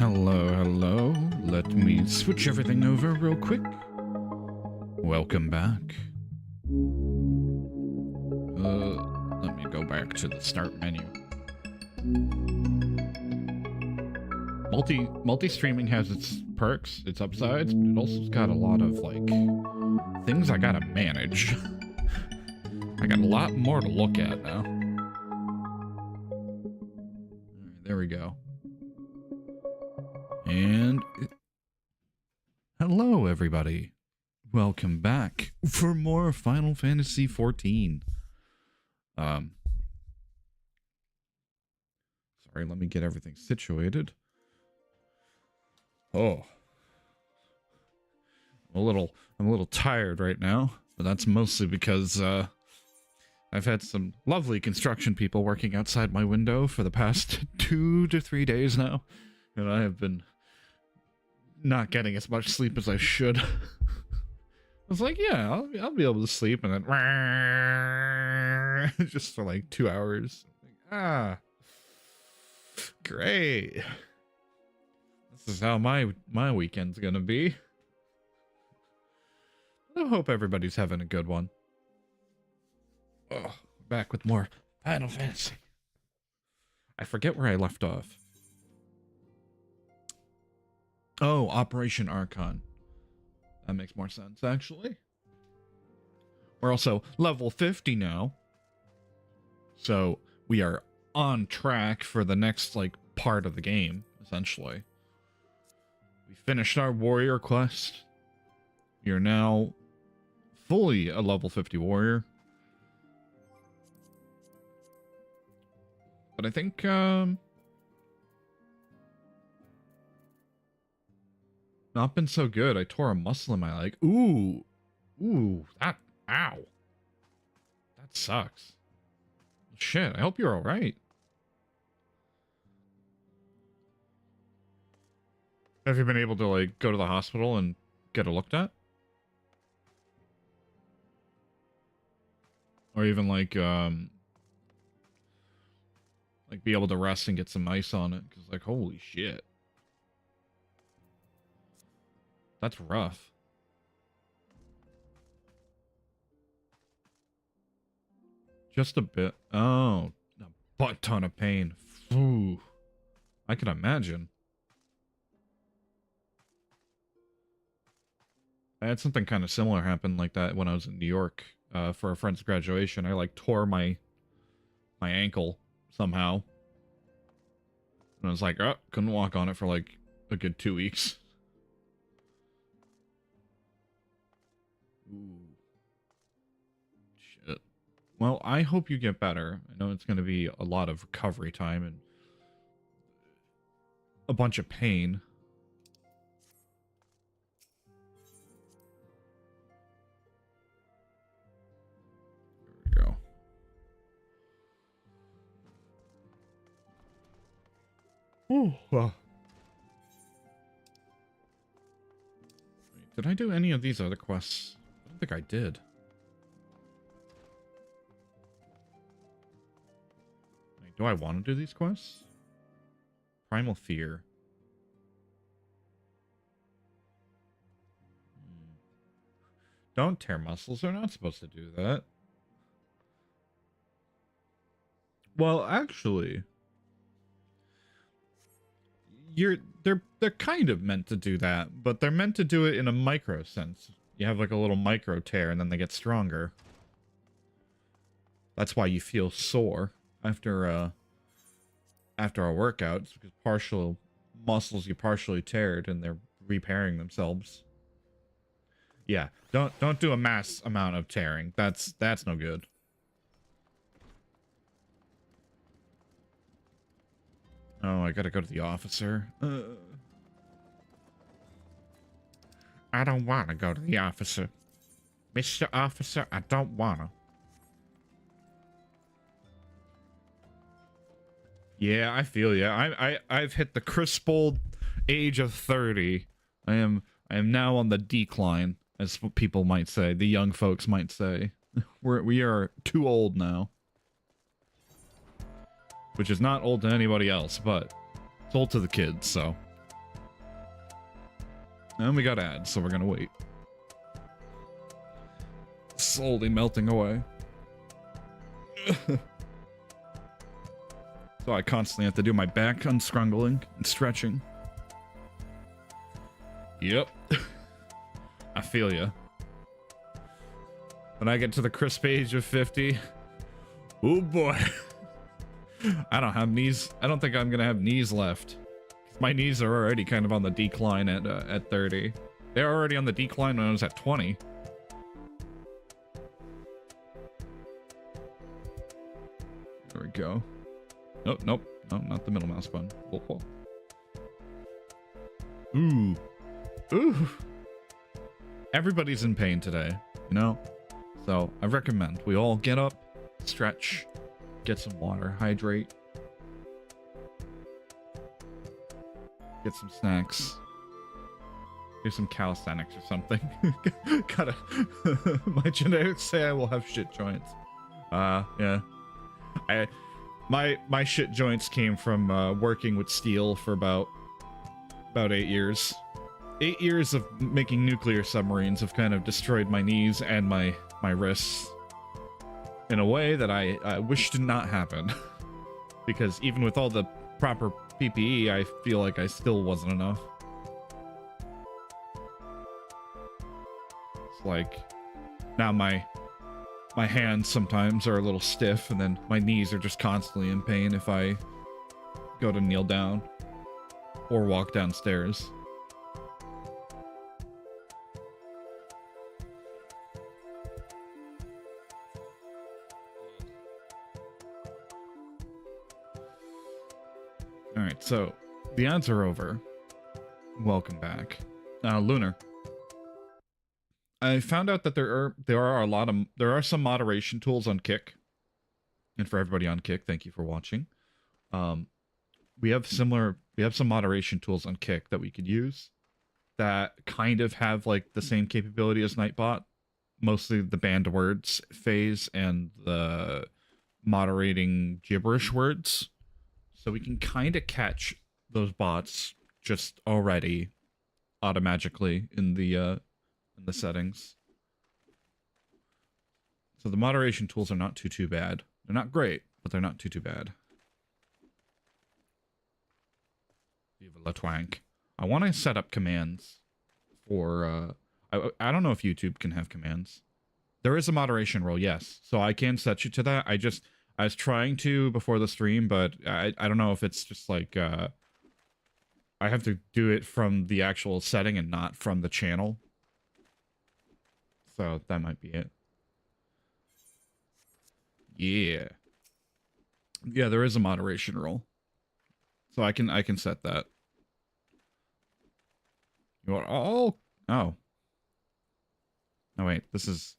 Hello, hello. Let me switch everything over real quick. Welcome back. Let me go back to the start menu. Multi-streaming has its perks, its upsides, but it also's got a lot of, like, things I gotta manage. I got a lot more to look at now. Alright, there we go. And hello, everybody. Welcome back for more Final Fantasy XIV. Sorry, let me get everything situated. Oh. I'm a little tired right now, but that's mostly because I've had some lovely construction people working outside my window for the past 2 to 3 days now, and I have been not getting as much sleep as I should. I was like, yeah, I'll be able to sleep, and then just for like 2 hours. Ah, great. This is how my weekend's gonna be. I hope everybody's having a good one. Oh, back with more Final Fantasy. I forget where I left off. Oh, Operation Archon. That makes more sense, actually. We're also level 50 now. So we are on track for the next, like, part of the game, essentially. We finished our warrior quest. We are now fully a level 50 warrior. But I think, not been so good. I tore a muscle in my leg. Ooh, ow. That sucks. Shit, I hope you're alright. Have you been able to, like, go to the hospital and get it looked at? Or even, like, be able to rest and get some ice on it? Because, like, holy shit. That's rough. Just a bit. Oh, a butt ton of pain. Ooh, I can imagine. I had something kind of similar happen like that when I was in New York for a friend's graduation. I like tore my ankle somehow. And I was like, oh, couldn't walk on it for like a good 2 weeks. Ooh. Shit. Well, I hope you get better. I know it's going to be a lot of recovery time and a bunch of pain. There we go. Oh, well. Wait, did I do any of these other quests? I don't think I did. Wait, do I want to do these quests? Primal Fear. Don't tear muscles. They're not supposed to do that. Well, actually, they're kind of meant to do that, but they're meant to do it in a micro sense. You have like a little micro tear, and then they get stronger. That's why you feel sore after a workout. It's because partial muscles you partially teared, and they're repairing themselves. Yeah, don't do a mass amount of tearing. That's no good. Oh, I gotta go to the officer. I don't want to go to the officer. Mr. Officer, I don't want to. Yeah, I feel ya. I've hit the crisp old age of 30. I am now on the decline, as people might say. The young folks might say. We are too old now. Which is not old to anybody else, but it's old to the kids, so. And we got ads, so we're gonna wait. Slowly melting away. So I constantly have to do my back unscrungling and stretching. Yep. I feel ya. When I get to the crisp age of 50, oh boy. I don't have knees. I don't think I'm gonna have knees left. My knees are already kind of on the decline at 30. They're already on the decline when I was at 20. There we go. Nope, nope, no, not the middle mouse button. Whoa, whoa. Ooh, ooh. Everybody's in pain today, you know? So I recommend we all get up, stretch, get some water, hydrate, get some snacks, do some calisthenics or something. Gotta, my genetics say I will have shit joints. Yeah. My shit joints came from working with steel for about 8 years. 8 years of making nuclear submarines have kind of destroyed my knees and my wrists in a way that I wish did not happen. Because even with all the proper PPE, I feel like I still wasn't enough. It's like now my hands sometimes are a little stiff, and then my knees are just constantly in pain if I go to kneel down or walk downstairs. Alright, so the ads are over. Welcome back. Lunar. I found out that there are some moderation tools on Kick. And for everybody on Kick, thank you for watching. We have some moderation tools on Kick that we could use that kind of have like the same capability as Nightbot. Mostly the banned words phase and the moderating gibberish words. So we can kind of catch those bots just already automatically in the settings. So the moderation tools are not too bad. They're not great, but they're not too bad. Viva la twank. I want to set up commands for I don't know if YouTube can have commands. There is a moderation role, yes. So I can set you to that. I was trying to before the stream, but I don't know if it's just like I have to do it from the actual setting and not from the channel. So that might be it. Yeah. Yeah, there is a moderation role. So I can set that. You are all oh. Oh wait, this is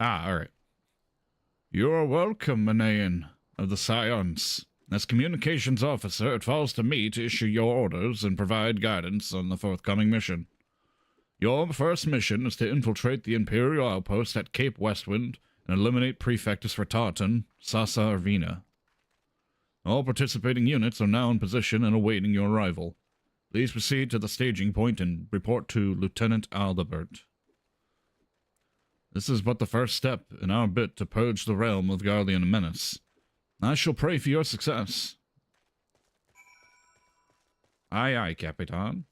alright. You're welcome, Manayan of the Scions. As communications officer, it falls to me to issue your orders and provide guidance on the forthcoming mission. Your first mission is to infiltrate the Imperial outpost at Cape Westwind and eliminate Prefectus Ratartan, Sasa Arvina. All participating units are now in position and awaiting your arrival. Please proceed to the staging point and report to Lieutenant Aldebert. This is but the first step in our bid to purge the realm of Guardian menace. I shall pray for your success. Aye, aye, Capitan.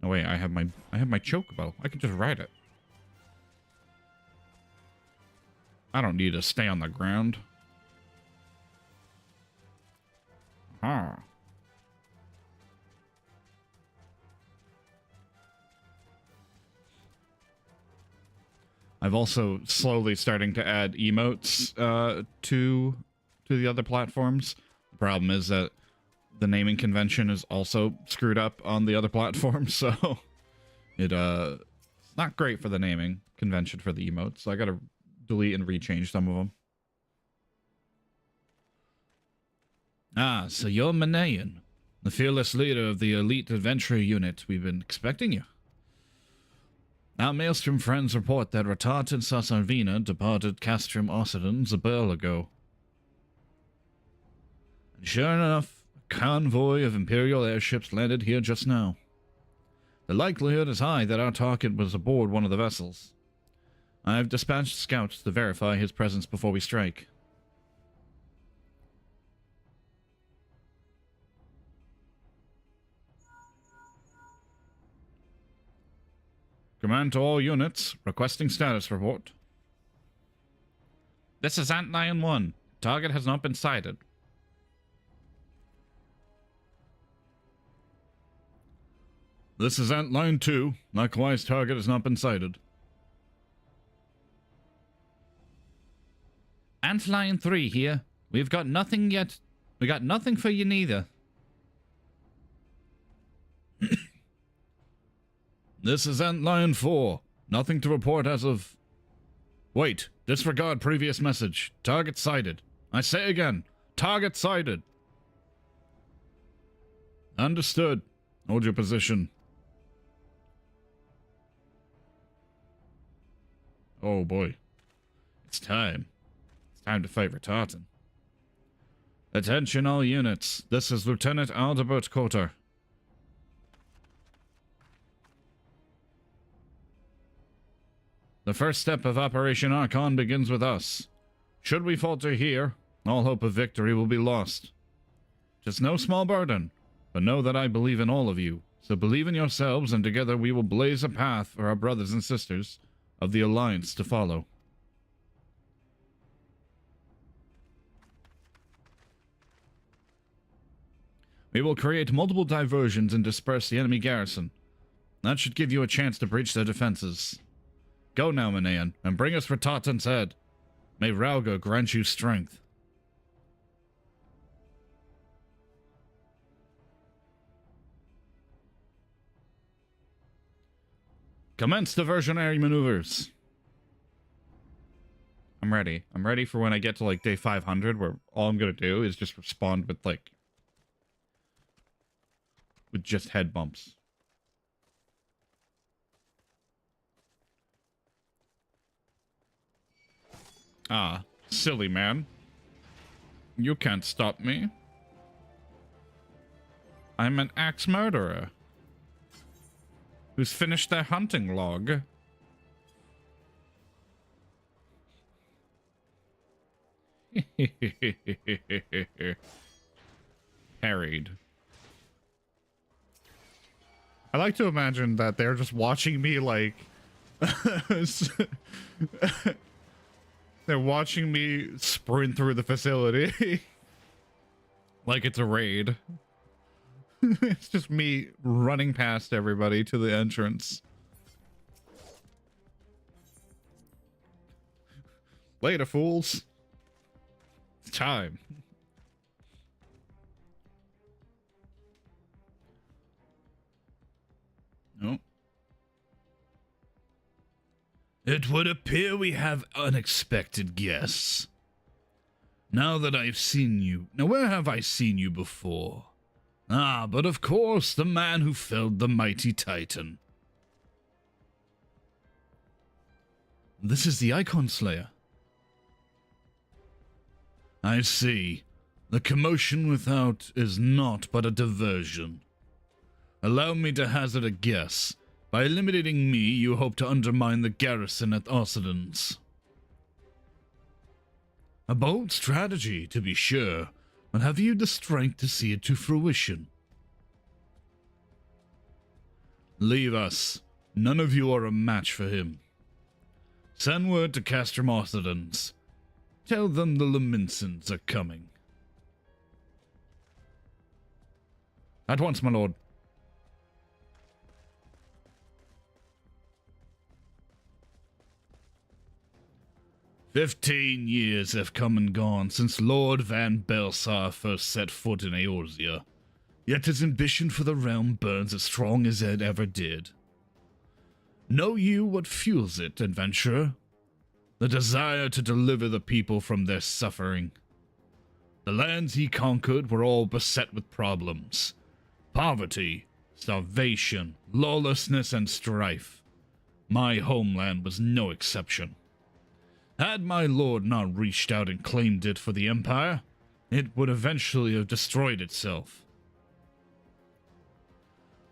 Oh wait, I have my chocobo. I can just ride it. I don't need to stay on the ground. Ah. I've also slowly starting to add emotes to the other platforms. The problem is that the naming convention is also screwed up on the other platforms, so it's not great for the naming convention for the emotes. So I gotta delete and rechange some of them. Ah, so you're Manayan, the fearless leader of the elite adventure unit. We've been expecting you. Our Maelstrom friends report that Ratat and Sasarvina departed Castrum Occidens a bell ago. And sure enough, convoy of Imperial airships landed here just now. The likelihood is high that our target was aboard one of the vessels. I have dispatched scouts to verify his presence before we strike. Command to all units, requesting status report. This is Antlion 1. Target has not been sighted. This is Antlion 2. Likewise, target has not been sighted. Antlion 3 here. We've got nothing yet. We got nothing for you neither. This is Antlion 4. Nothing to report as of... Wait, disregard previous message. Target sighted. I say again, target sighted. Understood. Hold your position. Oh boy. It's time. It's time to fight for Tartan. Attention all units. This is Lieutenant Aldebert Cotter. The first step of Operation Archon begins with us. Should we falter here, all hope of victory will be lost. Just no small burden, but know that I believe in all of you. So believe in yourselves, and together we will blaze a path for our brothers and sisters of the Alliance to follow. We will create multiple diversions and disperse the enemy garrison. That should give you a chance to breach their defenses. Go now, Manayan, and bring us for Tartan's head. May Rauga grant you strength. Commence diversionary maneuvers. I'm ready. I'm ready for when I get to, like, day 500, where all I'm gonna do is just respond with, like... with just head bumps. Ah, silly man. You can't stop me. I'm an axe murderer who's finished their hunting log. Harried. I like to imagine that they're just watching me, like... They're watching me sprint through the facility. Like it's a raid. It's just me running past everybody to the entrance. Later, fools. It's time. No. It would appear we have unexpected guests. Now that I've seen you... Now, where have I seen you before? Ah, but of course, the man who felled the mighty Titan. This is the Icon Slayer. I see. The commotion without is naught but a diversion. Allow me to hazard a guess. By eliminating me, you hope to undermine the garrison at Occidents. A bold strategy, to be sure, but have you the strength to see it to fruition? Leave us. None of you are a match for him. Send word to Castrum Occidents. Tell them the Laminsons are coming. At once, my lord. "15 years have come and gone since Lord Van Belsar first set foot in Eorzea, yet his ambition for the realm burns as strong as it ever did. Know you what fuels it, adventurer? The desire to deliver the people from their suffering. The lands he conquered were all beset with problems. Poverty, starvation, lawlessness, and strife. My homeland was no exception. Had my lord not reached out and claimed it for the Empire, it would eventually have destroyed itself.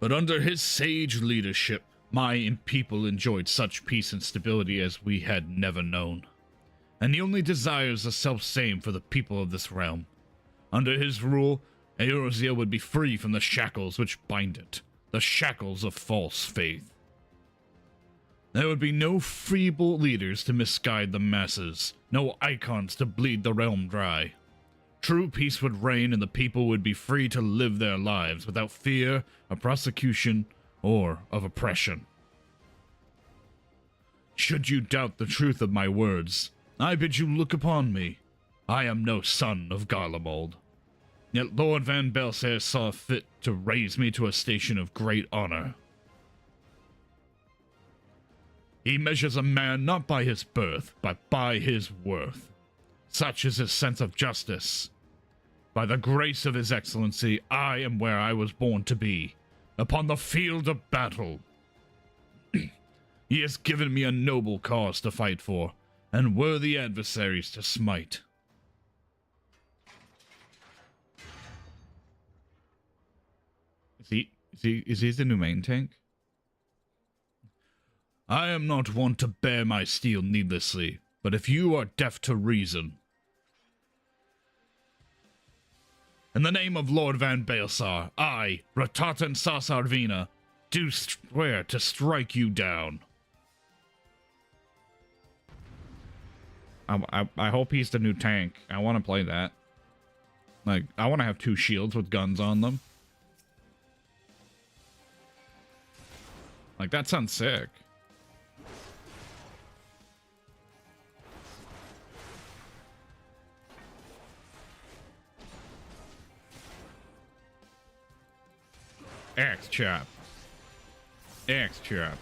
But under his sage leadership, my people enjoyed such peace and stability as we had never known. And he only desires the self-same for the people of this realm. Under his rule, Eorzea would be free from the shackles which bind it, the shackles of false faith. There would be no feeble leaders to misguide the masses, no icons to bleed the realm dry. True peace would reign and the people would be free to live their lives without fear of prosecution or of oppression. Should you doubt the truth of my words, I bid you look upon me. I am no son of Garlemald. Yet Lord Van Belsair saw fit to raise me to a station of great honor. He measures a man not by his birth, but by his worth. Such is his sense of justice. By the grace of his excellency, I am where I was born to be, upon the field of battle. He has given me a noble cause to fight for, and worthy adversaries to smite. Is he the new main tank? I am not one to bear my steel needlessly, but if you are deaf to reason, in the name of Lord Van Baelsar, I, Ratatan Sasarvina, do swear to strike you down. I hope he's the new tank. I want to play that. Like, I want to have 2 shields with guns on them. Like, that sounds sick. Axe chop. Axe chop.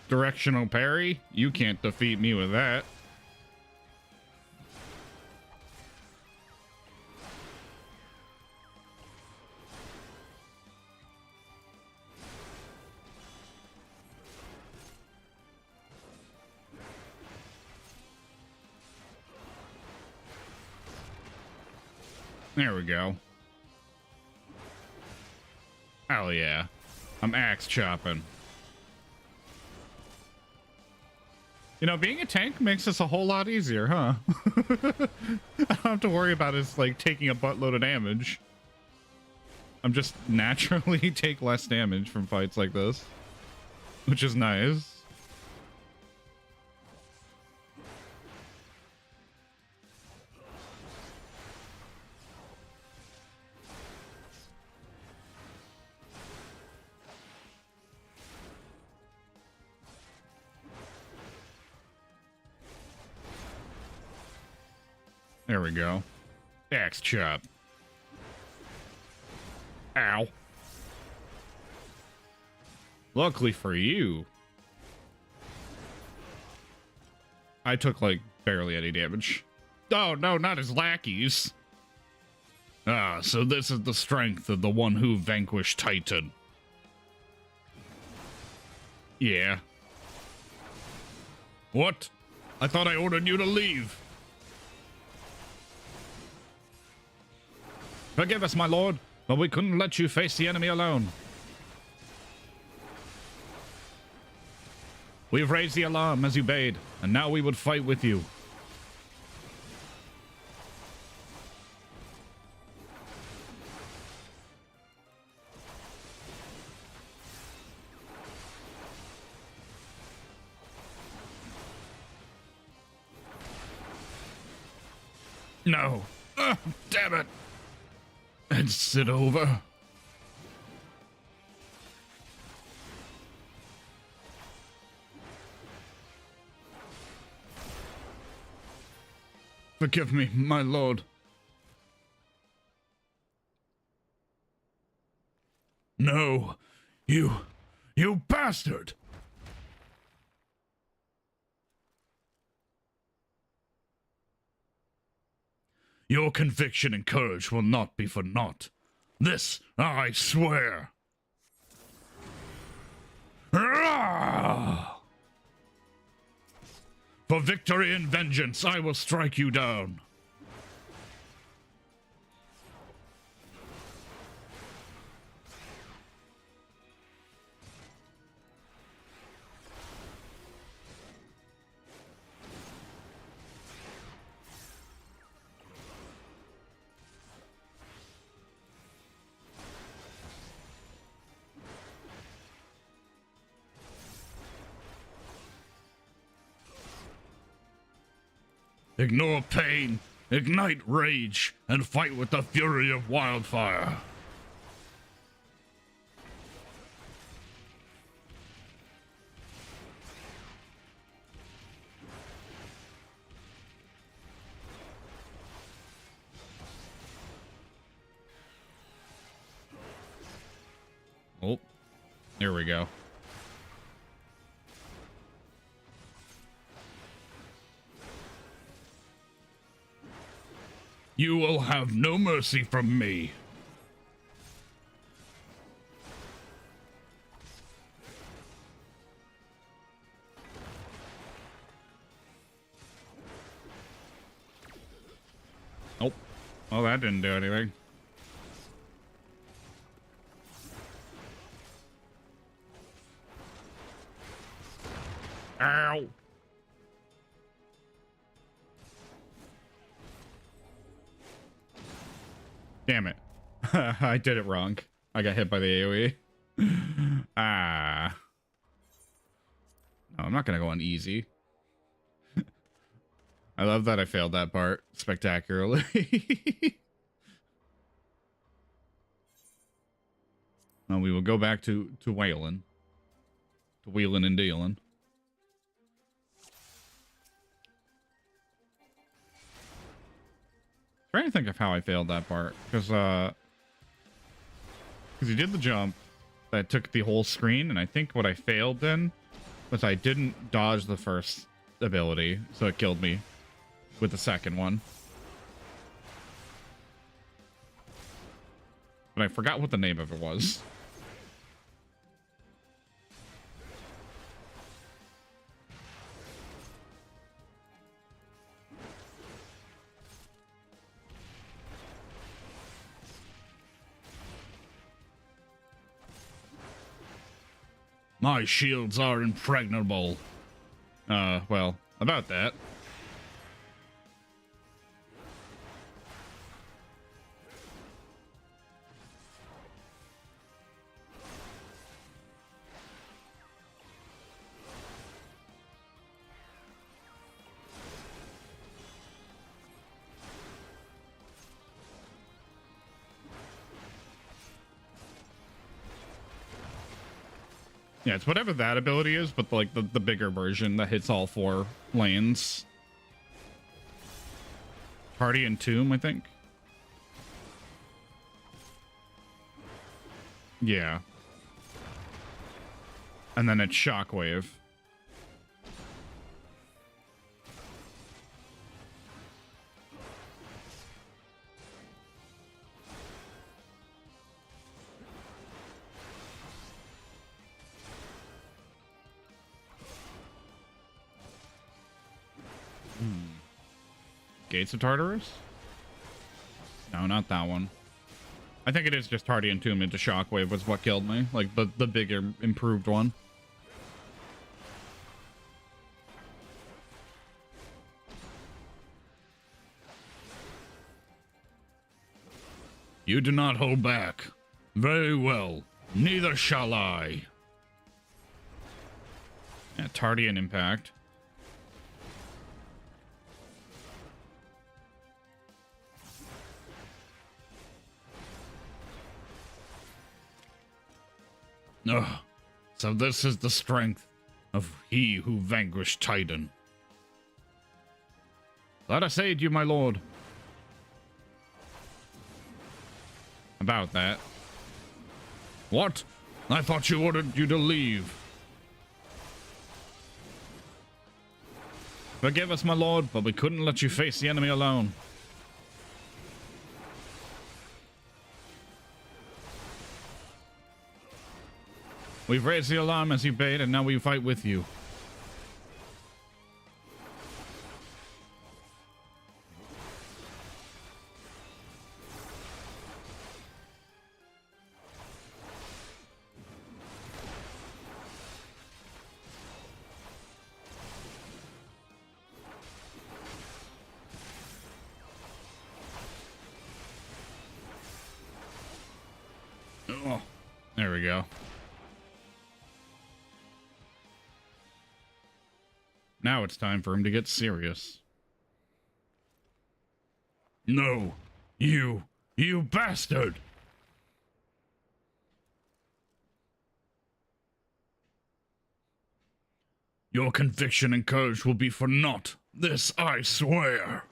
Directional parry? You can't defeat me with that. There we go. Hell yeah. I'm axe chopping. You know, being a tank makes this a whole lot easier, huh? I don't have to worry about us, like, taking a buttload of damage. I'm just naturally take less damage from fights like this, which is nice. There we go. Axe chop. Ow. Luckily for you, I took, like, barely any damage. Oh, no, not his lackeys. Ah, so this is the strength of the one who vanquished Titan. Yeah. What? I thought I ordered you to leave. Forgive us, my lord, but we couldn't let you face the enemy alone. We've raised the alarm as you bade, and now we would fight with you. No. Damn it. And sit over. Forgive me, my lord. No, you bastard! Your conviction and courage will not be for naught. This I swear. For victory and vengeance, I will strike you down. Ignore pain, ignite rage, and fight with the fury of wildfire. Oh, here we go. You will have no mercy from me. Oh, well, that didn't do anything. Ow. Damn it. I did it wrong. I got hit by the AoE. Ah. No, I'm not gonna go on easy. I love that I failed that part spectacularly. Well, we will go back to whaling. To wheeling and dealing. Trying to think of how I failed that part, because he did the jump that took the whole screen, and I think what I failed then was I didn't dodge the first ability, so it killed me with the second one. But I forgot what the name of it was. My shields are impregnable. Well, about that. Yeah, it's whatever that ability is, but like the bigger version that hits all 4 lanes. Party and Tomb, I think. Yeah. And then it's Shockwave. Gates of Tartarus? No, not that one. I think it is just Tardy and Tomb into Shockwave was what killed me. Like, the bigger, improved one. You do not hold back. Very well. Neither shall I. Yeah, Tardy and Impact. Ugh. So this is the strength of he who vanquished Titan. Let us aid you, my lord. About that. What? I thought she ordered you to leave. Forgive us, my lord, but we couldn't let you face the enemy alone. We've raised the alarm as you bade, and now we fight with you. Oh, there we go. Now it's time for him to get serious. No, you bastard! Your conviction and courage will be for naught. This I swear.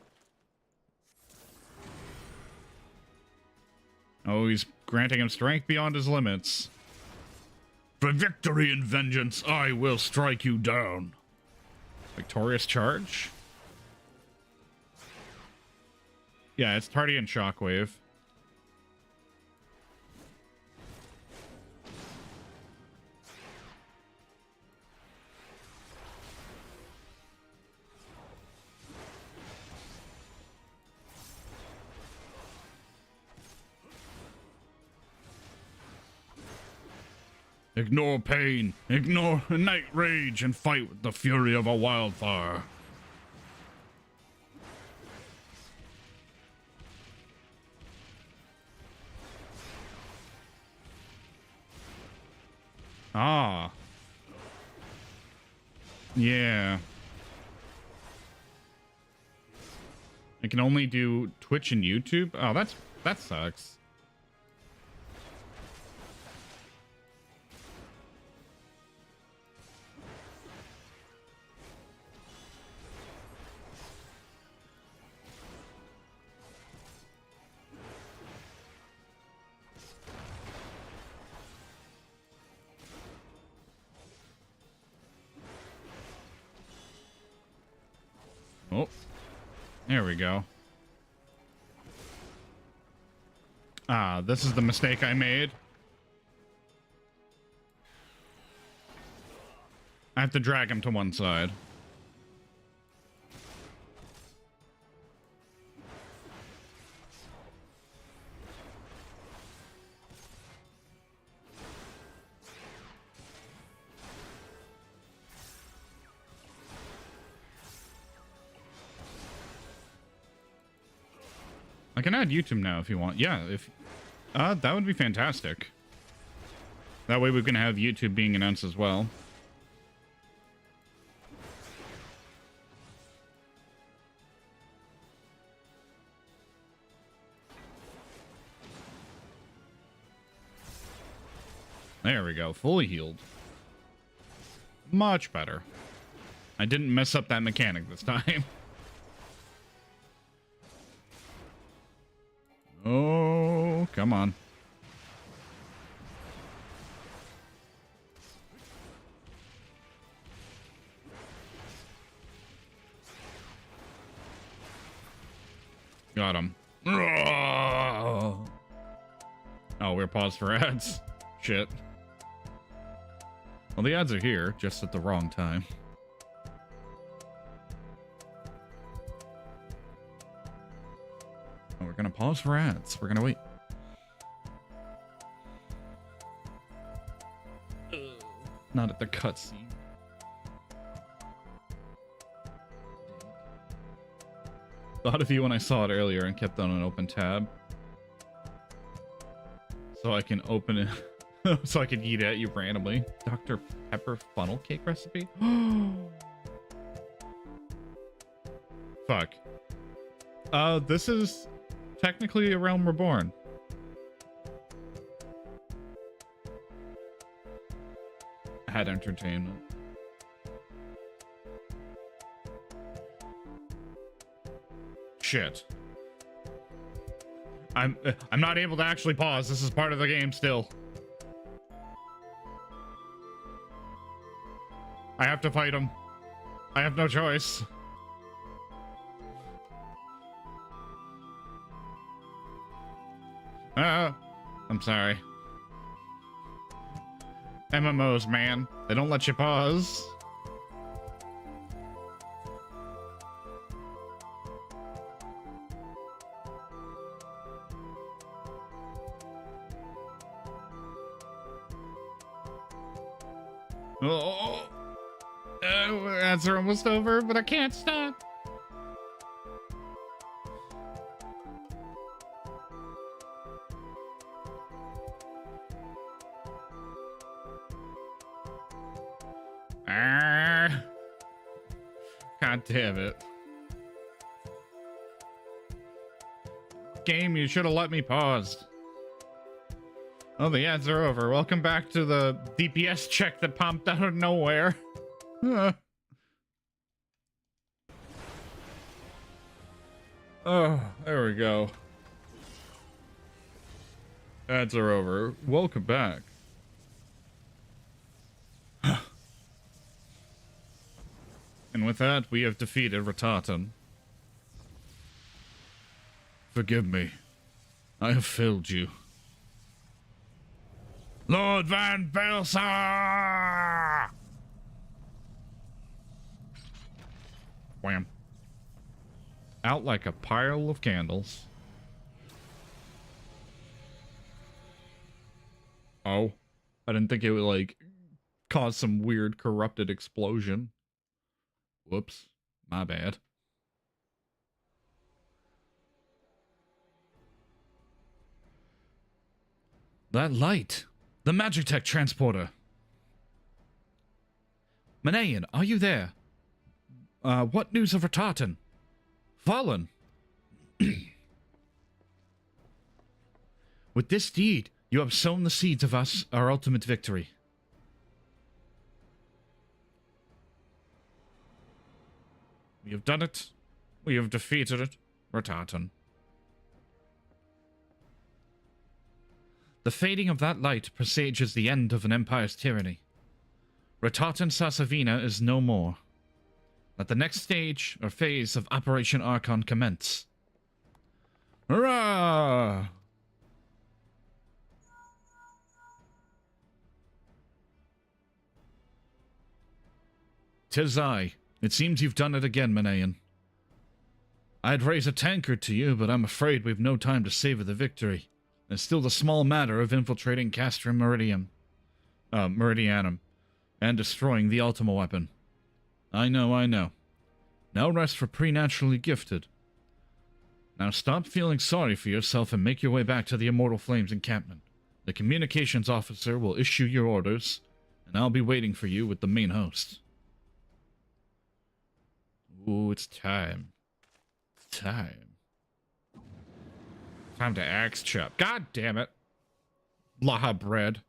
Oh, he's granting him strength beyond his limits. For victory and vengeance, I will strike you down. Victorious charge? Yeah, it's Tardian Shockwave. Ignore pain, ignore night rage, and fight with the fury of a wildfire. Ah. Yeah. I can only do Twitch and YouTube? Oh, that sucks. Oh, there we go. Ah, this is the mistake I made. I have to drag him to one side. I can add YouTube now if you want. Yeah, if that would be fantastic. That way we can have YouTube being announced as well. There we go, fully healed. Much better. I didn't mess up that mechanic this time. Oh, come on. Got him. Oh, we're paused for ads. Shit. Well, the ads are here, just at the wrong time. Oh, we're gonna pause for ads. We're gonna wait. Not at the cutscene. Thought of you when I saw it earlier and kept on an open tab. So I can open it. So I can eat at you randomly. Dr. Pepper funnel cake recipe? Fuck. This is technically a Realm Reborn. Had entertainment. Shit. I'm not able to actually pause. This is part of the game still. I have to fight him. I have no choice. I'm sorry. MMOs, man. They don't let you pause. Oh, ads are almost over, but I can't stop. God damn it. Game, you should have let me pause. Oh, the ads are over. Welcome back to the DPS check that popped out of nowhere. Oh, there we go. Ads are over. Welcome back. And with that, we have defeated Ratatan. Forgive me. I have failed you. Lord Van Belsa! Wham. Out like a pile of candles. Oh. I didn't think it would, like, cause some weird corrupted explosion. Whoops. My bad. That light! The Magitech transporter! Manayan, are you there? What news of Ratatan? Fallen! With this deed, you have sown the seeds of our ultimate victory. We have done it. We have defeated it. Ratatan. The fading of that light presages the end of an empire's tyranny. Ratatan Sasavina is no more. Let the next stage or phase of Operation Archon commence. Hurrah! Tis I. It seems you've done it again, Manayan. I'd raise a tankard to you, but I'm afraid we've no time to savor the victory. There's still the small matter of infiltrating Castrum Meridianum, and destroying the Ultima weapon. I know. No rest for preternaturally gifted. Now stop feeling sorry for yourself and make your way back to the Immortal Flames encampment. The communications officer will issue your orders, and I'll be waiting for you with the main host. Ooh, it's time. It's time. Time to axe chop. God damn it. Laha bread.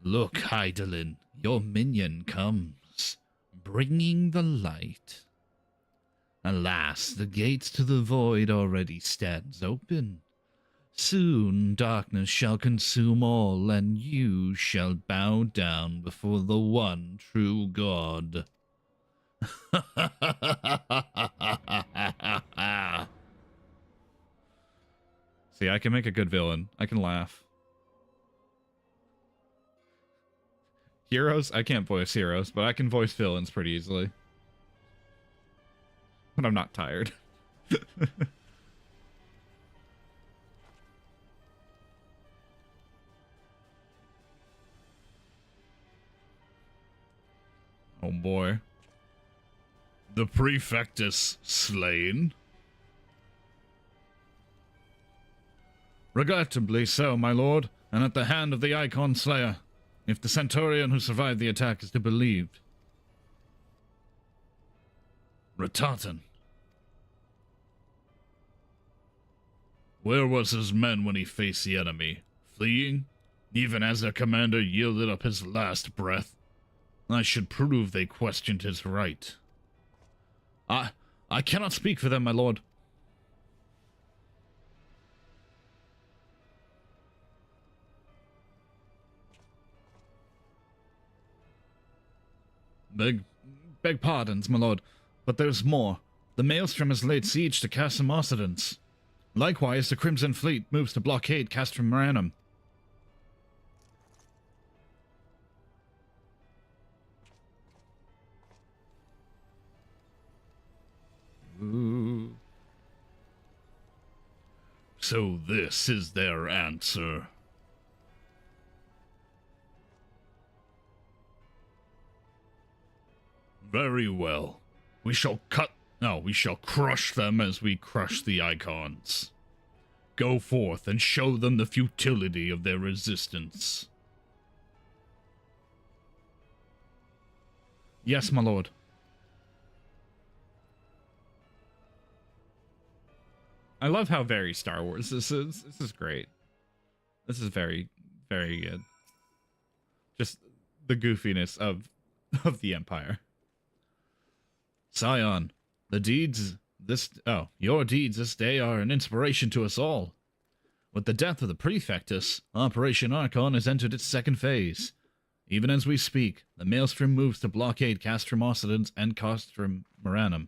Look, Hydaelyn, your minion comes, bringing the light. Alas, the gates to the void already stands open. Soon darkness shall consume all, and you shall bow down before the one true God. See, I can make a good villain. I can laugh. Heroes? I can't voice heroes, but I can voice villains pretty easily. When I'm not tired. Oh boy. The Prefectus slain? Regrettably so, my lord, and at the hand of the Icon Slayer, if the Centaurian who survived the attack is to be believed. Ratatan. Where was his men when he faced the enemy? Fleeing? Even as their commander yielded up his last breath? I should prove they questioned his right. I cannot speak for them, my lord. Beg pardons, my lord, but there's more. The Maelstrom has laid siege to Castrum Occidens. Likewise, the Crimson Fleet moves to blockade Castrum Maranum. Ooh. So this is their answer. Very well. We shall crush them as we crush the Icons. Go forth and show them the futility of their resistance. Yes, my lord. I love how very Star Wars this is. This is great. This is very, very good. Just the goofiness of the Empire. Scion, your deeds this day are an inspiration to us all. With the death of the Prefectus, Operation Archon has entered its second phase. Even as we speak, the Maelstrom moves to blockade Castrum Occidens and Castrum Maranum.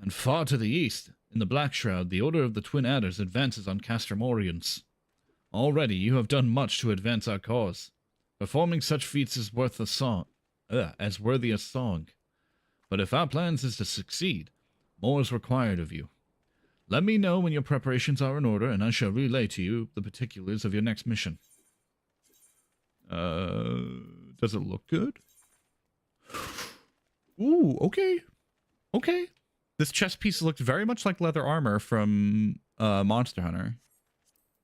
And far to the east, in the Black Shroud, the Order of the Twin Adders advances on Castrum Oriens. Already you have done much to advance our cause. Performing such feats is worthy a song. But if our plans is to succeed, more is required of you. Let me know when your preparations are in order, and I shall relay to you the particulars of your next mission. Does it look good? Ooh, okay. Okay. This chest piece looked very much like leather armor from Monster Hunter.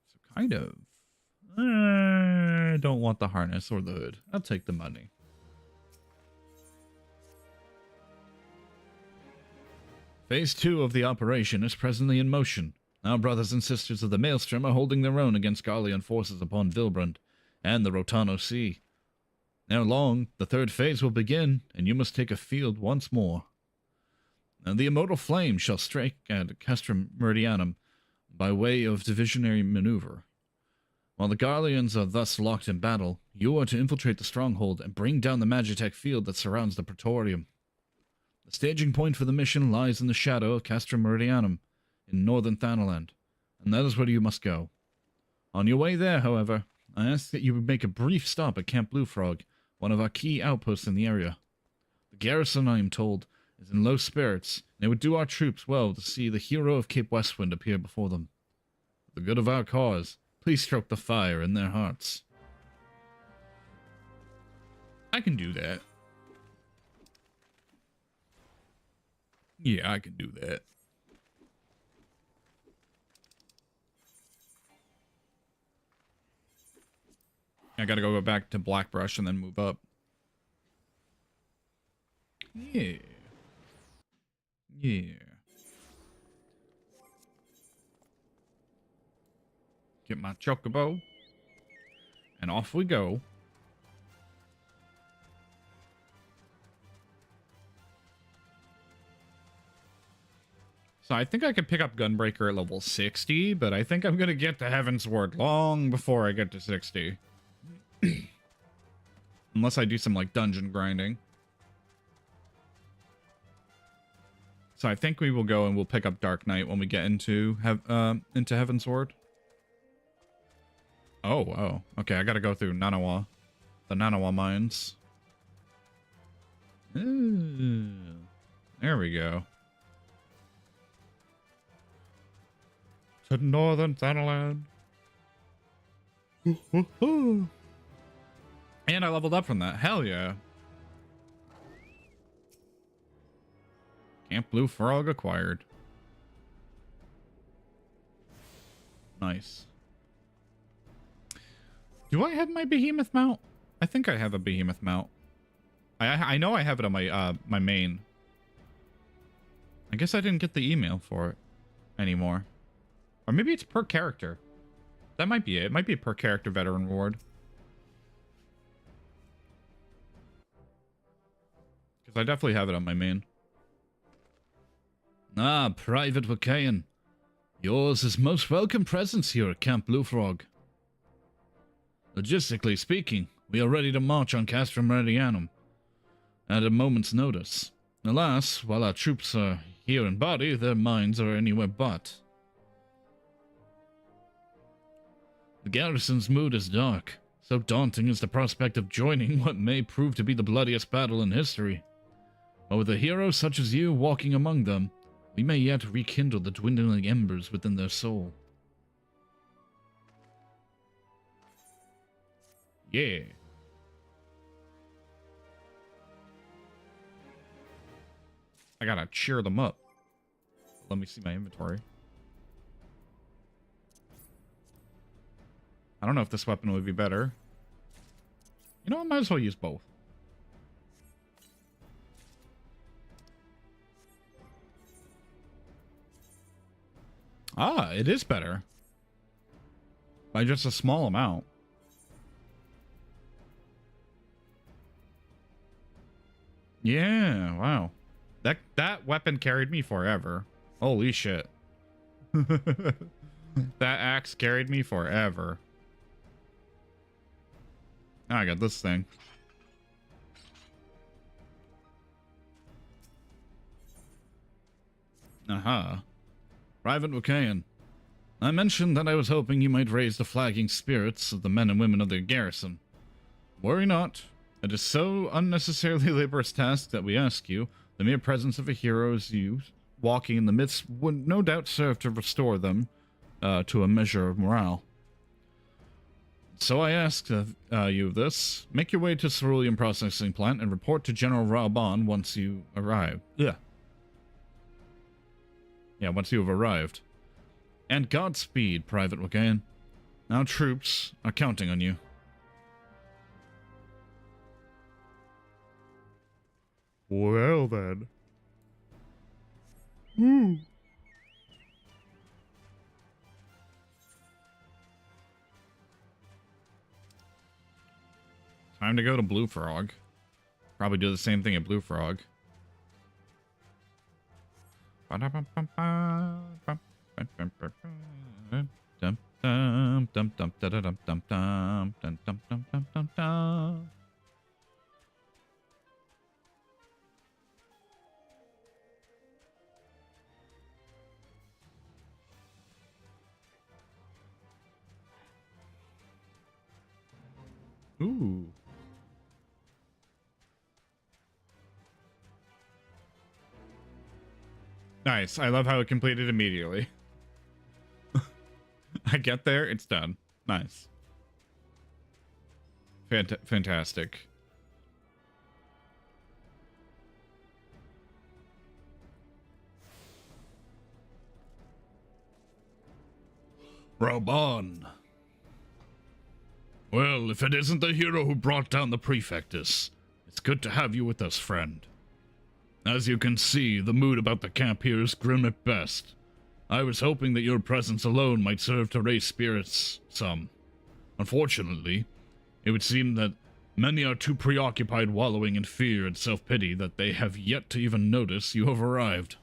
So kind of. I don't want the harness or the hood. I'll take the money. Phase 2 of the operation is presently in motion. Our brothers and sisters of the Maelstrom are holding their own against Garlean forces upon Vilbrand and the Rotano Sea. Ere long, the third phase will begin, and you must take a field once more. And the immortal flame shall strike at Castrum Meridianum by way of divisionary maneuver. While the Garleans are thus locked in battle, you are to infiltrate the stronghold and bring down the Magitech field that surrounds the Praetorium. The staging point for the mission lies in the shadow of Castrum Meridianum, in northern Thanaland, and that is where you must go. On your way there, however, I ask that you make a brief stop at Camp Blue Frog, one of our key outposts in the area. The garrison, I am told, is in low spirits, and it would do our troops well to see the hero of Cape Westwind appear before them. For the good of our cause, please stroke the fire in their hearts. I can do that. Yeah, I can do that. I gotta go back to Blackbrush and then move up. Yeah. Yeah. Get my chocobo. And off we go. So I think I could pick up Gunbreaker at level 60, but I think I'm going to get to Heavensward long before I get to 60. Unless I do some, like, dungeon grinding. So I think we will go and we'll pick up Dark Knight when we get into Heavensward. Oh. Okay, I gotta go through Nanawa. The Nanawa mines. Ooh, there we go. To northern Thanaland. And I leveled up from that. Hell yeah. Camp Blue Frog acquired. Nice. Do I have my behemoth mount? I think I have a behemoth mount. I know I have it on my my main. I guess I didn't get the email for it anymore. Or maybe it's per character. That might be it. It might be a per character veteran reward. Because I definitely have it on my main. Ah, Private Wakayan. Yours is most welcome presence here at Camp Blue Frog. Logistically speaking, we are ready to march on Castrum Meridianum. at a moment's notice. Alas, while our troops are here in body, their minds are anywhere but. The garrison's mood is dark. So daunting is the prospect of joining what may prove to be the bloodiest battle in history. But with a hero such as you walking among them, we may yet rekindle the dwindling embers within their soul. Yeah. I gotta cheer them up. Let me see my inventory. I don't know if this weapon would be better. You know, I might as well use both. Ah, it is better. By just a small amount. Yeah, wow. That weapon carried me forever. Holy shit. That axe carried me forever. Now I got this thing. Aha. Private Wakayan. I mentioned that I was hoping you might raise the flagging spirits of the men and women of the garrison. Worry not. It is so unnecessarily laborious task that we ask you. The mere presence of a hero as you walking in the midst would no doubt serve to restore them to a measure of morale. So I ask you this. Make your way to Cerulean Processing Plant and report to General Raban once you arrive. Yeah, once you have arrived. And Godspeed, Private Wakayan. Our troops are counting on you. Well then. Time to go to Blue Frog. Probably do the same thing at Blue Frog. Ooh. Nice. I love how it completed immediately. I get there, it's done. Nice. Fantastic. Raban. Well, if it isn't the hero who brought down the Prefectus, it's good to have you with us, friend. As you can see, the mood about the camp here is grim at best. I was hoping that your presence alone might serve to raise spirits some. Unfortunately, it would seem that many are too preoccupied wallowing in fear and self-pity that they have yet to even notice you have arrived.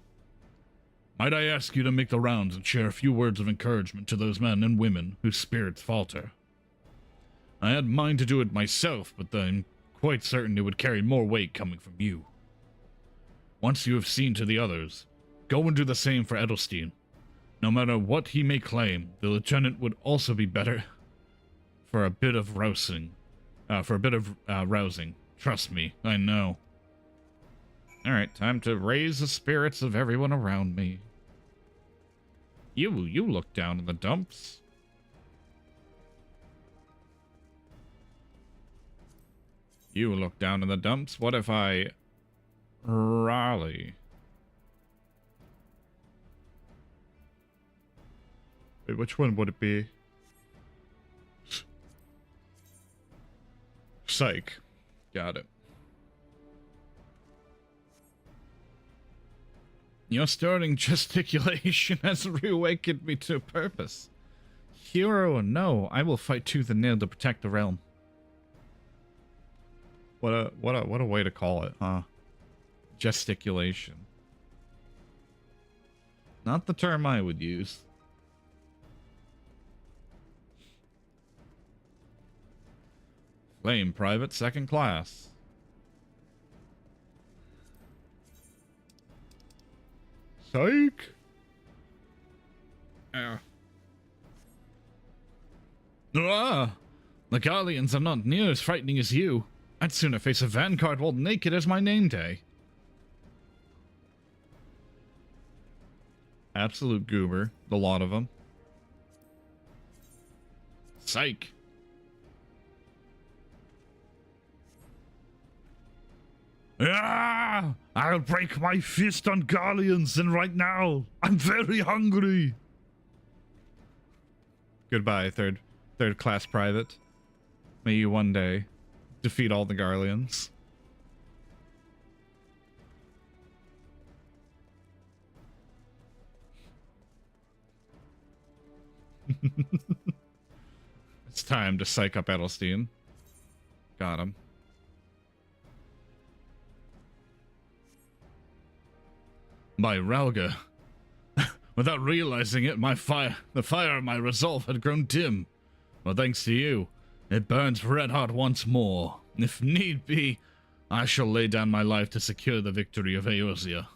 Might I ask you to make the rounds and share a few words of encouragement to those men and women whose spirits falter? I had mind to do it myself, but I'm quite certain it would carry more weight coming from you. Once you have seen to the others, go and do the same for Edelstein. No matter what he may claim, the lieutenant would also be better for a bit of rousing. Rousing. Trust me, I know. Alright, time to raise the spirits of everyone around me. You look down in the dumps. You look down in the dumps. What if I rally? Wait, which one would it be? Psych. Got it. Your stirring gesticulation has reawakened me to purpose. Hero or no, I will fight tooth and nail to protect the realm. What a way to call it, huh? Gesticulation. Not the term I would use. Flame Private, second class. Psych! Ah! The Guardians are not near as frightening as you. I'd sooner face a vanguard while naked as my name day. Absolute goober. The lot of them. Psych. Ah! I'll break my fist on Guardians, and right now, I'm very hungry. Goodbye, third class private. May you one day defeat all the Garleans. It's time to psych up Edelstein. Got him. By Rauga. Without realizing it, the fire of my resolve had grown dim. Well, thanks to you, it burns red hot once more. If need be, I shall lay down my life to secure the victory of Eorzea.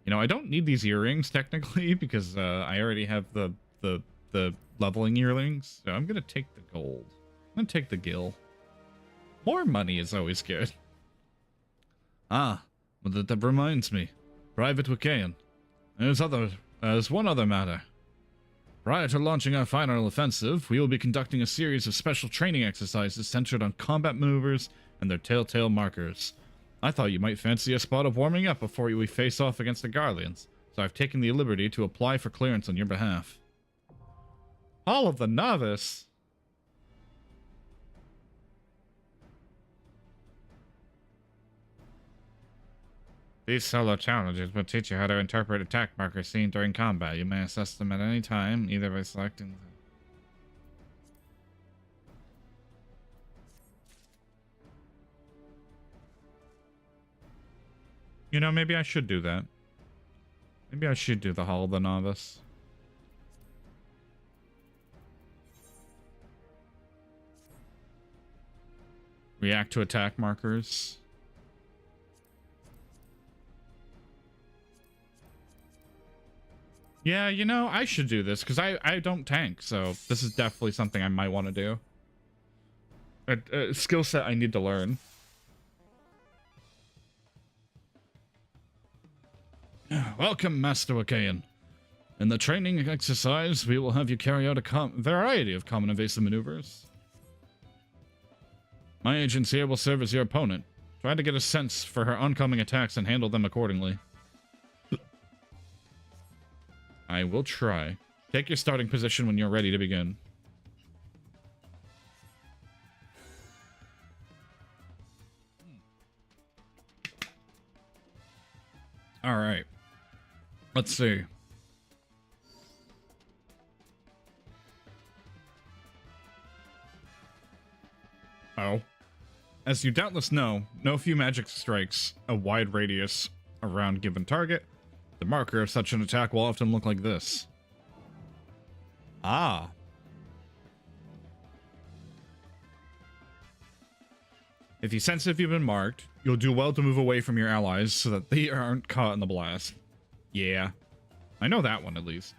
You know, I don't need these earrings technically because I already have the leveling earrings. So I'm gonna take the gold. I'm gonna take the gil. More money is always good. Ah, but that reminds me, Private Wiccaean. There's one other matter. Prior to launching our final offensive, we will be conducting a series of special training exercises centered on combat maneuvers and their telltale markers. I thought you might fancy a spot of warming up before we face off against the Garleans, so I've taken the liberty to apply for clearance on your behalf. Hall of the Novice? These solo challenges will teach you how to interpret attack markers seen during combat. You may assess them at any time, either by selecting them. You know, maybe I should do that. Maybe I should do the Hall of the Novice. React to attack markers. Yeah, you know, I should do this because I don't tank, so this is definitely something I might want to do. A skill set I need to learn. Welcome, Master Wiccaean. In the training exercise, we will have you carry out a variety of common evasive maneuvers. My agents here will serve as your opponent. Try to get a sense for her oncoming attacks and handle them accordingly. I will try. Take your starting position when you're ready to begin. Alright. Let's see. Oh. As you doubtless know, no few magic strikes a wide radius around given target. The marker of such an attack will often look like this. Ah. If you sense if you've been marked, you'll do well to move away from your allies so that they aren't caught in the blast. Yeah. I know that one at least.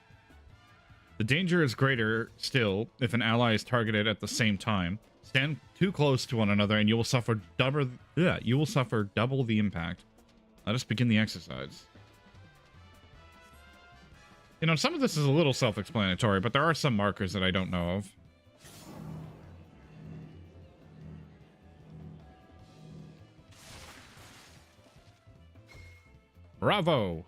The danger is greater still if an ally is targeted at the same time. Stand too close to one another and you will suffer double the impact. Let us begin the exercise. You know, some of this is a little self-explanatory, but there are some markers that I don't know of. Bravo!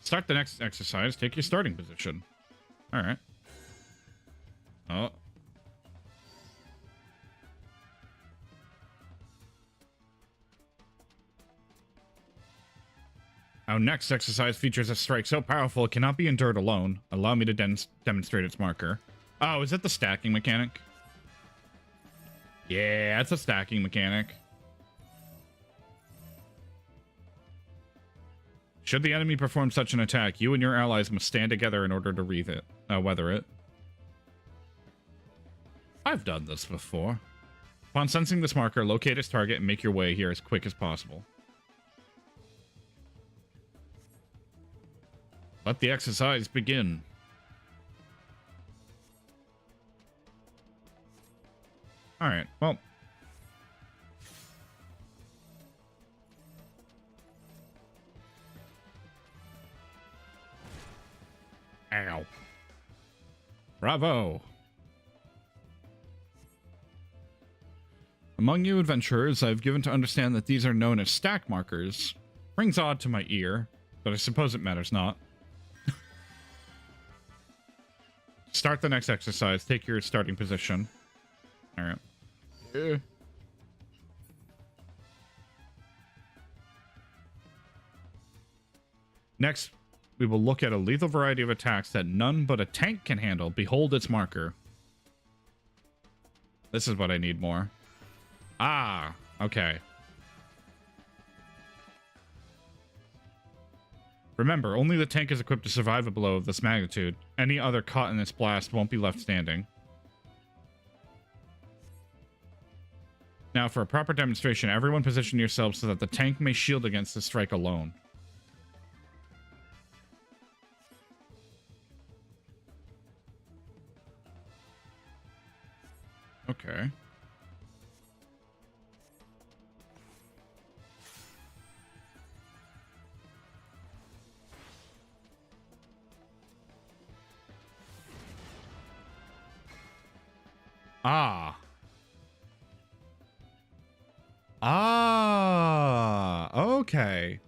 Start the next exercise. Take your starting position. Alright. Oh. Our next exercise features a strike so powerful it cannot be endured alone. Allow me to demonstrate its marker. Oh, is that the stacking mechanic? Yeah, it's a stacking mechanic. Should the enemy perform such an attack, you and your allies must stand together in order to weather it. I've done this before. Upon sensing this marker, locate its target and make your way here as quick as possible. Let the exercise begin. Alright, well. Ow. Bravo. Among you adventurers, I've given to understand that these are known as stack markers. Rings odd to my ear, but I suppose it matters not. Start the next exercise. Take your starting position. Alright. Yeah. Next, we will look at a lethal variety of attacks that none but a tank can handle. Behold its marker. This is what I need more. Ah, okay. Remember, only the tank is equipped to survive a blow of this magnitude. Any other caught in this blast won't be left standing. Now, for a proper demonstration, everyone position yourselves so that the tank may shield against the strike alone. Okay. Ah. Ah. Okay.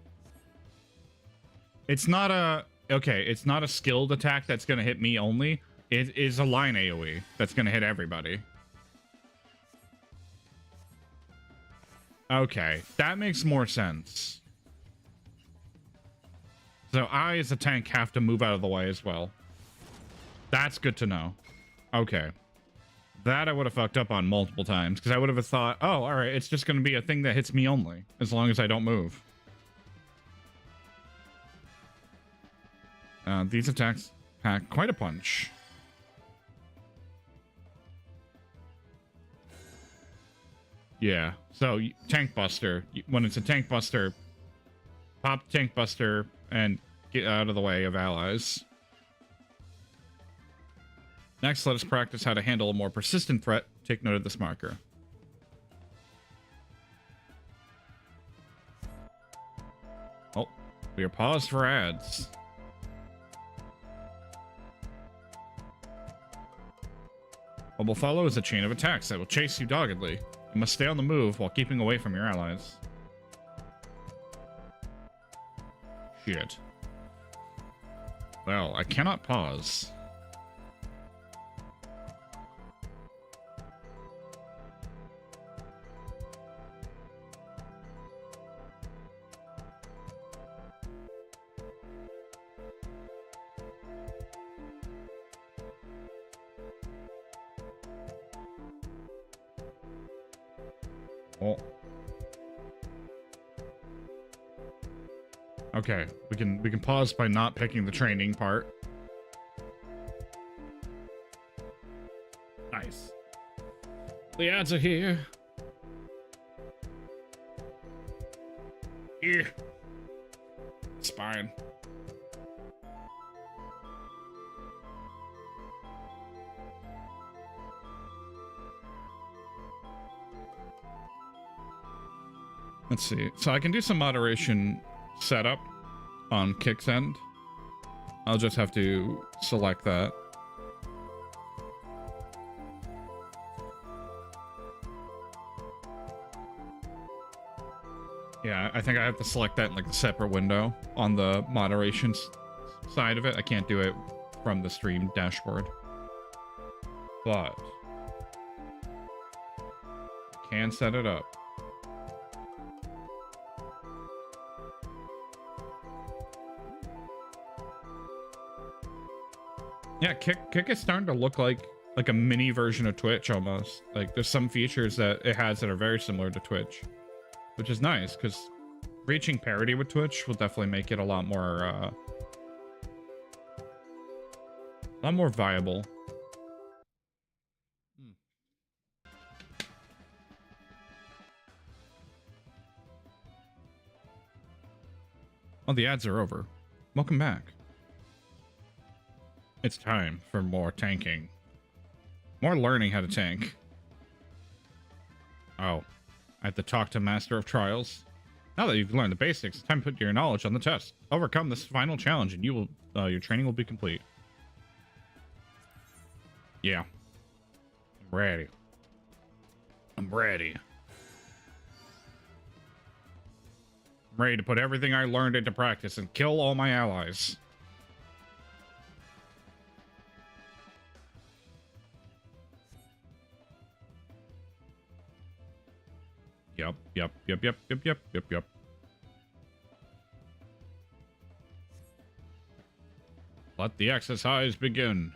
It's not a... Okay, it's not a skilled attack that's going to hit me only. It is a line AoE that's going to hit everybody. Okay, that makes more sense. So I, as a tank, have to move out of the way as well. That's good to know. Okay. That I would have fucked up on multiple times, because I would have thought, oh, alright, it's just going to be a thing that hits me only, as long as I don't move. These attacks pack quite a punch. Yeah, so tank buster. When it's a tank buster, pop tank buster and get out of the way of allies. Next, let us practice how to handle a more persistent threat. Take note of this marker. Oh, we are paused for ads. What will follow is a chain of attacks that will chase you doggedly. You must stay on the move while keeping away from your allies. Shit. Well, I cannot pause. Oh. Okay, we can pause by not picking the training part. Nice. The ads are here. Yeah. It's fine. Let's see. So I can do some moderation setup on Kick's end. I'll just have to select that. Yeah, I think I have to select that in like a separate window on the moderation side of it. I can't do it from the stream dashboard. But I can set it up. Yeah, Kick is starting to look like a mini version of Twitch almost. Like there's some features that it has that are very similar to Twitch, which is nice because reaching parity with Twitch will definitely make it a lot more viable. Oh, the ads are over. Welcome back. It's time for more tanking. More learning how to tank. Oh, I have to talk to Master of Trials. Now that you've learned the basics, it's time to put your knowledge on the test. Overcome this final challenge and you will, your training will be complete. Yeah. I'm ready. I'm ready. I'm ready to put everything I learned into practice and kill all my allies. Yep. Let the exercise begin.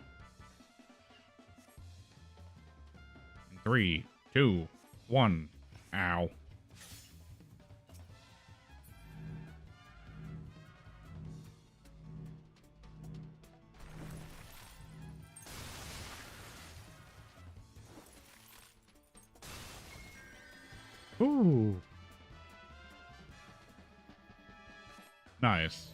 3, 2, 1. Ow. Ooh. Nice.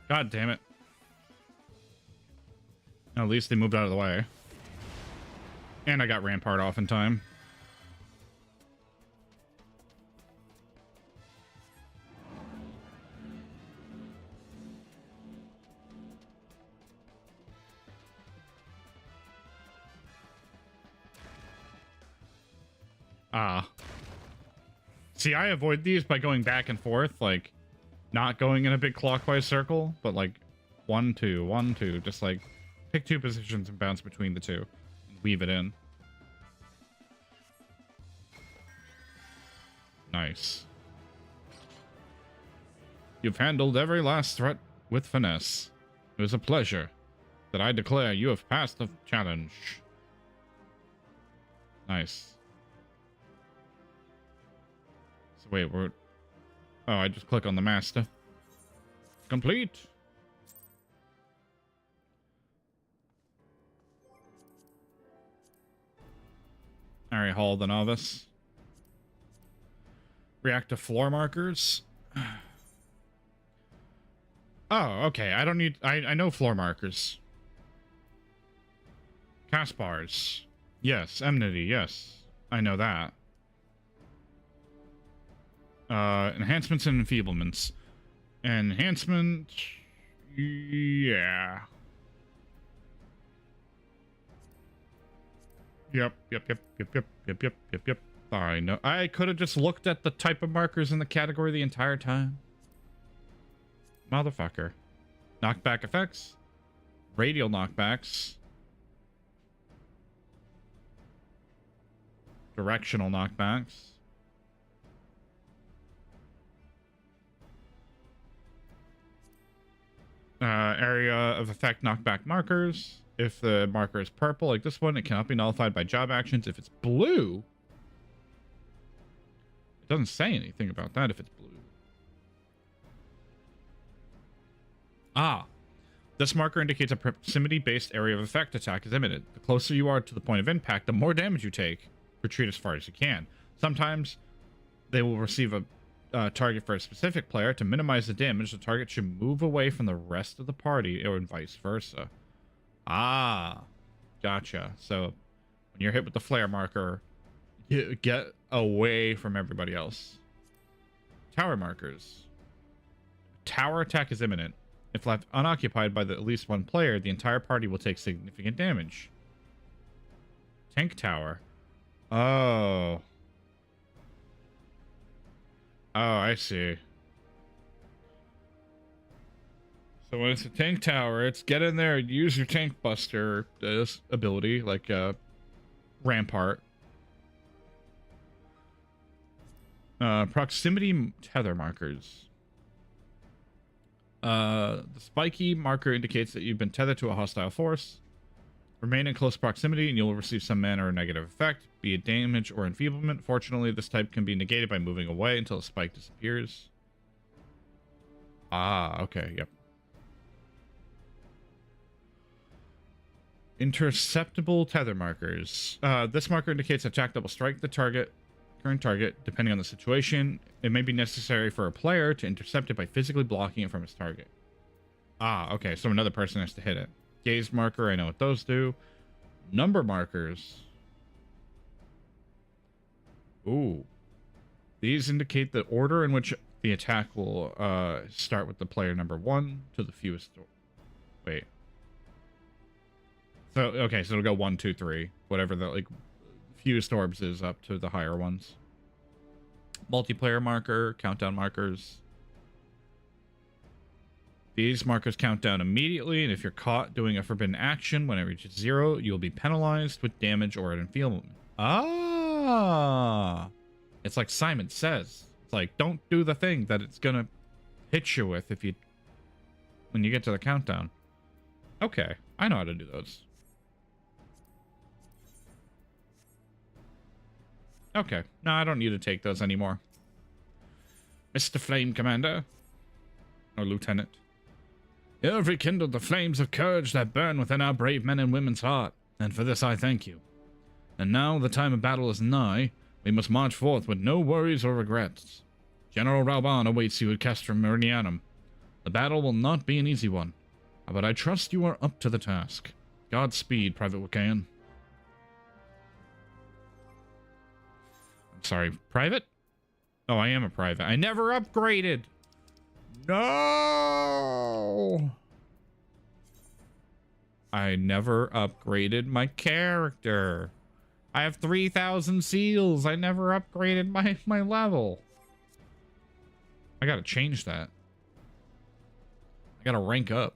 God damn it. At least they moved out of the way. And I got Rampart off in time. See, I avoid these by going back and forth, like, not going in a big clockwise circle, but like 1, 2, 1, 2, just like pick 2 positions and bounce between the 2 and weave it in. Nice. You've handled every last threat with finesse. It was a pleasure. That I declare you have passed the challenge. Nice. So wait, we're... Oh, I just click on the master. Complete. Alright, Hall the Novice. React to floor markers. Oh, okay. I don't need... I know floor markers. Cast bars. Yes. Enmity. Yes. I know that. Enhancements and enfeeblements. Enhancement... Yeah. Yep. I know. I could have just looked at the type of markers in the category the entire time. Motherfucker. Knockback effects. Radial knockbacks. Directional knockbacks. Area of effect knockback markers. If the marker is purple, like this one, it cannot be nullified by job actions. If it's blue, it doesn't say anything about that if it's blue. Ah, this marker indicates a proximity-based area of effect attack is imminent. The closer you are to the point of impact, the more damage you take. Retreat as far as you can. Sometimes they will receive a target for a specific player. To minimize the damage, the target should move away from the rest of the party, or vice versa. Ah, gotcha. So when you're hit with the flare marker, you get away from everybody else. Tower markers. Tower attack is imminent. If left unoccupied by at least one player, the entire party will take significant damage. Tank tower. Oh. Oh, I see. So when it's a tank tower, it's get in there and use your tank buster ability, like Rampart. Proximity tether markers. The spiky marker indicates that you've been tethered to a hostile force. Remain in close proximity and you'll receive some mana or negative effect, be it damage or enfeeblement. Fortunately, this type can be negated by moving away until the spike disappears. Ah, okay, yep. Interceptable tether markers. This marker indicates attack that will strike the current target, depending on the situation. It may be necessary for a player to intercept it by physically blocking it from its target. Ah, okay, so another person has to hit it. Gaze marker, I know what those do. Number markers. Ooh. These indicate the order in which the attack will start with the player number 1 to the fewest. Wait. So, okay, so it'll go 1, 2, 3. Whatever the, like, fewest orbs is up to the higher ones. Multiplayer marker, countdown markers. These markers count down immediately, and if you're caught doing a forbidden action when it reaches 0, you'll be penalized with damage or an enfeeblement. Ah! It's like Simon Says. It's like, don't do the thing that it's gonna hit you with if you... when you get to the countdown. Okay, I know how to do those. Okay, no, I don't need to take those anymore. Mr. Flame Commander. Or Lieutenant. You have rekindled the flames of courage that burn within our brave men and women's heart, and for this I thank you. And now the time of battle is nigh. We must march forth with no worries or regrets. General Rauban awaits you at Castrum Meridianum. The battle will not be an easy one, but I trust you are up to the task. Godspeed, Private Wiccan. I'm sorry, Private? Oh, I am a private. I never upgraded! No! I never upgraded my character. I have 3,000 seals. I never upgraded my level. I gotta change that. I gotta rank up.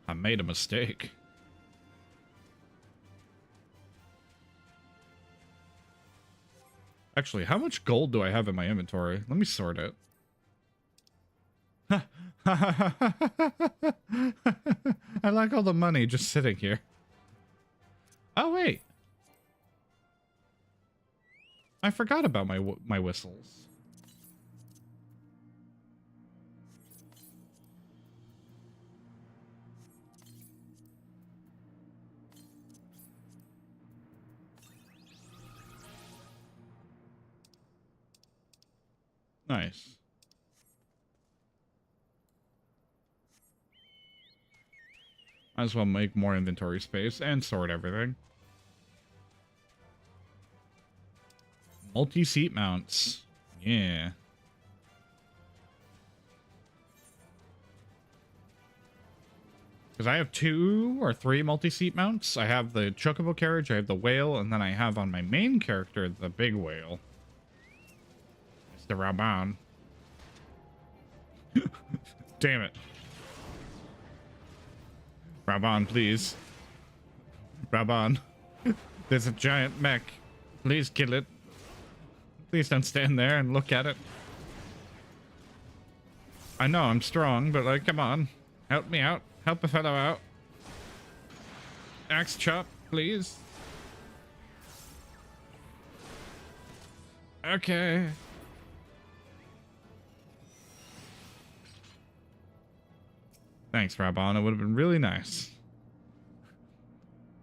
I made a mistake. Actually, how much gold do I have in my inventory? Let me sort it. I like all the money just sitting here. Oh, wait. I forgot about my whistles. Nice. Might as well make more inventory space and sort everything. Multi-seat mounts. Yeah. Because I have 2 or 3 multi-seat mounts. I have the chocobo carriage, I have the whale, and then I have on my main character the big whale. Mr. Rauban. Damn it. Rauban, please. Rauban. There's a giant mech. Please kill it. Please don't stand there and look at it. I know I'm strong, but like, come on. Help me out. Help a fellow out. Axe chop, please. Okay. Thanks, Rauban. It would have been really nice.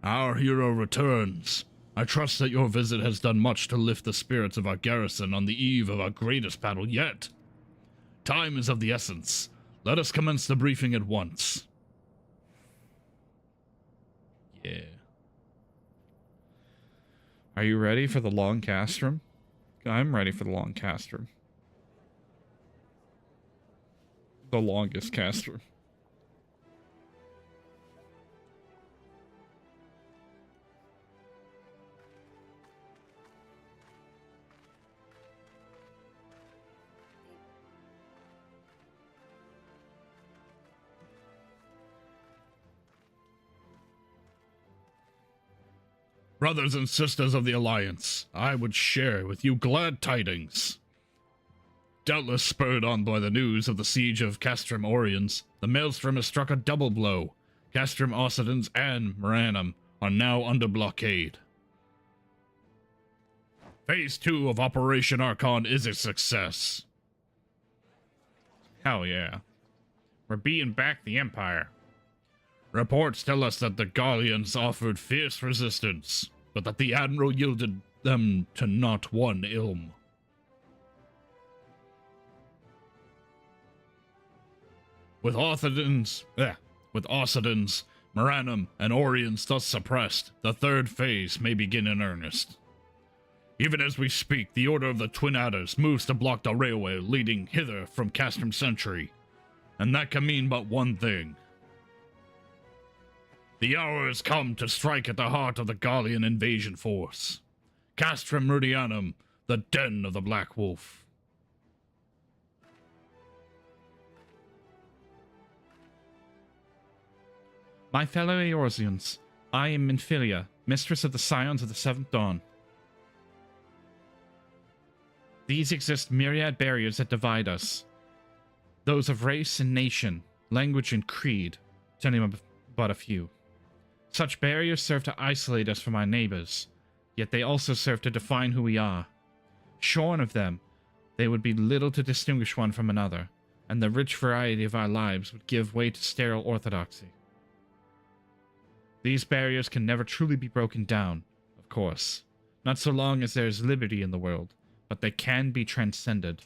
Our hero returns. I trust that your visit has done much to lift the spirits of our garrison on the eve of our greatest battle yet. Time is of the essence. Let us commence the briefing at once. Yeah. Are you ready for the long castrum? I'm ready for the long castrum. The longest castrum. Brothers and sisters of the Alliance, I would share with you glad tidings. Doubtless spurred on by the news of the siege of Castrum Oriens, the Maelstrom has struck a double blow. Castrum Occidens and Moranum are now under blockade. Phase 2 of Operation Archon is a success. Hell yeah. We're beating back the Empire. Reports tell us that the Gallians offered fierce resistance, but that the Admiral yielded them to not one ilm. With Occidens, Moranum, and Orions thus suppressed, the third phase may begin in earnest. Even as we speak, the Order of the Twin Adders moves to block the railway leading hither from Castrum Century, and that can mean but one thing. The hour has come to strike at the heart of the Gallian invasion force. Castrum Meridianum, the den of the Black Wolf. My fellow Eorzeans, I am Minfilia, mistress of the Scions of the Seventh Dawn. These exist myriad barriers that divide us. Those of race and nation, language and creed, to name but a few. Such barriers serve to isolate us from our neighbors, yet they also serve to define who we are. Shorn of them, they would be little to distinguish one from another, and the rich variety of our lives would give way to sterile orthodoxy. These barriers can never truly be broken down, of course, not so long as there is liberty in the world, but they can be transcended.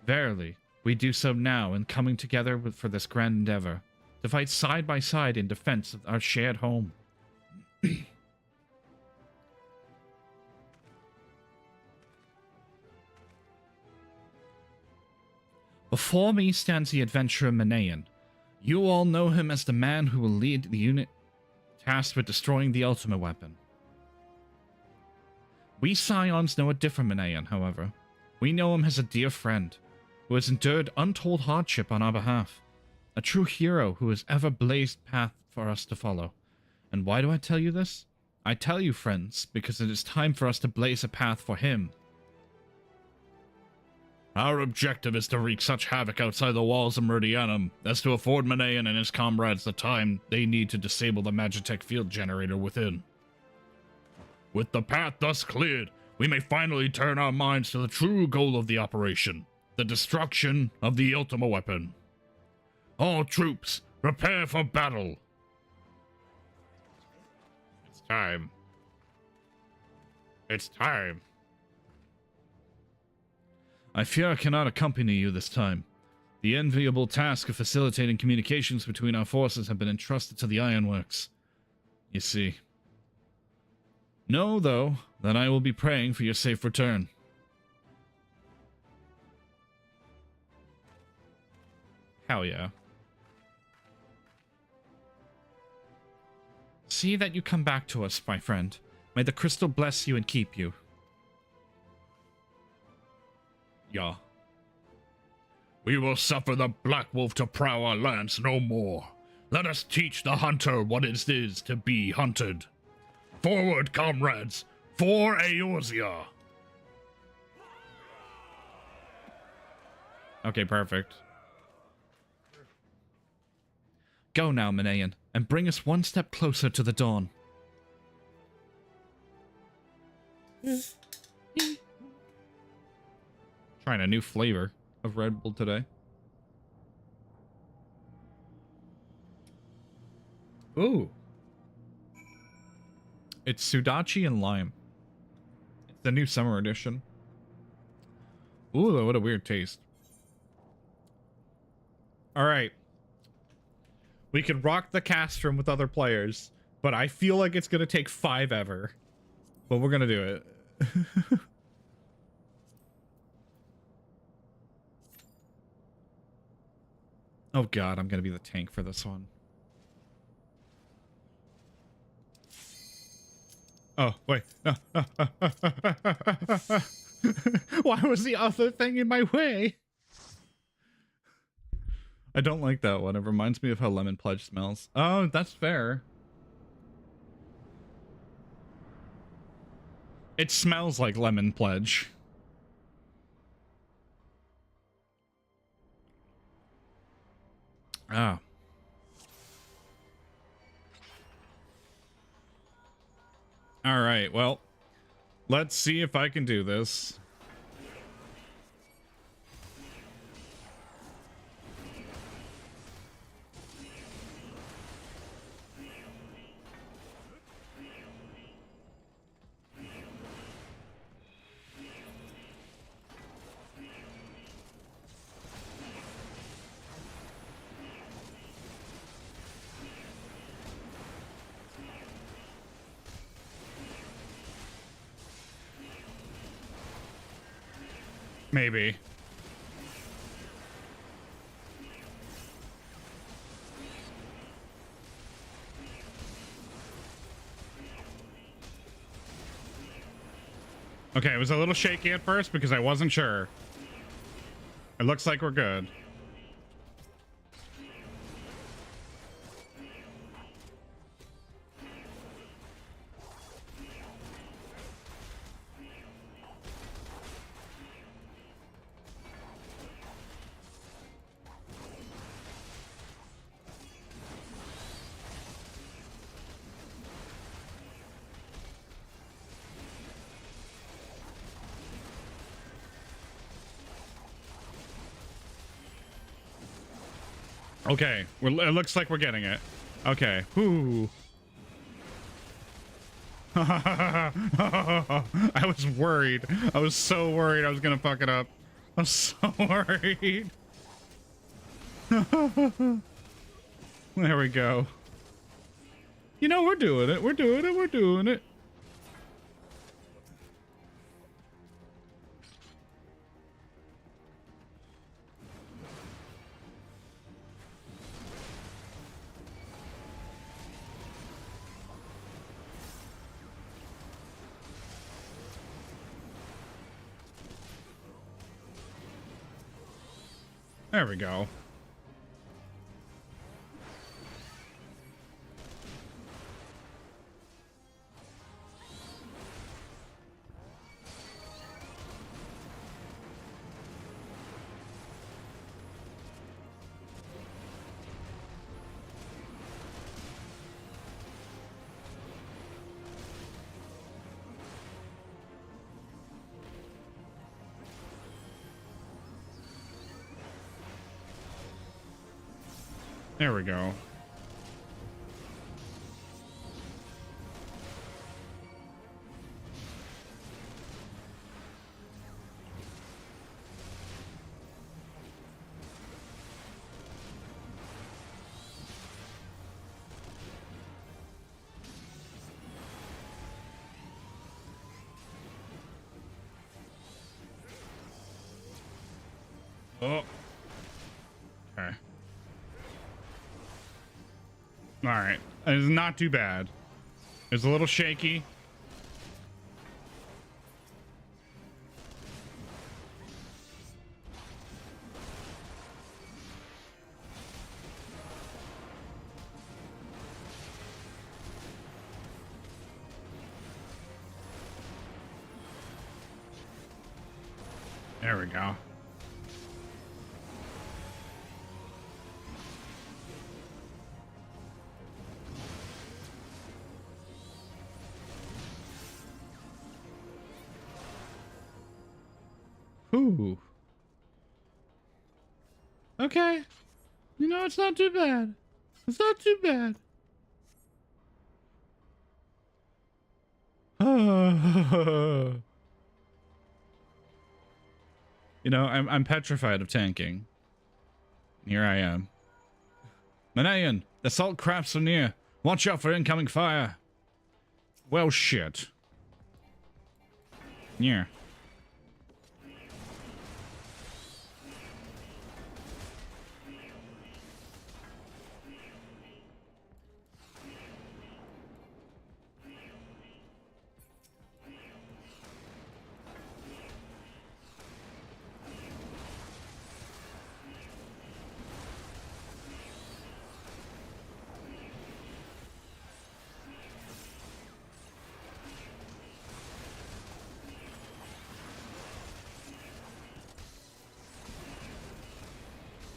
Verily, we do so now in coming together for this grand endeavor, to fight side by side in defense of our shared home. Before me stands the adventurer Manaean. You all know him as the man who will lead the unit tasked with destroying the ultimate weapon. We Scions know a different Manaean, however. We know him as a dear friend, who has endured untold hardship on our behalf. A true hero who has ever blazed path for us to follow. And why do I tell you this? I tell you, friends, because it is time for us to blaze a path for him. Our objective is to wreak such havoc outside the walls of Meridianum as to afford Manaean and his comrades the time they need to disable the Magitech field generator within. With the path thus cleared, we may finally turn our minds to the true goal of the operation, the destruction of the Ultima weapon. All troops, prepare for battle! It's time. It's time. I fear I cannot accompany you this time. The enviable task of facilitating communications between our forces have been entrusted to the Ironworks. You see. Know, though, that I will be praying for your safe return. Hell yeah. See that you come back to us, my friend. May the crystal bless you and keep you. Yeah. We will suffer the Black Wolf to prowl our lands no more. Let us teach the hunter what it is to be hunted. Forward, comrades, for Eorzea! Okay, perfect. Go now, Manaean, and bring us one step closer to the dawn. Trying a new flavor of Red Bull today. Ooh. It's Sudachi and Lime. It's the new summer edition. Ooh, what a weird taste. Alright. We can rock the Castrum with other players, but I feel like it's gonna take 5 ever. But we're gonna do it. Oh god, I'm gonna be the tank for this one. Oh, wait. Why was the other thing in my way? I don't like that one. It reminds me of how Lemon Pledge smells. Oh, that's fair. It smells like Lemon Pledge. Ah. Alright, well, Let's see if I can do this. Maybe. Okay, it was a little shaky at first because I wasn't sure. It looks like we're good. Okay, well, it looks like we're getting it. Okay. Whoo. I was worried. I was so worried I was gonna fuck it up. I was so worried. There we go. You know, we're doing it. We're doing it. We're doing it. There we go. There we go. Oh. Okay. All right. It's not too bad. It's a little shaky. There we go. Ooh. Okay. You know, it's not too bad. It's not too bad. You know, I'm petrified of tanking. Here I am. Manayan, the salt crafts are near. Watch out for incoming fire. Well, shit. Yeah.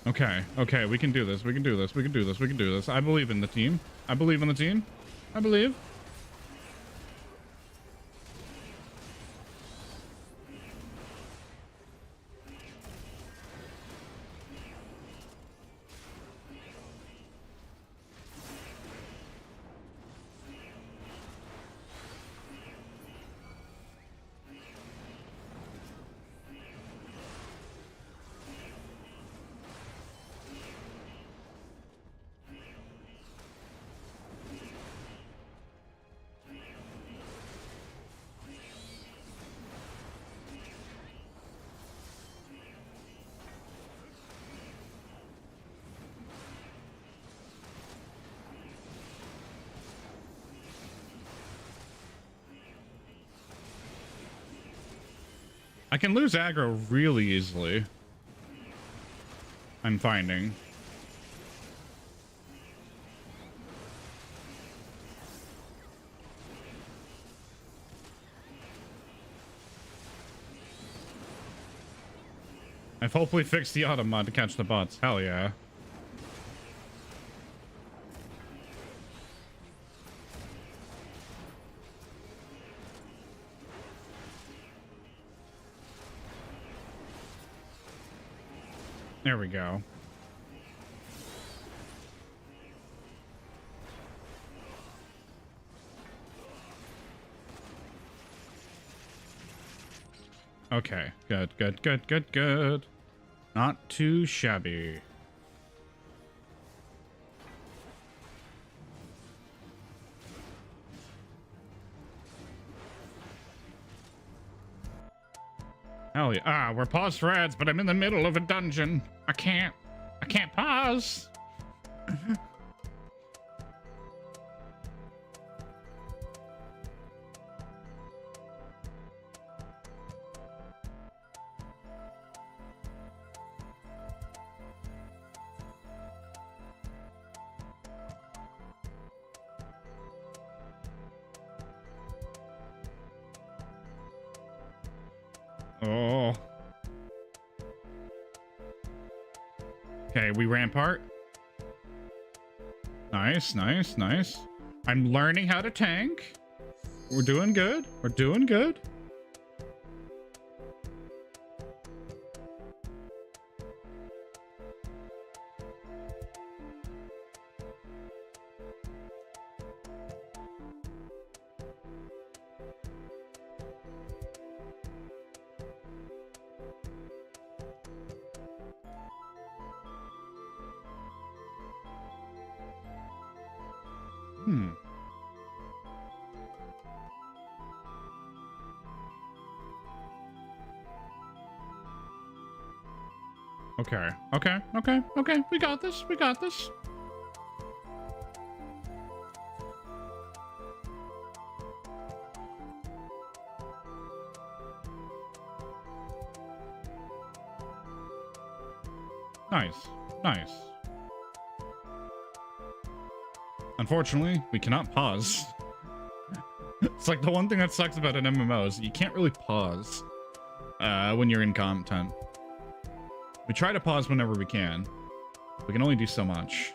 Okay, okay, we can do this. We can do this. We can do this. We can do this. I believe in the team. I believe in the team. I believe. I can lose aggro really easily. I'm finding. I've hopefully fixed the auto mod to catch the bots. Hell yeah. There we go. Okay, good, good, good, good, good. Not too shabby. Hell yeah. Ah, we're paused for ads, but I'm in the middle of a dungeon. I can't pause. Oh. Okay, we rampart. Nice, nice, nice. I'm learning how to tank. We're doing good. We're doing good. Okay, okay, okay, okay. We got this. We got this. Nice, nice. Unfortunately, we cannot pause. It's like the one thing that sucks about an MMO is you can't really pause when you're in content. We try to pause whenever we can. We can only do so much.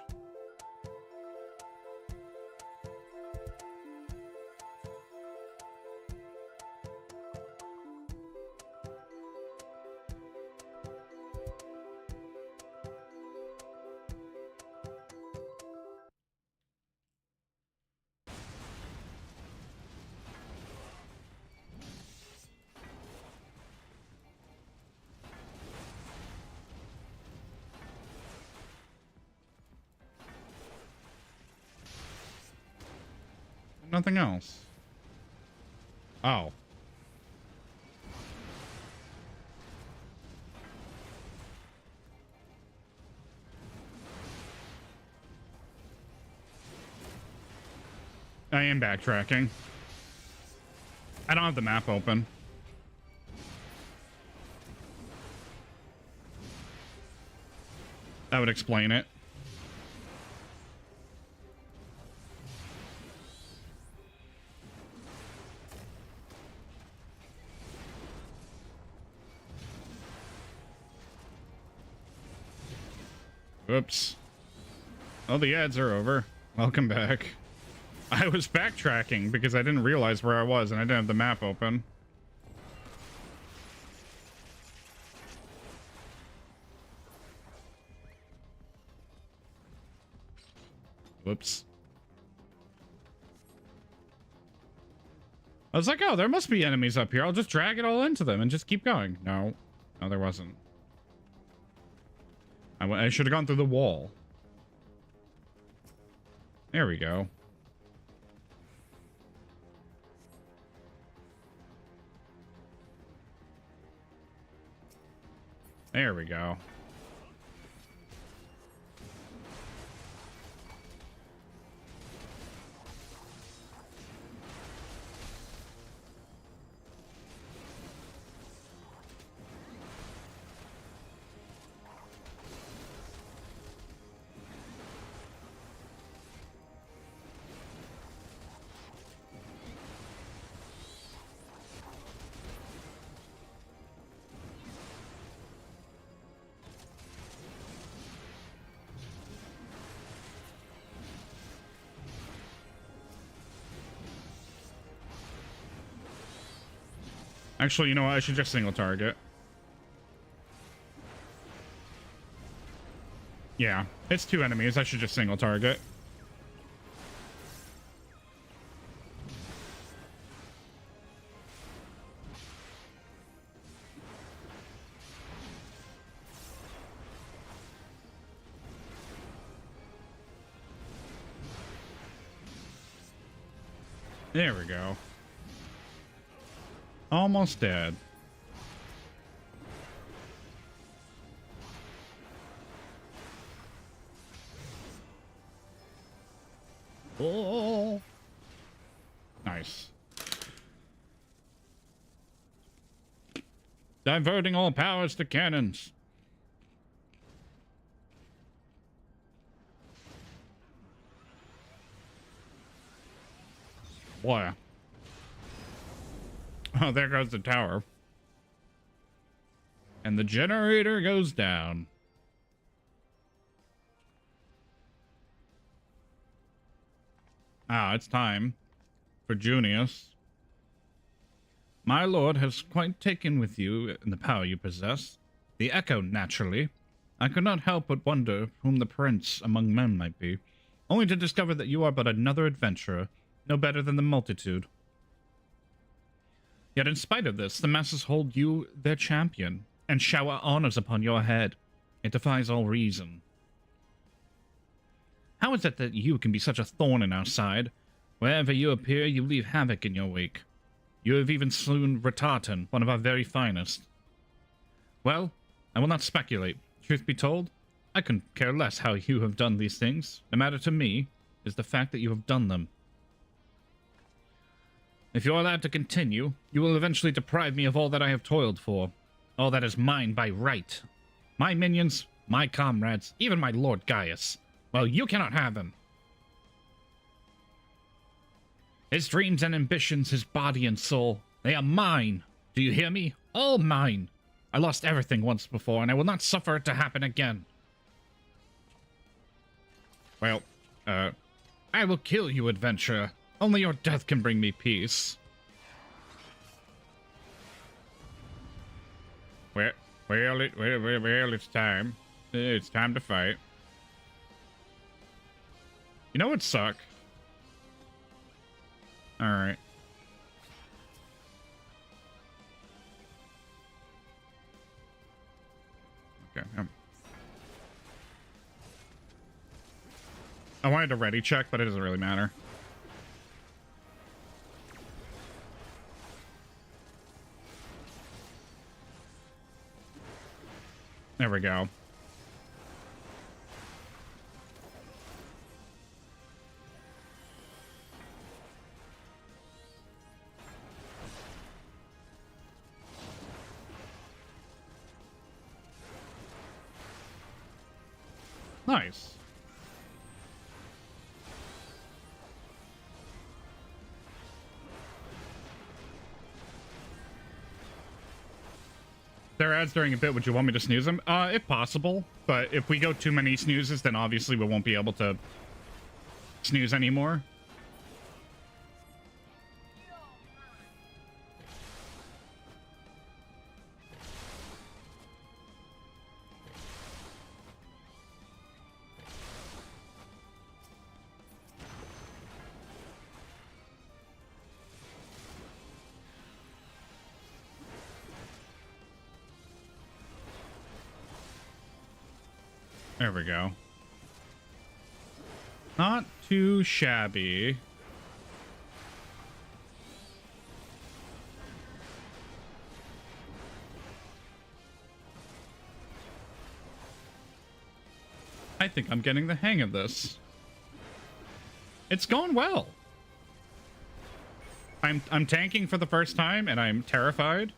Nothing else. Oh. I am backtracking. I don't have the map open. That would explain it. Oops. Oh, the ads are over. Welcome back. I was backtracking because I didn't realize where I was and I didn't have the map open. Whoops. I was like, oh, there must be enemies up here. I'll just drag it all into them and just keep going. No. No, there wasn't. I should have gone through the wall. There we go. There we go. Actually, you know what? I should just single target. Yeah, it's 2 enemies. I should just single target. There we go. Almost dead. Oh, nice. Diverting all powers to cannons. Boy. Oh, there goes the tower. And the generator goes down. Ah, it's time for Junius. My lord has quite taken with you in the power you possess. The echo, naturally. I could not help but wonder whom the prince among men might be, only to discover that you are but another adventurer, no better than the multitude. Yet in spite of this, the masses hold you their champion, and shower honors upon your head. It defies all reason. How is it that you can be such a thorn in our side? Wherever you appear, you leave havoc in your wake. You have even slew Ratartan, one of our very finest. Well, I will not speculate. Truth be told, I couldn't care less how you have done these things. The matter to me is the fact that you have done them. If you are allowed to continue, you will eventually deprive me of all that I have toiled for. All that is mine by right. My minions, my comrades, even my Lord Gaius. Well, you cannot have them. His dreams and ambitions, his body and soul, they are mine. Do you hear me? All mine. I lost everything once before, and I will not suffer it to happen again. Well, I will kill you, adventurer. Only your death can bring me peace. Well, it's time. It's time to fight. You know what suck? Alright. Okay. I wanted to ready check, but it doesn't really matter. There we go. Nice. There are ads during a bit. Would you want me to snooze them? If possible. But if we go too many snoozes, then obviously we won't be able to snooze anymore. There we go. Not too shabby. I think I'm getting the hang of this. It's going well. I'm tanking for the first time and I'm terrified.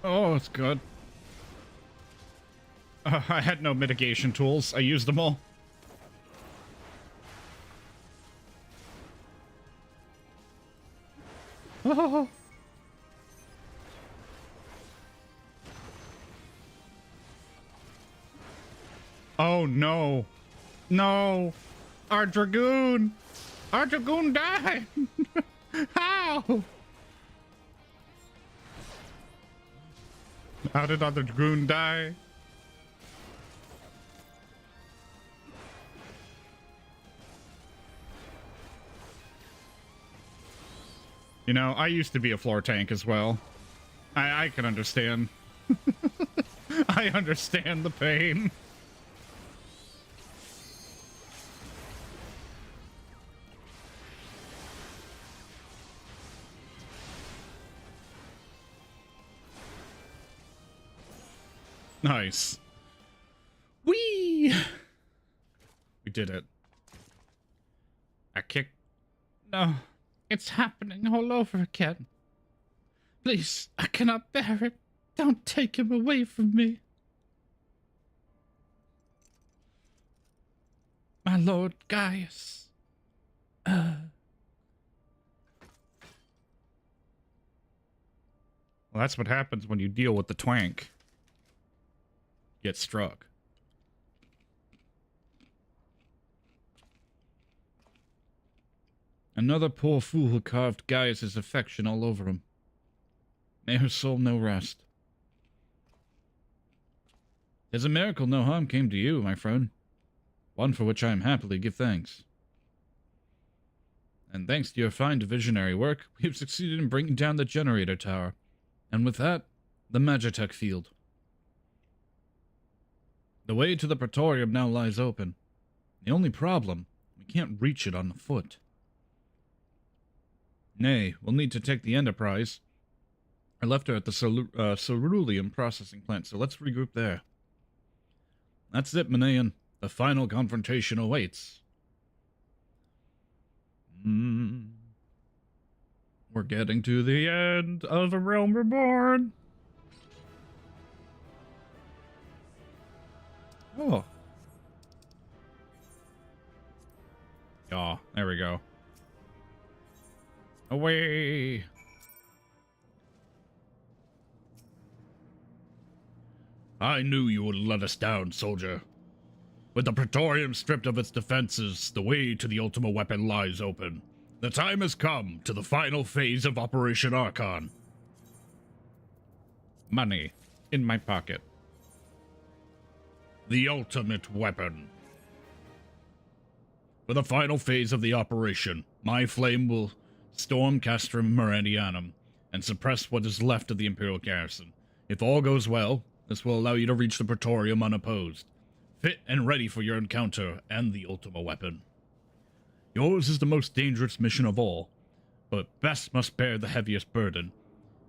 Oh, it's good. I had no mitigation tools. I used them all. Oh. Oh, no. No. Our Dragoon. Our Dragoon died. How? How did our Dragoon die? You know, I used to be a floor tank as well. I can understand. I understand the pain. Nice. Whee! We did it. I kicked... No. It's happening all over again. Please, I cannot bear it. Don't take him away from me. My Lord Gaius. Well, that's what happens when you deal with the twank. Get struck. Another poor fool who carved Gaius's affection all over him. May her soul know rest. 'Tis a miracle no harm came to you, my friend. One for which I am happily give thanks. And thanks to your fine divisionary work, we have succeeded in bringing down the generator tower. And with that, the Magitech field. The way to the Praetorium now lies open. The only problem, we can't reach it on the foot. Nay, we'll need to take the Enterprise. I left her at the cerulean processing plant, so let's regroup there. That's it, Manean. The final confrontation awaits. We're getting to the end of A Realm Reborn. Oh. Yeah, there we go. Away. I knew you would let us down, soldier. With the Praetorium stripped of its defenses, the way to the Ultima weapon lies open. The time has come to the final phase of Operation Archon. Money in my pocket. The ultimate weapon. For the final phase of the operation, my flame will storm Castrum Meridianum and suppress what is left of the Imperial garrison. If all goes well, this will allow you to reach the Praetorium unopposed, fit and ready for your encounter and the Ultima weapon. Yours is the most dangerous mission of all, but best must bear the heaviest burden,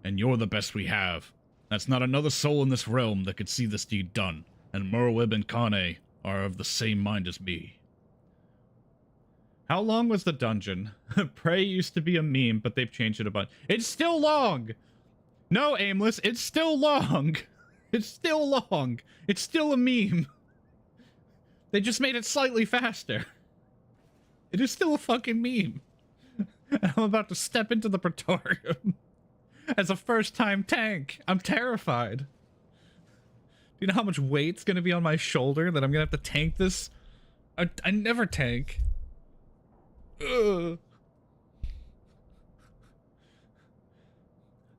and you're the best we have. That's not another soul in this realm that could see this deed done, and Merwib and Kane are of the same mind as me. How long was the dungeon? Prey used to be a meme, but they've changed it a bunch. It's still long! No, Aimless, it's still long! It's still long! It's still a meme! They just made it slightly faster. It is still a fucking meme. And I'm about to step into the Praetorium as a first-time tank. I'm terrified. Do you know how much weight's gonna be on my shoulder that I'm gonna have to tank this? I never tank. Ugh.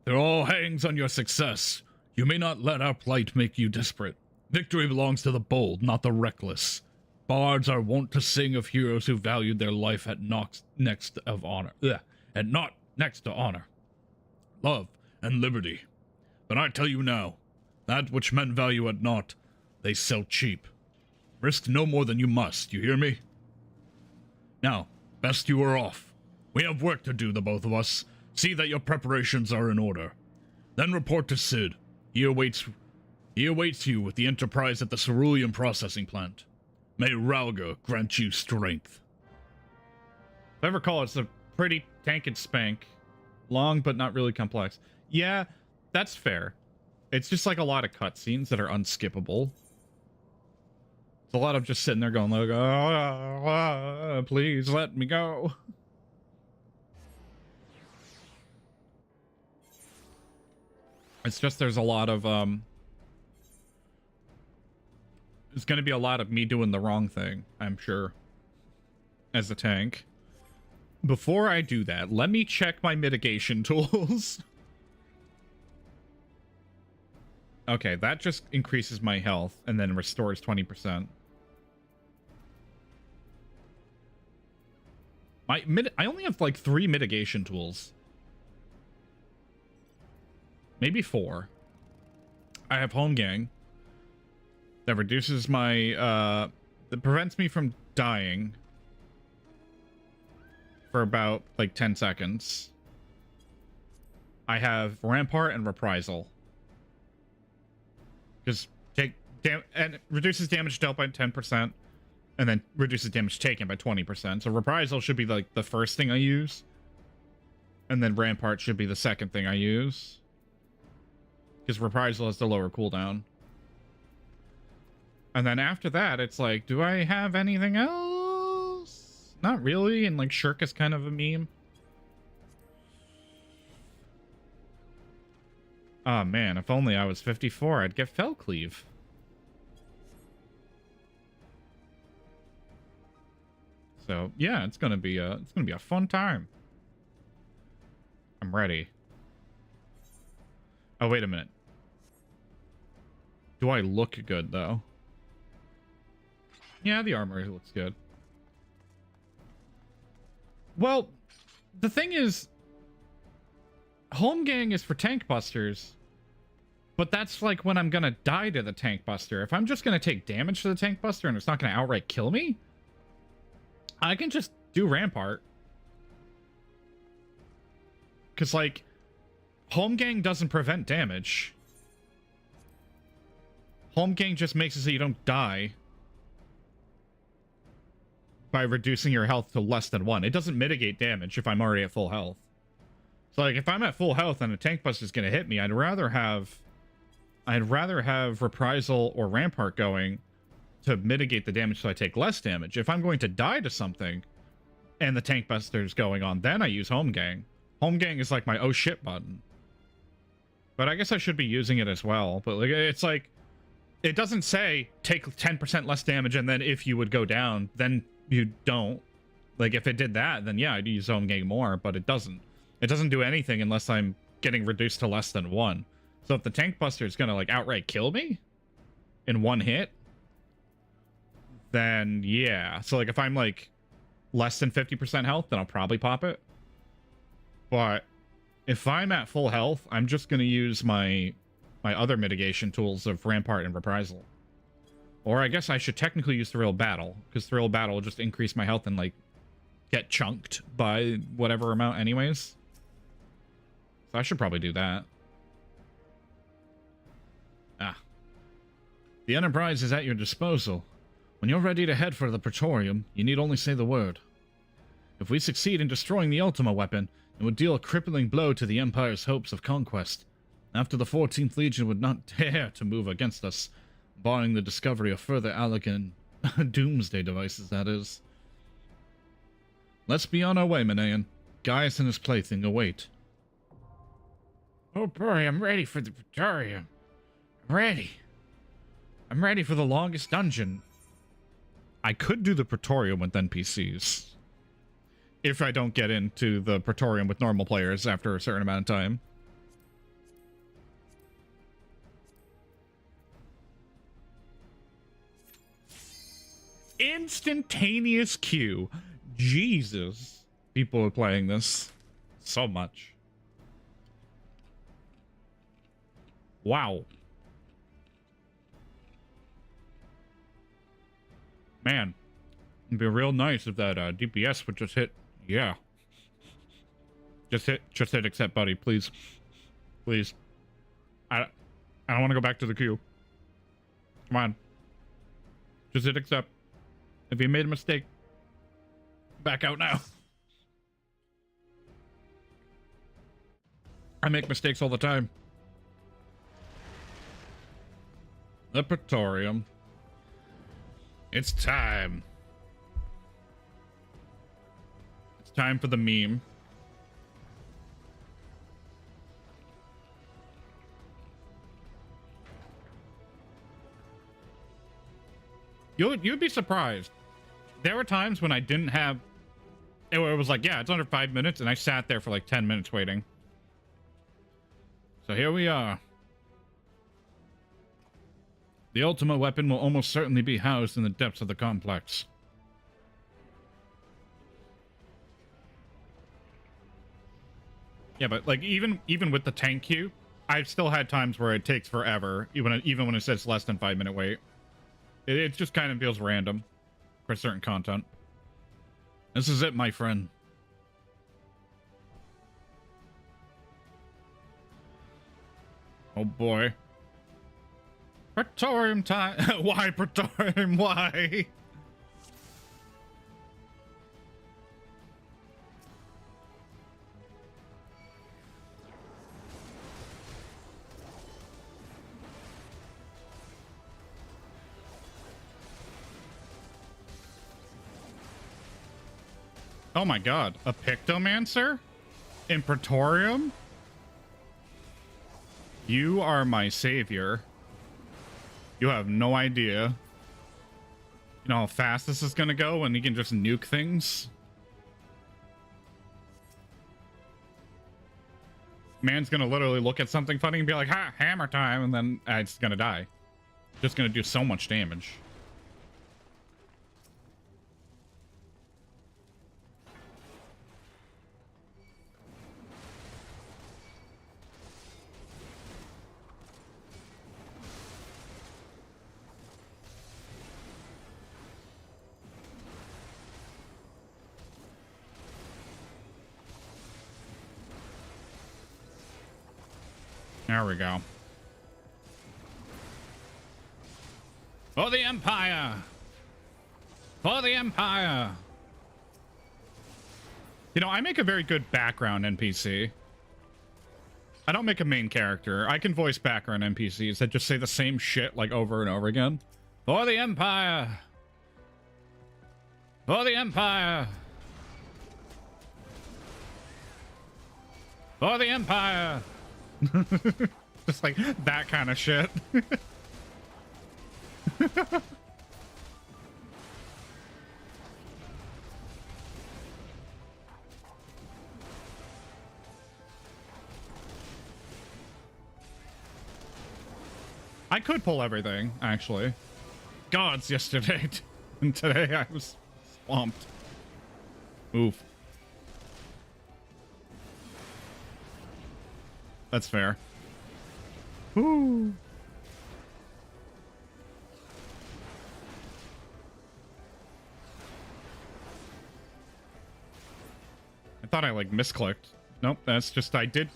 It all hangs on your success. You may not let our plight make you desperate. Victory belongs to the bold, not the reckless. Bards are wont to sing of heroes who valued their life at next of honor. And not next to honor. Love and liberty. But I tell you now, that which men value at naught, they sell cheap. Risk no more than you must, you hear me? Now, best you are off. We have work to do, the both of us. See that your preparations are in order. Then report to Sid. He awaits you with the Enterprise at the cerulean processing plant. May Ralga grant you strength. If I recall, it's a pretty tank and spank. Long, but not really complex. Yeah, that's fair. It's just like a lot of cutscenes that are unskippable. It's a lot of just sitting there going like, please let me go. It's just there's a lot of It's going to be a lot of me doing the wrong thing, I'm sure, as a tank. Before I do that, let me check my mitigation tools. Okay, that just increases my health and then restores 20%. I only have like 3 mitigation tools. Maybe 4. I have Home Gang. That reduces my, that prevents me from dying for about, like, 10 seconds. I have Rampart and Reprisal. Because and reduces damage dealt by 10%, and then reduces damage taken by 20%. So Reprisal should be, like, the first thing I use. And then Rampart should be the second thing I use. Because Reprisal has the lower cooldown. And then after that, it's like, do I have anything else? Not really, and like Shirk is kind of a meme. Oh man, if only I was 54, I'd get Fell Cleave. So yeah, it's gonna be a fun time. I'm ready. Oh wait a minute. Do I look good though? Yeah, the armor looks good. Well, the thing is, Home Gang is for tank busters, but that's like when I'm gonna die to the tank buster. If I'm just gonna take damage to the tank buster and it's not gonna outright kill me, I can just do Rampart. Because, like, Home Gang doesn't prevent damage. Home Gang just makes it so you don't die by reducing your health to less than 1. It doesn't mitigate damage if I'm already at full health. So, like, if I'm at full health and a tank bust is going to hit me, I'd rather have Reprisal or Rampart going to mitigate the damage so I take less damage. If I'm going to die to something and the tank buster's going on, then I use Home Gang. Home Gang is like my oh shit button. But I guess I should be using it as well. But like, it's like, it doesn't say take 10% less damage and then if you would go down, then you don't. Like, if it did that, then yeah, I'd use Home Gang more, but it doesn't. It doesn't do anything unless I'm getting reduced to less than 1. So if the tank buster is gonna, like, outright kill me in 1 hit, then yeah. So, like, if I'm, like, less than 50% health, then I'll probably pop it. But if I'm at full health, I'm just gonna use my other mitigation tools of Rampart and Reprisal. Or I guess I should technically use Thrill Battle, because Thrill Battle will just increase my health and, like, get chunked by whatever amount anyways. So I should probably do that. Ah. The Enterprise is at your disposal. When you're ready to head for the Praetorium, you need only say the word. If we succeed in destroying the Ultima weapon, it would deal a crippling blow to the Empire's hopes of conquest. After the 14th Legion would not dare to move against us, barring the discovery of further Allocan doomsday devices, that is. Let's be on our way, Manaean. Gaius and his plaything await. Oh boy, I'm ready for the Praetorium. I'm ready. I'm ready for the longest dungeon. I could do the Praetorium with NPCs. If I don't get into the Praetorium with normal players after a certain amount of time. Instantaneous queue. Jesus. People are playing this so much. Wow. Man. It'd be real nice if that DPS would just hit. Yeah. Just hit accept, buddy, please. Please. I don't want to go back to the queue. Come on. Just hit accept. If you made a mistake, back out now. I make mistakes all the time. The Praetorium. It's time. It's time for the meme. You'd be surprised. There were times when I didn't have... It was like, yeah, it's under 5 minutes, and I sat there for like 10 minutes waiting. So here we are. The ultimate weapon will almost certainly be housed in the depths of the complex. Yeah, but like even with the tank queue, I've still had times where it takes forever, even when it says less than 5 minute wait. It just kind of feels random for certain content. This is it, my friend. Oh boy. Praetorium time. Why Praetorium? Why? Oh my god, a Pictomancer? In Praetorium? You are my savior. You have no idea. You know how fast this is gonna go when you can just nuke things? Man's gonna literally look at something funny and be like, ha, hammer time, and then it's gonna die. Just gonna do so much damage. There we go. For the Empire! For the Empire! You know, I make a very good background NPC. I don't make a main character. I can voice background NPCs that just say the same shit like over and over again. For the Empire! For the Empire! For the Empire! Just like that kind of shit. I could pull everything, actually. Gods yesterday, and today I was swamped. Oof. That's fair. Woo. I thought I like misclicked. Nope, that's just I did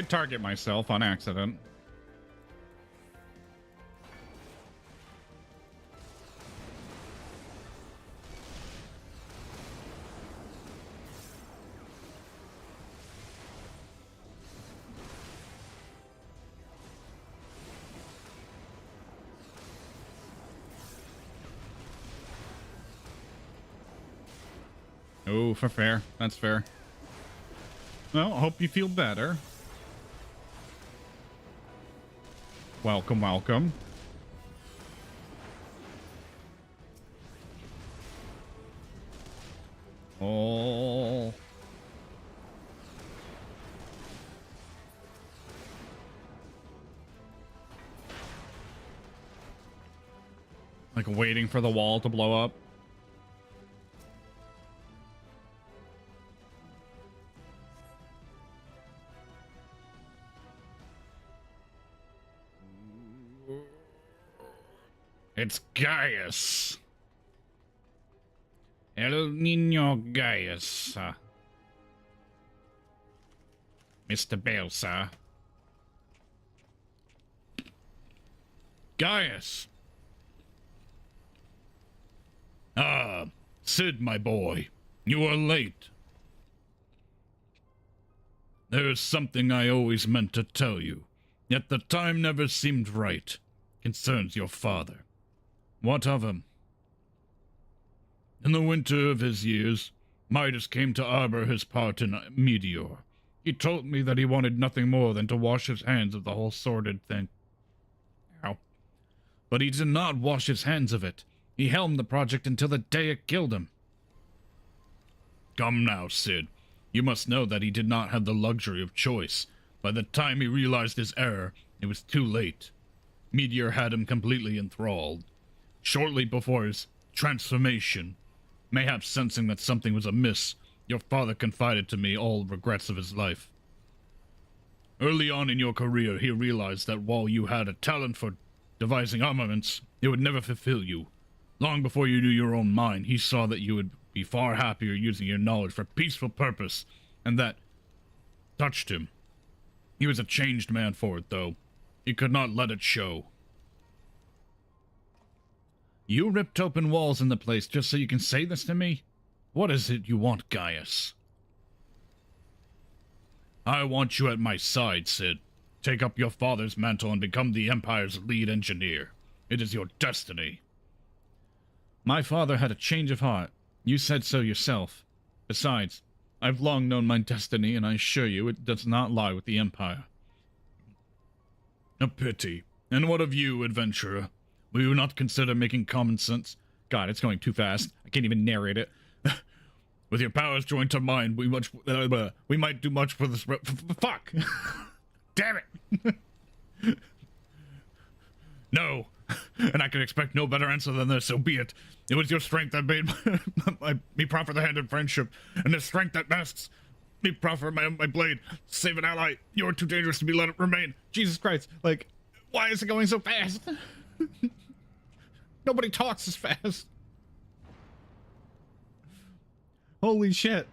target myself on accident. Oh, for fair. That's fair. Well, hope you feel better. Welcome, welcome. Oh. Like waiting for the wall to blow up. It's Gaius. El Nino Gaius. Mr. Belsa. Gaius. Ah, Sid, my boy. You are late. There is something I always meant to tell you, yet the time never seemed right. Concerns your father. What of him? In the winter of his years, Midas came to arbor his part in Meteor. He told me that he wanted nothing more than to wash his hands of the whole sordid thing. Ow. But he did not wash his hands of it. He helmed the project until the day it killed him. Come now, Sid. You must know that he did not have the luxury of choice. By the time he realized his error, it was too late. Meteor had him completely enthralled. Shortly before his transformation, mayhaps sensing that something was amiss, your father confided to me all regrets of his life. Early on in your career, he realized that while you had a talent for devising armaments, it would never fulfill you. Long before you knew your own mind, he saw that you would be far happier using your knowledge for peaceful purpose, and that touched him. He was a changed man for it, though. He could not let it show. You ripped open walls in the place just so you can say this to me? What is it you want, Gaius? I want you at my side, Sid. Take up your father's mantle and become the Empire's lead engineer. It is your destiny. My father had a change of heart. You said so yourself. Besides, I've long known my destiny, and I assure you it does not lie with the Empire. A pity. And what of you, adventurer? Will you not consider making common sense? God, it's going too fast. I can't even narrate it. With your powers joined to mine, we might do much for this. Fuck! Damn it! No, and I can expect no better answer than this. So be it. It was your strength that made me proffer the hand in friendship, and the strength that masks me proffer my blade. Save an ally. You are too dangerous to be let it remain. Jesus Christ! Like, why is it going so fast? Nobody talks as fast. Holy shit.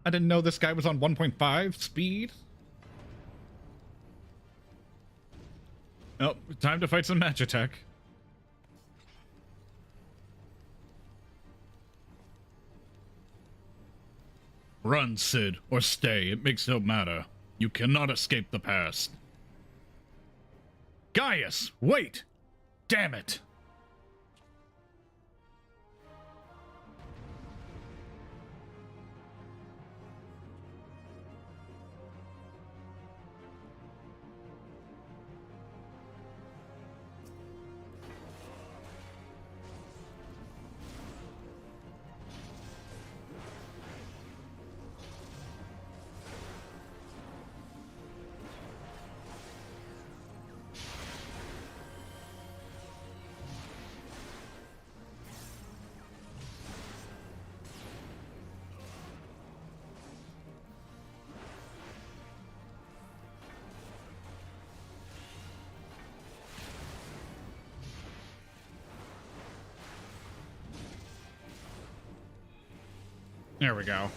I didn't know this guy was on 1.5 speed. Oh, time to fight some Magitech. Run, Sid, or stay. It makes no matter. You cannot escape the past. Gaius, wait! Damn it! There we go.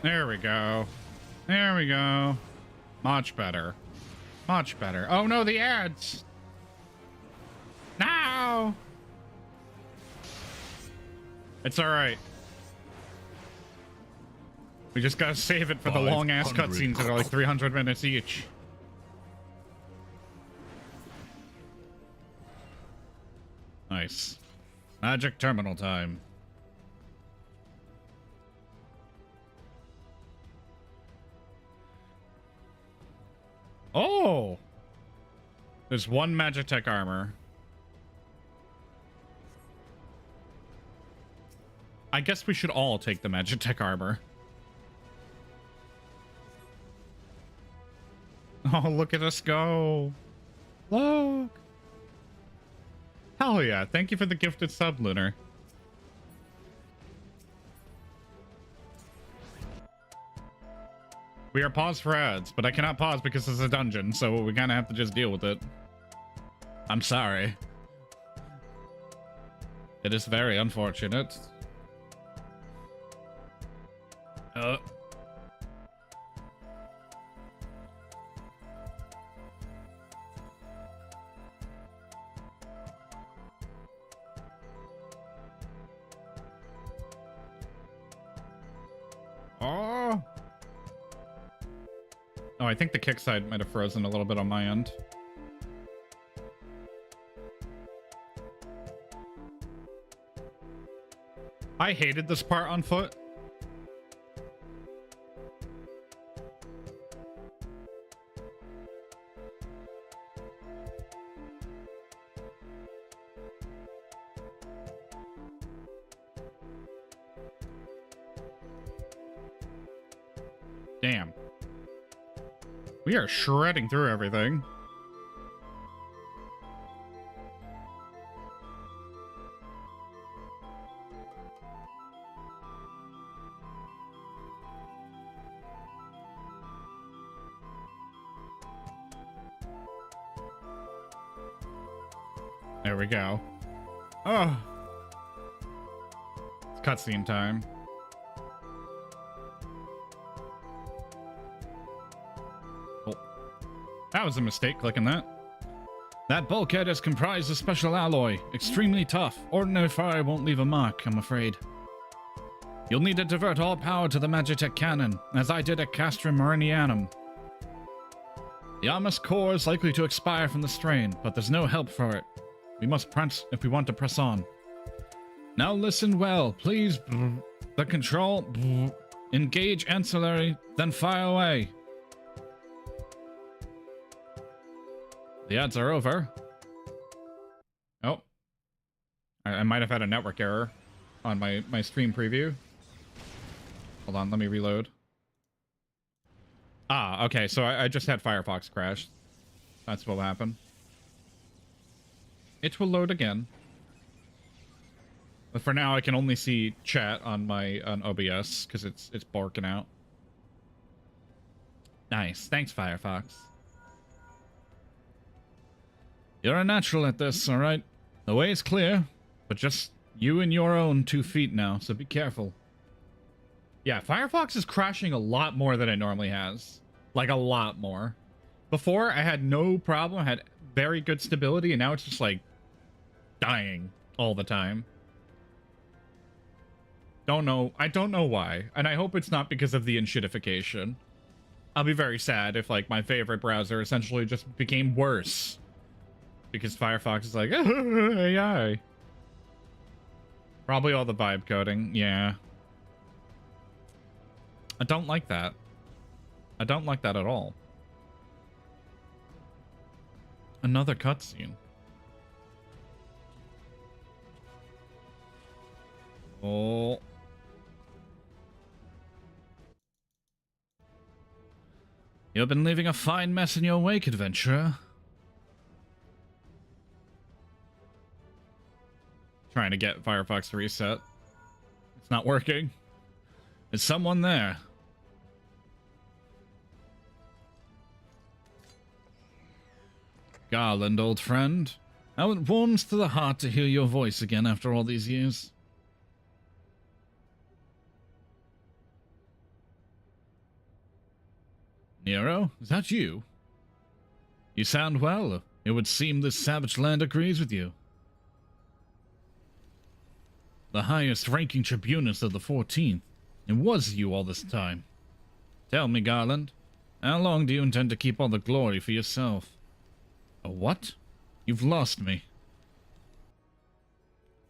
There we go. There we go. Much better. Much better. Oh no, the ads! No! It's alright. We just gotta save it for the long-ass cutscenes that are like 300 minutes each. Nice. Magic terminal time. Oh! There's one Magitech armor. I guess we should all take the Magitech armor. Oh, look at us go. Look. Hell yeah. Thank you for the gifted sub, Lunar. We are paused for ads, but I cannot pause because it's a dungeon, so we kind of have to just deal with it. I'm sorry. It is very unfortunate. Oh. Oh, I think the kick side might have frozen a little bit on my end. I hated this part on foot. Damn. We are shredding through everything. There we go. Oh. It's cutscene time. That was a mistake clicking that. That bulkhead is comprised of special alloy. Extremely tough. Ordinary fire won't leave a mark, I'm afraid. You'll need to divert all power to the Magitech cannon, as I did at Castrum Meridianum. The Armus core is likely to expire from the strain, but there's no help for it. We must press if we want to press on. Now listen well, please. The control. Engage ancillary, then fire away. The ads are over. Oh. I might have had a network error on my stream preview. Hold on, let me reload. Ah, okay, so I just had Firefox crash. That's what will happen. It will load again. But for now, I can only see chat on OBS, because it's barking out. Nice, thanks Firefox. You're a natural at this, alright? The way is clear, but just you and your own 2 feet now, so be careful. Yeah, Firefox is crashing a lot more than it normally has. Like, a lot more. Before, I had no problem, I had very good stability, and now it's just, like, dying all the time. I don't know why, and I hope it's not because of the enshittification. I'll be very sad if, like, my favorite browser essentially just became worse. Because Firefox is like, AI. Probably all the vibe coding, yeah. I don't like that. I don't like that at all. Another cutscene. Oh. You've been leaving a fine mess in your wake, adventurer. Trying to get Firefox to reset. It's not working. Is someone there? Garland, old friend. How it warms to the heart to hear your voice again after all these years. Nero, is that you? You sound well. It would seem this savage land agrees with you. The highest-ranking tribunus of the 14th. It was you all this time. Tell me, Garland, how long do you intend to keep all the glory for yourself? A what? You've lost me.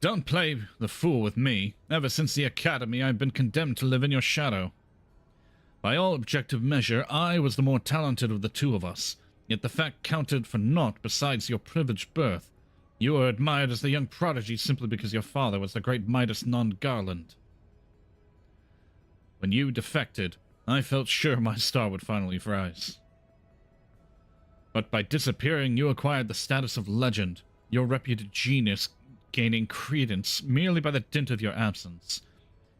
Don't play the fool with me. Ever since the academy, I've been condemned to live in your shadow. By all objective measure, I was the more talented of the two of us, yet the fact counted for naught besides your privileged birth. You were admired as the young prodigy simply because your father was the great Midas non-Garland. When you defected, I felt sure my star would finally rise. But by disappearing, you acquired the status of legend, your reputed genius gaining credence merely by the dint of your absence.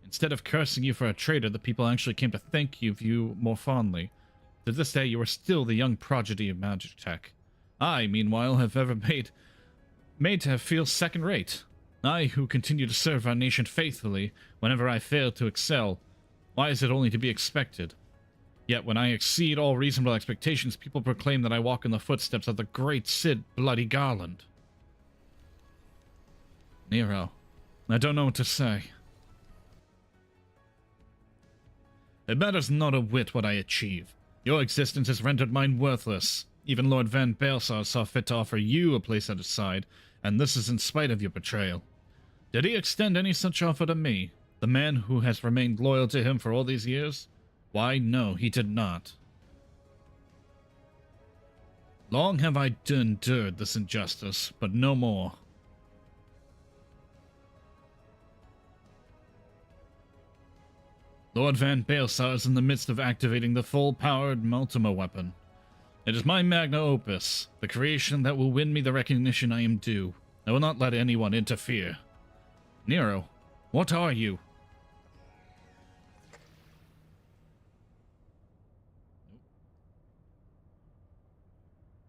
Instead of cursing you for a traitor, the people actually came to think of you more fondly. To this day, you are still the young prodigy of Magitech. I, meanwhile, have ever made to feel second-rate. I, who continue to serve our nation faithfully, whenever I fail to excel. Why is it only to be expected? Yet when I exceed all reasonable expectations, people proclaim that I walk in the footsteps of the great Cid Bloody Garland. Nero, I don't know what to say. It matters not a whit what I achieve. Your existence has rendered mine worthless. Even Lord Van Baelsar saw fit to offer you a place at his side, and this is in spite of your betrayal. Did he extend any such offer to me, the man who has remained loyal to him for all these years? Why, no, he did not. Long have I endured this injustice, but no more. Lord Van Baelsar is in the midst of activating the full-powered Multima weapon. It is my magna opus, the creation that will win me the recognition I am due. I will not let anyone interfere. Nero, what are you?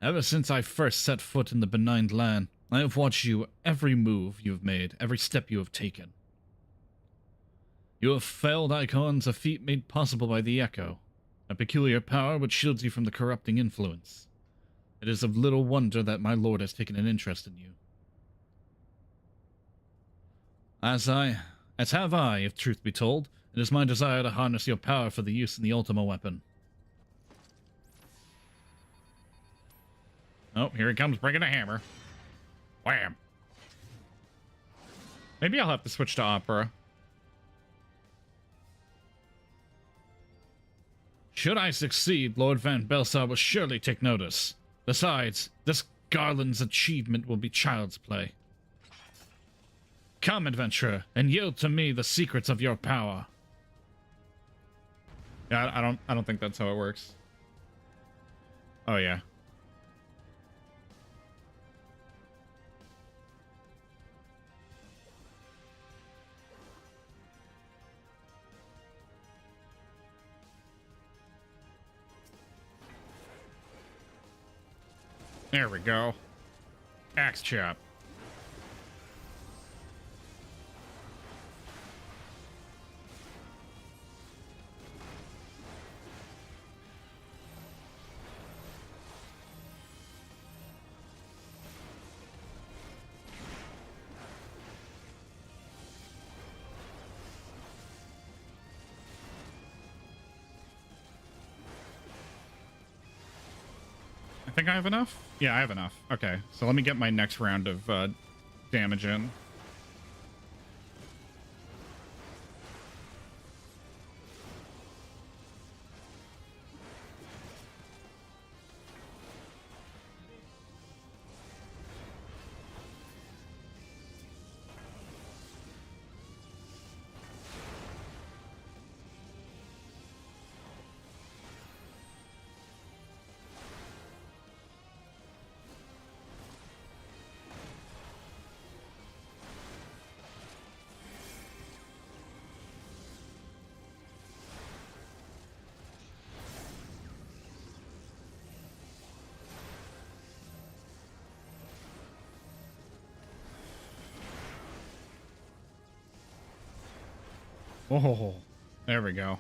Ever since I first set foot in the benign land, I have watched you, every move you have made, every step you have taken. You have felled icons, a feat made possible by the Echo, a peculiar power which shields you from the corrupting influence. It is of little wonder that my lord has taken an interest in you. As have I, if truth be told. It is my desire to harness your power for the use in the Ultima weapon. Oh, here he comes, bringing a hammer. Wham! Maybe I'll have to switch to Opera. Should I succeed, Lord Van Baelsar will surely take notice. Besides, this Garland's achievement will be child's play. Come, adventurer, and yield to me the secrets of your power. Yeah, I don't think that's how it works. Oh yeah. There we go. Axe chop. I think I have enough? Yeah, I have enough. Okay, so let me get my next round of damage in. Oh, there we go.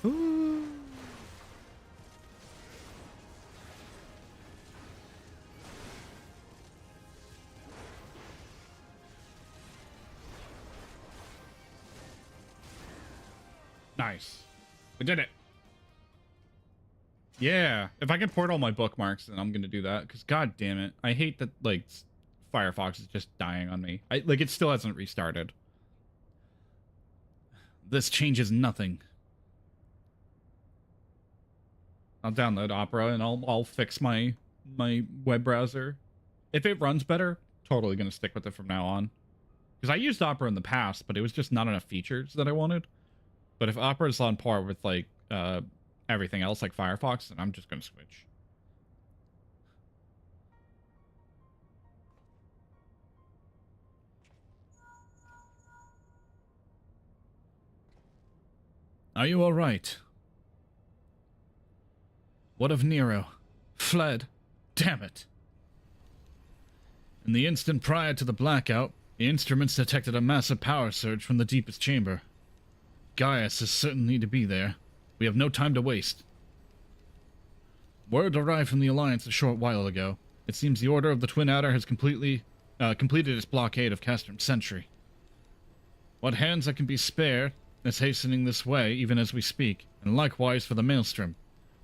Ooh. Nice. We did it. Yeah. If I can port all my bookmarks, then I'm gonna do that. Because god damn it. I hate that, like, Firefox is just dying on me. It still hasn't restarted. This changes nothing. I'll download Opera and I'll fix my web browser. If it runs better, totally gonna stick with it from now on. Because I used Opera in the past, but it was just not enough features that I wanted. But if Opera is on par with like everything else like Firefox, then I'm just gonna switch. Are you all right? What of Nero? Fled? Damn it! In the instant prior to the blackout, the instruments detected a massive power surge from the deepest chamber. Gaius is certainly to be there. We have no time to waste. Word arrived from the Alliance a short while ago. It seems the Order of the Twin Adder has completed its blockade of Castrum Sentry. What hands that can be spared is hastening this way even as we speak, and likewise for the Maelstrom.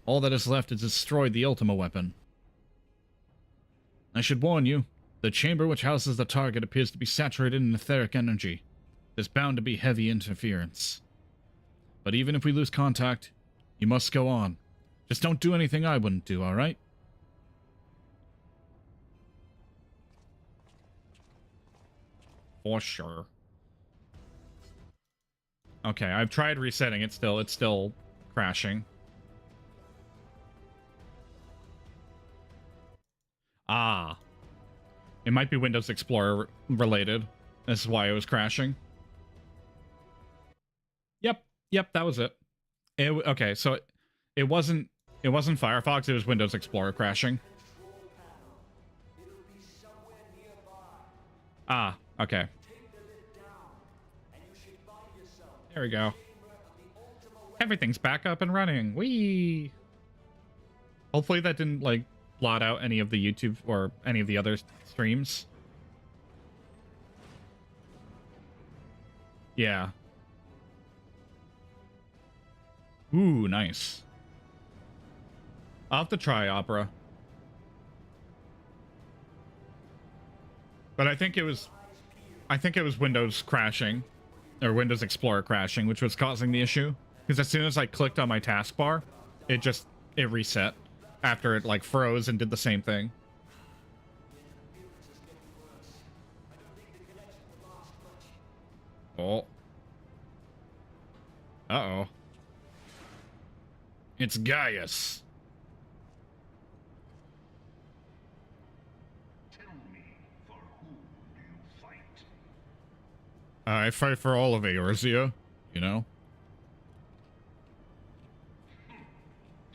All that is left is to destroy the Ultima weapon. I should warn you, the chamber which houses the target appears to be saturated in etheric energy. There's bound to be heavy interference. But even if we lose contact, you must go on. Just don't do anything I wouldn't do, alright? For sure. Okay, I've tried resetting it still. It's still crashing. Ah. It might be Windows Explorer related. This is why it was crashing. Yep, that was it. Okay, so it wasn't Firefox, it was Windows Explorer crashing. Ah, okay. There we go. Everything's back up and running. Whee! Hopefully that didn't, like, blot out any of the YouTube or any of the other streams. Yeah. Ooh, nice. I'll have to try Opera. But I think it was Windows crashing, or Windows Explorer crashing, which was causing the issue. Because as soon as I clicked on my taskbar, it reset after it like froze and did the same thing. Oh. Uh-oh. It's Gaius. Tell me, for whom do you fight? I fight for all of Eorzea, you know?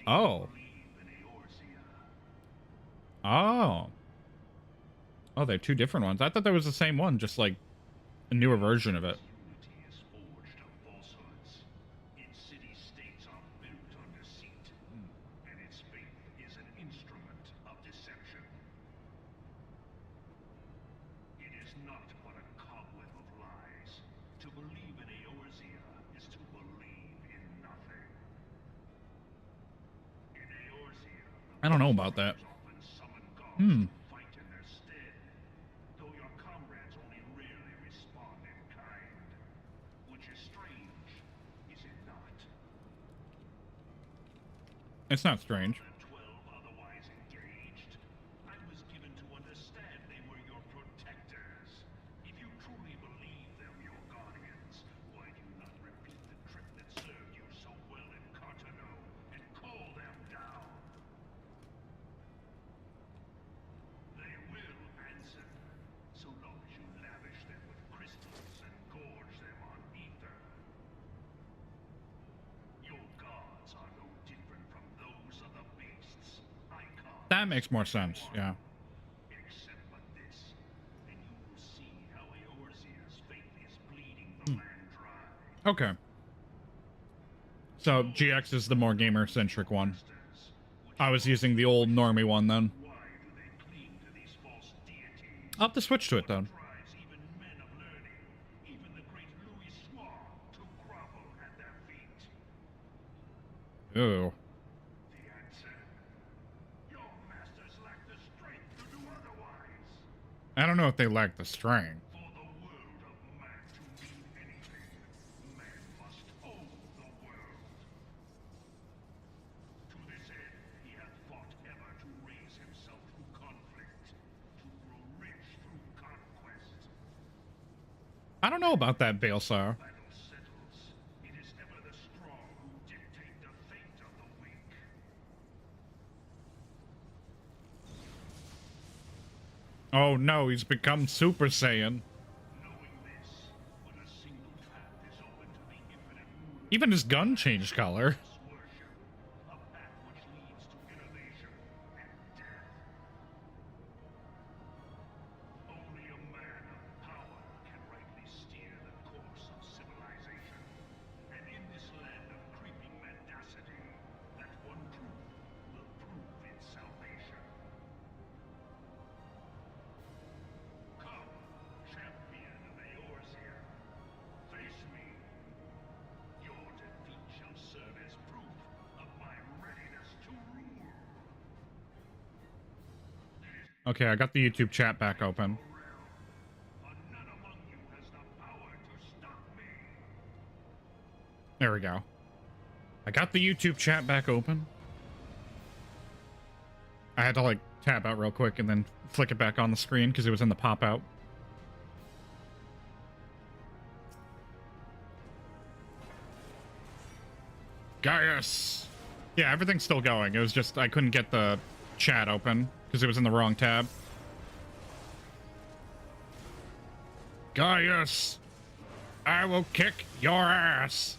Oh. Oh. Oh, they're two different ones. I thought there was the same one, just like a newer version of it. I don't know about that. Hmm. It's not strange. That makes more sense, yeah. Okay. So GX is the more gamer-centric one. I was using the old normie one then. I'll have to switch to it then. Ew. I don't know if they lack the strength. I don't know about that, Baelsar. Oh no, he's become Super Saiyan. Even his gun changed color. Okay, I got the YouTube chat back open. But none among you has the power to stop me. There we go. I got the YouTube chat back open. I had to like tab out real quick and then flick it back on the screen because it was in the pop-out. Gaius! Yeah, everything's still going. It was just I couldn't get the chat open because it was in the wrong tab. Gaius! I will kick your ass!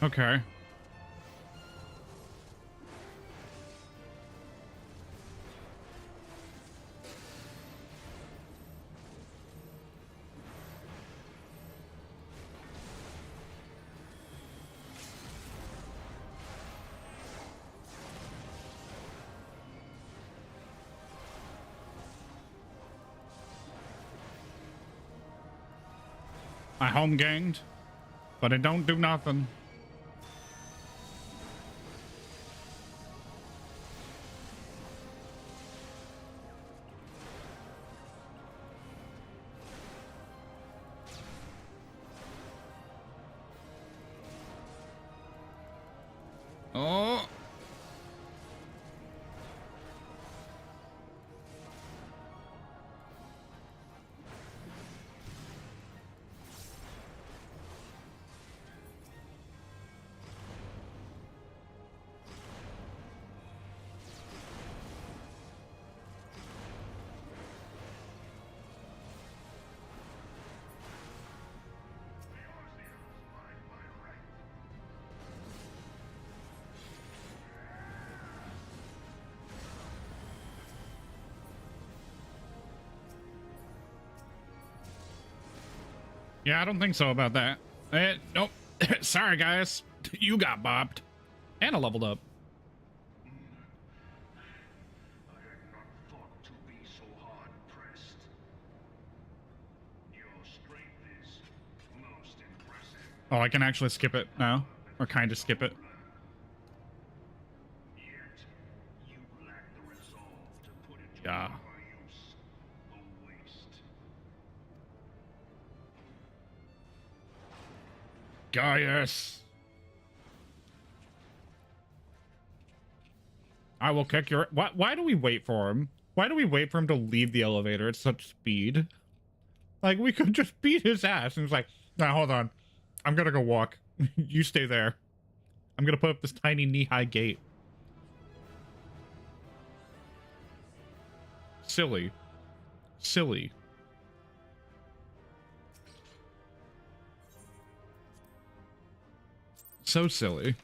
Okay. I home ganged, but it don't do nothing. Oh. Yeah, I don't think so about that. Nope. Sorry, guys. You got bopped. And I leveled up. I had not thought to be so hard pressed. Your strength is most impressive. Oh, I can actually skip it now. Or kind of skip it. Yet you lack the resolve to put it to Yeah. proper use. A waste. Gaius! I will kick your... Why do we wait for him? Why do we wait for him to leave the elevator at such speed? Like, we could just beat his ass. And he's like, nah, hold on. I'm gonna go walk. You stay there. I'm gonna put up this tiny knee-high gate. Silly. Silly. So silly.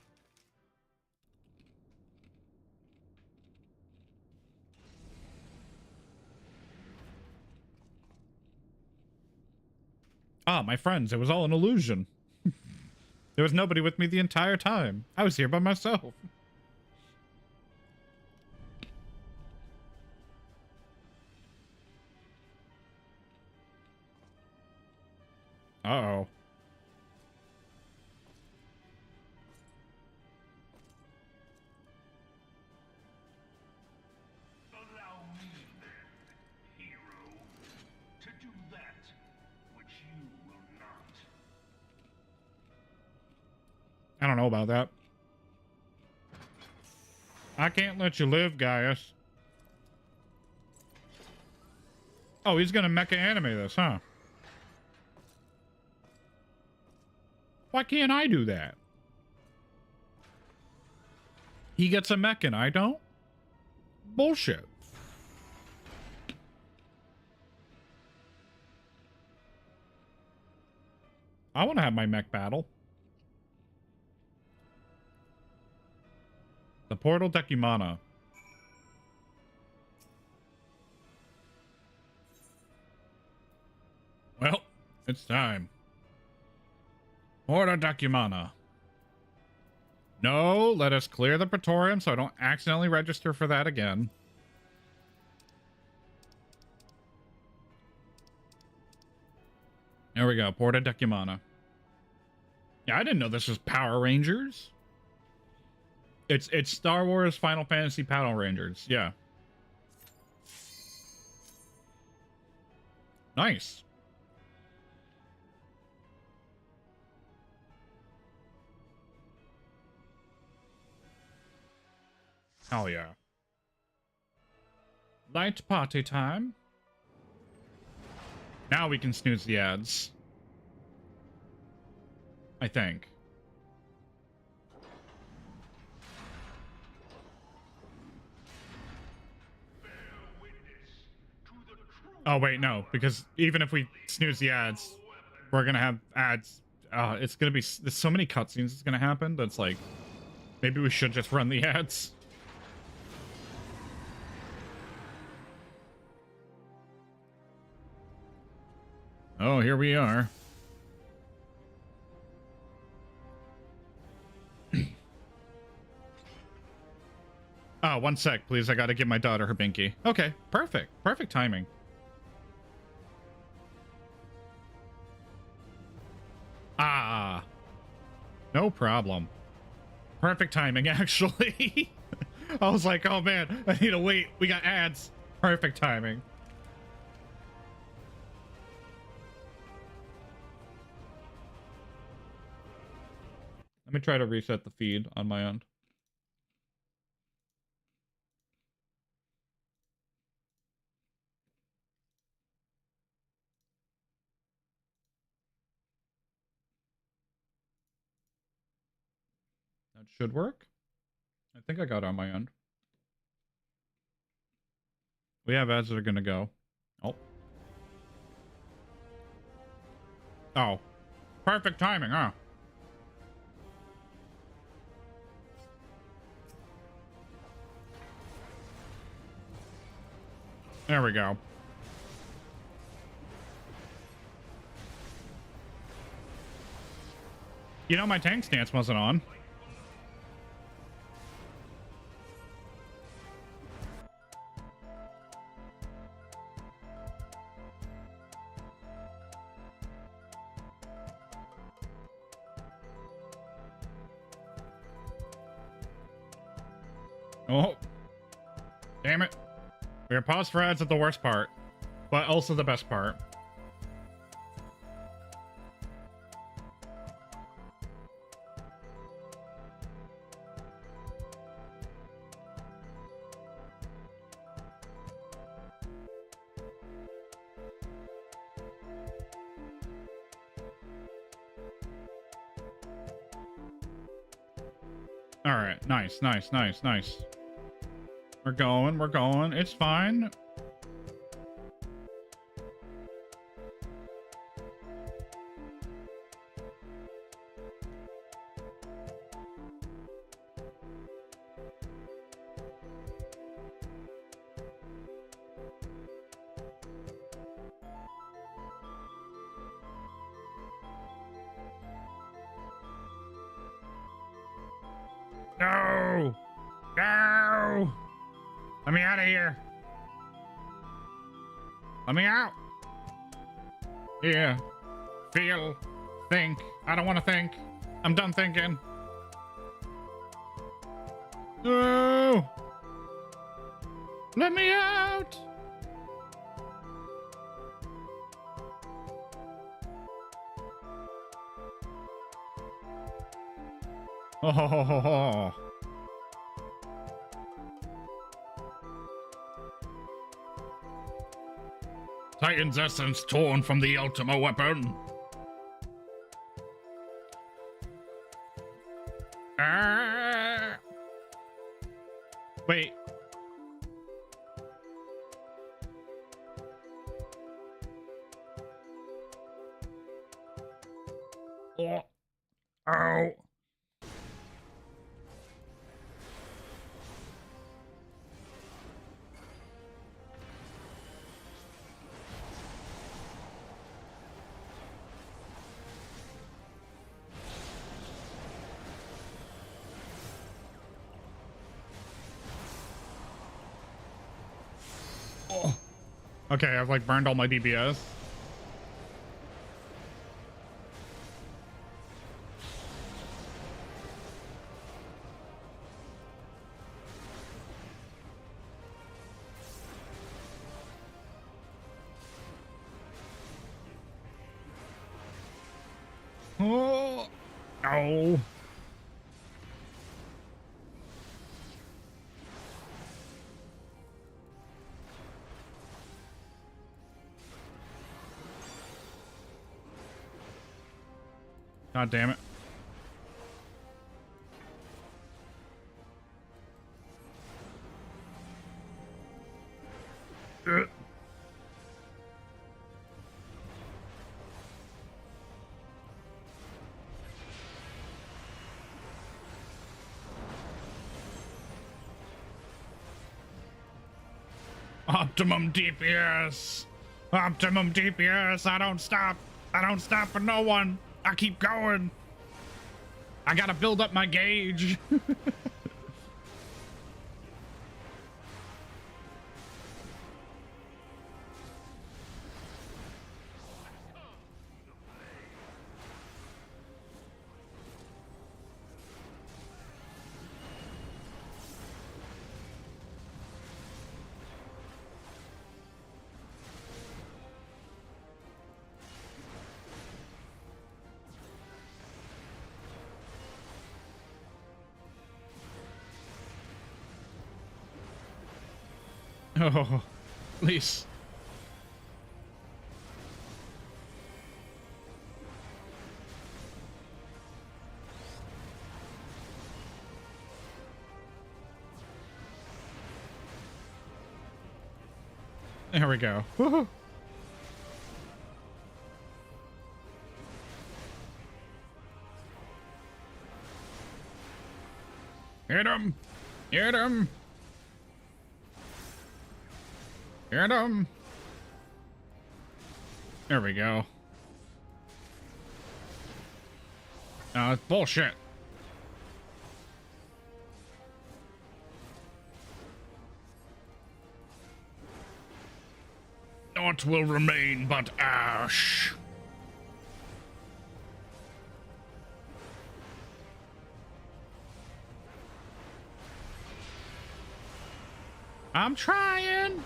Ah, my friends, it was all an illusion. There was nobody with me the entire time. I was here by myself. Uh-oh. Allow me then, hero, to do that which you will not. I don't know about that. I can't let you live, Gaius. Oh, he's gonna mecha anime this, huh? Why can't I do that? He gets a mech and I don't? Bullshit. I want to have my mech battle. The Portal Decumana. Well, it's time. Portal Decumana. No, let us clear the Praetorium so I don't accidentally register for that again. There we go, Porta Decumana. Yeah, I didn't know this was Power Rangers. It's Star Wars Final Fantasy Power Rangers, yeah. Nice. Hell yeah. Light party time. Now we can snooze the ads. I think. Oh wait, no, because even if we snooze the ads, we're gonna have ads. It's gonna be, there's so many cutscenes that's gonna happen that's like, maybe we should just run the ads. Oh, here we are. Oh, 1 sec, please. I gotta give my daughter her binky. Okay, perfect. Perfect timing. Ah. No problem. Perfect timing, actually. I was like, oh man, I need to wait. We got ads. Perfect timing. Let me try to reset the feed on my end. That should work. I think I got it on my end. We have ads that are gonna go. Oh. Oh. Perfect timing, huh? There we go. You know, my tank stance wasn't on. Oh. Damn it. We are paused for ads at the worst part, but also the best part. All right, nice, nice, nice, nice. We're going, we're going. It's fine. No! No! Let me out of here. Let me out. Yeah. Feel. Think. I don't want to think. I'm done thinking. No! Let me out! Ho ho ho ho ho. Titan's essence torn from the Ultima weapon. Ah. Wait. Oh. Ow. Oh. Okay, I've like burned all my DPS. Oh. No. God damn it. Optimum DPS. Optimum DPS. I don't stop. I don't stop for no one. I keep going. I gotta build up my gauge. Oh, please. There we go. Woohoo. Hit him! Hit him! Hit him! There we go. It's bullshit. Naught will remain but ash. I'm trying.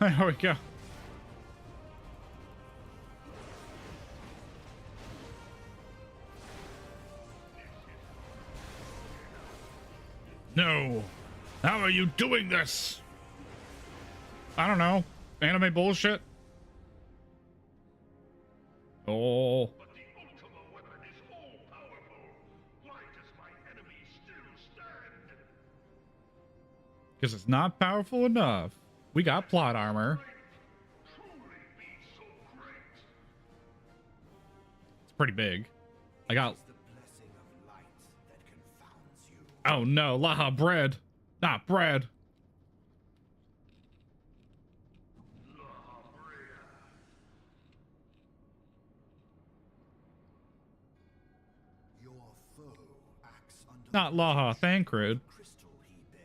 There we go. No. How are you doing this? I don't know. Anime bullshit. Oh. But the Ultima weapon is all-powerful. Why does my enemy still stand? Because it's not powerful enough. We got plot armor. Truly be so great. It's pretty big. I got... It's the blessing of light that confounds you. Oh no, Laha bread. Not bread. Your foe acts under Not the Laha Thancred. crystal he bears.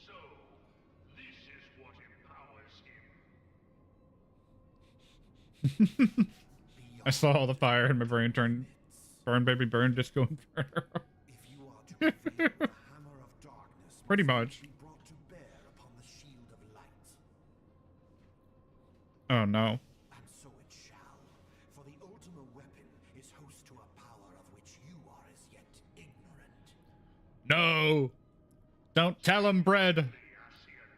So, this is what empowers him. I saw all the fire and my brain turned... Burn, baby, burn, disco inferno. If you are to prevail, the hammer of darkness Pretty must much. be brought to bear upon the shield of light. Oh no. And so it shall, for the ultimate weapon is host to a power of which you are as yet ignorant. No! Don't tell him, Bread!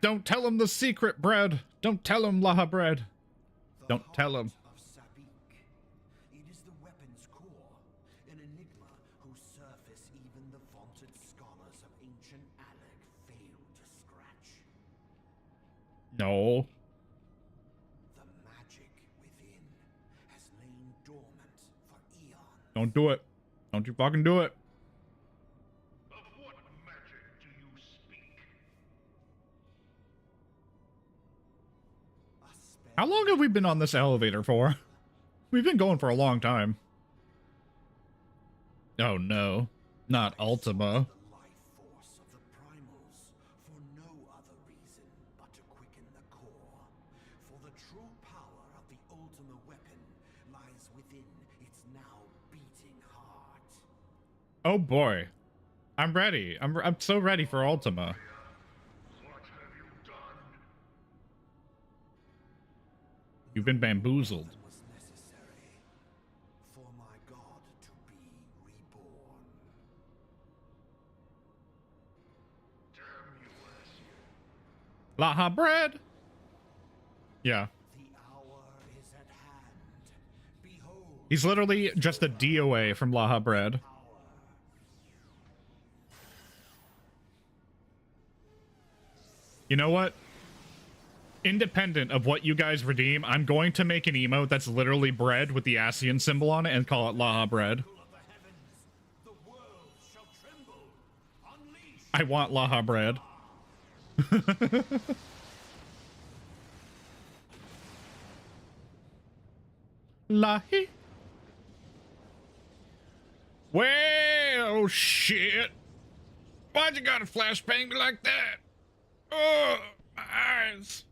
Don't tell him the secret, Bread! Don't tell him, Laha Bread! The Don't tell him. heart of Sabik. It is the weapon's core, an enigma whose surface even the vaunted scholars of ancient Alec failed to scratch. No. The magic within has lain dormant for eons. Don't do it. Don't you fucking do it. Of what magic do you speak? A spell How long have we been on this elevator for? We've been going for a long time. Oh no. Not Ultima. the life force of the primals for no other reason but to quicken the core. For the true power of the ultimate weapon lies within its now beating heart. Oh boy. I'm ready. I'm so ready for Ultima. What have you done? You've been bamboozled. That was necessary for my god to be reborn. Damn you, Asian. Laha Bread! Yeah. The hour is at hand. Behold He's literally just a DOA from Laha Bread. power. You know what? Independent of what you guys redeem, I'm going to make an emote that's literally bread with the ASEAN symbol on it and call it Laha Bread. Of the heavens, the world shall tremble. Unleash I want Laha Bread. Lahi. Well, shit. Why'd you gotta flashbang me like that? Oh, my eyes.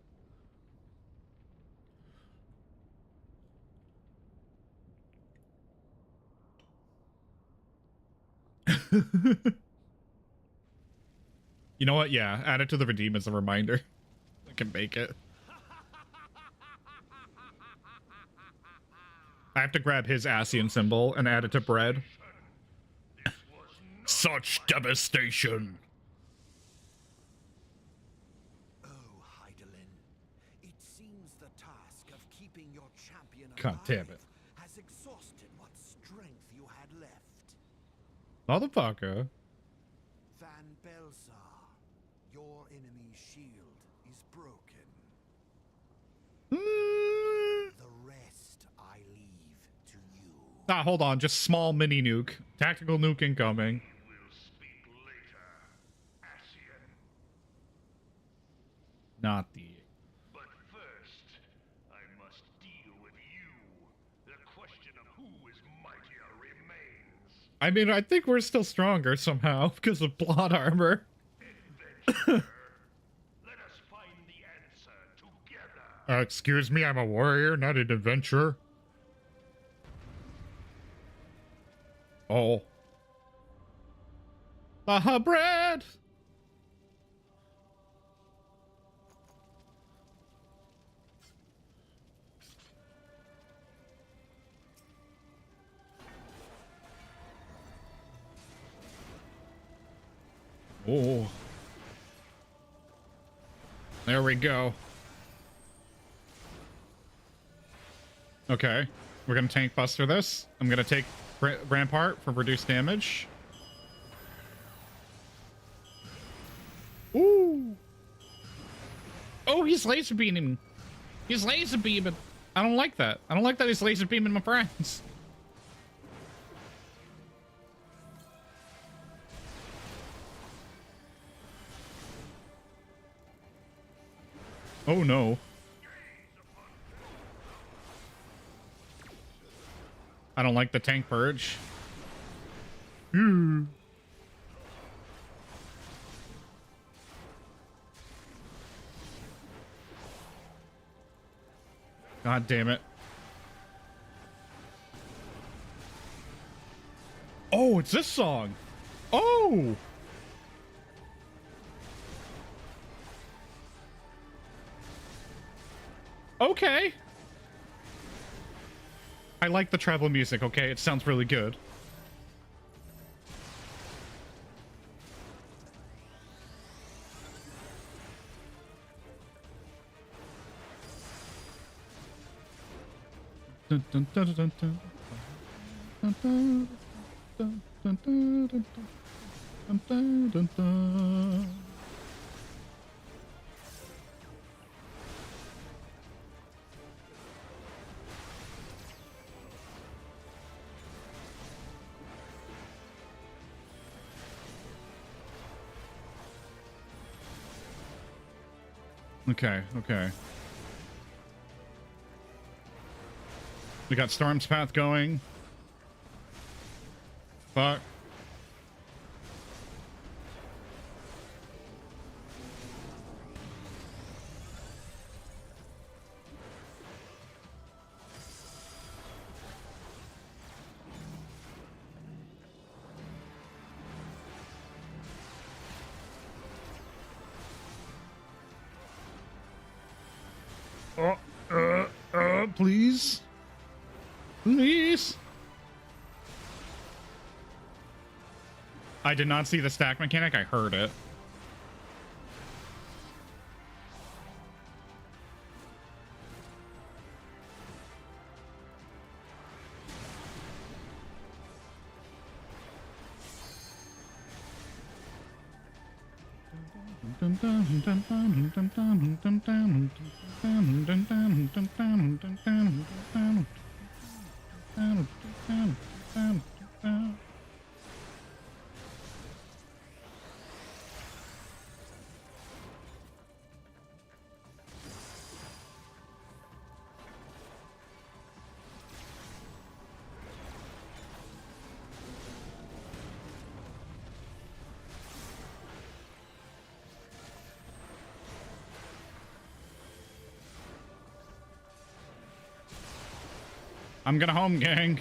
You know what? Yeah, add it to the redeem as a reminder. I can make it. I have to grab his ASEAN symbol and add it to bread. Such devastation. Oh, Heidelin, it seems the task of keeping your champion God damn it. has exhausted what strength you had left. Motherfucker. Van Belsar, your enemy's shield is broken. The rest I leave to you. Ah, hold on. Just small mini nuke. Tactical nuke incoming. We'll speak later, Asian. Not the... But first, I must deal with you. The question of who is mightier remains. I mean, I think we're still stronger somehow because of plot armor. Adventurer, let us find the answer together. Excuse me, I'm a warrior, not an adventurer. Oh. Laha Bread! Oh. There we go. Okay. We're gonna tank buster this. I'm gonna take Rampart for reduced damage. Ooh. Oh, he's laser beaming. He's laser beaming. I don't like that. I don't like that he's laser beaming my friends. Oh no. I don't like the tank purge. God damn it. Oh, it's this song. Oh! Okay. I like the tribal music, okay? It sounds really good. Dun, dun, dun, dun, dun. Dun, dun, dun, dun, dun, dun, dun, dun, dun, dun. Okay, okay. We got Storm's Path going. Fuck. Please. Please. I did not see the stack mechanic. I heard it. I'm gonna home gang,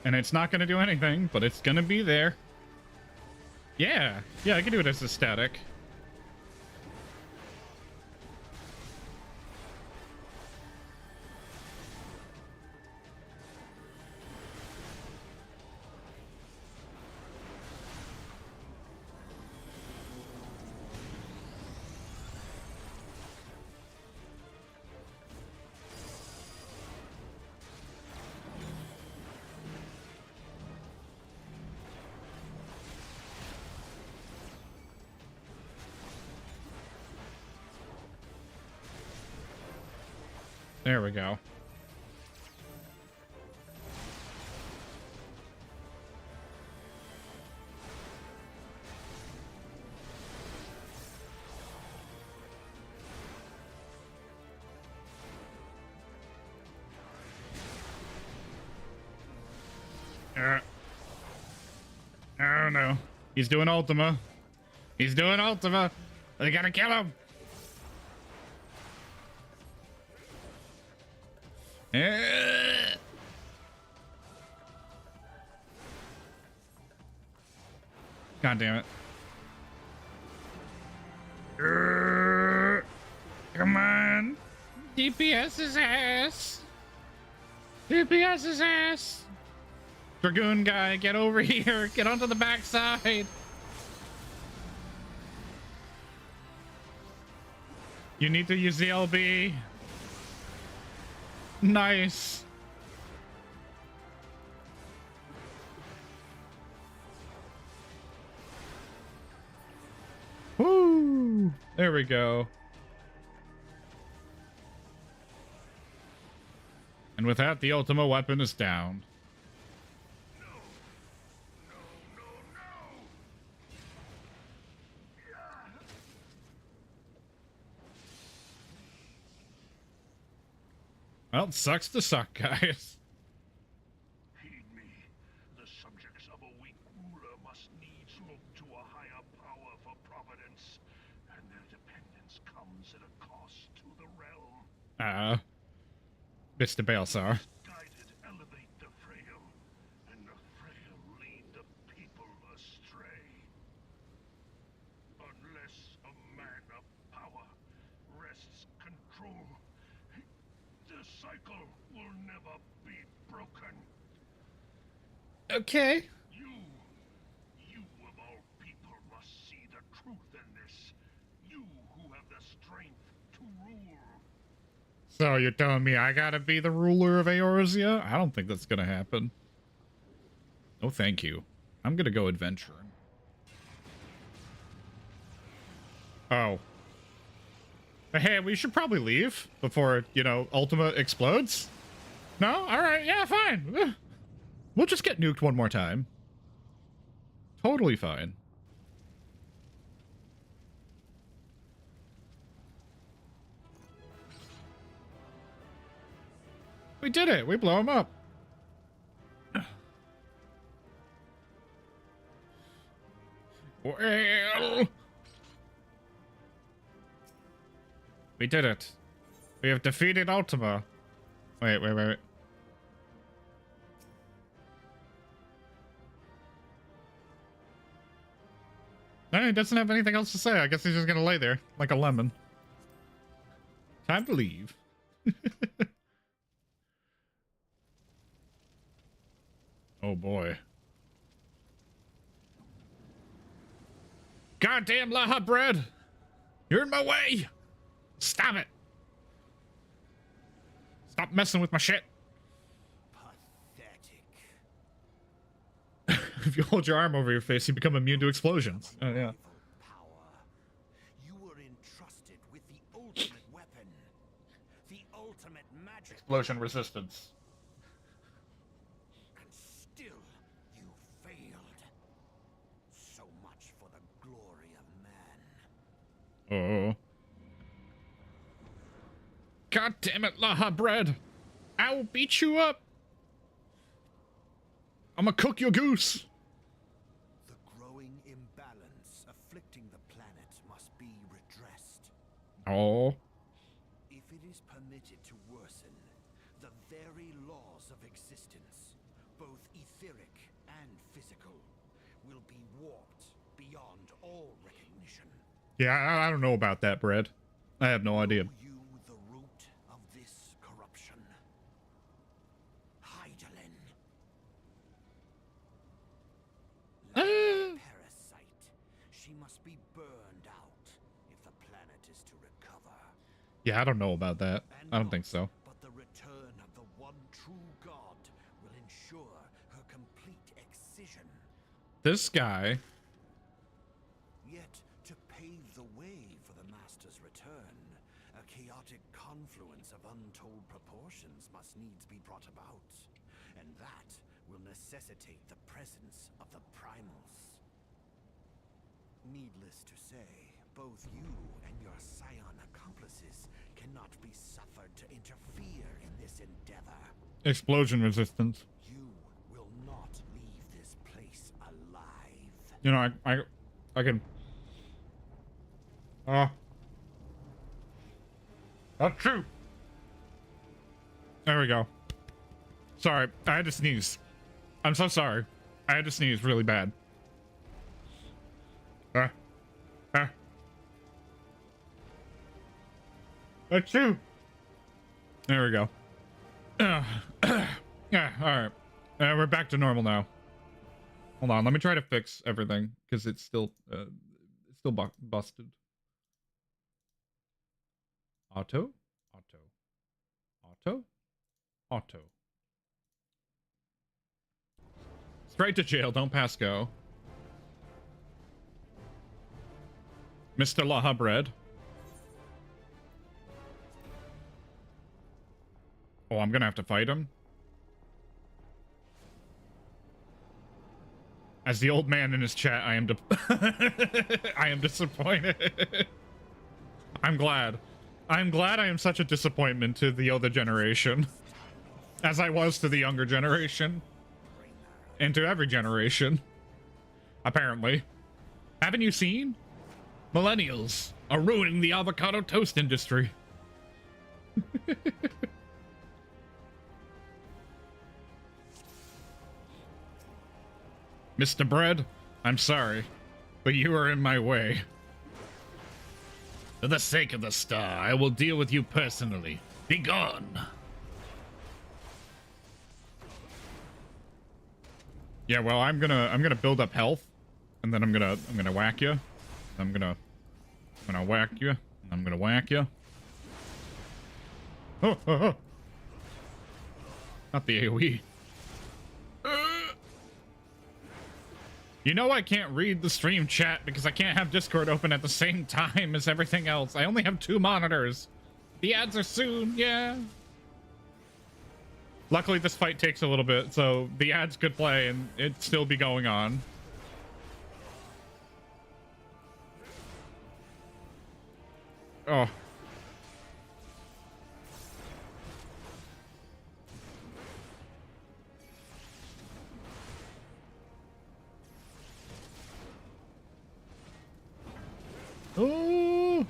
and it's not gonna do anything, but it's gonna be there. Yeah, I can do it as a static. There we go. Oh no. He's doing Ultima. He's doing Ultima. They gotta kill him. God damn it. Come on. DPS his ass. DPS his ass. Dragoon guy, get over here. Get onto the backside. You need to use the LB. Nice. Woo! There we go. And with that, the Ultima weapon is down. Well, it sucks to suck, guys. Heed me. The subjects of a weak ruler must needs look to a higher power for providence, and their dependence comes at a cost to the realm. Mr. Balsar. Guided elevate the frail, and the frail lead the people astray. Unless a man of power wrests control, the cycle will never be broken. Okay. You of all people must see the truth in this. You who have the strength to rule. So you're telling me I gotta be the ruler of Eorzea? I don't think that's gonna happen. Oh, thank you. I'm gonna go adventuring. Oh. But hey, we should probably leave before, you know, Ultima explodes. No? Alright, yeah, fine. We'll just get nuked one more time. Totally fine. We did it! We blow him up! Well... We did it. We have defeated Ultima. Wait. No, he doesn't have anything else to say. I guess he's just gonna lay there like a lemon. Time to leave. Oh boy. Goddamn Laha bread! You're in my way! Stop it! Stop messing with my shit! Pathetic. If you hold your arm over your face, you become immune to explosions. Oh, yeah. Power. You were entrusted with the ultimate weapon. The ultimate magic. Explosion resistance. And still, you failed. So much for the glory of man. Oh. God damn it, Laha bread! I will beat you up! I'm gonna cook your goose! The growing imbalance afflicting the planet must be redressed. Oh. If it is permitted to worsen, the very laws of existence, both etheric and physical, will be warped beyond all recognition. Yeah, I don't know about that, bread. I have no idea. Know you the root of this corruption? Hydaelyn. Like a parasite, she must be burned out if the planet is to recover. Yeah, I don't know about that. And I don't think not so. But the return of the one true God will ensure her complete excision. This guy... Yet, to pave the way for the Master's return, a chaotic confluence of untold proportions must needs be brought about. And that will necessitate the presence of the primals. Needless to say, both you and your scion accomplices cannot be suffered to interfere in this endeavor. Explosion resistance. You will not leave this place alive. You know, I can... That's true. There we go. Sorry, I had to sneeze. I'm so sorry. I had to sneeze really bad. That's true. There we go. Yeah, alright. We're back to normal now. Hold on, let me try to fix everything, because it's still busted. Auto? Auto. Straight to jail, don't pass go. Mr. Laha Bread. Oh, I'm gonna have to fight him? As the old man in his chat, I am I am disappointed. I'm glad. I'm glad I am such a disappointment to the other generation. As I was to the younger generation. And to every generation. Apparently. Haven't you seen? Millennials are ruining the avocado toast industry. Mr. Bread, I'm sorry, but you are in my way. For the sake of the star, I will deal with you personally. Be gone. Yeah, well, I'm gonna build up health, and then I'm gonna whack you. I'm gonna whack you. I'm gonna whack you. Oh, oh, oh. Not the AoE. You know I can't read the stream chat because I can't have Discord open at the same time as everything else. I only have 2 monitors. The ads are soon, yeah. Luckily, this fight takes a little bit, so the ads could play and it'd still be going on. Oh. Oh.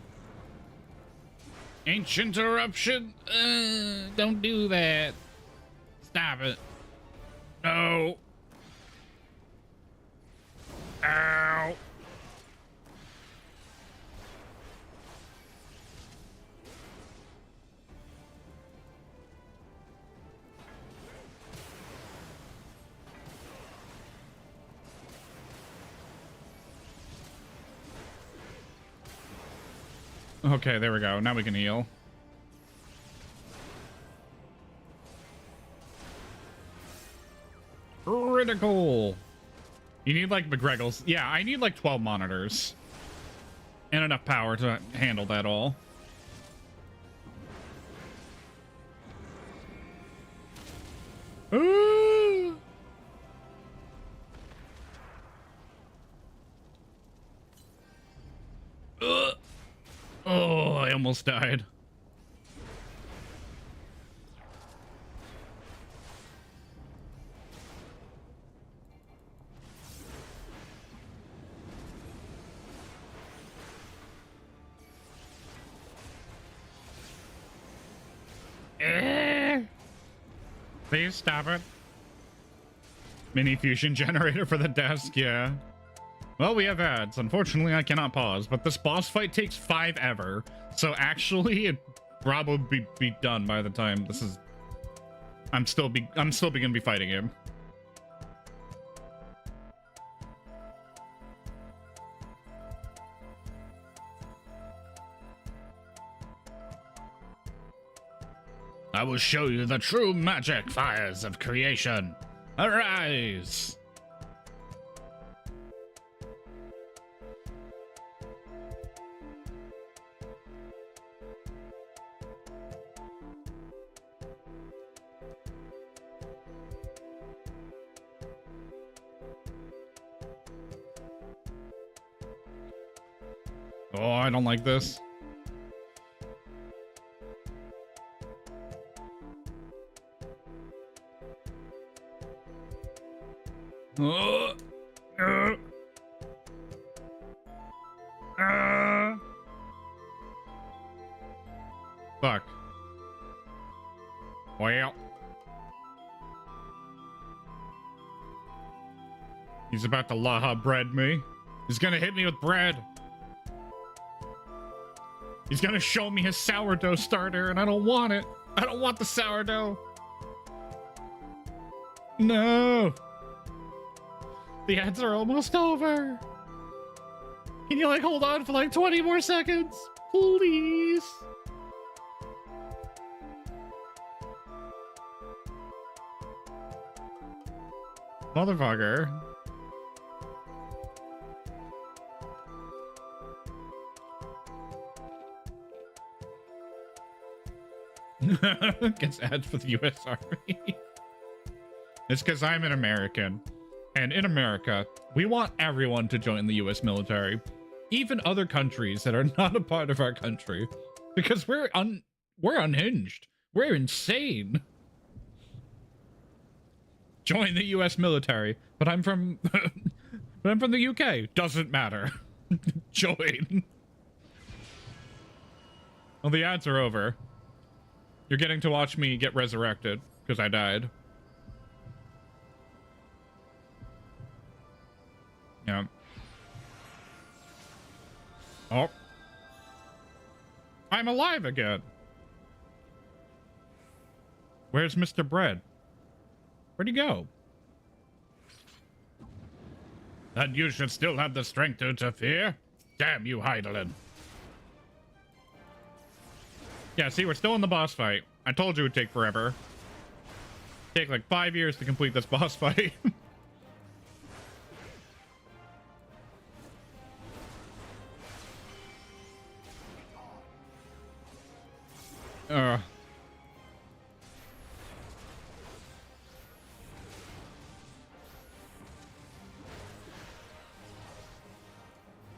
Ancient eruption. Don't do that. Stop it. No. Ow. Okay, there we go. Now we can heal. Critical. You need like McGregor's. Yeah, I need like 12 monitors. And enough power to handle that all. Ooh. Oh, I almost died. Please stop it. Mini fusion generator for the desk, yeah. Well, we have ads. Unfortunately, I cannot pause, but this boss fight takes 5 ever. So actually, it probably be done by the time this is. I'm still gonna be fighting him. I will show you the true magic fires of creation. Arise! Oh, I don't like this. Fuck. Well. He's about to Laha bread me. He's gonna hit me with bread. He's gonna show me his sourdough starter, and I don't want it. I don't want the sourdough. No. The ads are almost over. Can you, like, hold on for, like, 20 more seconds? Please. Motherfucker. Gets ads for the U.S. Army. It's because I'm an American. And in America, we want everyone to join the U.S. military. Even other countries that are not a part of our country. Because we're unhinged. We're insane. Join the U.S. military. But I'm from... but I'm from the UK. Doesn't matter. Join. Well, the ads are over. You're getting to watch me get resurrected. Because I died. Yeah. Oh. I'm alive again. Where's Mr. Bread? Where'd he go? That you should still have the strength to interfere? Damn you, Heidelin. Yeah, see, we're still in the boss fight. I told you it would take forever. Take like 5 years to complete this boss fight. uh.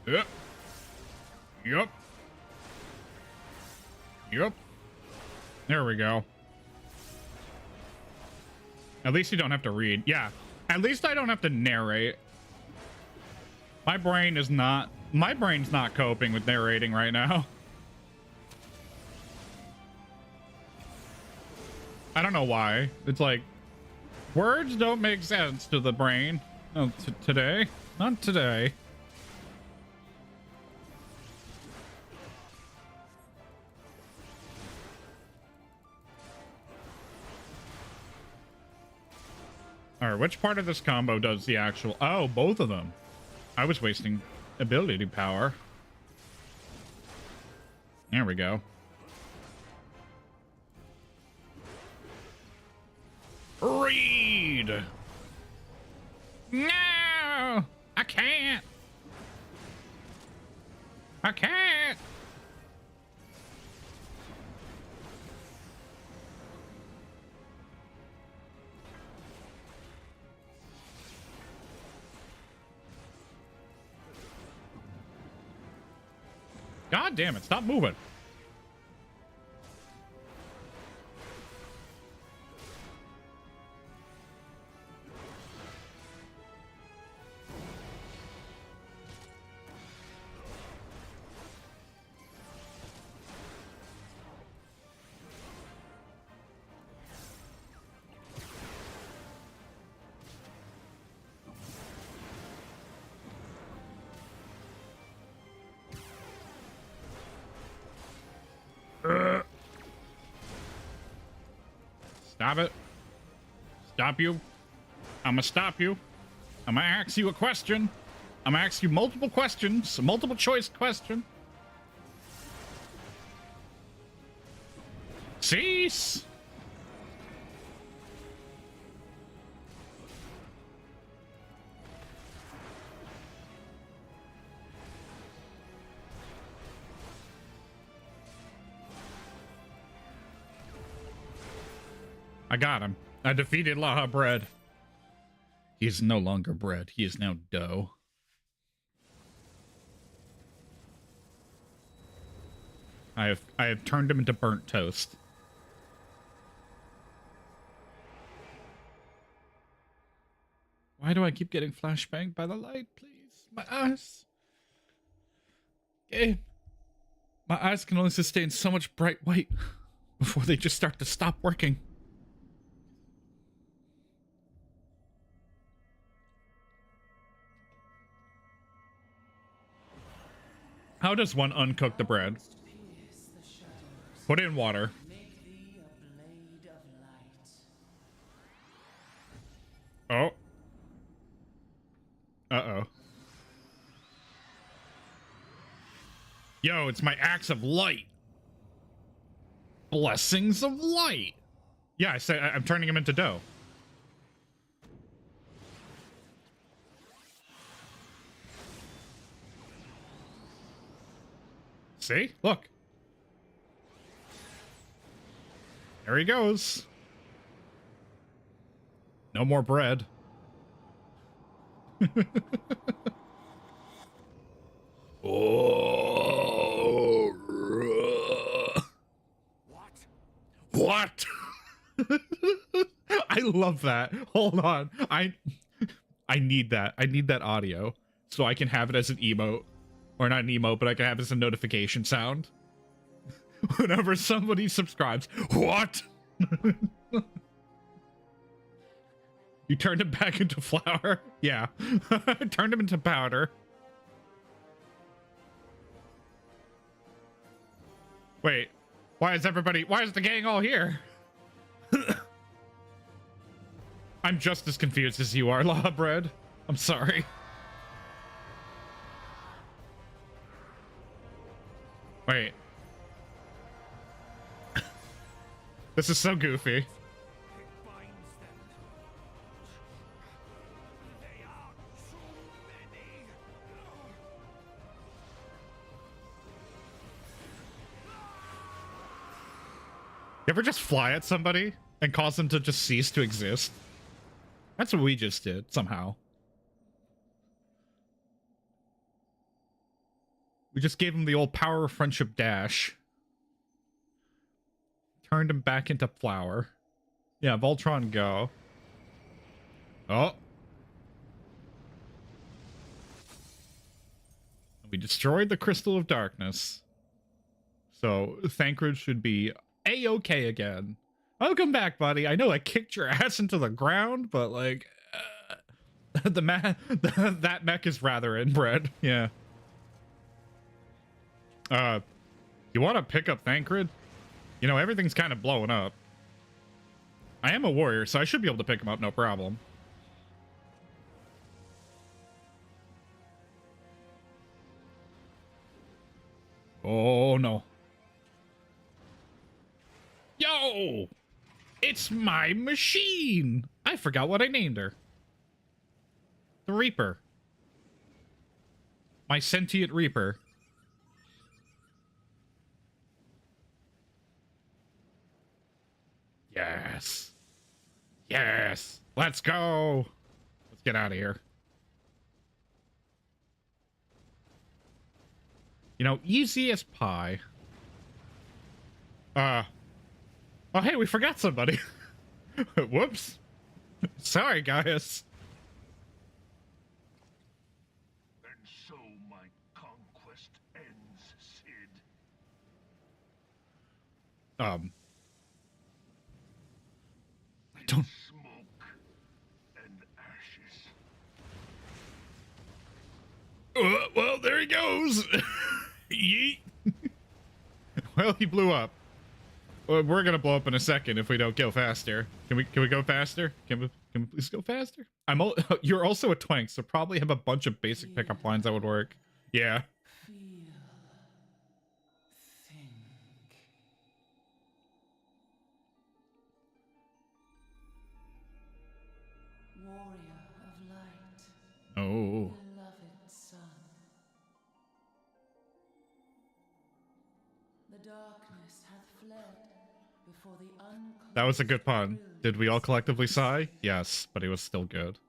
Yep. Yep. Yep. There we go. At least you don't have to read. Yeah. At least I don't have to narrate. My brain's not coping with narrating right now. I don't know why. It's like words don't make sense to the brain. Oh, today? Not today. Alright, which part of this combo does the actual... Oh, both of them. I was wasting ability power. There we go. Read! No! I can't! I can't! God damn it, stop moving. Stop it. Stop you. I'm gonna stop you. I'm gonna ask you a question. I'm gonna ask you multiple questions, a multiple choice question. Cease. I got him. I defeated Laha Bread. He is no longer bread. He is now dough. I have turned him into burnt toast. Why do I keep getting flashbanged by the light, please? My eyes. Game. My eyes can only sustain so much bright white before they just start to stop working. How does one uncook the bread? Put it in water. Oh. Uh-oh. Yo, it's my axe of light. Blessings of light. Yeah, I said I'm turning him into dough. See? Look. There he goes. No more bread. Oh. What? I love that. Hold on. I need that. I need that audio so I can have it as an emote. Or not an emote, but I can have it as a notification sound. Whenever somebody subscribes. What? You turned him back into flour? Yeah. Turned him into powder. Wait. Why is the gang all here? I'm just as confused as you are, Law Bread. I'm sorry. Wait. This is so goofy. It binds them. They are too many. You ever just fly at somebody and cause them to just cease to exist? That's what we just did, somehow. We just gave him the old power of friendship dash. Turned him back into flour. Yeah, Voltron go. Oh. We destroyed the Crystal of Darkness. So, Thancred should be A-okay again. Welcome back, buddy. I know I kicked your ass into the ground, but, like... that mech is rather inbred. Yeah. You want to pick up Thancred? You know, everything's kind of blowing up. I am a warrior, so I should be able to pick him up, no problem. Oh, no. Yo! It's my machine! I forgot what I named her. The Reaper. My sentient Reaper. Yes. Yes. Let's go. Let's get out of here. You know, easy as pie. Oh, hey, we forgot somebody. Whoops. Sorry, guys. And so my conquest ends, Sid. I don't... Smoke and ashes. Well, there he goes. Yeet. Well, he blew up. Well, we're gonna blow up in a second if we don't go faster. Can we go faster? Can we please go faster? You're also a twank, so probably have a bunch of basic pickup lines that would work. Yeah. Feel. Think. Warrior of light. Oh. Beloved son. The darkness hath fled before the unconscious. That was a good pun. Did we all collectively sigh? Yes, but it was still good.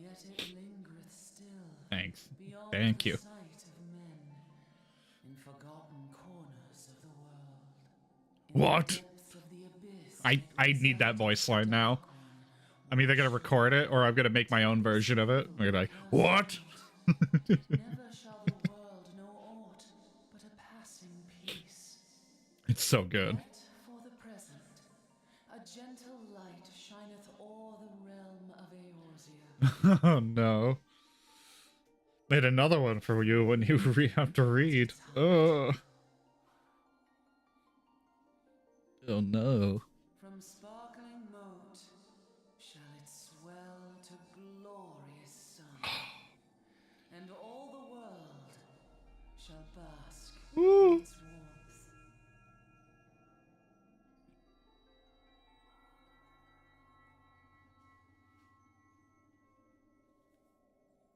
Yet it lingereth still. Thanks. Beyond Thank the you. sight of men, in forgotten corners of the world. In What? the depths of the abyss, I need that voice line now. I'm either gonna record it or I'm gonna make my own version of it. I'm gonna be like, what? never shall the world know aught but a passing peace. It's so good. Yet for the present, a gentle light shineth o'er the realm of Eorzea. Oh no. Made another one for you when you have to read. Oh. Oh no. From sparkling moat shall it swell to glorious sun, and all the world shall bask Ooh. in its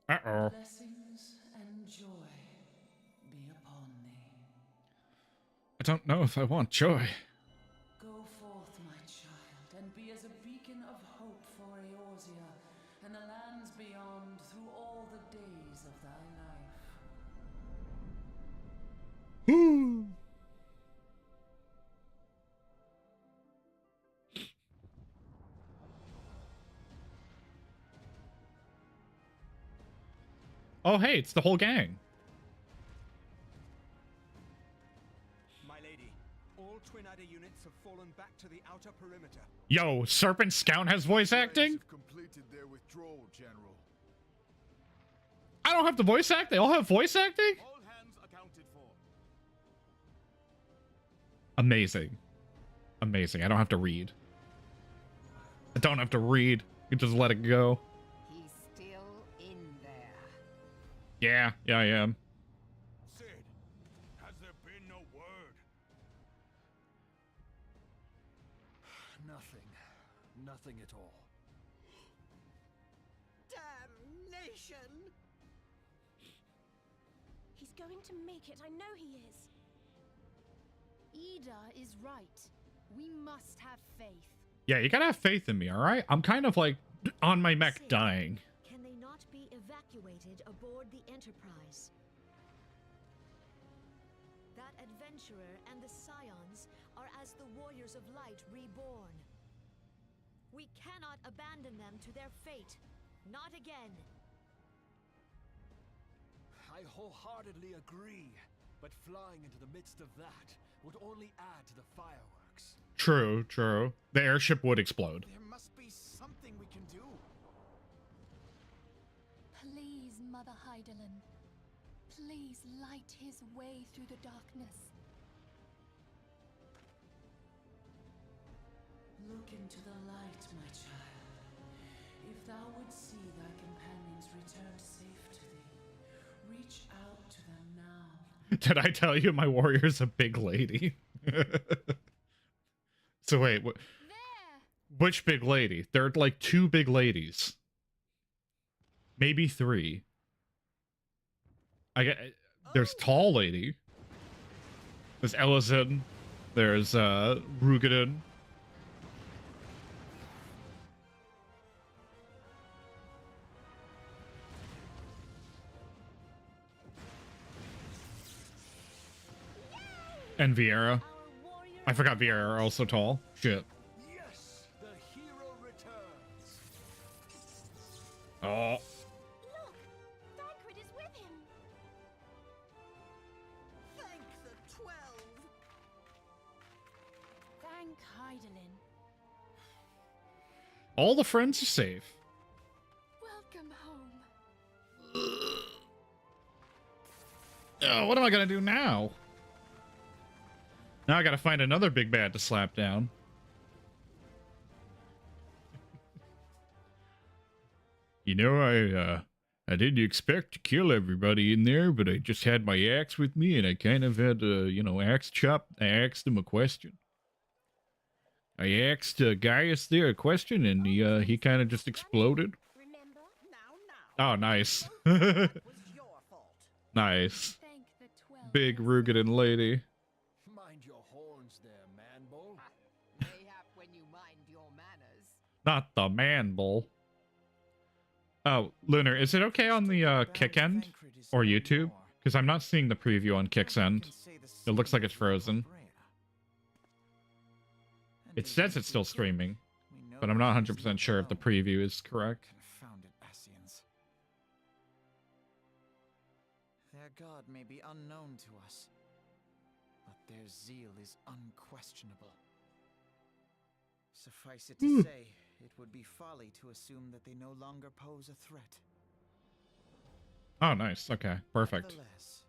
warmth. Uh-oh. Blessings and joy be upon thee. I don't know if I want joy. Go forth, my child, and be as a beacon of hope for Eorzea and the lands beyond through all the days of thy life. Ooh. Oh, hey, it's the whole gang. My lady, all Twin Adder units have fallen back to the outer perimeter. Yo, Serpent Scout has voice acting? Have completed their withdrawal, General. I don't have to voice act? They all have voice acting? All hands accounted for. Amazing. Amazing. I don't have to read. I don't have to read. You just let it go. He's still in there. Yeah, I am. nothing at all. Damnation! He's going to make it, I know he is. Ida is right. We must have faith. Yeah, you gotta have faith in me, all right? I'm kind of like on my mech dying. Can they not be evacuated aboard the Enterprise? That adventurer and the Scions are as the Warriors of Light reborn. We cannot abandon them to their fate. Not again. I wholeheartedly agree, but flying into the midst of that would only add to the fireworks. True, true. The airship would explode. There must be something we can do. Please, Mother Heidelin. Please light his way through the darkness. Look into the light, my child. If thou would see thy companions returned safe to thee, reach out to them now. Did I tell you my warrior's a big lady? So wait, which big lady? There are like 2 big ladies. Maybe 3. There's tall lady. There's Elizin. There's Rugadin. And Vieira. I forgot Vieira are also tall. Shit. Yes, the hero returns. Oh. Look! Thancred is with him! Thank the 12! Thank Heidelin. All the friends are safe. Welcome home. Oh, what am I gonna do now? Now I gotta find another big bad to slap down. You know, I didn't expect to kill everybody in there, but I just had my axe with me, and I kind of had to, you know, axe chop. I asked him a question. I asked Gaius there a question, and he kind of just exploded. Remember? Now. Oh, nice. That was your fault. Nice. Thank the 12. Big Rugadin lady. Mind your horns there, man-bull. Mayhap when you mind your manners. Not the man bull. Oh, Lunar, is it okay on the Kick End or YouTube? Because I'm not seeing the preview on Kick's End. It looks like it's frozen. It says it's still streaming, but I'm not 100% sure if the preview is correct. Confounded Ascians. Their god may be unknown to us, but their zeal is unquestionable. Suffice it to say, it would be folly to assume that they no longer pose a threat. Oh, nice. Okay, perfect. Nevertheless,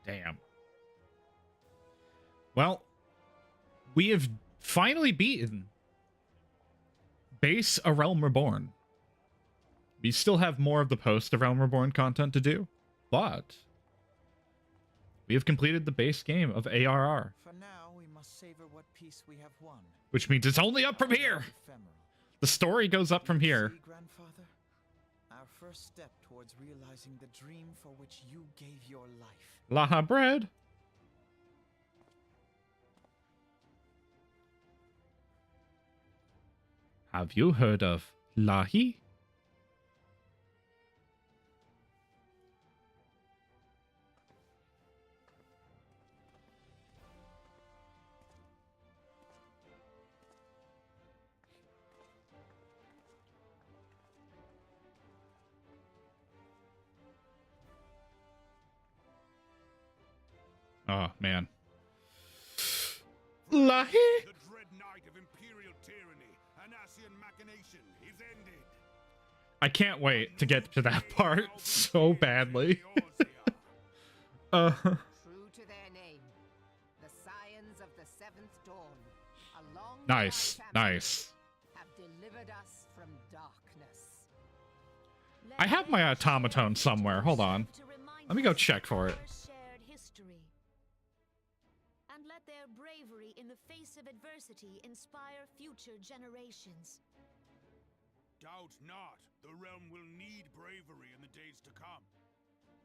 Damn. Well, we have finally beaten Base A Realm Reborn. We still have more of the post A Realm Reborn content to do, but we have completed the base game of ARR. for now, we must savor what peace we have won. Which means it's only up from here. Ephemeral. The story goes up from here. See, grandfather, our first step towards realizing the dream for which you gave your life. Laha bread. Have you heard of Lahi? Oh, man. Lahi? The dread night of Imperial tyranny and Ascian machination is ended. I can't wait to get to that part so badly. True to their name, the Scions of the Seventh Dawn, along with Nice, our champions, nice. have delivered us from darkness. I have my automaton somewhere. Hold on. Let me go check for it. Shared history. And let their bravery in the face face of adversity inspire future generations. Inspire future generations. Doubt not, the realm will need bravery in the days to come.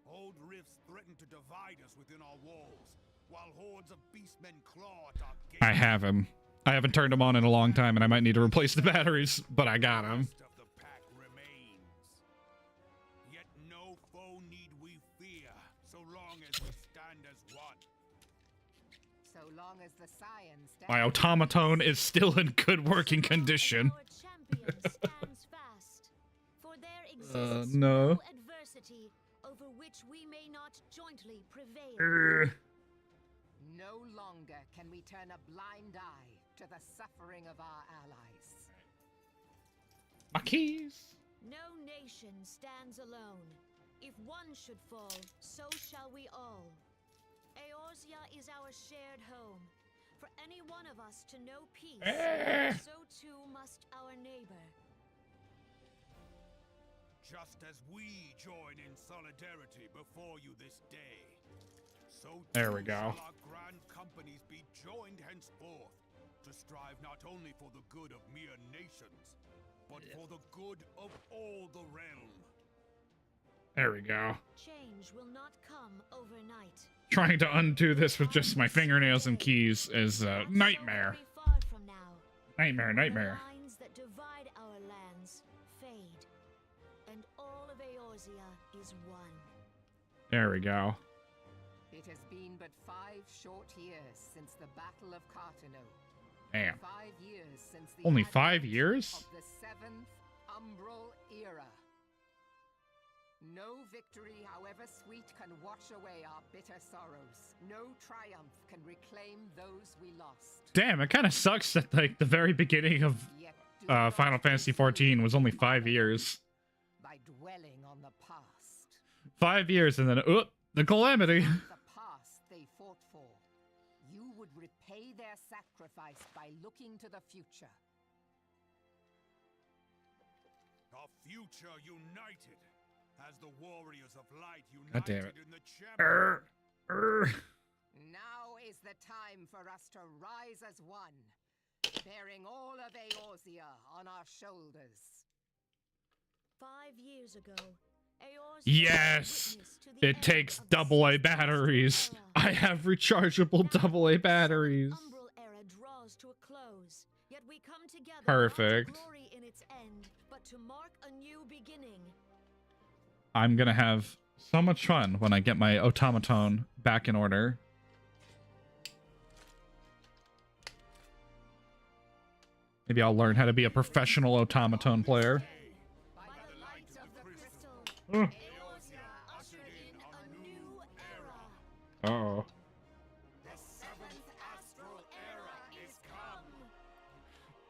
Old rifts threaten to divide us within our walls, while hordes of beastmen claw at our gates. I have him. I haven't turned him on in a long time, and I might need to replace the batteries, but I got him. The pack remains. Yet no foe need we fear, so long as we stand as one. So long as the science stands. My automaton is still in good working condition. No. Adversity over which we may not jointly prevail. No longer can we turn a blind eye to the suffering of our allies. My keys. No nation stands alone. If one should fall, so shall we all. Eorzea is our shared home. For any one of us to know peace, so too must our neighbor. Just as we join in solidarity before you this day, so there we go. Shall our grand companies be joined henceforth to strive not only for the good of mere nations, but for the good of all the realm. There we go. Change will not come overnight. Trying to undo this with just my fingernails and keys is a nightmare. Nightmare. The lines that divide our lands fade, and all of Eorzea is one. There we go. It has been but 5 short years since the Battle of Cartino. Damn. 5 years since the Only 5 years? of the 7th Umbral era. No victory, however sweet, can wash away our bitter sorrows. No triumph can reclaim those we lost. Damn, it kind of sucks that like the very beginning of Final Fantasy XIV was only 5 years. By dwelling on the past. 5 years and then the calamity. The past they fought for. You would repay their sacrifice by looking to the future. Our future united. As the warriors of light united God damn it. in the champion. Now is the time for us to rise as one, bearing all of Eorzea on our shoulders. 5 years ago, Eorzea Yes! It takes AA batteries. I have rechargeable AA batteries. Umbral era draws to a close, yet we come together Perfect. not to glory in its end, but to mark a new beginning. I'm gonna have so much fun when I get my automaton back in order. Maybe I'll learn how to be a professional automaton player. By the light of the crystal, Eorzea ushered in a new era. Uh-oh. The 7th astral era is come.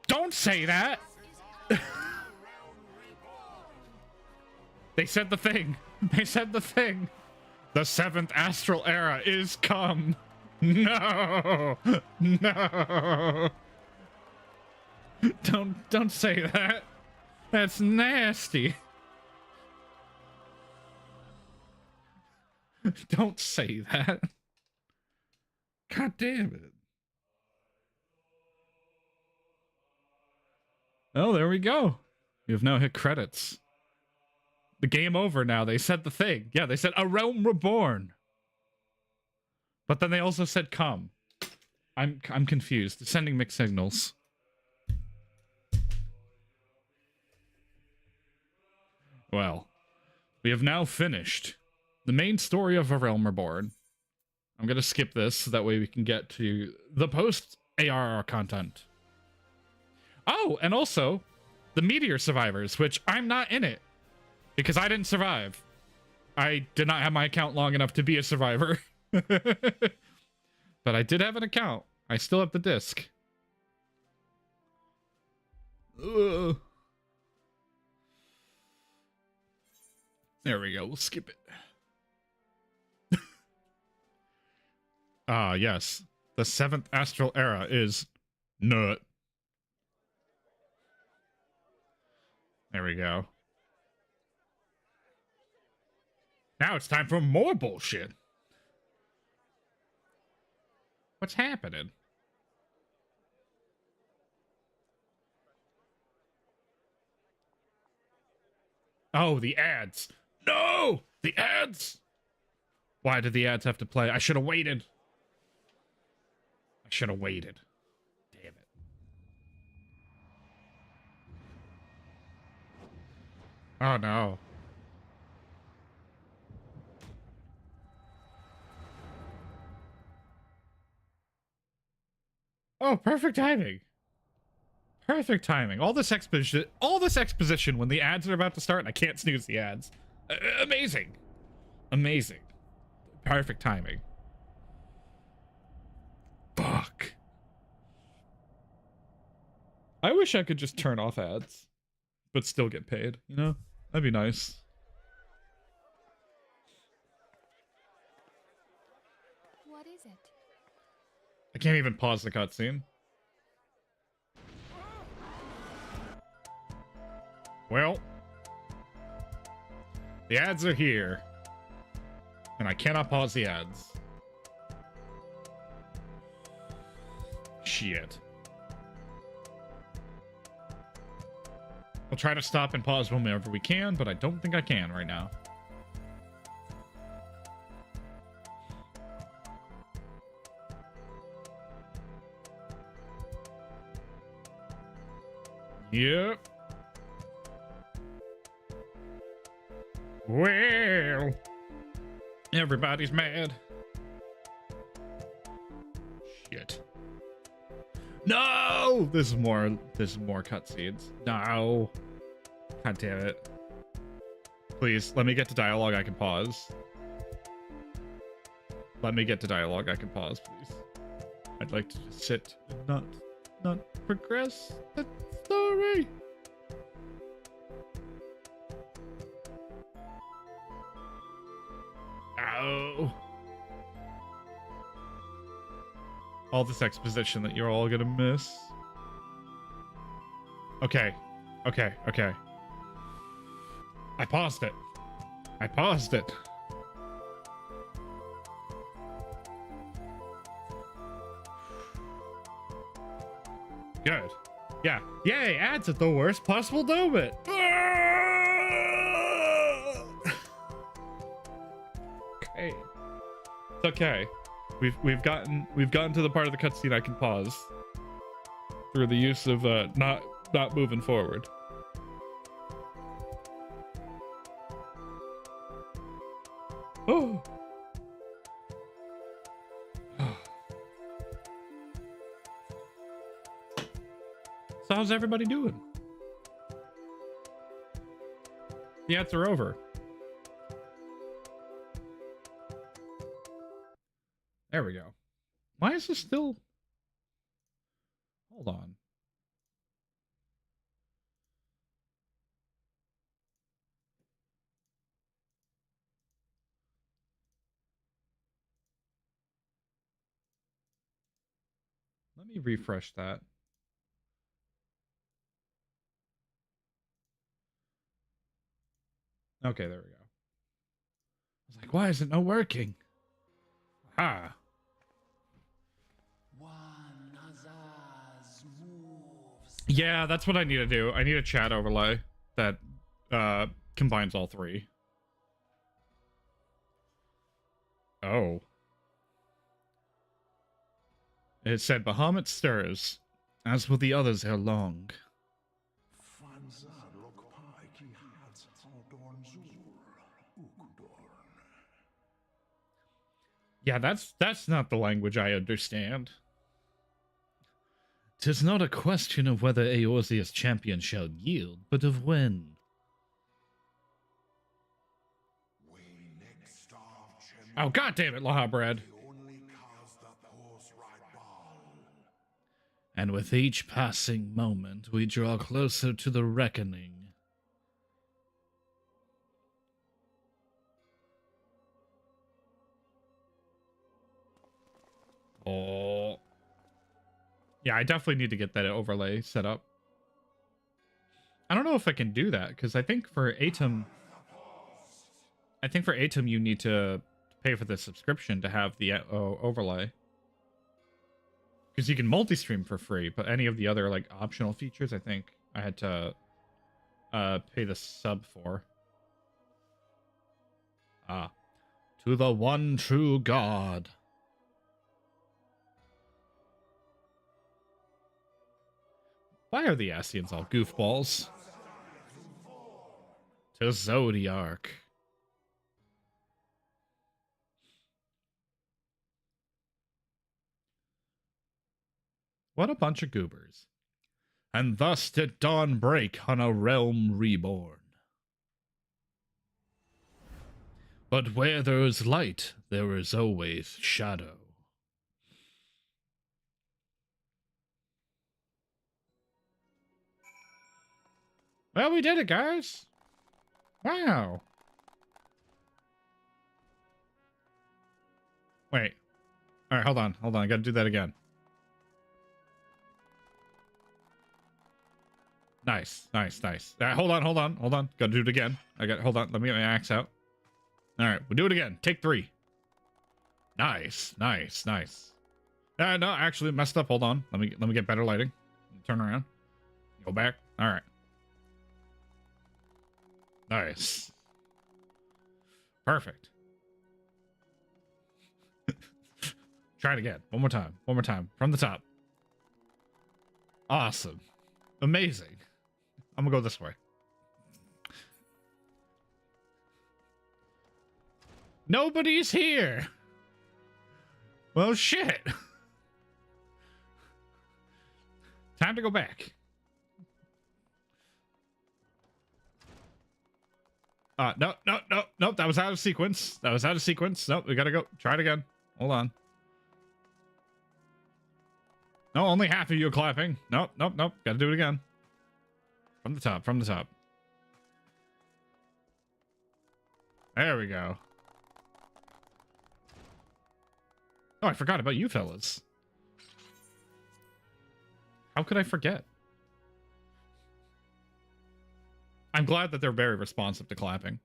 Don't say that! They said the thing. They said the thing. The 7th astral era is come. No. No. Don't say that. That's nasty. Don't say that. God damn it. Oh, there we go. You've now hit credits. The game over now. They said the thing. Yeah, they said a realm reborn. But then they also said come. I'm confused. It's sending mixed signals. Well, we have now finished the main story of A Realm Reborn. I'm going to skip this so that way we can get to the post-ARR content. Oh, and also the Meteor Survivors, which I'm not in it because I didn't survive. I did not have my account long enough to be a survivor. But I did have an account. I still have the disc. Ugh. There we go. We'll skip it. Ah, yes. The 7th astral era is nut. There we go. Now it's time for more bullshit. What's happening? Oh, the ads. No! The ads! Why did the ads have to play? I should have waited. I should have waited. Damn it. Oh, no. Oh, perfect timing. Perfect timing. All this exposition when the ads are about to start and I can't snooze the ads. Amazing. Amazing. Perfect timing. Fuck. I wish I could just turn off ads, but still get paid, you know? That'd be nice. What is it? I can't even pause the cutscene. Well, the ads are here, and I cannot pause the ads. Shit. We'll try to stop and pause whenever we can, but I don't think I can right now. Yep. Well, everybody's mad. Shit. No! This is more cutscenes. No. God damn it. Please, let me get to dialogue I can pause. Let me get to dialogue I can pause, please. I'd like to just sit and not progress the story. Ow. All this exposition that you're all gonna miss. Okay. I paused it. Good. Yeah. Yay, ads at the worst possible moment. Okay. It's okay. We've gotten to the part of the cutscene I can pause through the use of not moving forward. Oh. So how's everybody doing? The ads are over. There we go. Why is this still... Hold on. Let me refresh that. Okay, there we go. I was like, why is it not working? Ah. Yeah, that's what I need to do. I need a chat overlay that combines all three. Oh. It said Bahamut stirs, as will the others ere long. Yeah, that's not the language I understand. 'Tis not a question of whether Eorzea's champion shall yield, but of when. Oh, god damn it, Lahabred. And with each passing moment, we draw closer to the reckoning. Oh. Yeah, I definitely need to get that overlay set up. I don't know if I can do that, because I think for Atom... you need to pay for the subscription to have the overlay. Because you can multi-stream for free, but any of the other, like, optional features, I think I had to pay the sub for. Ah, to the one true God. Why are the Ascians all goofballs? To Zodiarch. What a bunch of goobers. And thus did dawn break on a realm reborn. But where there is light, there is always shadow. Well, we did it, guys. Wow. Wait. All right, hold on. I gotta do that again. Nice. Hold on. Gotta do it again. Hold on. Let me get my axe out. All right, we'll do it again. Take 3. Nice. No, actually messed up. Hold on. Let me get better lighting. Turn around. Go back. All right. Nice. Perfect. Try it again. One more time. From the top. Awesome. Amazing. I'm gonna go this way. Nobody's here. Well, shit. Time to go back. No. That was out of sequence. Nope, we gotta go. Try it again. Hold on. No, only half of you are clapping. Nope. Gotta do it again. From the top. There we go. Oh, I forgot about you fellas. How could I forget? I'm glad that they're very responsive to clapping.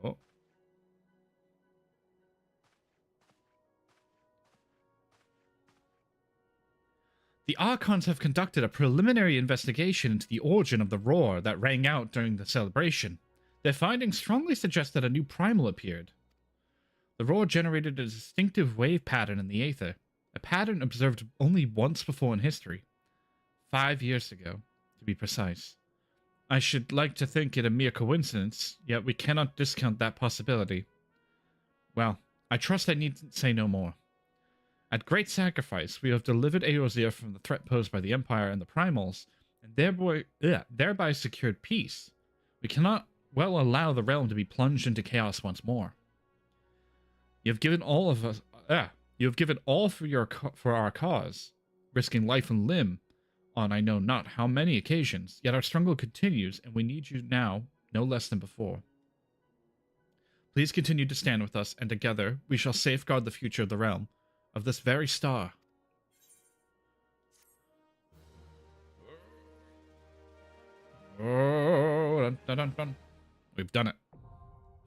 Oh. The Archons have conducted a preliminary investigation into the origin of the roar that rang out during the celebration. Their findings strongly suggest that a new primal appeared. The roar generated a distinctive wave pattern in the aether, a pattern observed only once before in history. 5 years ago, to be precise. I should like to think it a mere coincidence, yet we cannot discount that possibility. Well, I trust I need say no more. At great sacrifice, we have delivered Eorzea from the threat posed by the Empire and the Primals, and thereby secured peace. We cannot well allow the realm to be plunged into chaos once more. You have given all of us, you have given all for our cause, risking life and limb on I know not how many occasions, yet our struggle continues, and we need you now no less than before. Please continue to stand with us, and together we shall safeguard the future of the realm, of this very star. Oh, dun, dun, dun, dun. We've done it.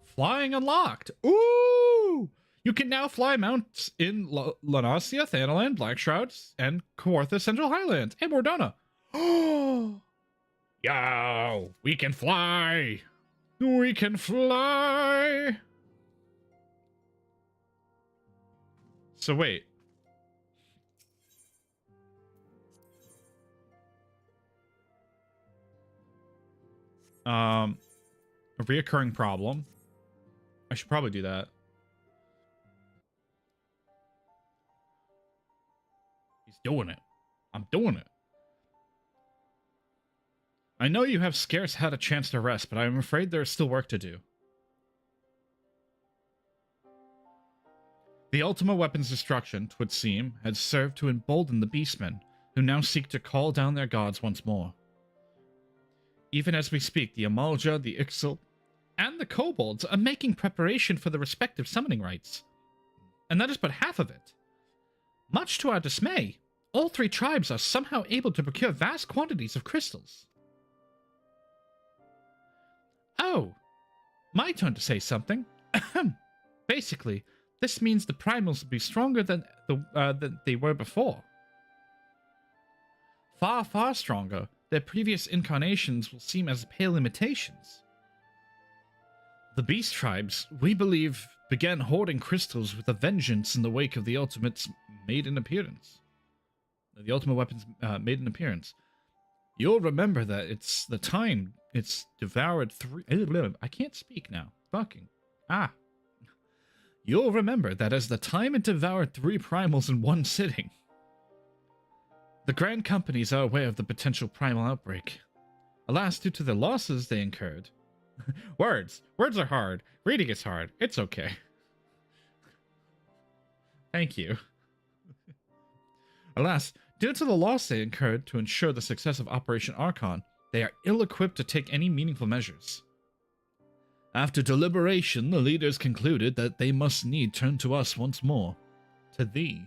Flying unlocked! Ooh! You can now fly mounts in Lanasia, Thanalan, Blackshrouds, and Kawartha Central Highlands, and Mordana. Oh! Yo! We can fly! We can fly! So wait. A reoccurring problem. I should probably do that. He's doing it. I'm doing it. I know you have scarce had a chance to rest, but I am afraid there is still work to do. The Ultima weapon's destruction, 'twould seem, had served to embolden the beastmen, who now seek to call down their gods once more. Even as we speak, the Amalja, the Ixal, and the Kobolds are making preparation for the respective summoning rites. And that is but half of it. Much to our dismay, all 3 tribes are somehow able to procure vast quantities of crystals. Oh, my turn to say something. Basically, this means the primals will be stronger than they were before. far, far stronger. Their previous incarnations will seem as pale imitations. The beast tribes, we believe, began hoarding crystals with a vengeance in the wake of the Ultimate's maiden appearance. The Ultimate Weapon's maiden appearance. You'll remember that it's the time it's devoured three... I can't speak now. Fucking. You'll remember that as the time it devoured 3 primals in one sitting. The Grand Companies are aware of the potential primal outbreak. Alas, due to the losses they incurred... Words are hard. Reading is hard. It's okay. Thank you. Alas, due to the loss they incurred to ensure the success of Operation Archon, they are ill-equipped to take any meaningful measures. After deliberation, the leaders concluded that they must need turn to us once more. To thee.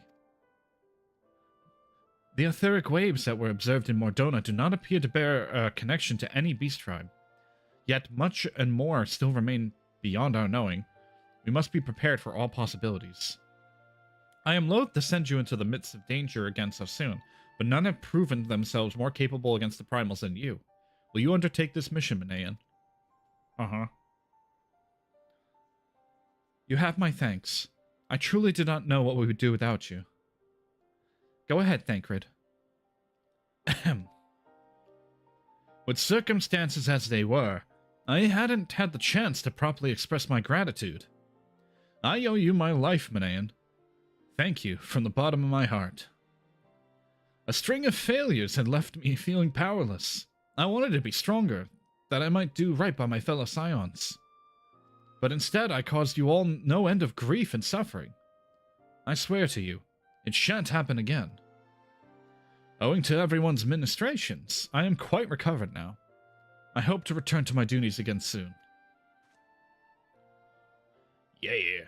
The etheric waves that were observed in Mordona do not appear to bear a connection to any beast tribe. Yet much and more still remain beyond our knowing. We must be prepared for all possibilities. I am loath to send you into the midst of danger again so soon, but none have proven themselves more capable against the primals than you. Will you undertake this mission, Minayan? You have my thanks. I truly did not know what we would do without you. Go ahead, Thancred. Ahem. With circumstances as they were, I hadn't had the chance to properly express my gratitude. I owe you my life, Minayan. Thank you from the bottom of my heart. A string of failures had left me feeling powerless. I wanted to be stronger, that I might do right by my fellow scions. But instead I caused you all no end of grief and suffering. I swear to you, it shan't happen again. Owing to everyone's ministrations, I am quite recovered now. I hope to return to my duties again soon. Yeah.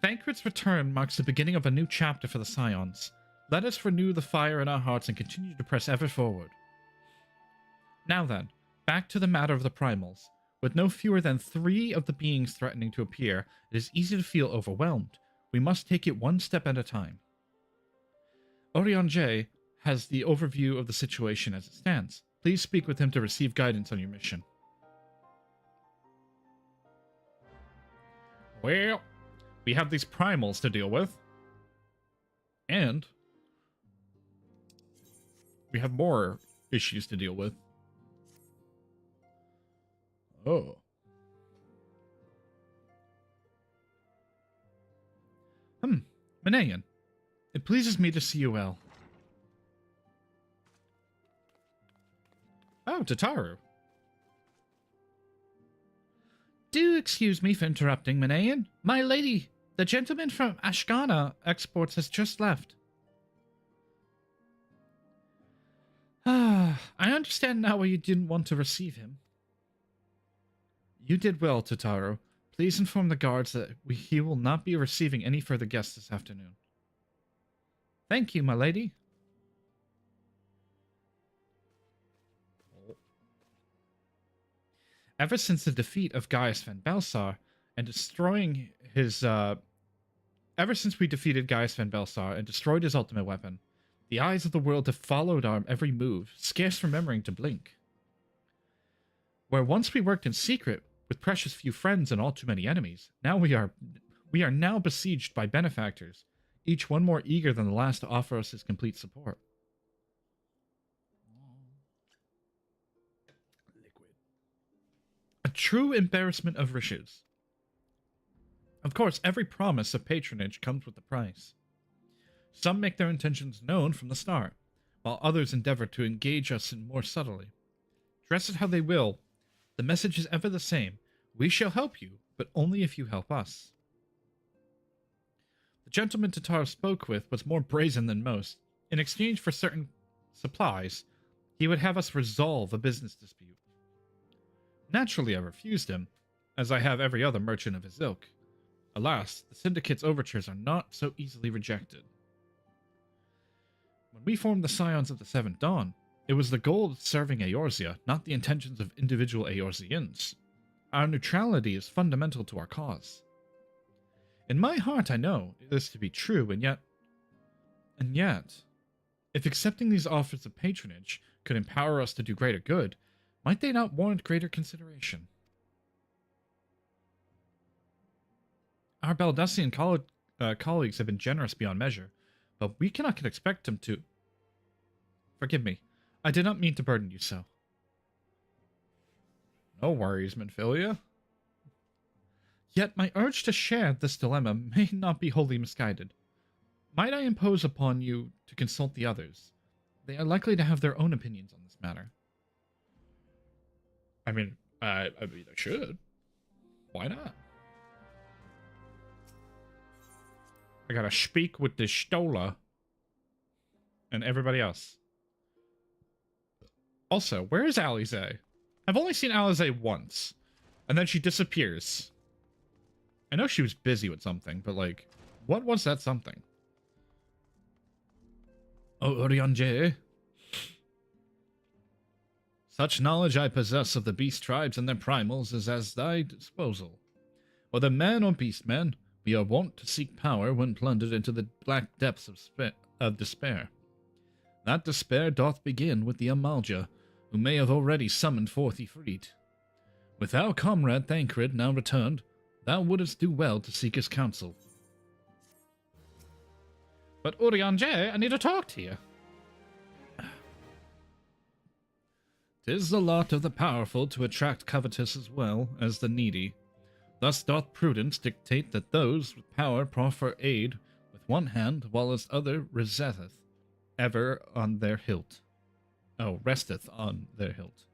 Thancred's return marks the beginning of a new chapter for the Scions. Let us renew the fire in our hearts and continue to press ever forward. Now then, back to the matter of the primals. With no fewer than 3 of the beings threatening to appear, it is easy to feel overwhelmed. We must take it one step at a time. Orion J has the overview of the situation as it stands. Please speak with him to receive guidance on your mission. Well, we have these primals to deal with. And we have more issues to deal with. Oh. Minayan, it pleases me to see you well. Oh, Tataru. Do excuse me for interrupting, Minayan. My lady, the gentleman from Ashkana Exports has just left. I understand now why you didn't want to receive him. You did well, Tataru. Please inform the guards that he will not be receiving any further guests this afternoon. Thank you, my lady. Ever since the defeat of Gaius Van Belsar and destroying his, ever since we defeated Gaius Van Belsar and destroyed his ultimate weapon, the eyes of the world have followed our every move, scarce remembering to blink. Where once we worked in secret, with precious few friends and all too many enemies, now we are now besieged by benefactors, each one more eager than the last to offer us his complete support. A true embarrassment of riches. Of course, every promise of patronage comes with a price. Some make their intentions known from the start, while others endeavor to engage us in more subtly. Dress it how they will, the message is ever the same. We shall help you, but only if you help us. The gentleman Tataru spoke with was more brazen than most. In exchange for certain supplies, he would have us resolve a business dispute. Naturally, I refused him, as I have every other merchant of his ilk. Alas, the Syndicate's overtures are not so easily rejected. When we formed the Scions of the Seventh Dawn, it was the goal of serving Eorzea, not the intentions of individual Eorzeans. Our neutrality is fundamental to our cause. In my heart I know this to be true, and yet... If accepting these offers of patronage could empower us to do greater good, might they not warrant greater consideration? Our Baldassian colleagues have been generous beyond measure, but we cannot expect them to... Forgive me. I did not mean to burden you so. No worries, Minfilia. Yet my urge to share this dilemma may not be wholly misguided. Might I impose upon you to consult the others? They are likely to have their own opinions on this matter. I mean, I should. Why not? I gotta speak with the Stola and everybody else. Also, where is Alize? I've only seen Alize once, and then she disappears. I know she was busy with something, but like, what was that something? Oh, Oriange. Such knowledge I possess of the beast tribes and their primals is as thy disposal. Whether man or beast man, we are wont to seek power when plundered into the black depths of despair. That despair doth begin with the Amalja, who may have already summoned forth Ifrit. With our comrade Thancred now returned, thou wouldst do well to seek his counsel. But Urianger, I need to talk to you. 'Tis the lot of the powerful to attract covetous as well as the needy. Thus doth prudence dictate that those with power proffer aid with one hand, while as other resteth ever on their hilt. Oh, resteth on their hilt.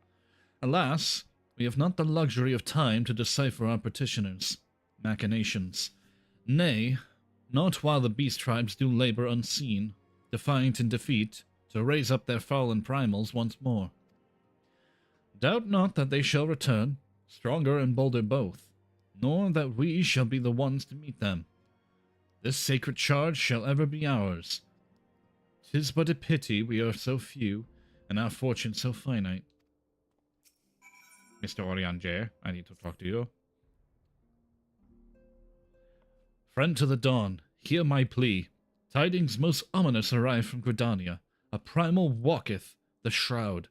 Alas, we have not the luxury of time to decipher our petitioners' machinations. Nay, not while the beast tribes do labor unseen, defiant in defeat, to raise up their fallen primals once more. Doubt not that they shall return, stronger and bolder both, nor that we shall be the ones to meet them. This sacred charge shall ever be ours. 'Tis but a pity we are so few, and our fortune so finite. Mr. Orianger, I need to talk to you. Friend to the dawn, hear my plea. Tidings most ominous arrive from Gridania. A primal walketh the shroud.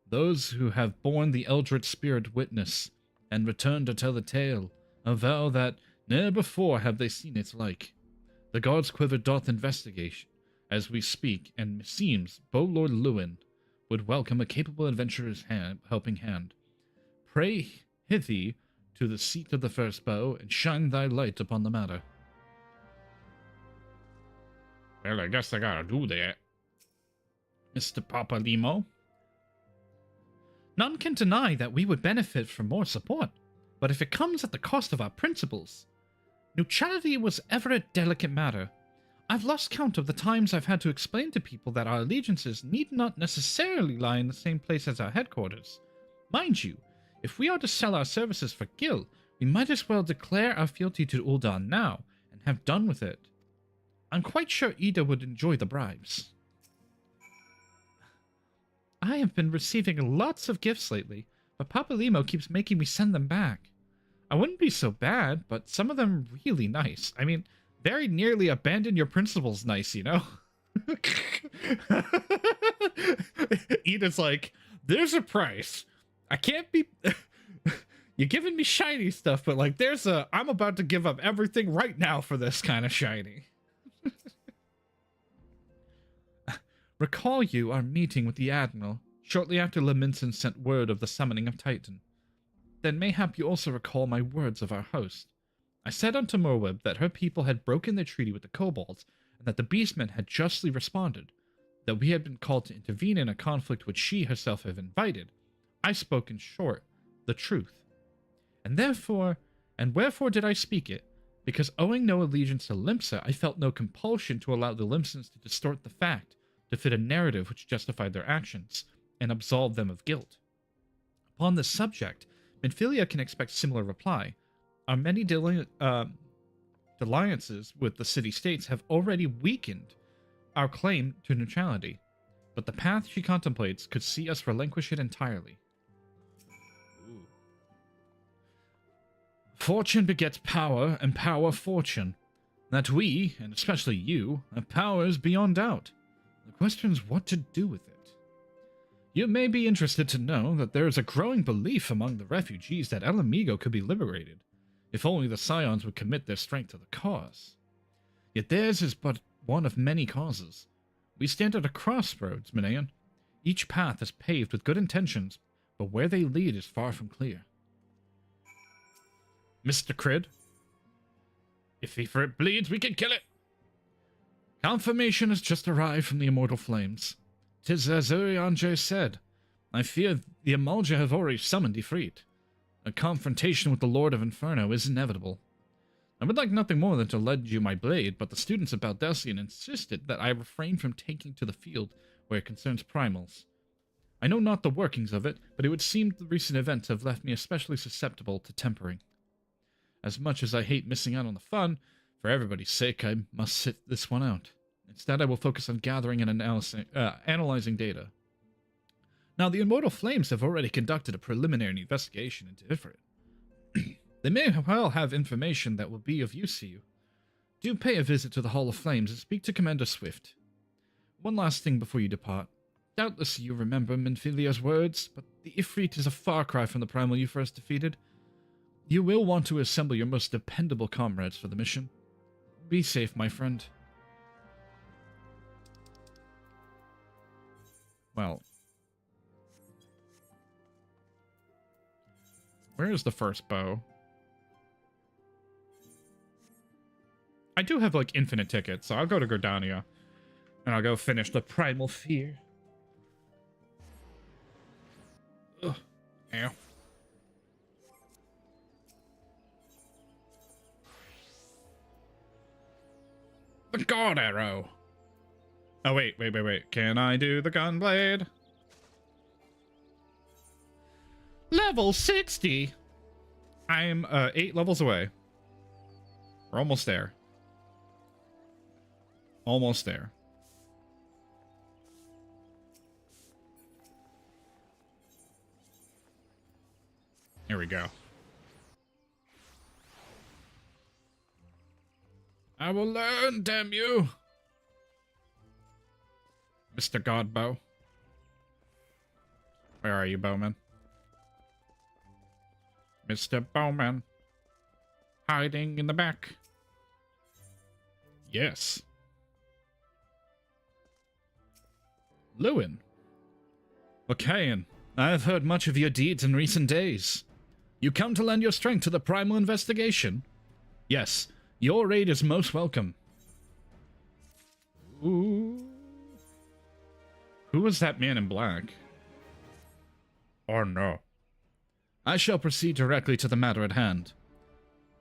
Those who have borne the eldritch spirit witness, and return to tell the tale, avow that ne'er before have they seen its like. The god's quiver doth investigate as we speak, and meseems Lord Lewin would welcome a capable adventurer's helping hand. Pray hithy to the seat of the first bow, and shine thy light upon the matter. Well, I guess I gotta do that. Mr. Papalimo? None can deny that we would benefit from more support, but if it comes at the cost of our principles. Neutrality was ever a delicate matter. I've lost count of the times I've had to explain to people that our allegiances need not necessarily lie in the same place as our headquarters. Mind you, if we are to sell our services for Gil, we might as well declare our fealty to Ul'dan now, and have done with it. I'm quite sure Ida would enjoy the bribes. I have been receiving lots of gifts lately, but Papalimo keeps making me send them back. I wouldn't be so bad, but some of them really nice. I mean, very nearly abandon your principles nice, you know? Ida's like, there's a price. I can't be... You're giving me shiny stuff, but like, there's a... I'm about to give up everything right now for this kind of shiny. Recall you our meeting with the Admiral, shortly after Leminson sent word of the summoning of Titan. Then mayhap you also recall my words of our host. I said unto Merweb that her people had broken their treaty with the Kobolds, and that the Beastmen had justly responded, that we had been called to intervene in a conflict which she herself had invited. I spoke in short, the truth. And wherefore did I speak it? Because owing no allegiance to Limsa, I felt no compulsion to allow the Limsons to distort the fact, to fit a narrative which justified their actions, and absolve them of guilt. Upon this subject, Minfilia can expect similar reply. Our many alliances with the city-states have already weakened our claim to neutrality, but the path she contemplates could see us relinquish it entirely. Ooh. Fortune begets power, and power fortune. That we, and especially you, have powers beyond doubt. The question is what to do with it. You may be interested to know that there is a growing belief among the refugees that El Amigo could be liberated, if only the Scions would commit their strength to the cause. Yet theirs is but one of many causes. We stand at a crossroads, Minayan. Each path is paved with good intentions, but where they lead is far from clear. Mr. Crid, if it bleeds, we can kill it. Confirmation has just arrived from the Immortal Flames. 'Tis as Urianger said. I fear the Amalja have already summoned Ifrit. A confrontation with the Lord of Inferno is inevitable. I would like nothing more than to lend you my blade, but the students of Baldesion insisted that I refrain from taking to the field where it concerns primals. I know not the workings of it, but it would seem the recent events have left me especially susceptible to tempering. As much as I hate missing out on the fun, for everybody's sake, I must sit this one out. Instead, I will focus on gathering and analyzing data. Now, the Immortal Flames have already conducted a preliminary investigation into Ifrit. They may well have information that will be of use to you. Do pay a visit to the Hall of Flames and speak to Commander Swift. One last thing before you depart. Doubtless you remember Minfilia's words, but the Ifrit is a far cry from the primal you first defeated. You will want to assemble your most dependable comrades for the mission. Be safe, my friend. Well, where is the first bow? I do have, like, infinite tickets, so I'll go to Gordania. And I'll go finish the Primal Fear. Ugh. Ow. The God Arrow! Oh, wait. Can I do the Gunblade? Level 60! I'm 8 levels away. We're almost there. Almost there. Here we go. I will learn, damn you! Mr. Godbow. Where are you, Bowman? Mr. Bowman. Hiding in the back. Yes. Lewin. Okayan, I have heard much of your deeds in recent days. You come to lend your strength to the primal investigation? Yes, your aid is most welcome. Ooh. Who was that man in black? Or no? I shall proceed directly to the matter at hand.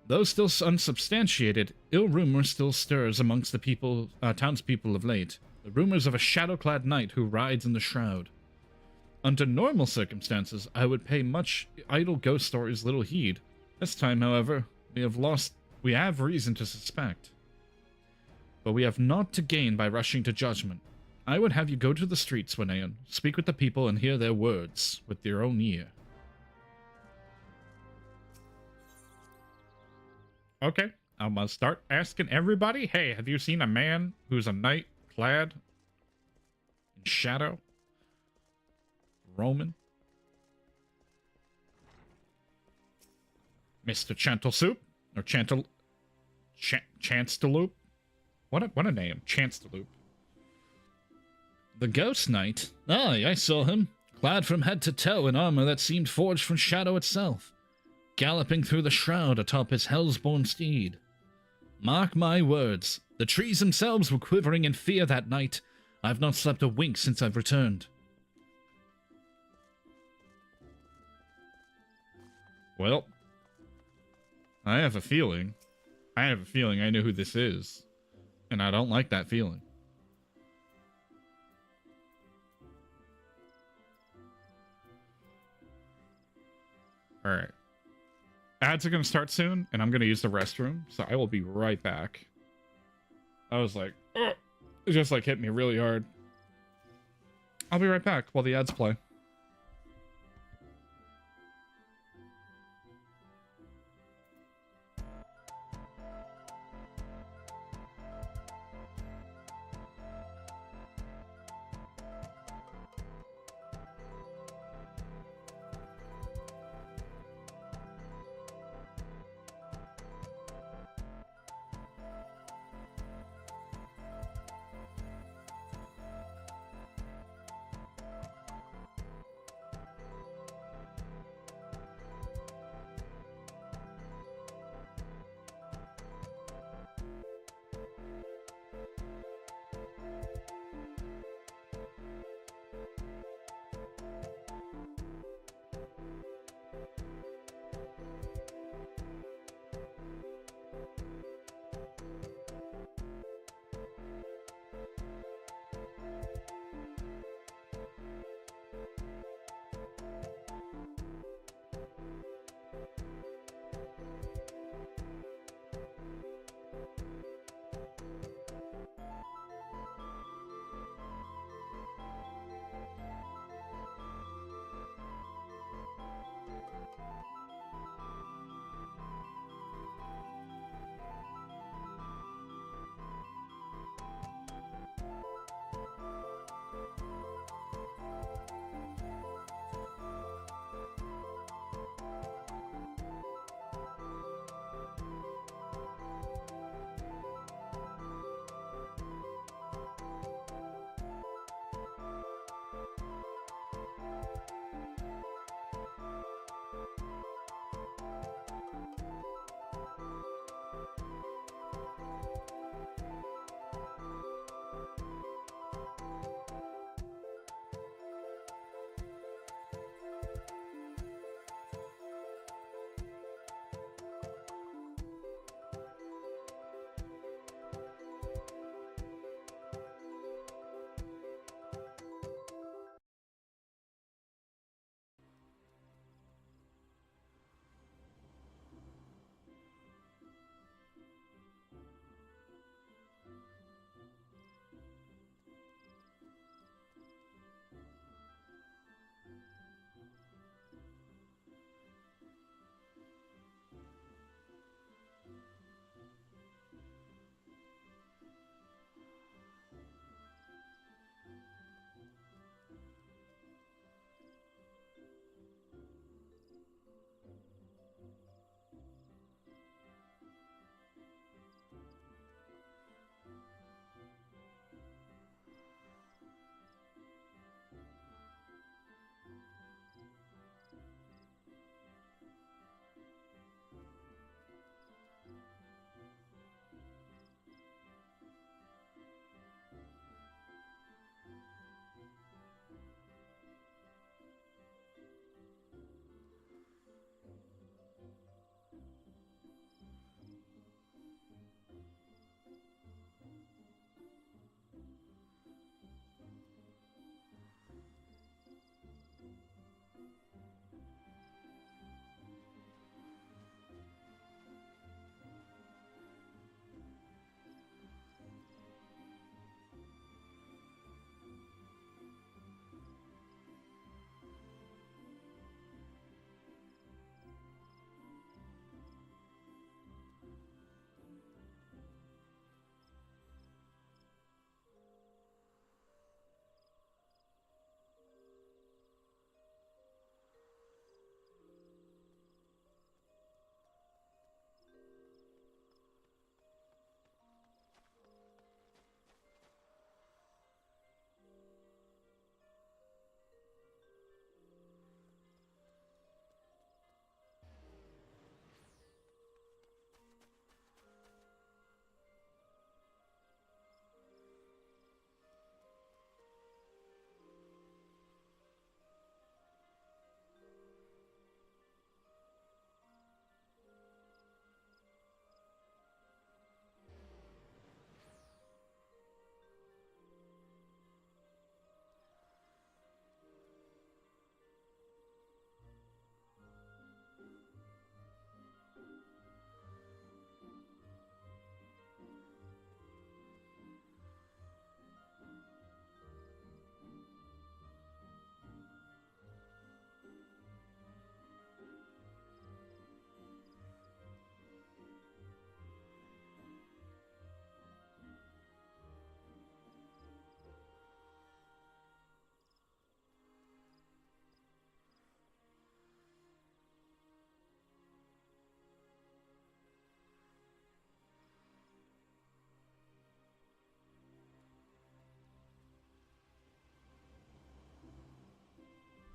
Though still unsubstantiated, ill rumor still stirs amongst the townspeople of late. The rumors of a shadow-clad knight who rides in the shroud. Under normal circumstances, I would pay much idle ghost stories little heed. This time, however, we have reason to suspect. But we have naught to gain by rushing to judgment. I would have you go to the streets, Wanayan, speak with the people and hear their words with your own ear. Okay, I'm gonna start asking everybody, hey, have you seen a man who's a knight clad in shadow? Roman? Mr. Chantalsoup? Or Chancellaloop? What a name, Chancellaloop. The Ghost Knight? Aye, I saw him, clad from head to toe in armor that seemed forged from shadow itself, galloping through the shroud atop his hellsborn steed. Mark my words, the trees themselves were quivering in fear that night. I've not slept a wink since I've returned. Well, I have a feeling I know who this is, and I don't like that feeling. Alright. Ads are going to start soon, and I'm going to use the restroom, so I will be right back. I was like, ugh! It just like hit me really hard. I'll be right back while the ads play.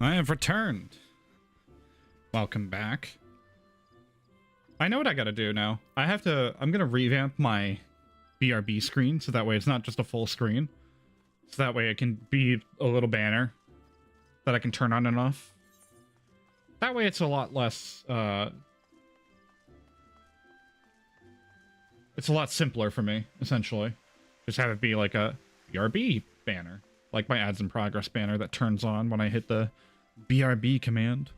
I have returned. Welcome back. I know what I gotta do now. I'm gonna revamp my BRB screen so that way it's not just a full screen. So that way it can be a little banner that I can turn on and off. That way it's a lot less, it's a lot simpler for me, essentially. Just have it be like a BRB banner. Like my ads in progress banner that turns on when I hit the BRB command.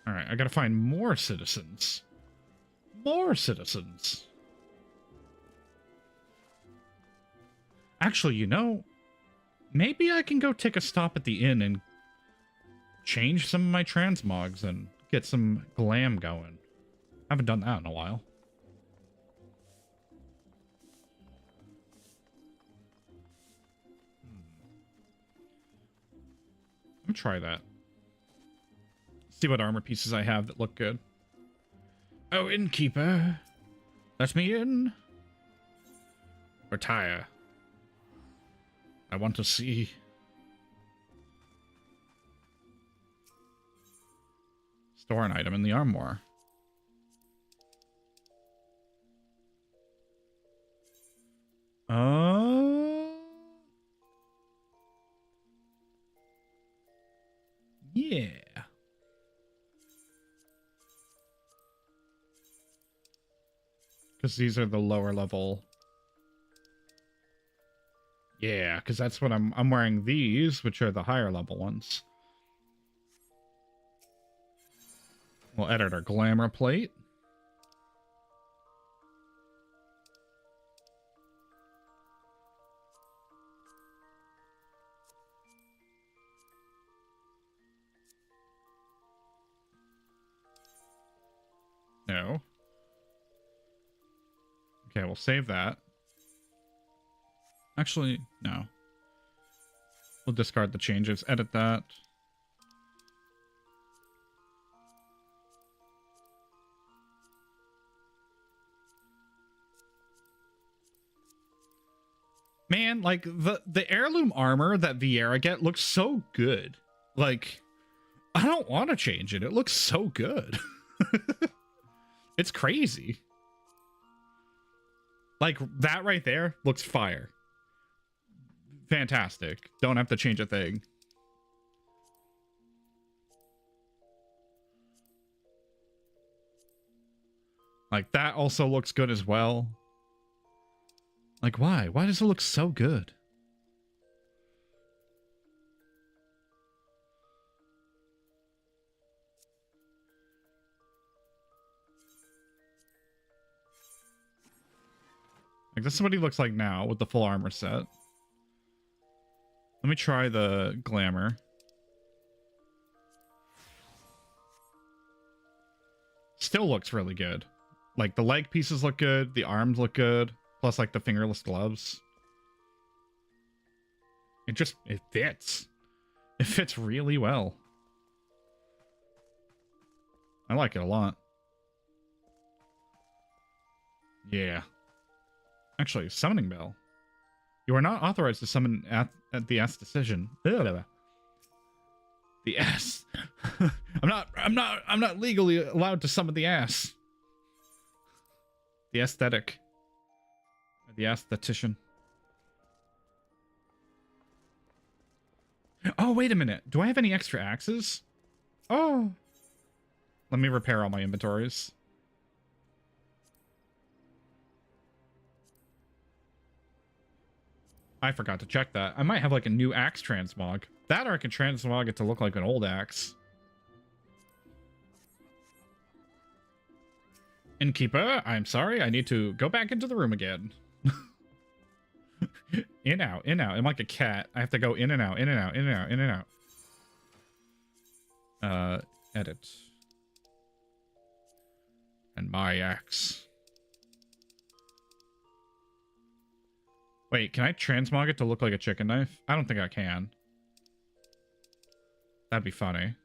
Alright, I gotta find more citizens. More citizens. Actually, you know, maybe I can go take a stop at the inn and change some of my transmogs and get some glam going. I haven't done that in a while. Let me try that. See what armor pieces I have that look good. Oh, innkeeper. Let me in. Retire. I want to see. Store an item in the armoire. Yeah. Because these are the lower level. Yeah, because that's what I'm wearing these, which are the higher level ones. We'll edit our glamour plate. No. Okay, we'll save that. Actually, no. We'll discard the changes. Edit that. Man, like, the heirloom armor that Vieira get looks so good. Like, I don't want to change it. It looks so good. It's crazy. Like, that right there looks fire. Fantastic. Don't have to change a thing. Like, that also looks good as well. Like, why? Why does it look so good? Like, this is what he looks like now with the full armor set. Let me try the glamour. Still looks really good. Like, the leg pieces look good, the arms look good, plus, like, the fingerless gloves. It fits. It fits really well. I like it a lot. Yeah. Actually, summoning bell. You are not authorized to summon at the S decision. The S. I'm not legally allowed to summon the ass. The aesthetic. The aesthetician. Oh, wait a minute. Do I have any extra axes? Oh. Let me repair all my inventories. I forgot to check that. I might have like a new axe transmog. That or I can transmog it to look like an old axe. Innkeeper, I'm sorry. I need to go back into the room again. In, out, in, out. I'm like a cat. I have to go in and out, in and out, in and out, in and out. Edit. And my axe. Wait, can I transmog it to look like a chicken knife? I don't think I can. That'd be funny.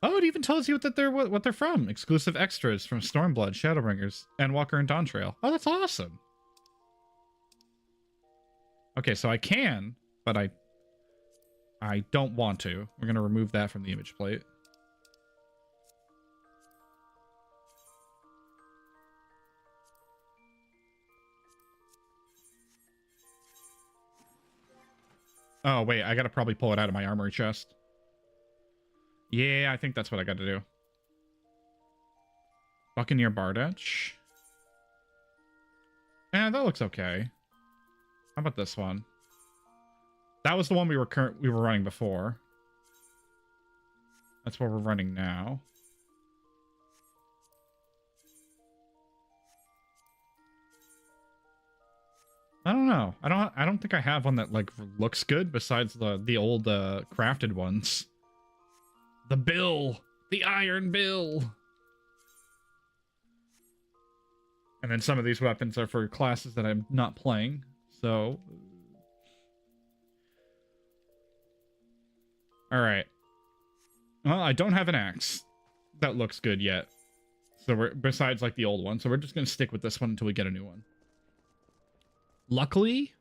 Oh, it even tells you that they're what they're from. Exclusive extras from Stormblood, Shadowbringers, and Walker and Dawntrail. Oh, that's awesome. Okay, so I can, but I don't want to. We're gonna remove that from the image plate. Oh, wait, I gotta probably pull it out of my armory chest. Yeah, I think that's what I gotta do. Buccaneer Bardetch. Eh, that looks okay. How about this one? That was the one we were running before. That's what we're running now. I don't know. I don't think I have one that like looks good besides the old crafted ones. The bill, the iron bill. And then some of these weapons are for classes that I'm not playing. So all right. Well, I don't have an axe that looks good yet. So we're besides like the old one. So we're just going to stick with this one until we get a new one. Luckily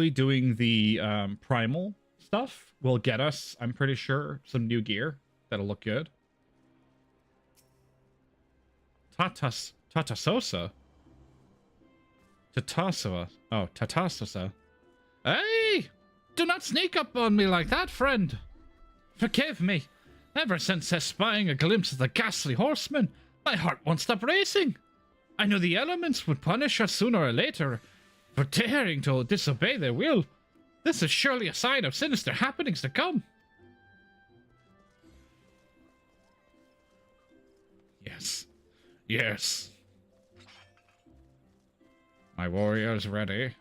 doing the primal stuff will get us, I'm pretty sure, some new gear that'll look good. Tatasosa. Oh, Tatasosa. Hey! Do not sneak up on me like that, friend. Forgive me. Ever since espying a glimpse of the ghastly horseman, my heart won't stop racing. I knew the elements would punish us sooner or later for daring to disobey their will. This is surely a sign of sinister happenings to come. Yes. Yes. My warrior is ready.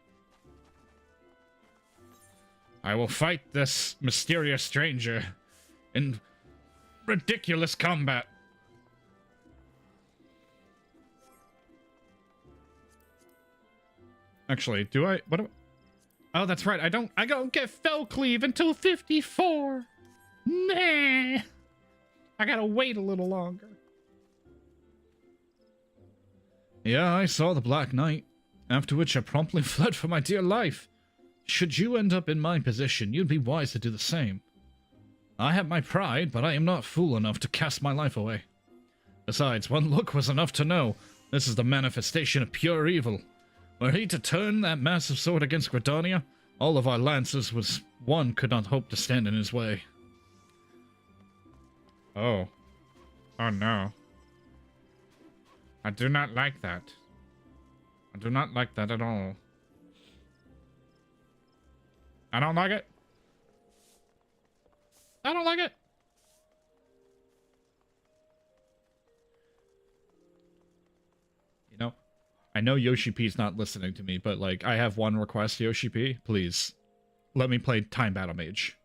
I will fight this mysterious stranger in ridiculous combat. Actually, do I? What? Oh, that's right. I don't get Fell Cleave until 54. Nah. I gotta wait a little longer. Yeah, I saw the Black Knight. After which I promptly fled for my dear life. Should you end up in my position, you'd be wise to do the same. I have my pride, but I am not fool enough to cast my life away. Besides, one look was enough to know this is the manifestation of pure evil. Were he to turn that massive sword against Gridania, all of our lances was one could not hope to stand in his way. Oh. Oh no. I do not like that. I do not like that at all. I don't like it. I don't like it. You know, I know Yoshi P's not listening to me, but like, I have one request, Yoshi P. Please, let me play Time Battle Mage.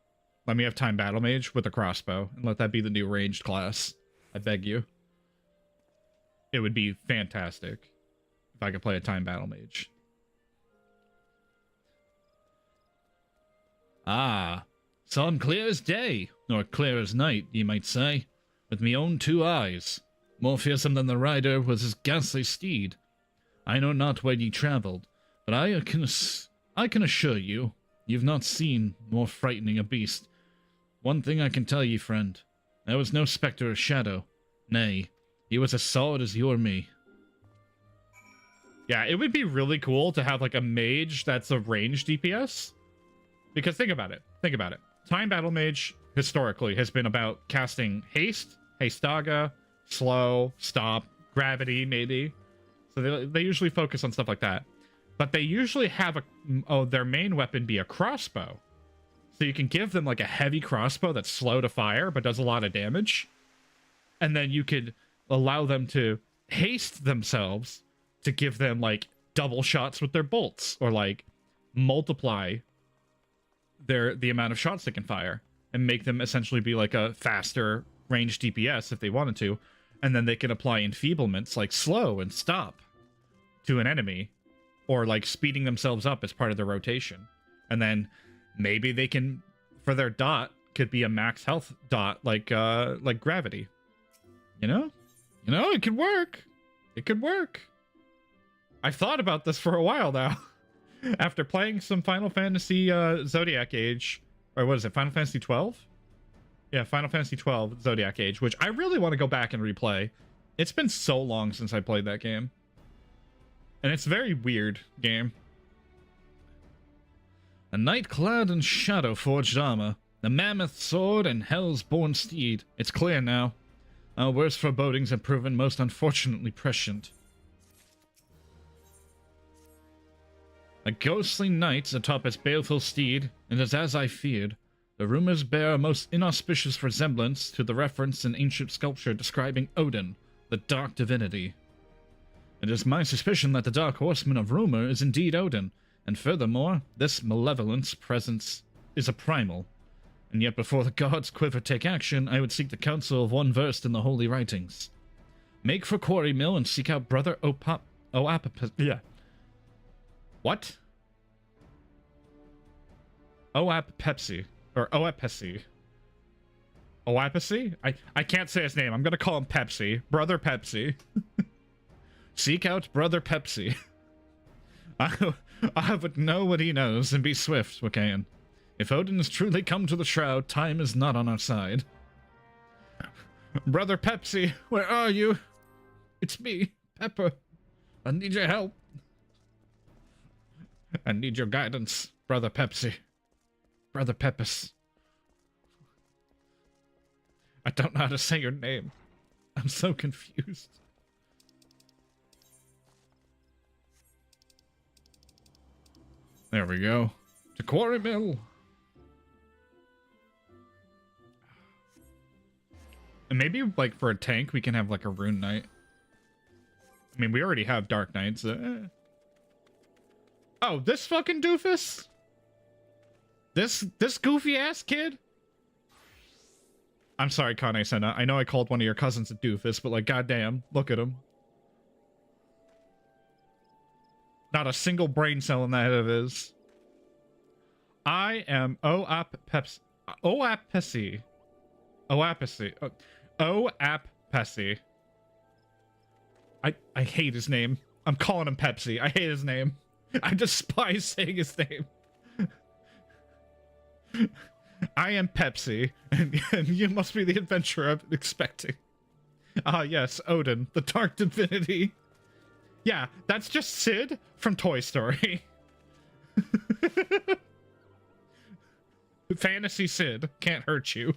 Let me have Time Battle Mage with a crossbow, and let that be the new ranged class. I beg you. It would be fantastic if I could play a Time Battle Mage. Ah, sun clear as day, or clear as night, ye might say, with me own two eyes. More fearsome than the rider was his ghastly steed. I know not where ye travelled, but I can assure you, you've not seen more frightening a beast. One thing I can tell ye, friend, there was no spectre or shadow. Nay, he was as solid as you or me. Yeah, it would be really cool to have like a mage that's a ranged DPS. Because think about it. Think about it. Time Battle Mage, historically, has been about casting Haste, Hastaga, Slow, Stop, Gravity, maybe. So they usually focus on stuff like that. But they usually have their main weapon be a crossbow. So you can give them like a heavy crossbow that's slow to fire, but does a lot of damage. And then you could allow them to haste themselves to give them like double shots with their bolts, or like multiply the amount of shots they can fire and make them essentially be like a faster ranged DPS if they wanted to, and then they can apply enfeeblements like slow and stop to an enemy, or like speeding themselves up as part of their rotation, and then maybe they can, for their dot, could be a max health dot like gravity. You know? You know, it could work. It could work. I've thought about this for a while now. After playing some Final Fantasy Zodiac Age, or what is it, Final Fantasy 12? Yeah, Final Fantasy 12 Zodiac Age, which I really want to go back and replay. It's been so long since I played that game. And it's a very weird game. A knight clad in shadow-forged armor, the mammoth sword and hell's born steed. It's clear now. Our worst forebodings have proven most unfortunately prescient. A ghostly knight atop its baleful steed, and it is as I feared. The rumors bear a most inauspicious resemblance to the reference in ancient sculpture describing Odin, the dark divinity. It is my suspicion that the dark horseman of rumor is indeed Odin, and furthermore, this malevolence presence is a primal. And yet before the gods quiver take action, I would seek the counsel of one versed in the holy writings. Make for Quarry Mill and seek out Brother What? Pepsi. Or Oapesi. Oapesi? I can't say his name. I'm gonna call him Pepsi. Brother Pepsi. Seek out Brother Pepsi. I would know what he knows and be swift, Wiccan. If Odin has truly come to the shroud, time is not on our side. Brother Pepsi, where are you? It's me, Pepper. I need your help. I need your guidance, Brother Pepsi. Brother Peppus. I don't know how to say your name. I'm so confused. There we go. To Quarry Mill. And maybe, like, for a tank, we can have, like, a Rune Knight. I mean, we already have Dark Knights. Oh, this fucking doofus? This goofy-ass kid? I'm sorry, Kane Senna. I know I called one of your cousins a doofus, but, like, goddamn, look at him. Not a single brain cell in that head of his. I am Oapesi. Oapesi. Oapesi. I hate his name. I'm calling him Pepsi. I hate his name. I despise saying his name. I am Pepsi, and you must be the adventurer I've been expecting. Ah, yes, Odin, the dark divinity. Yeah, that's just Sid from Toy Story. Fantasy Sid can't hurt you.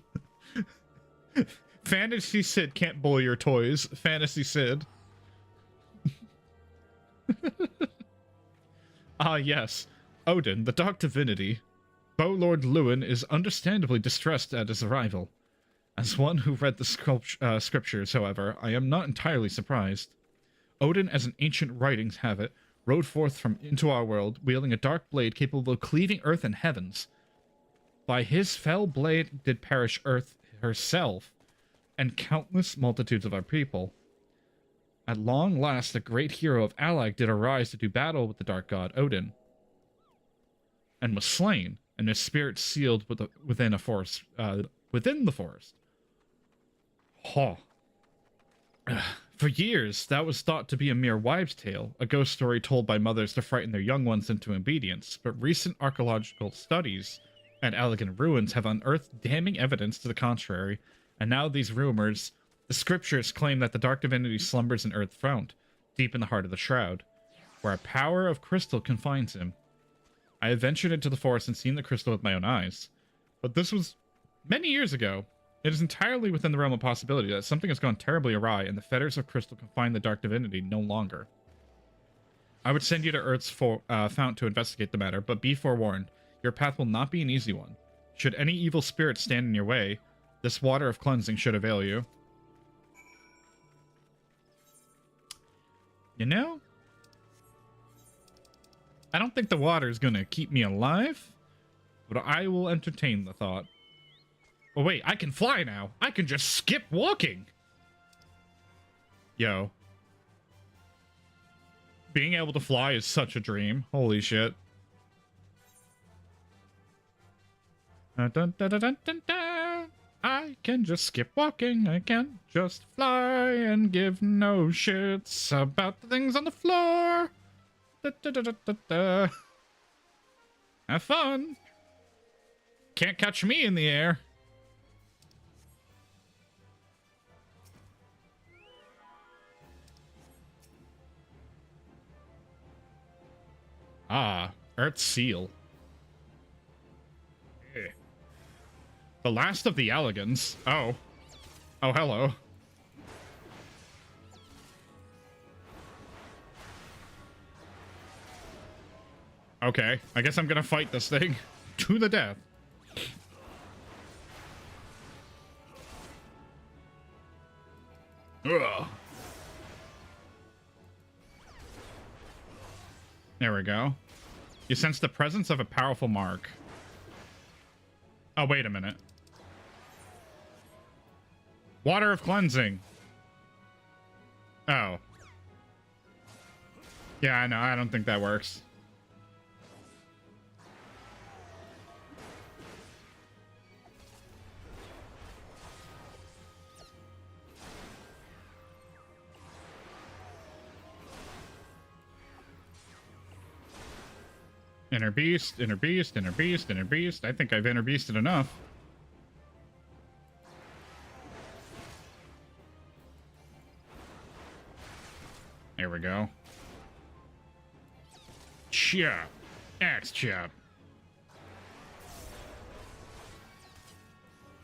Fantasy Sid can't bully your toys. Fantasy Sid. Ah, yes. Odin, the dark divinity. Lord Lewin is understandably distressed at his arrival. As one who read the scriptures, however, I am not entirely surprised. Odin, as an ancient writings have it, rode forth from into our world, wielding a dark blade capable of cleaving earth and heavens. By his fell blade did perish earth herself, and countless multitudes of our people. At long last, the great hero of Allag did arise to do battle with the dark god Odin, and was slain, and his spirit sealed within the forest. Ha! For years, that was thought to be a mere wives' tale, a ghost story told by mothers to frighten their young ones into obedience. But recent archaeological studies and elegant ruins have unearthed damning evidence to the contrary, and now these rumors, the scriptures claim that the dark divinity slumbers in earth fount, deep in the heart of the shroud, where a power of crystal confines him. I have ventured into the forest and seen the crystal with my own eyes, but this was many years ago. It is entirely within the realm of possibility that something has gone terribly awry and the fetters of crystal confine the dark divinity no longer. I would send you to Earth's fount to investigate the matter, but be forewarned, your path will not be an easy one. Should any evil spirit stand in your way, this water of cleansing should avail you. You know, I don't think the water is going to keep me alive, but I will entertain the thought. Oh wait, I can fly now. I can just skip walking. Yo. Being able to fly is such a dream. Holy shit. Dun, dun, dun, dun, dun, dun. I can just skip walking. I can just fly and give no shits about the things on the floor. Da, da, da, da, da, da. Have fun. Can't catch me in the air. Ah, Earth Seal. Eh. The last of the elegans. Oh. Oh, hello. Okay, I guess I'm gonna fight this thing to the death. Ugh. There we go. You sense the presence of a powerful mark. Oh, wait a minute. Water of cleansing. Oh. Yeah, I know. I don't think that works. Inner beast, inner beast, inner beast, inner beast. I think I've inner beasted enough. There we go. Chop. Axe chop.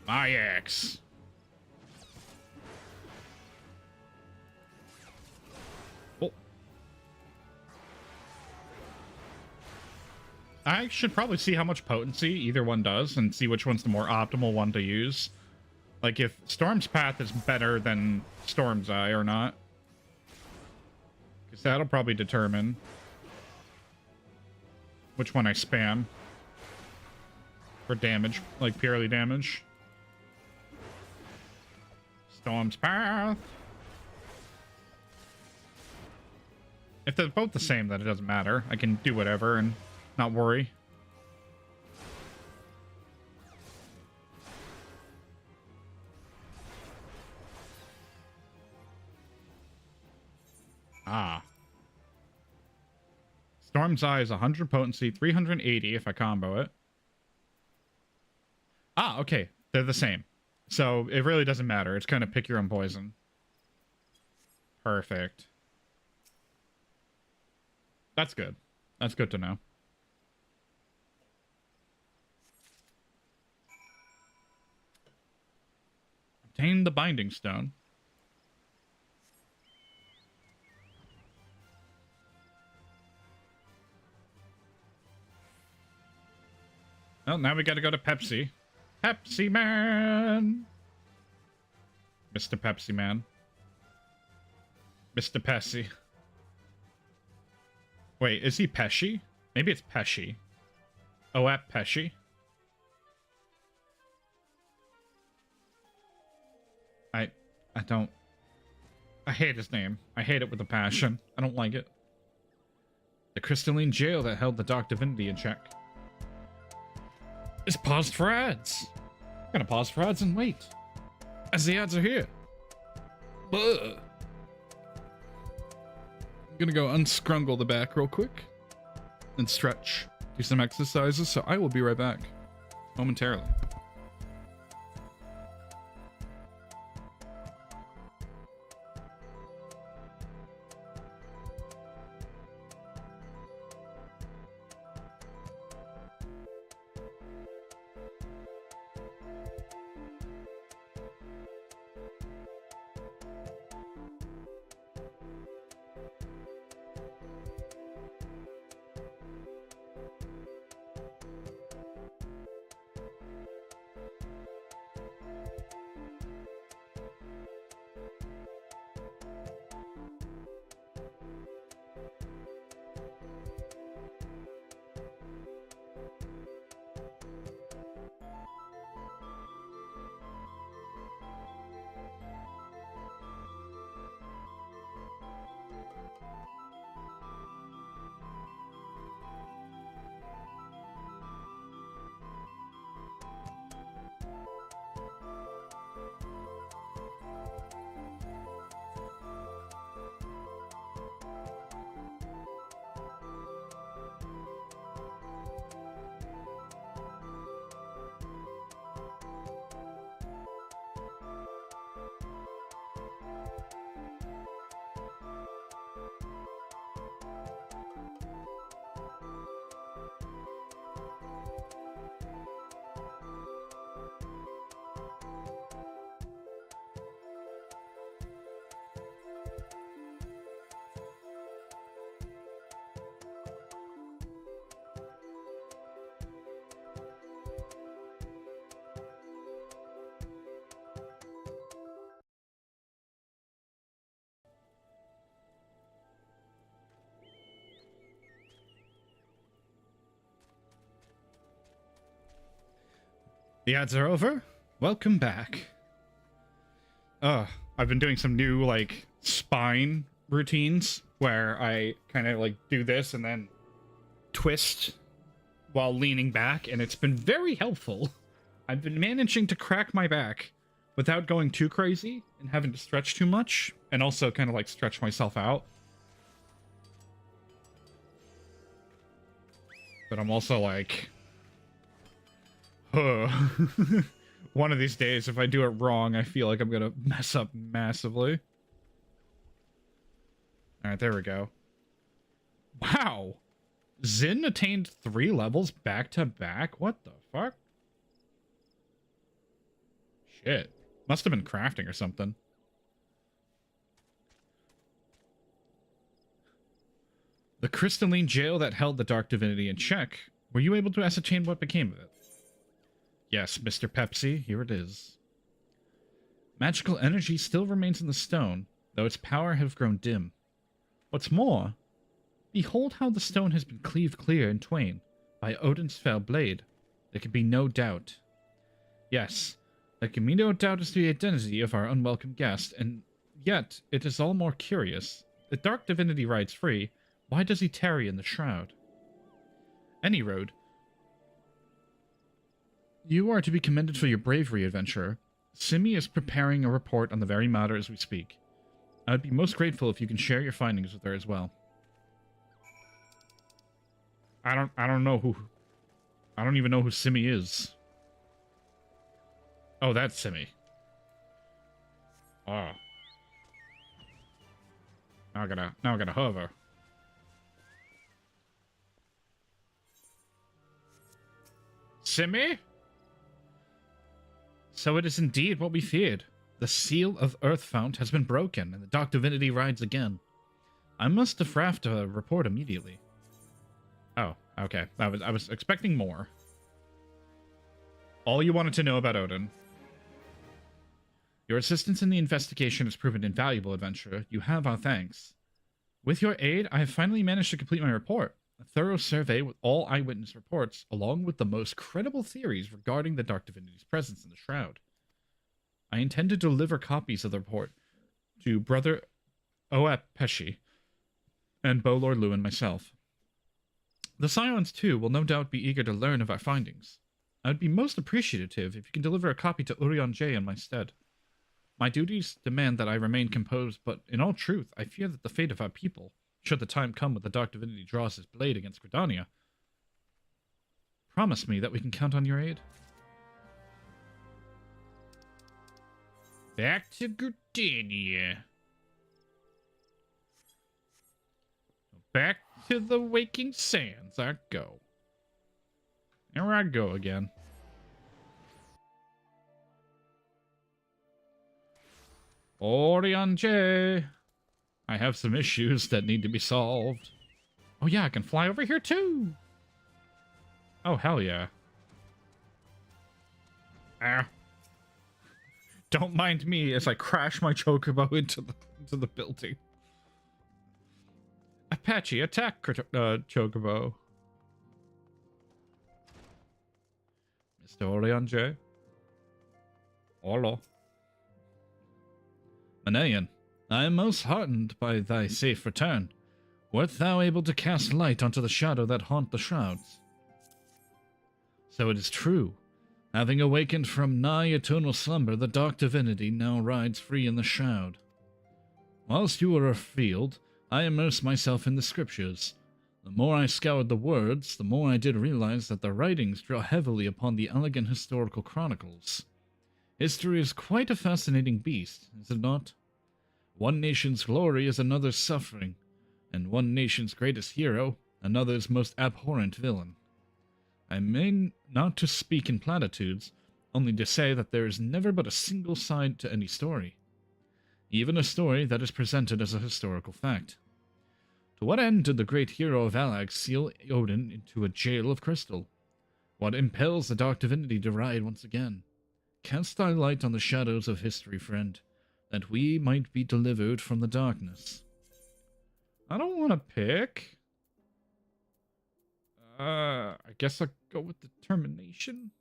My axe. Oh. I should probably see how much potency either one does and see which one's the more optimal one to use. Like if Storm's Path is better than Storm's Eye or not. Because that'll probably determine which one I spam. For damage, like purely damage. Storm's Path. If they're both the same, then it doesn't matter. I can do whatever and not worry. Ah. Storm's Eye is 100 potency, 380 if I combo it. Ah, okay. They're the same. So it really doesn't matter. It's kind of pick your own poison. Perfect. That's good. That's good to know. Obtain the Binding Stone. Well, now we gotta go to Pepsi. Pepsi Man! Mr. Pepsi Man. Mr. Pesci. Wait, is he Pesci? Maybe it's Pesci. Oh, at Pesci? I don't... I hate his name. I hate it with a passion. I don't like it. The crystalline jail that held the Dark Divinity in check. It's paused for ads. I'm gonna pause for ads and wait. As the ads are here. Buh. I'm gonna go unscrungle the back real quick. And stretch. Do some exercises, so I will be right back. Momentarily. The ads are over. Welcome back. I've been doing some new, like, spine routines where I kind of, like, do this and then twist while leaning back, and it's been very helpful. I've been managing to crack my back without going too crazy and having to stretch too much, and also kind of, like, stretch myself out. But I'm also like, one of these days, if I do it wrong, I feel like I'm gonna mess up massively. Alright, there we go. Wow! Zin attained 3 levels back to back? What the fuck? Shit. Must have been crafting or something. The crystalline jail that held the Dark Divinity in check. Were you able to ascertain what became of it? Yes, Mr. Pepsi, here it is. Magical energy still remains in the stone, though its power have grown dim. What's more, behold how the stone has been cleaved clear in twain by Odin's fell blade. There can be no doubt. Yes, there can be no doubt as to the identity of our unwelcome guest, and yet it is all more curious. The Dark Divinity rides free. Why does he tarry in the shroud? Any road. You are to be commended for your bravery, adventurer. Simi is preparing a report on the very matter as we speak. I would be most grateful if you can share your findings with her as well. I don't even know who Simi is. Oh, that's Simi. Oh. Now I gotta hover. Simi? So it is indeed what we feared. The seal of Earthfount has been broken, and the Dark Divinity rides again. I must draft a report immediately. Oh, okay. I was expecting more. All you wanted to know about Odin. Your assistance in the investigation has proven invaluable, adventurer. You have our thanks. With your aid, I have finally managed to complete my report. A thorough survey with all eyewitness reports, along with the most credible theories regarding the Dark Divinity's presence in the Shroud. I intend to deliver copies of the report to Brother Oap Pesci and Bolor Lu and myself. The Scions, too, will no doubt be eager to learn of our findings. I would be most appreciative if you can deliver a copy to Urian J in my stead. My duties demand that I remain composed, but in all truth, I fear that the fate of our people, should the time come when the Dark Divinity draws his blade against Gridania. Promise me that we can count on your aid. Back to Gridania. Back to the waking sands I go. There I go again. Orion J. I have some issues that need to be solved. Oh yeah, I can fly over here too. Oh, hell yeah. Ah. Don't mind me as I crash my chocobo into the building. Apache, attack chocobo. Mr. Orion J. Hello. Manayan, I am most heartened by thy safe return. Wert thou able to cast light onto the shadow that haunt the shrouds? So it is true. Having awakened from nigh eternal slumber, the Dark Divinity now rides free in the shroud. Whilst you were afield, I immersed myself in the scriptures. The more I scoured the words, the more I did realize that the writings draw heavily upon the elegant historical chronicles. History is quite a fascinating beast, is it not? One nation's glory is another's suffering, and one nation's greatest hero, another's most abhorrent villain. I mean not to speak in platitudes, only to say that there is never but a single side to any story, even a story that is presented as a historical fact. To what end did the great hero of Alag seal Odin into a jail of crystal? What impels the Dark Divinity to ride once again? Cast thy light on the shadows of history, friend, that we might be delivered from the darkness. I don't want to pick. I guess I'll go with determination.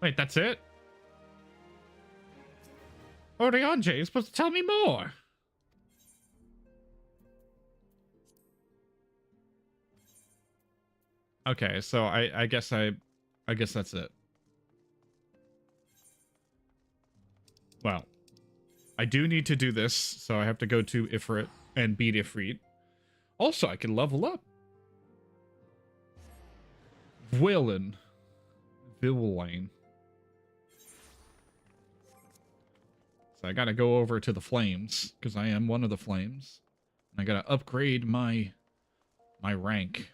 Wait, that's it? Oriange, you're supposed to tell me more. Okay, so I guess that's it. Well, I do need to do this, so I have to go to Ifrit and beat Ifrit. Also, I can level up. Villain. So I gotta go over to the flames, because I am one of the flames. And I gotta upgrade my rank.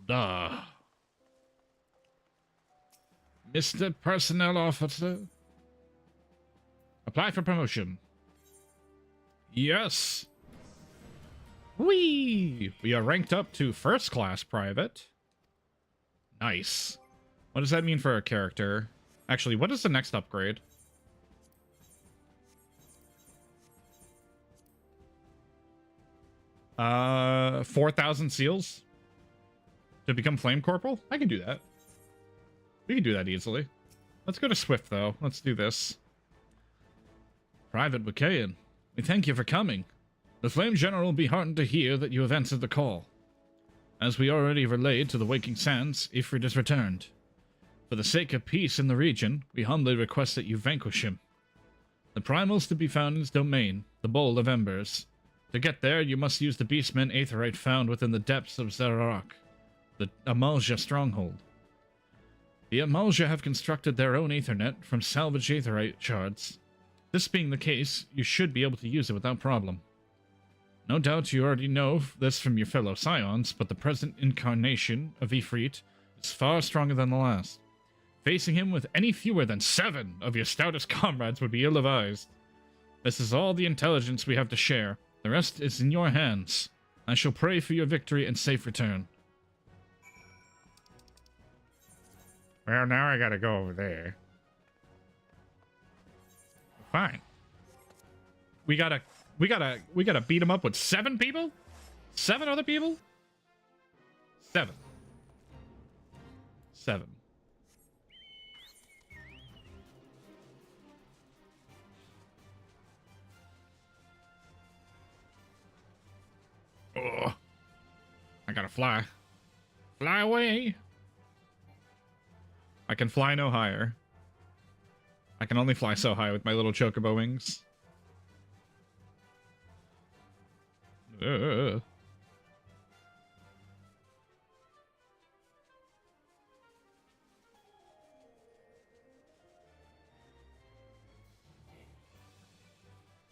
Duh. Mr. Personnel Officer. Apply for promotion. Yes. Whee! We are ranked up to first class private. Nice. What does that mean for our character? Actually, what is the next upgrade? 4,000 seals? To become Flame Corporal? I can do that. We can do that easily. Let's go to Swift, though. Let's do this. Private Buchanan, we thank you for coming. The Flame General will be heartened to hear that you have answered the call. As we already relayed to the Waking Sands, Ifrit has returned. For the sake of peace in the region, we humbly request that you vanquish him. The primals to be found in his domain, the Bowl of Embers. To get there, you must use the Beastmen Aetherite found within the depths of Zerarak, the Amalja stronghold. The Amalja have constructed their own Aethernet from salvaged Aetherite shards. This being the case, you should be able to use it without problem. No doubt you already know this from your fellow Scions, but the present incarnation of Ifrit is far stronger than the last. Facing him with any fewer than 7 of your stoutest comrades would be ill-advised. This is all the intelligence we have to share. The rest is in your hands. I shall pray for your victory and safe return. Well, now I gotta go over there. Fine. We gotta beat him up with 7 people? 7 other people? 7. 7. Oh, I gotta fly. Fly away. I can fly no higher. I can only fly so high with my little chocobo wings.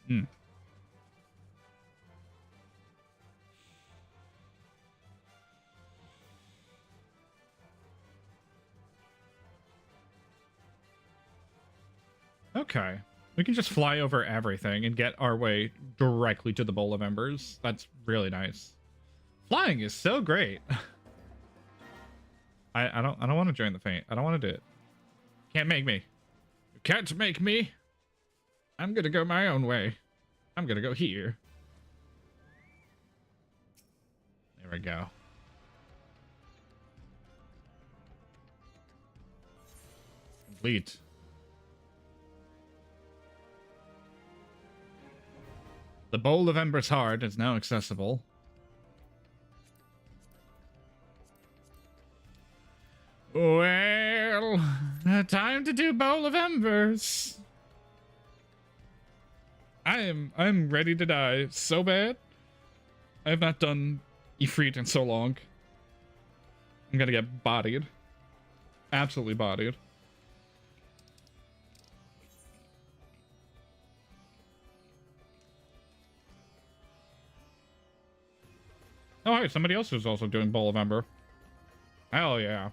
Hmm. Okay. We can just fly over everything and get our way directly to the Bowl of Embers. That's really nice. Flying is so great. I don't want to join the feint. I don't want to do it. Can't make me. You can't make me. I'm gonna go my own way. I'm gonna go here. There we go. Complete. The Bowl of Embers Heart is now accessible. Well, time to do Bowl of Embers. I'm ready to die so bad. I have not done Ifrit in so long. I'm gonna get bodied. Absolutely bodied. Oh, hey, somebody else is also doing Bowl of Ember. Hell yeah.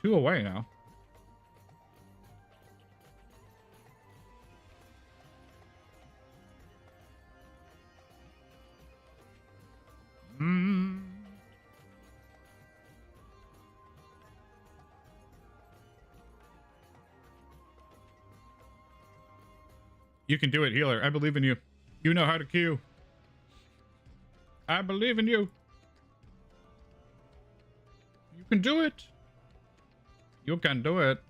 Two away now. You can do it, healer. I believe in you. You know how to queue. I believe in you. You can do it. You can do it.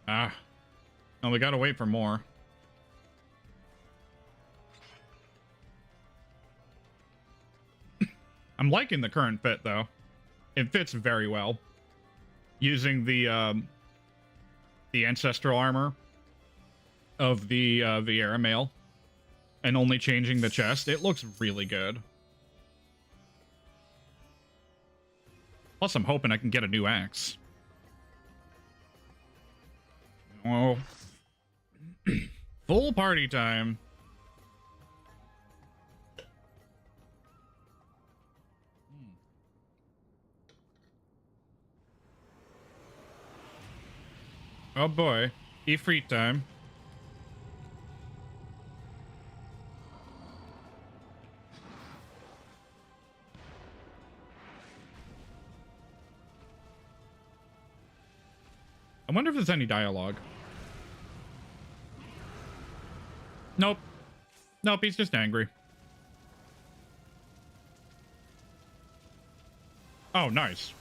Ah. Oh, we gotta wait for more. I'm liking the current fit, though. It fits very well. Using the ancestral armor of the Aramale and only changing the chest, it looks really good. Plus, I'm hoping I can get a new axe. Oh. Full party time. Oh boy. Ifrit time. I wonder if there's any dialogue. Nope. Nope, he's just angry. Oh, nice.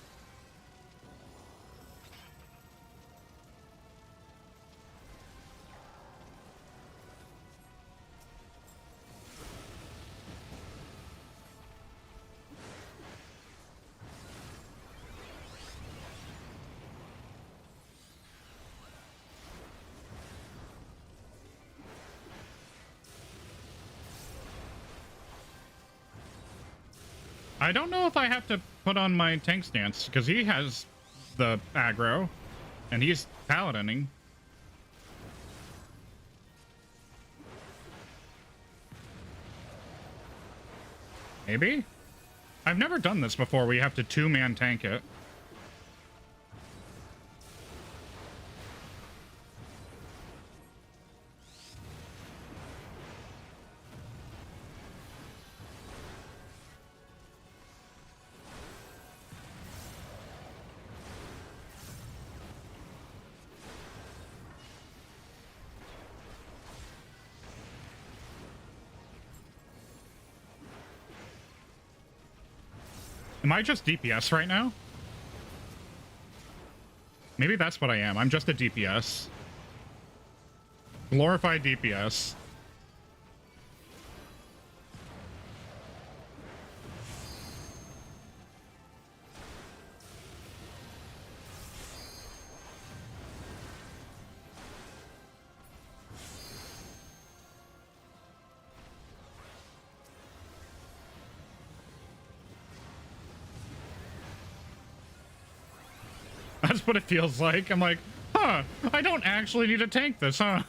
I don't know if I have to put on my tank stance, because he has the aggro, and he's paladining. Maybe? I've never done this before, where you have to two-man tank it. Am I just DPS right now? Maybe that's what I am. I'm just a DPS. Glorified DPS. That's what it feels like. I'm like, huh, I don't actually need to tank this, huh?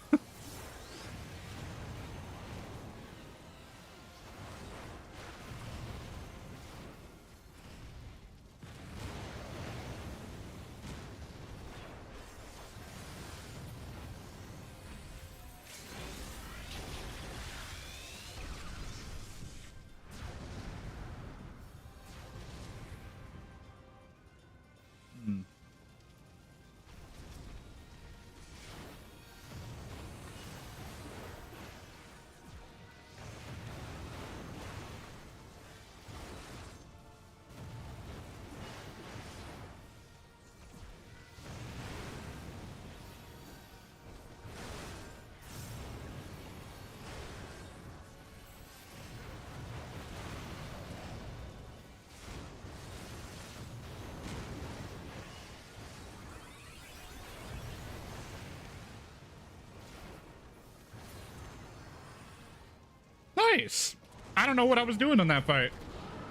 Nice. I don't know what I was doing in that fight.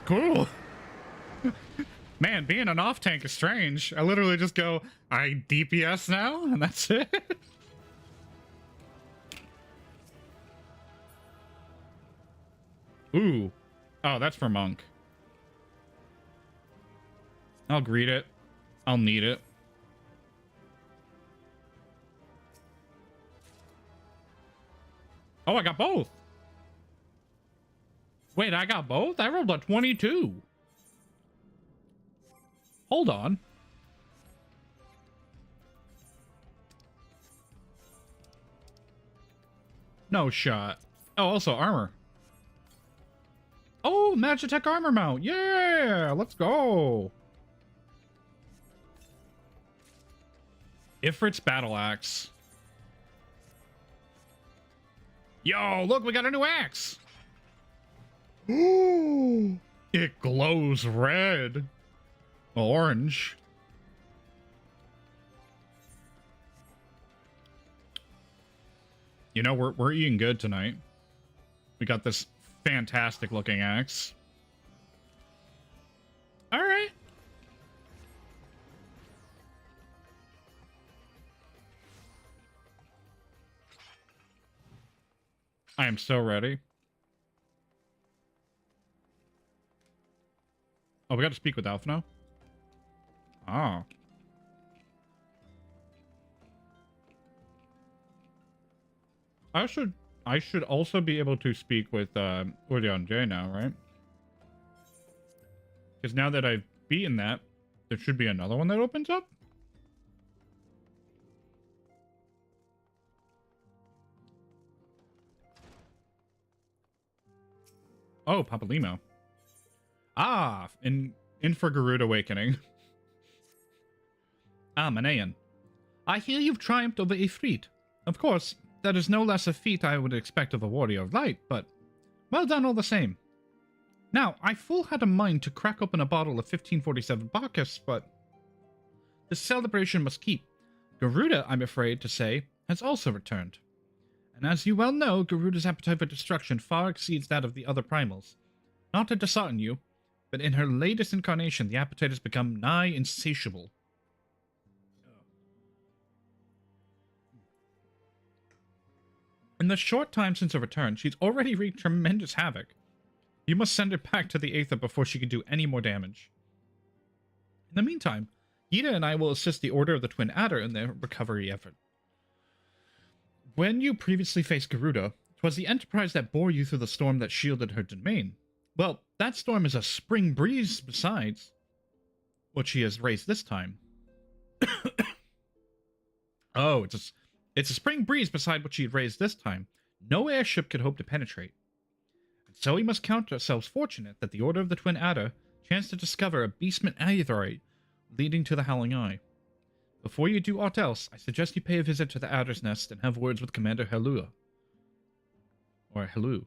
Cool. Man, being an off tank is strange. I literally just go, I DPS now, and that's it. Ooh. Oh, that's for Monk. I'll greet it. I'll need it. Oh, I got both. Wait, I got both? I rolled a 22. Hold on. No shot. Oh, also armor. Oh, Magitech armor mount. Yeah, let's go. Ifrit's battle axe. Yo, look, we got a new axe. Ooh, it glows red. Orange. You know, we're eating good tonight. We got this fantastic looking axe. All right. I am so ready. Oh, we got to speak with Alpha now? Oh. I should also be able to speak with Udion J now, right? Because now that I've beaten that, there should be another one that opens up? Oh, Papalimo. Ah, in for Garud Awakening. Ah, Manayan. I hear you've triumphed over Ifrit. Of course, that is no less a feat I would expect of a warrior of light, but well done all the same. Now, I full had a mind to crack open a bottle of 1547 Bacchus, but the celebration must keep. Garuda, I'm afraid to say, has also returned. And as you well know, Garuda's appetite for destruction far exceeds that of the other primals. Not to dishearten you, but in her latest incarnation, the appetite has become nigh insatiable. In the short time since her return, she's already wreaked tremendous havoc. You must send her back to the Aether before she can do any more damage. In the meantime, Yida and I will assist the Order of the Twin Adder in their recovery effort. When you previously faced Garuda, 'twas the Enterprise that bore you through the storm that shielded her domain. Well, that storm is a spring breeze besides what she has raised this time. Oh, it's a spring breeze beside what she had raised this time. No airship could hope to penetrate. And so we must count ourselves fortunate that the Order of the Twin Adder chanced to discover a beastman aetheroid leading to the Howling Eye. Before you do aught else, I suggest you pay a visit to the Adder's Nest and have words with Commander Helua. Or Helu.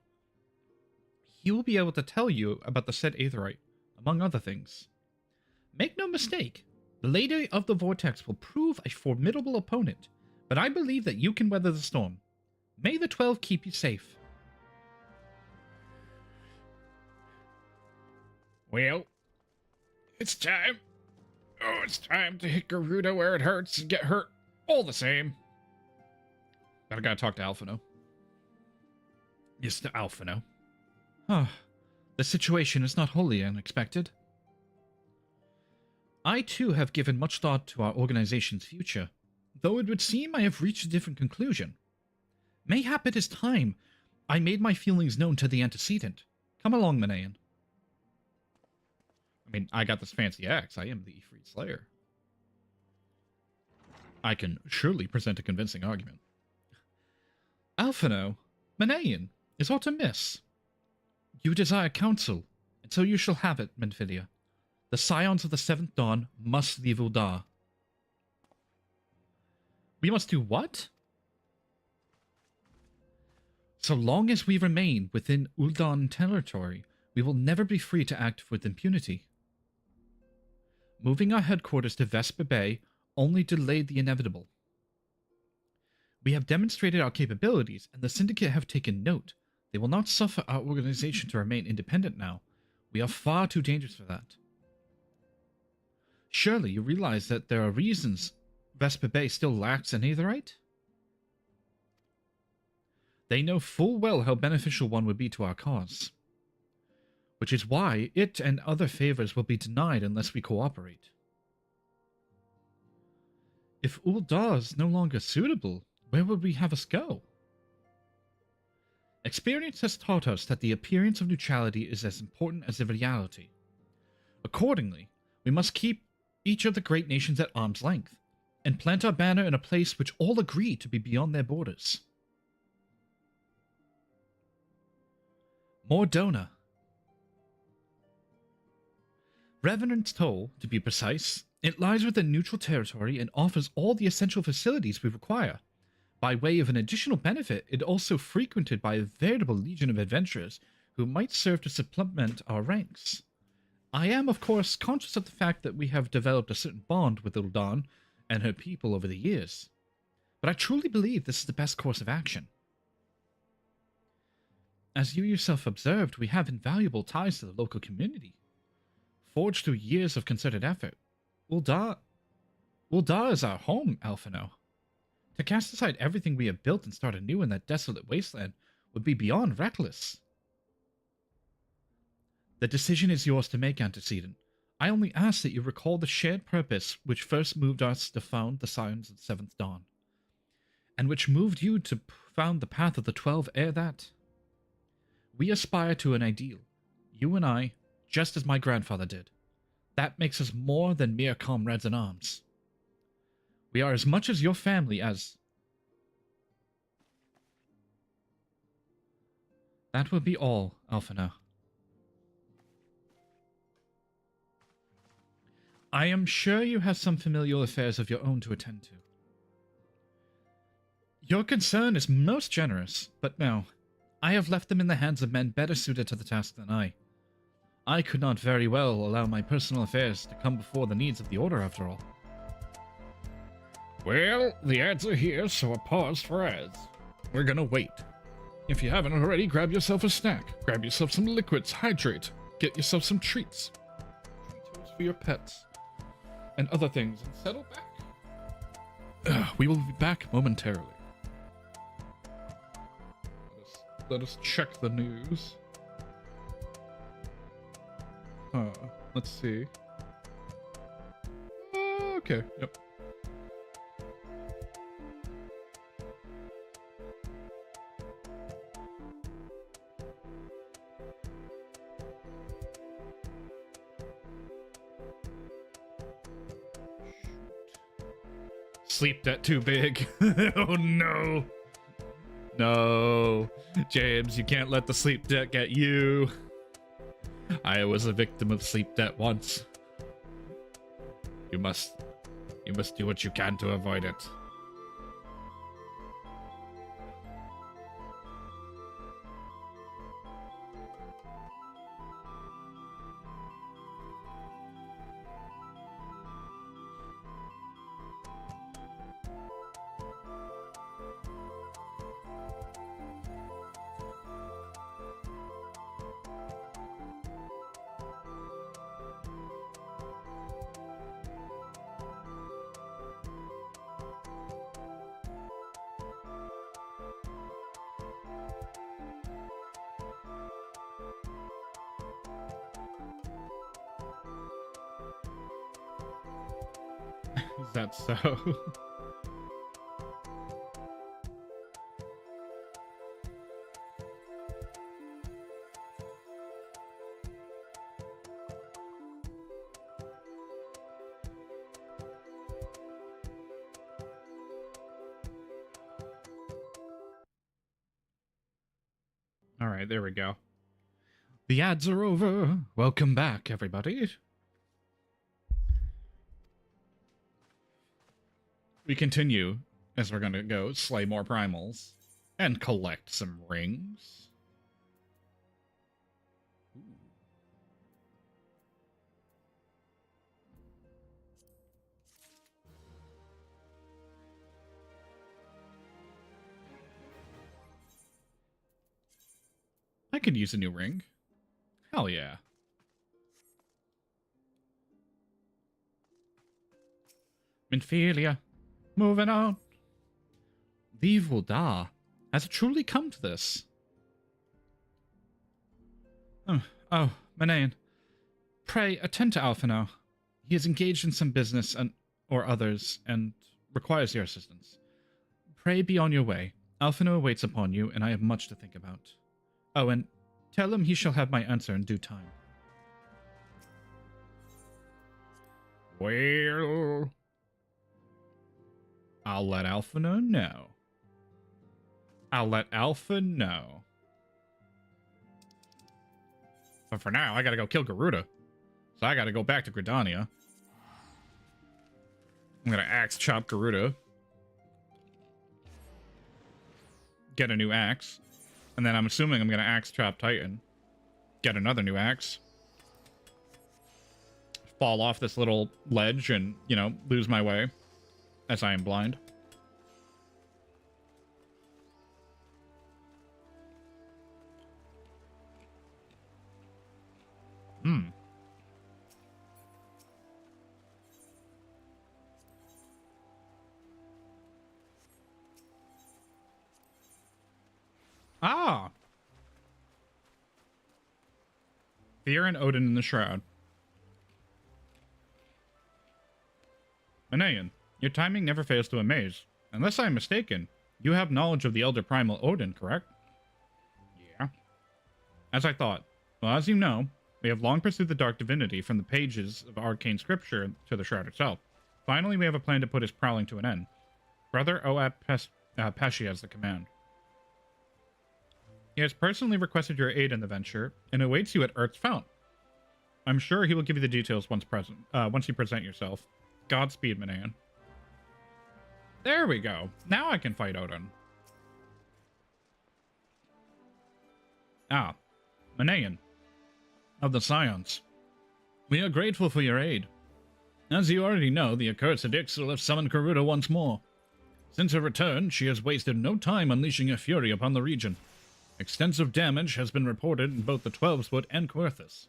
He will be able to tell you about the said aetheroid, among other things. Make no mistake, the Lady of the Vortex will prove a formidable opponent, but I believe that you can weather the storm. May the 12 keep you safe. Well, it's time. Oh, it's time to hit Garuda where it hurts and get hurt all the same. But I gotta talk to Alphino. Yes, to Alphino. Ah, the situation is not wholly unexpected. I too have given much thought to our organization's future, though it would seem I have reached a different conclusion. Mayhap it is time I made my feelings known to the antecedent. Come along, Manayan. I mean, I got this fancy axe. I am the Ifrit Slayer. I can surely present a convincing argument. Alphino, Manayan, is aught amiss? You desire counsel, and so you shall have it, Menphilia. The Scions of the Seventh Dawn must leave Uldar. We must do what? So long as we remain within Uldan territory, we will never be free to act with impunity. Moving our headquarters to Vesper Bay only delayed the inevitable. We have demonstrated our capabilities, and the Syndicate have taken note. They will not suffer our organization to remain independent now. We are far too dangerous for that. Surely you realize that there are reasons Vesper Bay still lacks an aetherite? They know full well how beneficial one would be to our cause. Which is why it and other favors will be denied unless we cooperate. If Uldar is no longer suitable, where would we have us go? Experience has taught us that the appearance of neutrality is as important as the reality. Accordingly, we must keep each of the great nations at arm's length, and plant our banner in a place which all agree to be beyond their borders. Mordona. Revenant's Toll, to be precise. It lies within neutral territory and offers all the essential facilities we require. By way of an additional benefit, it also frequented by a veritable legion of adventurers who might serve to supplement our ranks. I am, of course, conscious of the fact that we have developed a certain bond with Ul'Dan and her people over the years, but I truly believe this is the best course of action. As you yourself observed, we have invaluable ties to the local community, forged through years of concerted effort. Ul'Dan is our home, Alphino. To cast aside everything we have built and start anew in that desolate wasteland would be beyond reckless. The decision is yours to make, Antecedent. I only ask that you recall the shared purpose which first moved us to found the Scions of the Seventh Dawn, and which moved you to found the Path of the 12 ere that. We aspire to an ideal, you and I, just as my grandfather did. That makes us more than mere comrades in arms. We are as much as your family as... That will be all, Alphino. I am sure you have some familial affairs of your own to attend to. Your concern is most generous, but no. I have left them in the hands of men better suited to the task than I. I could not very well allow my personal affairs to come before the needs of the Order, after all. Well, the ads are here, so a pause for ads. We're gonna wait. If you haven't already, grab yourself a snack. Grab yourself some liquids, hydrate. Get yourself some treats. Treats for your pets. And other things, and settle back. We will be back momentarily. Let us check the news. Let's see. Okay, yep. Sleep debt too big. Oh no. No. James, you can't let the sleep debt get you. I was a victim of sleep debt once. You must do what you can to avoid it. Is that so? All right, there we go. The ads are over. Welcome back, everybody. We continue, as we're going to go slay more primals and collect some rings. Ooh. I could use a new ring. Hell yeah. Minfilia. Moving on. Leave Ul'Dan. Has it truly come to this? Oh, Manain. Pray, attend to Alphino. He is engaged in some business or others, and requires your assistance. Pray be on your way. Alphino awaits upon you, and I have much to think about. Oh, and tell him he shall have my answer in due time. Well... I'll let Alphino know. I'll let Alpha know. But for now, I gotta go kill Garuda. So I gotta go back to Gridania. I'm gonna axe chop Garuda. Get a new axe. And then I'm assuming I'm gonna axe chop Titan. Get another new axe. Fall off this little ledge and, you know, lose my way. As I am blind. Ah! Fear and Odin in the Shroud. Manayan, your timing never fails to amaze. Unless I am mistaken, you have knowledge of the Elder Primal Odin, correct? Yeah. As I thought. Well, as you know, we have long pursued the dark divinity from the pages of arcane scripture to the Shroud itself. Finally, we have a plan to put his prowling to an end. Brother Oap Pesci has the command. He has personally requested your aid in the venture, and awaits you at Earth's Fount. I'm sure he will give you the details once you present yourself. Godspeed, Manayan. There we go. Now I can fight Odin. Ah, Manayan of the Scions. We are grateful for your aid. As you already know, the accursed Ixil have summoned Garuda once more. Since her return, she has wasted no time unleashing her fury upon the region. Extensive damage has been reported in both the Twelveswood and Coerthas.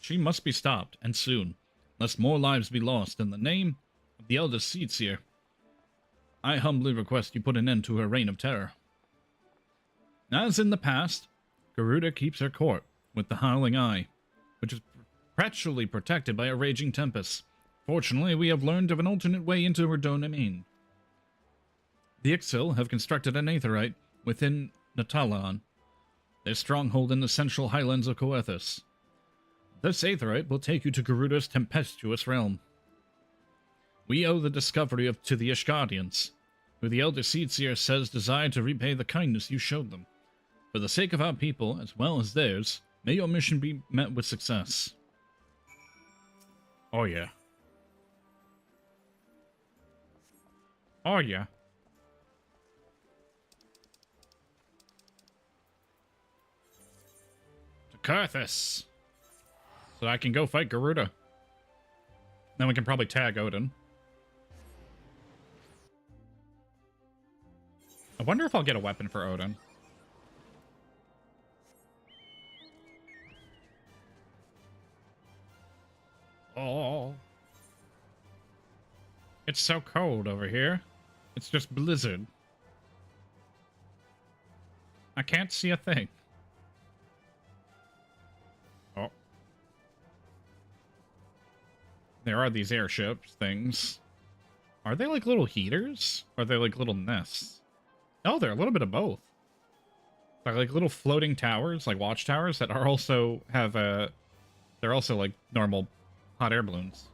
She must be stopped, and soon, lest more lives be lost in the name of the Elder Seedseer. I humbly request you put an end to her reign of terror. As in the past, Garuda keeps her court with the Howling Eye, which is perpetually protected by a raging tempest. Fortunately, we have learned of an alternate way into her domain. The Ixil have constructed an aetherite within Natalan, their stronghold in the central highlands of Coerthas. This aetherite will take you to Garuda's tempestuous realm. We owe the discovery to the Ishgardians, who the Elder Seedseer says desire to repay the kindness you showed them. For the sake of our people, as well as theirs, may your mission be met with success. Oh yeah. Oh yeah. To Coerthas! So I can go fight Garuda. Then we can probably tag Odin. I wonder if I'll get a weapon for Odin. Oh. It's so cold over here. It's just blizzard. I can't see a thing. Oh. There are these airships things. Are they like little heaters? Or are they like little nests? Oh, they're a little bit of both. They're like little floating towers, like watchtowers that are also have a... They're also like normal hot air balloons.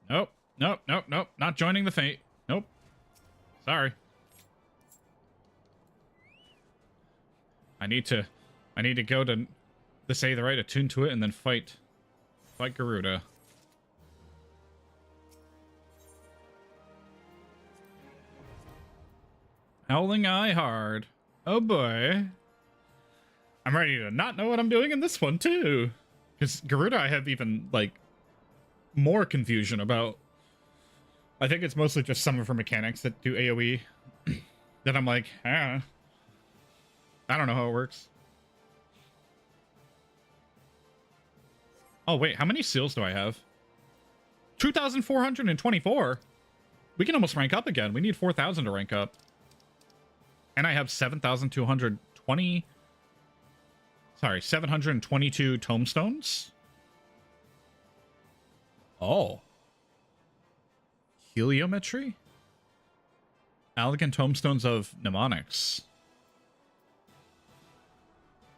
Nope. Nope, nope, nope. Not joining the fate. Nope. Sorry. I need to go to the Aetherite, attune to it, and then fight Garuda. Howling Eye hard. Oh boy. I'm ready to not know what I'm doing in this one too. Because Garuda I have even, like, more confusion about. I think it's mostly just some of her mechanics that do AoE. That I'm like, I don't know how it works. Oh wait, how many seals do I have? 2,424. We can almost rank up again. We need 4,000 to rank up. And I have 7,220... Sorry, 722 tomestones? Oh. Heliometry? Elegant tomestones of mnemonics.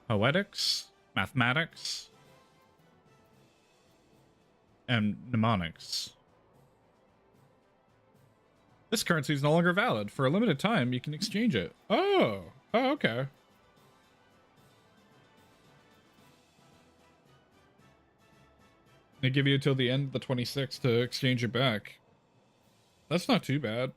Poetics, mathematics, and mnemonics. This currency is no longer valid. For a limited time, you can exchange it. Oh, okay. They give you until the end of the 26th to exchange it back. That's not too bad.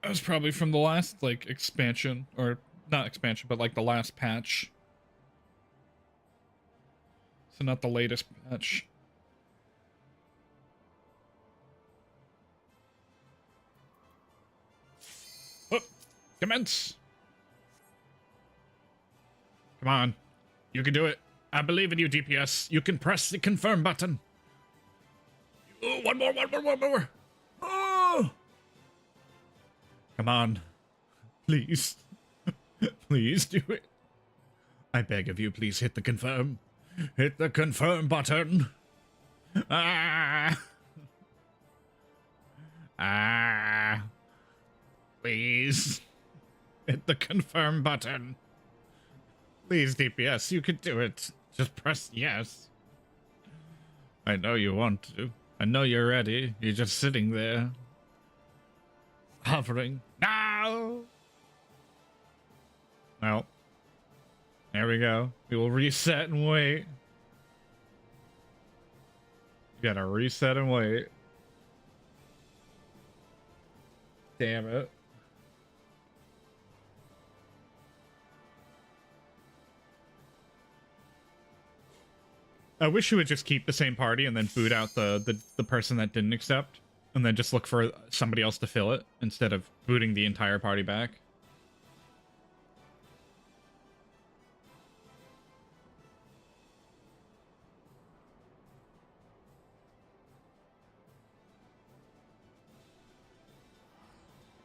That was probably from the last, like, expansion. Or, not expansion, but, like, the last patch. So not the latest patch. Oh, commence! Come on. You can do it. I believe in you, DPS. You can press the confirm button. Oh, one more. Oh! Come on. Please. Please do it. I beg of you, please hit the confirm. Hit the confirm button. Ah. Ah. Please. Hit the confirm button. Please, DPS, you can do it. Just press yes. I know you want to. I know you're ready. You're just sitting there. Hovering. No! Well. There we go. We will reset and wait. You gotta reset and wait. Damn it. I wish you would just keep the same party and then boot out the person that didn't accept. And then just look for somebody else to fill it instead of booting the entire party back.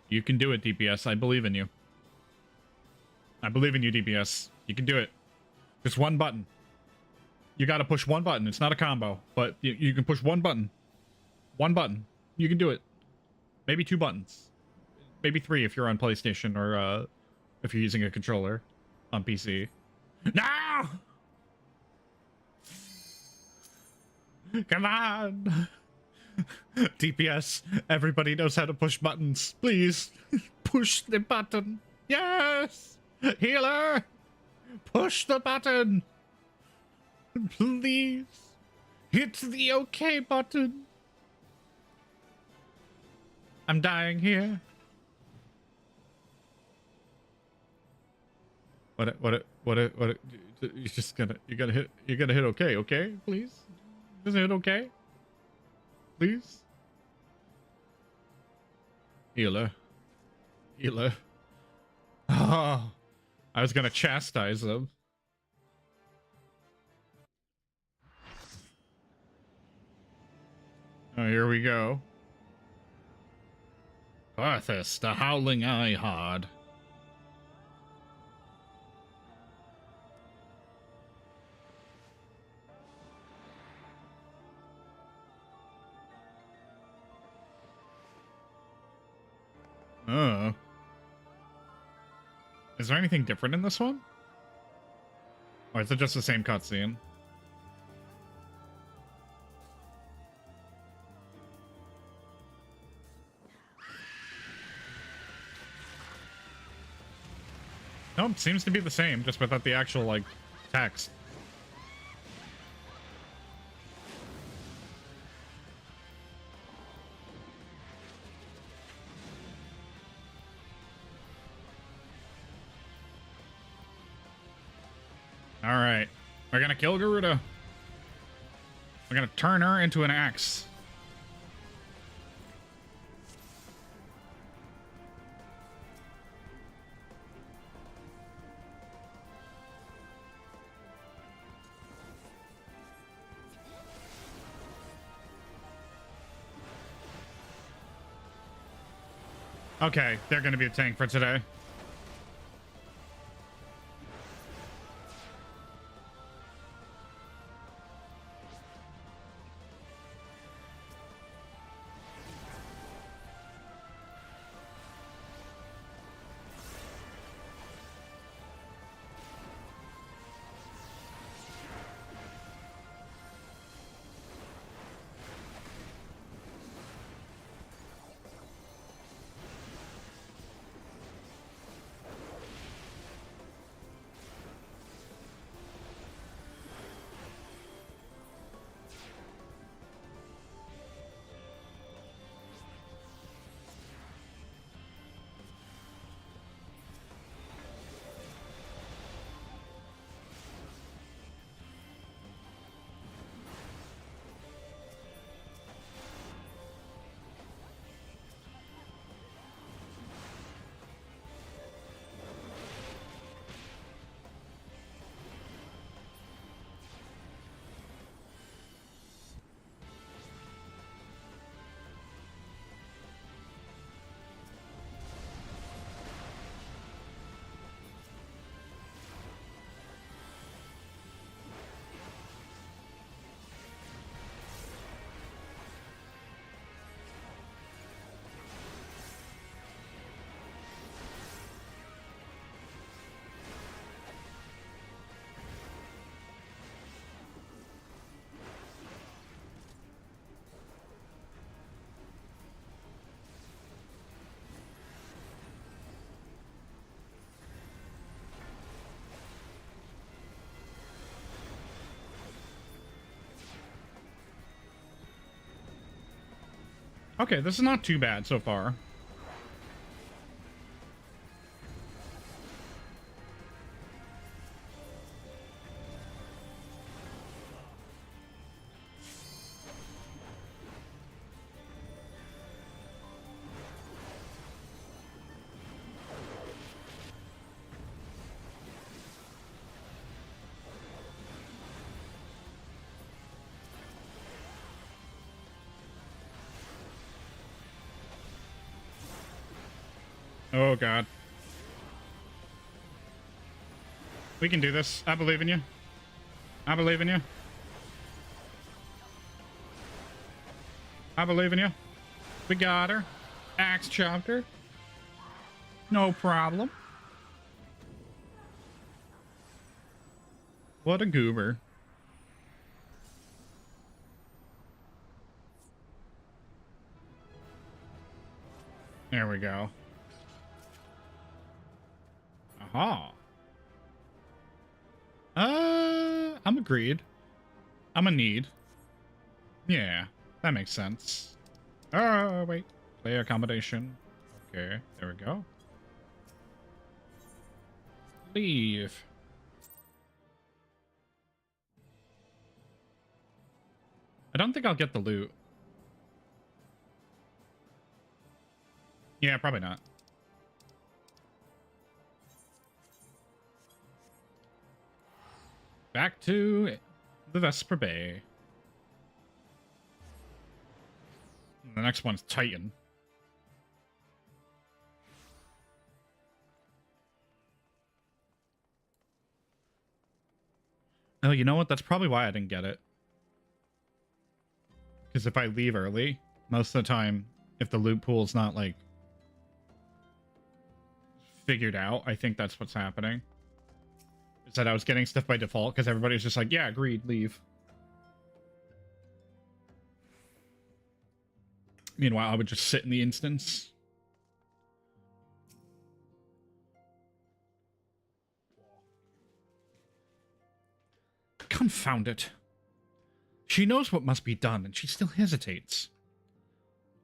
You can do it, DPS. I believe in you. I believe in you, DPS. You can do it. Just one button. You gotta push one button. It's not a combo, but you can push one button. One button. You can do it. Maybe 2 buttons. Maybe 3 if you're on PlayStation or if you're using a controller on PC. No! Come on! DPS, everybody knows how to push buttons. Please, push the button. Yes! Healer! Push the button! Please, hit the OK button. I'm dying here. What? You just you gotta hit OK, okay? Please, just hit OK. Please. Healer. Oh, I was gonna chastise them. Oh, here we go. Arthas, the Howling Eye Hard. Is there anything different in this one? Or is it just the same cutscene? Nope, seems to be the same, just without the actual, like, text. Alright. We're gonna kill Garuda. We're gonna turn her into an axe. Okay, they're gonna be a tank for today. Okay, this is not too bad so far. Oh, God. We can do this. I believe in you. I believe in you. I believe in you. We got her. Axe chopped her. No problem. What a goober. There we go. Aha. I'm agreed. I'm a need. Yeah, that makes sense. Oh, wait. Player accommodation. Okay, there we go. Leave. I don't think I'll get the loot. Yeah, probably not. Back to the Vesper Bay. The next one's Titan. Oh, you know what? That's probably why I didn't get it. Because if I leave early, most of the time, if the loot pool's not, like, figured out, I think that's what's happening. Is that I was getting stuff by default because everybody's just like, yeah, agreed, leave. Meanwhile, I would just sit in the instance. Confound it. She knows what must be done, and she still hesitates.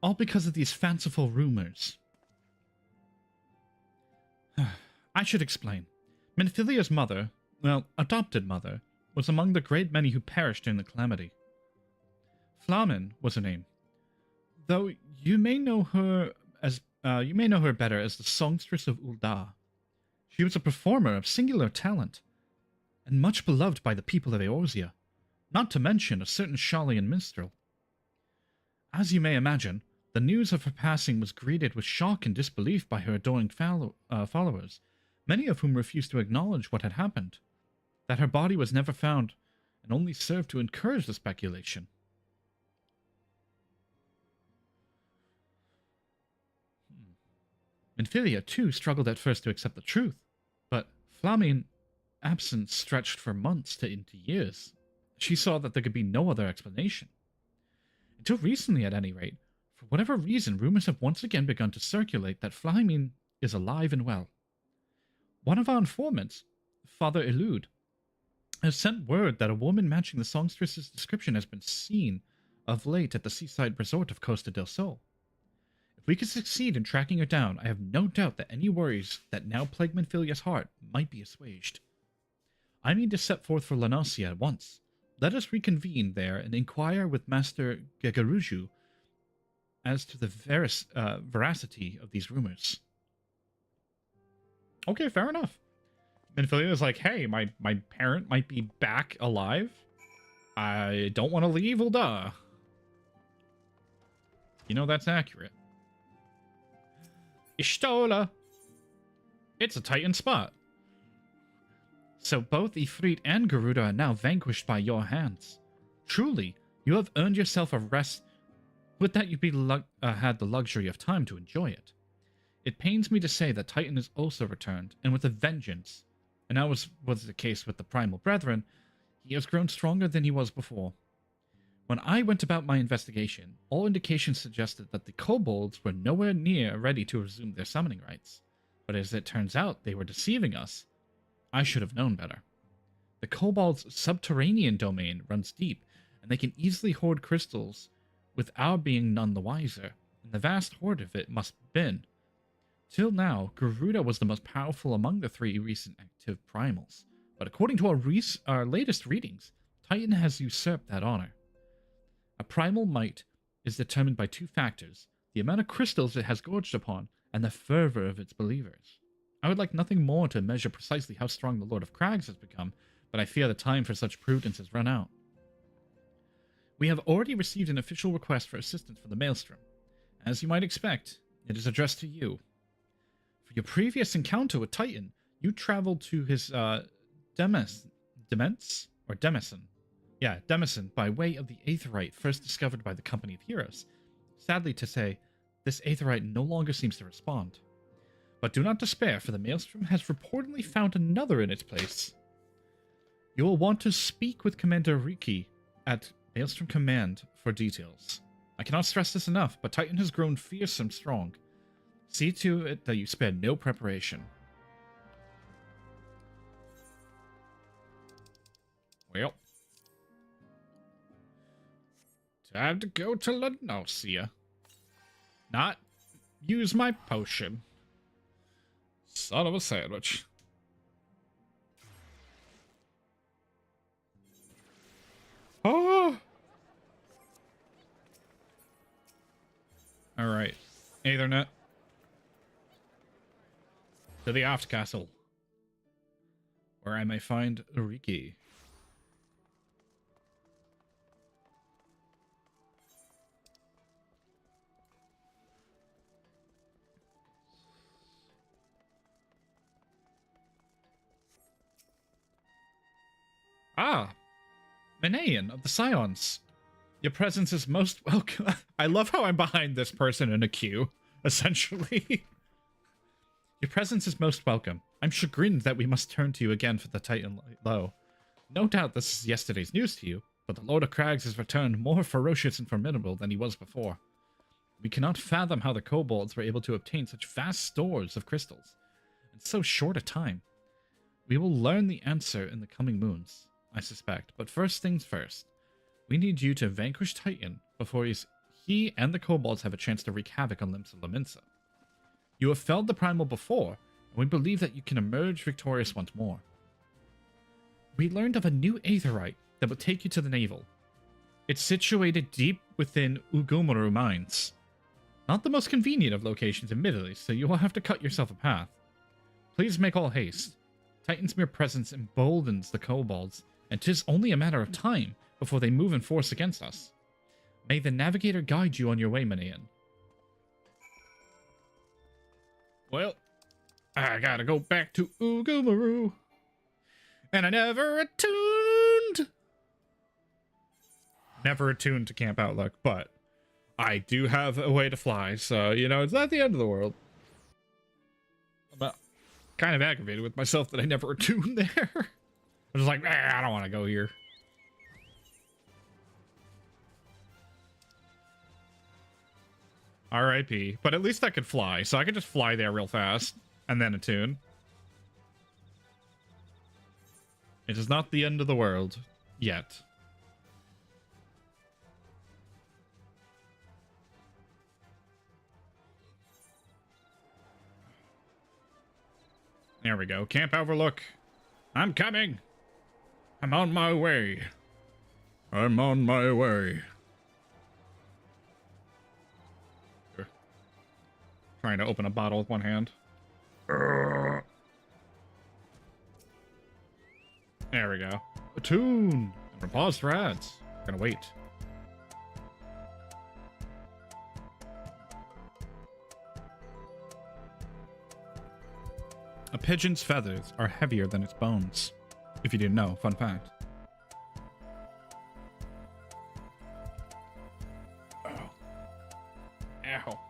All because of these fanciful rumors. I should explain. Menphilia's mother, well, adopted mother, was among the great many who perished in the calamity. Flamen was her name. Though you may know her better as the songstress of Ul'dah. She was a performer of singular talent, and much beloved by the people of Eorzea, not to mention a certain Shalian minstrel. As you may imagine, the news of her passing was greeted with shock and disbelief by her adoring followers, many of whom refused to acknowledge what had happened, that her body was never found, and only served to encourage the speculation. Menphilia, too, struggled at first to accept the truth, but Flame's absence stretched for months into years. She saw that there could be no other explanation. Until recently, at any rate, for whatever reason, rumors have once again begun to circulate that Flame is alive and well. One of our informants, Father Elude, has sent word that a woman matching the songstress's description has been seen of late at the seaside resort of Costa del Sol. If we could succeed in tracking her down, I have no doubt that any worries that now plague Menphilia's heart might be assuaged. I mean to set forth for Lanasia at once. Let us reconvene there and inquire with Master Gegaruju as to the veracity of these rumors. Okay, fair enough. Menphilia is like, hey, my parent might be back alive. I don't want to leave Ul'dah. You know that's accurate. Ishtola! It's a Titan spot. So both Ifrit and Garuda are now vanquished by your hands. Truly, you have earned yourself a rest. With that, you had the luxury of time to enjoy it. It pains me to say that Titan has also returned, and with a vengeance. And as was the case with the Primal Brethren, he has grown stronger than he was before. When I went about my investigation, all indications suggested that the kobolds were nowhere near ready to resume their summoning rites. But as it turns out, they were deceiving us. I should have known better. The kobolds' subterranean domain runs deep, and they can easily hoard crystals, with our being none the wiser. and the vast horde of it must have been. Till now, Garuda was the most powerful among the 3 recent active primals, but according to our latest readings, Titan has usurped that honor. A primal might is determined by 2 factors: the amount of crystals it has gorged upon, and the fervor of its believers. I would like nothing more to measure precisely how strong the Lord of Crags has become, but I fear the time for such prudence has run out. We have already received an official request for assistance from the Maelstrom. As you might expect, it is addressed to you. For your previous encounter with Titan, you traveled to his Demison by way of the Aetherite first discovered by the Company of Heroes. Sadly to say, this Aetherite no longer seems to respond. But do not despair, for the Maelstrom has reportedly found another in its place. You will want to speak with Commander Riki at Maelstrom Command for details. I cannot stress this enough, but Titan has grown fierce and strong. See to it that you spare no preparation. Well, time to go to Lenosia. Not use my potion. Son of a sandwich. Oh! Alright. Aethernet. To the Aft Castle, where I may find Riki. Ah! Manaean of the Scions. Your presence is most welcome. I love how I'm behind this person in a queue, essentially. Your presence is most welcome. I'm chagrined that we must turn to you again for the Titan Low. No doubt this is yesterday's news to you, but the Lord of Crags has returned more ferocious and formidable than he was before. We cannot fathom how the kobolds were able to obtain such vast stores of crystals in so short a time. We will learn the answer in the coming moons, I suspect, but first things first. We need you to vanquish Titan before he and the kobolds have a chance to wreak havoc on Limsa Lominsa. You have felled the primal before, and we believe that you can emerge victorious once more. We learned of a new Aetherite that will take you to the navel. It's situated deep within Ugumaru mines. Not the most convenient of locations, admittedly, so you will have to cut yourself a path. Please make all haste. Titan's mere presence emboldens the kobolds, and 'tis only a matter of time before they move in force against us. May the Navigator guide you on your way, Manaean. Well, I gotta go back to Ugumaru. And I never attuned. Never attuned to Camp Outlook, but I do have a way to fly, so, you know, it's not the end of the world. I'm kind of aggravated with myself that I never attuned there. I was like, I don't want to go here. R.I.P. But at least I could fly, so I could just fly there real fast and then attune. It is not the end of the world yet. There we go. Camp Overlook. I'm coming. I'm on my way. I'm on my way. Trying to open a bottle with one hand. There we go. Attune. And pause for ads. Gonna wait. A pigeon's feathers are heavier than its bones. If you didn't know, fun fact. Oh. Ow.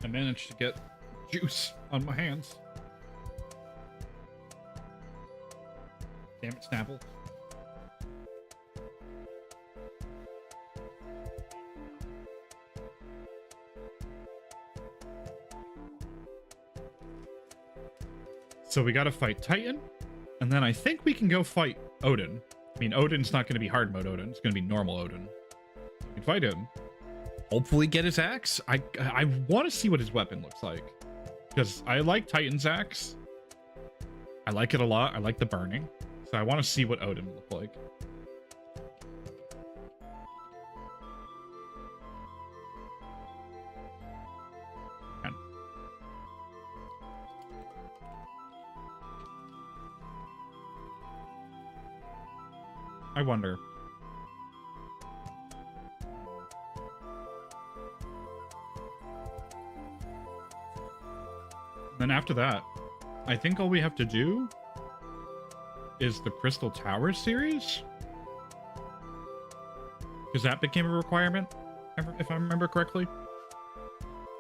I managed to get juice on my hands. Damn it, Snapple. So we gotta fight Titan, and then I think we can go fight Odin. I mean, Odin's not gonna be hard mode Odin, it's gonna be normal Odin. We can fight him. hopefully get his axe. I want to see what his weapon looks like. Because I like Titan's axe. I like it a lot. I like the burning. So I want to see what Odin look like. I wonder. Then after that, I think all we have to do is the Crystal Towers series. Because that became a requirement, if I remember correctly.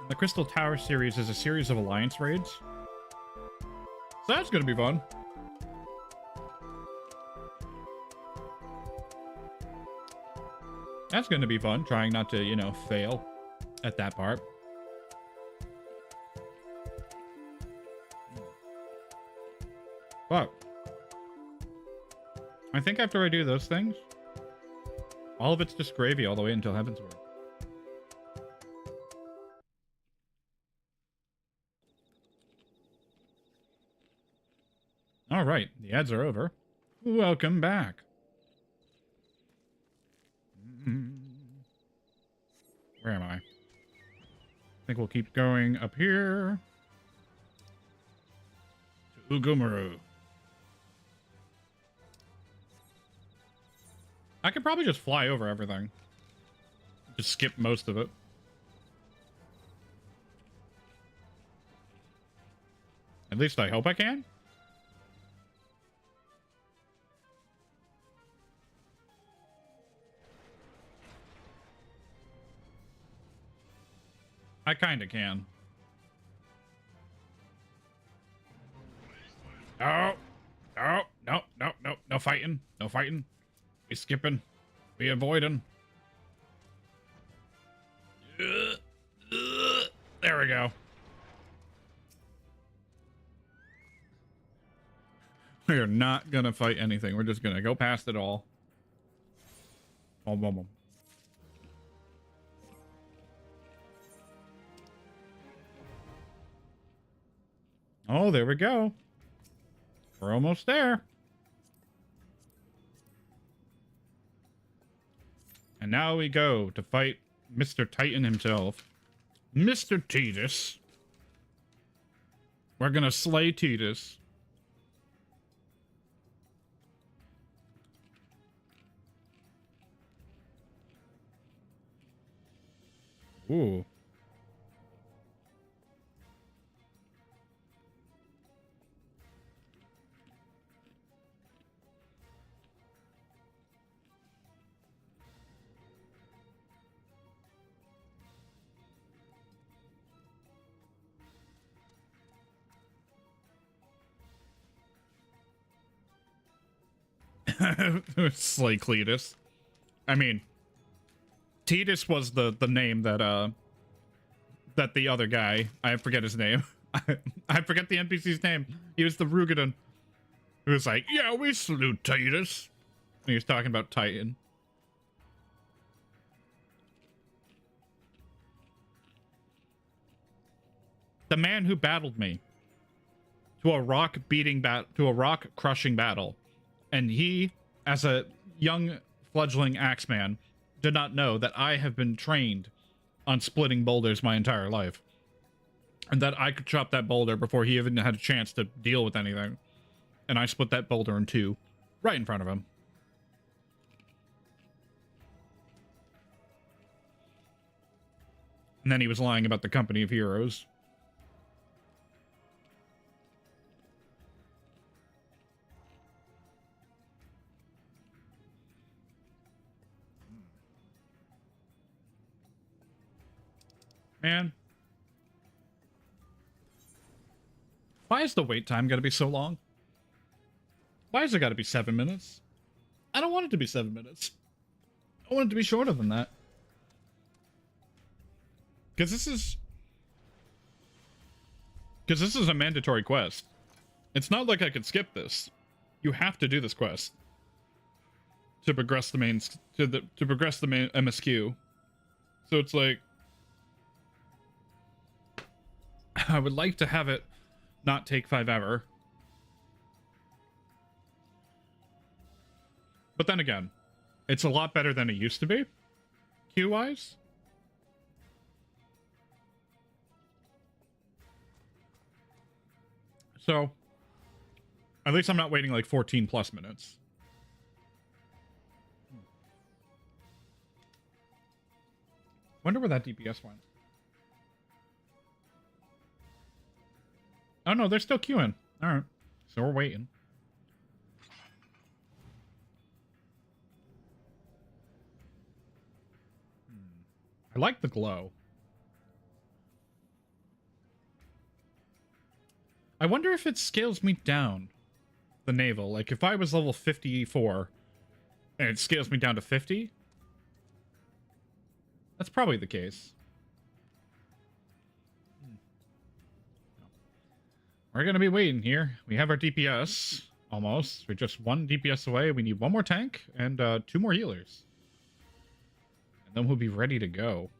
And the Crystal Tower series is a series of alliance raids. So that's going to be fun. That's going to be fun, trying not to, you know, fail at that part. But I think after I do those things, all of it's just gravy all the way until Heavensward. All right, the ads are over. Welcome back. Where am I? I think we'll keep going up here to Ugumaru. I could probably just fly over everything. Just skip most of it. At least I hope I can. I kinda can. Oh, oh, no, no, no, no fighting, no fighting. We skipping, we avoiding. There we go. We are not gonna fight anything. We're just gonna go past it all. Boom, boom, boom. Oh, there we go. We're almost there. And now we go to fight Mr. Titan himself. Mr. Titus. We're gonna slay Titus. Ooh. Slay Cletus. I mean, Titus was the name that that the other guy, I forget his name. I forget the NPC's name. He was the Rugadon. He was like, yeah, we salute Titus. And he was talking about Titan. The man who battled me to a rock crushing battle. And he, as a young fledgling axeman, did not know that I have been trained on splitting boulders my entire life. And that I could chop that boulder before he even had a chance to deal with anything. And I split that boulder in two, right in front of him. And then he was lying about the company of heroes. Man. Why is the wait time gotta be so long? Why has it gotta be 7 minutes? I don't want it to be 7 minutes. I want it to be shorter than that. Because this is a mandatory quest. It's not like I could skip this. You have to do this quest to progress the main to progress the main MSQ. So it's like, I would like to have it not take 5 ever. But then again, it's a lot better than it used to be, queue-wise. So, at least I'm not waiting like 14 plus minutes. Wonder where that DPS went. Oh no, they're still queuing. Alright. So we're waiting. I like the glow. I wonder if it scales me down, the naval. Like, if I was level 54, and it scales me down to 50, that's probably the case. We're going to be waiting here. We have our DPS, almost. We're just 1 DPS away. We need 1 more tank and 2 more healers. And then we'll be ready to go.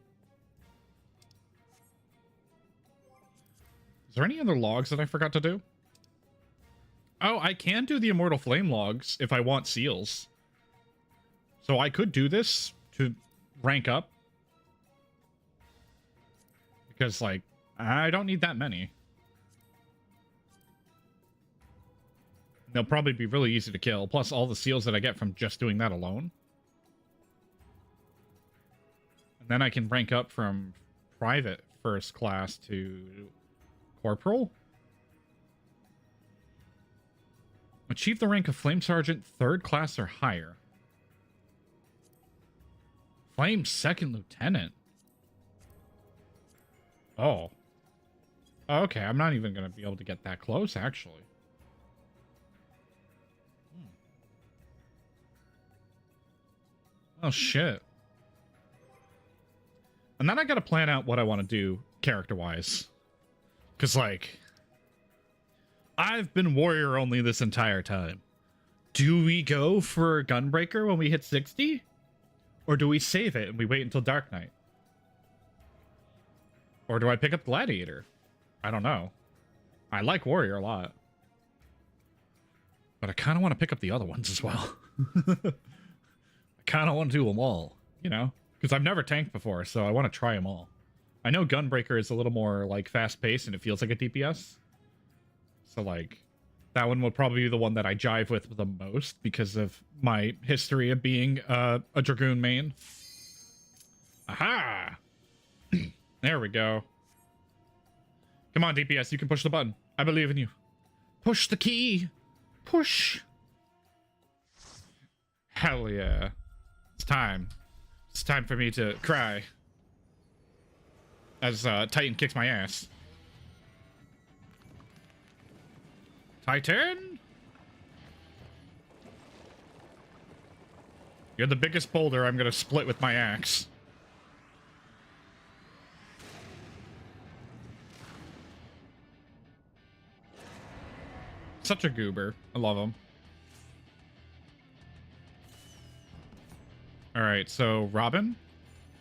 Is there any other logs that I forgot to do? Oh, I can do the Immortal Flame logs if I want seals. So I could do this to rank up. Because, like, I don't need that many. They'll probably be really easy to kill, plus all the seals that I get from just doing that alone. And then I can rank up from private first class to corporal. Achieve the rank of Flame Sergeant 3rd class or higher. Flame 2nd Lieutenant. Oh. Okay, I'm not even going to be able to get that close, actually. Oh, shit. And then I gotta plan out what I want to do character-wise. Because, like, I've been warrior only this entire time. Do we go for Gunbreaker when we hit 60? Or do we save it and we wait until Dark Knight? Or do I pick up Gladiator? I don't know. I like warrior a lot. But I kind of want to pick up the other ones as well. Kind of want to do them all, you know, because I've never tanked before, so I want to try them all. I know Gunbreaker is a little more like fast-paced and it feels like a DPS, so like that one would probably be the one that I jive with the most because of my history of being a Dragoon main. Aha! There we go. Come on, DPS, you can push the button. I believe in you. Push the key. Push. Hell yeah. It's time. It's time for me to cry. As Titan kicks my ass. Titan? You're the biggest boulder I'm gonna split with my axe. Such a goober. I love him. Alright, so Robin?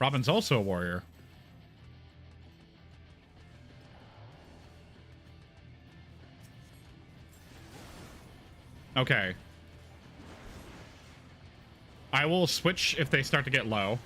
Robin's also a warrior. Okay. I will switch if they start to get low.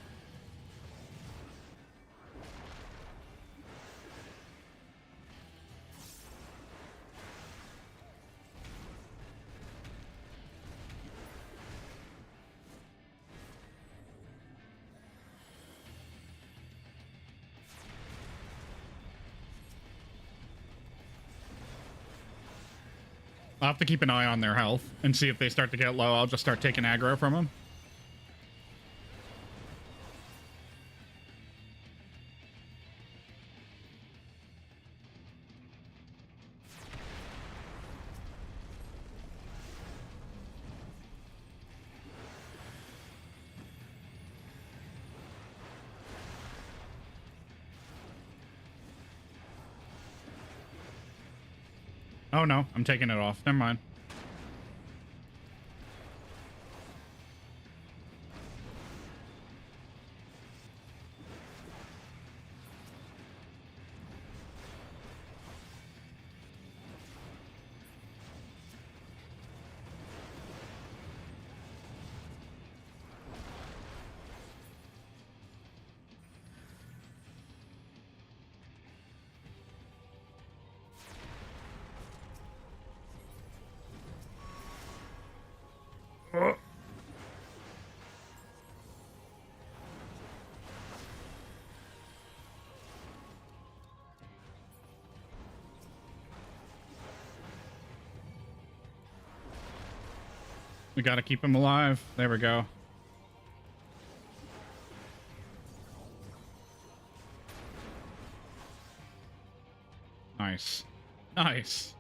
I'll have to keep an eye on their health and see if they start to get low. I'll just start taking aggro from them. Oh no, I'm taking it off. Never mind. We gotta keep him alive. There we go. Nice. Nice.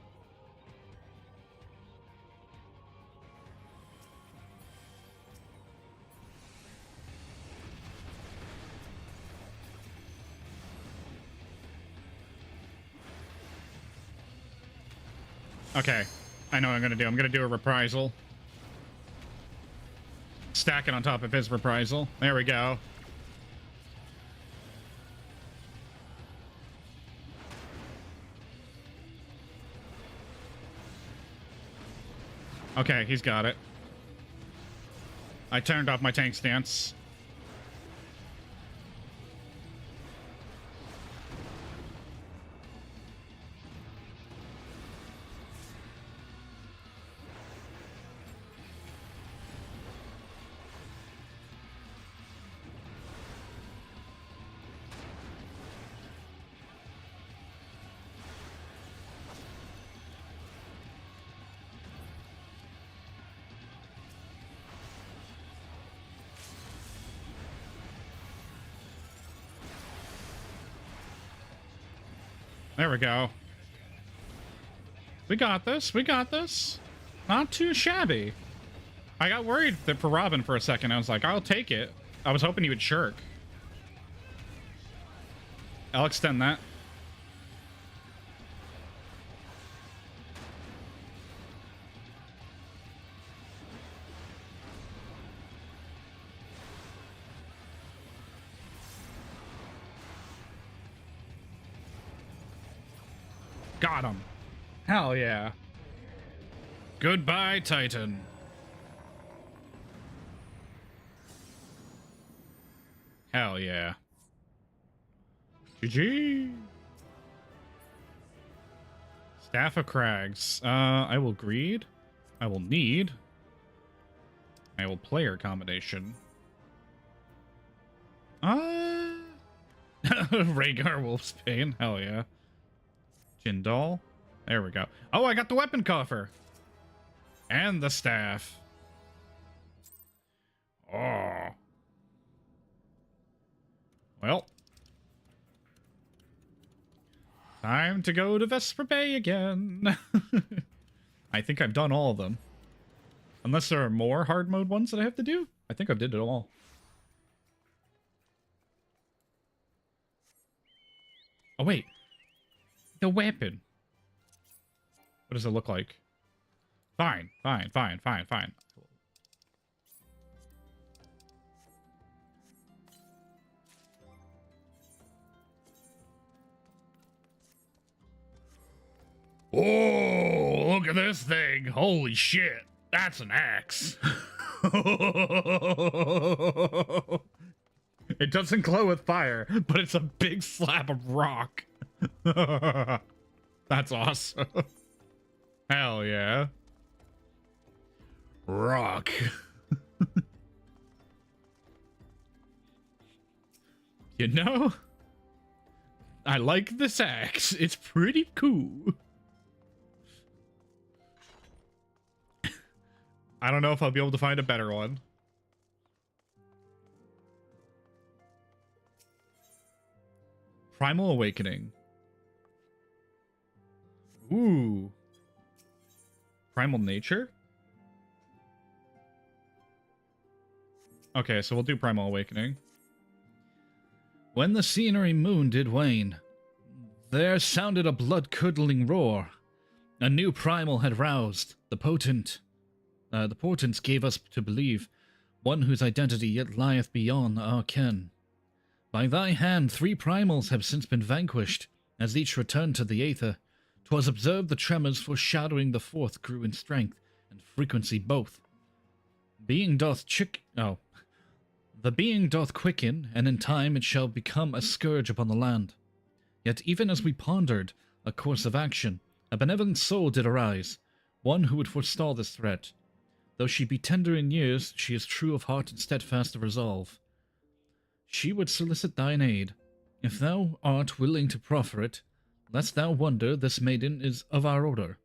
Okay. I know what I'm gonna do. I'm gonna do a reprisal. Stack it on top of his reprisal. There we go. Okay, he's got it. I turned off my tank stance. There we go. We got this. We got this. Not too shabby. I got worried that for Robin for a second. I was like, I'll take it. I was hoping he would shirk. I'll extend that. Got him. Hell yeah. Goodbye, Titan. Hell yeah. GG. Staff of Crags. I will greed. I will need. I will player combination. Rhaegar Wolfsbane. Hell yeah. Jindal. There we go. Oh, I got the weapon coffer. And the staff. Oh. Well. Time to go to Vesper Bay again. I think I've done all of them. Unless there are more hard mode ones that I have to do. I think I did it all. Oh, wait. The weapon. What does it look like? Fine, fine, fine, fine, fine. Oh, look at this thing. Holy shit. That's an axe. It doesn't glow with fire, but it's a big slab of rock. That's awesome. Hell yeah. Rock. You know, I like this axe. It's pretty cool. I don't know if I'll be able to find a better one. Primal Awakening. Ooh. Primal Nature? Okay, so we'll do Primal Awakening. When the scenery moon did wane, there sounded a blood-curdling roar. A new primal had roused. The portents gave us to believe, one whose identity yet lieth beyond our ken. By thy hand 3 primals have since been vanquished, as each returned to the aether. 'Twas observed the tremors foreshadowing the 4th grew in strength and frequency both. The being doth quicken, and in time it shall become a scourge upon the land. Yet even as we pondered a course of action, a benevolent soul did arise, one who would forestall this threat. Though she be tender in years, she is true of heart and steadfast of resolve. She would solicit thine aid. If thou art willing to proffer it, lest thou wonder this maiden is of our order.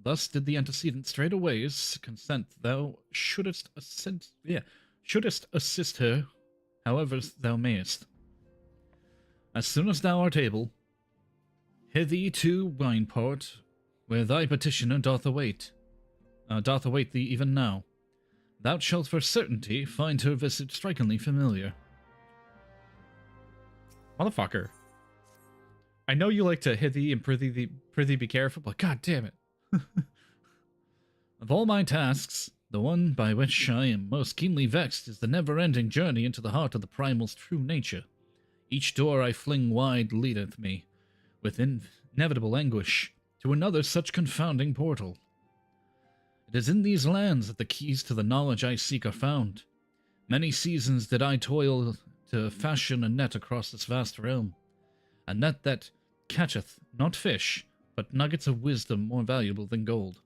Thus did the antecedent straightways consent thou shouldest assist her, however thou mayest. As soon as thou art able, hither to Wineport, where thy petitioner doth await thee even now. Thou shalt for certainty find her visit strikingly familiar. Motherfucker. I know you like to hithy and prithee be careful, but god damn it. Of all my tasks, the one by which I am most keenly vexed is the never-ending journey into the heart of the primal's true nature. Each door I fling wide leadeth me, with inevitable anguish, to another such confounding portal. It is in these lands that the keys to the knowledge I seek are found. Many seasons did I toil to fashion a net across this vast realm, a net that catcheth not fish, but nuggets of wisdom more valuable than gold.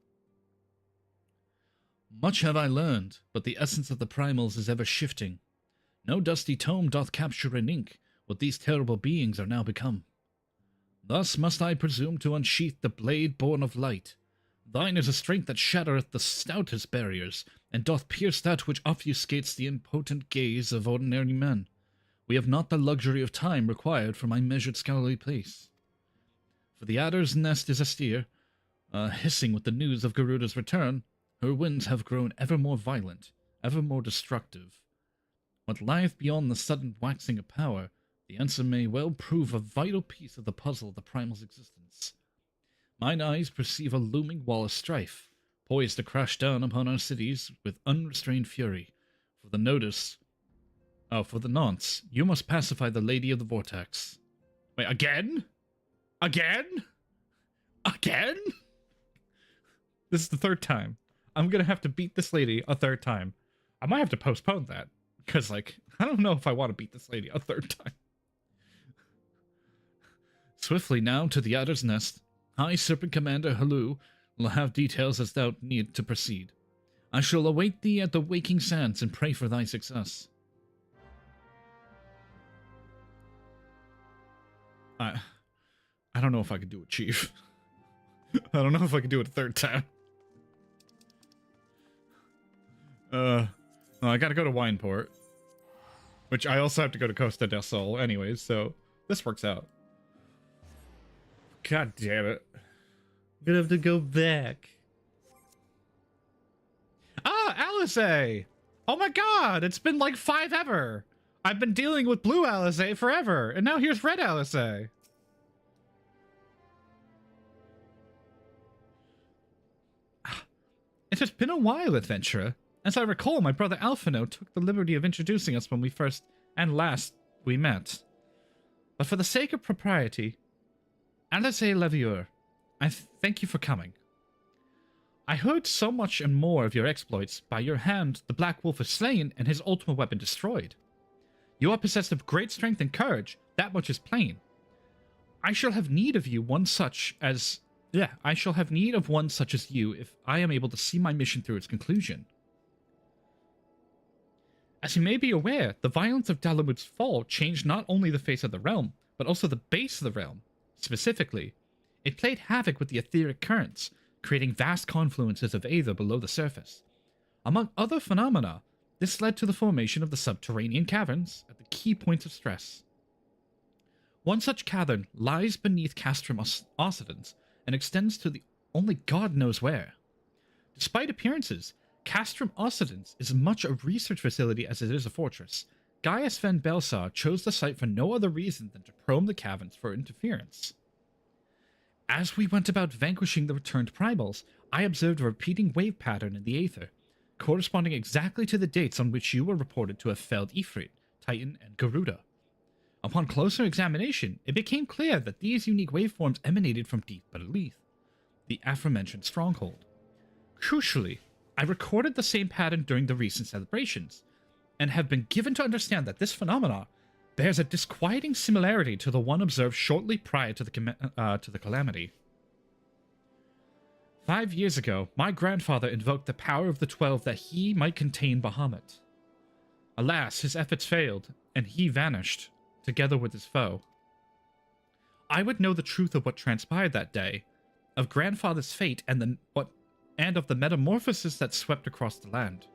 Much have I learned, but the essence of the primals is ever shifting. No dusty tome doth capture in ink what these terrible beings are now become. Thus must I presume to unsheath the blade born of light. Thine is a strength that shattereth the stoutest barriers, and doth pierce that which obfuscates the impotent gaze of ordinary men. We have not the luxury of time required for my measured scholarly pace. For the adder's nest is astir, hissing with the news of Garuda's return. Her winds have grown ever more violent, ever more destructive. What lieth beyond the sudden waxing of power, the answer may well prove a vital piece of the puzzle of the primal's existence. Mine eyes perceive a looming wall of strife, poised to crash down upon our cities with unrestrained fury. For the nonce, you must pacify the Lady of the Vortex. Wait, again? Again? Again? This is the third time. I'm gonna have to beat this lady a third time. I might have to postpone that, because, like, I don't know if I want to beat this lady a third time. Swiftly now to the adder's nest. High Serpent Commander Halu will have details as thou need to proceed. I shall await thee at the waking sands and pray for thy success. I don't know if I could do it, Chief. I don't know if I could do it a third time. I gotta go to Wineport, which I also have to go to Costa del Sol anyways, so this works out. God damn it. I'm gonna have to go back. Ah, Alizé! Oh my god, it's been like 5 ever! I've been dealing with blue Alizé forever, and now here's red Alizé. It has been a while, adventurer. As I recall, my brother Alphino took the liberty of introducing us when we first and last we met. But for the sake of propriety, Alizé Levieur, I thank you for coming. I heard so much and more of your exploits. By your hand, the Black Wolf is slain and his ultimate weapon destroyed. You are possessed of great strength and courage, that much is plain. I shall have need of one such as you if I am able to see my mission through its conclusion. As you may be aware, the violence of Dalamud's fall changed not only the face of the realm, but also the base of the realm. Specifically, it played havoc with the etheric currents, creating vast confluences of aether below the surface. Among other phenomena, this led to the formation of the subterranean caverns at the key points of stress. One such cavern lies beneath Castrum Occidens and extends to the only God knows where. Despite appearances, Castrum Occidens is as much a research facility as it is a fortress. Gaius Van Belsar chose the site for no other reason than to probe the caverns for interference. As we went about vanquishing the returned primals, I observed a repeating wave pattern in the aether, corresponding exactly to the dates on which you were reported to have felled Ifrit, Titan, and Garuda. Upon closer examination, it became clear that these unique waveforms emanated from deep beneath the aforementioned stronghold. Crucially, I recorded the same pattern during the recent celebrations, and have been given to understand that this phenomena bears a disquieting similarity to the one observed shortly prior to the calamity. 5 years ago, my grandfather invoked the power of the 12 that he might contain Bahamut. Alas, his efforts failed, and he vanished, together with his foe. I would know the truth of what transpired that day, of grandfather's fate and of the metamorphosis that swept across the land.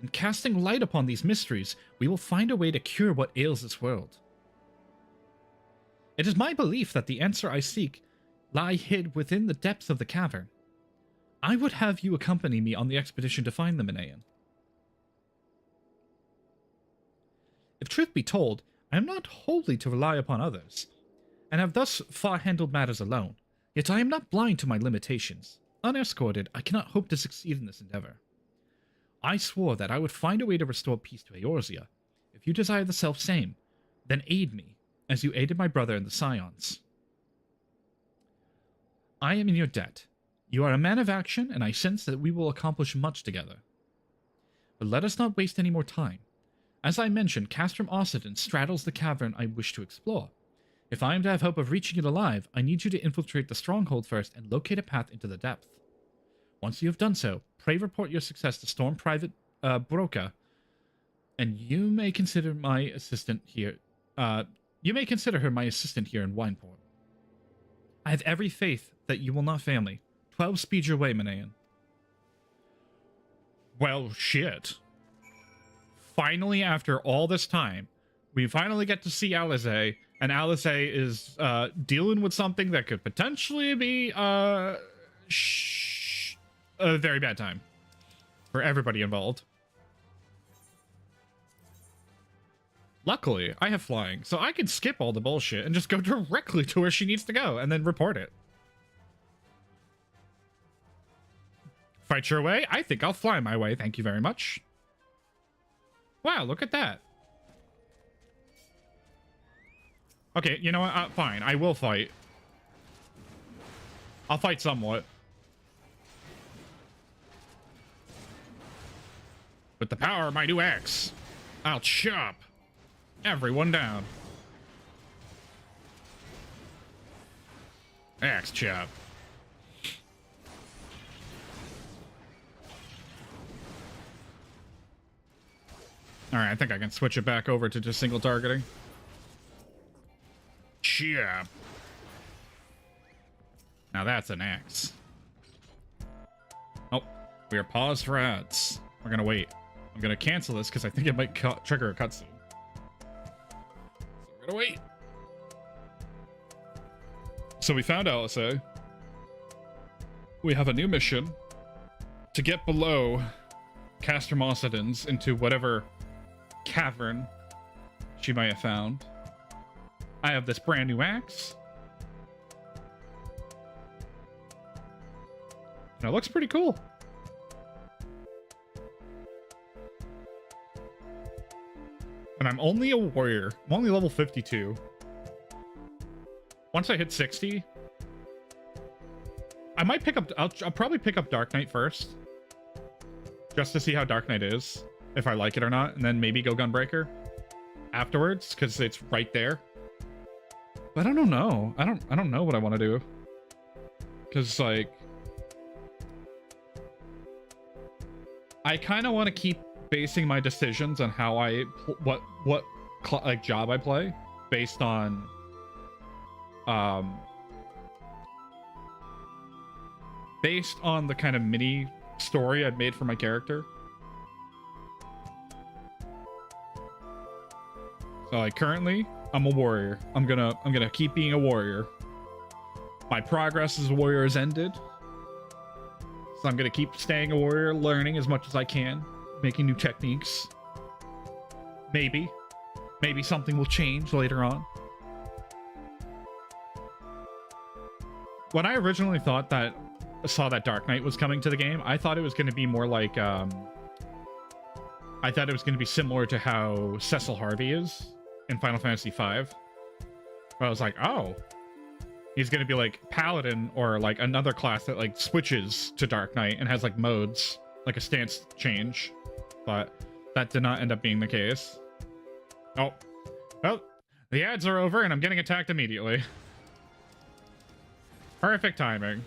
In casting light upon these mysteries, we will find a way to cure what ails this world. It is my belief that the answer I seek lie hid within the depths of the cavern. I would have you accompany me on the expedition to find them, Minayan. If truth be told, I am not wholly to rely upon others, and have thus far handled matters alone, yet I am not blind to my limitations. Unescorted, I cannot hope to succeed in this endeavor. I swore that I would find a way to restore peace to Eorzea. If you desire the self-same, then aid me, as you aided my brother and the Scions. I am in your debt. You are a man of action, and I sense that we will accomplish much together. But let us not waste any more time. As I mentioned, Castrum Occident straddles the cavern I wish to explore. If I am to have hope of reaching it alive, I need you to infiltrate the stronghold first and locate a path into the depth. Once you have done so, pray report your success to Storm Private Broca, and you may consider my assistant here. You may consider her my assistant here in Wineport. I have every faith that you will not fail me. 12 speed your way, Minayan. Well, shit. Finally, after all this time, we finally get to see Alisaie, and Alisaie is dealing with something that could potentially be a very bad time for everybody involved. Luckily, I have flying, so I can skip all the bullshit and just go directly to where she needs to go and then report it. Fight your way? I think I'll fly my way, thank you very much. Wow, look at that. Okay, you know what? Fine, I will fight. I'll fight somewhat. With the power of my new axe, I'll chop everyone down. Axe chop. Alright, I think I can switch it back over to just single targeting. Chop. Now that's an axe. Oh, we are paused for ads. We're gonna wait. I'm gonna cancel this because I think it might trigger a cutscene. So we're gonna wait. So we found Alisaie. We have a new mission to get below Castrum Occidens into whatever cavern she might have found. I have this brand new axe. And it looks pretty cool. And I'm only a warrior. I'm only level 52. Once I hit 60, I might pick up... I'll probably pick up Dark Knight first. Just to see how Dark Knight is. If I like it or not. And then maybe go Gunbreaker afterwards. Because it's right there. But I don't know. I don't know what I want to do. Because, like... I kind of want to keep basing my decisions on how I... what job I play. Based on... based on the kind of mini story I've made for my character. So like currently, I'm a warrior. I'm gonna keep being a warrior. My progress as a warrior has ended. So I'm gonna keep staying a warrior, learning as much as I can, making new techniques. Maybe something will change later on. When I originally saw that Dark Knight was coming to the game, I thought it was going to be more like, I thought it was going to be similar to how Cecil Harvey is in Final Fantasy V. But I was like, oh, he's going to be like Paladin or like another class that like switches to Dark Knight and has like modes, like a stance change. But that did not end up being the case. Oh, well, the ads are over and I'm getting attacked immediately. Perfect timing.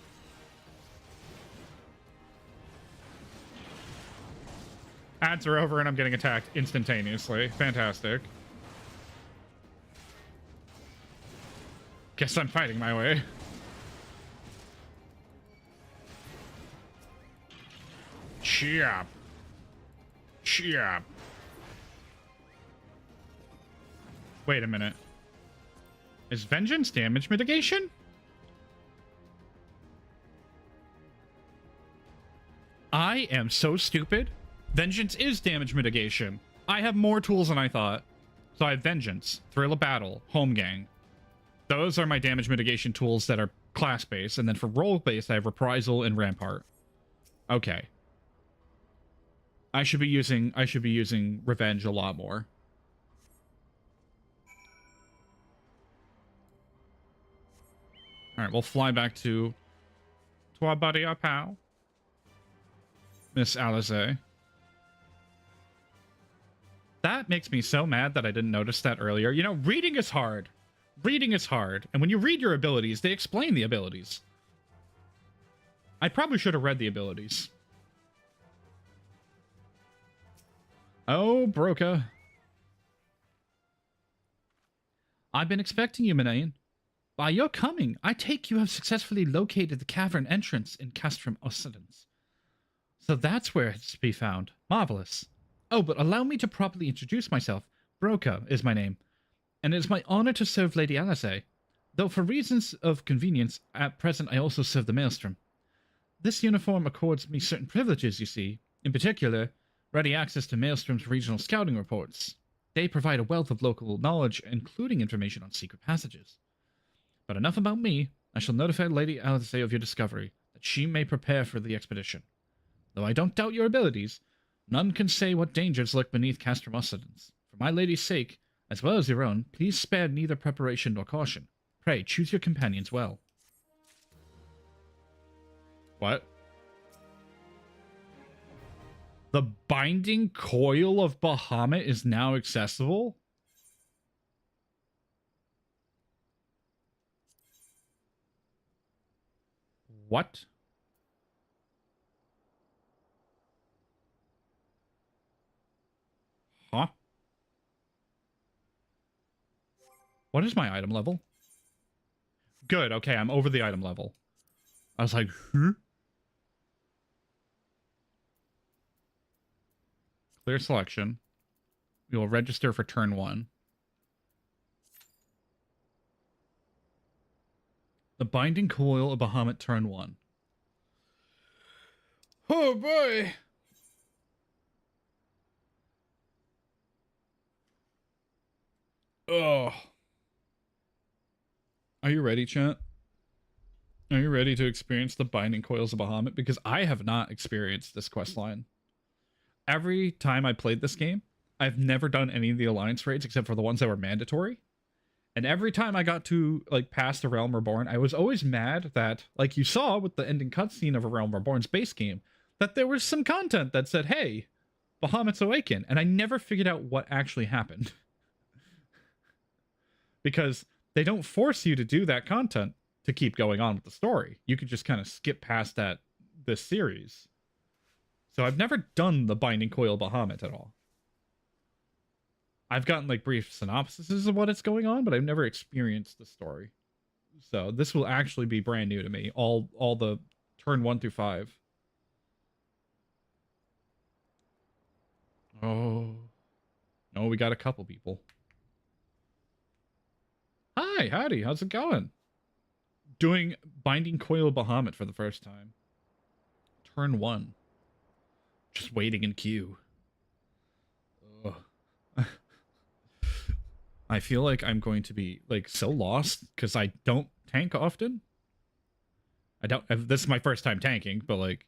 Ads are over and I'm getting attacked instantaneously. Fantastic. Guess I'm fighting my way. Shop. Shop. Wait a minute. Is vengeance damage mitigation? I am so stupid. Vengeance is damage mitigation. I have more tools than I thought. So I have Vengeance, Thrill of Battle, Home Gang. Those are my damage mitigation tools that are class-based. And then for role-based, I have Reprisal and Rampart. Okay. I should be using Revenge a lot more. Alright, we'll fly back to our buddy, our pal. Miss Alizé. That makes me so mad that I didn't notice that earlier. You know, reading is hard. Reading is hard. And when you read your abilities, they explain the abilities. I probably should have read the abilities. Oh, Broca. I've been expecting you, Minain. By your coming, I take you have successfully located the cavern entrance in Castrum Occidens. So that's where it's to be found. Marvelous. Oh, but allow me to properly introduce myself. Broca is my name, and it is my honor to serve Lady Alizé, though for reasons of convenience, at present I also serve the Maelstrom. This uniform accords me certain privileges, you see. In particular, ready access to Maelstrom's regional scouting reports. They provide a wealth of local knowledge, including information on secret passages. But enough about me. I shall notify Lady Alizé of your discovery, that she may prepare for the expedition. Though I don't doubt your abilities, none can say what dangers lurk beneath Castrum Occidens. For my lady's sake, as well as your own, please spare neither preparation nor caution. Pray, choose your companions well. What? The binding coil of Bahamut is now accessible? What? Huh? What is my item level? Good, okay, I'm over the item level. I was like, huh? Clear selection. We will register for turn 1. The Binding Coil of Bahamut, turn 1. Oh boy! Oh. Are you ready, chat? Are you ready to experience the Binding Coils of Bahamut? Because I have not experienced this questline. Every time I played this game, I've never done any of the Alliance raids except for the ones that were mandatory. And every time I got to, like, past the Realm Reborn, I was always mad that, like you saw with the ending cutscene of a Realm Reborn's base game, that there was some content that said, hey, Bahamut's Awaken. And I never figured out what actually happened. Because they don't force you to do that content to keep going on with the story. You could just kind of skip past this series. So I've never done the Binding Coil Bahamut at all. I've gotten like brief synopsises of what is going on, but I've never experienced the story. So this will actually be brand new to me. All the turn 1 through 5. Oh. No, we got a couple people. Hi, howdy, how's it going? Doing Binding Coil Bahamut for the first time. Turn 1. Just waiting in queue. Ugh. I feel like I'm going to be, like, so lost, because I don't tank often. This is my first time tanking, but, like,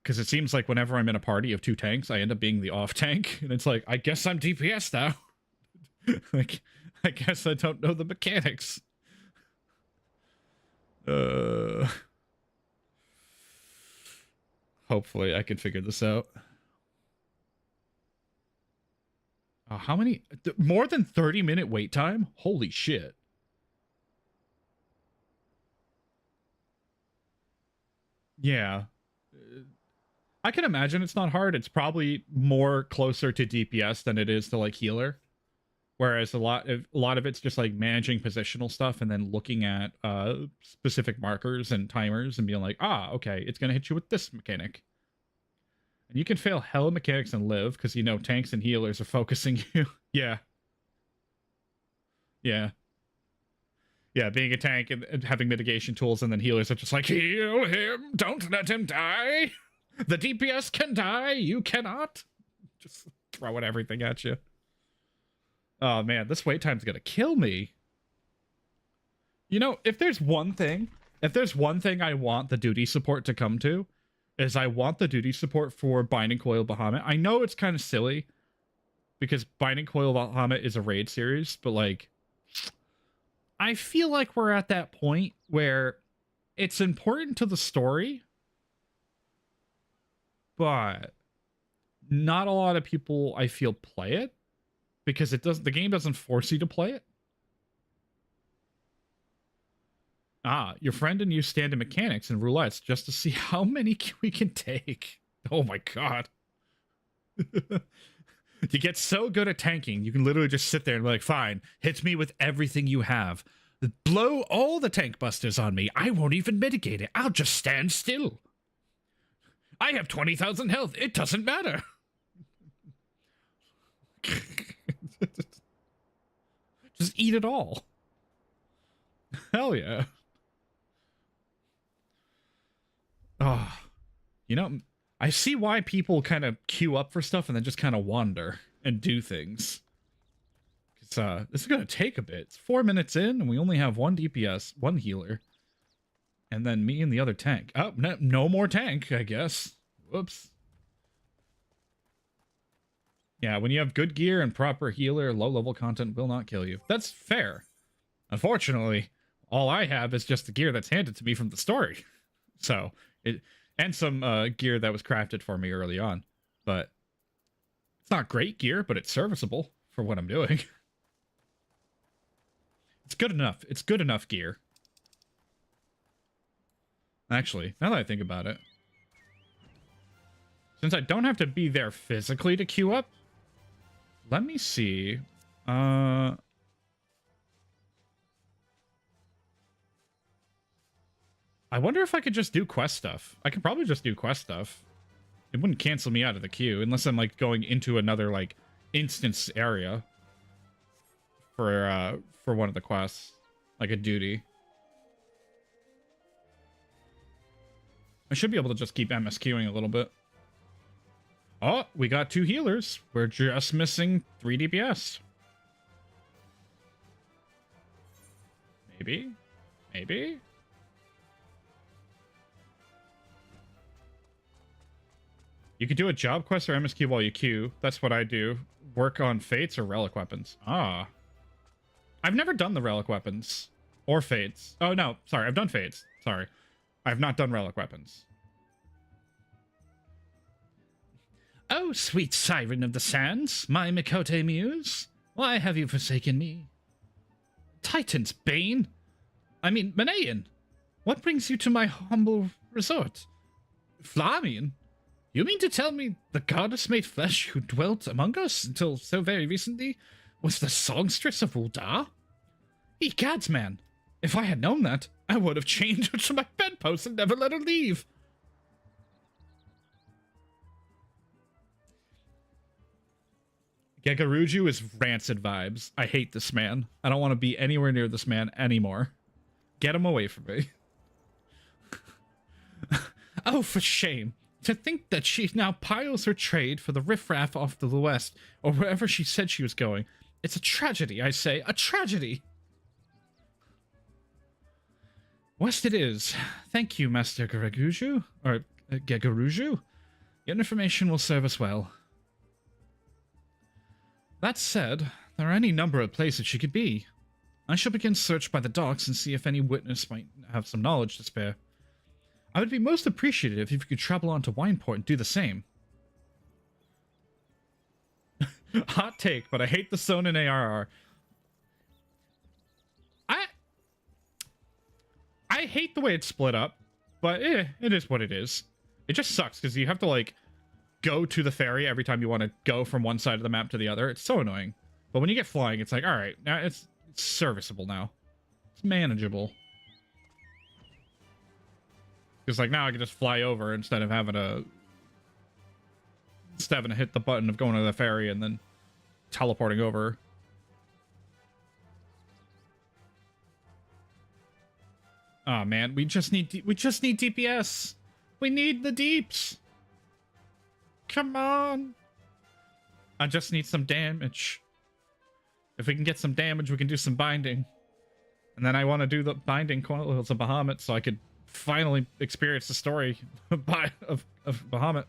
because it seems like whenever I'm in a party of 2 tanks, I end up being the off tank, and it's like, I guess I'm DPS now. Like, I guess I don't know the mechanics. Hopefully I can figure this out. How many? More than 30-minute wait time? Holy shit. Yeah. I can imagine it's not hard. It's probably more closer to DPS than it is to, like, healer. Whereas a lot of it's just, like, managing positional stuff and then looking at specific markers and timers and being like, ah, okay, it's going to hit you with this mechanic. And you can fail hella mechanics and live, because, you know, tanks and healers are focusing you. Yeah. Yeah. Yeah, being a tank and having mitigation tools, and then healers are just like, heal him, don't let him die. The DPS can die, you cannot. Just throwing everything at you. Oh man, this wait time's gonna kill me. You know, if there's one thing I want the duty support to come to, is I want the duty support for Binding Coil Bahamut. I know it's kind of silly, because Binding Coil Bahamut is a raid series, but like, I feel like we're at that point where it's important to the story, but not a lot of people, I feel, play it, because the game doesn't force you to play it. Ah, your friend and you stand in mechanics and roulettes just to see how many we can take. Oh my god. You get so good at tanking, you can literally just sit there and be like, fine, hit me with everything you have. Blow all the tank busters on me. I won't even mitigate it. I'll just stand still. I have 20,000 health. It doesn't matter. Just eat it all. Hell yeah. Oh, you know, I see why people kind of queue up for stuff and then just kind of wander and do things. Because this is going to take a bit. It's 4 minutes in, and we only have one DPS, one healer. And then me and the other tank. Oh, no more tank, I guess. Whoops. Yeah, when you have good gear and proper healer, low-level content will not kill you. That's fair. Unfortunately, all I have is just the gear that's handed to me from the story. So, and some gear that was crafted for me early on. But it's not great gear, but it's serviceable for what I'm doing. It's good enough. It's good enough gear. Actually, now that I think about it, since I don't have to be there physically to queue up, let me see. I wonder if I could just do quest stuff. I could probably just do quest stuff. It wouldn't cancel me out of the queue unless I'm like going into another like instance area for one of the quests, like a duty. I should be able to just keep MSQing a little bit. Oh, we got 2 healers. We're just missing 3 DPS. Maybe? Maybe? You could do a job quest or MSQ while you queue. That's what I do. Work on fates or relic weapons. Ah. I've never done the relic weapons. Or fates. Oh, no. Sorry, I've done fates. Sorry. I've not done relic weapons. Oh, sweet siren of the sands, my Mikote muse, why have you forsaken me? Titan's bane? I mean, Manaean, what brings you to my humble resort? Flamian? You mean to tell me the goddess made flesh who dwelt among us until so very recently was the songstress of Uldar? Egads, man, if I had known that, I would have chained her to my bedpost and never let her leave. Gegaruju is rancid vibes. I hate this man. I don't want to be anywhere near this man anymore. Get him away from me. Oh, for shame. To think that she now piles her trade for the riffraff off to the west, or wherever she said she was going. It's a tragedy, I say. A tragedy! West it is. Thank you, Master Gegaruju. Or, Gegaruju. Your information will serve us well. That said, there are any number of places she could be. I shall begin search by the docks and see if any witness might have some knowledge to spare. I would be most appreciative if you could travel on to Wineport and do the same. Hot take, but I hate the Sonin ARR. I hate the way it's split up, but it is what it is. It just sucks because you have to like go to the ferry every time you want to go from one side of the map to the other. It's so annoying. But when you get flying, it's like, all right, now it's serviceable now. It's manageable. Because like now I can just fly over instead of having to Just having to hit the button of going to the ferry and then teleporting over. Oh man, we just need DPS. We need the deeps. Come on. I just need some damage. If we can get some damage, we can do some binding. And then I want to do the binding Coils of Bahamut so I could finally experience the story of Bahamut.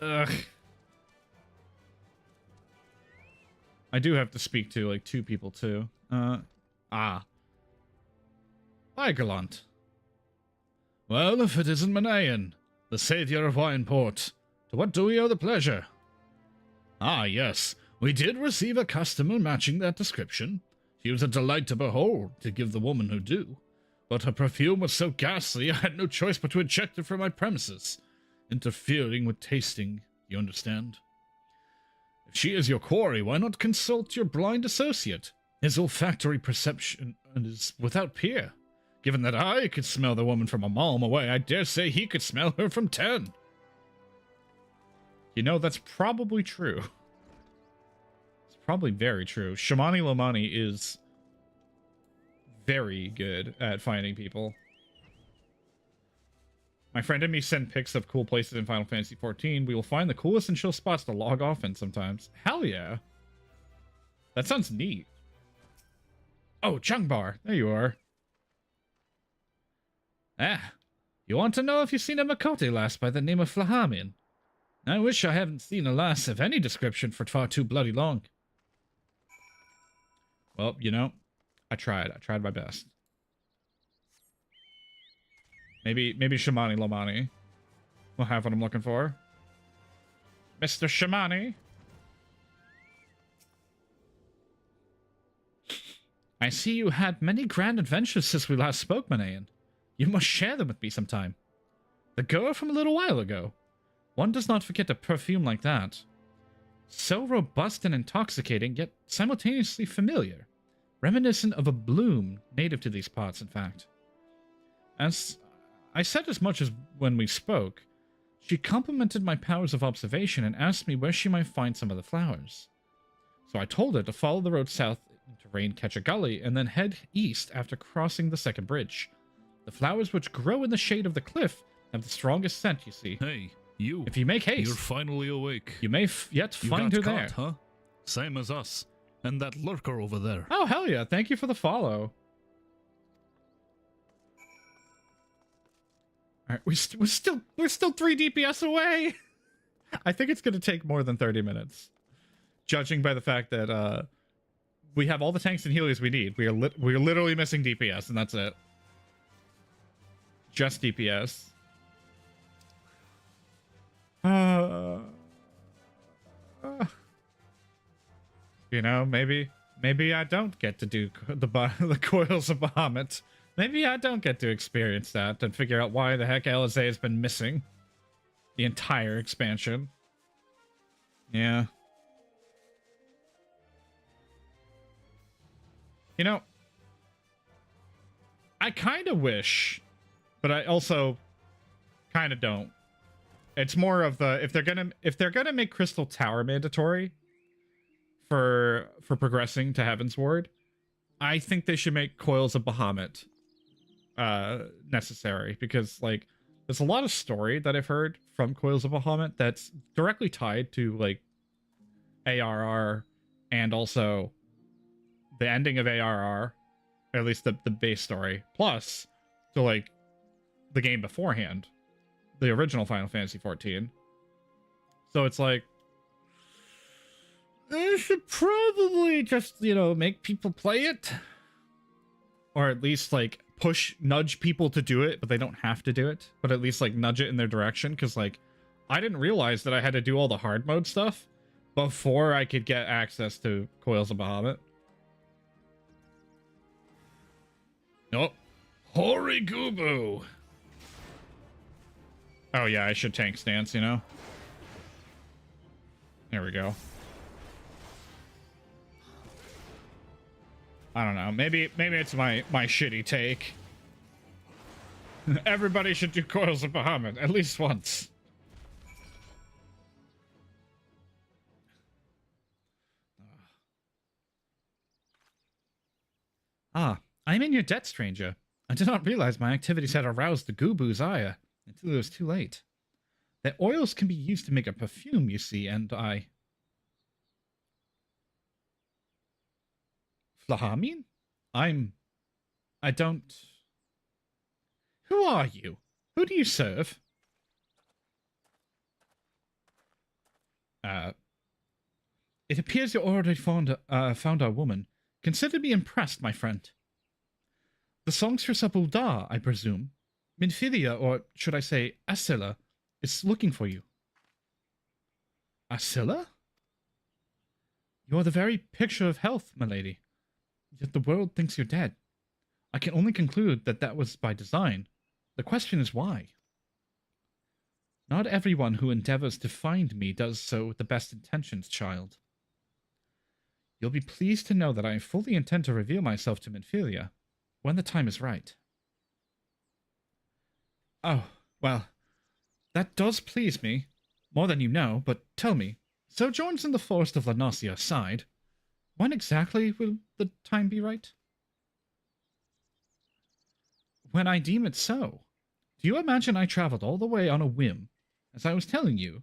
Ugh. I do have to speak to, like, 2 people, too. Hi, Gallant. Well, if it isn't Manayan, the savior of Wineport, to what do we owe the pleasure? Ah, yes, we did receive a customer matching that description. She was a delight to behold, to give the woman her due. But her perfume was so ghastly, I had no choice but to eject her from my premises, interfering with tasting, you understand? If she is your quarry, why not consult your blind associate? His olfactory perception is without peer. Given that I could smell the woman from a mile away, I dare say he could smell her from 10. You know, that's probably true. It's probably very true. Shamani Lomani is very good at finding people. My friend and me send pics of cool places in Final Fantasy XIV. We will find the coolest and chill spots to log off in sometimes. Hell yeah. That sounds neat. Oh, Chungbar. There you are. Ah, you want to know if you've seen a Makote lass by the name of Flahamin? I wish I haven't seen a lass of any description for far too bloody long. Well, you know, I tried my best. Maybe Shamani Lomani will have what I'm looking for. Mr. Shamani. I see you had many grand adventures since we last spoke, Manayan. You must share them with me sometime. The girl from a little while ago. One does not forget a perfume like that. So robust and intoxicating, yet simultaneously familiar. Reminiscent of a bloom native to these parts, in fact. As I said as much as when we spoke, she complimented my powers of observation and asked me where she might find some of the flowers. So I told her to follow the road south into Rain Catcher Gully and then head east after crossing the second bridge. The flowers which grow in the shade of the cliff have the strongest scent, you see. Hey, you. If you make haste, you're finally awake. You may yet find her there. Huh? Same as us. And that lurker over there. Oh, hell yeah. Thank you for the follow. Alright, we're still 3 DPS away. I think it's going to take more than 30 minutes. Judging by the fact that we have all the tanks and healers we need. We're literally missing DPS, and that's it. Just DPS. You know, maybe I don't get to do the Coils of Bahamut. Maybe I don't get to experience that and figure out why the heck LSA has been missing the entire expansion. Yeah. You know, I kind of wish, but I also kind of don't. It's more of the if they're gonna make Crystal Tower mandatory for progressing to Heavensward, I think they should make Coils of Bahamut necessary, because like there's a lot of story that I've heard from Coils of Bahamut that's directly tied to like ARR and also the ending of ARR, or at least the base story, plus to like the game beforehand, the original Final Fantasy XIV. So it's like they should probably just, you know, make people play it, or at least like nudge people to do it, but they don't have to do it, but at least like nudge it in their direction. Because like I didn't realize that I had to do all the hard mode stuff before I could get access to Coils of Bahamut. Nope. Hori Gubu. Oh yeah, I should tank stance, you know? There we go. I don't know. Maybe it's my shitty take. Everybody should do Coils of Bahamut at least once. Ah, I'm in your debt, stranger. I did not realize my activities had aroused the Gubu's ire until it was too late. The oils can be used to make a perfume, you see, and Flahamin? I don't... Who are you? Who do you serve? It appears you already found our woman. Consider me impressed, my friend. The songs for Sabulda, I presume. Minfilia, or should I say Asilla, is looking for you. Asilla? You are the very picture of health, my lady. Yet the world thinks you're dead. I can only conclude that that was by design. The question is why? Not everyone who endeavors to find me does so with the best intentions, child. You'll be pleased to know that I fully intend to reveal myself to Minfilia when the time is right. Oh, well, that does please me, more than you know, but tell me, sojourns in the forest of Lanosia aside, when exactly will the time be right? When I deem it so. Do you imagine I traveled all the way on a whim? As I was telling you,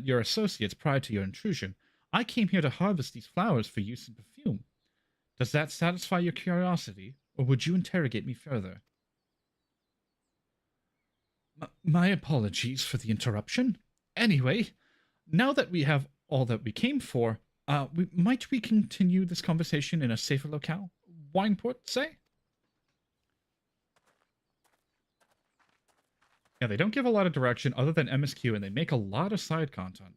your associates prior to your intrusion, I came here to harvest these flowers for use in perfume. Does that satisfy your curiosity, or would you interrogate me further? My apologies for the interruption. Anyway, now that we have all that we came for, might we continue this conversation in a safer locale? Wineport, say? Yeah, they don't give a lot of direction other than MSQ, and they make a lot of side content.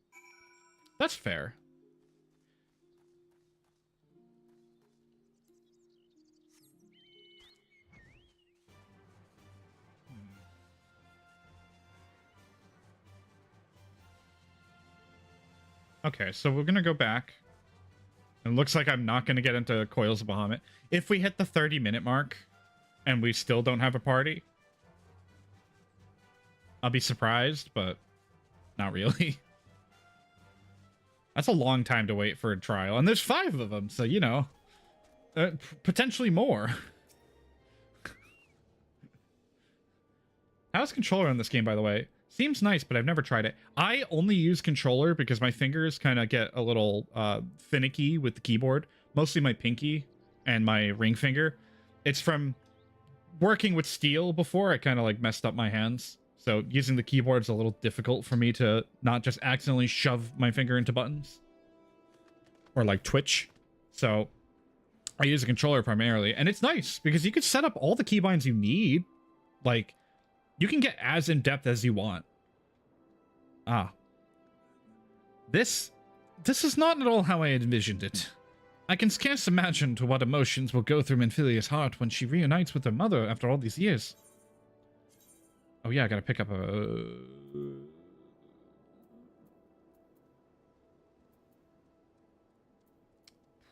That's fair. Okay, so we're gonna go back. It looks like I'm not gonna get into Coils of Bahamut. If we hit the 30-minute mark and we still don't have a party, I'll be surprised, but not really. That's a long time to wait for a trial, and there's 5 of them, so you know, potentially more. How's controller in this game, by the way? Seems nice, but I've never tried it. I only use controller because my fingers kind of get a little finicky with the keyboard. Mostly my pinky and my ring finger. It's from working with steel before. I kind of like messed up my hands. So using the keyboard's a little difficult for me to not just accidentally shove my finger into buttons. Or like twitch. So I use a controller primarily. And it's nice because you can set up all the keybinds you need. Like, you can get as in-depth as you want. Ah. This is not at all how I envisioned it. I can scarce imagine to what emotions will go through Minfilia's heart when she reunites with her mother after all these years. Oh yeah, I gotta pick up a...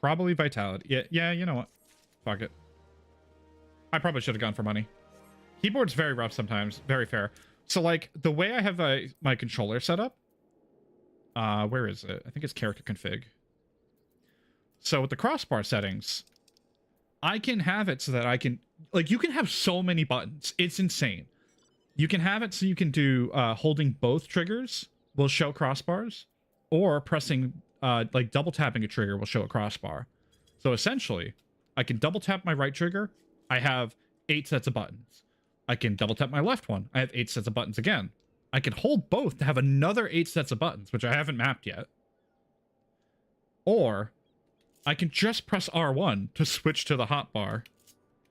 Probably Vitality. Yeah, you know what? Fuck it. I probably should have gone for money. Keyboard's very rough sometimes. Very fair. So, like, the way I have my controller set up... where is it? I think it's character config. So, with the crossbar settings, I can have it so that I can... Like, you can have so many buttons. It's insane. You can have it so you can do holding both triggers will show crossbars, or pressing, like, double tapping a trigger will show a crossbar. So, essentially, I can double tap my right trigger. I have 8 sets of buttons. I can double tap my left one. I have 8 sets of buttons again. I can hold both to have another 8 sets of buttons, which I haven't mapped yet. Or I can just press R1 to switch to the hotbar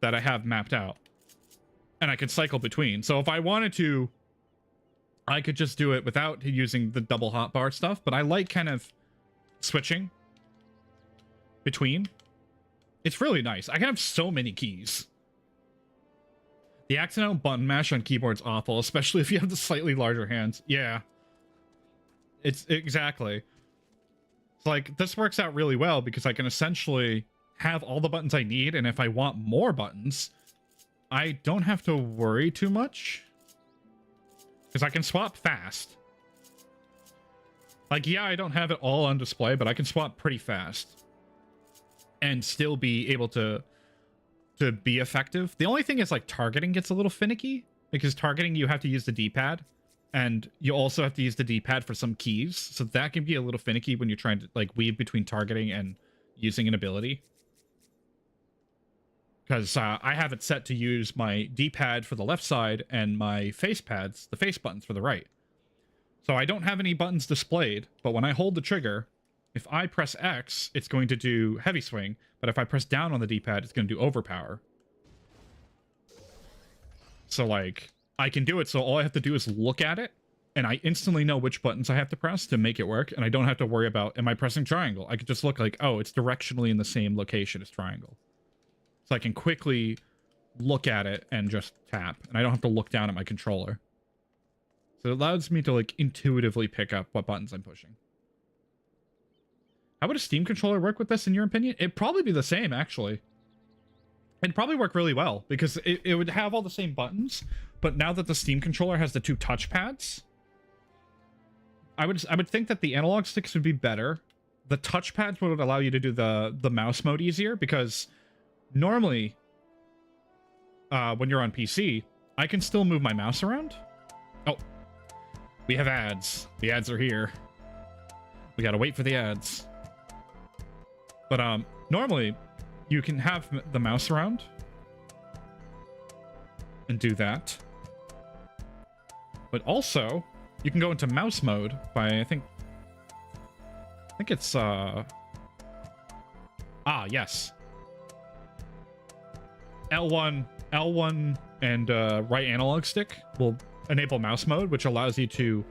that I have mapped out. And I can cycle between. So if I wanted to, I could just do it without using the double hotbar stuff, but I like kind of switching between. It's really nice. I can have so many keys. The accidental button mash on keyboard's awful, especially if you have the slightly larger hands. Yeah. It's exactly. It's like, this works out really well because I can essentially have all the buttons I need, and if I want more buttons, I don't have to worry too much. Because I can swap fast. Like, yeah, I don't have it all on display, but I can swap pretty fast. And still be able to be effective. The only thing is, like, targeting gets a little finicky. Because targeting, you have to use the D-pad. And you also have to use the D-pad for some keys. So that can be a little finicky when you're trying to, like, weave between targeting and using an ability. Because I have it set to use my D-pad for the left side and my face pads, the face buttons, for the right. So I don't have any buttons displayed, but when I hold the trigger, if I press X, it's going to do heavy swing, but if I press down on the D-pad, it's going to do overpower. So, like, I can do it, so all I have to do is look at it, and I instantly know which buttons I have to press to make it work, and I don't have to worry about, am I pressing triangle? I can just look like, oh, it's directionally in the same location as triangle. So I can quickly look at it and just tap, and I don't have to look down at my controller. So it allows me to, like, intuitively pick up what buttons I'm pushing. How would a Steam controller work with this, in your opinion? It'd probably be the same, actually. It'd probably work really well, because it would have all the same buttons, but now that the Steam controller has the 2 touchpads, I would think that the analog sticks would be better. The touchpads would allow you to do the mouse mode easier, because normally, when you're on PC, I can still move my mouse around. Oh, we have ads. The ads are here. We gotta wait for the ads. But normally, you can have the mouse around and do that. But also, you can go into mouse mode by, I think it's, yes. L1 and right analog stick will enable mouse mode, which allows you to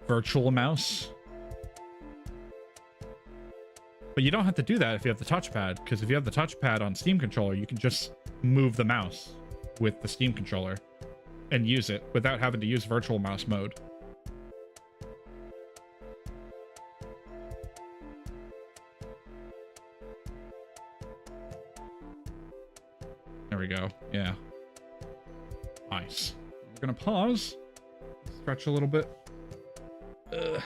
virtual mouse. But you don't have to do that if you have the touchpad, because if you have the touchpad on Steam controller, you can just move the mouse with the Steam controller and use it without having to use virtual mouse mode. There we go. Yeah. Nice. We're gonna pause. Stretch a little bit. Ugh.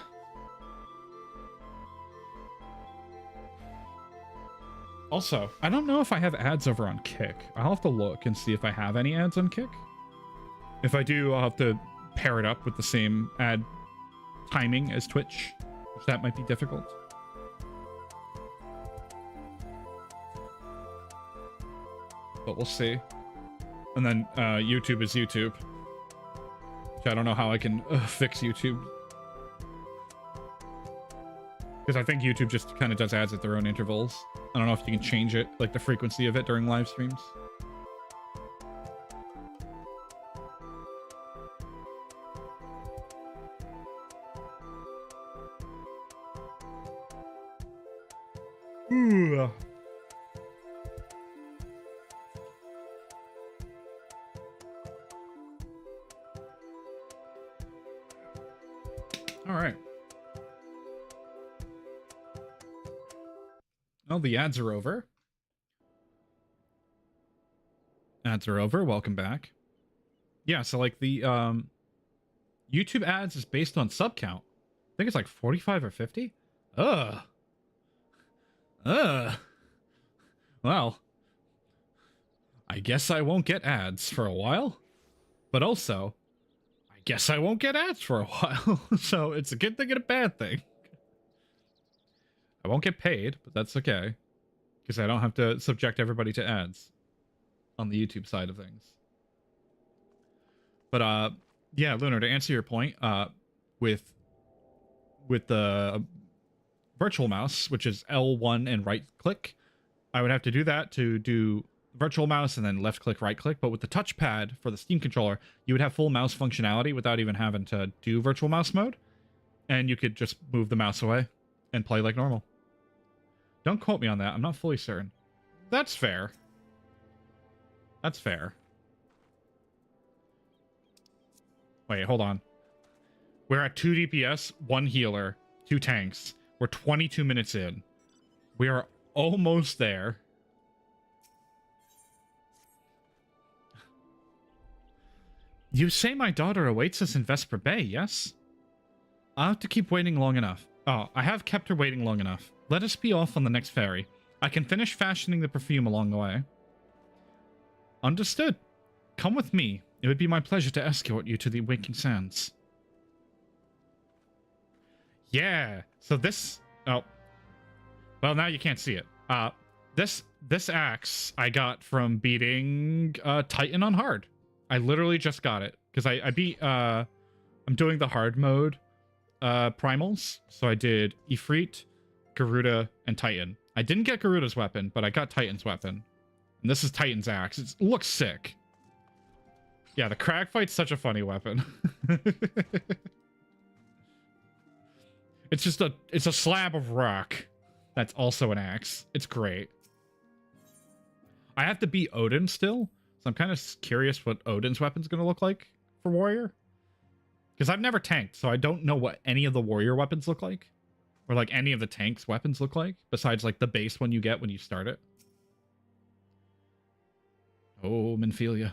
Also, I don't know if I have ads over on Kick. I'll have to look and see if I have any ads on Kick. If I do, I'll have to pair it up with the same ad timing as Twitch, which that might be difficult. But we'll see. And then YouTube is YouTube. Which I don't know how I can fix YouTube. Because I think YouTube just kind of does ads at their own intervals. I don't know if you can change it, like the frequency of it during live streams. Ooh. All right. Oh, the ads are over. Ads are over. Welcome back. Yeah, so like the YouTube ads is based on sub count. I think it's like 45 or 50. Well, I guess I won't get ads for a while. But also, I guess I won't get ads for a while. So it's a good thing and a bad thing. I won't get paid, but that's okay. Because I don't have to subject everybody to ads on the YouTube side of things. But, yeah, Lunar, to answer your point, with the virtual mouse, which is L1 and right click, I would have to do that to do virtual mouse and then left click, right click. But with the touchpad for the Steam controller, you would have full mouse functionality without even having to do virtual mouse mode. And you could just move the mouse away and play like normal. Don't quote me on that. I'm not fully certain. That's fair. That's fair. Wait, hold on. We're at 2 DPS, 1 healer, 2 tanks. We're 22 minutes in. We are almost there. You say my daughter awaits us in Vesper Bay, yes? I'll have to keep waiting long enough. Oh, I have kept her waiting long enough. Let us be off on the next ferry. I can finish fashioning the perfume along the way. Understood. Come with me. It would be my pleasure to escort you to the Waking Sands. Yeah. So this... Oh. Well, now you can't see it. This axe I got from beating Titan on hard. I literally just got it. Because I beat... I'm doing the hard mode primals. So I did Ifrit, Garuda, and Titan. I didn't get Garuda's weapon, but I got Titan's weapon. And this is Titan's axe. It looks sick. Yeah, the crag fight's such a funny weapon. It's a slab of rock that's also an axe. It's great. I have to beat Odin still, so I'm kind of curious what Odin's weapon's going to look like for Warrior. Because I've never tanked, so I don't know what any of the Warrior weapons look like. Or like any of the tanks' weapons look like, besides like the base one you get when you start it. Oh, Minfilia.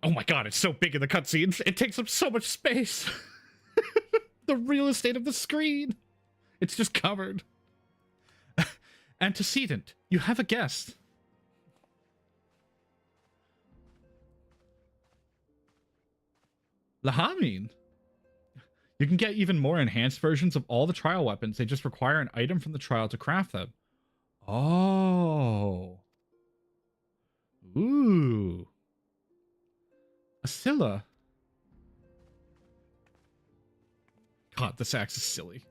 Oh my god, it's so big in the cutscenes. It takes up so much space. The real estate of the screen. It's just covered. Antecedent, you have a guest. Lahamine. You can get even more enhanced versions of all the trial weapons. They just require an item from the trial to craft them. Oh. Ooh. Asilla. God, this axe is silly.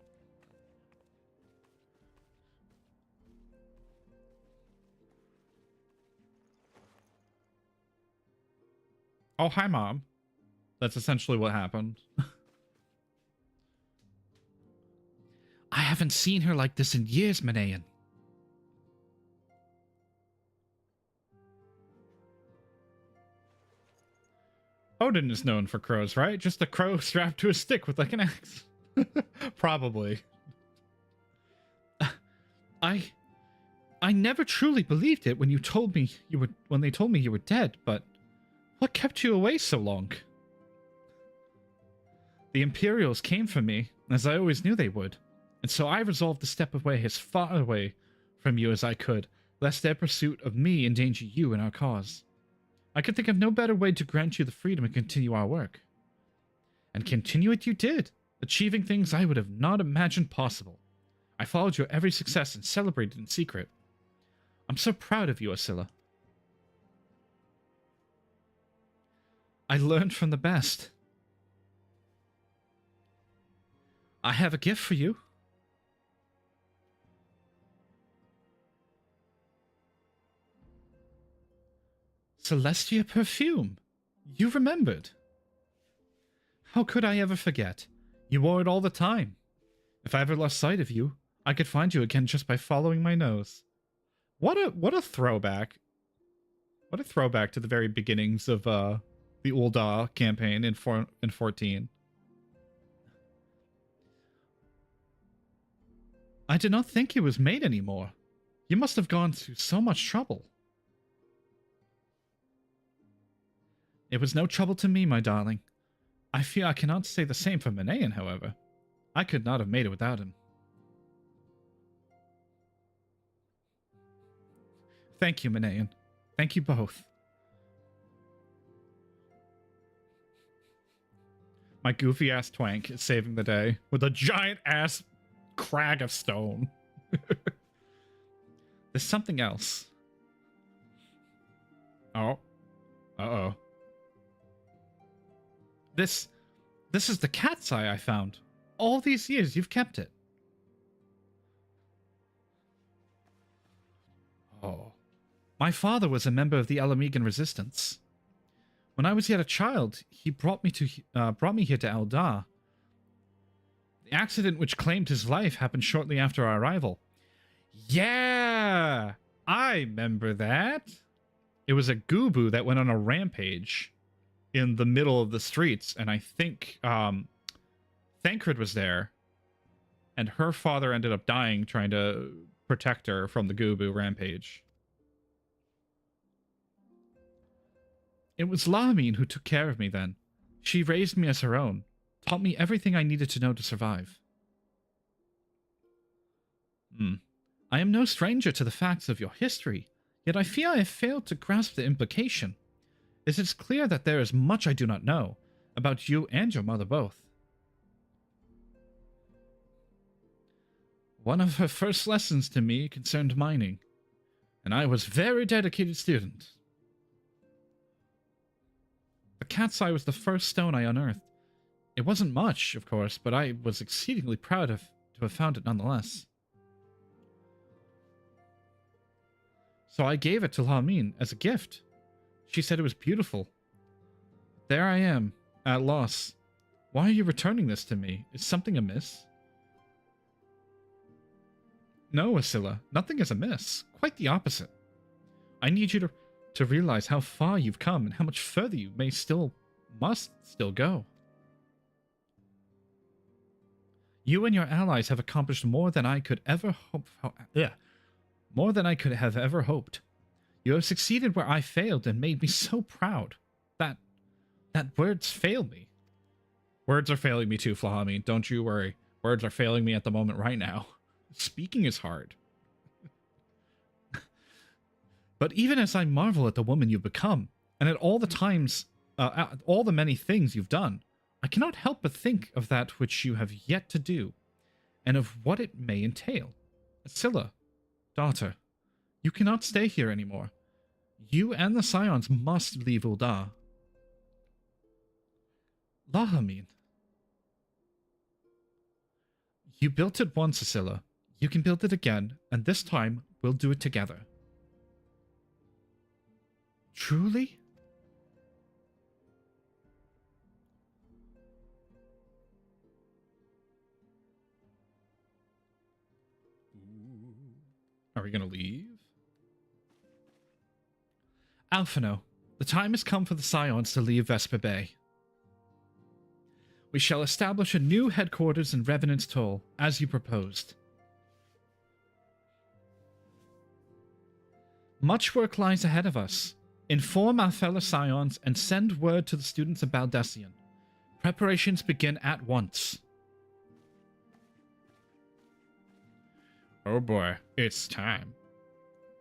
Oh, hi, Mom. That's essentially what happened. I haven't seen her like this in years, Manayan. Odin is known for crows, right? Just a crow strapped to a stick with like an axe. Probably. I never truly believed it when you told me when they told me you were dead, but what kept you away so long? The Imperials came for me, as I always knew they would, and so I resolved to step away as far away from you as I could, lest their pursuit of me endanger you and our cause. I could think of no better way to grant you the freedom to continue our work. And continue it you did, achieving things I would have not imagined possible. I followed your every success and celebrated in secret. I'm so proud of you, Asilla. I learned from the best. I have a gift for you. Celestia perfume. You remembered. How could I ever forget? You wore it all the time. If I ever lost sight of you, I could find you again just by following my nose. What a throwback. What a throwback to the very beginnings of the Ul'dah campaign in 14. I did not think it was made anymore. You must have gone through so much trouble. It was no trouble to me, my darling. I fear I cannot say the same for Manayan, however. I could not have made it without him. Thank you, Manayan. Thank you both. My goofy-ass twank is saving the day with a giant-ass crag of stone. There's something else. Oh. Uh-oh. This is the cat's eye I found. All these years, you've kept it. Oh. My father was a member of the Alamegan Resistance. When I was yet a child, he brought me here to Eldar. The accident which claimed his life happened shortly after our arrival. Yeah! I remember that. It was a Gubu that went on a rampage in the middle of the streets, and I think Thancred was there, and her father ended up dying trying to protect her from the Gubu rampage. It was Lahamine who took care of me then. She raised me as her own, taught me everything I needed to know to survive. I am no stranger to the facts of your history, yet I fear I have failed to grasp the implication. It is clear that there is much I do not know, about you and your mother both. One of her first lessons to me concerned mining, and I was a very dedicated student. The cat's eye was the first stone I unearthed. It wasn't much, of course, but I was exceedingly proud to have found it nonetheless. So I gave it to Lahamine as a gift. She said it was beautiful. There I am, at loss. Why are you returning this to me? Is something amiss? No, Asilla, nothing is amiss. Quite the opposite. I need you to realize how far you've come and how much further you must still go. You and your allies have accomplished more than I could ever hope for. More than I could have ever hoped. You have succeeded where I failed and made me so proud. That words fail me. Words are failing me too, Flahami. Don't you worry. Words are failing me at the moment right now. Speaking is hard. But even as I marvel at the woman you've become, and at all the times, all the many things you've done, I cannot help but think of that which you have yet to do, and of what it may entail. Asilla, daughter, you cannot stay here anymore. You and the Scions must leave Ul'dah. Lahamine. You built it once, Asilla. You can build it again, and this time we'll do it together. Truly? Are we gonna leave? Alphino, the time has come for the Scions to leave Vesper Bay. We shall establish a new headquarters in Revenant's Toll, as you proposed. Much work lies ahead of us. Inform our fellow Scions and send word to the students of Baldesion. Preparations begin at once. Oh boy, it's time.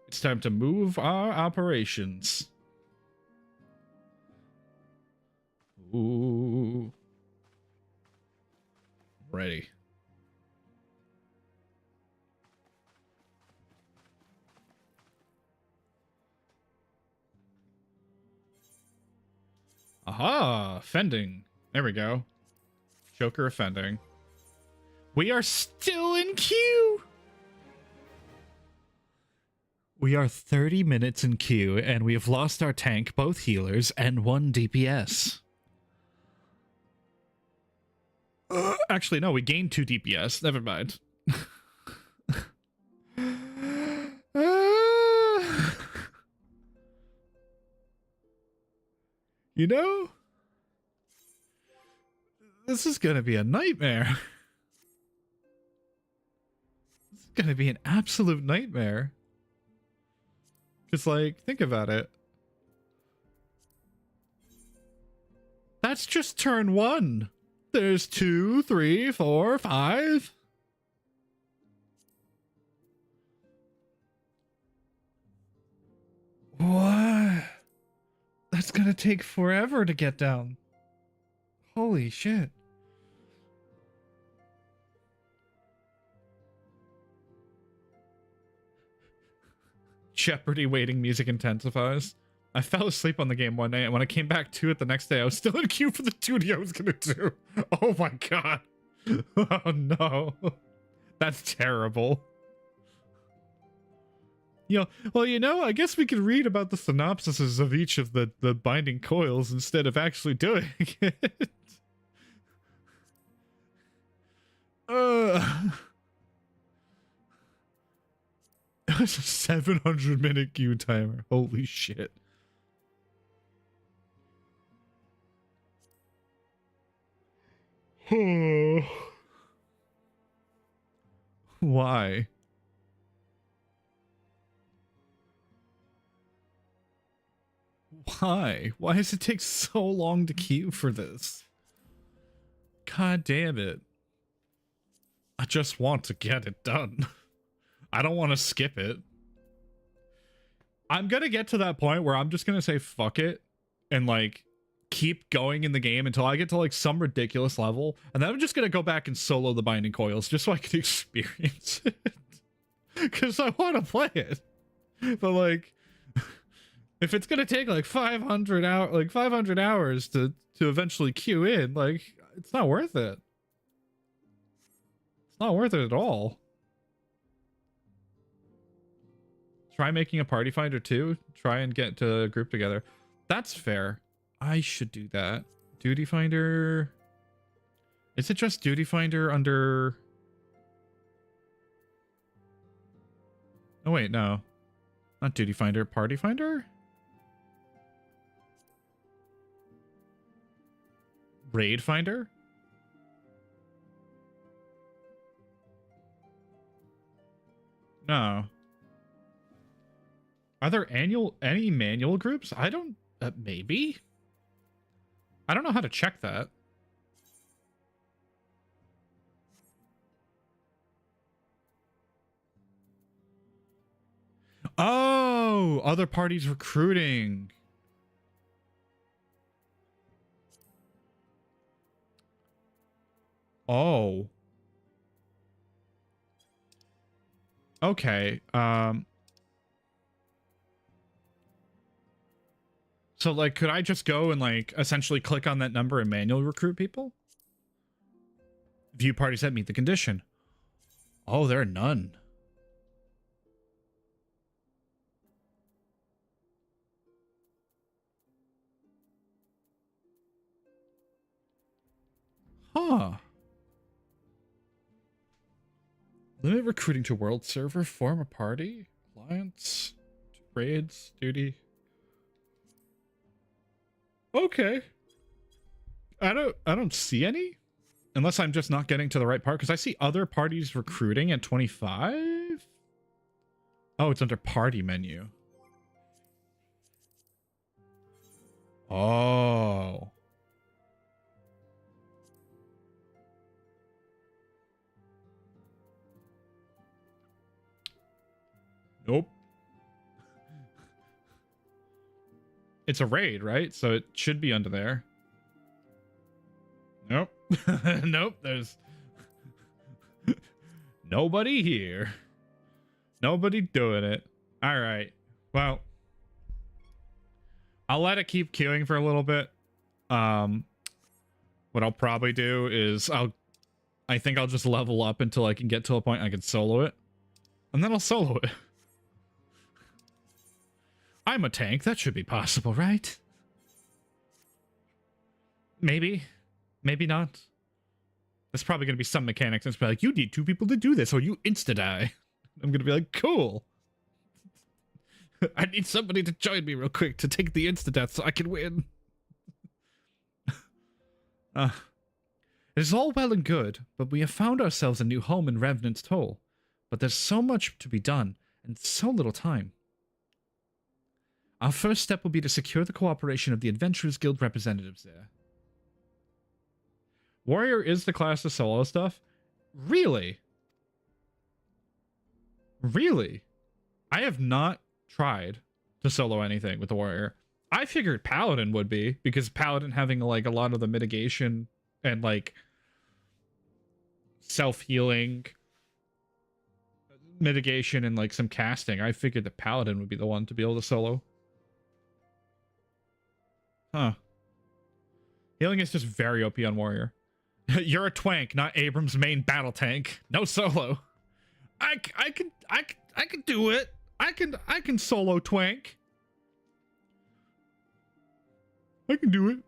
It's time to move our operations. Ooh. Ready. Aha! Fending. There we go. Joker offending. We are still in queue! We are 30 minutes in queue, and we have lost our tank, both healers, and 1 DPS. Actually, no, we gained 2 DPS. Never mind. You know, this is going to be a nightmare. This is going to be an absolute nightmare. Just like, think about it. That's just turn 1. There's 2, 3, 4, 5. What? That's gonna take forever to get down. Holy shit. Jeopardy waiting music intensifies. I fell asleep on the game one night, and when I came back to it the next day, I was still in queue for the duty I was gonna do. Oh my god. Oh no. That's terrible. I guess we could read about the synopsises of each of the binding coils instead of actually doing it. It was a 700-minute queue timer. Holy shit. Why? Why? Why does it take so long to queue for this? God damn it. I just want to get it done. I don't want to skip it. I'm gonna get to that point where I'm just gonna say fuck it and like keep going in the game until I get to like some ridiculous level, and then I'm just gonna go back and solo the Binding Coils just so I can experience it. Because I want to play it. But like, if it's gonna take like 500 hours to eventually queue in, like, it's not worth it. It's not worth it at all. Try making a party finder too. Try and get to a group together. That's fair. I should do that. Duty finder. Is it just duty finder under? Oh wait, no. Not duty finder, party finder? Raid finder? No. Are there any manual groups? I don't, maybe? I don't know how to check that. Oh, other parties recruiting. Oh. Okay, so, like, could I just go and, like, essentially click on that number and manually recruit people? View parties that meet the condition. Oh, there are none. Huh. Limit recruiting to world server, form a party, alliance, raids, duty. Okay. I don't see any. Unless I'm just not getting to the right part, because I see other parties recruiting at 25. Oh, it's under party menu. Oh. Nope. It's a raid, right? So it should be under there. Nope. Nope, there's nobody here. Nobody doing it. All right. Well, I'll let it keep queuing for a little bit. What I'll probably do is I think I'll just level up until I can get to a point I can solo it. And then I'll solo it. I'm a tank. That should be possible, right? Maybe. Maybe not. There's probably going to be some mechanics that's like, you need 2 people to do this or you insta-die. I'm going to be like, cool. I need somebody to join me real quick to take the insta-death so I can win. It is all well and good, but we have found ourselves a new home in Revenant's Toll. But there's so much to be done and so little time. Our first step will be to secure the cooperation of the Adventurers Guild representatives there. Warrior is the class to solo stuff? Really? Really? I have not tried to solo anything with the Warrior. I figured Paladin would be, because Paladin having like a lot of the mitigation and like self-healing mitigation and like some casting. I figured that Paladin would be the one to be able to solo. Huh. Healing is just very OP on Warrior. You're a twank, not Abram's main battle tank. No solo. I can do it. I can solo twank. I can do it.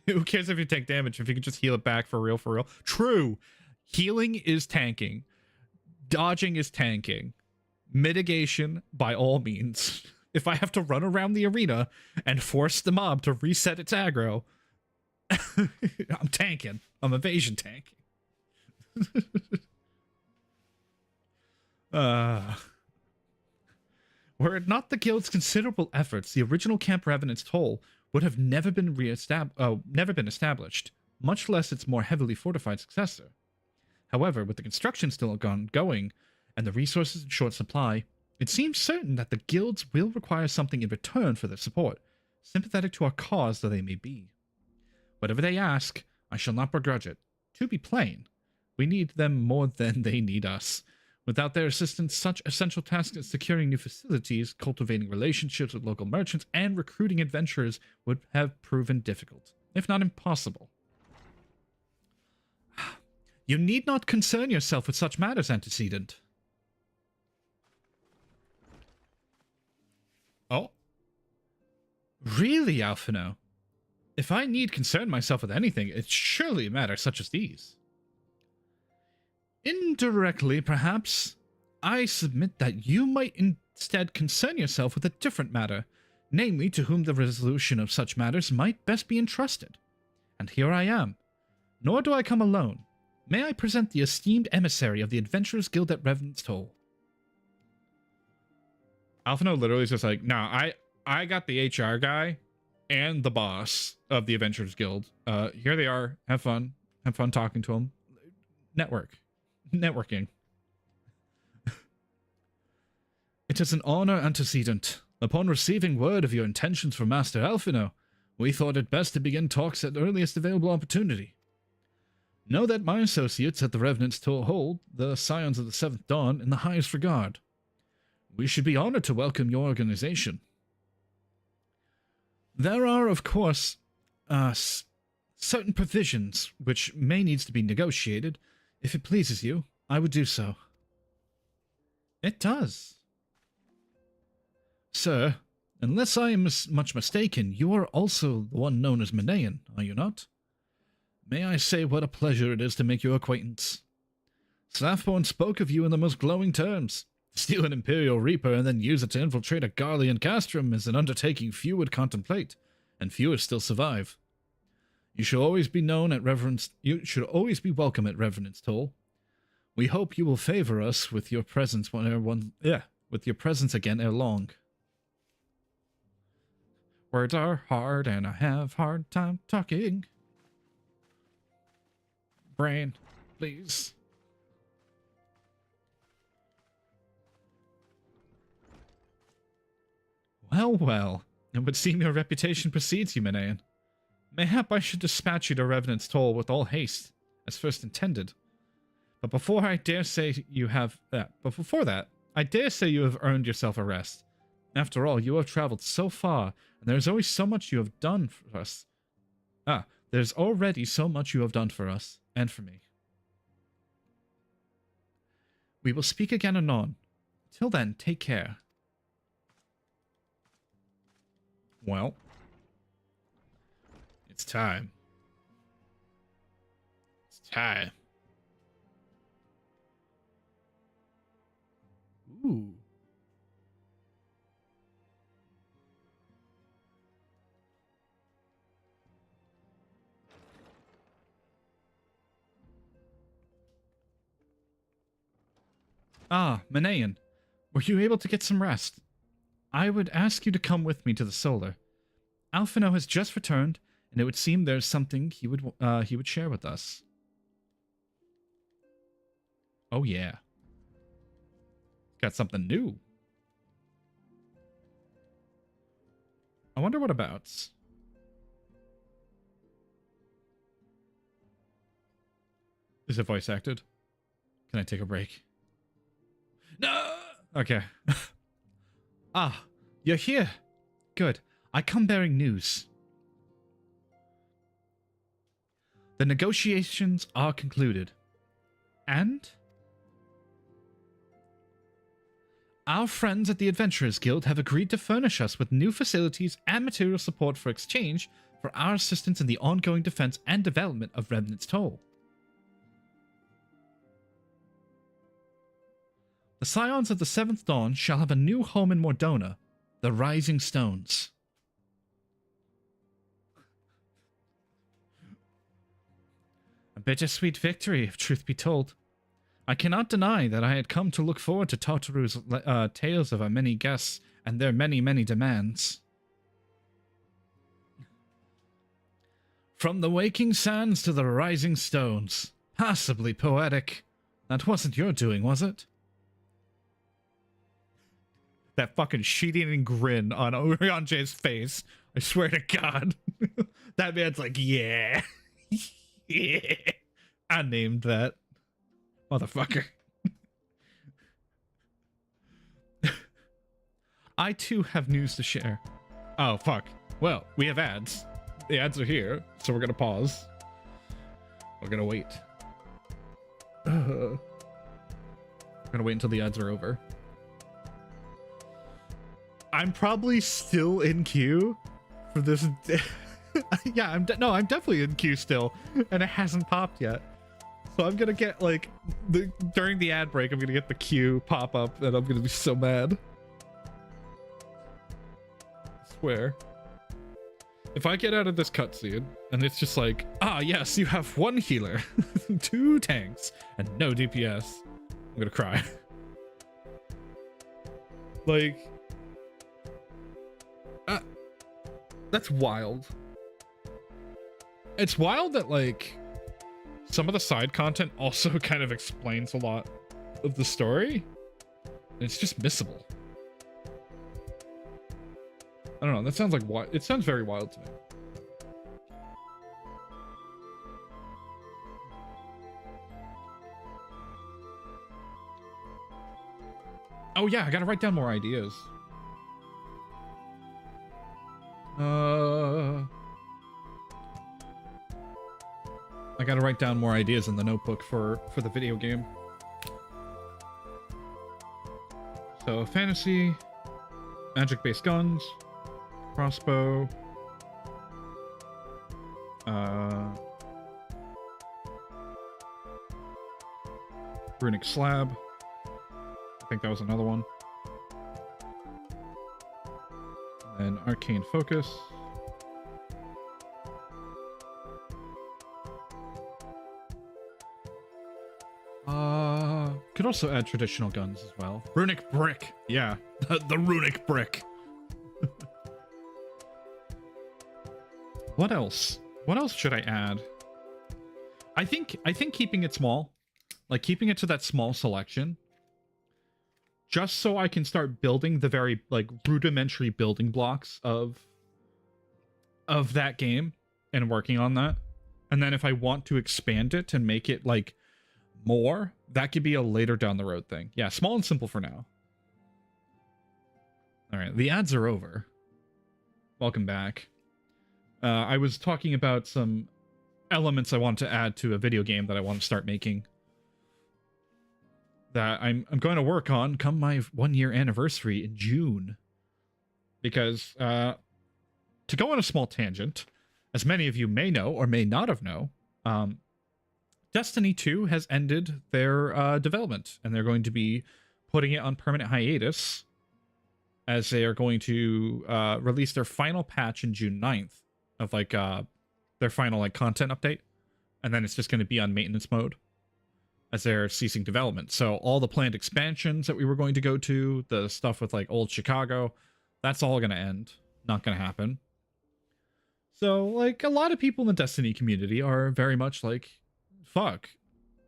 Who cares if you take damage if you can just heal it back for real, for real? True. Healing is tanking. Dodging is tanking. Mitigation by all means. If I have to run around the arena and force the mob to reset its aggro, I'm tanking. I'm evasion tanking. Were it not the guild's considerable efforts, the original Camp Revenant's Toll would have never been established, much less its more heavily fortified successor. However, with the construction still ongoing and the resources in short supply, it seems certain that the guilds will require something in return for their support, sympathetic to our cause though they may be. Whatever they ask, I shall not begrudge it. To be plain, we need them more than they need us. Without their assistance, such essential tasks as securing new facilities, cultivating relationships with local merchants, and recruiting adventurers would have proven difficult, if not impossible. You need not concern yourself with such matters, Antecedent. Oh? Really, Alphino? If I need concern myself with anything, it's surely matters such as these. Indirectly, perhaps, I submit that you might instead concern yourself with a different matter, namely to whom the resolution of such matters might best be entrusted. And here I am. Nor do I come alone. May I present the esteemed emissary of the Adventurers Guild at Revenant's Toll? Alphino literally is just like, nah, I got the HR guy and the boss of the Adventurers Guild. Here they are. Have fun. Have fun talking to them. Networking. It is an honor, Antecedent. Upon receiving word of your intentions for Master Alphino, we thought it best to begin talks at the earliest available opportunity. Know that my associates at the Revenant's Toll hold the Scions of the Seventh Dawn in the highest regard. We should be honored to welcome your organization. There are, of course, certain provisions which may need to be negotiated. If it pleases you, I would do so. It does. Sir, unless I am much mistaken, you are also the one known as Manaean, are you not? May I say what a pleasure it is to make your acquaintance. Slathborn spoke of you in the most glowing terms. To steal an Imperial Reaper and then use it to infiltrate a Garlean castrum is an undertaking few would contemplate, and fewer still survive. You should always be welcome at Revenant's Toll. We hope you will favor us with your presence again ere long. Words are hard and I have hard time talking. Brain, please. Well, it would seem your reputation precedes you, Manaean. Mayhap I should dispatch you to Revenant's Toll with all haste, as first intended. But before that, I dare say you have earned yourself a rest. After all, you have traveled so far, and there is always so much you have done for us. There's already so much you have done for us, and for me. We will speak again anon. Till then, take care. Well, it's time. It's time. Ooh. Manaean, were you able to get some rest? I would ask you to come with me to the Solar. Alphino has just returned, and it would seem there's something he would share with us. Oh yeah. Got something new. I wonder what abouts. Is it voice acted? Can I take a break? No! Okay. You're here. Good. I come bearing news. The negotiations are concluded. And? Our friends at the Adventurers Guild have agreed to furnish us with new facilities and material support for exchange for our assistance in the ongoing defense and development of Revenant's Toll. The Scions of the Seventh Dawn shall have a new home in Mordona, the Rising Stones. A bittersweet victory, if truth be told. I cannot deny that I had come to look forward to Tartaru's tales of our many guests and their many, many demands. From the waking sands to the rising stones. Passably poetic. That wasn't your doing, was it? That fucking shit-eating grin on Orianje's face. I swear to God. That man's like, yeah. Yeah. I named that. Motherfucker. I too have news to share. Oh, fuck. Well, we have ads. The ads are here, so we're gonna pause. We're gonna wait. We're gonna wait until the ads are over. I'm probably still in queue for this. Yeah, I'm definitely in queue still, and it hasn't popped yet. So I'm gonna get like during the ad break, I'm gonna get the queue pop up, and I'm gonna be so mad. I swear. If I get out of this cutscene and it's just like, ah, yes, you have 1 healer, 2 tanks, and no DPS, I'm gonna cry. Like, that's wild. It's wild that, like, some of the side content also kind of explains a lot of the story. And it's just missable. I don't know, that sounds like what? It sounds very wild to me. Oh yeah, I gotta write down more ideas. I gotta write down more ideas in the notebook for the video game. So, fantasy, magic-based guns, crossbow, runic slab. I think that was another one. And arcane focus. Could also add traditional guns as well. Runic brick. Yeah, the runic brick. What else? What else should I add? I think keeping it small, like keeping it to that small selection, just so I can start building the very like rudimentary building blocks of that game and working on that. And then if I want to expand it and make it like more, that could be a later down the road thing. Yeah, small and simple for now. All right, the ads are over. Welcome back. I was talking about some elements I wanted to add to a video game that I want to start making. That I'm going to work on come my 1-year anniversary in June. Because, to go on a small tangent, as many of you may know or may not have known, Destiny 2 has ended their development, and they're going to be putting it on permanent hiatus as they are going to release their final patch in June 9th of like their final like content update, and then it's just going to be on maintenance mode as they're ceasing development. So all the planned expansions that we were going to go to, the stuff with like old Chicago, that's all going to end. Not going to happen. So like a lot of people in the Destiny community are very much like, fuck,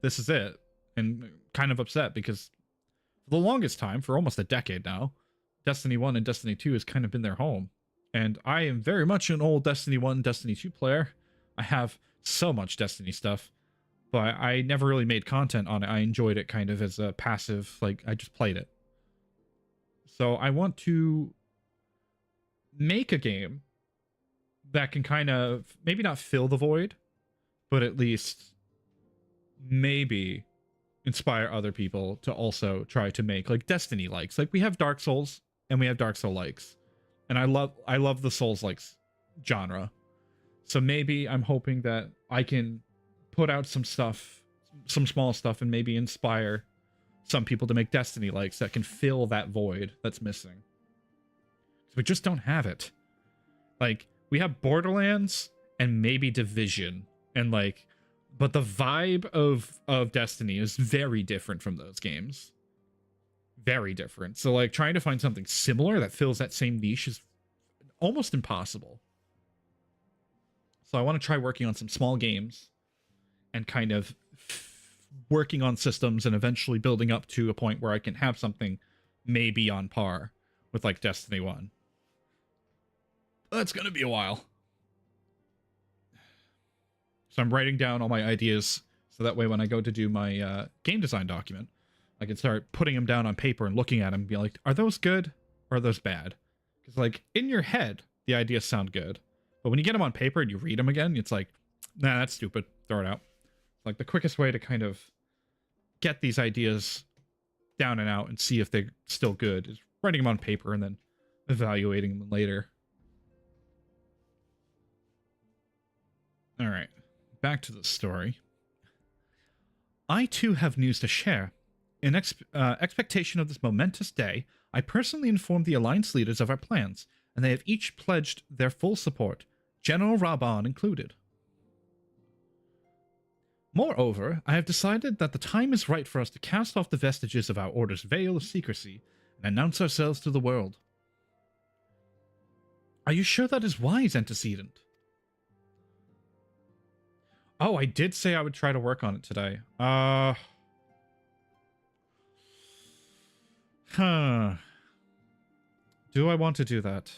this is it, and kind of upset because for the longest time, for almost a decade now, Destiny 1 and Destiny 2 has kind of been their home. And I am very much an old Destiny 1, Destiny 2 player. I have so much Destiny stuff, but I never really made content on it. I enjoyed it kind of as a passive, like, I just played it. So I want to make a game that can kind of, maybe not fill the void, but at least maybe inspire other people to also try to make, like, Destiny likes. Like, we have Dark Souls, and we have Dark Souls likes. And I love the Souls-likes genre. So maybe I'm hoping that I can put out some stuff, some small stuff, and maybe inspire some people to make Destiny likes that can fill that void that's missing. So we just don't have it. Like, we have Borderlands and maybe Division, and like But the vibe of Destiny is very different from those games. Very different. So like trying to find something similar that fills that same niche is almost impossible. So I want to try working on some small games and kind of working on systems and eventually building up to a point where I can have something maybe on par with like Destiny 1. That's going to be a while. So I'm writing down all my ideas so that way when I go to do my game design document, I can start putting them down on paper and looking at them and be like, are those good or are those bad? Because like in your head, the ideas sound good. But when you get them on paper and you read them again, it's like, nah, that's stupid. Throw it out. Like the quickest way to kind of get these ideas down and out and see if they're still good is writing them on paper and then evaluating them later. All right, back to the story. I too have news to share. In expectation of this momentous day, I personally informed the Alliance leaders of our plans, and they have each pledged their full support, General Raban included. Moreover, I have decided that the time is right for us to cast off the vestiges of our Order's veil of secrecy and announce ourselves to the world. Are you sure that is wise, Antecedent? Oh, I did say I would try to work on it today. Do I want to do that?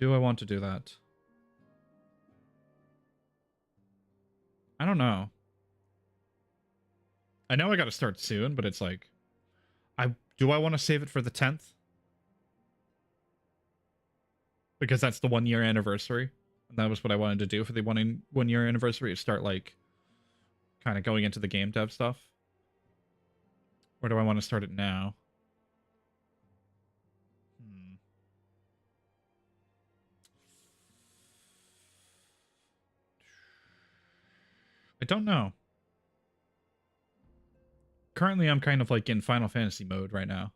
Do I want to do that? I don't know. I know I gotta start soon, but it's like... Do I want to save it for the 10th? Because that's the 1 year anniversary. And that was what I wanted to do for the 1 year anniversary, is start like kind of going into the game dev stuff. Or do I want to start it now? I don't know. Currently, I'm kind of like in Final Fantasy mode right now.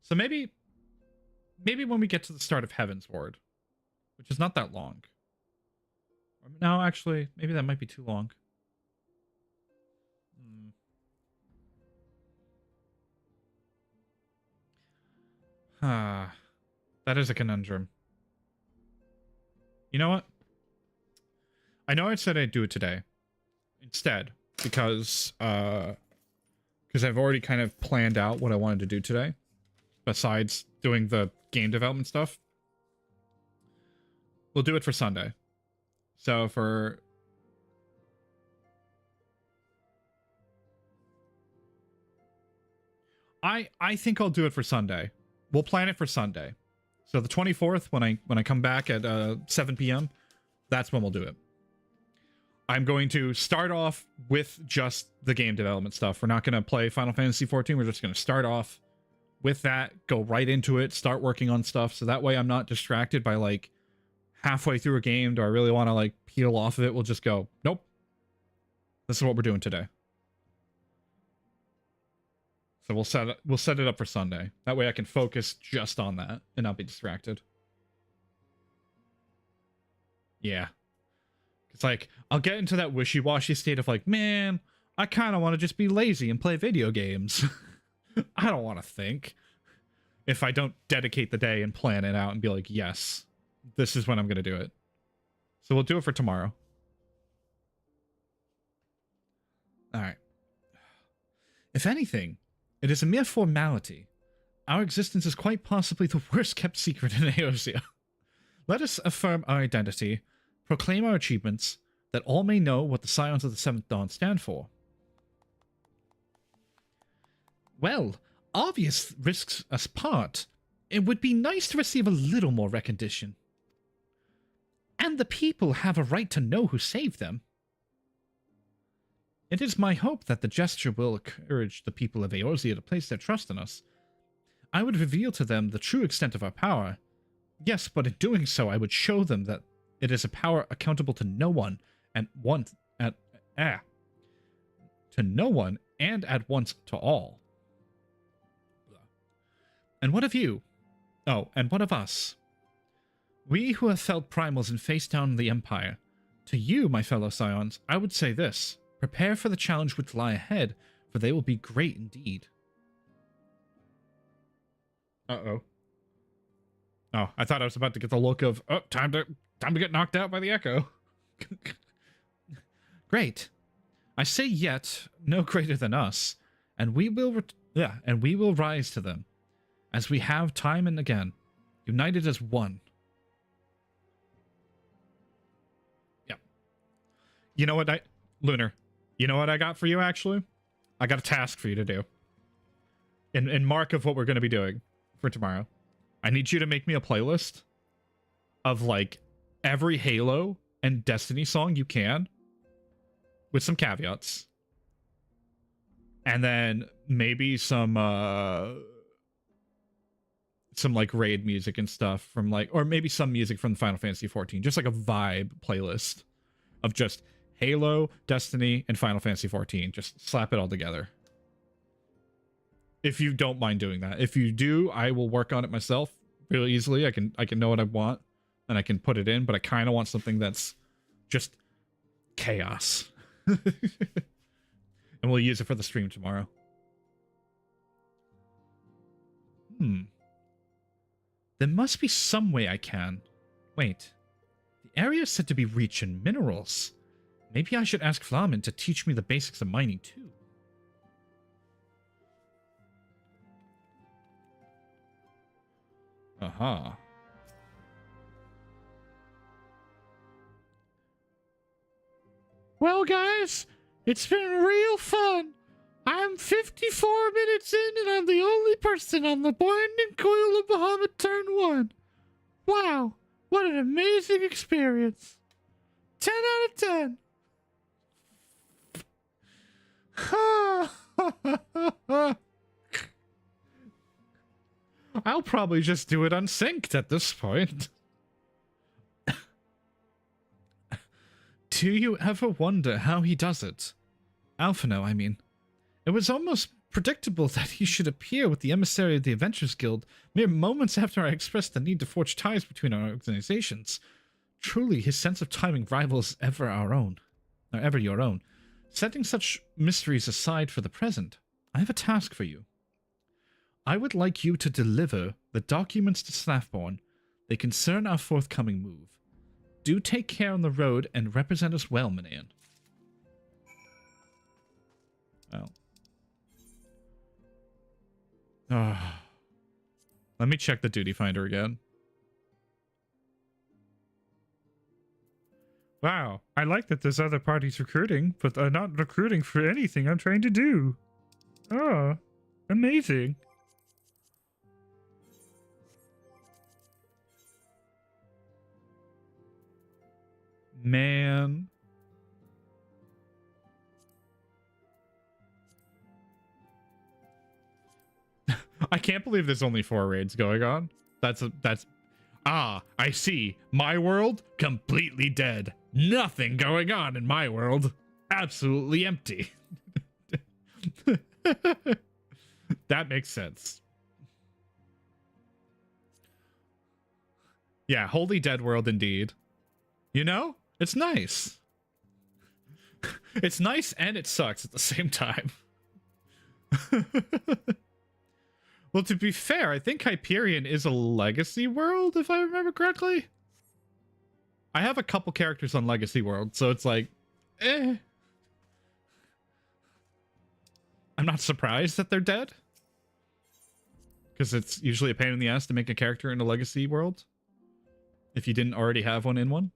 So maybe when we get to the start of Heaven's Ward, which is not that long. No, actually, maybe that might be too long. That is a conundrum. You know what? I know I said I'd do it today instead because I've already kind of planned out what I wanted to do today besides doing the game development stuff. We'll do it for Sunday. So for... I think I'll do it for Sunday. We'll plan it for Sunday. So the 24th, when I come back at 7 p.m., that's when we'll do it. I'm going to start off with just the game development stuff. We're not going to play Final Fantasy XIV. We're just going to start off with that, go right into it, start working on stuff. So that way I'm not distracted by like halfway through a game. Do I really want to like peel off of it? We'll just go, nope. This is what we're doing today. So we'll set it up for Sunday. That way I can focus just on that and not be distracted. Yeah. It's like, I'll get into that wishy-washy state of like, man, I kind of want to just be lazy and play video games. I don't want to think. If I don't dedicate the day and plan it out and be like, yes, this is when I'm going to do it. So we'll do it for tomorrow. All right. If anything, it is a mere formality. Our existence is quite possibly the worst kept secret in Eorzea. Let us affirm our identity, proclaim our achievements, that all may know what the Scions of the Seventh Dawn stand for. Well, obvious risks us part. It would be nice to receive a little more recognition. And the people have a right to know who saved them. It is my hope that the gesture will encourage the people of Eorzea to place their trust in us. I would reveal to them the true extent of our power. Yes, but in doing so, I would show them that it is a power accountable to no one and at once to all. And what of you? Oh, and what of us? We who have felt primals and faced down the Empire. To you, my fellow Scions, I would say this. Prepare for the challenge which lie ahead, for they will be great indeed. Uh-oh. Oh, I thought I was about to get the look of, oh, time to get knocked out by the Echo. Great. I say yet, no greater than us, and we will rise to them, as we have time and again, united as one. Yep. You know what Lunar, you know what I got for you, actually? I got a task for you to do. In mark of what we're going to be doing for tomorrow. I need you to make me a playlist of, like, every Halo and Destiny song you can, with some caveats. And then maybe some like raid music and stuff from like, or maybe some music from Final Fantasy XIV, just like a vibe playlist of just Halo, Destiny, and Final Fantasy XIV. Just slap it all together. If you don't mind doing that. If you do, I will work on it myself really easily. I can know what I want and I can put it in, but I kind of want something that's just chaos. And we'll use it for the stream tomorrow. There must be some way I can. Wait. The area is said to be rich in minerals. Maybe I should ask Flamen to teach me the basics of mining too. Aha. Well, guys, it's been real fun. I'm 54 minutes in and I'm the only person on the Binding Coil of Bahamut Turn 1. Wow, what an amazing experience. 10 out of 10. I'll probably just do it unsynced at this point. Do you ever wonder how he does it? Alphino, I mean. It was almost predictable that he should appear with the emissary of the Adventurers Guild mere moments after I expressed the need to forge ties between our organizations. Truly, his sense of timing rivals ever your own. Setting such mysteries aside for the present, I have a task for you. I would like you to deliver the documents to Slathborn. They concern our forthcoming move. Do take care on the road and represent us well, Manan. Oh. Let me check the duty finder again. Wow, I like that there's other parties recruiting, but they're not recruiting for anything I'm trying to do. Oh, amazing. Man. I can't believe there's only 4 raids going on. I see. My world, completely dead. Nothing going on in my world. Absolutely empty. That makes sense. Yeah, Holy Dead World indeed. You know, it's nice. It's nice and it sucks at the same time. Well, to be fair, I think Hyperion is a Legacy world, if I remember correctly. I have a couple characters on Legacy World, so it's like, eh. I'm not surprised that they're dead. Because it's usually a pain in the ass to make a character in a Legacy world. If you didn't already have one in one.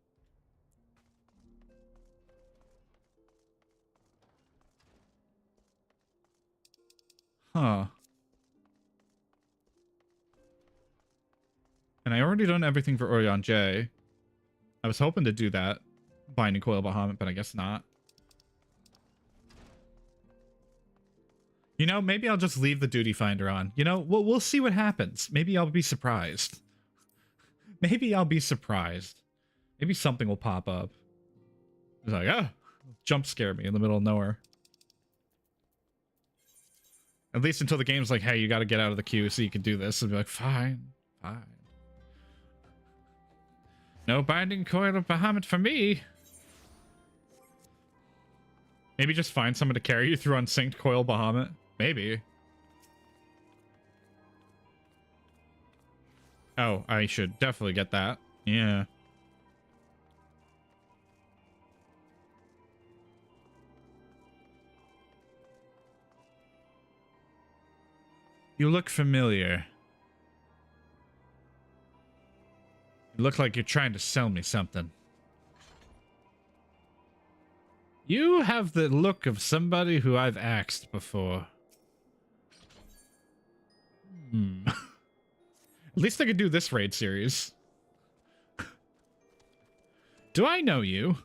Huh. And I already done everything for Orion J. I was hoping to do that. Binding Coil Bahamut, but I guess not. You know, maybe I'll just leave the duty finder on. You know, we'll see what happens. Maybe I'll be surprised. Maybe I'll be surprised. Maybe something will pop up. It's like, jump scare me in the middle of nowhere. At least until the game's like, hey, you got to get out of the queue so you can do this. And be like, fine, fine. No binding coil of Bahamut for me. Maybe just find someone to carry you through unsynced coil Bahamut. Maybe. Oh, I should definitely get that. Yeah. You look familiar. You look like you're trying to sell me something. You have the look of somebody who I've axed before. At least I could do this raid series. Do I know you?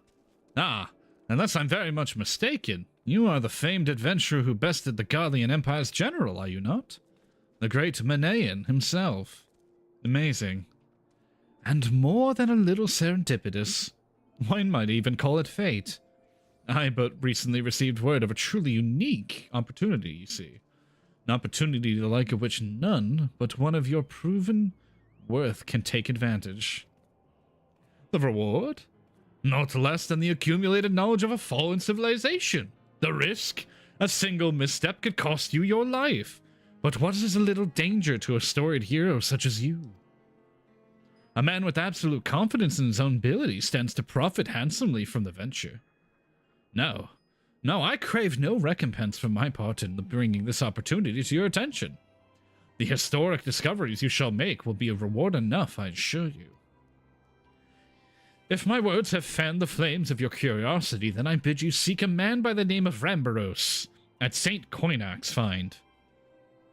Ah, unless I'm very much mistaken. You are the famed adventurer who bested the Garlean Empire's general, are you not? The great Manaean himself. Amazing. And more than a little serendipitous. One might even call it fate. I but recently received word of a truly unique opportunity, you see. An opportunity the like of which none but one of your proven worth can take advantage. The reward? Not less than the accumulated knowledge of a fallen civilization. The risk? A single misstep could cost you your life. But what is a little danger to a storied hero such as you? A man with absolute confidence in his own abilities stands to profit handsomely from the venture. No, I crave no recompense from my part in bringing this opportunity to your attention. The historic discoveries you shall make will be a reward enough, I assure you. If my words have fanned the flames of your curiosity, then I bid you seek a man by the name of Rambaros at St. Coinax Find.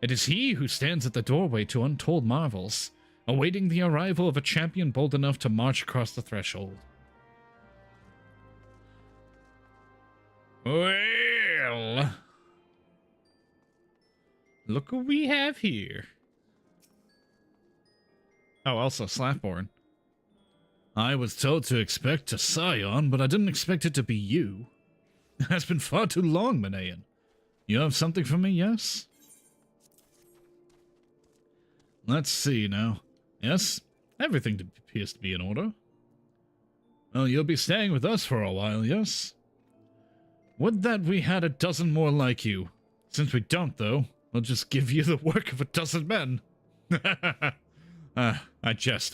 It is he who stands at the doorway to untold marvels, awaiting the arrival of a champion bold enough to march across the threshold. Well, look what we have here. Oh, also Slackborn. I was told to expect a scion, but I didn't expect it to be you. It has been far too long, Manaean. You have something for me, yes? Let's see now. Yes, everything appears to be in order. Well, you'll be staying with us for a while, yes? Would that we had a dozen more like you. Since we don't, though, we'll just give you the work of a dozen men. I jest.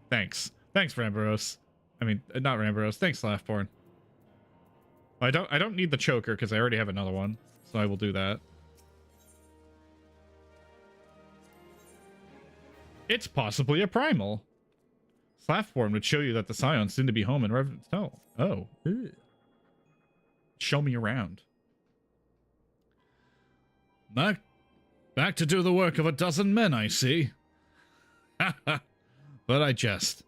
Thanks, Rambaros. I mean, not Rambaros. Thanks, Laughborn. I don't need the choker because I already have another one, so I will do that. It's possibly a primal. Slaftborn would show you that the scions seem to be home in Revenant's Tunnel. Oh. Ew. Show me around. Back to do the work of a dozen men, I see. But I jest.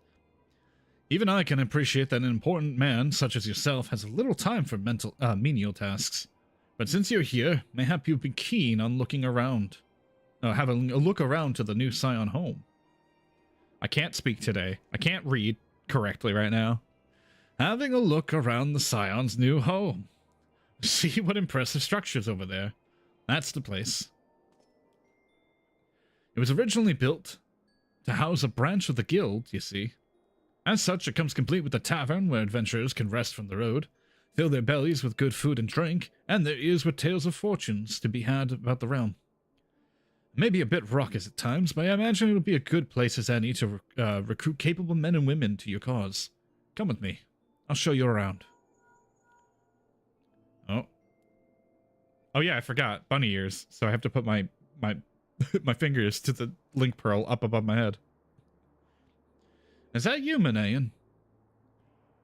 Even I can appreciate that an important man, such as yourself, has little time for menial tasks. But since you're here, mayhap you'd be keen on looking around. Having a look around to the new scion home. I can't speak today. I can't read correctly right now. Having a look around the scion's new home. See what impressive structures over there. That's the place. It was originally built to house a branch of the guild, you see. As such, it comes complete with a tavern where adventurers can rest from the road, fill their bellies with good food and drink, and their ears with tales of fortunes to be had about the realm. Maybe a bit raucous at times, but I imagine it'll be a good place as any to recruit capable men and women to your cause. Come with me. I'll show you around. Oh yeah, I forgot. Bunny ears. So I have to put my my fingers to the link pearl up above my head. Is that you, Manaean?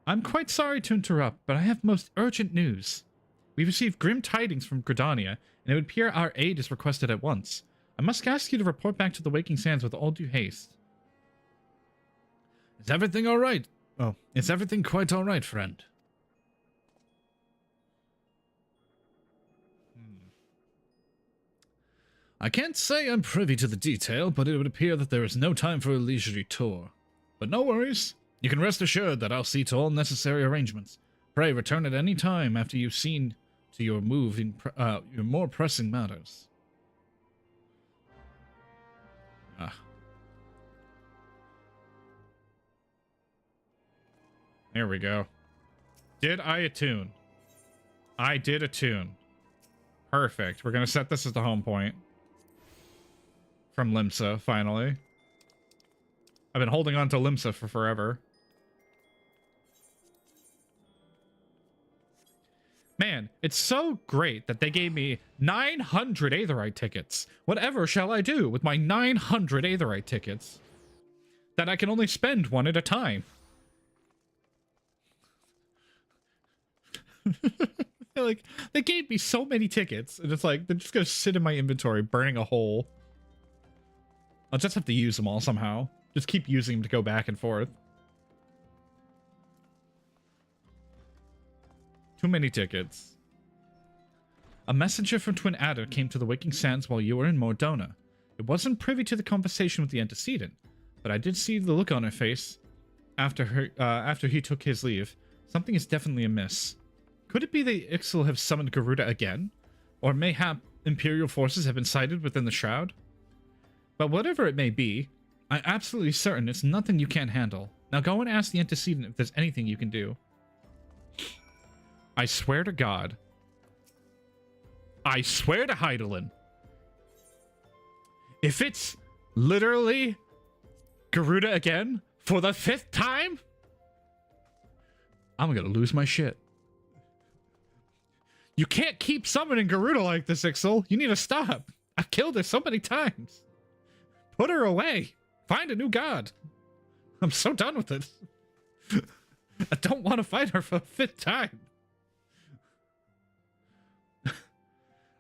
I'm quite sorry to interrupt, but I have most urgent news. We received grim tidings from Gridania, and it would appear our aid is requested at once. I must ask you to report back to the Waking Sands with all due haste. Is everything all right? Oh, is everything quite all right, friend? I can't say I'm privy to the detail, but it would appear that there is no time for a leisurely tour. But no worries. You can rest assured that I'll see to all necessary arrangements. Pray return at any time after you've seen to your your more pressing matters. There we go. Did I attune? I did attune. Perfect. We're going to set this as the home point. From Limsa, finally. I've been holding on to Limsa for forever. Man, it's so great that they gave me 900 Aetherite tickets. Whatever shall I do with my 900 Aetherite tickets? That I can only spend one at a time. Like, they gave me so many tickets, and it's like, they're just gonna sit in my inventory, burning a hole. I'll just have to use them all somehow. Just keep using them to go back and forth. Too many tickets. A messenger from Twin Adder came to the Waking Sands while you were in Mordona. It wasn't privy to the conversation with the antecedent, but I did see the look on her face after he took his leave. Something is definitely amiss. Could it be that Ixal have summoned Garuda again? Or mayhap Imperial forces have been sighted within the Shroud? But whatever it may be, I'm absolutely certain it's nothing you can't handle. Now go and ask the antecedent if there's anything you can do. I swear to God. I swear to Hydaelyn. If it's literally Garuda again for the 5th time, I'm gonna lose my shit. You can't keep summoning Garuda like this, Ixal. You need to stop. I've killed her so many times. Put her away. Find a new god. I'm so done with it. I don't want to fight her for the 5th time.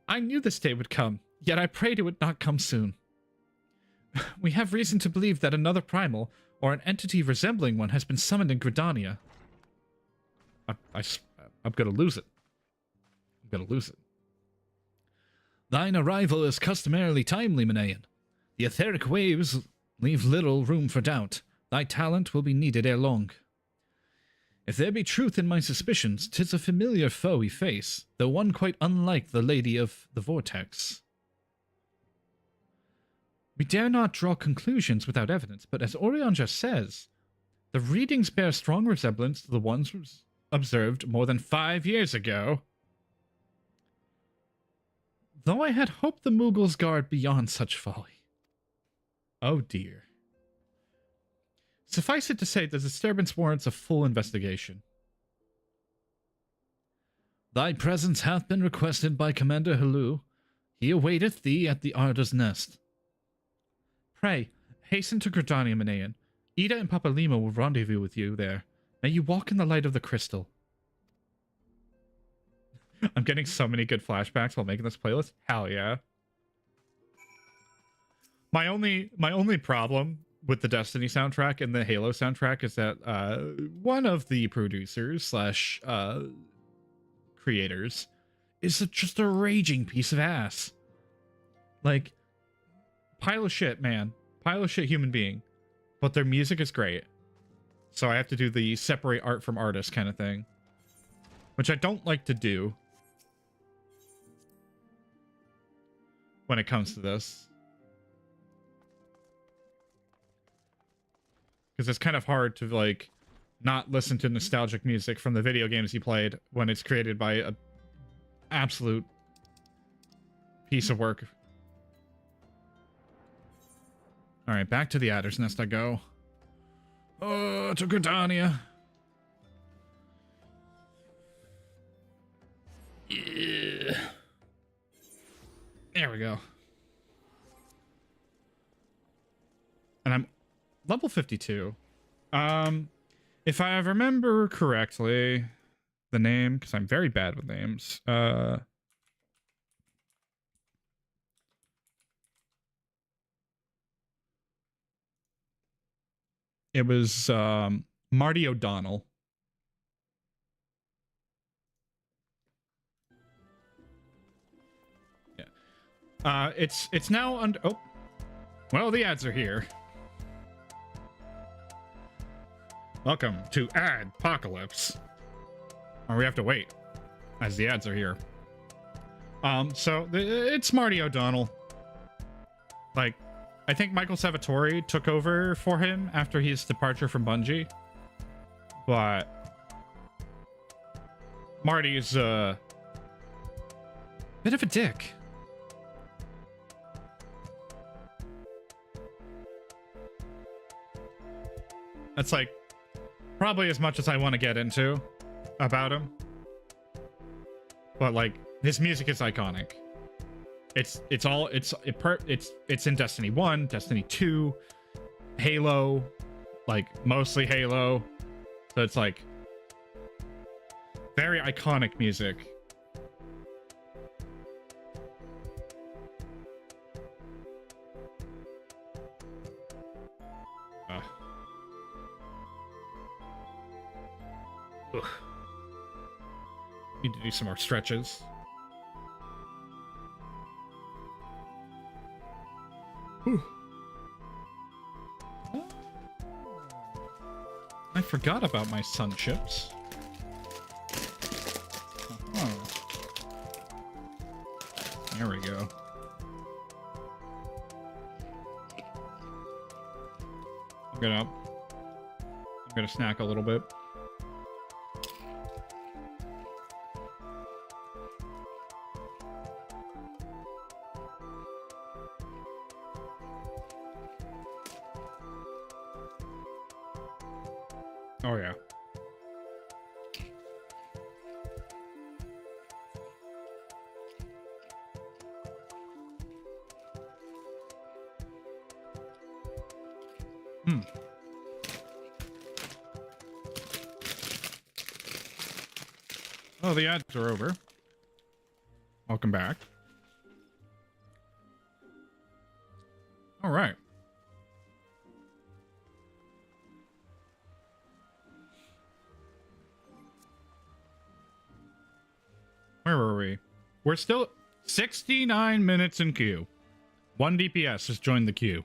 I knew this day would come, yet I prayed it would not come soon. We have reason to believe that another primal, or an entity resembling one, has been summoned in Gridania. I'm gonna lose it. I'm gonna lose it. Thine arrival is customarily timely, Menaean. The etheric waves leave little room for doubt. Thy talent will be needed ere long. If there be truth in my suspicions, 'tis a familiar foe we face, though one quite unlike the Lady of the Vortex. We dare not draw conclusions without evidence, but as Orianja says, the readings bear strong resemblance to the ones observed more than 5 years ago. Though I had hoped the Mughals guard beyond such folly. Oh dear. Suffice it to say, the disturbance warrants a full investigation. Thy presence hath been requested by Commander Hellu. He awaiteth thee at the Arda's Nest. Pray, hasten to Gridania, Menaean. Ida and Papalima will rendezvous with you there. May you walk in the light of the crystal. I'm getting so many good flashbacks while making this playlist. Hell yeah. My only problem with the Destiny soundtrack and the Halo soundtrack is that one of the producers slash creators is just a raging piece of ass. Like, pile of shit, man. Pile of shit human being. But their music is great. So I have to do the separate art from artist kind of thing. Which I don't like to do when it comes to this. Because it's kind of hard to, like, not listen to nostalgic music from the video games you played when it's created by a absolute piece of work. Alright, back to the Adder's Nest I go. Oh, to Gridania. Yeah. There we go. And I'm level 52. If I remember correctly, the name, because I'm very bad with names, it was Marty O'Donnell. Yeah. It's now under. Oh, well, the ads are here. Welcome to Adpocalypse. Or we have to wait, as the ads are here. So it's Marty O'Donnell. Like, I think Michael Salvatore took over for him after his departure from Bungie. But Marty's a bit of a dick. That's like probably as much as I want to get into about him. But like his music is iconic. It's in Destiny 1, Destiny 2, Halo, like mostly Halo. So it's like very iconic music. Ugh. Need to do some more stretches. Whew. I forgot about my sun chips. Oh. There we go. I'm gonna snack a little bit. Oh yeah. Oh, the ads are over. Welcome back. All right. Where were we? We're still 69 minutes in queue. 1 DPS has joined the queue.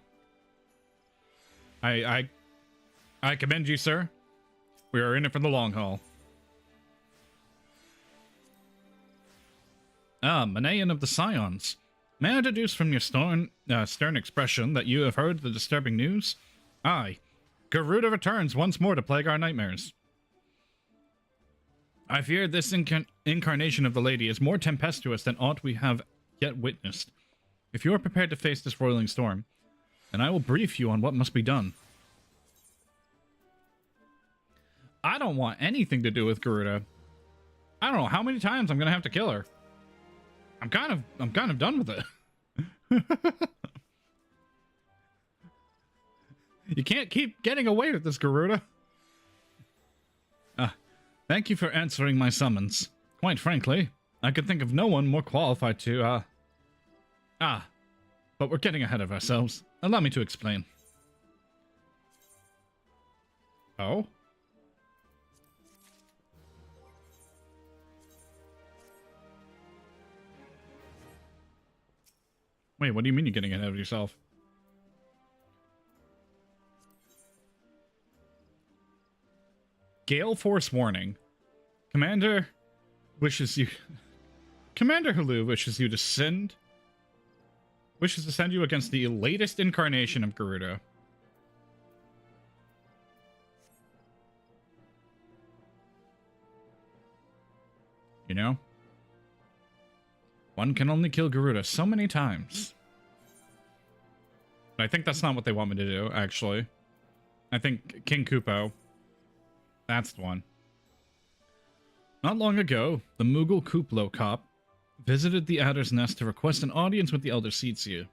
I commend you, sir. We are in it for the long haul. Ah, Manaean of the Scions. May I deduce from your stern expression that you have heard the disturbing news? Aye. Garuda returns once more to plague our nightmares. I fear this incarnation of the lady is more tempestuous than aught we have yet witnessed. If you are prepared to face this roiling storm, then I will brief you on what must be done. I don't want anything to do with Garuda. I don't know how many times I'm gonna have to kill her. I'm kind of done with it. You can't keep getting away with this, Garuda. Thank you for answering my summons. Quite frankly, I could think of no one more qualified to, but we're getting ahead of ourselves. Allow me to explain. Oh? Wait, what do you mean you're getting ahead of yourself? Gale Force warning. Commander Hulu wishes to send you against the latest incarnation of Garuda. You know? One can only kill Garuda so many times. But I think that's not what they want me to do, actually. I think King Kupo. That's the one. Not long ago, the Moogle Kuplo cop visited the Adder's Nest to request an audience with the Elder Seatsia.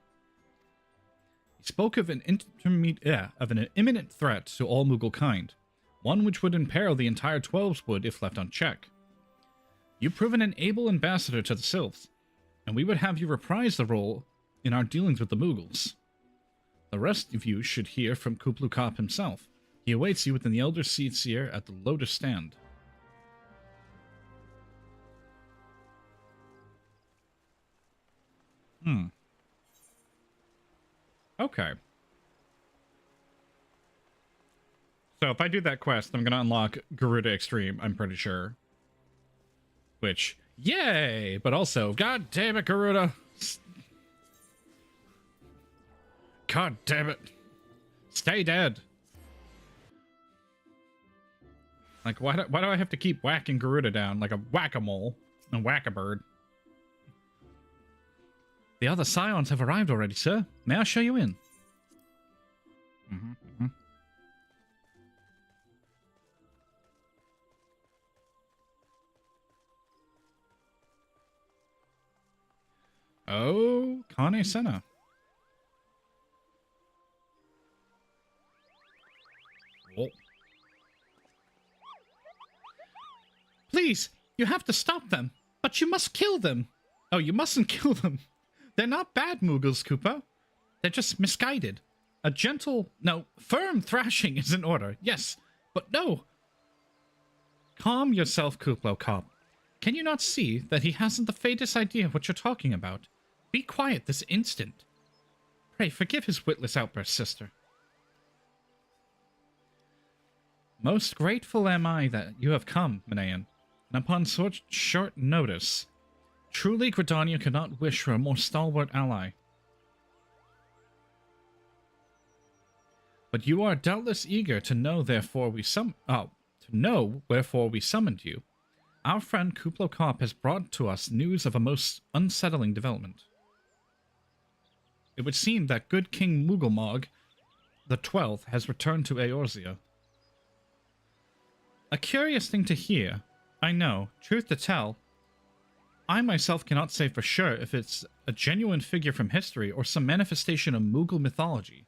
He spoke of an imminent threat to all Moogle kind, one which would imperil the entire Twelveswood if left unchecked. You've proven an able ambassador to the Sylphs, and we would have you reprise the role in our dealings with the Moogles. The rest of you should hear from Kuplo Cop himself. He awaits you within the Elder Seatsia at the Lotus Stand. Okay. So if I do that quest, I'm going to unlock Garuda Extreme, I'm pretty sure. Which, yay! But also, god damn it, Garuda! God damn it. Stay dead. Like, why do I have to keep whacking Garuda down like a whack-a-mole and whack-a-bird? The other scions have arrived already, sir. May I show you in? Oh, Kane Senna. Oh. Please, you have to stop them. But you must kill them. Oh, you mustn't kill them. They're not bad Mughals, Kupo. They're just misguided. A gentle, no, firm thrashing is in order. Yes, but no. Calm yourself, Kuplo Cop. Can you not see that he hasn't the faintest idea of what you're talking about? Be quiet this instant. Pray, forgive his witless outburst, sister. Most grateful am I that you have come, Manayan, and upon such short notice. Truly, Gridania could not wish for a more stalwart ally. But you are doubtless eager to know, therefore wherefore we summoned you. Our friend Kuplo Kop has brought to us news of a most unsettling development. It would seem that good King Mughal the 12th has returned to Eorzea. A curious thing to hear. I know, truth to tell, I myself cannot say for sure if it's a genuine figure from history or some manifestation of Mughal mythology.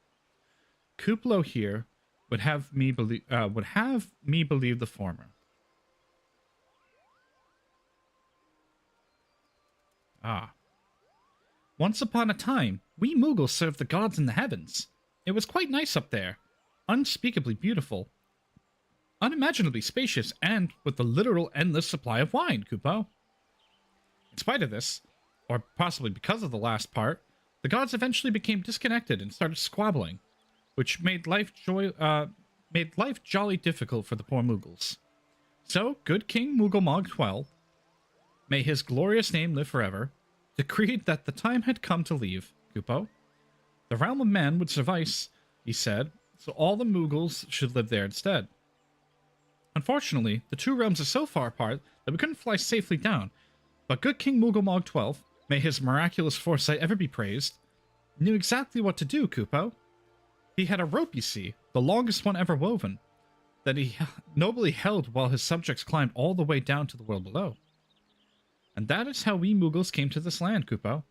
Kuplo here would have me believe the former. Ah. Once upon a time, we Mughals served the gods in the heavens. It was quite nice up there. Unspeakably beautiful. Unimaginably spacious, and with the literal endless supply of wine, Kupo. In spite of this, or possibly because of the last part, the gods eventually became disconnected and started squabbling, which made life jolly difficult for the poor Mughals. So, good King Mughal 12, may his glorious name live forever, decreed that the time had come to leave, Kupo. The realm of man would suffice, he said, so all the Mughals should live there instead. Unfortunately, the two realms are so far apart that we couldn't fly safely down, but good King Mughal 12, may his miraculous foresight ever be praised, knew exactly what to do, Kupo. He had a rope, you see, the longest one ever woven, that he nobly held while his subjects climbed all the way down to the world below. And that is how we Mughals came to this land, Kupo.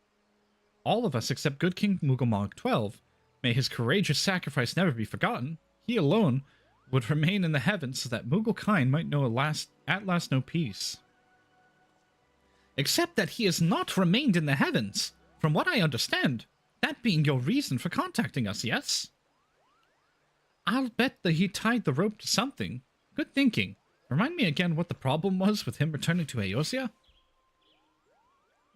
All of us except good King Mughal 12, may his courageous sacrifice never be forgotten, he alone would remain in the heavens so that Mughal kind might know at last know peace. Except that he has not remained in the heavens, from what I understand, that being your reason for contacting us, yes? I'll bet that he tied the rope to something. Good thinking. Remind me again what the problem was with him returning to Eorzea?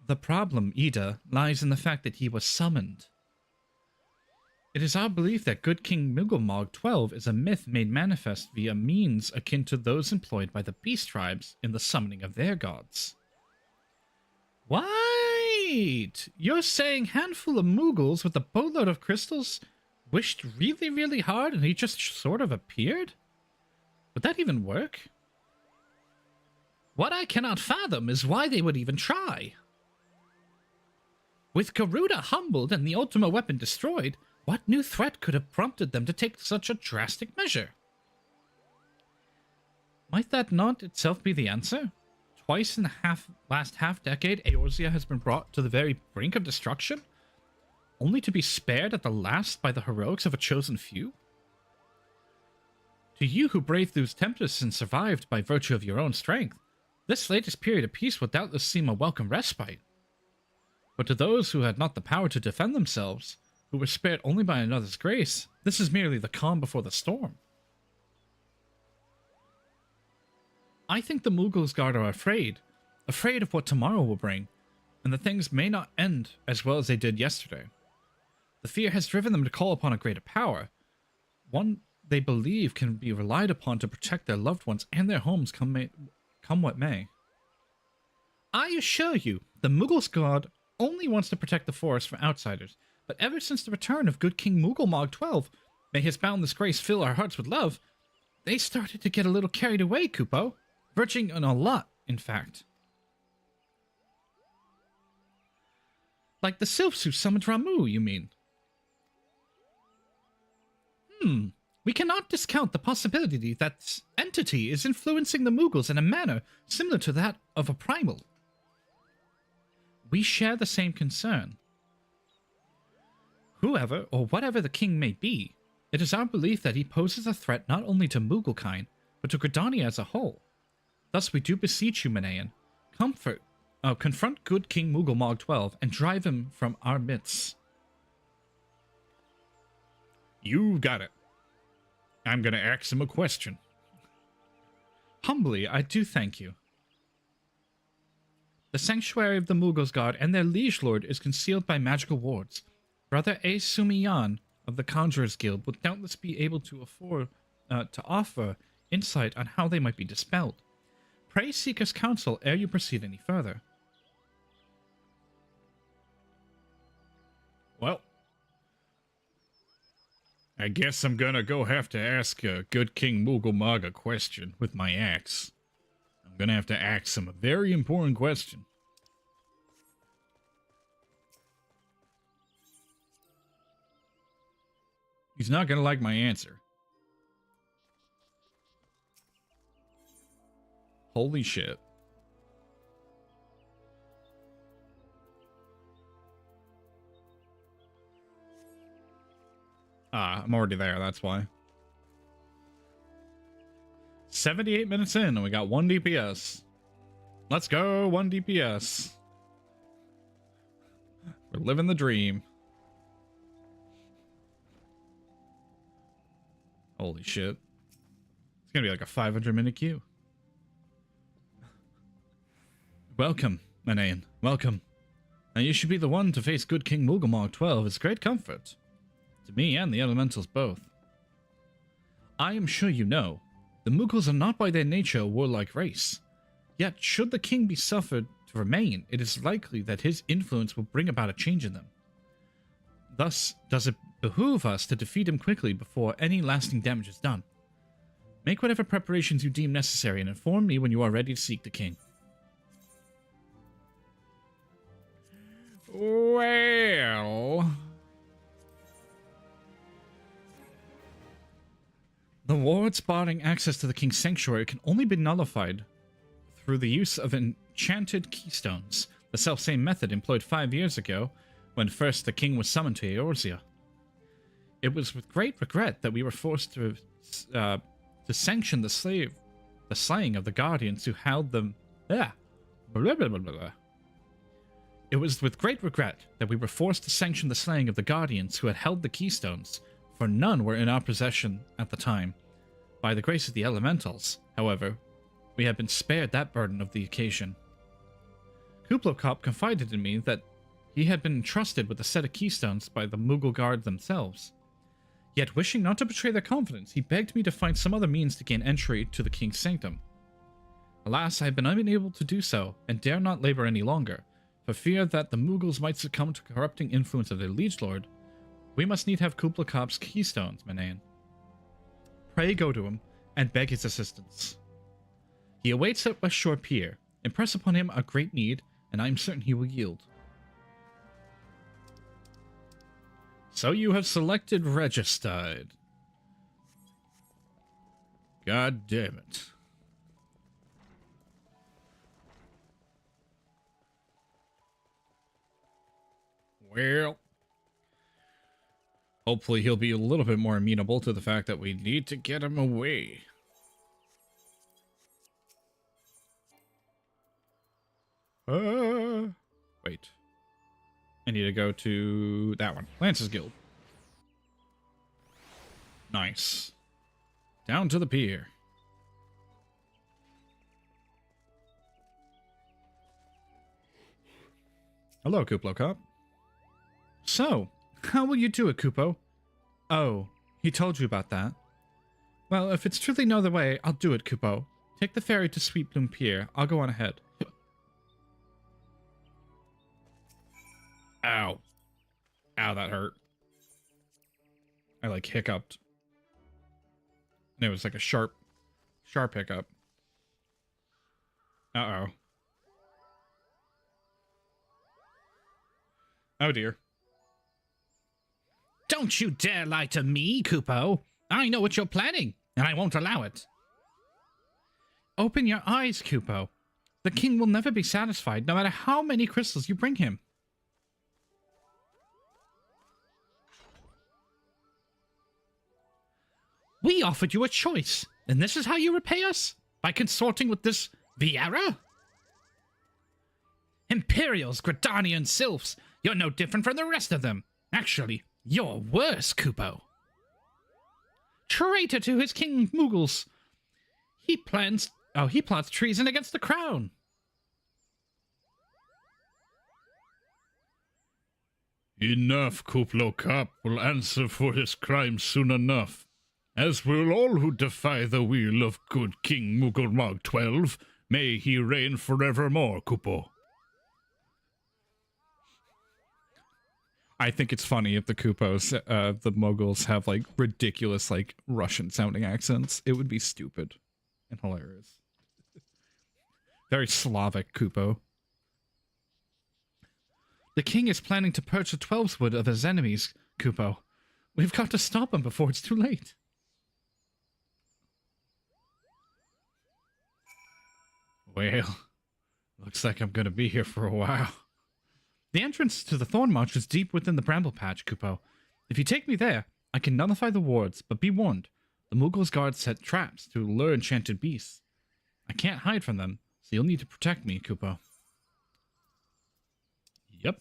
The problem, Ida, lies in the fact that he was summoned. It is our belief that good King Mughal 12 is a myth made manifest via means akin to those employed by the beast tribes in the summoning of their gods. Wait! You're saying handful of Mughals with a boatload of crystals wished really, really hard and he just sort of appeared? Would that even work? What I cannot fathom is why they would even try. With Garuda humbled and the ultimate weapon destroyed, what new threat could have prompted them to take such a drastic measure? Might that not itself be the answer? Twice in the last half-decade, Eorzea has been brought to the very brink of destruction, only to be spared at the last by the heroics of a chosen few? To you who braved those tempests and survived by virtue of your own strength, this latest period of peace will doubtless seem a welcome respite. But to those who had not the power to defend themselves, who were spared only by another's grace, this is merely the calm before the storm. I think the Mughals guard are afraid of what tomorrow will bring, and that things may not end as well as they did yesterday. The fear has driven them to call upon a greater power, one they believe can be relied upon to protect their loved ones and their homes come what may. I assure you, the Mughals guard only wants to protect the forest from outsiders, but ever since the return of good King Mughal 12, may his boundless grace fill our hearts with love, They started to get a little carried away, Kupo. Verging on a lot, in fact. Like the sylphs who summoned Ramu, you mean? We cannot discount the possibility that this entity is influencing the Mughals in a manner similar to that of a primal. We share the same concern. Whoever or whatever the king may be, it is our belief that he poses a threat not only to Mughalkind, but to Gridania as a whole. Thus we do beseech you, Manayan, confront good King Mughal 12 and drive him from our midst. You got it. I'm gonna ask him a question. Humbly, I do thank you. The sanctuary of the Mughals Guard and their liege lord is concealed by magical wards. Brother A. Sumiyan of the Conjurers Guild will doubtless be able to offer insight on how they might be dispelled. Pray seek his counsel ere you proceed any further. Well, I guess I'm gonna have to ask good King Mughal a question with my axe. I'm gonna have to ask him a very important question. He's not gonna like my answer. Holy shit. I'm already there, that's why. 78 minutes in, and we got 1 DPS. Let's go, 1 DPS. We're living the dream. Holy shit. It's gonna be like a 500-minute queue. Welcome, Manayan. Welcome. Now you should be the one to face good King Mughal 12. It's great comfort. To me and the elementals both. I am sure you know, the Mughals are not by their nature a warlike race. Yet, should the king be suffered to remain, it is likely that his influence will bring about a change in them. Thus, does it behoove us to defeat him quickly before any lasting damage is done. Make whatever preparations you deem necessary and inform me when you are ready to seek the king. Well... The wards barring access to the king's sanctuary can only be nullified through the use of enchanted keystones, the selfsame method employed 5 years ago when first the king was summoned to Eorzea. It was with great regret that we were forced to sanction the slaying of the guardians who held them. It was with great regret that we were forced to sanction the slaying of the guardians who had held the keystones, for none were in our possession at the time. By the grace of the elementals, however, we have been spared that burden of the occasion. Kublokop confided in me that he had been entrusted with a set of keystones by the Mughal Guard themselves. Yet, wishing not to betray their confidence, he begged me to find some other means to gain entry to the king's sanctum. Alas, I have been unable to do so, and dare not labor any longer, for fear that the Mughals might succumb to the corrupting influence of their liege lord. We must need have Kublokop's keystones, Manayan. Pray go to him and beg his assistance. He awaits at West Shore Pier. Impress upon him a great need, and I am certain he will yield. So you have selected Registide. God damn it. Well... hopefully he'll be a little bit more amenable to the fact that we need to get him away. Wait. I need to go to that one. Lance's Guild. Nice. Down to the pier. Hello, Kublokop. So, how will you do it, Kupo? Oh, he told you about that. Well, if it's truly no other way, I'll do it, Kupo. Take the ferry to Sweet Bloom Pier. I'll go on ahead. Ow. Ow, that hurt. I, hiccuped. It was like a sharp hiccup. Uh-oh. Oh dear. Don't you dare lie to me, Kupo. I know what you're planning, and I won't allow it. Open your eyes, Kupo. The king will never be satisfied, no matter how many crystals you bring him. We offered you a choice, and this is how you repay us? By consorting with this Viera? Imperials, Gridanian sylphs, you're no different from the rest of them. Actually, you're worse, Kupo. Traitor to his king Moogles. He plots treason against the crown. Enough, Kuplokap will answer for his crime soon enough, as will all who defy the will of good King Mooglemog 12. May he reign forevermore, Kupo. I think it's funny if the Kupos, the Moguls, have like ridiculous, like Russian-sounding accents. It would be stupid and hilarious. Very Slavic Kupo. The king is planning to purge the Twelveswood of his enemies, Kupo. We've got to stop him before it's too late. Well, looks like I'm gonna be here for a while. The entrance to the Thorn March is deep within the Bramble Patch, Kupo. If you take me there, I can nullify the wards, but be warned. The Moogles' guards set traps to lure enchanted beasts. I can't hide from them, so you'll need to protect me, Kupo. Yep.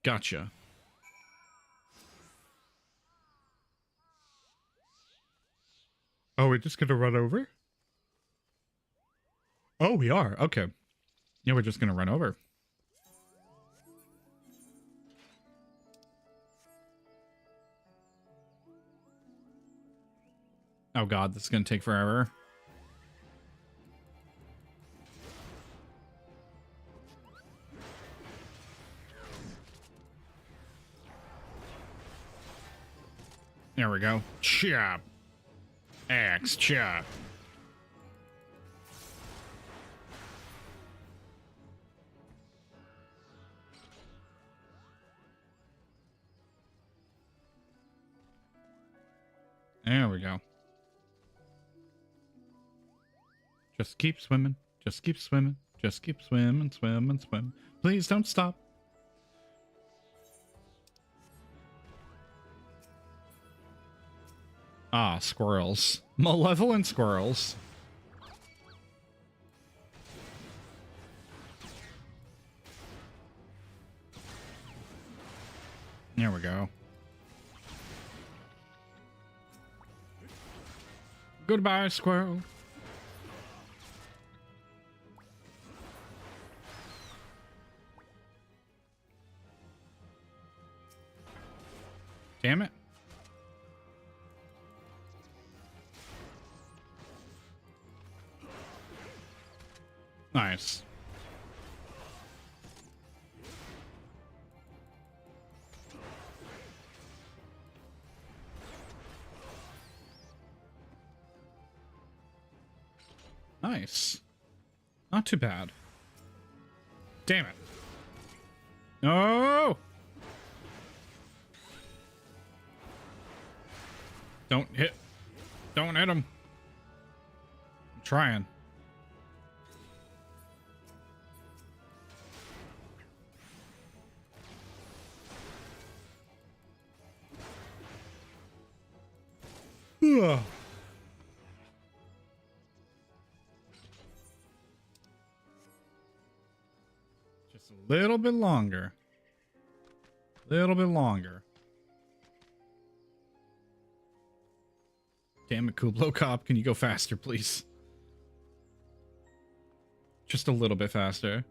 Gotcha. Oh, we're just gonna run over? Oh, we are. Okay. Yeah, we're just gonna run over. Oh god, this is gonna take forever. There we go. Chop. Axe chop. There we go. Just keep swimming. Just keep swimming. Just keep swimming, swim, and swim. Please don't stop. Ah, squirrels. Malevolent squirrels. There we go. Goodbye, squirrel. Damn it. Nice. Nice. Not too bad. Damn it. No! Don't hit. Don't hit him. I'm trying. Ugh. Just a little bit longer. Little bit longer. Damn it, Kublo Cop, can you go faster, please? Just a little bit faster.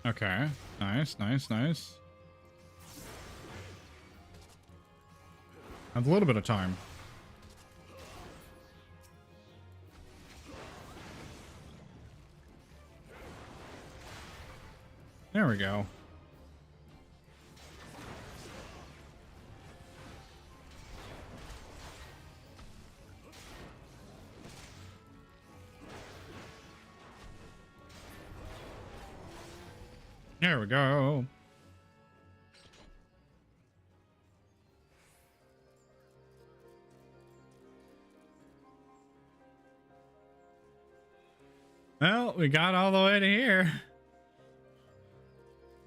Okay. Nice, nice, nice. I have a little bit of time. There we go. There we go. Well, we got all the way to here.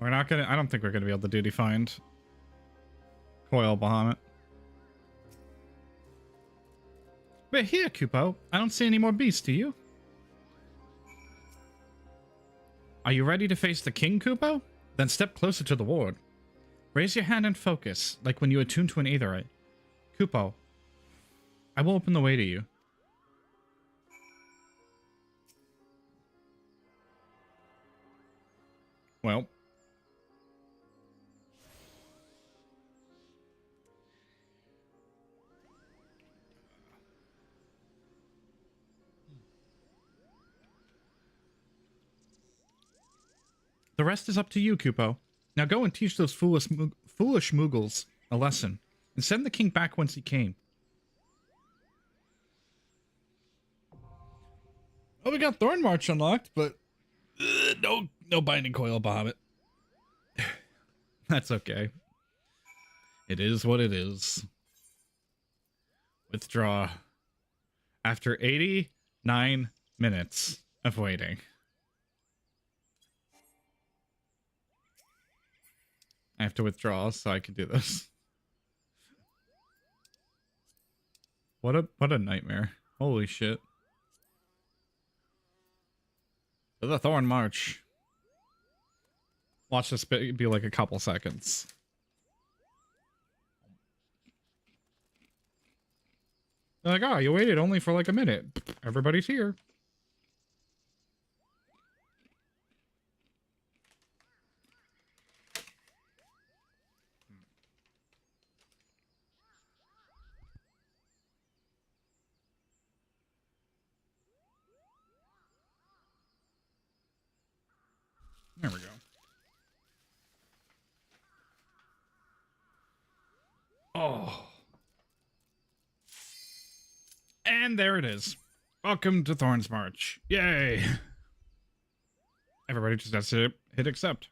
We're not gonna, I don't think we're gonna be able to duty find Coil Bahamut. But here, Kupo, I don't see any more beasts, do you? Are you ready to face the king, Kupo? Then step closer to the ward. Raise your hand and focus, like when you attune to an aetherite. Kupo, I will open the way to you. Well. The rest is up to you, Kupo. Now go and teach those foolish Moogles a lesson, and send the king back whence he came. Oh, we got Thorn March unlocked, but no binding coil Bahamut. That's okay. It is what it is. Withdraw. After 89 minutes of waiting. I have to withdraw so I can do this. What a nightmare. Holy shit. To the Thorn March. Watch this be like a couple seconds. They're like, oh, you waited only for like a minute. Everybody's here. There we go. Oh. And there it is. Welcome to Thorn's March. Yay. Everybody just has to hit accept.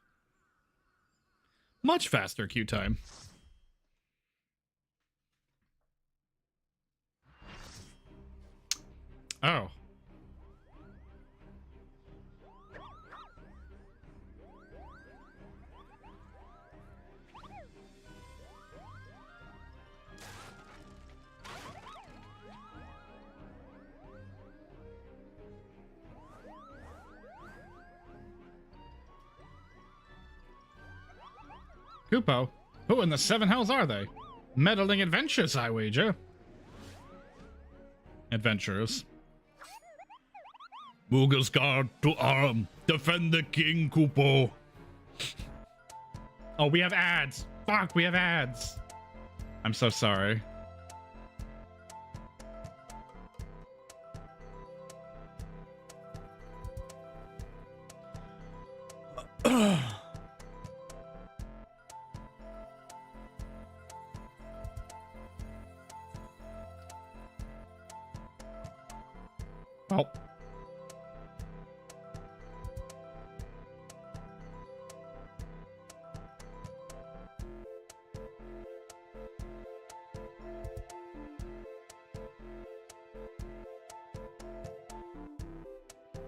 Much faster queue time. Oh. Kupo, who in the seven hells are they? Meddling adventures, I wager. Adventurers. Moogle's guard to arm. Defend the king, Kupo. Oh, we have ads. Fuck, we have ads. I'm so sorry. Well.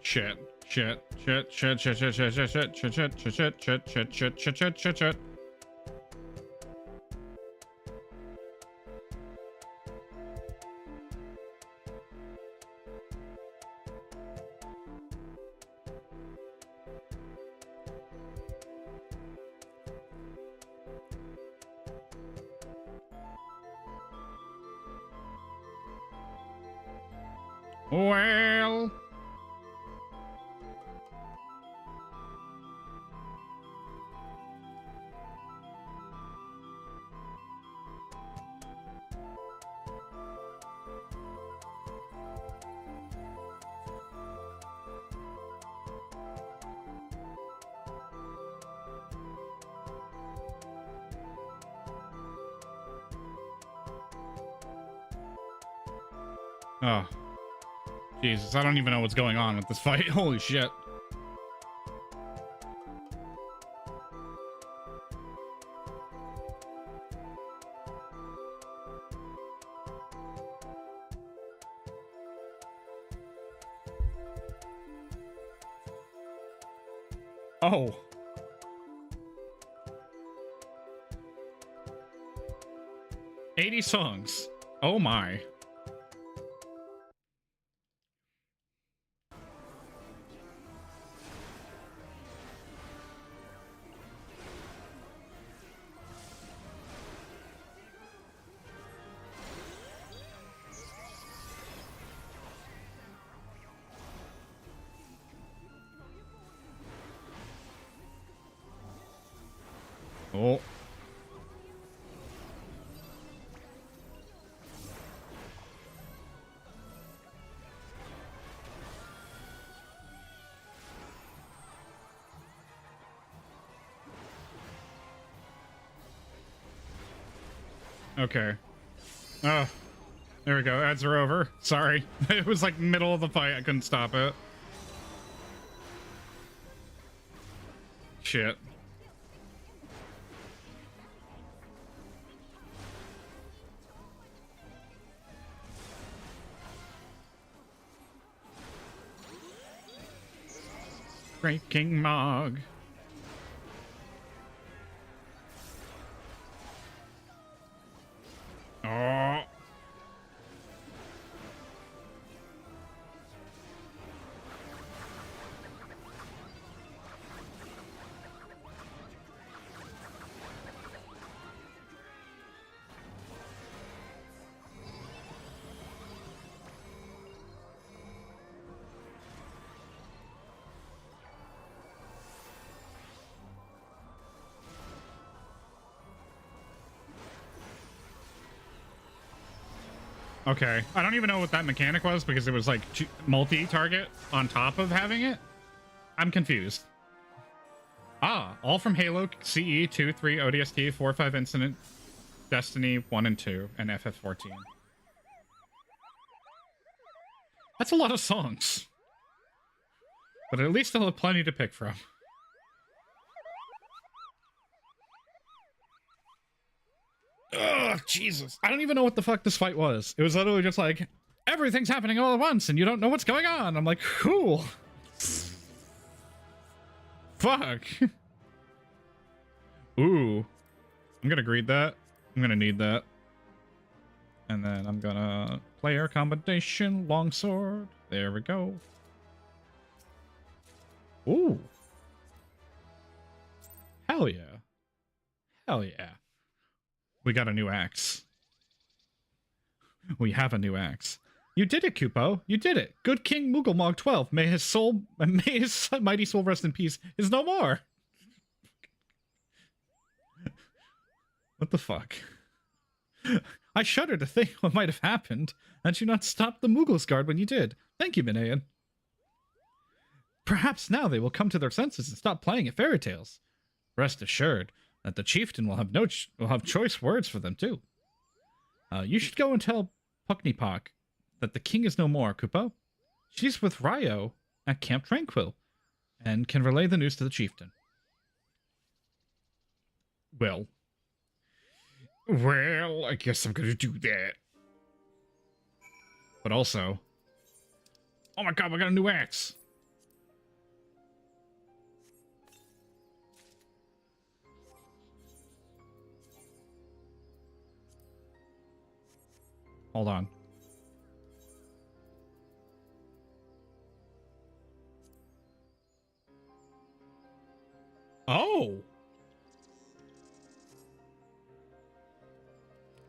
Shit. Well. Oh. Jesus, I don't even know what's going on with this fight. Holy shit. Oh. "80 songs. Oh my. Oh. Okay. Oh. There we go. Ads are over. Sorry. It was like middle of the fight. I couldn't stop it. Shit. Breaking Mog. Oh. Okay. I don't even know what that mechanic was because it was like multi-target on top of having it. I'm confused. Ah, all from Halo, CE, 2, 3, ODST, 4, 5 Incident, Destiny 1 and 2, and FF14. That's a lot of songs. But at least I'll have plenty to pick from. Ugh, Jesus. I don't even know what the fuck this fight was. It was literally just like, everything's happening all at once and you don't know what's going on. I'm like, cool. Fuck. Ooh. I'm gonna greed that. I'm gonna need that. And then I'm gonna player combination, longsword. There we go. Ooh. Hell yeah. Hell yeah. We got a new axe. We have a new axe. You did it, Kupo. You did it. Good King Moogelmog 12. May his mighty soul rest in peace. Is no more. What the fuck? I shudder to think what might have happened, and you not stopped the Moogles guard when you did. Thank you, Minayan. Perhaps now they will come to their senses and stop playing at fairy tales. Rest assured that the chieftain will have choice words for them too. You should go and tell Puckneypock that the king is no more, Kupo. She's with Ryo at Camp Tranquil, and can relay the news to the chieftain. Well, I guess I'm gonna do that. But also, oh my god, we got a new axe. Hold on. Oh.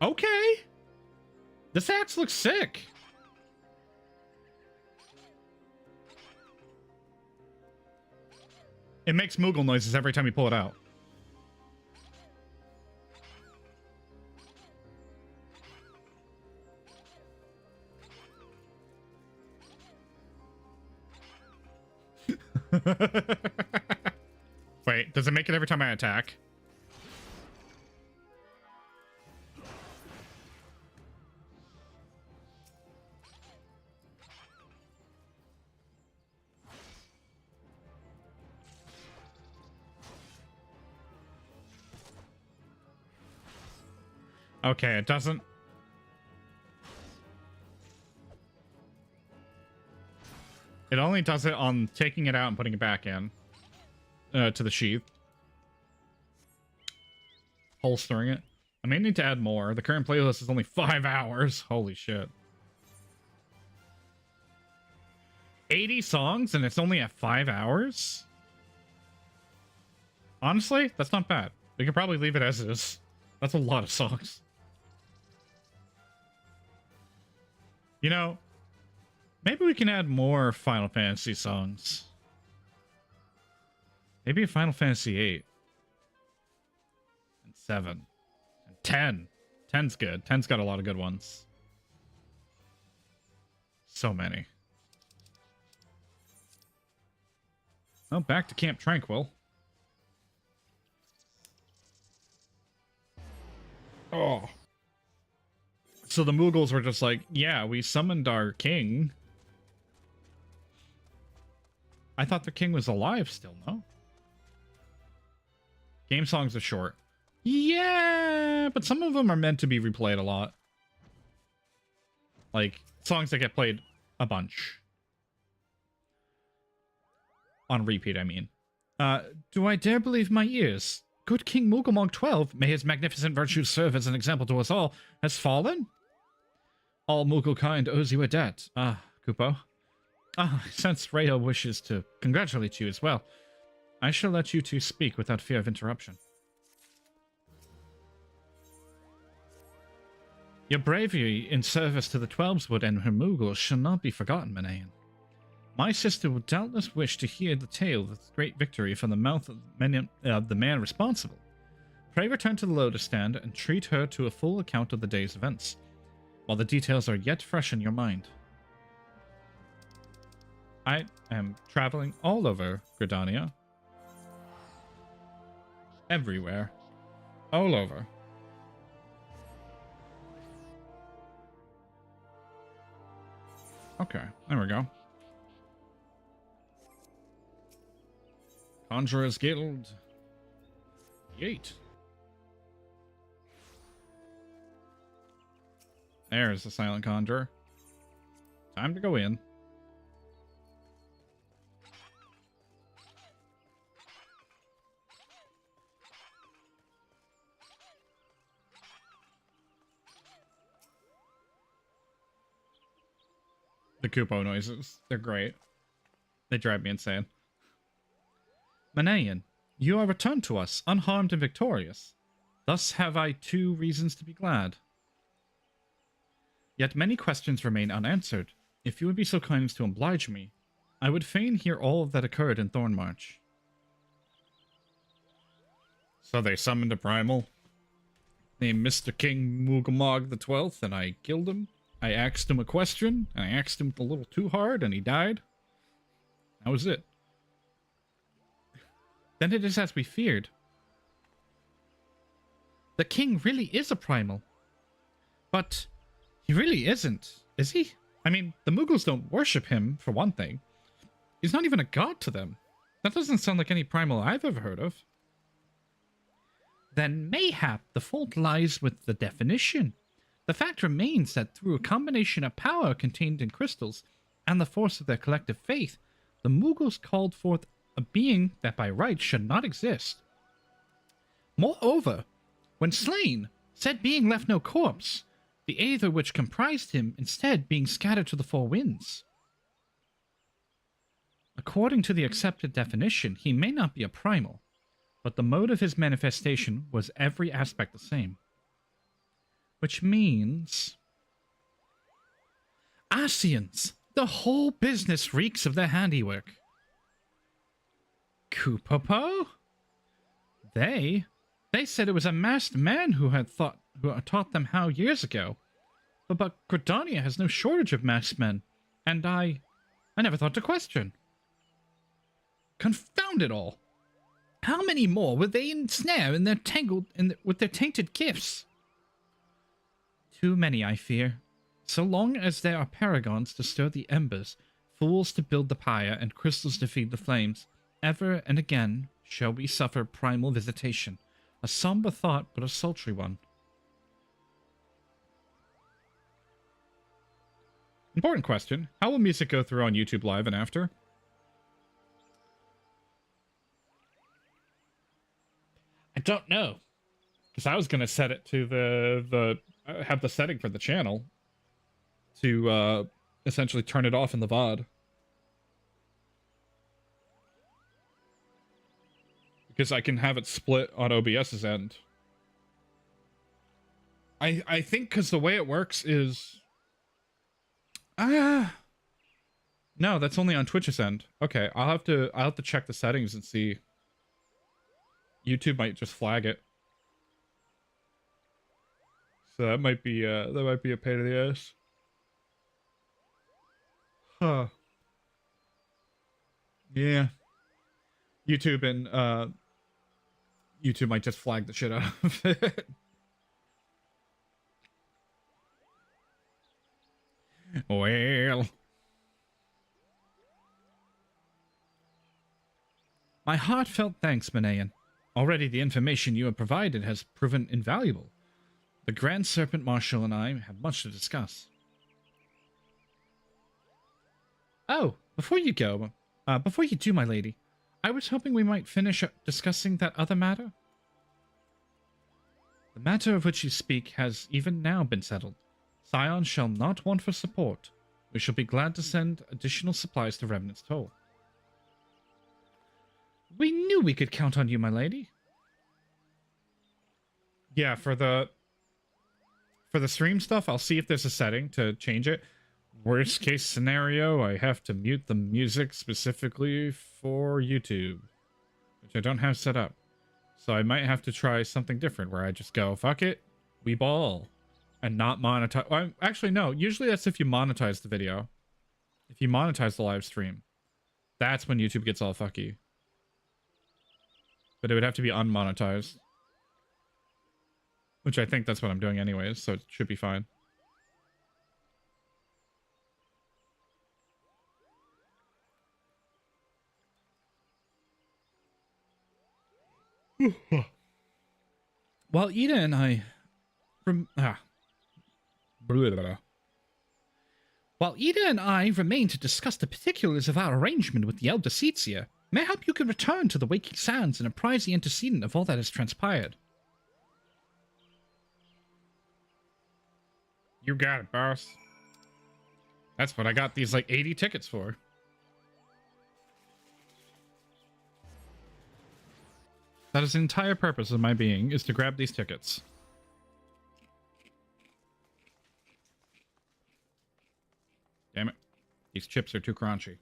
Okay. This axe looks sick. It makes Moogle noises every time you pull it out. Wait, does it make it every time I attack? Okay, it doesn't. It only does it on taking it out and putting it back in to the sheath. Holstering it. I may need to add more. The current playlist is only 5 hours. Holy shit. 80 songs and it's only at 5 hours? Honestly, that's not bad. We could probably leave it as is. That's a lot of songs. You know, maybe we can add more Final Fantasy songs. Maybe a Final Fantasy 8. And 7. And 10. 10's good. 10's got a lot of good ones. So many. Well, back to Camp Tranquil. Oh. So the Mughals were just like, yeah, we summoned our king. I thought the king was alive still, no? Game songs are short. Yeah, but some of them are meant to be replayed a lot. Like, songs that get played a bunch. On repeat, I mean. Do I dare believe my ears? Good King Mughal 12, may his magnificent virtues serve as an example to us all, has fallen? All Mughal kind owes you a debt. Ah, Kupo. Ah, I sense Rhea wishes to congratulate you as well. I shall let you two speak without fear of interruption. Your bravery in service to the Twelveswood and her Mughals shall not be forgotten, Manayan. My sister will doubtless wish to hear the tale of this great victory from the mouth of the man responsible. Pray return to the Lotus Stand and treat her to a full account of the day's events, while the details are yet fresh in your mind. I am traveling all over Gridania. Everywhere. All over. Okay, there we go. Conjurer's Guild. Yeet. There's the Silent Conjurer. Time to go in. The Kupo noises. They're great. They drive me insane. Manayan, you are returned to us, unharmed and victorious. Thus have I 2 reasons to be glad. Yet many questions remain unanswered. If you would be so kind as to oblige me, I would fain hear all that occurred in Thornmarch. So they summoned a primal named Mr. King Mugamog the 12th, and I killed him. I asked him a question, and I asked him a little too hard, and he died. That was it. Then it is as we feared. The king really is a primal. But he really isn't, is he? I mean, the Mughals don't worship him, for one thing. He's not even a god to them. That doesn't sound like any primal I've ever heard of. Then mayhap the fault lies with the definition. The fact remains that through a combination of power contained in crystals and the force of their collective faith, the Mughals called forth a being that by right should not exist. Moreover, when slain, said being left no corpse, the aether which comprised him instead being scattered to the 4 winds. According to the accepted definition, he may not be a primal, but the mode of his manifestation was every aspect the same. Which means... Asians! The whole business reeks of their handiwork. Kupopo? They said it was a masked man who had taught them how years ago. But Gridania has no shortage of masked men, and I never thought to question. Confound it all! How many more would they ensnare in their with their tainted gifts? Too many, I fear. So long as there are paragons to stir the embers, fools to build the pyre, and crystals to feed the flames, ever and again shall we suffer primal visitation. A somber thought, but a sultry one. Important question. How will music go through on YouTube Live and after? I don't know. Because I was going to set it to have the setting for the channel to essentially turn it off in the VOD. Because I can have it split on OBS's end. I think because the way it works is... No, that's only on Twitch's end. Okay, I'll have to check the settings and see. YouTube might just flag it. So that might be a pain in the ass. Huh. Yeah. YouTube might just flag the shit out of it. Well. My heartfelt thanks, Manayan. Already the information you have provided has proven invaluable. The Grand Serpent Marshal and I have much to discuss. Oh, before you do, my lady, I was hoping we might finish discussing that other matter. The matter of which you speak has even now been settled. Scion shall not want for support. We shall be glad to send additional supplies to Remnant's Toll. We knew we could count on you, my lady. Yeah, for the stream stuff, I'll see if there's a setting to change it. Worst case scenario, I have to mute the music specifically for YouTube, which I don't have set up. So I might have to try something different where I just go, fuck it, we ball, and not monetize. Well, actually, no. Usually that's if you monetize the video. If you monetize the live stream, that's when YouTube gets all fucky. But it would have to be unmonetized. Which I think that's what I'm doing anyways, so it should be fine. While Ida and I... While Ida and I remain to discuss the particulars of our arrangement with the Elder Seatsia, mayhap you can return to the Waking Sands and apprise the antecedent of all that has transpired. You got it, boss. That's what I got these, like, 80 tickets for. That is the entire purpose of my being, is to grab these tickets. Damn it. These chips are too crunchy.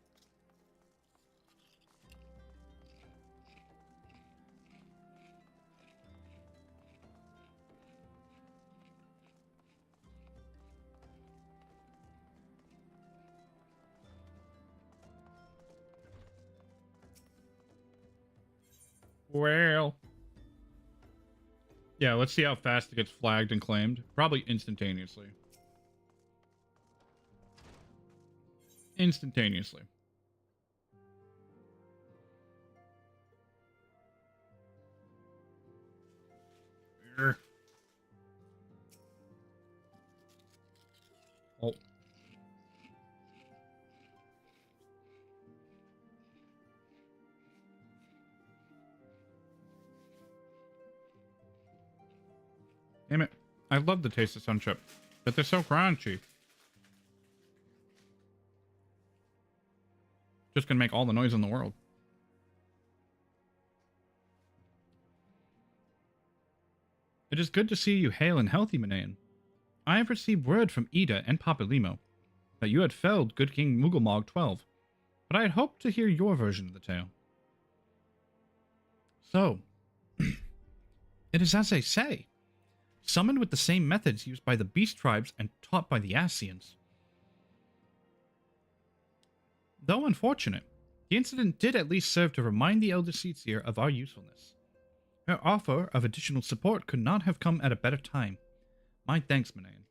Well. Yeah, let's see how fast it gets flagged and claimed. Probably instantaneously. Instantaneously. Oh. Damn it. I love the taste of sun chip, but they're so crunchy. Just gonna make all the noise in the world. It is good to see you hale and healthy, Manayan. I have received word from Ida and Papa Limo that you had felled good King Mugglemog 12, but I had hoped to hear your version of the tale. So, it is as they say. Summoned with the same methods used by the beast tribes and taught by the Ascians. Though unfortunate, the incident did at least serve to remind the Elder Seatsia of our usefulness. Her offer of additional support could not have come at a better time. My thanks, Manayan.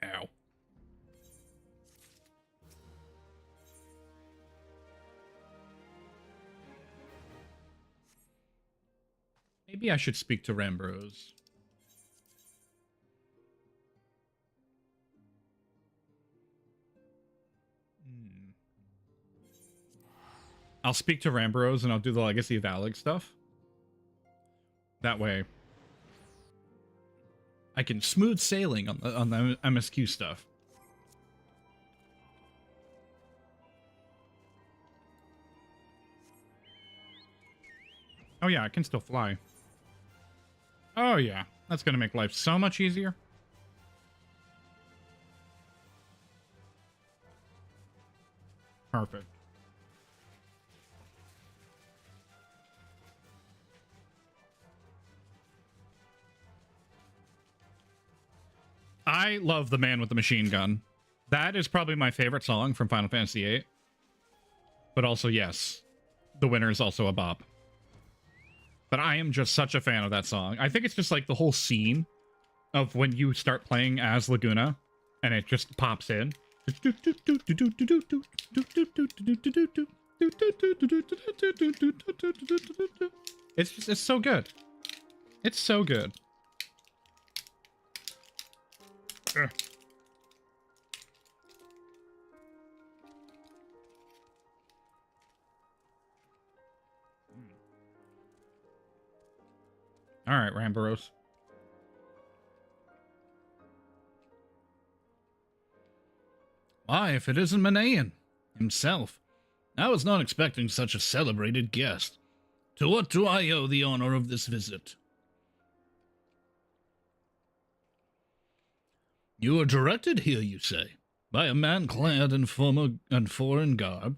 Ow. Maybe I should speak to Rambros. I'll speak to Rambros and I'll do the Legacy of Alec stuff. That way, I can smooth sailing on the MSQ stuff. Oh yeah, I can still fly. Oh yeah, that's gonna make life so much easier. Perfect. I love The Man with the Machine Gun. That is probably my favorite song from Final Fantasy VIII. But also, yes, the winner is also a bop. But I am just such a fan of that song. I think it's just like the whole scene of when you start playing as Laguna and it just pops in. It's so good. It's so good. Ugh. All right, Ramboros. Why, if it isn't Manayan himself. I was not expecting such a celebrated guest. To what do I owe the honor of this visit? You are directed here, you say, by a man clad in foreign garb.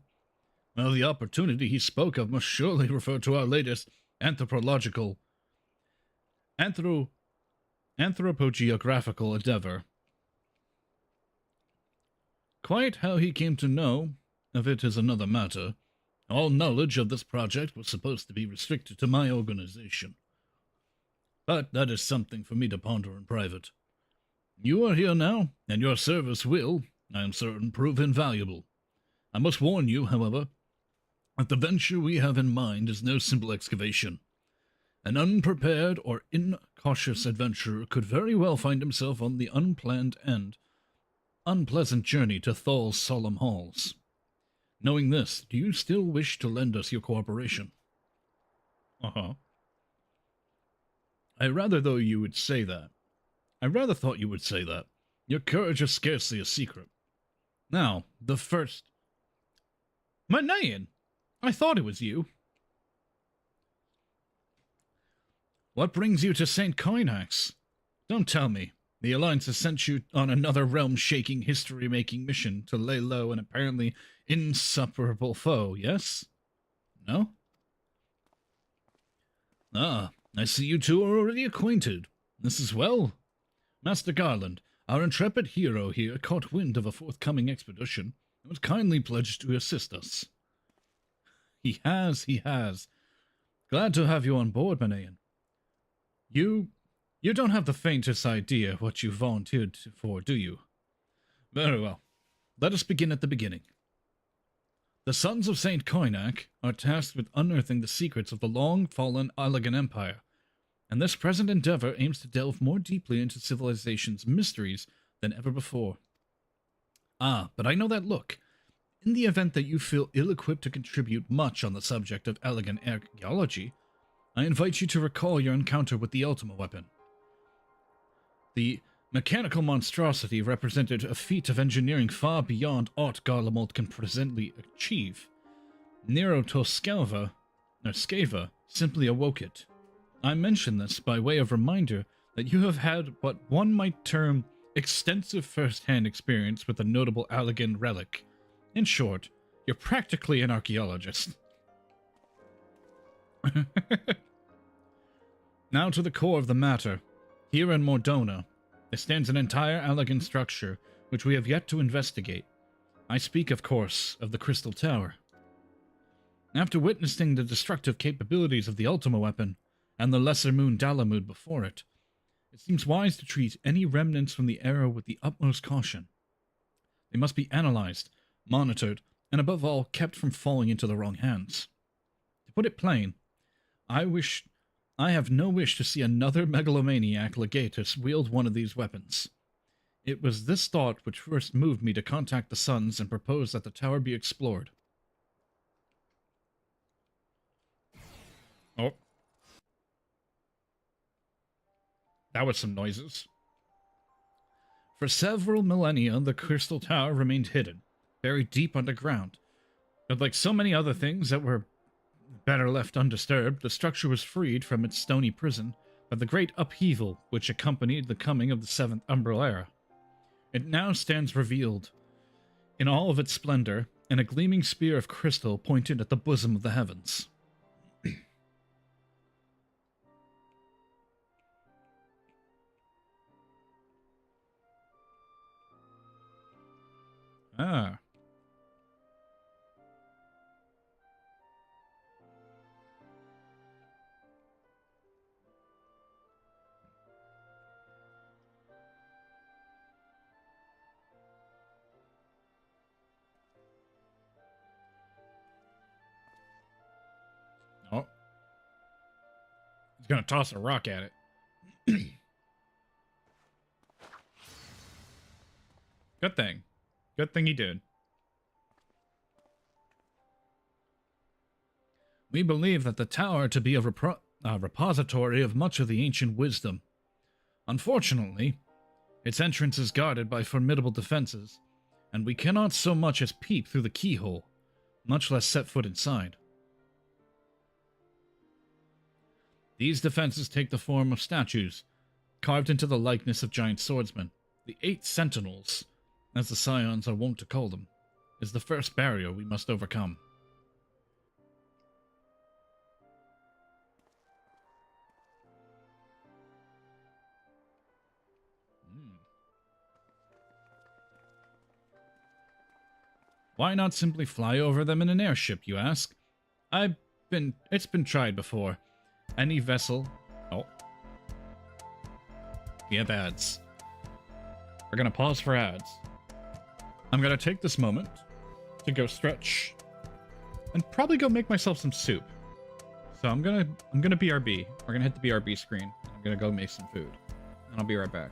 Well, the opportunity he spoke of must surely refer to our latest anthropogeographical endeavor. Quite how he came to know of it is another matter. All knowledge of this project was supposed to be restricted to my organization. But that is something for me to ponder in private. You are here now, and your service will, I am certain, prove invaluable. I must warn you, however, that the venture we have in mind is no simple excavation. An unprepared or incautious adventurer could very well find himself on the unplanned and unpleasant journey to Thal's solemn halls. Knowing this, do you still wish to lend us your cooperation? Uh-huh. I rather thought you would say that. Your courage is scarcely a secret. Now, the first... Manayan! I thought it was you. What brings you to St. Koinax? Don't tell me. The Alliance has sent you on another realm-shaking, history-making mission to lay low an apparently insuperable foe, yes? No? Ah, I see you two are already acquainted. This is well. Master Garland, our intrepid hero here caught wind of a forthcoming expedition and was kindly pledged to assist us. He has. Glad to have you on board, Manayan. You don't have the faintest idea what you volunteered for, do you? Very well. Let us begin at the beginning. The Sons of St. Koinak are tasked with unearthing the secrets of the long-fallen Allagan Empire, and this present endeavor aims to delve more deeply into civilization's mysteries than ever before. Ah, but I know that look. In the event that you feel ill-equipped to contribute much on the subject of Allagan archaeology, I invite you to recall your encounter with the Ultima weapon. The mechanical monstrosity represented a feat of engineering far beyond aught Garlemald can presently achieve. Nero Skeva simply awoke it. I mention this by way of reminder that you have had what one might term extensive first-hand experience with a notable Allagan relic. In short, you're practically an archaeologist. Now to the core of the matter. Here in Mordona, there stands an entire Allagan structure which we have yet to investigate. I speak, of course, of the Crystal Tower. After witnessing the destructive capabilities of the Ultima weapon, and the Lesser Moon Dalamud before it, it seems wise to treat any remnants from the era with the utmost caution. They must be analyzed, monitored, and above all, kept from falling into the wrong hands. To put it plain, I wish I have no wish to see another megalomaniac legatus wield one of these weapons. It was this thought which first moved me to contact the Suns and propose that the tower be explored. Oh. That was some noises. For several millennia, the Crystal Tower remained hidden, buried deep underground. But like so many other things that were better left undisturbed, the structure was freed from its stony prison by the great upheaval which accompanied the coming of the Seventh Umbral Era. It now stands revealed in all of its splendor, and a gleaming spear of crystal pointed at the bosom of the heavens. Ah. Oh. He's gonna toss a rock at it. Good thing. Good thing he did. We believe that the tower to be a repository of much of the ancient wisdom. Unfortunately, its entrance is guarded by formidable defenses, and we cannot so much as peep through the keyhole, much less set foot inside. These defenses take the form of statues, carved into the likeness of giant swordsmen. The 8 Sentinels, as the Scions are wont to call them, is the first barrier we must overcome. Why not simply fly over them in an airship, you ask? It's been tried before. Any vessel... Oh. We have ads. We're gonna pause for ads. I'm gonna take this moment to go stretch and probably go make myself some soup. So I'm gonna BRB. We're gonna hit the BRB screen. I'm gonna go make some food. And I'll be right back.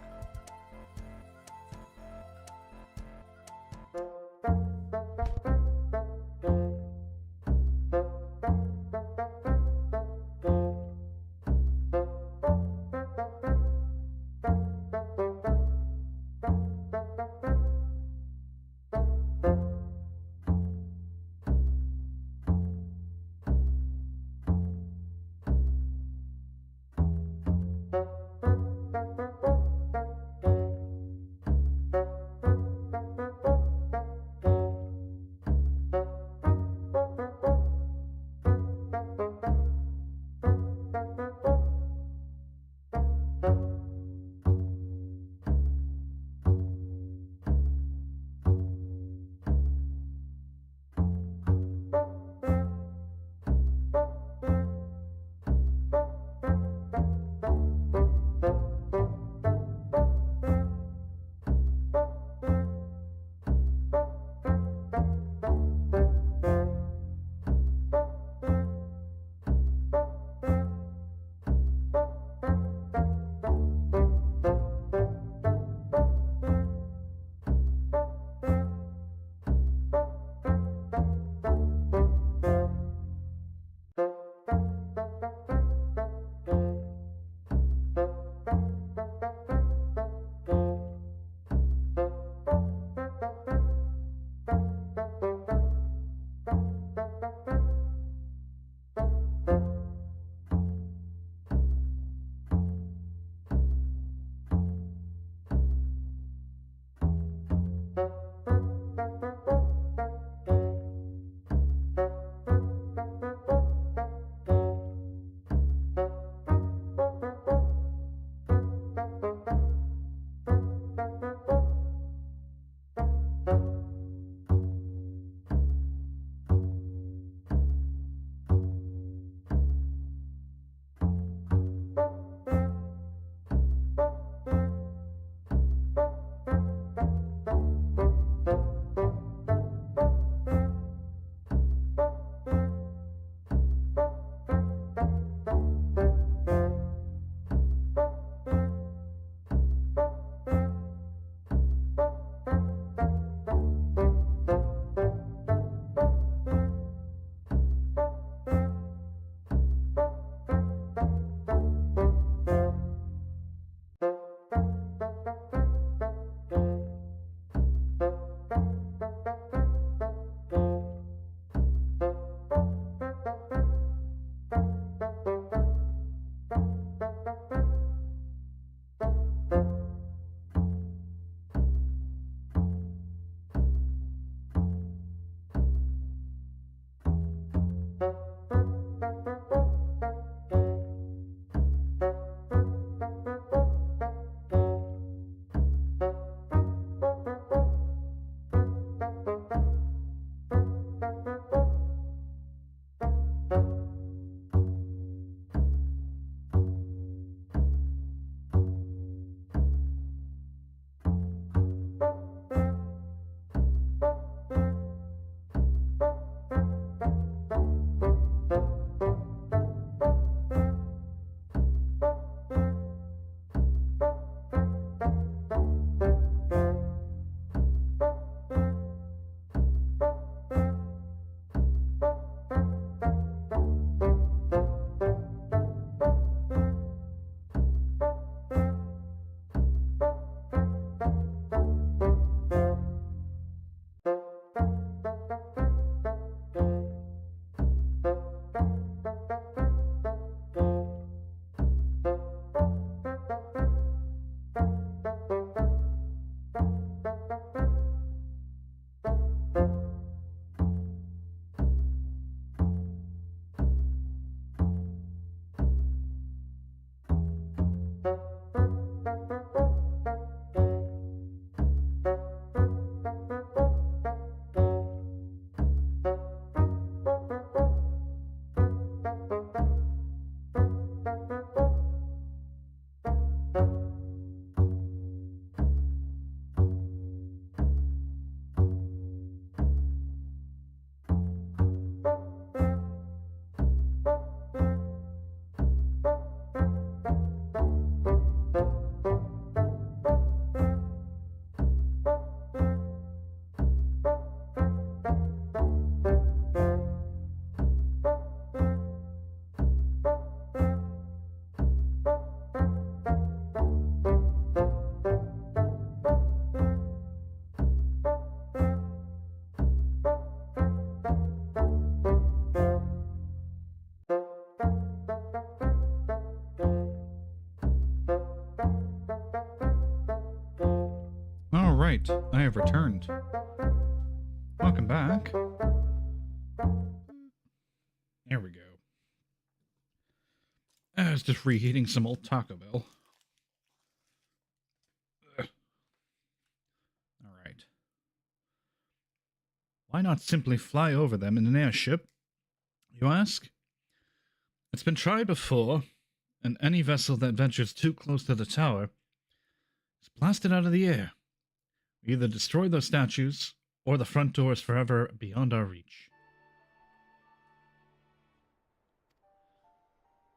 right. I have returned. Welcome back. There we go. I was just reheating some old Taco Bell. Alright. Why not simply fly over them in an airship, you ask? It's been tried before, and any vessel that ventures too close to the tower is blasted out of the air. We either destroy those statues, or the front door is forever beyond our reach.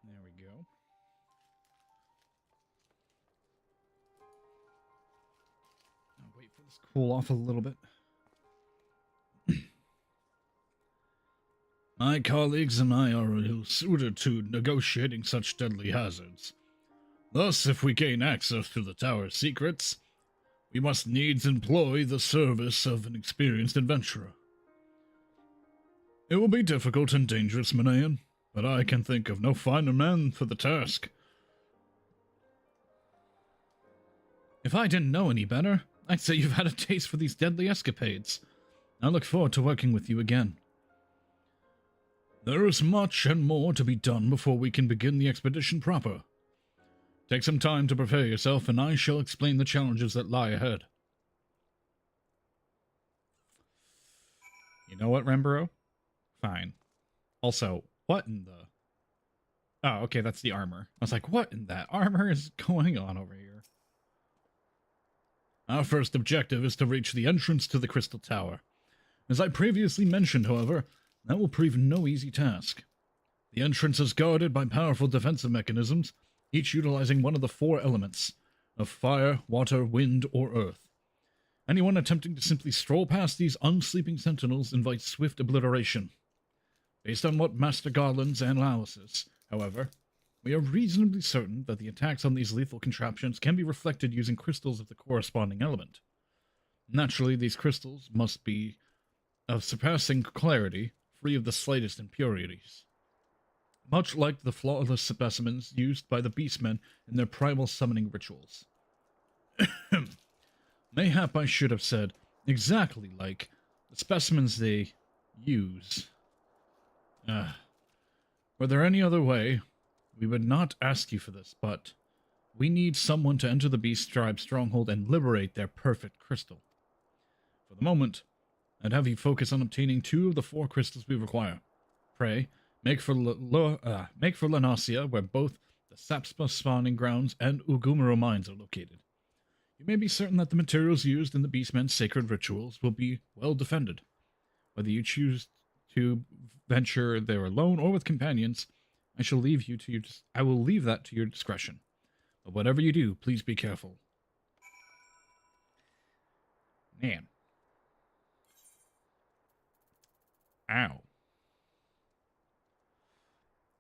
There we go. I'll wait for this to cool off a little bit. My colleagues and I are ill-suited to negotiating such deadly hazards. Thus, if we gain access to the tower's secrets, we must needs employ the service of an experienced adventurer. It will be difficult and dangerous, Manayan, but I can think of no finer man for the task. If I didn't know any better, I'd say you've had a taste for these deadly escapades. I look forward to working with you again. There is much and more to be done before we can begin the expedition proper. Take some time to prepare yourself, and I shall explain the challenges that lie ahead. You know what, Rembro? Fine. Also, what in the... Oh, okay, that's the armor. I was like, what in that armor is going on over here? Our first objective is to reach the entrance to the Crystal Tower. As I previously mentioned, however, that will prove no easy task. The entrance is guarded by powerful defensive mechanisms, each utilizing one of the 4 elements of fire, water, wind, or earth. Anyone attempting to simply stroll past these unsleeping sentinels invites swift obliteration. Based on what Master Garland's analysis, however, we are reasonably certain that the attacks on these lethal contraptions can be reflected using crystals of the corresponding element. Naturally, these crystals must be of surpassing clarity, free of the slightest impurities. Much like the flawless specimens used by the Beastmen in their primal summoning rituals. Mayhap I should have said, exactly like the specimens they use. Were there any other way, we would not ask you for this, but we need someone to enter the Beast Tribe's stronghold and liberate their perfect crystal. For the moment, I'd have you focus on obtaining 2 of the 4 crystals we require. Pray, make for Lanasia, where both the Sapspa spawning grounds and Ugumaro mines are located. You may be certain that the materials used in the Beastmen's sacred rituals will be well defended. Whether you choose to venture there alone or with companions, I will leave that to your discretion. But whatever you do, please be careful. Man. Ow.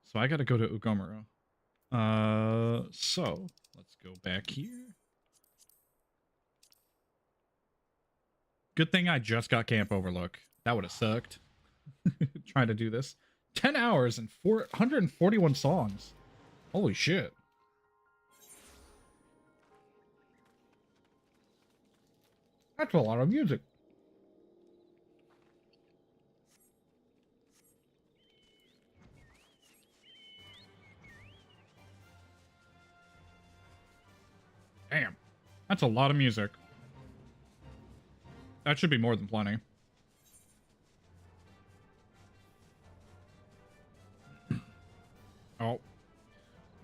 So I gotta go to Ugomaro. So let's go back here. Good thing I just got Camp Overlook. That would have sucked. Trying to do this. 10 hours and 441 songs. Holy shit. That's a lot of music. Damn. That's a lot of music. That should be more than plenty. Oh.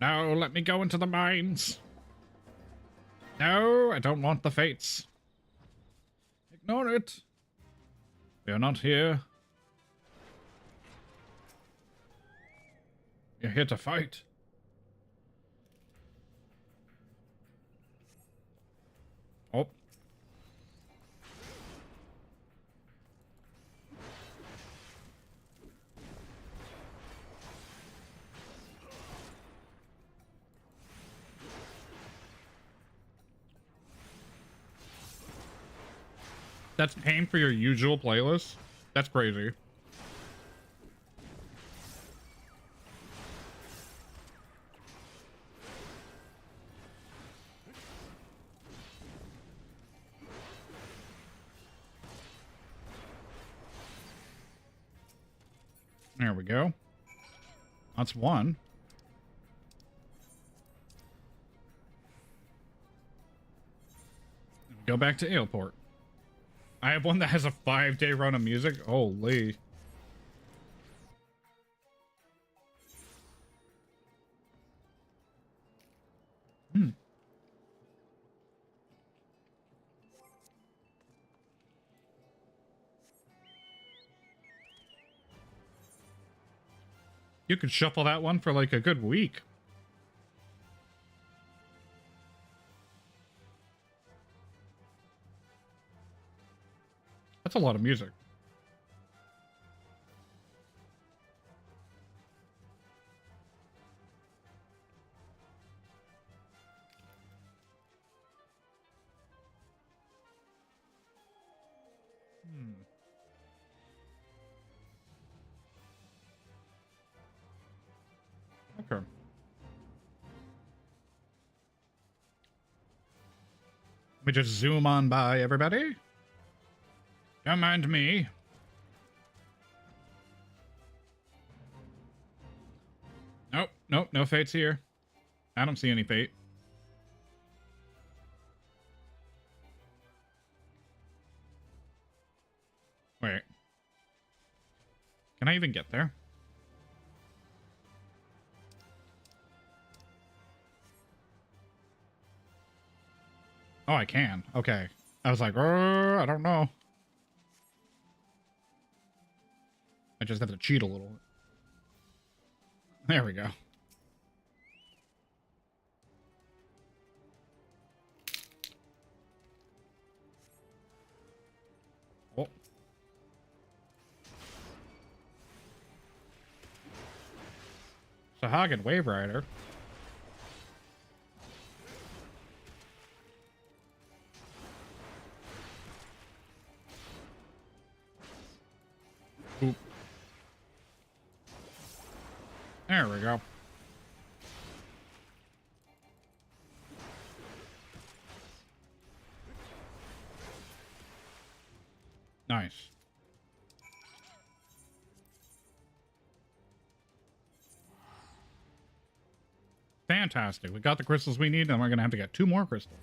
No, let me go into the mines. No, I don't want the fates. Ignore it. We are not here. We're here to fight. Oh. That's paying for your usual playlist? That's crazy. There we go. That's one. Go back to Aleport. I have one that has a 5-day run of music. Holy. You could shuffle that one for like a good week. That's a lot of music. Okay. Let me just zoom on by, everybody. Don't mind me. Nope, nope, no fates here. I don't see any fate. Wait. Can I even get there? Oh, I can. Okay. I was like, I don't know. I just have to cheat a little. There we go. Oh. Sahagin Wave Rider. Oop. There we go. Nice. Fantastic. We got the crystals we need, and we're going to have to get 2 more crystals.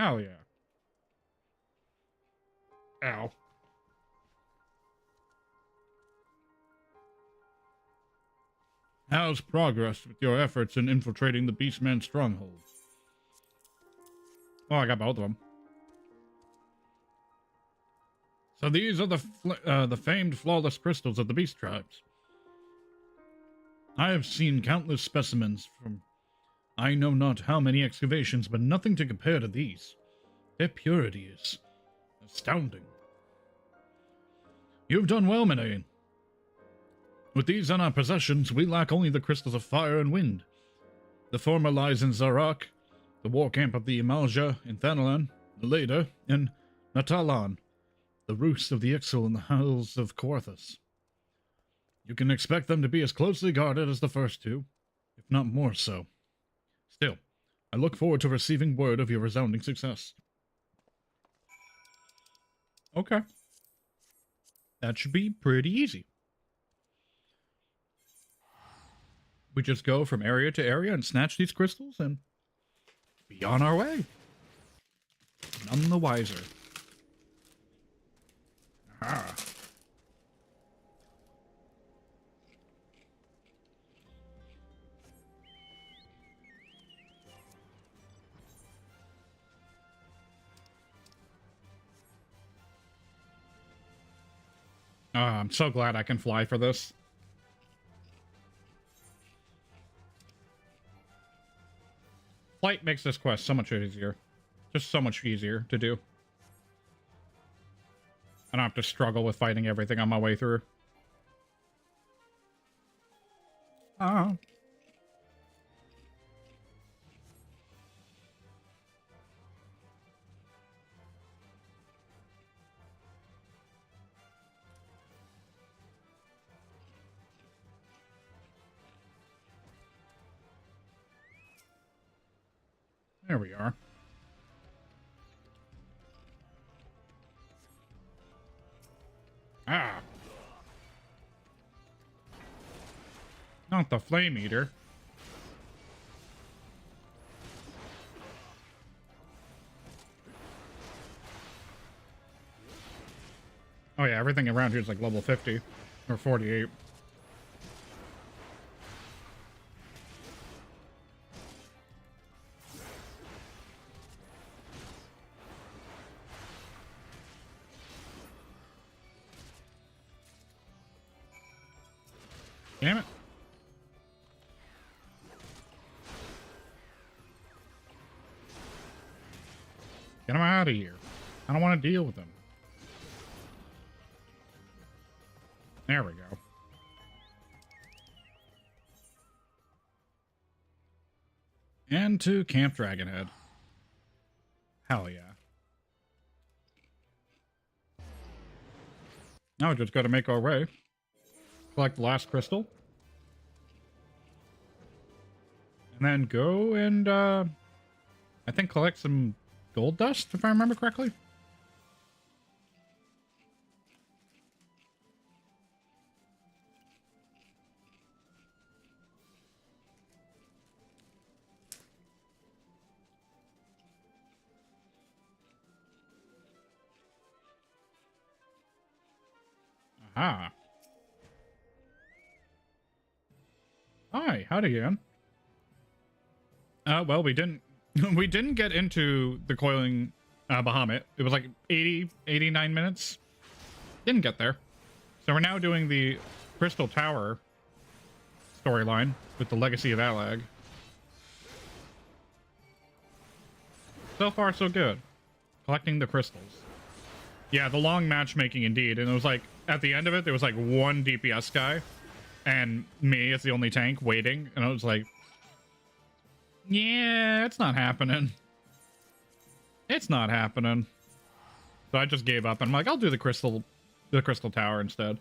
Hell yeah. Ow. How's progress with your efforts in infiltrating the Beastman's stronghold? Oh, I got both of them. So these are the famed flawless crystals of the Beast Tribes. I have seen countless specimens from I know not how many excavations, but nothing to compare to these. Their purity is astounding. You've done well, Menaean. With these in our possessions, we lack only the crystals of fire and wind. The former lies in Zarak, the war camp of the Imalja in Thanalan, the later in Natalan, the roost of the Ixil in the hills of Korthus. You can expect them to be as closely guarded as the first two, if not more so. Still, I look forward to receiving word of your resounding success. Okay. That should be pretty easy. We just go from area to area and snatch these crystals and be on our way. None the wiser. Aha. I'm so glad I can fly for this. Flight makes this quest so much easier. Just so much easier to do. I don't have to struggle with fighting everything on my way through. Ah. There we are. Ah. Not the flame eater. Oh yeah, everything around here is like level 50 or 48. Damn it. Get him out of here. I don't want to deal with him. There we go. And to Camp Dragonhead. Hell yeah. Now we just got to make our way. Collect the last crystal. And then go and, I think collect some gold dust, if I remember correctly. Aha. Hi, howdy again. Well, we didn't we didn't get into the coiling Bahamut. It was like 89 minutes. Didn't get there. So we're now doing the Crystal Tower storyline with the Legacy of Alag. So far, so good. Collecting the crystals. Yeah, the long matchmaking indeed. And it was like, at the end of it, there was like one DPS guy. And me as the only tank waiting. And I was like, yeah, it's not happening. It's not happening. So I just gave up. And I'm like, I'll do the crystal tower instead.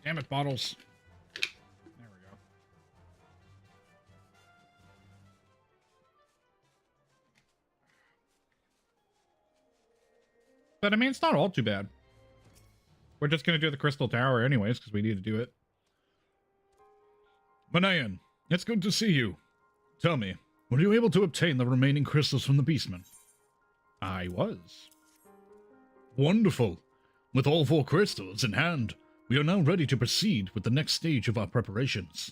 Damn it, bottles. There we go. But I mean, it's not all too bad. We're just going to do the Crystal Tower anyways, because we need to do it. Manayan, it's good to see you. Tell me, were you able to obtain the remaining crystals from the Beastman? I was. Wonderful. With all 4 crystals in hand, we are now ready to proceed with the next stage of our preparations.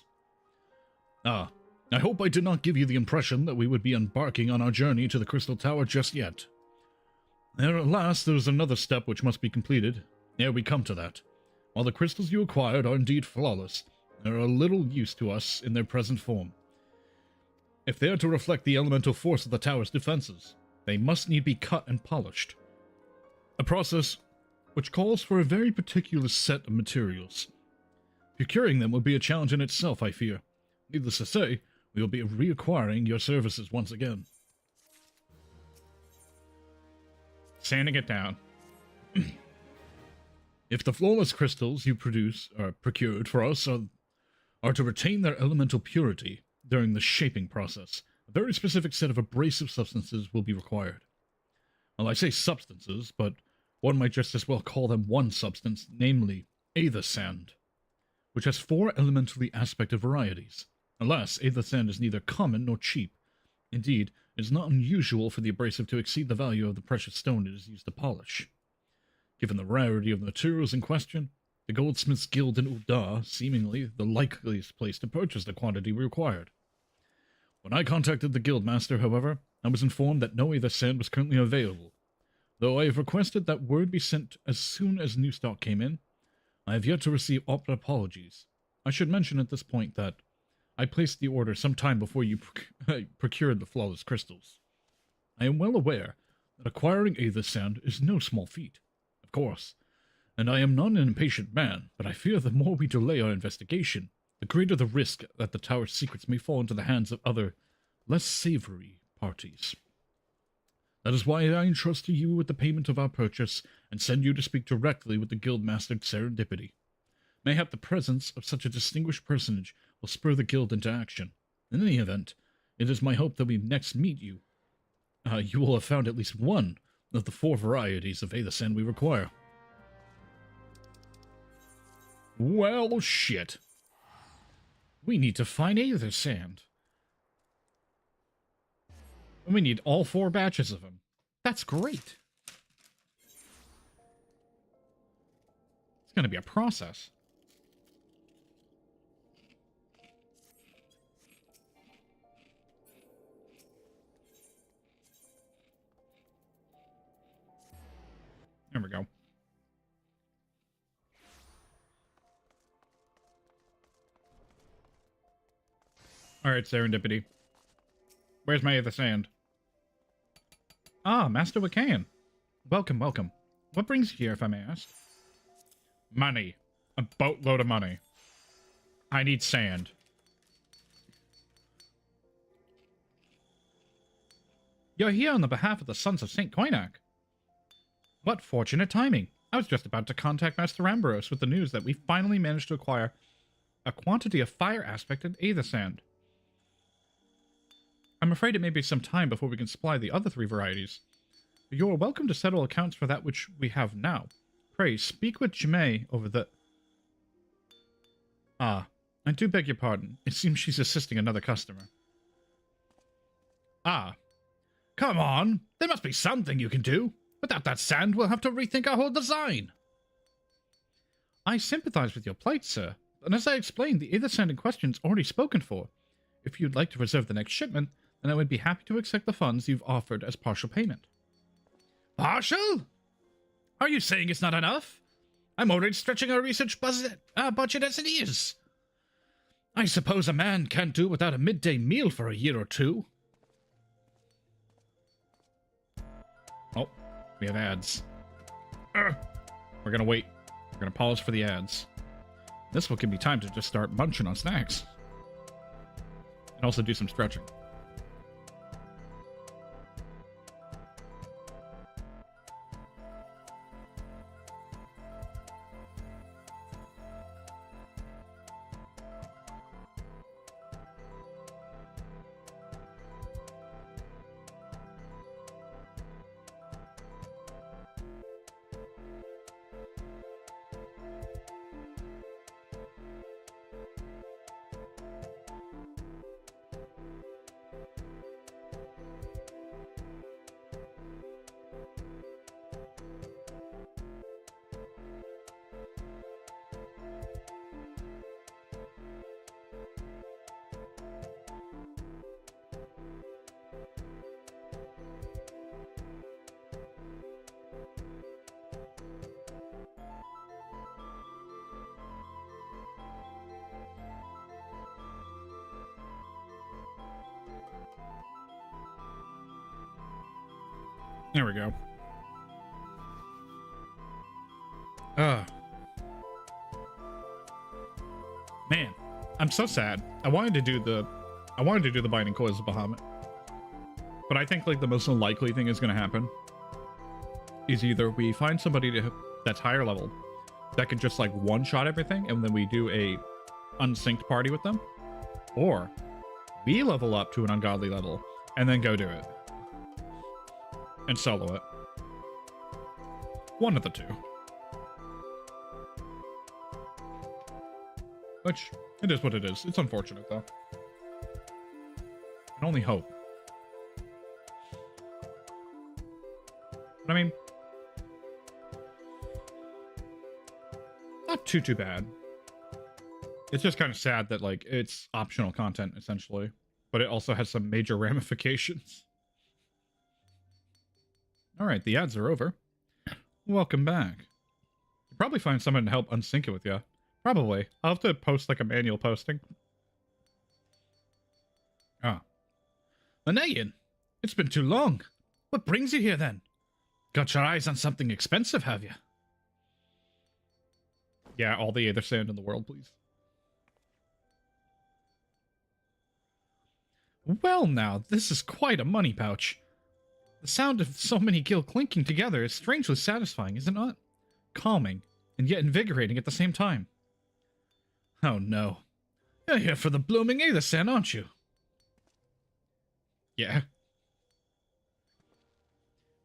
I hope I did not give you the impression that we would be embarking on our journey to the Crystal Tower just yet. At last, there is another step which must be completed, ere we come to that. While the crystals you acquired are indeed flawless, they are of little use to us in their present form. If they are to reflect the elemental force of the tower's defenses, they must need be cut and polished. A process which calls for a very particular set of materials. Procuring them will be a challenge in itself, I fear. Needless to say, we will be reacquiring your services once again. Sanding it down. If the flawless crystals you procured for us are to retain their elemental purity during the shaping process, a very specific set of abrasive substances will be required. Well, I say substances, but one might just as well call them one substance, namely, Aether Sand, which has 4 elementally aspected varieties. Alas, Aether Sand is neither common nor cheap. Indeed, it is not unusual for the abrasive to exceed the value of the precious stone it is used to polish. Given the rarity of the materials in question, the Goldsmiths Guild in Uldar seemingly the likeliest place to purchase the quantity required. When I contacted the Guildmaster, however, I was informed that no Aether Sand was currently available. Though I have requested that word be sent as soon as new stock came in, I have yet to receive apologies. I should mention at this point that I placed the order some time before you procured the flawless crystals. I am well aware that acquiring Aether Sand is no small feat, of course, and I am not an impatient man, but I fear the more we delay our investigation, the greater the risk that the tower's secrets may fall into the hands of other, less savory parties. That is why I entrust to you with the payment of our purchase and send you to speak directly with the Guildmaster Serendipity. Mayhap the presence of such a distinguished personage will spur the guild into action. In any event, it is my hope that we next meet you. You will have found at least one of the 4 varieties of Aether Sand we require. Well, shit. We need to find Aether Sand. And we need all 4 batches of them. That's great. It's going to be a process. There we go. Alright, Serendipity. Where's my Aether Sand? Ah, Master Wiccan. Welcome, welcome. What brings you here, if I may ask? Money. A boatload of money. I need sand. You're here on the behalf of the Sons of St. Koinak. What fortunate timing. I was just about to contact Master Ambrose with the news that we finally managed to acquire a quantity of fire aspect and Aether Sand. I'm afraid it may be some time before we can supply the other 3 varieties. You are welcome to settle accounts for that which we have now. Pray, speak with Jemay over the... Ah, I do beg your pardon. It seems she's assisting another customer. Ah. Come on! There must be something you can do! Without that sand, we'll have to rethink our whole design! I sympathize with your plight, sir. And as I explained, the Aether Sand in question is already spoken for. If you'd like to reserve the next shipment, then I would be happy to accept the funds you've offered as partial payment. Partial? Are you saying it's not enough? I'm already stretching our research budget as it is. I suppose a man can't do without a midday meal for a year or 2. Oh, we have ads. We're gonna wait. We're gonna pause for the ads. This will give me time to just start munching on snacks. And also do some stretching. There we go. Man, I'm so sad. I wanted to do the Binding Coils of Bahamut. But I think like the most unlikely thing is gonna happen is either we find somebody that's higher level that can just like one-shot everything and then we do a unsynced party with them, or we level up to an ungodly level and then go do it. And solo it. One of the 2. Which, it is what it is. It's unfortunate, though. Can only hope. But, I mean... Not too bad. It's just kind of sad that, like, it's optional content, essentially. But it also has some major ramifications. Alright, the ads are over. Welcome back. You'll probably find someone to help unsync it with you. Probably. I'll have to post, like, a manual posting. Ah. Anayan, it's been too long. What brings you here, then? Got your eyes on something expensive, have you? Yeah, all the Aether Sand in the world, please. Well now, this is quite a money pouch. The sound of so many gil clinking together is strangely satisfying, is it not? Calming, and yet invigorating at the same time. Oh no. You're here for the blooming Aether Sand, aren't you? Yeah.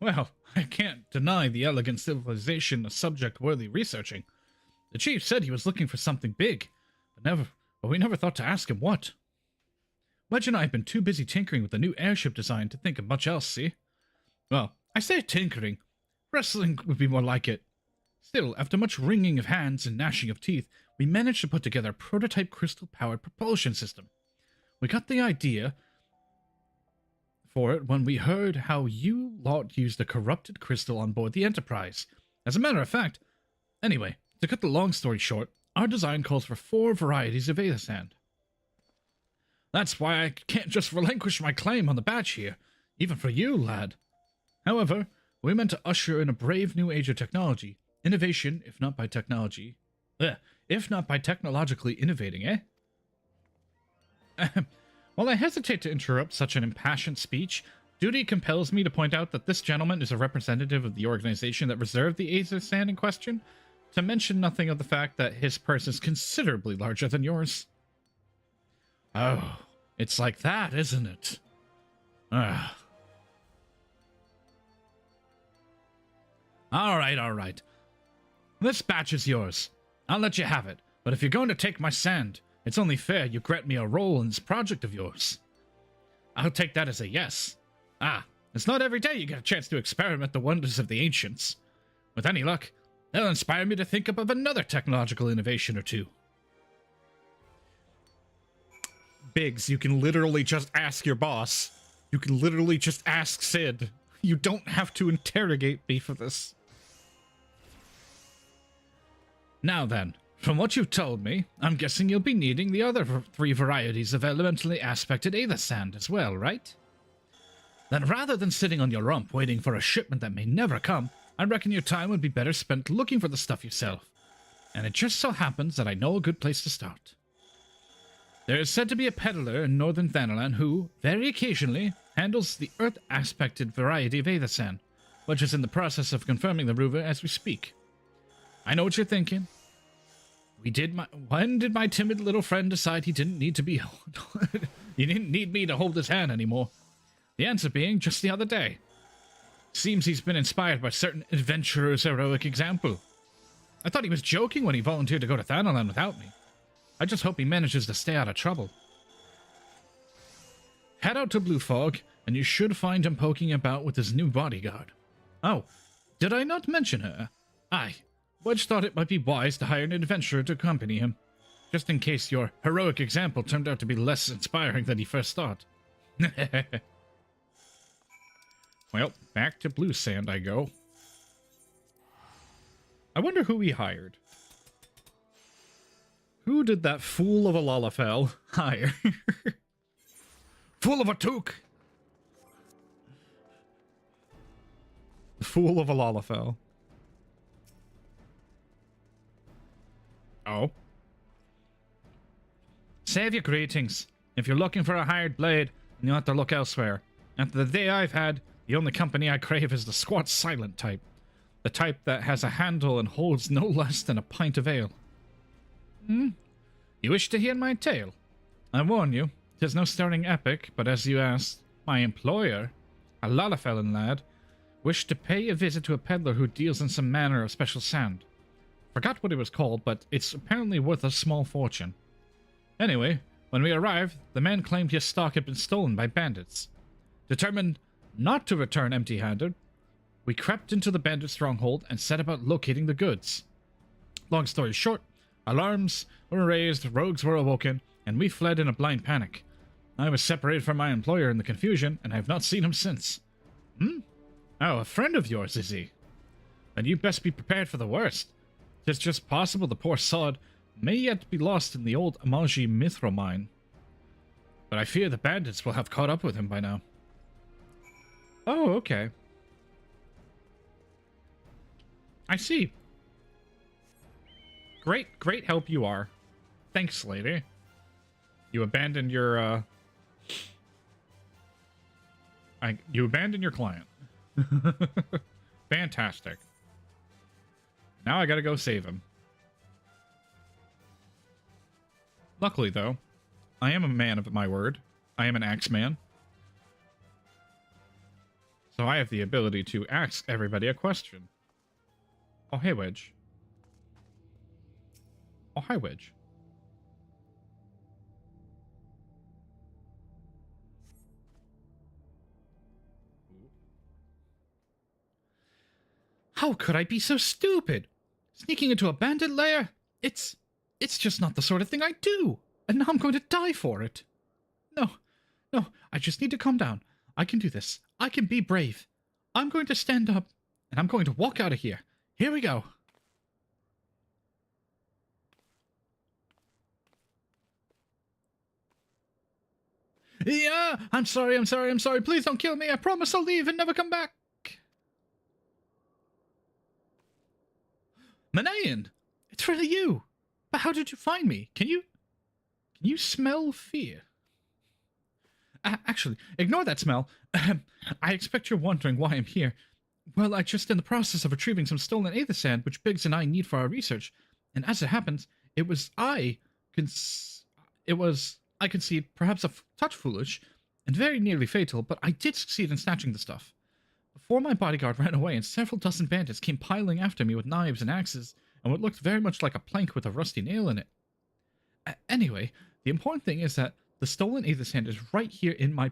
Well, I can't deny the elegant civilization a subject worthy researching. The chief said he was looking for something big, but we never thought to ask him what. Wedge and I have been too busy tinkering with the new airship design to think of much else, see? Well, I say tinkering. Wrestling would be more like it. Still, after much wringing of hands and gnashing of teeth, we managed to put together a prototype crystal-powered propulsion system. We got the idea for it when we heard how you lot used a corrupted crystal on board the Enterprise. As a matter of fact, anyway, to cut the long story short, our design calls for 4 varieties of Aether Sand. That's why I can't just relinquish my claim on the badge here, even for you, lad. However, we meant to usher in a brave new age of technology. Innovation, if not by technology. If not by technologically innovating, eh? While I hesitate to interrupt such an impassioned speech, duty compels me to point out that this gentleman is a representative of the organization that reserved the Aether Sand in question, to mention nothing of the fact that his purse is considerably larger than yours. Oh, it's like that, isn't it? Ah. All right. This batch is yours. I'll let you have it, but if you're going to take my sand, it's only fair you grant me a role in this project of yours. I'll take that as a yes. It's not every day you get a chance to experiment the wonders of the ancients. With any luck, they'll inspire me to think up of another technological innovation or two. Biggs, you can literally just ask your boss. You can literally just ask Sid. You don't have to interrogate me for this. Now then, from what you've told me, I'm guessing you'll be needing the other 3 varieties of elementally aspected Aether Sand as well, right? Then rather than sitting on your rump waiting for a shipment that may never come, I reckon your time would be better spent looking for the stuff yourself. And it just so happens that I know a good place to start. There is said to be a peddler in northern Thanalan who, very occasionally, handles the earth-aspected variety of Aether Sand, which is in the process of confirming the rumor as we speak. I know what you're thinking. When did my timid little friend decide he didn't need to be he didn't need me to hold his hand anymore? The answer being just the other day. Seems he's been inspired by certain adventurer's heroic example. I thought he was joking when he volunteered to go to Thanalan without me. I just hope he manages to stay out of trouble. Head out to Blue Fog, and you should find him poking about with his new bodyguard. Oh, did I not mention her? Aye. Wedge thought it might be wise to hire an adventurer to accompany him, just in case your heroic example turned out to be less inspiring than he first thought. Well, back to Blue Sand I go. I wonder who he hired. Who did that fool of a Lalafell hire? Fool of a Took! The fool of a Lalafell. Oh. Save your greetings. If you're looking for a hired blade, you'll have to look elsewhere. After the day I've had, the only company I crave is the squat silent type. The type that has a handle and holds no less than a pint of ale. You wish to hear my tale? I warn you, 'tis no stirring epic, but as you asked, my employer, a Lalafellan lad, wished to pay a visit to a peddler who deals in some manner of special sand. Forgot what it was called, but it's apparently worth a small fortune. Anyway, when we arrived, the man claimed his stock had been stolen by bandits. Determined not to return empty-handed, we crept into the bandit stronghold and set about locating the goods. Long story short, alarms were raised, rogues were awoken, and we fled in a blind panic. I was separated from my employer in the confusion, and I have not seen him since. Hmm? Oh, a friend of yours, is he? Then you best be prepared for the worst. It's just possible the poor sod may yet be lost in the old Amaji Mithril mine. But I fear the bandits will have caught up with him by now. Oh, okay. I see. Great help you are. Thanks, lady. You abandoned your, you abandoned your client. Fantastic. Now I gotta go save him. Luckily, though, I am a man of my word. I am an axe man. So I have the ability to ask everybody a question. Oh, hey, Wedge. Oh, hi, Wedge. How could I be so stupid? Sneaking into a bandit lair? It's just not the sort of thing I do. And now I'm going to die for it. No, I just need to calm down. I can do this. I can be brave. I'm going to stand up, and I'm going to walk out of here. Here we go. Yeah, I'm sorry. Please don't kill me. I promise I'll leave and never come back. Manayan, it's really you. But how did you find me? Can you smell fear? Actually, ignore that smell. I expect you're wondering why I'm here. Well, I'm just in the process of retrieving some stolen aether sand, which Biggs and I need for our research. And as it happens, I concede, perhaps a touch foolish, and very nearly fatal, but I did succeed in snatching the stuff. Before my bodyguard ran away, and several dozen bandits came piling after me with knives and axes, and what looked very much like a plank with a rusty nail in it. Anyway, the important thing is that the stolen aether sand is right here in my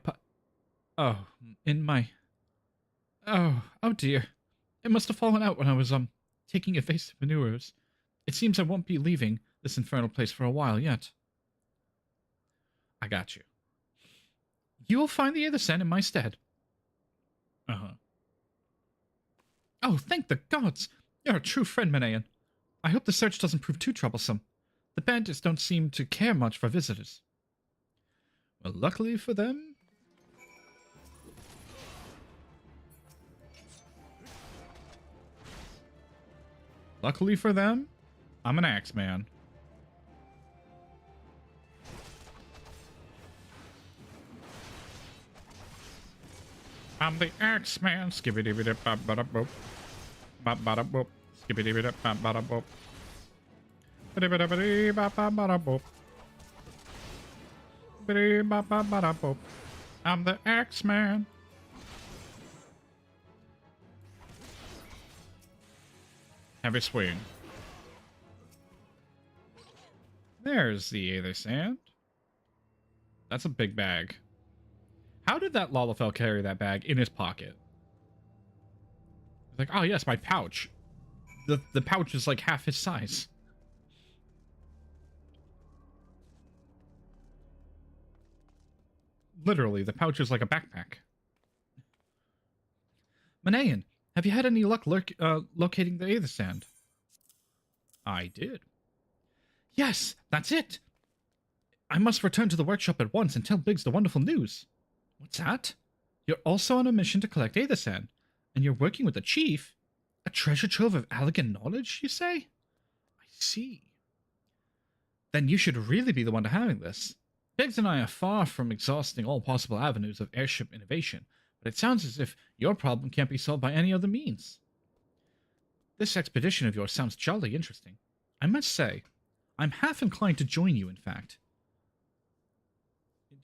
Oh dear. It must have fallen out when I was, taking evasive maneuvers. It seems I won't be leaving this infernal place for a while yet. I got you. You will find the aether sand in my stead. Uh-huh. Oh, thank the gods! You're a true friend, Manayan. I hope the search doesn't prove too troublesome. The bandits don't seem to care much for visitors. Well, luckily for them... Luckily for them, I'm an axe man. I'm the axe man. Skibbity-bidi-bop-bada-boop. Bop-bada-boop. Skibbity-bidi-bop-bada-boop. Bidi-bidi-bidi-bop-bada-boop. Bidi-bop-bada-boop. I'm the axe man. Have a swing. There's the aether sand. That's a big bag. How did that Lalafell carry that bag in his pocket? He's like, oh yes, my pouch. The pouch is like half his size. Literally, the pouch is like a backpack. Manayan, have you had any luck locating the aether sand? I did. Yes, that's it. I must return to the workshop at once and tell Biggs the wonderful news. What's that? You're also on a mission to collect aether sand, and you're working with the chief? A treasure trove of elegant knowledge, you say? I see. Then you should really be the one to having this. Biggs and I are far from exhausting all possible avenues of airship innovation, but it sounds as if your problem can't be solved by any other means. This expedition of yours sounds jolly interesting. I must say, I'm half inclined to join you, in fact.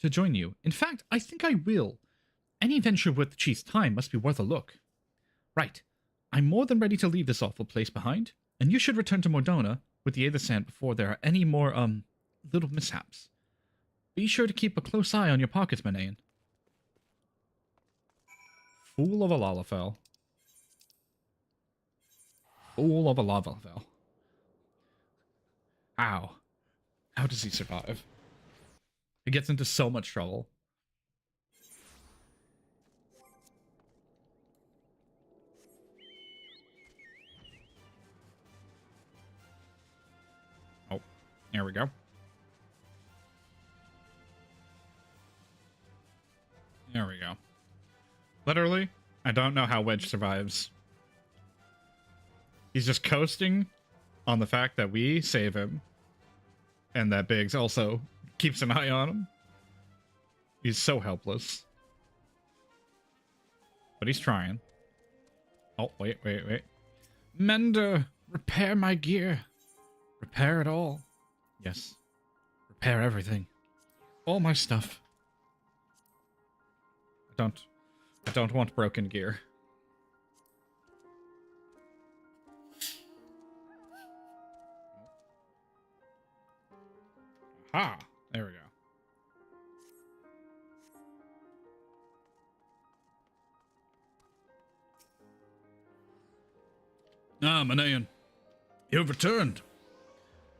I think I will. Any venture worth the chief's time must be worth a look. Right. I'm more than ready to leave this awful place behind, and you should return to Mordona with the aether sand before there are any more, little mishaps. Be sure to keep a close eye on your pockets, Manayan. Fool of a Lalafell. Fool of a Lalafell. How? How does he survive? He gets into so much trouble. Oh, there we go. There we go. Literally, I don't know how Wedge survives. He's just coasting on the fact that we save him. And that Biggs also keeps an eye on him. He's so helpless. But he's trying. Oh, wait. Mender, repair my gear. Repair it all. Yes. Repair everything. All my stuff. I don't want broken gear. Aha! There we go. Ah, Manayan. You've returned.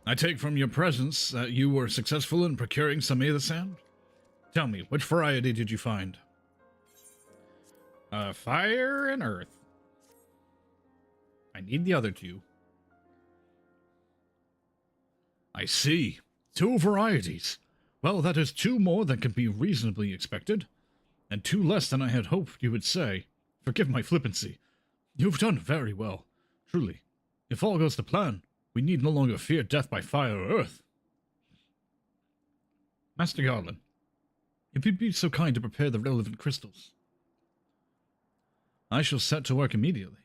I take from your presence that you were successful in procuring some Aether Sand. Tell me, which variety did you find? Fire and earth. I need the other two. I see. 2 varieties. Well, that is 2 more than can be reasonably expected. And 2 less than I had hoped you would say. Forgive my flippancy. You've done very well. Truly. If all goes to plan, we need no longer fear death by fire or earth. Master Garland, if you'd be so kind to prepare the relevant crystals. I shall set to work immediately.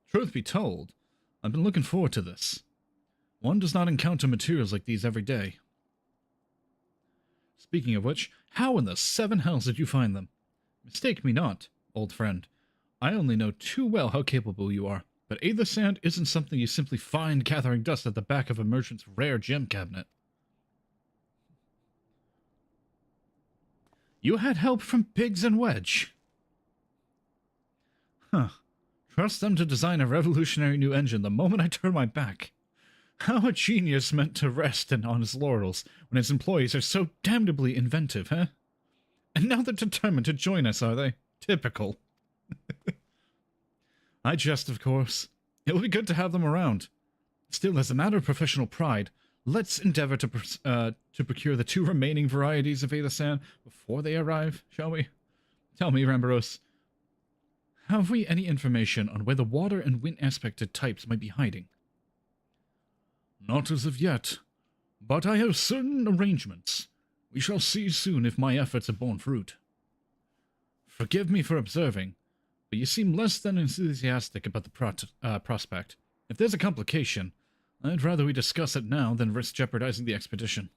Truth be told, I've been looking forward to this. One does not encounter materials like these every day. Speaking of which, how in the 7 hells did you find them? Mistake me not, old friend. I only know too well how capable you are, but Aether Sand isn't something you simply find gathering dust at the back of a merchant's rare gem cabinet. You had help from Biggs and Wedge. Huh. Trust them to design a revolutionary new engine the moment I turn my back. How a genius meant to rest on his laurels when his employees are so damnably inventive, huh? And now they're determined to join us, are they? Typical. I jest, of course. It'll be good to have them around. Still, as a matter of professional pride, let's endeavor to procure the 2 remaining varieties of Aether Sand before they arrive, shall we? Tell me, Rambaros, have we any information on where the water and wind aspected types might be hiding? Not as of yet, but I have certain arrangements. We shall see soon if my efforts have borne fruit. Forgive me for observing, but you seem less than enthusiastic about the prospect. If there's a complication, I'd rather we discuss it now than risk jeopardizing the expedition.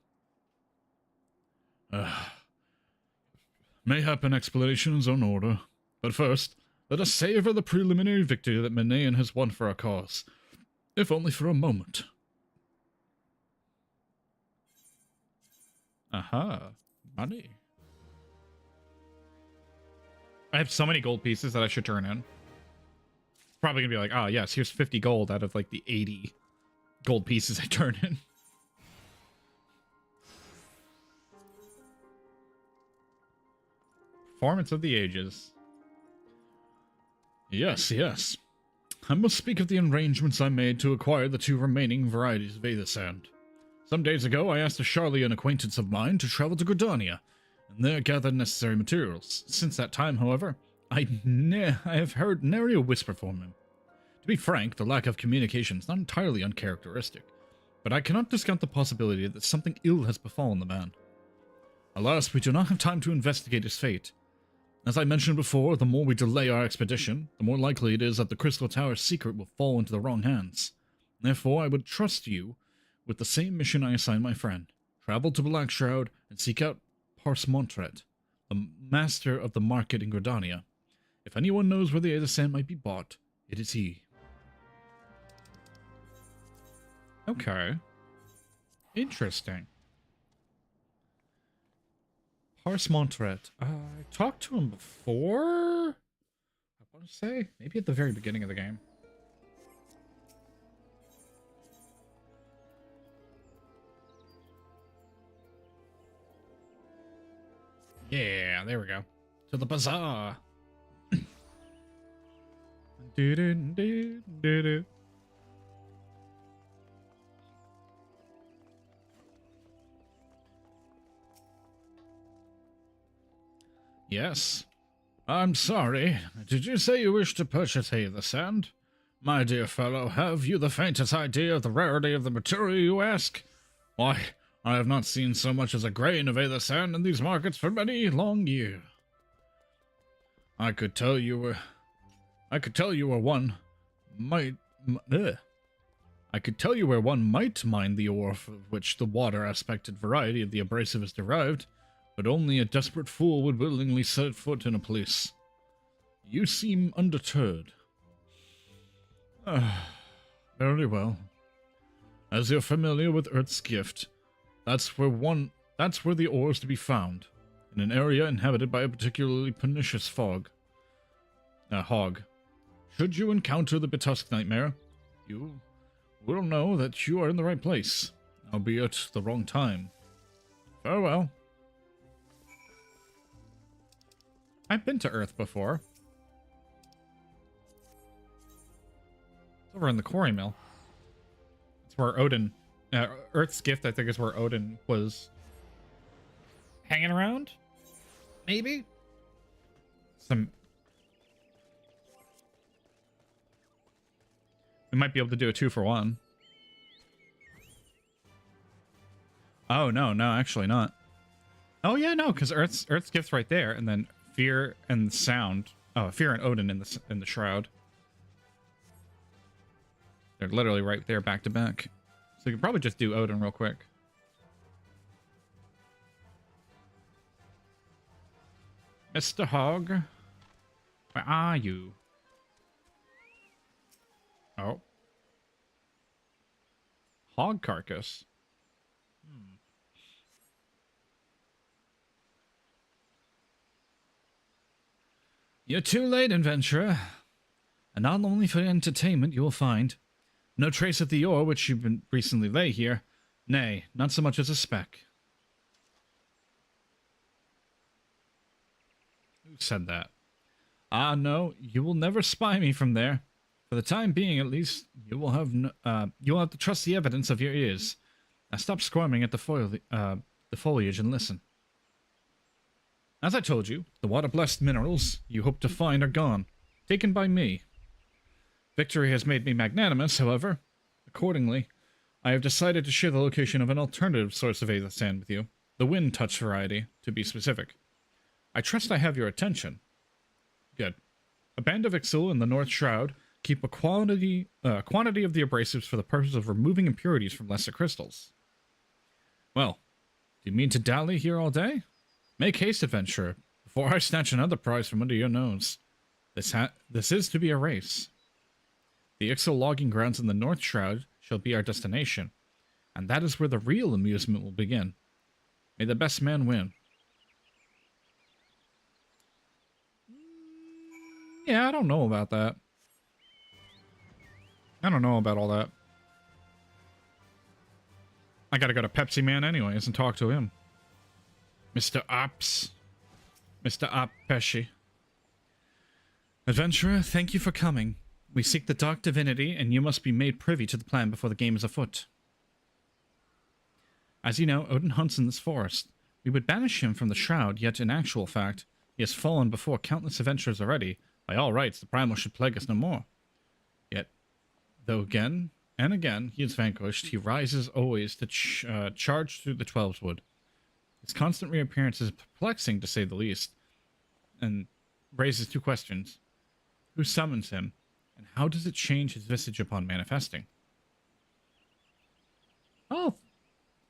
Mayhap an explanation is on order, but first, let us savor the preliminary victory that Manayan has won for our cause, if only for a moment. Aha. Money. I have so many gold pieces that I should turn in. Probably gonna be like, oh yes, here's 50 gold out of like the 80 gold pieces I turn in. Performance of the ages. Yes. I must speak of the arrangements I made to acquire the 2 remaining varieties of Aether Sand. Some days ago, I asked a Charlian acquaintance of mine to travel to Gridania, and there gather necessary materials. Since that time, however, I have heard nary a whisper from him. To be frank, the lack of communication is not entirely uncharacteristic, but I cannot discount the possibility that something ill has befallen the man. Alas, we do not have time to investigate his fate. As I mentioned before, the more we delay our expedition, the more likely it is that the Crystal Tower's secret will fall into the wrong hands. Therefore, I would trust you with the same mission I assigned my friend. Travel to Blackshroud and seek out Parsmontret, the master of the market in Gridania. If anyone knows where the Aether Sand might be bought, it is he. Okay. Interesting. Parsmontret. I talked to him before? I want to say? Maybe at the very beginning of the game. Yeah, there we go. To the bazaar. Yes. I'm sorry. Did you say you wish to purchase Aether Sand? My dear fellow, have you the faintest idea of the rarity of the material, you ask? Why, I have not seen so much as a grain of Aether Sand in these markets for many long years. I could tell you were one might I could tell you where one might mine the ore from which the water aspected variety of the abrasive is derived, but only a desperate fool would willingly set foot in a place. You seem undeterred. Very well. As you're familiar with Earth's gift, that's where the ore is to be found, in an area inhabited by a particularly pernicious hog. Should you encounter the Bitusk Nightmare, you will know that you are in the right place, albeit the wrong time. Farewell. I've been to Earth before. It's over in the quarry mill. It's where Odin... Earth's gift, I think, is where Odin was hanging around? Maybe? We might be able to do a 2-for-1. Oh, no, actually not. Oh, yeah, no, because Earth's gift's right there, and then Fear and Sound. Oh, Fear and Odin in the Shroud. They're literally right there, back to back. So we could probably just do Odin real quick. Mr. Hog, where are you? Oh. Hog carcass. You're too late, adventurer. And not only for entertainment you will find no trace of the ore which you've been recently lay here. Nay, not so much as a speck. Who said that? Ah, no, you will never spy me from there. For the time being, at least, you will have to trust the evidence of your ears. Now stop squirming at the foliage and listen. As I told you, the water-blessed minerals you hope to find are gone, taken by me. Victory has made me magnanimous, however. Accordingly, I have decided to share the location of an alternative source of Aether Sand with you, the Wind Touch variety, to be specific. I trust I have your attention. Good. A band of Ixil in the North Shroud keep a quantity of the abrasives for the purpose of removing impurities from lesser crystals. Well, do you mean to dally here all day? Make haste, adventurer, before I snatch another prize from under your nose. This is to be a race. The Ixil logging grounds in the North Shroud shall be our destination, and that is where the real amusement will begin. May the best man win. Yeah, I don't know about that. I don't know about all that. I gotta go to Pepsi Man anyways and talk to him. Mr. Ops. Mr. Op Pesci. Adventurer, thank you for coming. We seek the Dark Divinity, and you must be made privy to the plan before the game is afoot. As you know, Odin hunts in this forest. We would banish him from the Shroud, yet in actual fact, he has fallen before countless adventurers already. By all rights, the Primal should plague us no more. Yet, though again and again he is vanquished, he rises always to charge through the Twelveswood. His constant reappearance is perplexing, to say the least, and raises two questions. Who summons him, and how does it change his visage upon manifesting? Oh,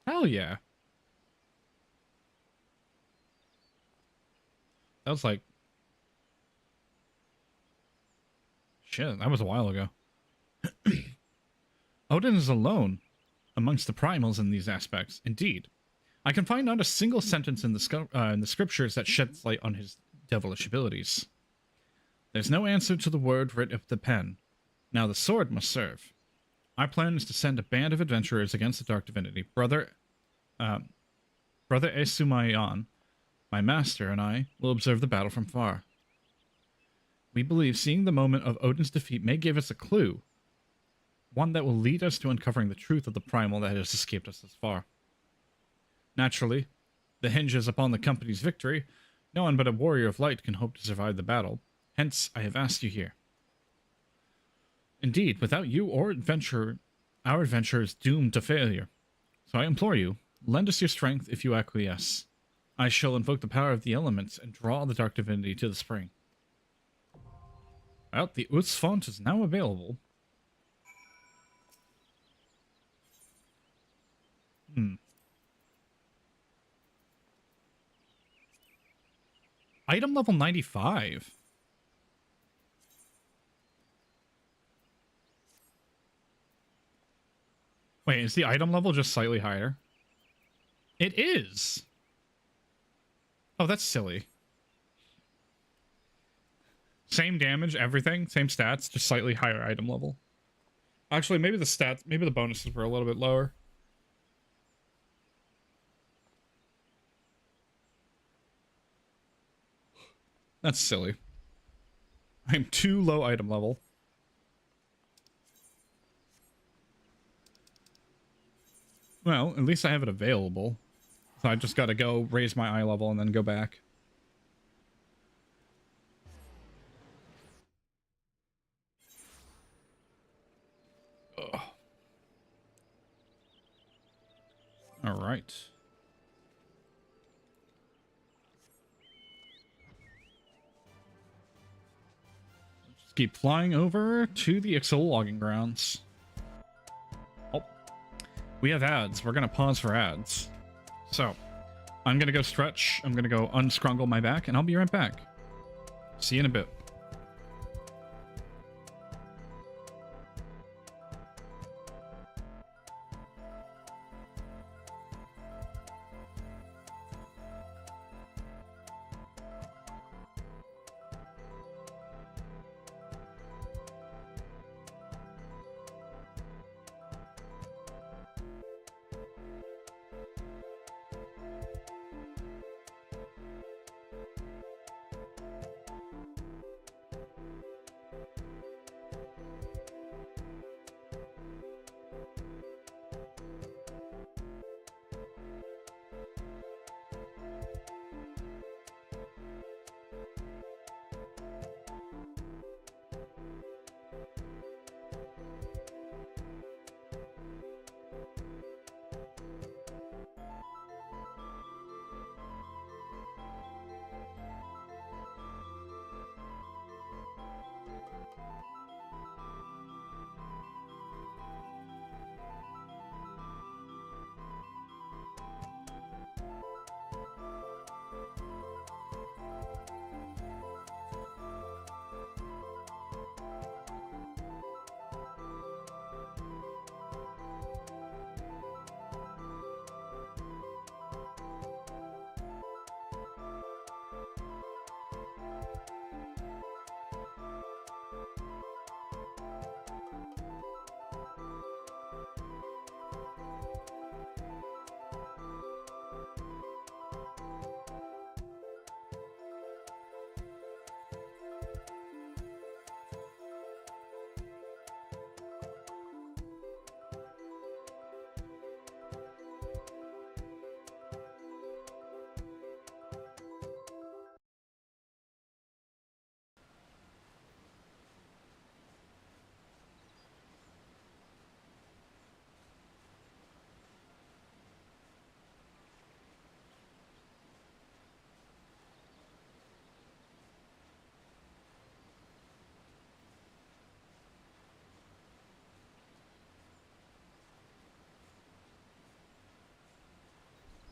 hell yeah. That was like... Shit, that was a while ago. Odin is alone amongst the primals in these aspects. Indeed. I can find not a single sentence in the scriptures that sheds light on his devilish abilities. There's no answer to the word writ of the pen. Now the sword must serve. Our plan is to send a band of adventurers against the Dark Divinity. Brother Esumayan, My master and I will observe the battle from far. We believe seeing the moment of Odin's defeat may give us a clue, one that will lead us to uncovering the truth of the primal that has escaped us thus far. Naturally, the hinge is upon the company's victory. No one but a warrior of light can hope to survive the battle. Hence, I have asked you here. Indeed, without you or our adventure is doomed to failure. So I implore you, lend us your strength if you acquiesce. I shall invoke the power of the elements and draw the dark divinity to the spring. Well, the Uth's font is now available. Item level 95. Wait, is the item level just slightly higher? It is! Oh, that's silly. Same damage, everything, same stats, just slightly higher item level. Actually, maybe the stats, maybe the bonuses were a little bit lower. That's silly. I'm too low item level. Well, at least I have it available. So I just gotta go raise my eye level and then go back. Ugh. All right. Just keep flying over to the Ixol logging grounds. Oh, we have ads. We're gonna pause for ads. So, I'm gonna go stretch. I'm gonna go unscrungle my back, and I'll be right back. See you in a bit.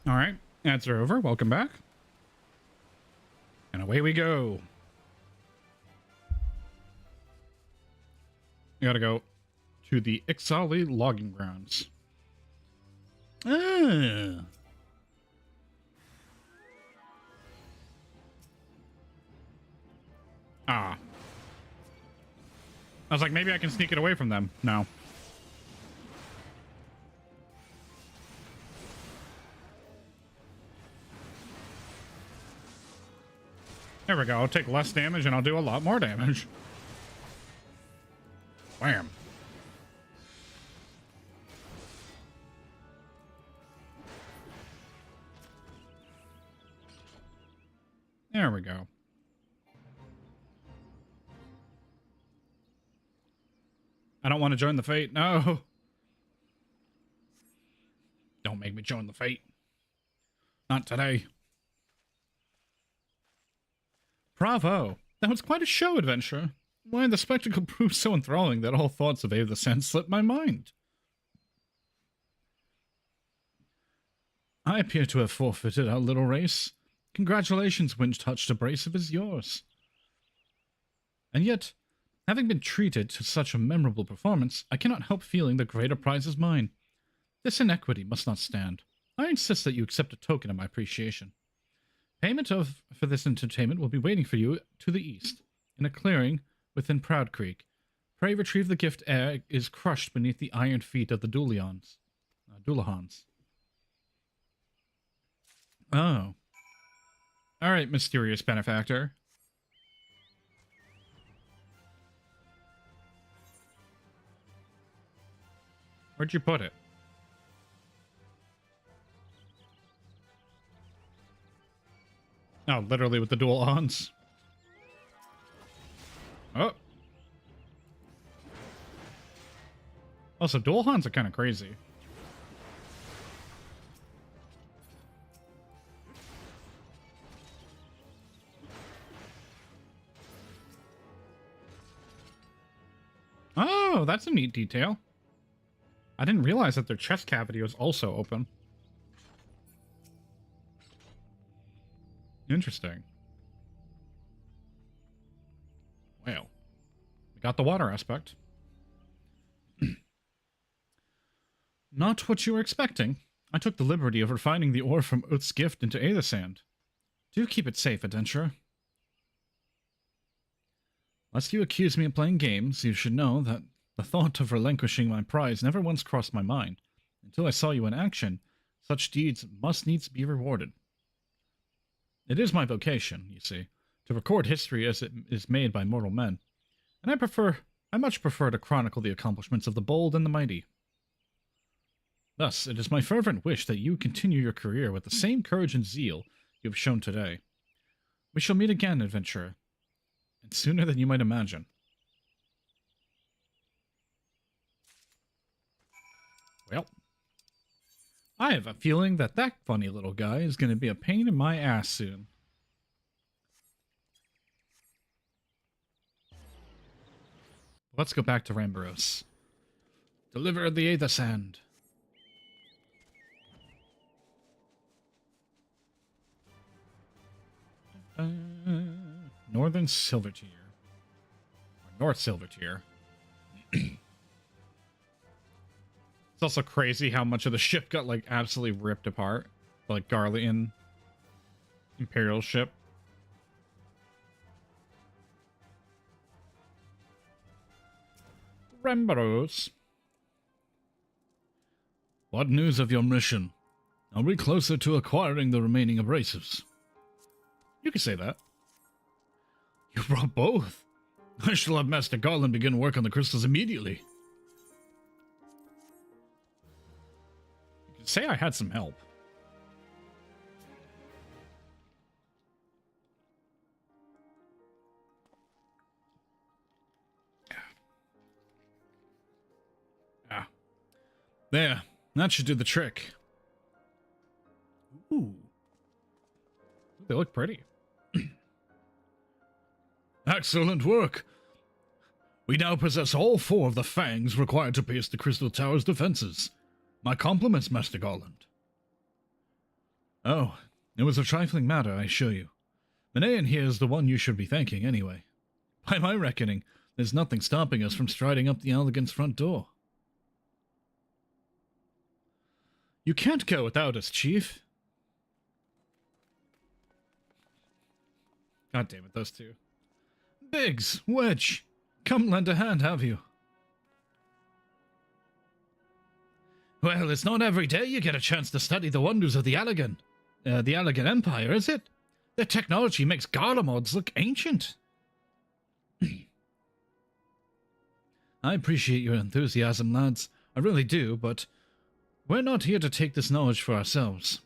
All right, ads are over. Welcome back. And away we go. We gotta go to the Ixali logging grounds. Ah. I was like, maybe I can sneak it away from them. No. There we go. I'll take less damage and I'll do a lot more damage. Wham. There we go. I don't want to join the fate. No. Don't make me join the fate. Not today. Bravo. That was quite a show adventure. Why, the spectacle proved so enthralling that all thoughts of Ave the Sand slipped my mind. I appear to have forfeited our little race. Congratulations, Winch-touched abrasive is yours. And yet, having been treated to such a memorable performance, I cannot help feeling the greater prize is mine. This inequity must not stand. I insist that you accept a token of my appreciation. Payment for this entertainment will be waiting for you to the east, in a clearing within Proud Creek. Pray retrieve the gift ere it is crushed beneath the iron feet of the Dullahans. Oh. Alright, mysterious benefactor. Where'd you put it? Oh, literally with the Dullahans. Oh. Also, Dullahans are kind of crazy. Oh, that's a neat detail. I didn't realize that their chest cavity was also open. Interesting. Well, we got the water aspect. Not what you were expecting. I took the liberty of refining the ore from Uth's gift into Aether Sand. Do keep it safe, adventurer. Lest you accuse me of playing games, you should know that the thought of relinquishing my prize never once crossed my mind. Until I saw you in action, such deeds must needs be rewarded. It is my vocation, you see, to record history as it is made by mortal men, and I much prefer to chronicle the accomplishments of the bold and the mighty. Thus, it is my fervent wish that you continue your career with the same courage and zeal you have shown today. We shall meet again, adventurer, and sooner than you might imagine. Well, I have a feeling that that funny little guy is going to be a pain in my ass soon. Let's go back to Rambaros. Deliver the Aether Sand. Northern Silvertier. Or North Silvertier. It's also crazy how much of the ship got, like, absolutely ripped apart. Like, Garlean Imperial ship. Rambaros. What news of your mission? Are we closer to acquiring the remaining abrasives? You can say that. You brought both. I shall have Master Garland begin work on the crystals immediately. You can say I had some help. Ah. There. That should do the trick. Ooh. They look pretty. Excellent work. We now possess all 4 of the fangs required to pierce the Crystal Tower's defenses. My compliments, Master Garland. Oh, it was a trifling matter, I assure you. Manean here is the one you should be thanking, anyway. By my reckoning, there's nothing stopping us from striding up the Elegant's front door. You can't go without us, Chief. God damn it, those two. Biggs, Wedge, come lend a hand, have you? Well, it's not every day you get a chance to study the wonders of the Allegan Empire, is it? Their technology makes Gardemods look ancient. I appreciate your enthusiasm, lads. I really do, but we're not here to take this knowledge for ourselves.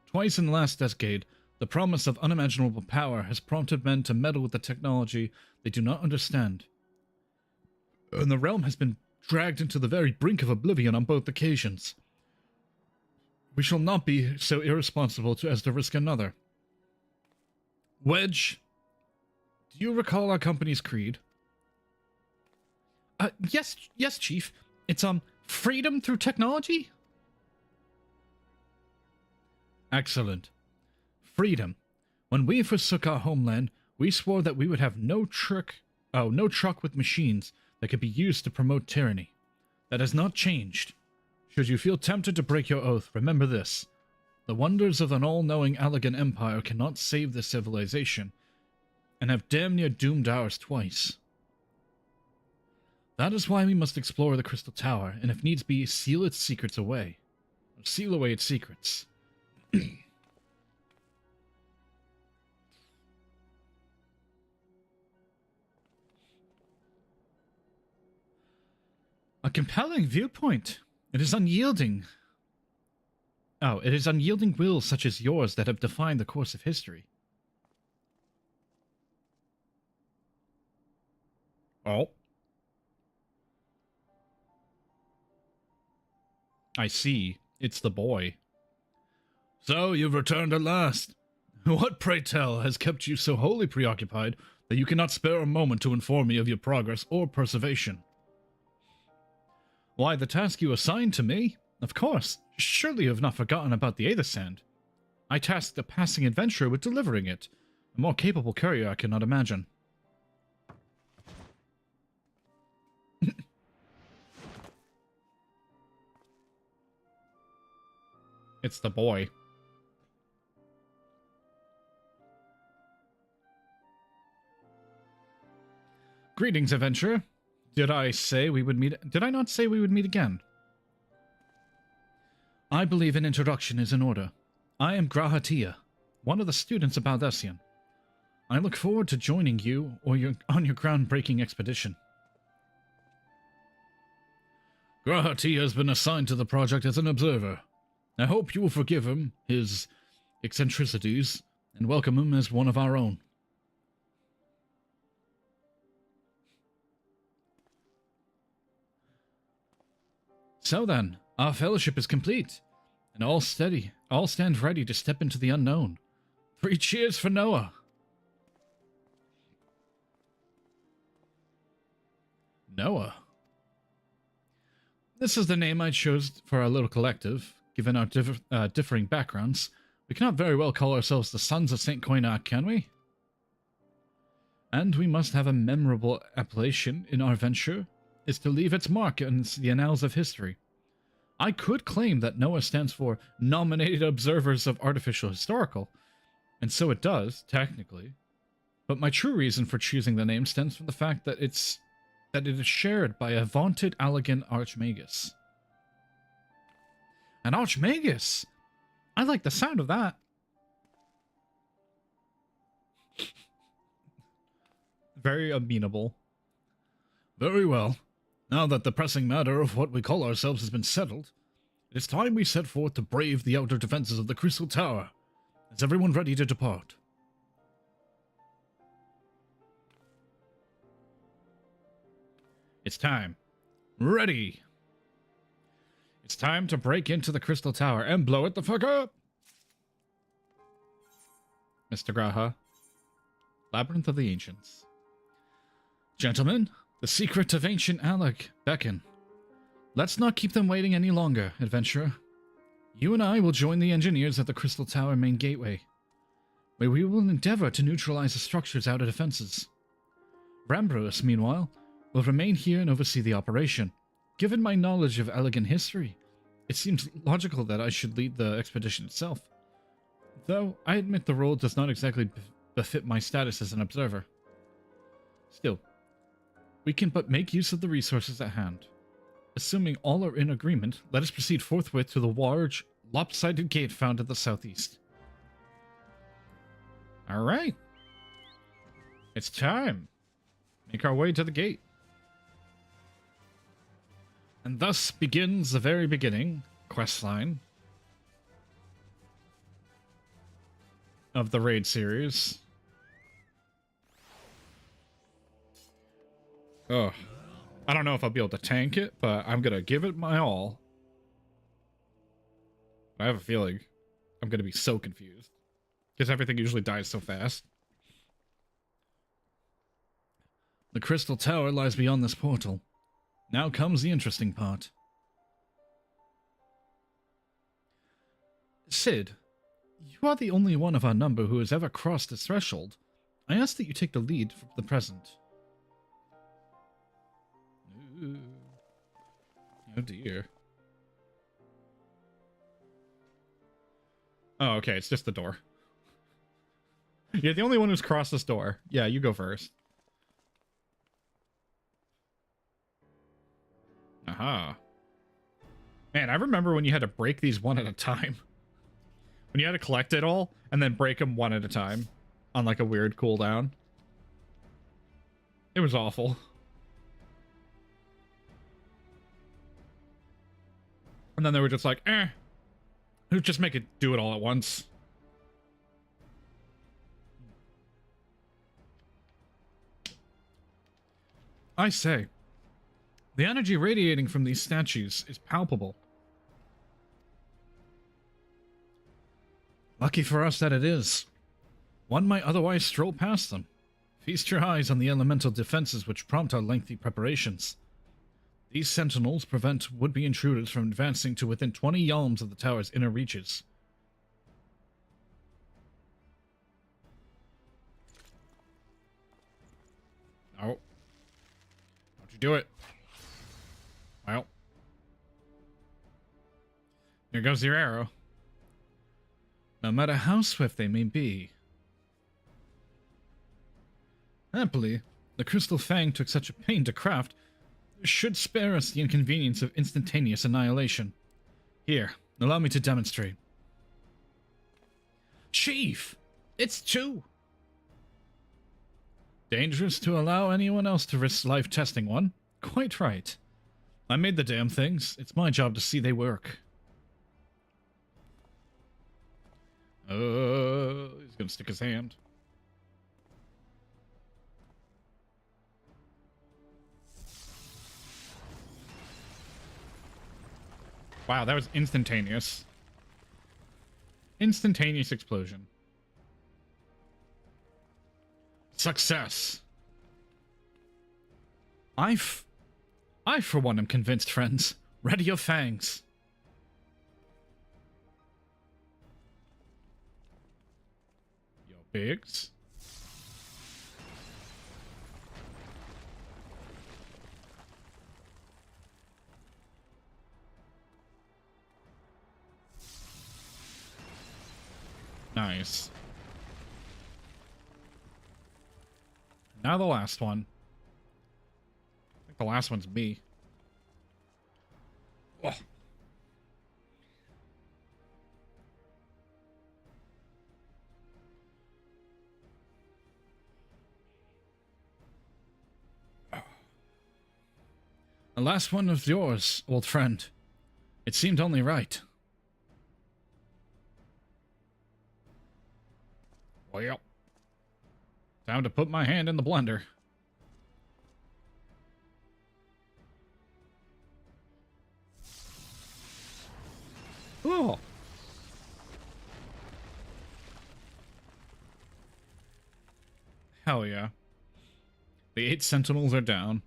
Twice in the last decade, the promise of unimaginable power has prompted men to meddle with the technology they do not understand. And the realm has been dragged into the very brink of oblivion on both occasions. We shall not be so irresponsible as to risk another. Wedge, do you recall our company's creed? Yes, Chief. It's, freedom through technology? Excellent. Freedom. When we forsook our homeland, we swore that we would have no truck with machines that could be used to promote tyranny. That has not changed. Should you feel tempted to break your oath, remember this. The wonders of an all-knowing Allegan Empire cannot save this civilization, and have damn near doomed ours twice. That is why we must explore the Crystal Tower, and if needs be, seal its secrets away. Or seal away its secrets. A compelling viewpoint. It is unyielding. Oh, it is unyielding wills such as yours that have defined the course of history. Oh. I see. It's the boy. So, you've returned at last. What, pray tell, has kept you so wholly preoccupied that you cannot spare a moment to inform me of your progress or preservation? Why, the task you assigned to me? Of course. Surely you have not forgotten about the Aether Sand. I tasked a passing adventurer with delivering it. A more capable courier I cannot imagine. It's the boy. Greetings, adventurer. Did I not say we would meet again? I believe an introduction is in order. I am Grahatia, one of the students of Baldessian. I look forward to joining you on your groundbreaking expedition. Grahatia has been assigned to the project as an observer. I hope you will forgive him his eccentricities and welcome him as one of our own. So then, our fellowship is complete, and all stand ready to step into the unknown. 3 cheers for Noah! Noah? This is the name I chose for our little collective. Given our differing backgrounds, we cannot very well call ourselves the Sons of St. Koinak, can we? And we must have a memorable appellation in our venture, is to leave its mark in the annals of history. I could claim that NOAA stands for Nominated Observers of Artificial Historical, and so it does, technically. But my true reason for choosing the name stems from the fact that it is shared by a vaunted Allegan Archmagus. An Archmagus! I like the sound of that. Very amenable. Very well. Now that the pressing matter of what we call ourselves has been settled, it is time we set forth to brave the outer defenses of the Crystal Tower. Is everyone ready to depart? It's time. Ready! It's time to break into the Crystal Tower and blow it the fuck up! Mr. Graha. Labyrinth of the Ancients. Gentlemen, the secret of ancient Alec beckon. Let's not keep them waiting any longer, adventurer. You and I will join the engineers at the Crystal Tower main gateway, where we will endeavor to neutralize the structure's outer defenses. Rambrous, meanwhile, will remain here and oversee the operation. Given my knowledge of Allegan history, it seems logical that I should lead the expedition itself. Though, I admit the role does not exactly befit my status as an observer. Still, we can but make use of the resources at hand. Assuming all are in agreement, let us proceed forthwith to the large, lopsided gate found at the southeast. All right. It's time. Make our way to the gate. And thus begins the very beginning questline of the raid series. Oh, I don't know if I'll be able to tank it, but I'm gonna give it my all. I have a feeling I'm gonna be so confused because everything usually dies so fast. The Crystal Tower lies beyond this portal. Now comes the interesting part. Sid, you are the only one of our number who has ever crossed this threshold. I ask that you take the lead for the present. Ooh. Oh dear. Oh, okay, it's just the door. You're the only one who's crossed this door. Yeah, you go first. Aha. Man, I remember when you had to break these one at a time. When you had to collect it all, and then break them one at a time. On like a weird cooldown. It was awful. And then they were just like, just make it do it all at once. I say, the energy radiating from these statues is palpable. Lucky for us that it is. One might otherwise stroll past them. Feast your eyes on the elemental defenses which prompt our lengthy preparations. These sentinels prevent would-be intruders from advancing to within 20 yalms of the tower's inner reaches. No. Don't you do it. Well. Here goes your arrow. No matter how swift they may be. Happily, the Crystal Fang took such a pain to craft should spare us the inconvenience of instantaneous annihilation. Here, allow me to demonstrate. Chief! It's two! Dangerous to allow anyone else to risk life testing one? Quite right. I made the damn things. It's my job to see they work. He's gonna stick his hand. Wow, that was instantaneous. Instantaneous explosion. Success. I for one am convinced, friends. Ready your fangs. Yo, pigs. Nice. Now the last one. I think the last one's me. Oh. The last one was yours, old friend. It seemed only right. Well, time to put my hand in the blender. Oh. Hell yeah. The 8 sentinels are down.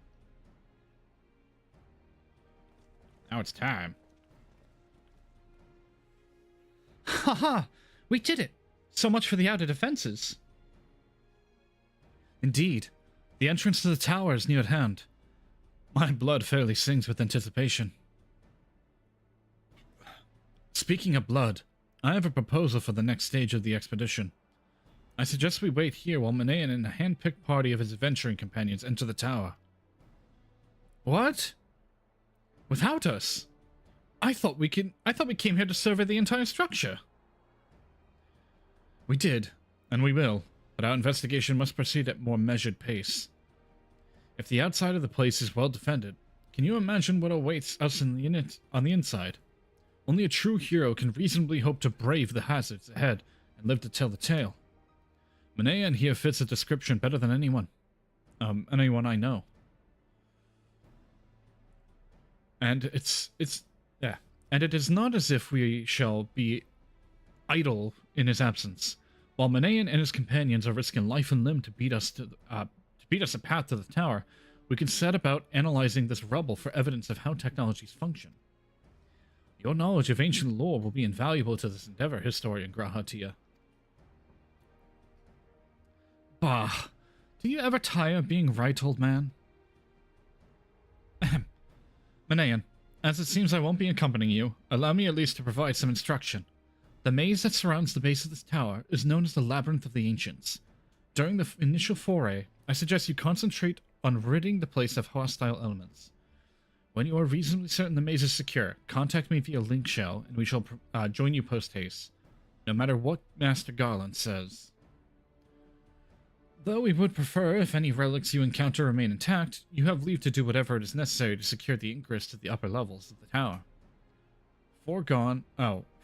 Now it's time. Haha! We did it! So much for the outer defenses. Indeed, the entrance to the tower is near at hand. My blood fairly sings with anticipation. Speaking of blood, I have a proposal for the next stage of the expedition. I suggest we wait here while Manayan and a hand-picked party of his adventuring companions enter the tower. What? Without us? I thought we came here to survey the entire structure. We did, and we will, but our investigation must proceed at more measured pace. If the outside of the place is well defended, can you imagine what awaits us on the inside? Only a true hero can reasonably hope to brave the hazards ahead and live to tell the tale. Manean here fits the description better than anyone I know. And and it is not as if we shall be idle in his absence. While Manean and his companions are risking life and limb to beat us a path to the tower, we can set about analyzing this rubble for evidence of how technologies function. Your knowledge of ancient lore will be invaluable to this endeavor, Historian Grahatia. Bah, do you ever tire of being right, old man? Ahem. Manean, as it seems I won't be accompanying you, allow me at least to provide some instruction. The maze that surrounds the base of this tower is known as the Labyrinth of the Ancients. During the initial foray, I suggest you concentrate on ridding the place of hostile elements. When you are reasonably certain the maze is secure, contact me via link shell, and we shall join you post-haste, no matter what Master Garland says. Though we would prefer if any relics you encounter remain intact, you have leave to do whatever it is necessary to secure the ingress to the upper levels of the tower.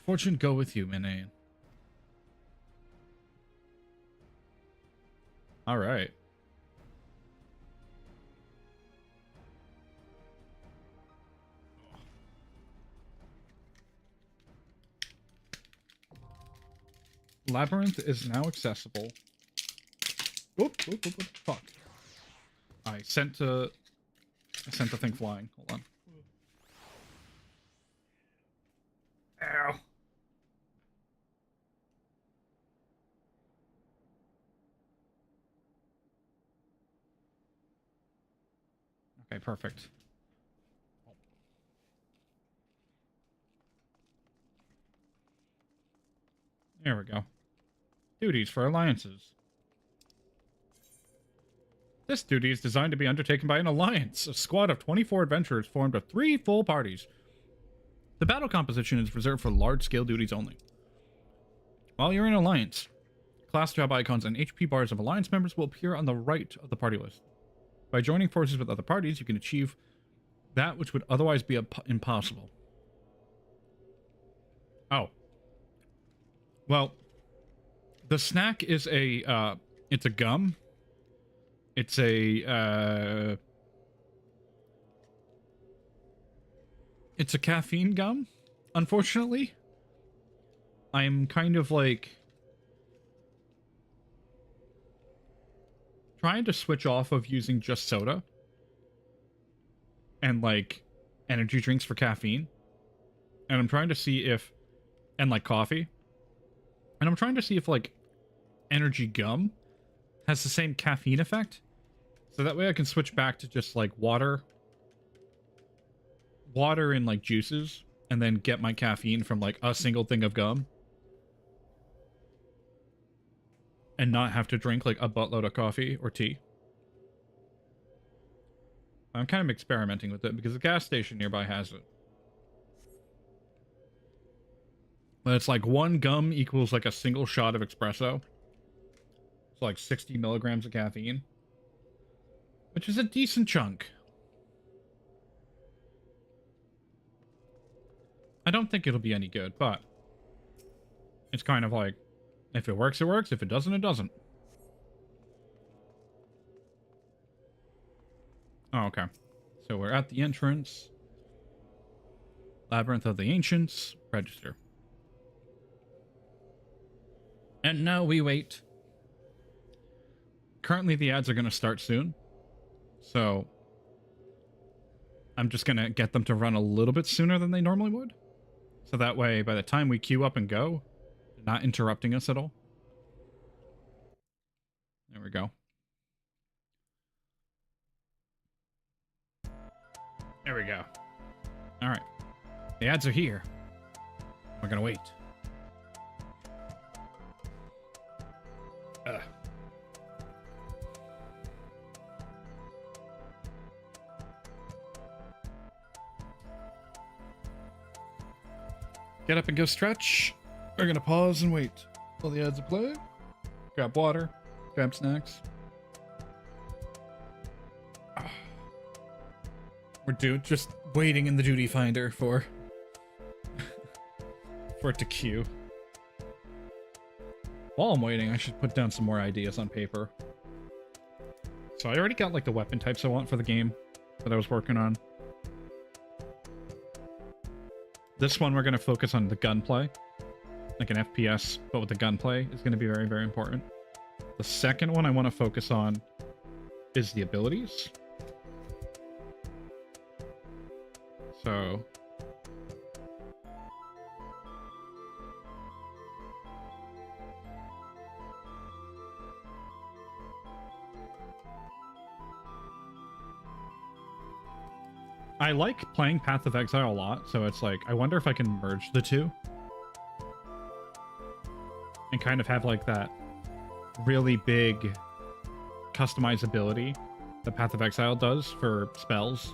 Fortune go with you, Manean. Alright. Labyrinth is now accessible. Oop, fuck. I sent the thing flying. Hold on. Ow. Okay, perfect. There we go. Duties for alliances. This duty is designed to be undertaken by an alliance, a squad of 24 adventurers formed of 3 full parties. The battle composition is reserved for large-scale duties only. While you're in alliance, class job icons and HP bars of alliance members will appear on the right of the party list. By joining forces with other parties, you can achieve that which would otherwise be impossible. Oh. Well, the snack is it's a gum. It's a caffeine gum, unfortunately. I'm kind of like trying to switch off of using just soda and like energy drinks for caffeine. And I'm trying to see if, and like coffee. And I'm trying to see if like energy gum has the same caffeine effect. So that way I can switch back to just like water and like juices and then get my caffeine from like a single thing of gum. And not have to drink like a buttload of coffee or tea. I'm kind of experimenting with it because the gas station nearby has it. But it's like 1 gum equals like a single shot of espresso. It's like 60 milligrams of caffeine. Which is a decent chunk. I don't think it'll be any good, but it's kind of like, if it works, it works. If it doesn't, it doesn't. Oh, okay. So we're at the entrance. Labyrinth of the Ancients. Register. And now we wait. Currently, the ads are going to start soon. So I'm just going to get them to run a little bit sooner than they normally would. So that way, by the time we queue up and go, they're not interrupting us at all. There we go. There we go. All right. The ads are here. We're going to wait. Get up and go stretch. We're gonna pause and wait while the ads play. Grab water. Grab snacks. We're just waiting in the duty finder for it to queue. While I'm waiting, I should put down some more ideas on paper. So I already got like the weapon types I want for the game that I was working on. This one we're going to focus on the gunplay. Like an FPS, but with the gunplay is going to be very, very important. The second one I want to focus on is the abilities. So I like playing Path of Exile a lot, so it's like, I wonder if I can merge the two. And kind of have like that really big customizability that Path of Exile does for spells.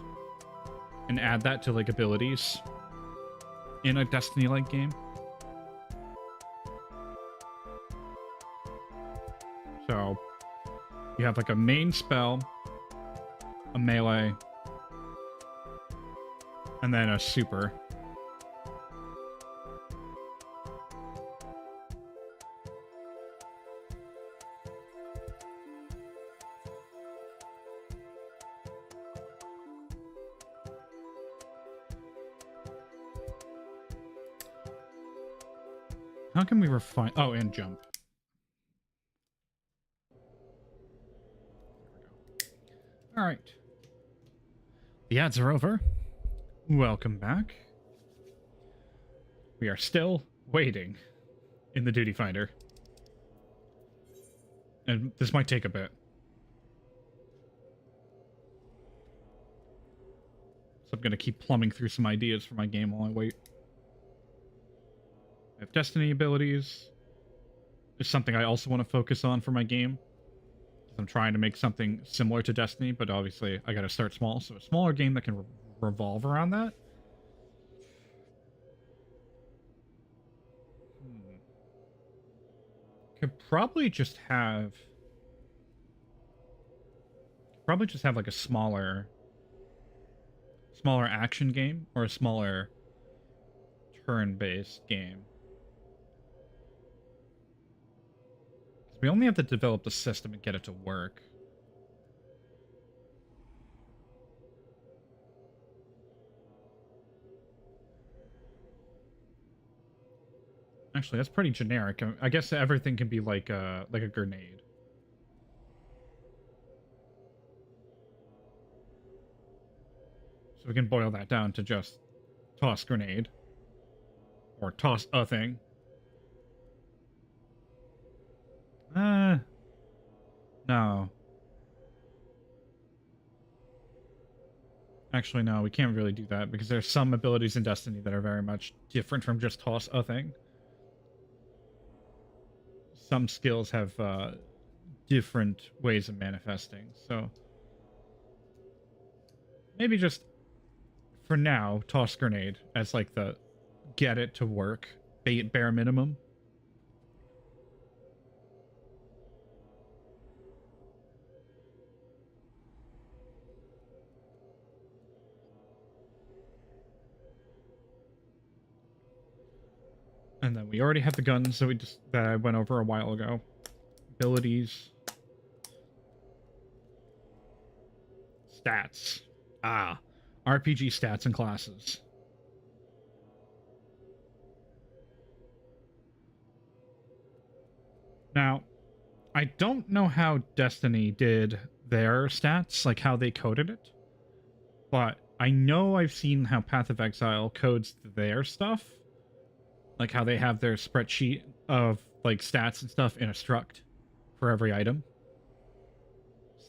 And add that to like abilities in a Destiny-like game. So you have like a main spell, a melee, and then a super. How can we refine? Oh, and jump. All right. The ads are over. Welcome back. We are still waiting in the duty finder. And this might take a bit. So I'm going to keep plumbing through some ideas for my game while I wait. I have Destiny abilities. It's something I also want to focus on for my game. I'm trying to make something similar to Destiny, but obviously I got to start small. So a smaller game that can revolve around that. Could probably just have like a smaller action game or a smaller turn-based game. We only have to develop the system and get it to work. Actually, that's pretty generic. I guess everything can be like a grenade. So we can boil that down to just toss grenade. Or toss a thing. No. Actually, no, we can't really do that because there's some abilities in Destiny that are very much different from just toss a thing. Some skills have different ways of manifesting, so maybe just for now toss grenade as like the get it to work bare minimum. And then we already have the guns that I went over a while ago. Abilities. Stats. RPG stats and classes. Now, I don't know how Destiny did their stats, like how they coded it. But I know I've seen how Path of Exile codes their stuff. Like how they have their spreadsheet of like stats and stuff in a struct for every item.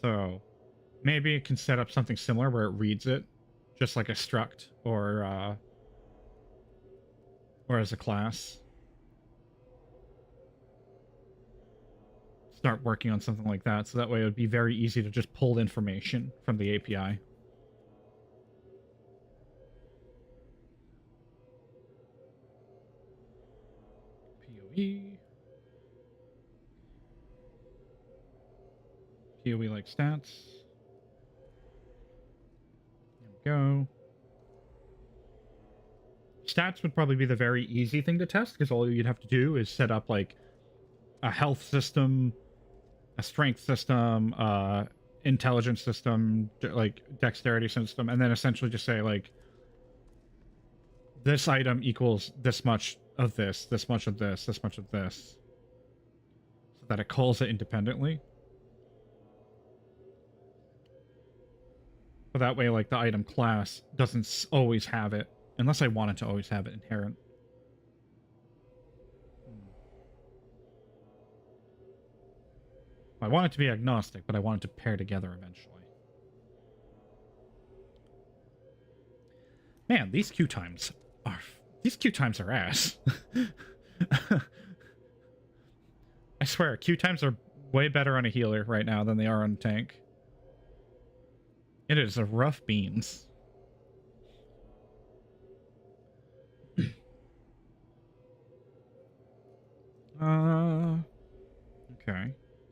So maybe it can set up something similar where it reads it just like a struct or as a class. Start working on something like that, so that way it would be very easy to just pull information from the API. PoE. PoE like stats. There we go. Stats would probably be the very easy thing to test, because all you'd have to do is set up like a health system, a strength system, intelligence system, like dexterity system, and then essentially just say like this item equals this much of this, this much of this, this much of this, so that it calls it independently. But that way, like, the item class doesn't always have it, unless I wanted to always have it inherent. I want it to be agnostic, but I want it to pair together eventually. Man, these queue times are ass. I swear, queue times are way better on a healer right now than they are on a tank. It is a rough beans. Okay.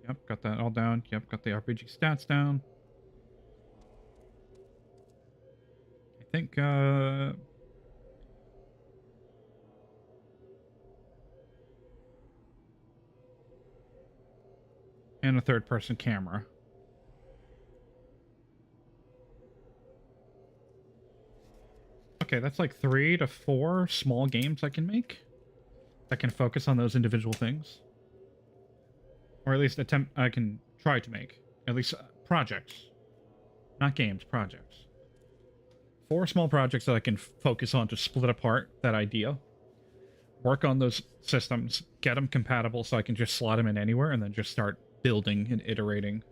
Yep, got that all down. Yep, got the RPG stats down. I think, and a third-person camera. Okay, that's like 3 to 4 small games I can make that can focus on those individual things. Or at least I can try to make. At least projects. Not games, projects. 4 small projects that I can focus on to split apart that idea. Work on those systems, get them compatible so I can just slot them in anywhere, and then just start building and iterating.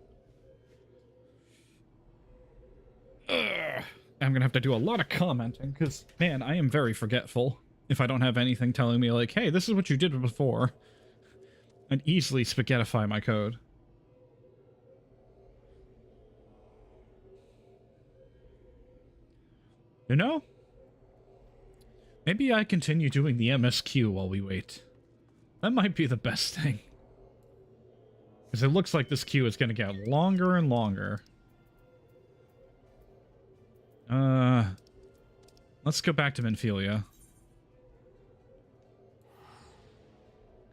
Ugh. I'm gonna have to do a lot of commenting, because, man, I am very forgetful if I don't have anything telling me, like, hey, this is what you did before. I'd easily spaghettify my code. You know? Maybe I continue doing the MSQ while we wait. That might be the best thing. Because it looks like this queue is going to get longer and longer. Let's go back to Minfilia.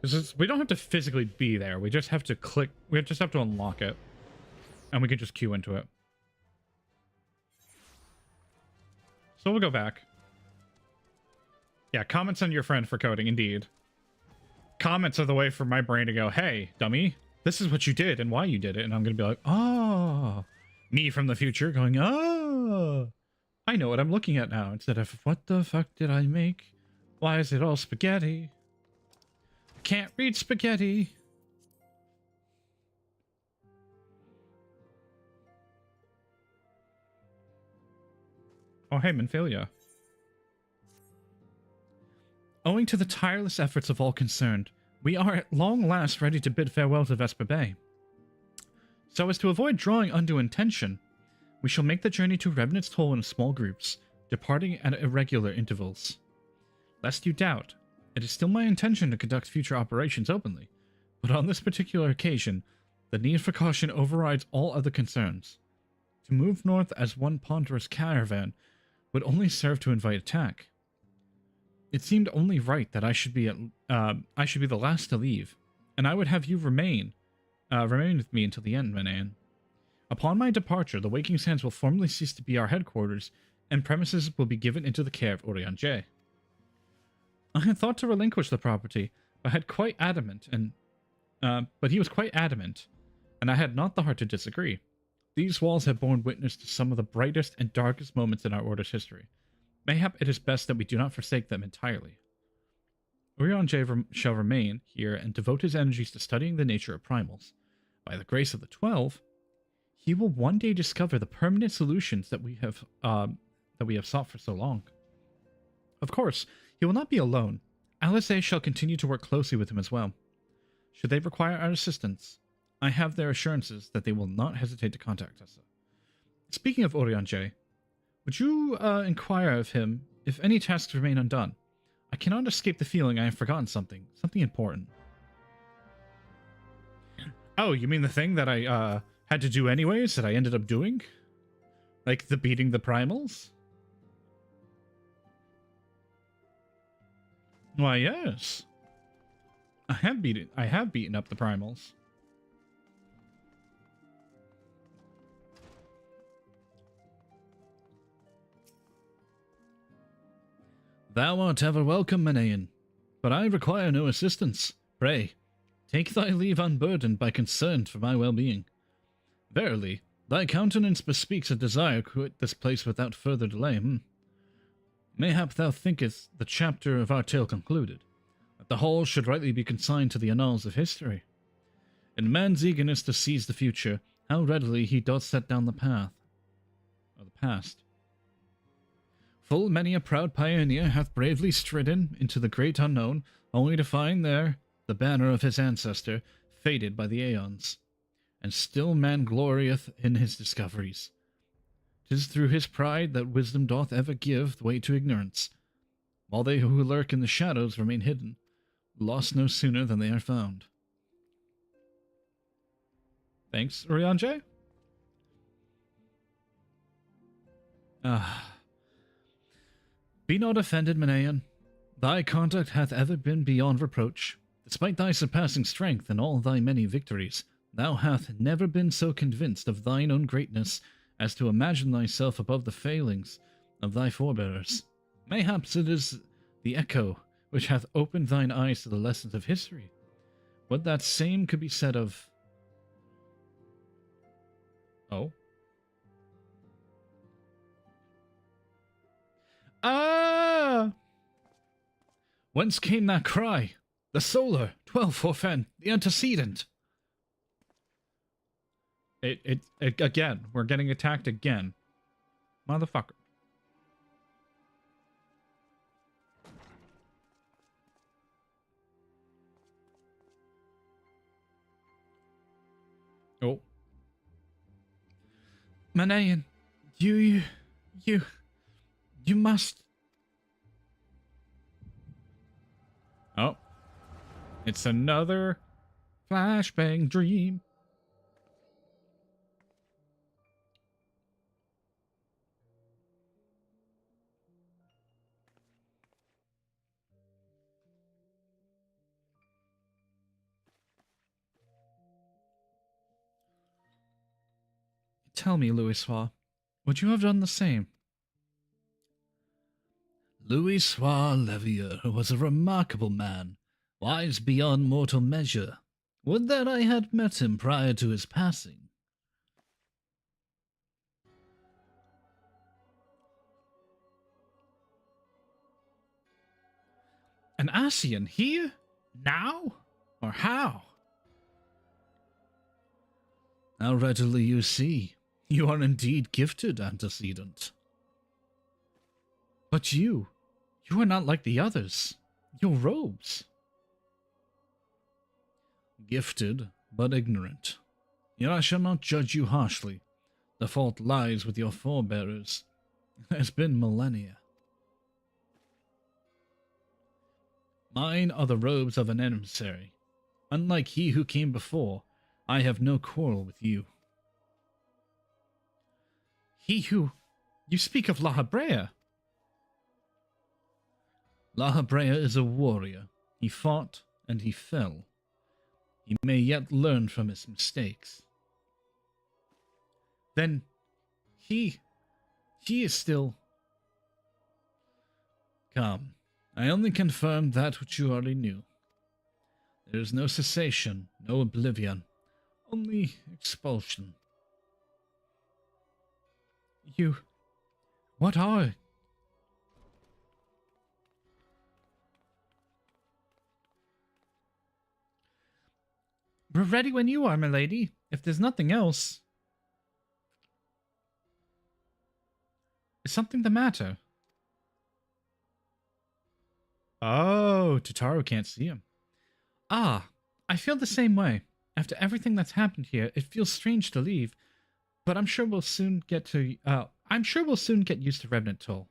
Because we don't have to physically be there. We just have to click. We just have to unlock it. And we can just queue into it. So we'll go back. Yeah, comments on your friend for coding, indeed. Comments are the way for my brain to go, hey, dummy, this is what you did and why you did it. And I'm going to be like, oh. Me from the future going, oh. I know what I'm looking at now. Instead of, what the fuck did I make? Why is it all spaghetti? Can't read spaghetti. Oh, hey, Minfilia. Owing to the tireless efforts of all concerned, we are at long last ready to bid farewell to Vesper Bay. So as to avoid drawing undue attention, we shall make the journey to Revenant's Toll in small groups, departing at irregular intervals. Lest you doubt, it is still my intention to conduct future operations openly, but on this particular occasion, the need for caution overrides all other concerns. To move north as one ponderous caravan would only serve to invite attack. It seemed only right that I should be the last to leave, and I would have you remain with me until the end, Manan. Upon my departure, the Waking Sands will formally cease to be our headquarters, and premises will be given into the care of Urianger. I had thought to relinquish the property, but he was quite adamant, and I had not the heart to disagree. These walls have borne witness to some of the brightest and darkest moments in our Order's history. Mayhap it is best that we do not forsake them entirely. Urianger shall remain here and devote his energies to studying the nature of primals. By the grace of the 12, he will one day discover the permanent solutions that we have sought for so long. Of course, he will not be alone. Alice shall continue to work closely with him as well. Should they require our assistance, I have their assurances that they will not hesitate to contact us. Speaking of Urianger, would you inquire of him if any tasks remain undone? I cannot escape the feeling I have forgotten something important. Oh, you mean the thing that I had to do anyways that I ended up doing? Like the beating the primals? Why, yes. I have beaten up the primals. Thou art ever welcome, Menaean, but I require no assistance. Pray, take thy leave unburdened by concern for my well-being. Verily, thy countenance bespeaks a desire to quit this place without further delay. Mayhap thou thinkest the chapter of our tale concluded, that the whole should rightly be consigned to the annals of history. In man's eagerness to seize the future, how readily he doth set down the path, or the past. Full many a proud pioneer hath bravely stridden into the great unknown, only to find there the banner of his ancestor faded by the aeons. And still man glorieth in his discoveries. 'Tis through his pride that wisdom doth ever give way to ignorance, while they who lurk in the shadows remain hidden, lost no sooner than they are found. Thanks, Urianje. Be not offended, Menaean. Thy conduct hath ever been beyond reproach. Despite thy surpassing strength and all thy many victories, thou hath never been so convinced of thine own greatness as to imagine thyself above the failings of thy forebears. Mayhaps it is the echo which hath opened thine eyes to the lessons of history. Would that same could be said of... Oh? Whence came that cry? The solar, 12 forfen, the antecedent. It again. We're getting attacked again. Motherfucker. Oh. Menaean, you must... Oh. It's another flashbang dream. Tell me, Louis, would you have done the same? Louis Levier was a remarkable man, wise beyond mortal measure. Would that I had met him prior to his passing. An Ascian here? Now? Or how? How readily you see. You are indeed gifted, antecedent. But you are not like the others. Your robes. Gifted, but ignorant. Yet I shall not judge you harshly. The fault lies with your forebearers. It has been millennia. Mine are the robes of an emissary. Unlike he who came before, I have no quarrel with you. He who... You speak of La Habrea. La Habrea is a warrior. He fought and he fell. He may yet learn from his mistakes. Then he is still... Come, I only confirm that which you already knew. There is no cessation, no oblivion, only expulsion. What are... We're ready when you are, my lady, if there's nothing else. Is something the matter? Oh, Totaro can't see him. Ah, I feel the same way. After everything that's happened here, it feels strange to leave, but I'm sure we'll soon get used to Revenant Toll.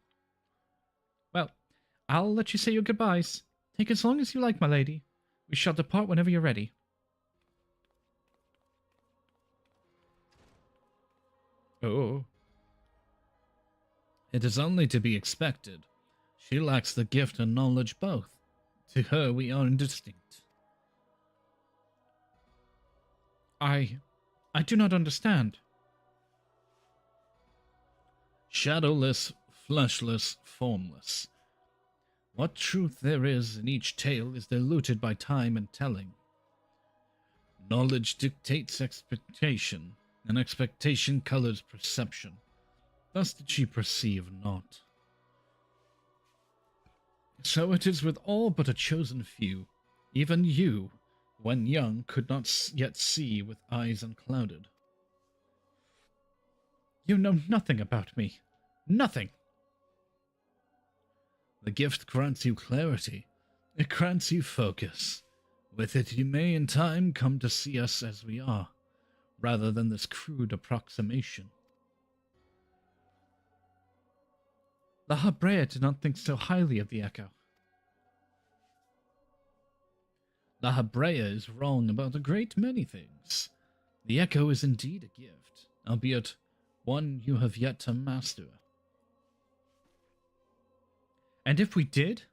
Well, I'll let you say your goodbyes. Take as long as you like, my lady. We shall depart whenever you're ready. Oh. It is only to be expected. She lacks the gift and knowledge both. To her we are indistinct. I do not understand. Shadowless, fleshless, formless. What truth there is in each tale is diluted by time and telling. Knowledge dictates expectation, and expectation colors perception. Thus did she perceive not. So it is with all but a chosen few. Even you, when young, could not yet see with eyes unclouded. You know nothing about me. Nothing. The gift grants you clarity. It grants you focus. With it you may in time come to see us as we are, rather than this crude approximation. La Habrea did not think so highly of the Echo. La Habrea is wrong about a great many things. The Echo is indeed a gift, albeit one you have yet to master. And if we did,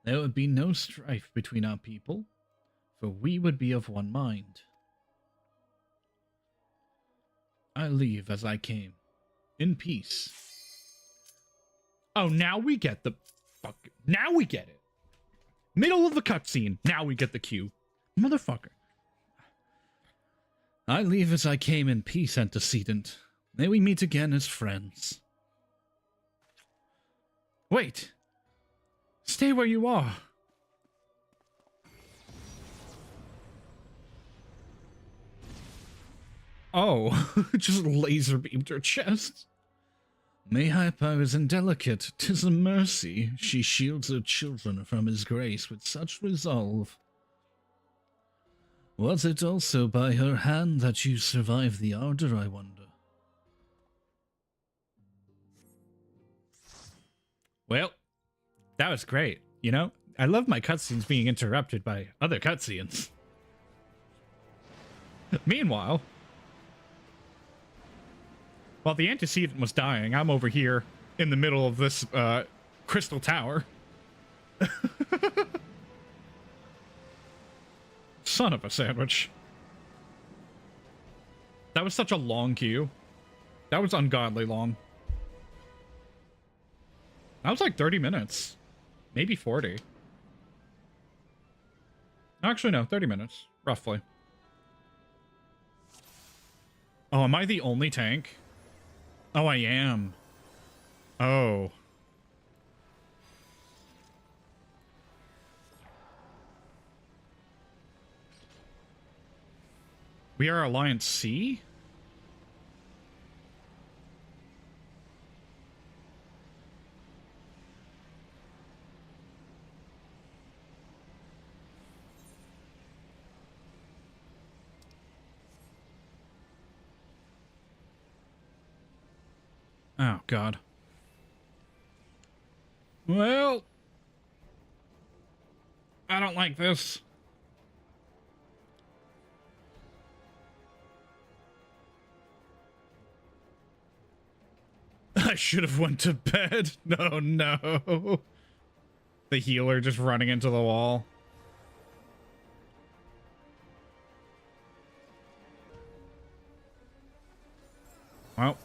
there would be no strife between our people, for we would be of one mind. I leave as I came, in peace. Oh, now we get the... Fuck. Now we get it. Middle of the cutscene. Now we get the cue. Motherfucker. I leave as I came in peace, antecedent. May we meet again as friends. Wait. Stay where you are. Oh, just laser beamed her chest. Mayhap I was indelicate. 'Tis a mercy she shields her children from his grace with such resolve. Was it also by her hand that you survived the ardor, I wonder? Well, that was great. You know, I love my cutscenes being interrupted by other cutscenes. Meanwhile, while the antecedent was dying, I'm over here in the middle of this crystal tower. Son of a sandwich. That was such a long queue. That was ungodly long. That was like 30 minutes. Maybe 40. Actually, no, 30 minutes, roughly. Oh, am I the only tank? Oh, I am. Oh. We are Alliance C? Oh, God. Well, I don't like this. I should have went to bed. No, no. The healer just running into the wall. Well.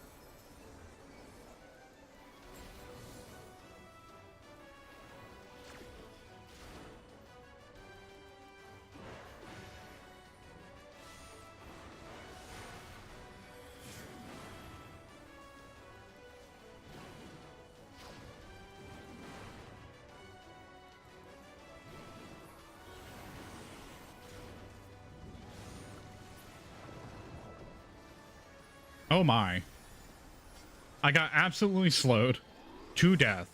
Oh my. I got absolutely slowed to death.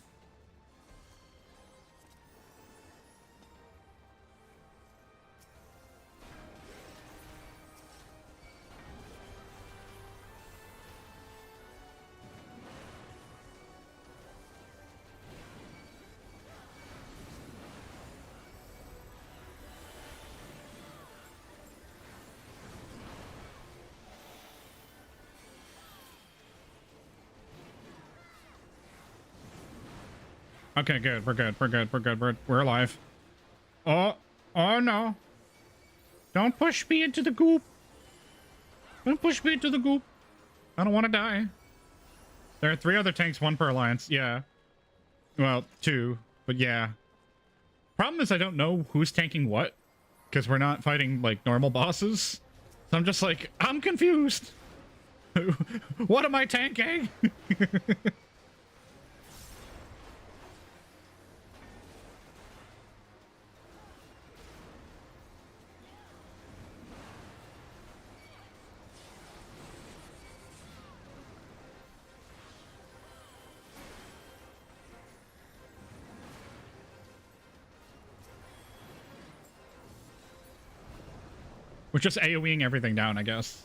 Okay, good. We're good. We're good. We're good. We're alive. Oh no. Don't push me into the goop. Don't push me into the goop. I don't want to die. There are 3 other tanks, 1 per alliance. Yeah. Well, 2, but yeah. Problem is I don't know who's tanking what, because we're not fighting, like, normal bosses. So I'm just like, I'm confused. What am I tanking? We're just AoEing everything down, I guess.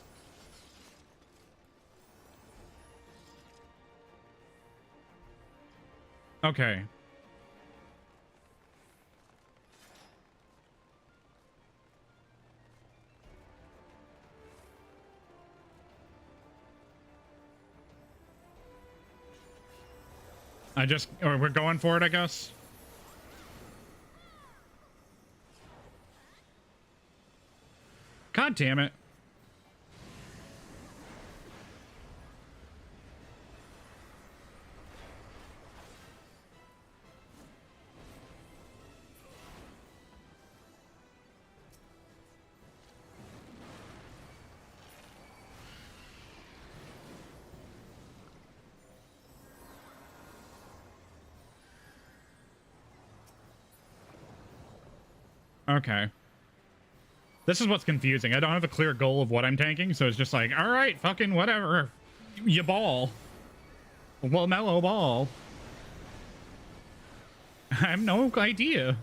Okay. Or we're going for it, I guess. God damn it. Okay. This is what's confusing. I don't have a clear goal of what I'm tanking, so it's just like, all right, fucking whatever. You ball. Well, mellow ball. I have no idea.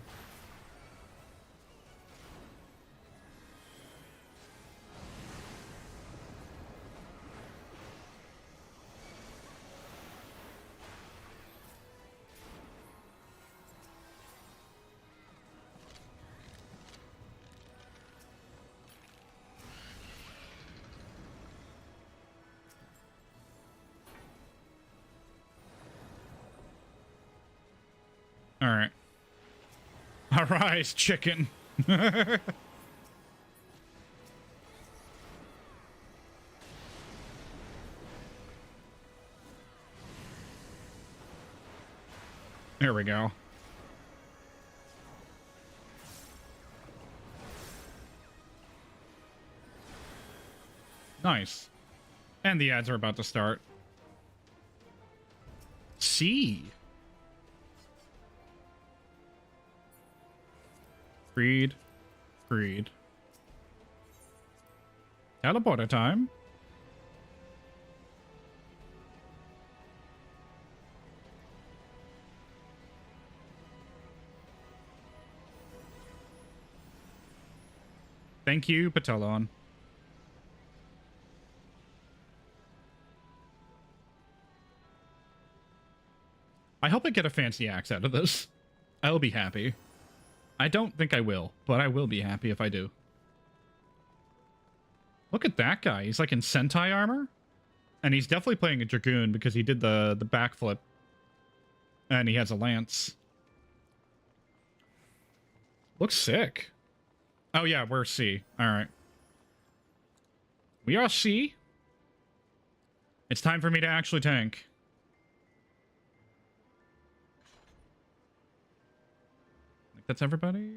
All right. Arise, chicken. There we go. Nice. And the ads are about to start. C. Freed. Freed. Teleporter time. Thank you, Patelon. I hope I get a fancy axe out of this. I'll be happy. I don't think I will, but I will be happy if I do. Look at that guy. He's like in Sentai armor. And he's definitely playing a Dragoon because he did the backflip. And he has a lance. Looks sick. Oh yeah, we're C. Alright. We are C. It's time for me to actually tank. That's everybody?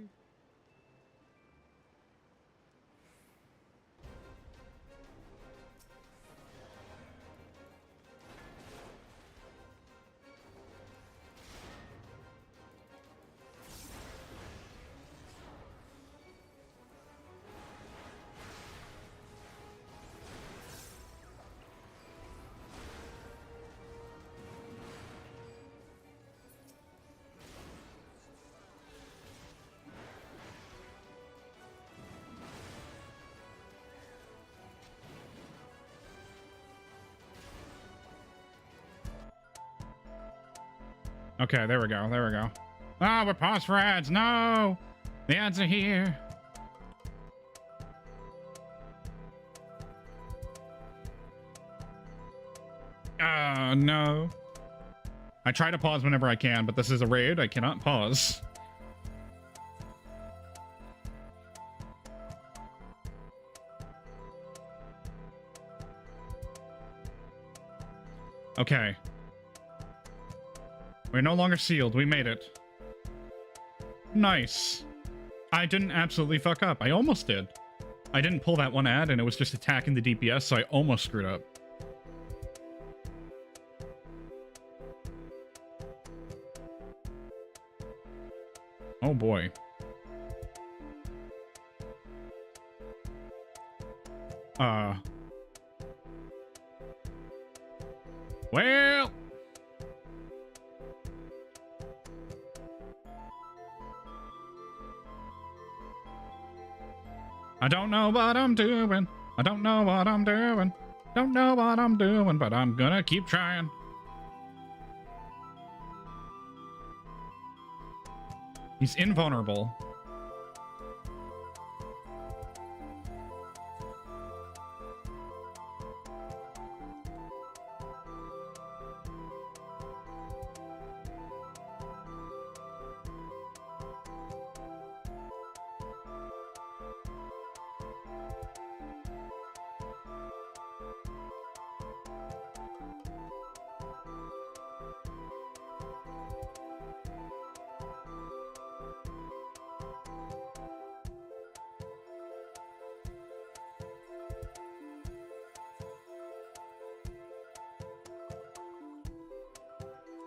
Okay, there we go. There we go. Oh, we're paused for ads. No! The ads are here. Oh, no. I try to pause whenever I can, but this is a raid. I cannot pause. Okay. We're no longer sealed. We made it. Nice. I didn't absolutely fuck up. I almost did. I didn't pull that one ad, and it was just attacking the DPS, so I almost screwed up. Oh boy. Well... I don't know what I'm doing. I don't know what I'm doing. Don't know what I'm doing, but I'm gonna keep trying. He's invulnerable.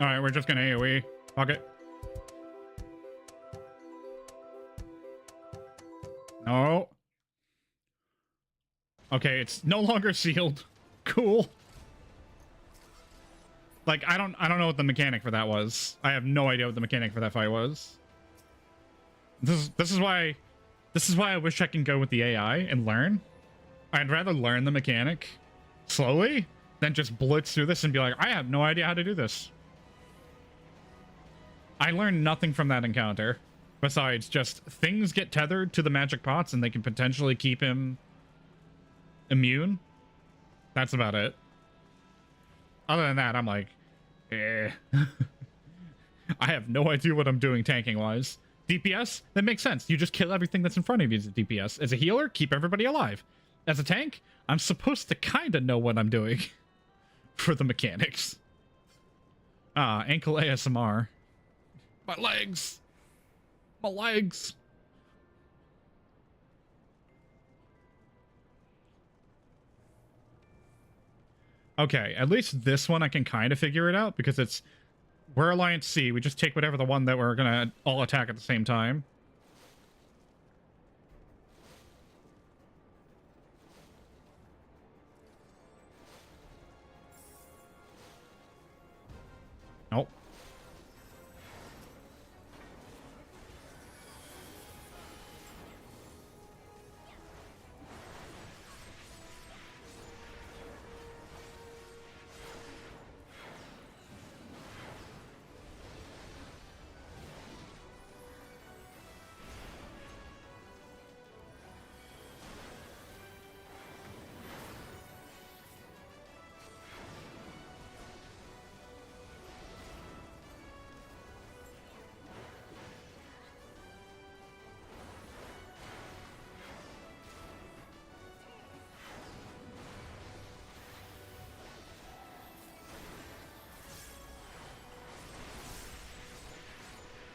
Alright, we're just gonna AoE. Fuck it. No. Okay, it's no longer sealed. Cool. Like, I don't know what the mechanic for that was. I have no idea what the mechanic for that fight was. This is why I wish I can go with the AI and learn. I'd rather learn the mechanic slowly than just blitz through this and be like, I have no idea how to do this. I learned nothing from that encounter, besides just things get tethered to the magic pots and they can potentially keep him immune. That's about it. Other than that, I'm like, eh. I have no idea what I'm doing tanking-wise. DPS? That makes sense. You just kill everything that's in front of you as a DPS. As a healer, keep everybody alive. As a tank, I'm supposed to kind of know what I'm doing for the mechanics. Ah, ankle ASMR. My legs! My legs! Okay, at least this one I can kind of figure it out, because it's... We're Alliance C, we just take whatever the one that we're gonna all attack at the same time. Nope.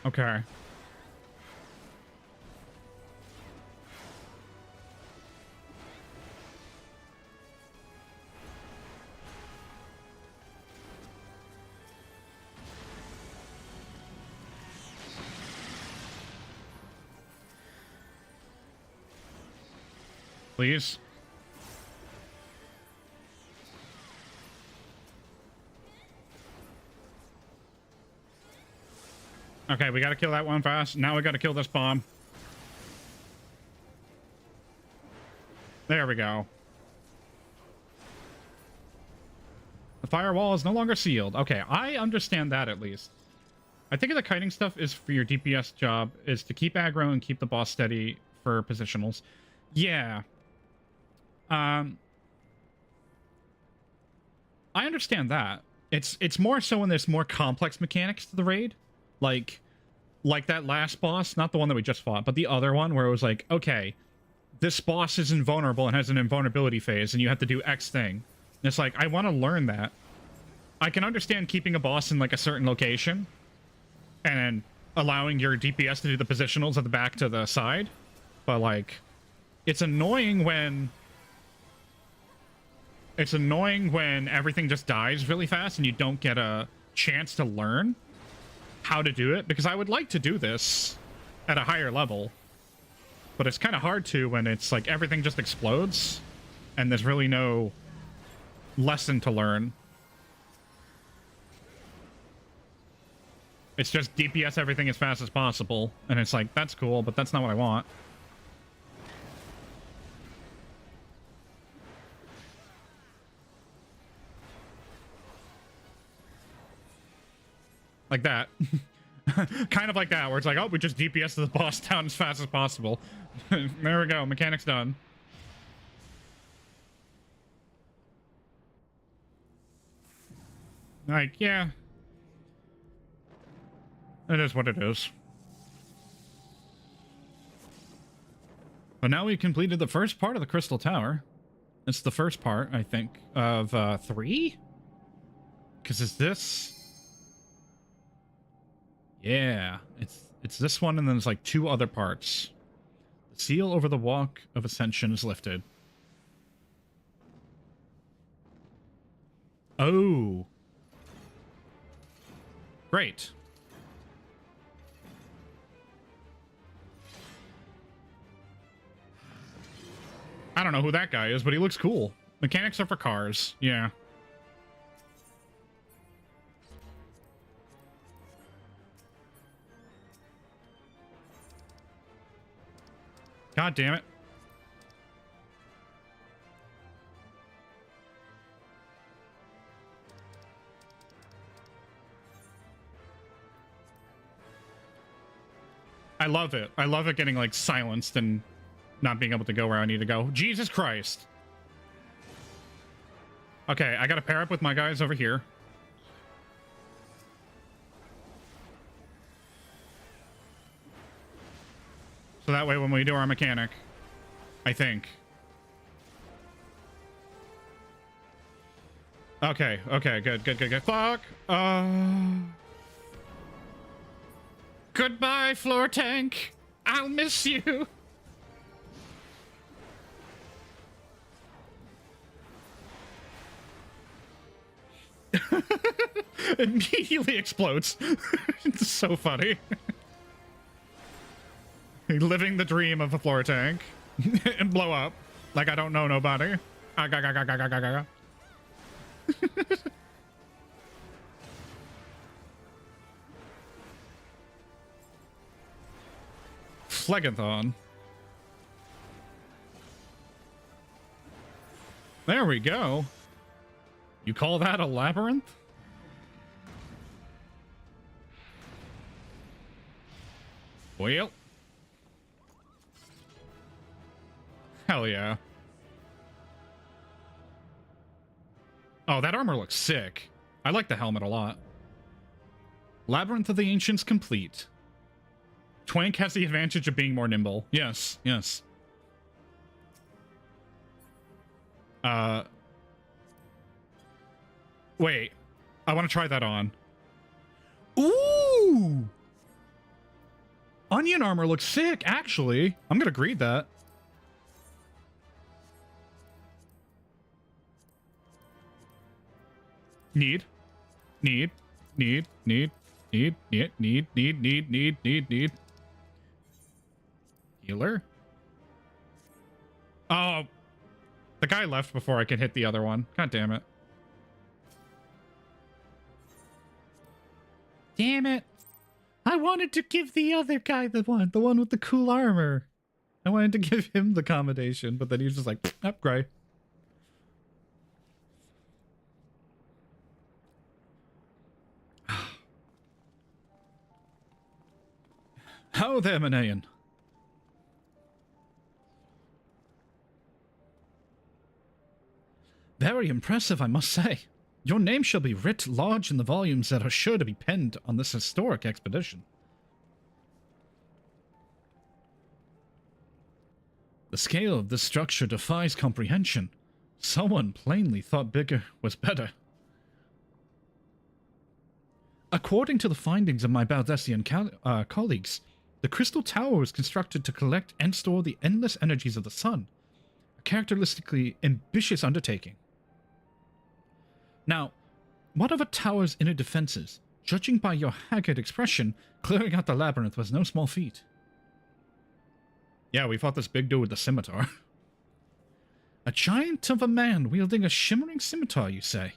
Okay. Please. Okay, we gotta kill that one fast. Now we gotta kill this bomb. There we go. The firewall is no longer sealed. Okay, I understand that at least. I think the kiting stuff is for your DPS job, is to keep aggro and keep the boss steady for positionals. Yeah. I understand that. It's more so when there's more complex mechanics to the raid. Like that last boss, not the one that we just fought, but the other one where it was like, okay, this boss is invulnerable and has an invulnerability phase, and you have to do X thing. And it's like, I want to learn that. I can understand keeping a boss in, like, a certain location and allowing your DPS to do the positionals at the back to the side, but, like, it's annoying when everything just dies really fast and you don't get a chance to learn how to do it, because I would like to do this at a higher level. But it's kind of hard to when it's like everything just explodes and there's really no lesson to learn. It's just DPS everything as fast as possible. And it's like, that's cool, but that's not what I want. Like that. Kind of like that, where it's like, oh, we just DPS the boss down as fast as possible. There we go, mechanics done. Like, yeah. It is what it is. But now we've completed the first part of the Crystal Tower. It's the first part, I think, of 3? Because it's this... Yeah, it's this one, and then there's like 2 other parts. The seal over the Walk of Ascension is lifted. Oh. Great. I don't know who that guy is, but he looks cool. Mechanics are for cars. Yeah. God damn it. I love it. I love it getting, like, silenced and not being able to go where I need to go. Jesus Christ. Okay, I gotta pair up with my guys over here. So that way when we do our mechanic, I think. Okay, good. Fuck! Goodbye, floor tank! I'll miss you! Immediately explodes. It's so funny. Living the dream of a floor tank. And blow up. Like I don't know nobody. Phlegathon. There we go. You call that a labyrinth? Well. Hell yeah. Oh, that armor looks sick. I like the helmet a lot. Labyrinth of the Ancients complete. Twank has the advantage of being more nimble. Yes, yes. Wait. I want to try that on. Ooh! Onion armor looks sick, actually. I'm gonna greed that. Need. Healer? Oh. The guy left before I could hit the other one. God damn it. Damn it. I wanted to give the other guy the one with the cool armor. I wanted to give him the commendation, but then he was just like, upgrade. How there, Manayan? Very impressive, I must say. Your name shall be writ large in the volumes that are sure to be penned on this historic expedition. The scale of this structure defies comprehension. Someone plainly thought bigger was better. According to the findings of my Baldessian colleagues, the Crystal Tower was constructed to collect and store the endless energies of the sun, a characteristically ambitious undertaking. Now, what of a tower's inner defenses? Judging by your haggard expression, clearing out the labyrinth was no small feat. Yeah, we fought this big dude with the scimitar. A giant of a man wielding a shimmering scimitar, you say?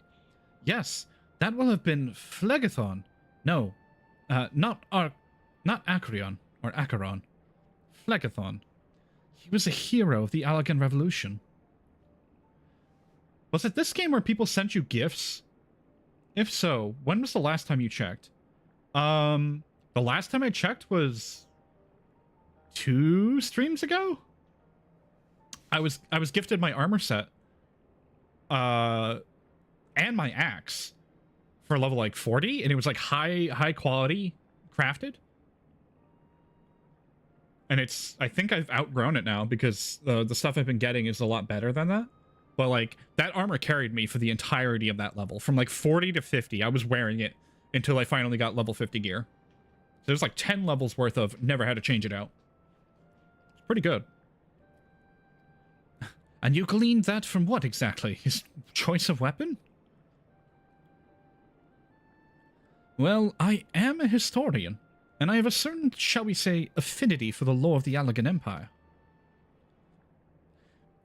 Yes, that will have been Phlegethon. No, not Acreon, or Acheron. Phlegethon. He was a hero of the Allegan Revolution. Was it this game where people sent you gifts? If so, when was the last time you checked? The last time I checked was 2 streams ago? I was gifted my armor set. And my axe for level like 40, and it was like high quality crafted. And I think I've outgrown it now because the stuff I've been getting is a lot better than that. But like that armor carried me for the entirety of that level. From like 40 to 50, I was wearing it until I finally got level 50 gear. So there's like 10 levels worth of never had to change it out. It's pretty good. And you gleaned that from what exactly? His choice of weapon? Well, I am a historian, and I have a certain, shall we say, affinity for the lore of the Allegan Empire.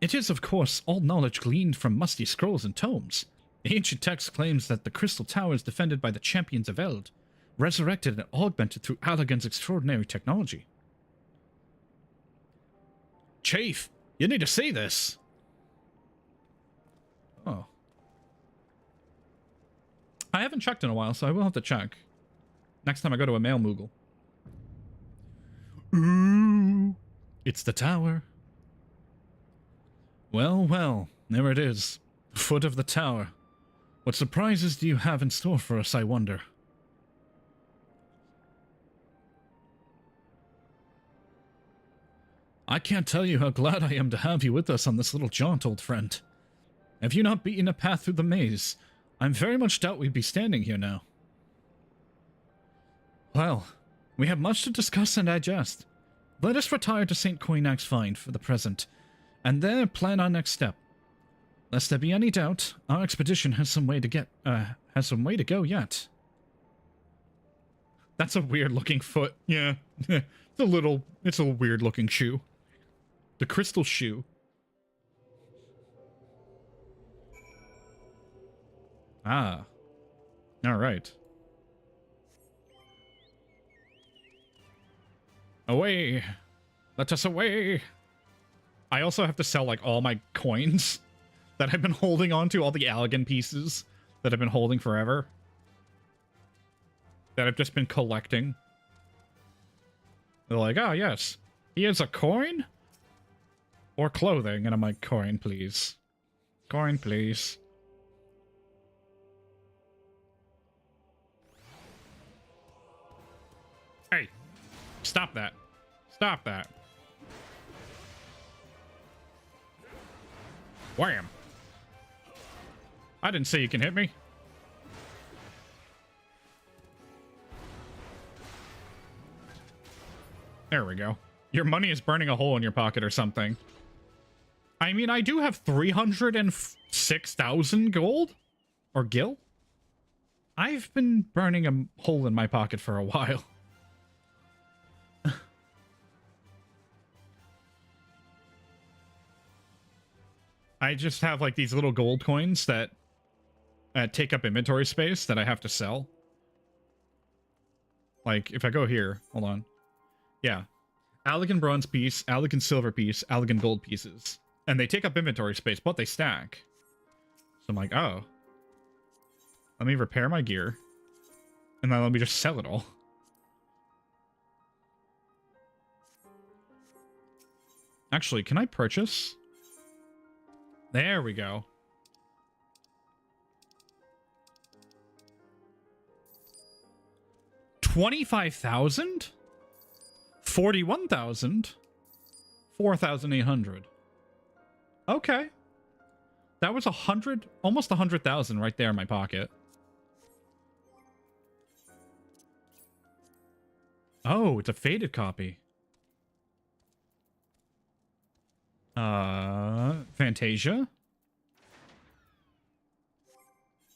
It is, of course, all knowledge gleaned from musty scrolls and tomes. The ancient text claims that the Crystal Tower is defended by the champions of Eld, resurrected and augmented through Allegan's extraordinary technology. Chief, you need to see this. Oh. I haven't checked in a while, so I will have to check. Next time I go to a mail moogle. Ooh, it's the tower. Well, well, there it is. Foot of the tower. What surprises do you have in store for us, I wonder? I can't tell you how glad I am to have you with us on this little jaunt, old friend. Have you not beaten a path through the maze? I'm very much doubt we'd be standing here now. Well, we have much to discuss and digest. Let us retire to St. Coinac's Find for the present, and there plan our next step. Lest there be any doubt, our expedition has some way to go yet. That's a weird looking foot. Yeah. it's a weird looking shoe. The crystal shoe. Ah. Alright. Away! Let us away! I also have to sell, like, all my coins that I've been holding on to, all the Allegan pieces that I've been holding forever. That I've just been collecting. They're like, oh, yes. He has a coin? Or clothing? And I'm like, coin, please. Coin, please. Hey, stop that. Stop that. Wham. I didn't say you can hit me. There we go. Your money is burning a hole in your pocket or something. I mean, I do have 306,000 gold? Or gil? I've been burning a hole in my pocket for a while. I just have, like, these little gold coins that take up inventory space that I have to sell. Like, if I go here, hold on. Yeah. Allegan bronze piece, Allegan silver piece, Allegan gold pieces. And they take up inventory space, but they stack. So I'm like, oh. Let me repair my gear. And then let me just sell it all. Actually, can I purchase? There we go. 25,000? 41,000? 4,800. Okay. That was almost 100,000 right there in my pocket. Oh, it's a faded copy. Fantasia?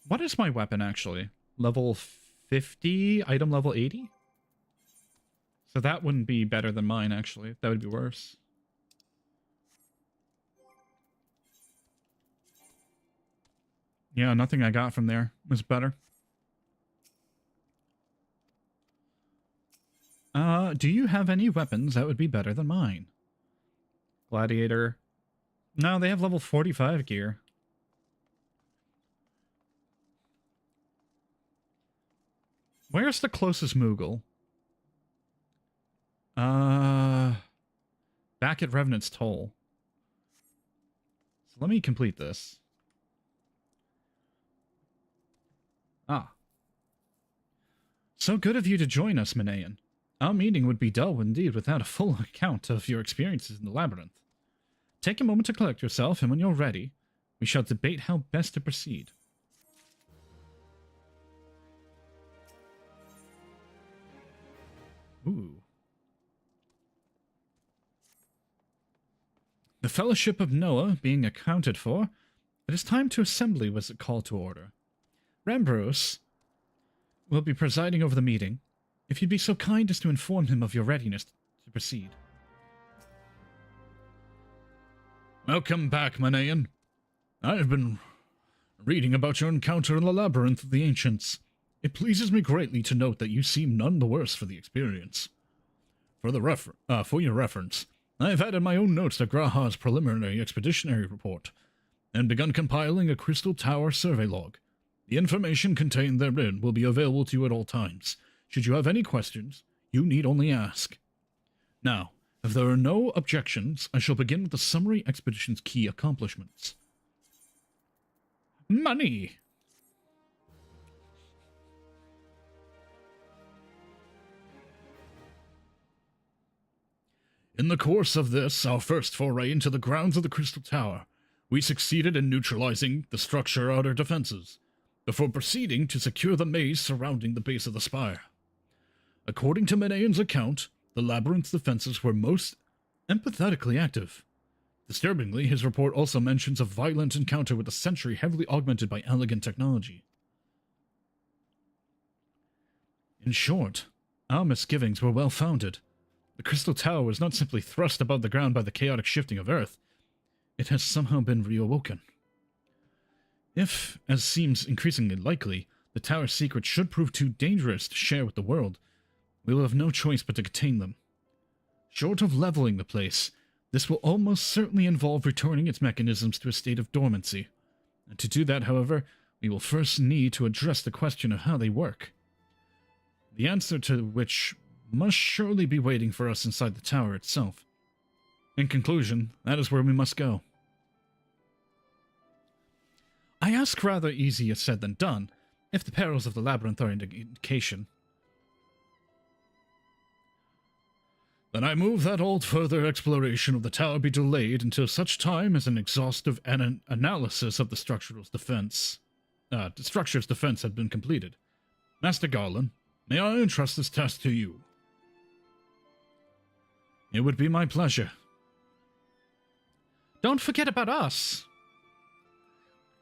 What is my weapon, actually? Level 50? Item level 80? So that wouldn't be better than mine, actually. That would be worse. Yeah, nothing I got from there was better. Do you have any weapons that would be better than mine? Gladiator. No, they have level 45 gear. Where's the closest Moogle? Back at Revenant's Toll. So let me complete this. Ah. So good of you to join us, Manaean. Our meeting would be dull indeed without a full account of your experiences in the labyrinth. Take a moment to collect yourself, and when you're ready, we shall debate how best to proceed. Ooh. The Fellowship of Noah being accounted for, it is time to assembly was a call to order. Rambrose will be presiding over the meeting. If you'd be so kind as to inform him of your readiness to proceed. Welcome back, Manaean. I have been reading about your encounter in the Labyrinth of the Ancients. It pleases me greatly to note that you seem none the worse for the experience. For your reference, I have added my own notes to Graha's preliminary expeditionary report, and begun compiling a Crystal Tower survey log. The information contained therein will be available to you at all times. Should you have any questions, you need only ask. Now, if there are no objections, I shall begin with the summary expedition's key accomplishments. Money! In the course of this, our first foray into the grounds of the Crystal Tower, we succeeded in neutralizing the structure outer defenses, before proceeding to secure the maze surrounding the base of the spire. According to Manaean's account, the labyrinth's defenses were most empathetically active. Disturbingly, his report also mentions a violent encounter with a sentry heavily augmented by elegant technology. In short, our misgivings were well founded. The Crystal Tower was not simply thrust above the ground by the chaotic shifting of Earth. It has somehow been reawoken. If, as seems increasingly likely, the Tower's secrets should prove too dangerous to share with the world, we will have no choice but to contain them. Short of leveling the place, this will almost certainly involve returning its mechanisms to a state of dormancy. And to do that, however, we will first need to address the question of how they work. The answer to which must surely be waiting for us inside the tower itself. In conclusion, that is where we must go. I ask rather easier said than done, if the perils of the labyrinth are an indication. Then I move that all further exploration of the tower be delayed until such time as an exhaustive analysis of the structure's defense had been completed. Master Garland, may I entrust this task to you? It would be my pleasure. Don't forget about us.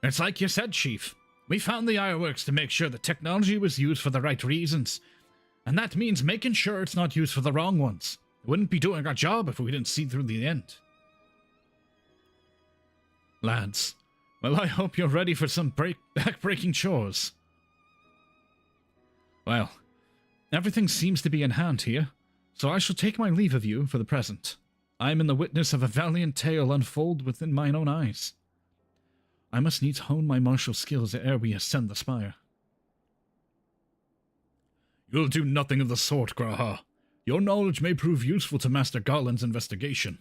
It's like you said, Chief. We found the ironworks to make sure the technology was used for the right reasons. And that means making sure it's not used for the wrong ones. We wouldn't be doing our job if we didn't see through the end. Lads, well, I hope you're ready for some back-breaking chores. Well, everything seems to be in hand here, so I shall take my leave of you for the present. I am in the witness of a valiant tale unfold within mine own eyes. I must needs hone my martial skills ere we ascend the spire. You'll do nothing of the sort, Graha. Your knowledge may prove useful to Master Garland's investigation.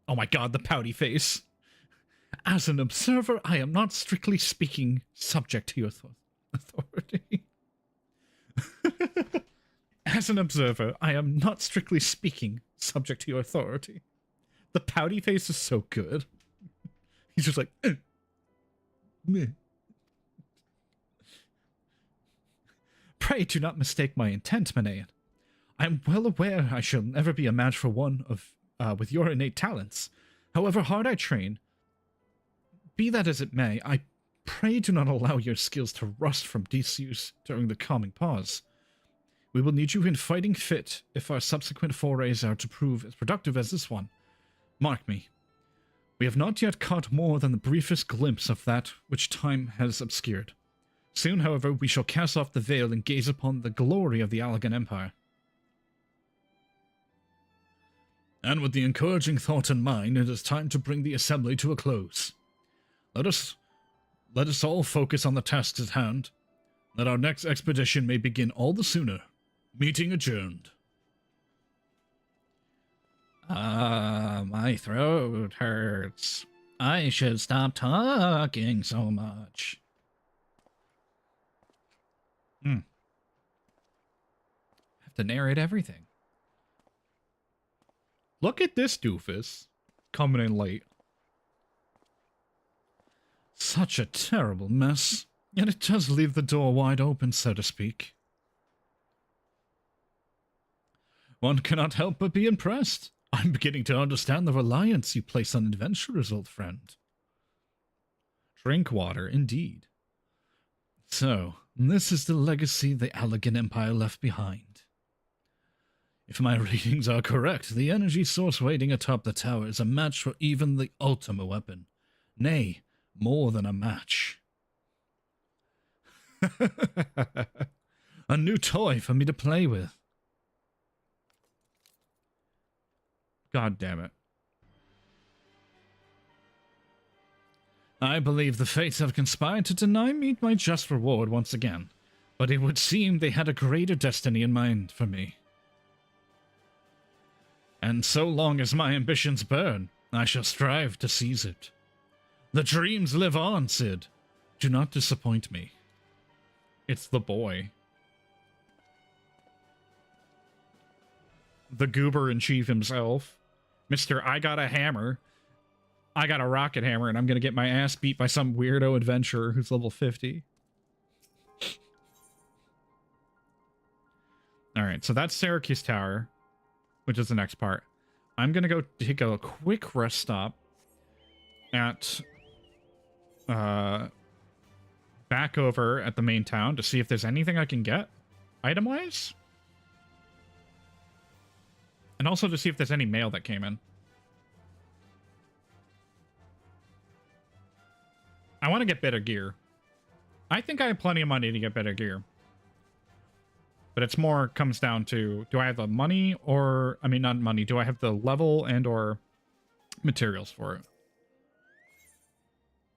Oh my god, the pouty face. As an observer, I am not strictly speaking subject to your authority. As an observer, I am not strictly speaking subject to your authority. The pouty face is so good. He's just like, meh. Pray do not mistake my intent, Manean. I am well aware I shall never be a match for one with your innate talents. However hard I train, be that as it may, I pray do not allow your skills to rust from disuse during the calming pause. We will need you in fighting fit if our subsequent forays are to prove as productive as this one. Mark me. We have not yet caught more than the briefest glimpse of that which time has obscured. Soon, however, we shall cast off the veil and gaze upon the glory of the Allagan Empire. And with the encouraging thought in mind, it is time to bring the assembly to a close. Let us all focus on the tasks at hand, that our next expedition may begin all the sooner. Meeting adjourned. My throat hurts. I should stop talking so much. Have to narrate everything. Look at this doofus coming in late. Such a terrible mess. Yet it does leave the door wide open, so to speak. One cannot help but be impressed. I'm beginning to understand the reliance you place on adventurers, old friend. Drink water, indeed. So, this is the legacy the Allagan Empire left behind. If my readings are correct, the energy source waiting atop the tower is a match for even the Ultima weapon. Nay, more than a match. A new toy for me to play with. God damn it. I believe the fates have conspired to deny me my just reward once again, but it would seem they had a greater destiny in mind for me. And so long as my ambitions burn, I shall strive to seize it. The dreams live on, Sid. Do not disappoint me. It's the boy. The goober-in-chief himself. Mr. I got a hammer. I got a rocket hammer, and I'm gonna get my ass beat by some weirdo adventurer who's level 50. Alright, so that's Syracuse Tower, which is the next part. I'm gonna go take a quick rest stop at back over at the main town to see if there's anything I can get item-wise. And also to see if there's any mail that came in. I want to get better gear. I think I have plenty of money to get better gear. But it's more comes down to, do I have the money or, I mean, not money, do I have the level and or materials for it?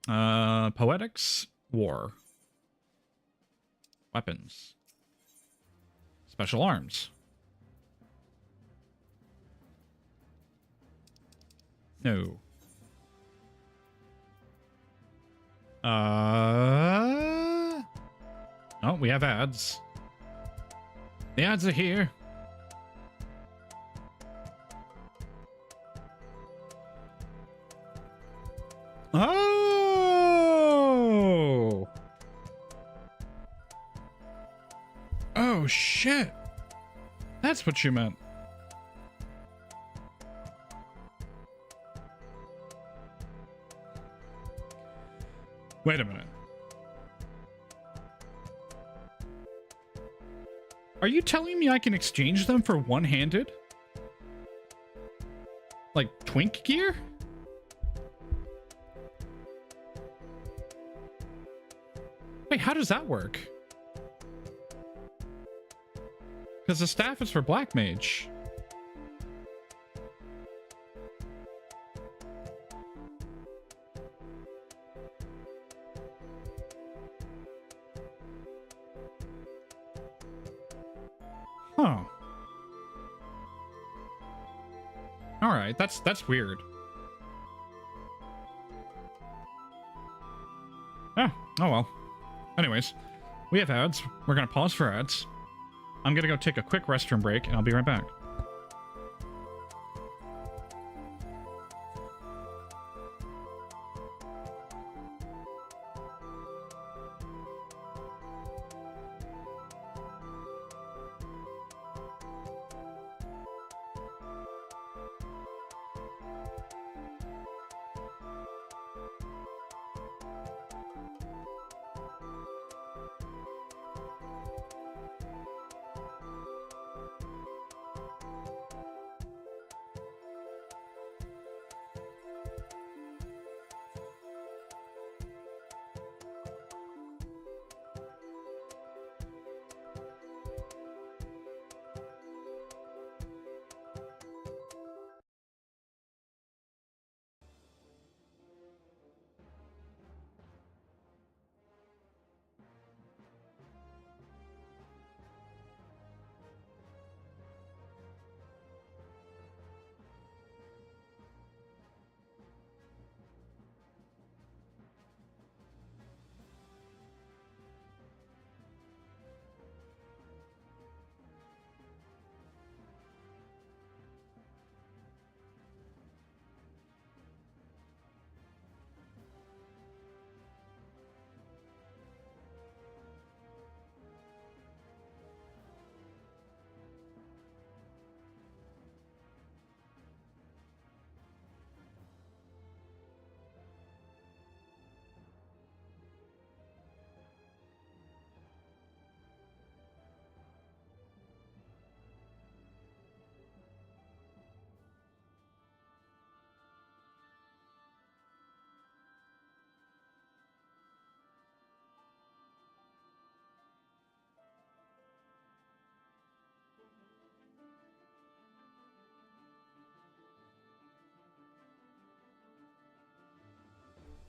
Poetics, war. Weapons. Special arms. No. Oh, we have ads. The ads are here. Oh! Oh, shit. That's what you meant. Wait a minute. Are you telling me I can exchange them for one-handed? Like twink gear? Wait, how does that work? Because the staff is for Black Mage. Huh. Alright, that's weird. Ah, oh well. Anyways, we have ads. We're gonna pause for ads. I'm gonna go take a quick restroom break, and I'll be right back.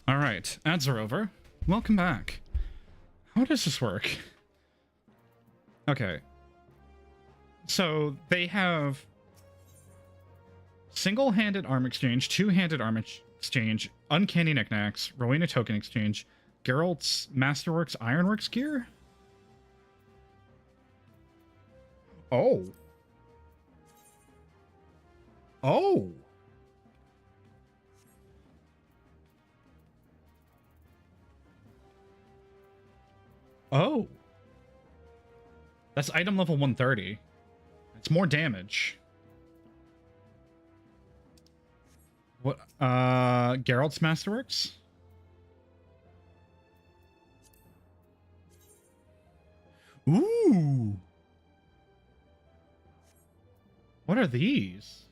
All right, ads are over. Welcome back. How does this work? Okay. So they have single-handed arm exchange, two-handed arm exchange, uncanny knickknacks, Rowena token exchange, Geralt's Masterworks Ironworks gear. Oh. Oh. Oh. That's item level 130. It's more damage. What? Geralt's Masterworks? Ooh. What are these?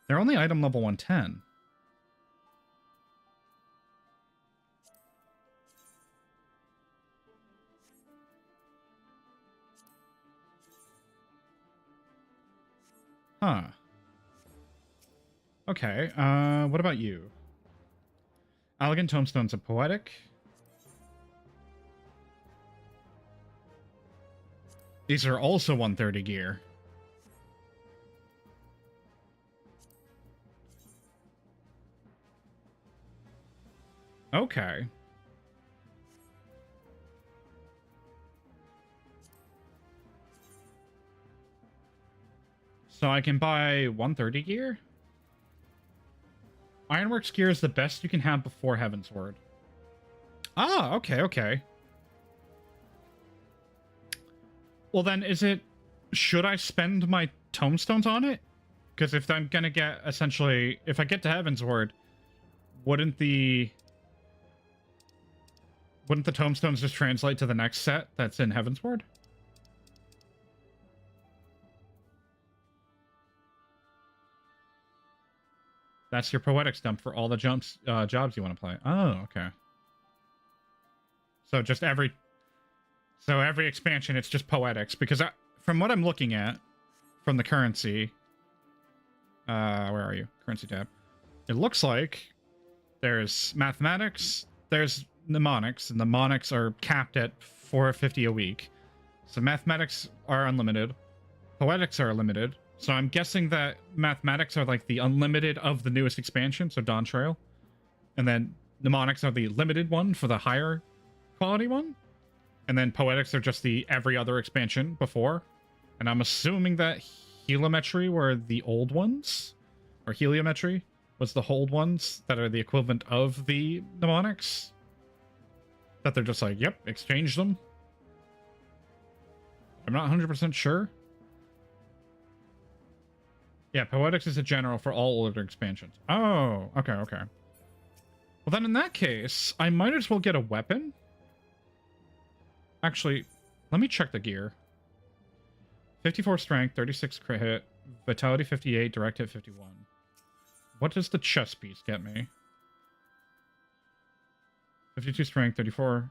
They're only item level 110. Huh. Okay, what about you? Elegant Tomestones of Poetic. These are also 130 gear. Okay. So I can buy 130 gear? Ironworks gear is the best you can have before Heavensward. Ah, okay, okay. Well then, is it... Should I spend my tomestones on it? Because if I'm gonna get, essentially... If I get to Heavensward, wouldn't the tomestones just translate to the next set that's in Heavensward? That's your poetics dump for all the jobs you want to play. Oh, okay. So just every expansion, it's just poetics. Because from what I'm looking at, from the currency, where are you? Currency tab. It looks like there's mathematics, there's mnemonics, and mnemonics are capped at 450 a week. So mathematics are unlimited, poetics are limited. So I'm guessing that mathematics are like the unlimited of the newest expansion, so Dawn Trail. And then mnemonics are the limited one for the higher quality one. And then poetics are just the every other expansion before. And I'm assuming that heliometry were the old ones. Or heliometry was the old ones that are the equivalent of the mnemonics. That they're just like, yep, exchange them. I'm not 100% sure. Yeah, poetics is a general for all older expansions. Oh, okay, okay. Well, then in that case, I might as well get a weapon. Actually, let me check the gear. 54 strength, 36 crit hit, vitality 58, direct hit 51. What does the chest piece get me? 52 strength, 34,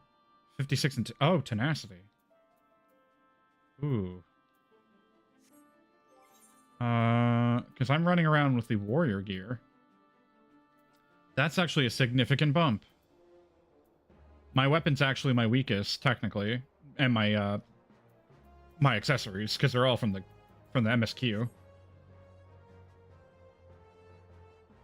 56 and... Oh, tenacity. Ooh. Because I'm running around with the warrior gear. That's actually a significant bump. My weapon's actually my weakest, technically, and my my accessories, because they're all from the MSQ.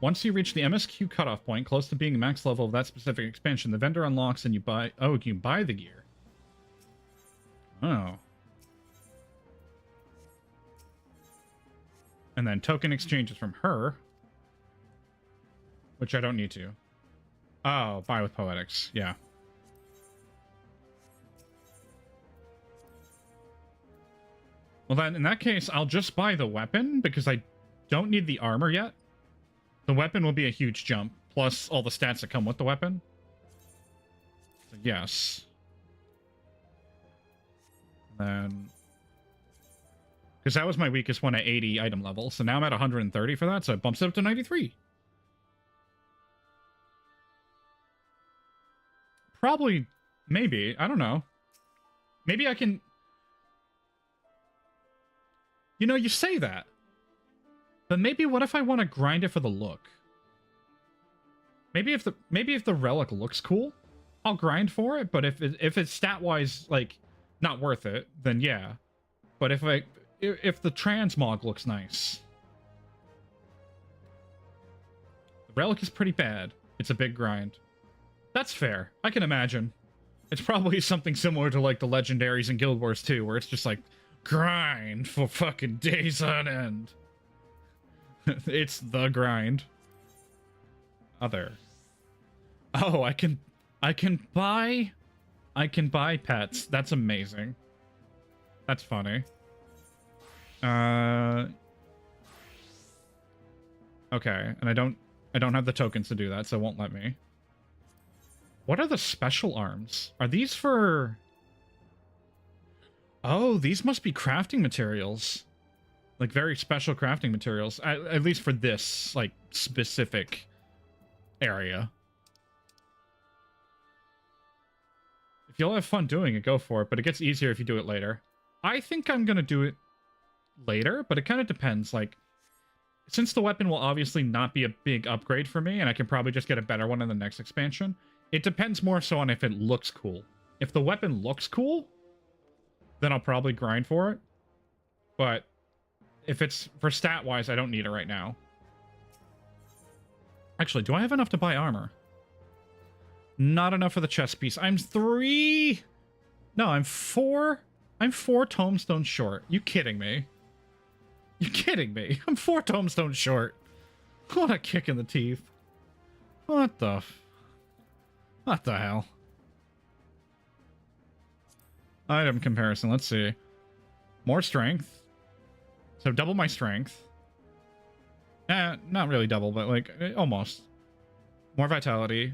Once you reach the MSQ cutoff point, close to being max level of that specific expansion, the vendor unlocks and you buy... Oh, you can buy the gear. Oh. And then token exchanges from her. Which I don't need to. Oh, buy with poetics. Yeah. Well then, in that case, I'll just buy the weapon, because I don't need the armor yet. The weapon will be a huge jump, plus all the stats that come with the weapon. So yes. Then... Because that was my weakest one at 80 item level, so now I'm at 130 for that, so it bumps it up to 93. Probably, maybe, I don't know. Maybe I can... You know, you say that. But maybe what if I want to grind it for the look? Maybe if the relic looks cool, I'll grind for it, but if it's stat-wise, like, not worth it, then yeah. But if the transmog looks nice. The relic is pretty bad. It's a big grind. That's fair. I can imagine. It's probably something similar to, like, the legendaries in Guild Wars 2, where it's just like, grind for fucking days on end. It's the grind. Other. Oh, I can buy pets. That's amazing. That's funny. Okay, and I don't have the tokens to do that, so it won't let me. What are the special arms? Are these for... Oh, these must be crafting materials. Like, very special crafting materials. At least for this, like, specific area. If you'll have fun doing it, go for it, but it gets easier if you do it later. I think I'm gonna do it later, but it kind of depends. Like, since the weapon will obviously not be a big upgrade for me, and I can probably just get a better one in the next expansion, it depends more so on if it looks cool. If the weapon looks cool, then I'll probably grind for it. But if it's for stat-wise, I don't need it right now. Actually, do I have enough to buy armor? Not enough for the chest piece. I'm 3... No, I'm 4... I'm 4 tomestones short. You kidding me? You kidding me? I'm 4 tomestones short. What a kick in the teeth. What the hell? Item comparison, let's see. More strength. So double my strength. Not really double, but like, almost. More vitality.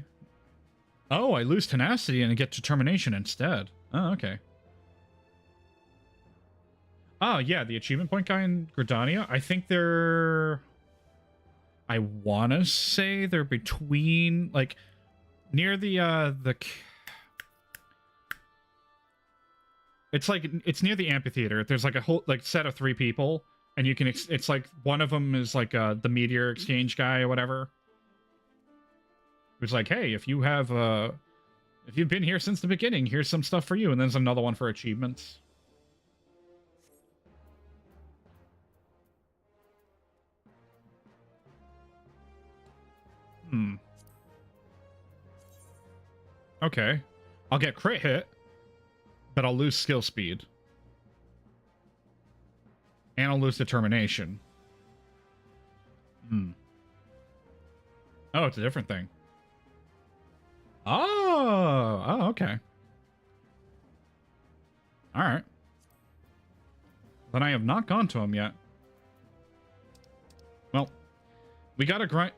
Oh, I lose tenacity and I get determination instead. Oh, okay. Oh, yeah, the achievement point guy in Gridania, I think they're... I want to say they're between, like, near the... It's like, it's near the amphitheater. There's like a whole, like, set of 3 people, and you can, it's like, one of them is like the meteor exchange guy or whatever. It's like, hey, if you have, if you've been here since the beginning, here's some stuff for you, and then there's another one for achievements. Okay. I'll get crit hit, but I'll lose skill speed. And I'll lose determination. Oh, it's a different thing. Oh, okay. Alright. Then I have not gone to him yet. Well, we gotta grind.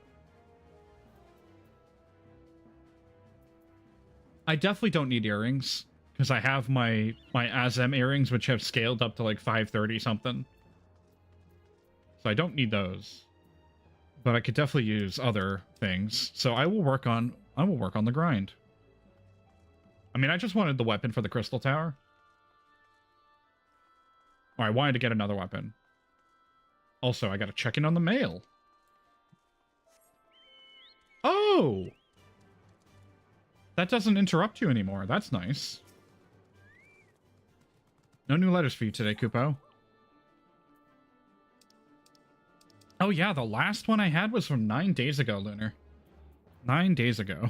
I definitely don't need earrings, because I have my Azem earrings, which have scaled up to like 530 something. So I don't need those. But I could definitely use other things. So I will work on the grind. I mean, I just wanted the weapon for the Crystal Tower. Or I wanted to get another weapon. Also, I gotta check in on the mail. Oh! That doesn't interrupt you anymore. That's nice. No new letters for you today, Kupo. Oh yeah, the last one I had was from 9 days ago, Lunar. 9 days ago.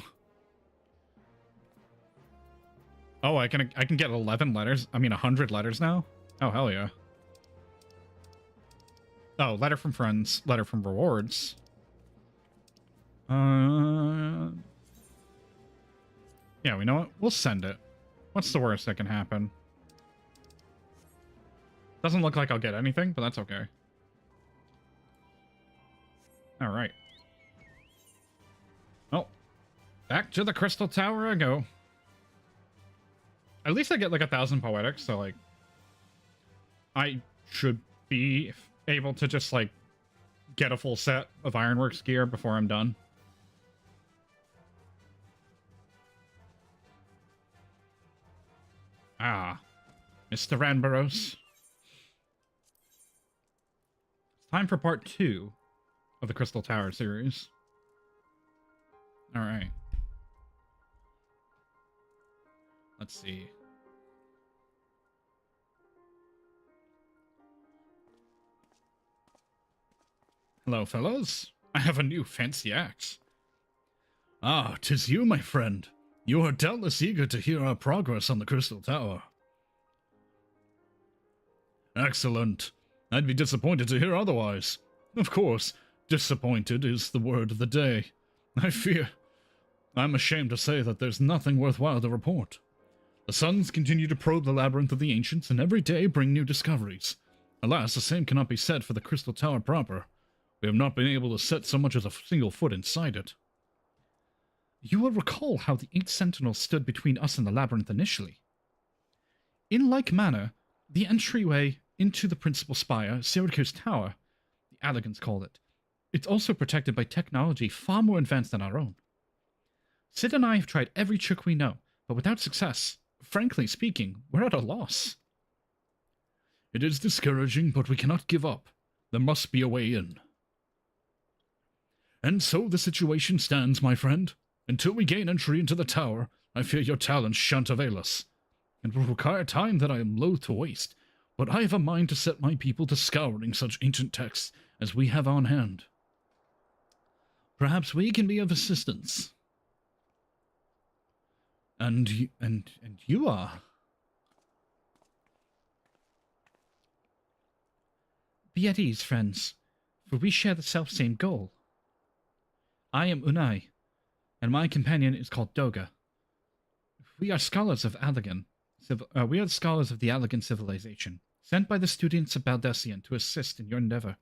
Oh, I can get 11 letters. I mean, 100 letters now? Oh, hell yeah. Oh, letter from friends. Letter from rewards. Yeah, we know what? We'll send it. What's the worst that can happen? Doesn't look like I'll get anything, but that's okay. Alright. Well, back to the Crystal Tower I go. At least I get like 1,000 poetics, so like I should be able to just like get a full set of Ironworks gear before I'm done. Ah, Mr. Ranbaros. It's time for part 2 of the Crystal Tower series. Alright. Let's see. Hello, fellows. I have a new fancy axe. Ah, 'tis you, my friend. You are doubtless eager to hear our progress on the Crystal Tower. Excellent. I'd be disappointed to hear otherwise. Of course, disappointed is the word of the day. I'm ashamed to say that there's nothing worthwhile to report. The suns continue to probe the labyrinth of the ancients, and every day bring new discoveries. Alas, the same cannot be said for the Crystal Tower proper. We have not been able to set so much as a single foot inside it. You will recall how the 8 sentinels stood between us and the labyrinth initially. In like manner, the entryway into the principal spire, Syracuse Tower, the Allegans call it, it's also protected by technology far more advanced than our own. Sid and I have tried every trick we know, but without success. Frankly speaking, we're at a loss. It is discouraging, but we cannot give up. There must be a way in. And so the situation stands, my friend. Until we gain entry into the tower, I fear your talents shan't avail us. It will require time that I am loath to waste, but I have a mind to set my people to scouring such ancient texts as we have on hand. Perhaps we can be of assistance. And you are? Be at ease, friends, for we share the self-same goal. I am Unai, and my companion is called Doga. We are scholars of Allegan. We are the scholars of the Allegan civilization, sent by the students of Baldessian to assist in your endeavor.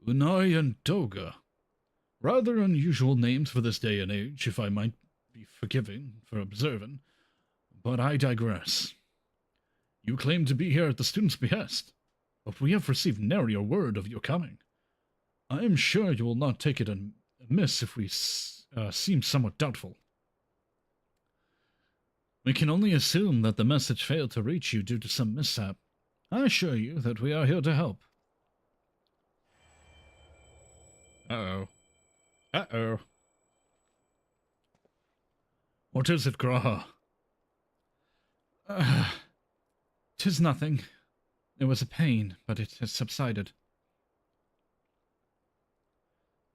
Unai and Doga. Rather unusual names for this day and age, if I might be forgiven for observing, but I digress. You claim to be here at the student's behest, but we have received nary a word of your coming. I am sure you will not take it amiss if we seem somewhat doubtful. We can only assume that the message failed to reach you due to some mishap. I assure you that we are here to help. Uh-oh. Uh-oh. What is it, Graha? 'Tis nothing. It was a pain, but it has subsided.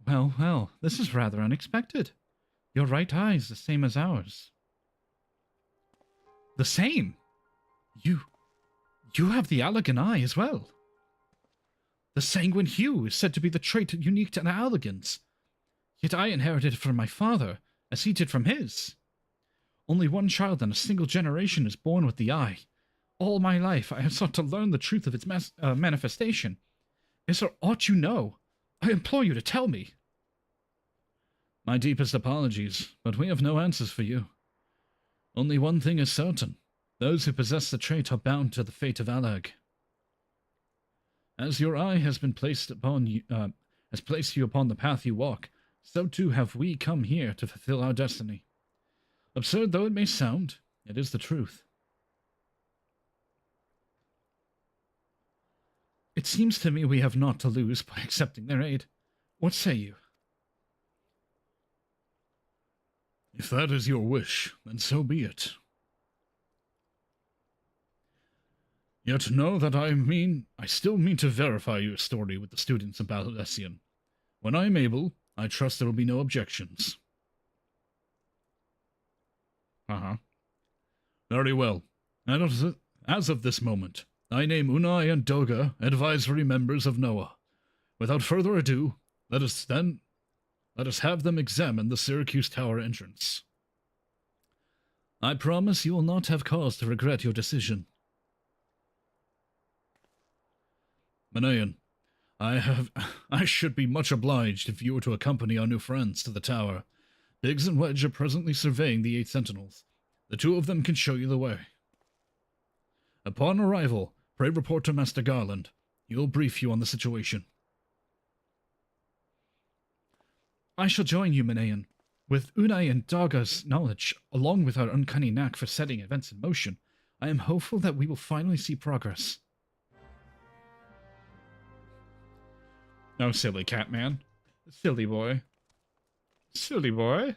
Well, this is rather unexpected. Your right eye is the same as ours. The same? You have the Allegan eye as well. The sanguine hue is said to be the trait unique to the Allegans. Yet I inherited it from my father, as he did from his. Only one child in a single generation is born with the eye. All my life I have sought to learn the truth of its manifestation. Is there aught you know? I implore you to tell me. My deepest apologies, but we have no answers for you. Only one thing is certain. Those who possess the trait are bound to the fate of Allag. As your eye has been placed upon you, has placed you upon the path you walk, so too have we come here to fulfill our destiny. Absurd though it may sound, it is the truth. It seems to me we have naught to lose by accepting their aid. What say you? If that is your wish, then so be it. Yet know that I still mean to verify your story with the students of Balasian. When I am able, I trust there will be no objections. Very well. And as of this moment, I name Unai and Doga advisory members of Noah. Without further ado, let us have them examine the Syracuse Tower entrance. I promise you will not have cause to regret your decision. Manayan, I should be much obliged if you were to accompany our new friends to the tower. Biggs and Wedge are presently surveying the 8 sentinels. The 2 of them can show you the way. Upon arrival, pray report to Master Garland. He will brief you on the situation. I shall join you, Manayan. With Unai and Daga's knowledge, along with our uncanny knack for setting events in motion, I am hopeful that we will finally see progress. No, silly cat man. Silly boy. Silly boy.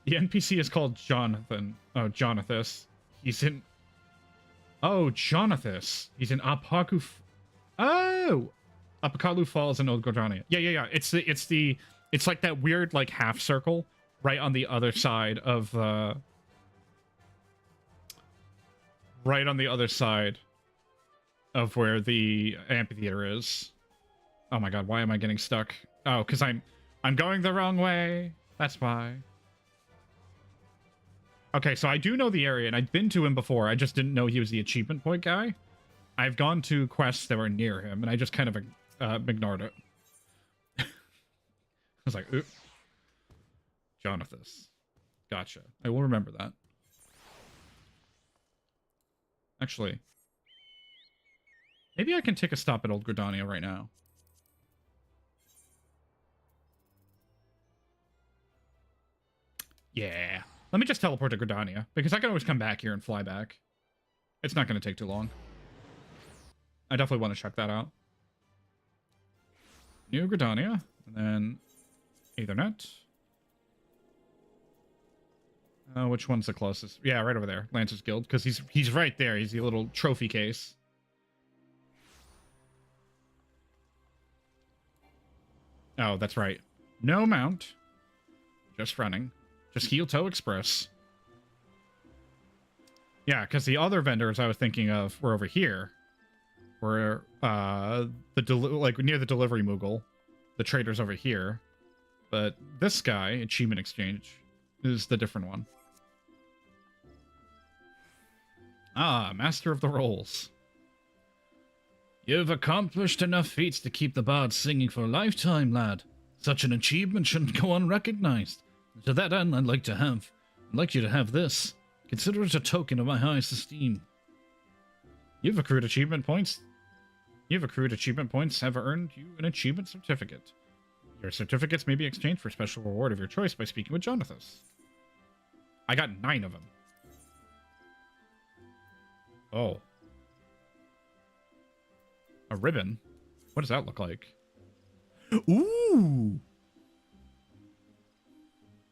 The NPC is called Jonathan. Oh, Jonathas. He's in... Oh, Jonathas. He's in Apaku... Oh! Apakalu Falls in Old Gordania. Yeah. It's like that weird, like, half circle right on the other side of, right on the other side of where the amphitheater is. Oh my god, why am I getting stuck? Oh, because I'm going the wrong way. That's why. Okay, so I do know the area, and I've been to him before. I just didn't know he was the achievement point guy. I've gone to quests that were near him, and I just kind of ignored it. I was like, oop. Jonathas. Gotcha. I will remember that. Actually, maybe I can take a stop at Old Gridania right now. Yeah. Let me just teleport to Gridania, because I can always come back here and fly back. It's not going to take too long. I definitely want to check that out. New Gridania, and then Aethernet. Which one's the closest? Yeah, right over there. Lancer's Guild, because he's right there. He's the little trophy case. Oh, that's right. No mount. Just running. Just Heel Toe Express. Yeah, because the other vendors I was thinking of were over here. Were, like, near the Delivery Moogle. The trader's over here. But this guy, Achievement Exchange, is the different one. Ah, Master of the Rolls. You've accomplished enough feats to keep the bard singing for a lifetime, lad. Such an achievement shouldn't go unrecognized. To that end, I'd like you to have this. Consider it a token of my highest esteem. You've accrued achievement points. Have earned you an achievement certificate. Your certificates may be exchanged for a special reward of your choice by speaking with Jonathas. I got 9 of them. Oh. A ribbon? What does that look like? Ooh!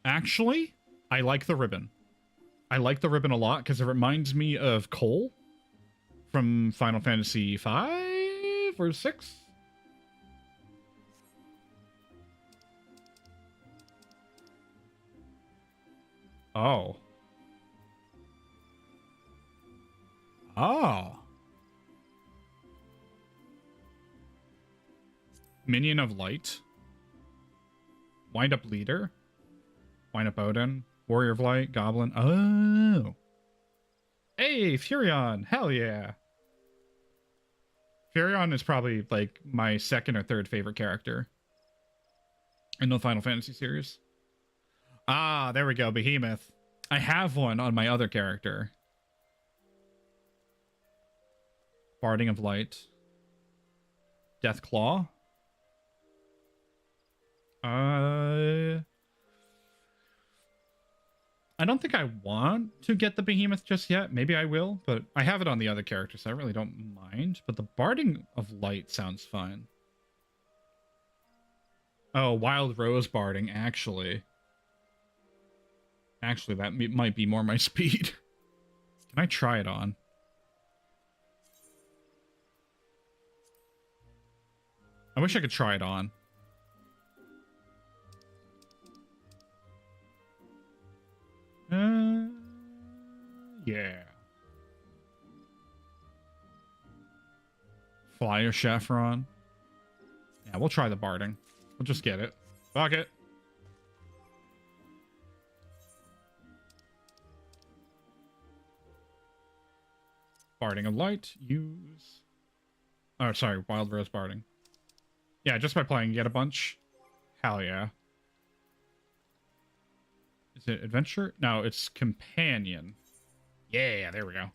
Actually, I like the ribbon. I like the ribbon a lot because it reminds me of Cole from Final Fantasy V or 6. Oh. Oh. Minion of Light. Wind up leader. Wind up Odin. Warrior of Light. Goblin. Oh. Hey, Furion. Hell yeah. Furion is probably like my second or third favorite character in the Final Fantasy series. Ah, there we go. Behemoth. I have one on my other character. Barding of Light. Death Claw. I don't think I want to get the Behemoth just yet. Maybe I will, but I have it on the other character, so I really don't mind. But the Barding of Light sounds fun. Oh, Wild Rose Barding, actually. Actually, that might be more my speed. Can I try it on? I wish I could try it on. Yeah. Flyer Chevron. Yeah, we'll try the Barding. We'll just get it. Fuck it. Barding of Light. Use. Oh, sorry. Wild Rose Barding. Yeah, just by playing, you get a bunch. Hell yeah. Is it Adventure? No, it's Companion. Yeah, there we go.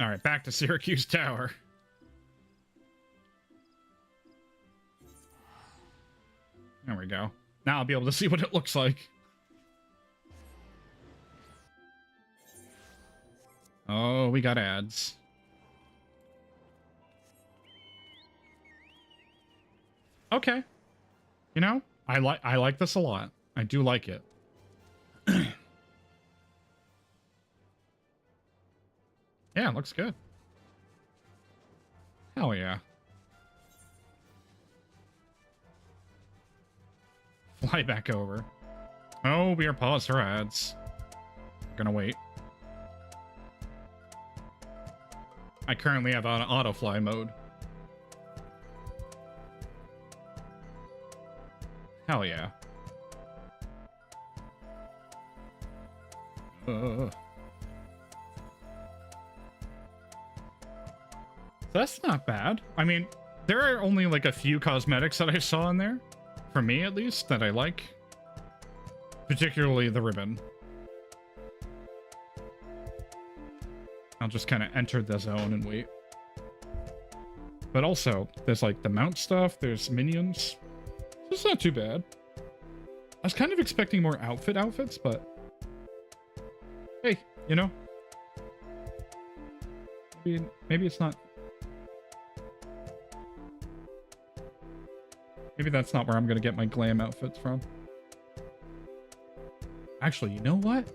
All right, back to Syracuse Tower. There we go. Now I'll be able to see what it looks like. Oh, we got ads. Okay. You know, I like this a lot. I do like it. Yeah, it looks good. Hell yeah. Fly back over. Oh, we are paused for ads. We're gonna wait. I currently have on auto-fly mode. Hell yeah. That's not bad. I mean, there are only like a few cosmetics that I saw in there. For me, at least, that I like. Particularly the ribbon. I'll just kind of enter the zone and wait. But also, there's like the mount stuff, there's minions. It's not too bad. I was kind of expecting more outfits, but... Hey, you know? Maybe it's not... Maybe that's not where I'm gonna get my glam outfits from. Actually, you know what?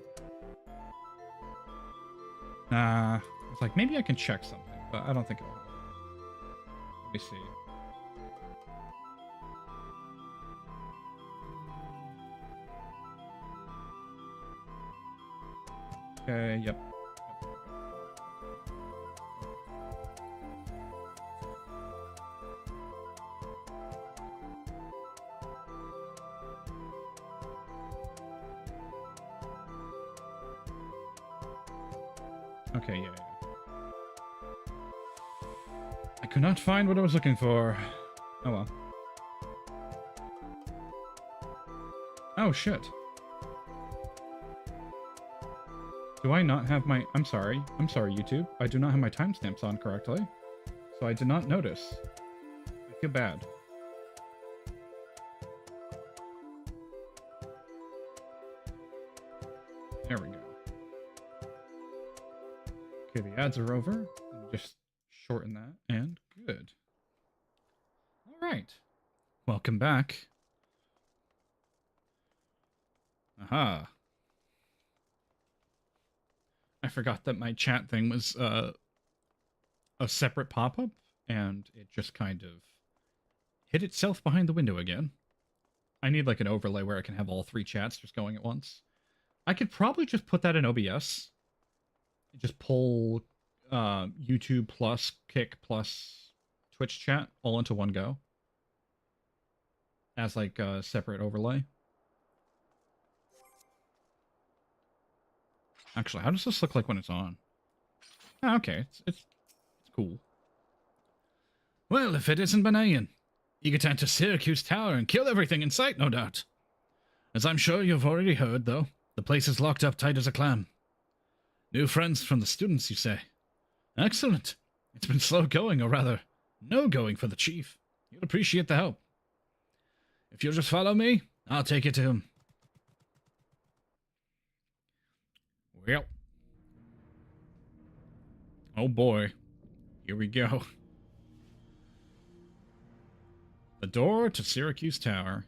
Nah, it's like, maybe I can check something, but I don't think it will. Let me see. Okay, yep. Okay, yeah. I could not find what I was looking for. Oh well. Oh shit. Do I not have my... I'm sorry, YouTube. I do not have my timestamps on correctly. So I did not notice. I feel bad. There we go. Okay, the ads are over. Let me just shorten that. And good. All right. Welcome back. Aha. I forgot that my chat thing was a separate pop-up, and it just kind of hid itself behind the window again. I need like an overlay where I can have all three chats just going at once. I could probably just put that in OBS. Just pull YouTube plus Kick plus Twitch chat all into one go. As like a separate overlay. Actually, how does this look like when it's on? Oh, okay, it's cool. Well, if it isn't Benayan. Eager to enter Syracuse Tower and kill everything in sight, no doubt. As I'm sure you've already heard, though, the place is locked up tight as a clam. New friends from the students, you say? Excellent. It's been slow going, or rather, no going for the chief. You'd appreciate the help. If you'll just follow me, I'll take you to him. Well. Oh boy. Here we go. The door to Syracuse Tower.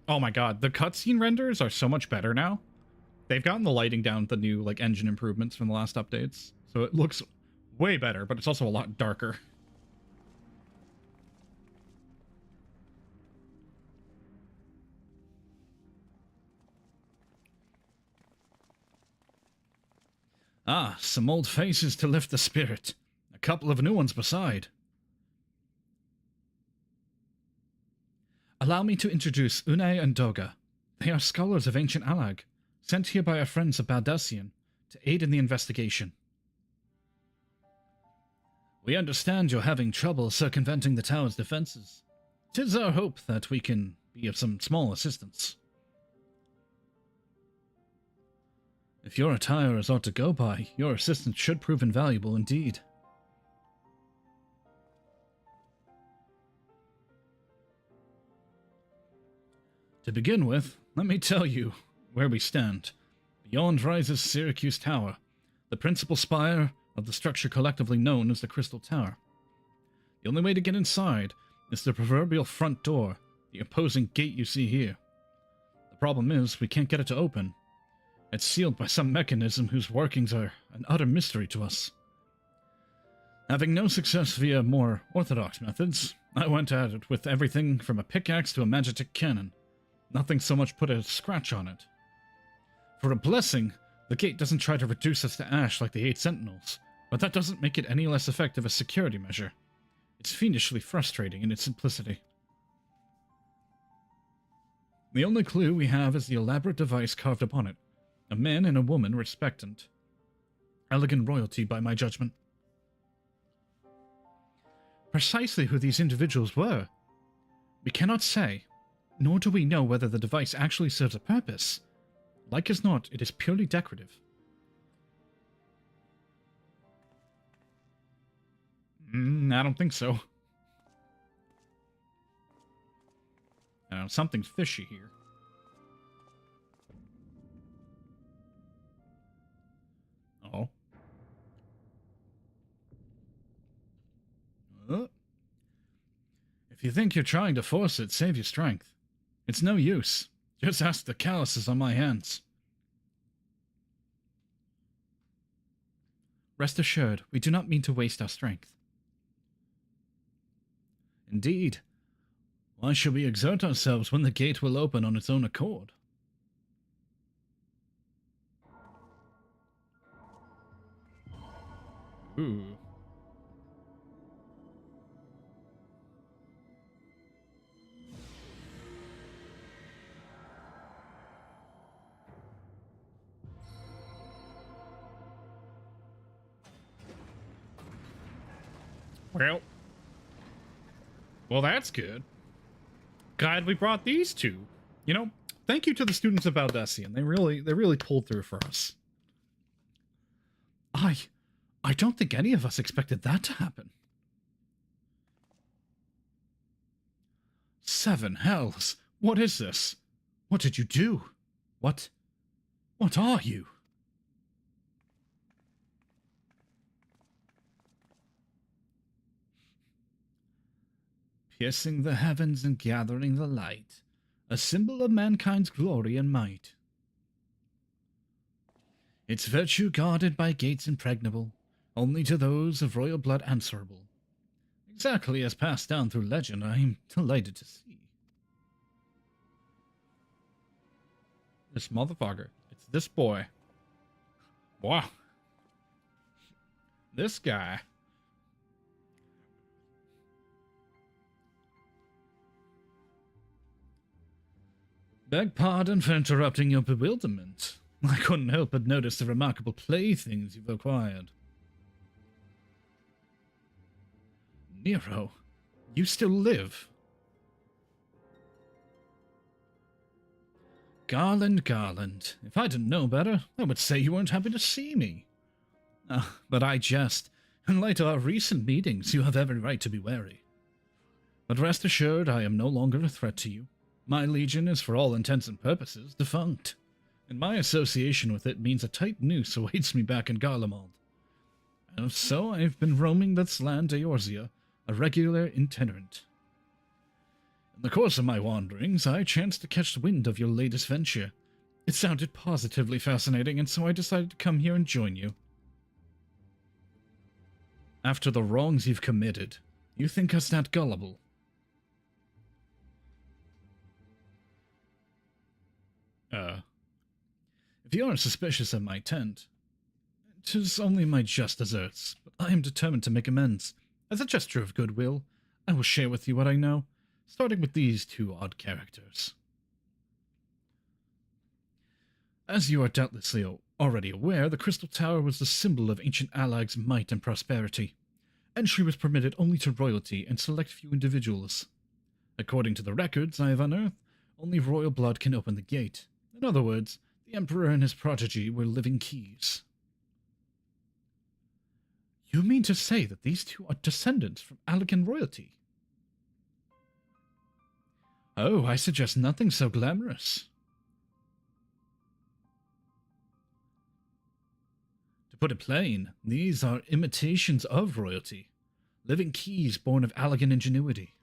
Oh my god, the cutscene renders are so much better now. They've gotten the lighting down with the new like engine improvements from the last updates. So it looks way better, but it's also a lot darker. Ah, some old faces to lift the spirit. A couple of new ones beside. Allow me to introduce Unai and Doga. They are scholars of ancient Alag, sent here by our friends of Baldassian to aid in the investigation. We understand you're having trouble circumventing the tower's defenses. 'Tis our hope that we can be of some small assistance. If your attire is ought to go by, your assistance should prove invaluable indeed. To begin with, let me tell you where we stand. Beyond rises Syracuse Tower, the principal spire of the structure collectively known as the Crystal Tower. The only way to get inside is the proverbial front door, the imposing gate you see here. The problem is, we can't get it to open. It's sealed by some mechanism whose workings are an utter mystery to us. Having no success via more orthodox methods, I went at it with everything from a pickaxe to a magic cannon. Nothing so much put a scratch on it. For a blessing, the gate doesn't try to reduce us to ash like the 8 Sentinels, but that doesn't make it any less effective a security measure. It's fiendishly frustrating in its simplicity. The only clue we have is the elaborate device carved upon it. A man and a woman respectant. Elegant royalty, by my judgment. Precisely who these individuals were, we cannot say, nor do we know whether the device actually serves a purpose. Like as not, it is purely decorative. I don't think so. Something's fishy here. Oh. If you think you're trying to force it, save your strength. It's no use. Just ask the calluses on my hands. Rest assured, we do not mean to waste our strength. Indeed. Why should we exert ourselves when the gate will open on its own accord? Ooh. Well, that's good. Glad we brought these two. You know, thank you to the students of Baldassian. They really pulled through for us. I don't think any of us expected that to happen. 7 hells. What is this? What did you do? What are you? Piercing the heavens and gathering the light, a symbol of mankind's glory and might. Its virtue guarded by gates impregnable, only to those of royal blood answerable. Exactly as passed down through legend, I am delighted to see. This motherfucker. It's this boy. Wow. This guy. Beg pardon for interrupting your bewilderment. I couldn't help but notice the remarkable playthings you've acquired. Nero, you still live? Garland, Garland, if I didn't know better, I would say you weren't happy to see me. But I jest. In light of our recent meetings, you have every right to be wary. But rest assured, I am no longer a threat to you. My legion is for all intents and purposes defunct, and my association with it means a tight noose awaits me back in Garlemald. And so I've been roaming this land Eorzea, a regular itinerant. In the course of my wanderings, I chanced to catch wind of your latest venture. It sounded positively fascinating, and so I decided to come here and join you. After the wrongs you've committed, you think us that gullible? If you are suspicious of my intent, 'tis only my just deserts, but I am determined to make amends. As a gesture of goodwill, I will share with you what I know, starting with these two odd characters. As you are doubtlessly already aware, the Crystal Tower was the symbol of ancient Alag's might and prosperity. Entry was permitted only to royalty and select few individuals. According to the records I have unearthed, only royal blood can open the gate. In other words, the Emperor and his prodigy were living keys. You mean to say that these two are descendants from Alagan royalty? Oh, I suggest nothing so glamorous. To put it plain, these are imitations of royalty, living keys born of Alagan ingenuity.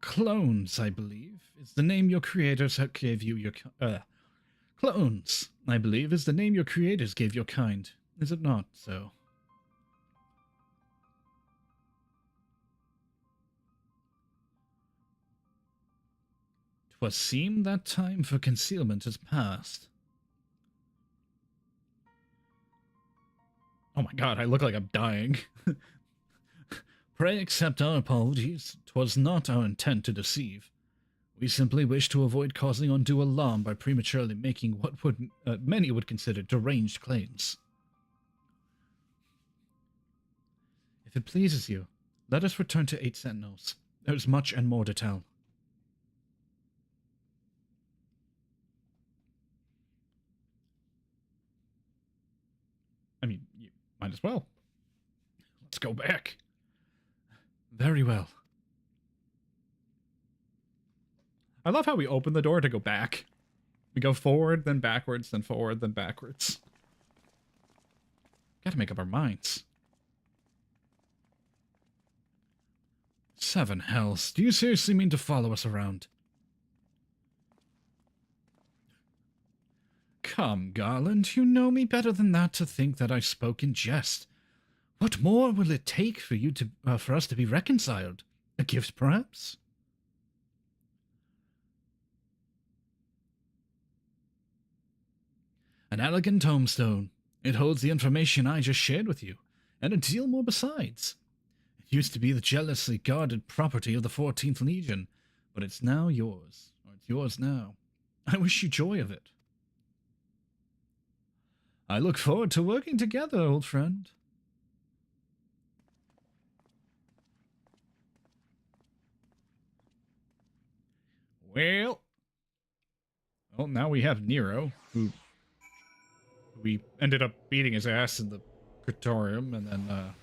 Clones, I believe, is the name your creators gave you your... Clones, I believe, is the name your creators gave your kind. Is it not so? 'Twas seemed that time for concealment is past. Oh my god, I look like I'm dying. Pray accept our apologies. 'Twas not our intent to deceive. We simply wish to avoid causing undue alarm by prematurely making what many would consider deranged claims. If it pleases you, let us return to 8 Sentinels. There is much and more to tell. I mean, you might as well. Let's go back. Very well. I love how we open the door to go back. We go forward, then backwards, then forward, then backwards. Gotta make up our minds. 7 hells. Do you seriously mean to follow us around? Come, Garland, you know me better than that to think that I spoke in jest. What more will it take for you to for us to be reconciled? A gift, perhaps? An elegant tombstone. It holds the information I just shared with you, and a deal more besides. It used to be the jealously guarded property of the 14th Legion, but it's now yours, or it's yours now. I wish you joy of it. I look forward to working together, old friend. Well, now we have Nero, who we ended up beating his ass in the Praetorium, and then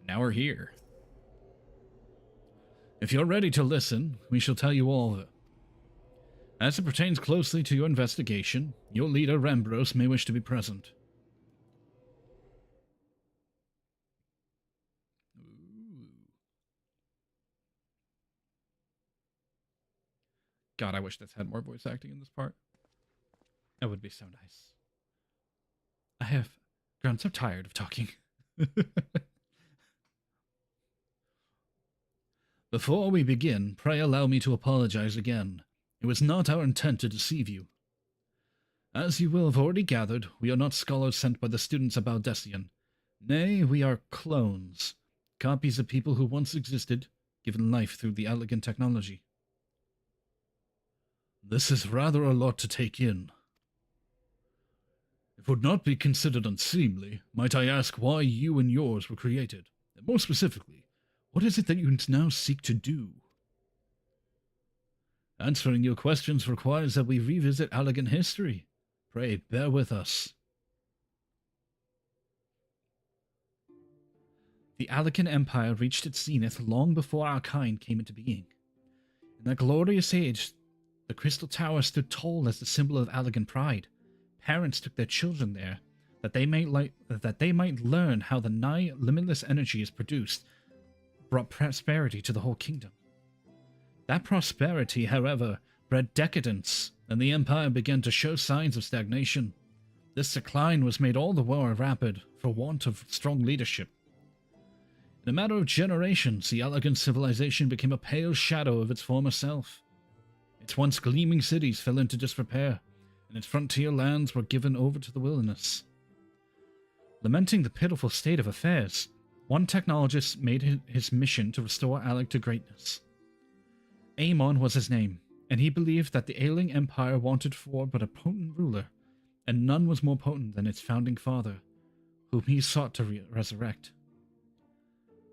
now we're here. If you're ready to listen, we shall tell you all of it. As it pertains closely to your investigation, your leader, Rambros, may wish to be present. Ooh. God, I wish this had more voice acting in this part. That would be so nice. I have grown so tired of talking. Before we begin, pray allow me to apologize again. It was not our intent to deceive you. As you will have already gathered, we are not scholars sent by the students of Baldessian. Nay, we are clones, copies of people who once existed, given life through the elegant technology. This is rather a lot to take in. It would not be considered unseemly, might I ask why you and yours were created, and more specifically, what is it that you now seek to do? Answering your questions requires that we revisit Allegan history. Pray, bear with us. The Allegan Empire reached its zenith long before our kind came into being. In that glorious age, the Crystal Tower stood tall as the symbol of Allegan pride. Parents took their children there, that they might learn how the nigh limitless energy is produced, brought prosperity to the whole kingdom. That prosperity, however, bred decadence, and the empire began to show signs of stagnation. This decline was made all the more rapid for want of strong leadership. In a matter of generations, the Allegan civilization became a pale shadow of its former self. Its once gleaming cities fell into disrepair, and its frontier lands were given over to the wilderness. Lamenting the pitiful state of affairs, one technologist made his mission to restore Alec to greatness. Amon was his name, and he believed that the ailing empire wanted for but a potent ruler, and none was more potent than its founding father, whom he sought to resurrect.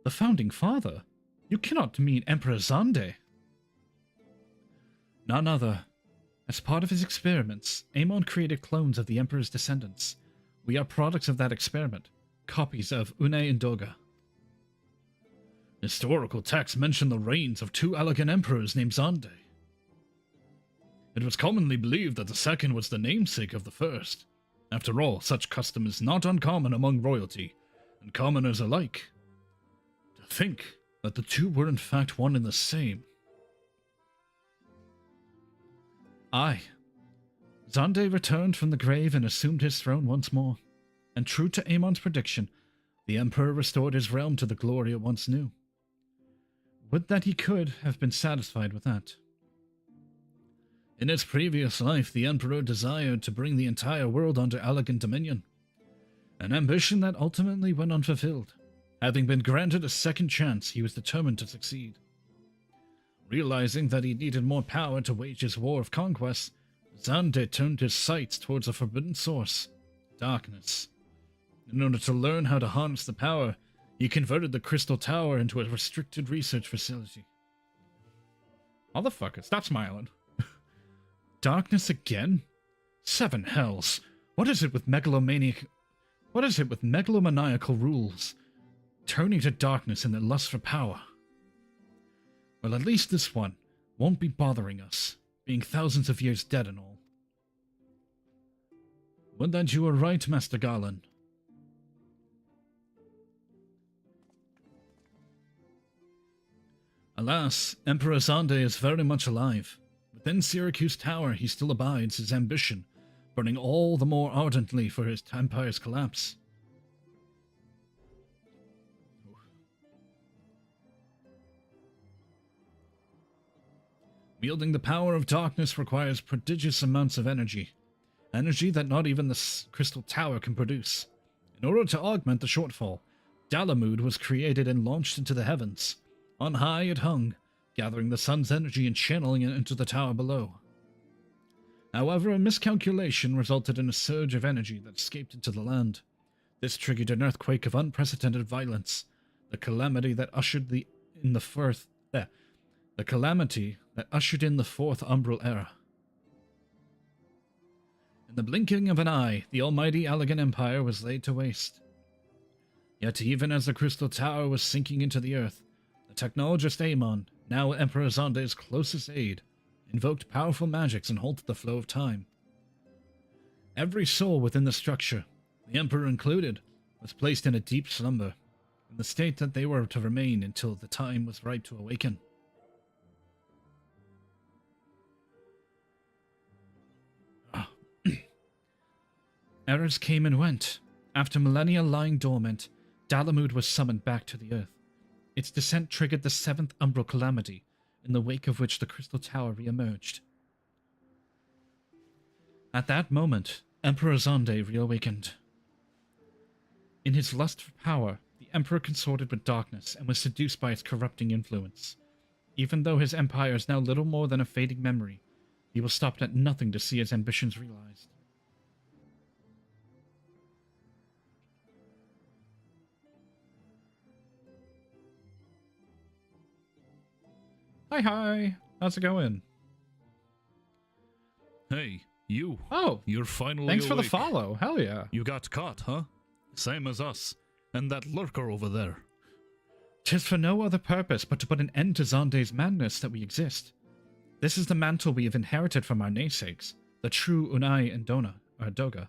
The founding father? You cannot mean Emperor Zande. None other. As part of his experiments, Amon created clones of the Emperor's descendants. We are products of that experiment, copies of Une and Doga. Historical texts mention the reigns of two Allegan emperors named Zande. It was commonly believed that the second was the namesake of the first. After all, such custom is not uncommon among royalty, and commoners alike. To think that the two were in fact one and the same. Aye. Zande returned from the grave and assumed his throne once more, and true to Amon's prediction, the Emperor restored his realm to the glory it once knew. Would that he could have been satisfied with that. In his previous life, the Emperor desired to bring the entire world under Allegan dominion, an ambition that ultimately went unfulfilled. Having been granted a second chance, he was determined to succeed. Realizing that he needed more power to wage his war of conquest, Zande turned his sights towards a forbidden source, darkness. In order to learn how to harness the power, he converted the Crystal Tower into a restricted research facility. Motherfucker, stop smiling. Darkness again? Seven hells. What is it with megalomaniacal rules, turning to darkness in their lust for power? Well, at least this one won't be bothering us, being thousands of years dead and all. Would that you were right, Master Garland. Alas, Emperor Zande is very much alive. Within Syracuse Tower he still abides his ambition, burning all the more ardently for his empire's collapse. Wielding the power of darkness requires prodigious amounts of energy. Energy that not even the Crystal Tower can produce. In order to augment the shortfall, Dalamud was created and launched into the heavens. On high it hung, gathering the sun's energy and channeling it into the tower below. However, a miscalculation resulted in a surge of energy that escaped into the land. This triggered an earthquake of unprecedented violence, the calamity that ushered in the fourth umbral era. In the blinking of an eye, the almighty Allegan Empire was laid to waste. Yet even as the Crystal Tower was sinking into the earth, the technologist Amon, now Emperor Zande's closest aide, invoked powerful magics and halted the flow of time. Every soul within the structure, the Emperor included, was placed in a deep slumber, in the state that they were to remain until the time was ripe to awaken. Eras came and went. After millennia lying dormant, Dalamud was summoned back to the Earth. Its descent triggered the 7th Umbral Calamity, in the wake of which the Crystal Tower re-emerged. At that moment, Emperor Zonde reawakened. In his lust for power, the Emperor consorted with darkness and was seduced by its corrupting influence. Even though his empire is now little more than a fading memory, he will stop at nothing to see his ambitions realized. Hi, how's it going? Hey, you. Oh, you're finally thanks for the awake. follow. Hell yeah. You got caught, huh? Same as us. And that lurker over there. 'Tis for no other purpose but to put an end to Zonde's madness that we exist. This is the mantle we have inherited from our namesakes, the true Unai and Doga.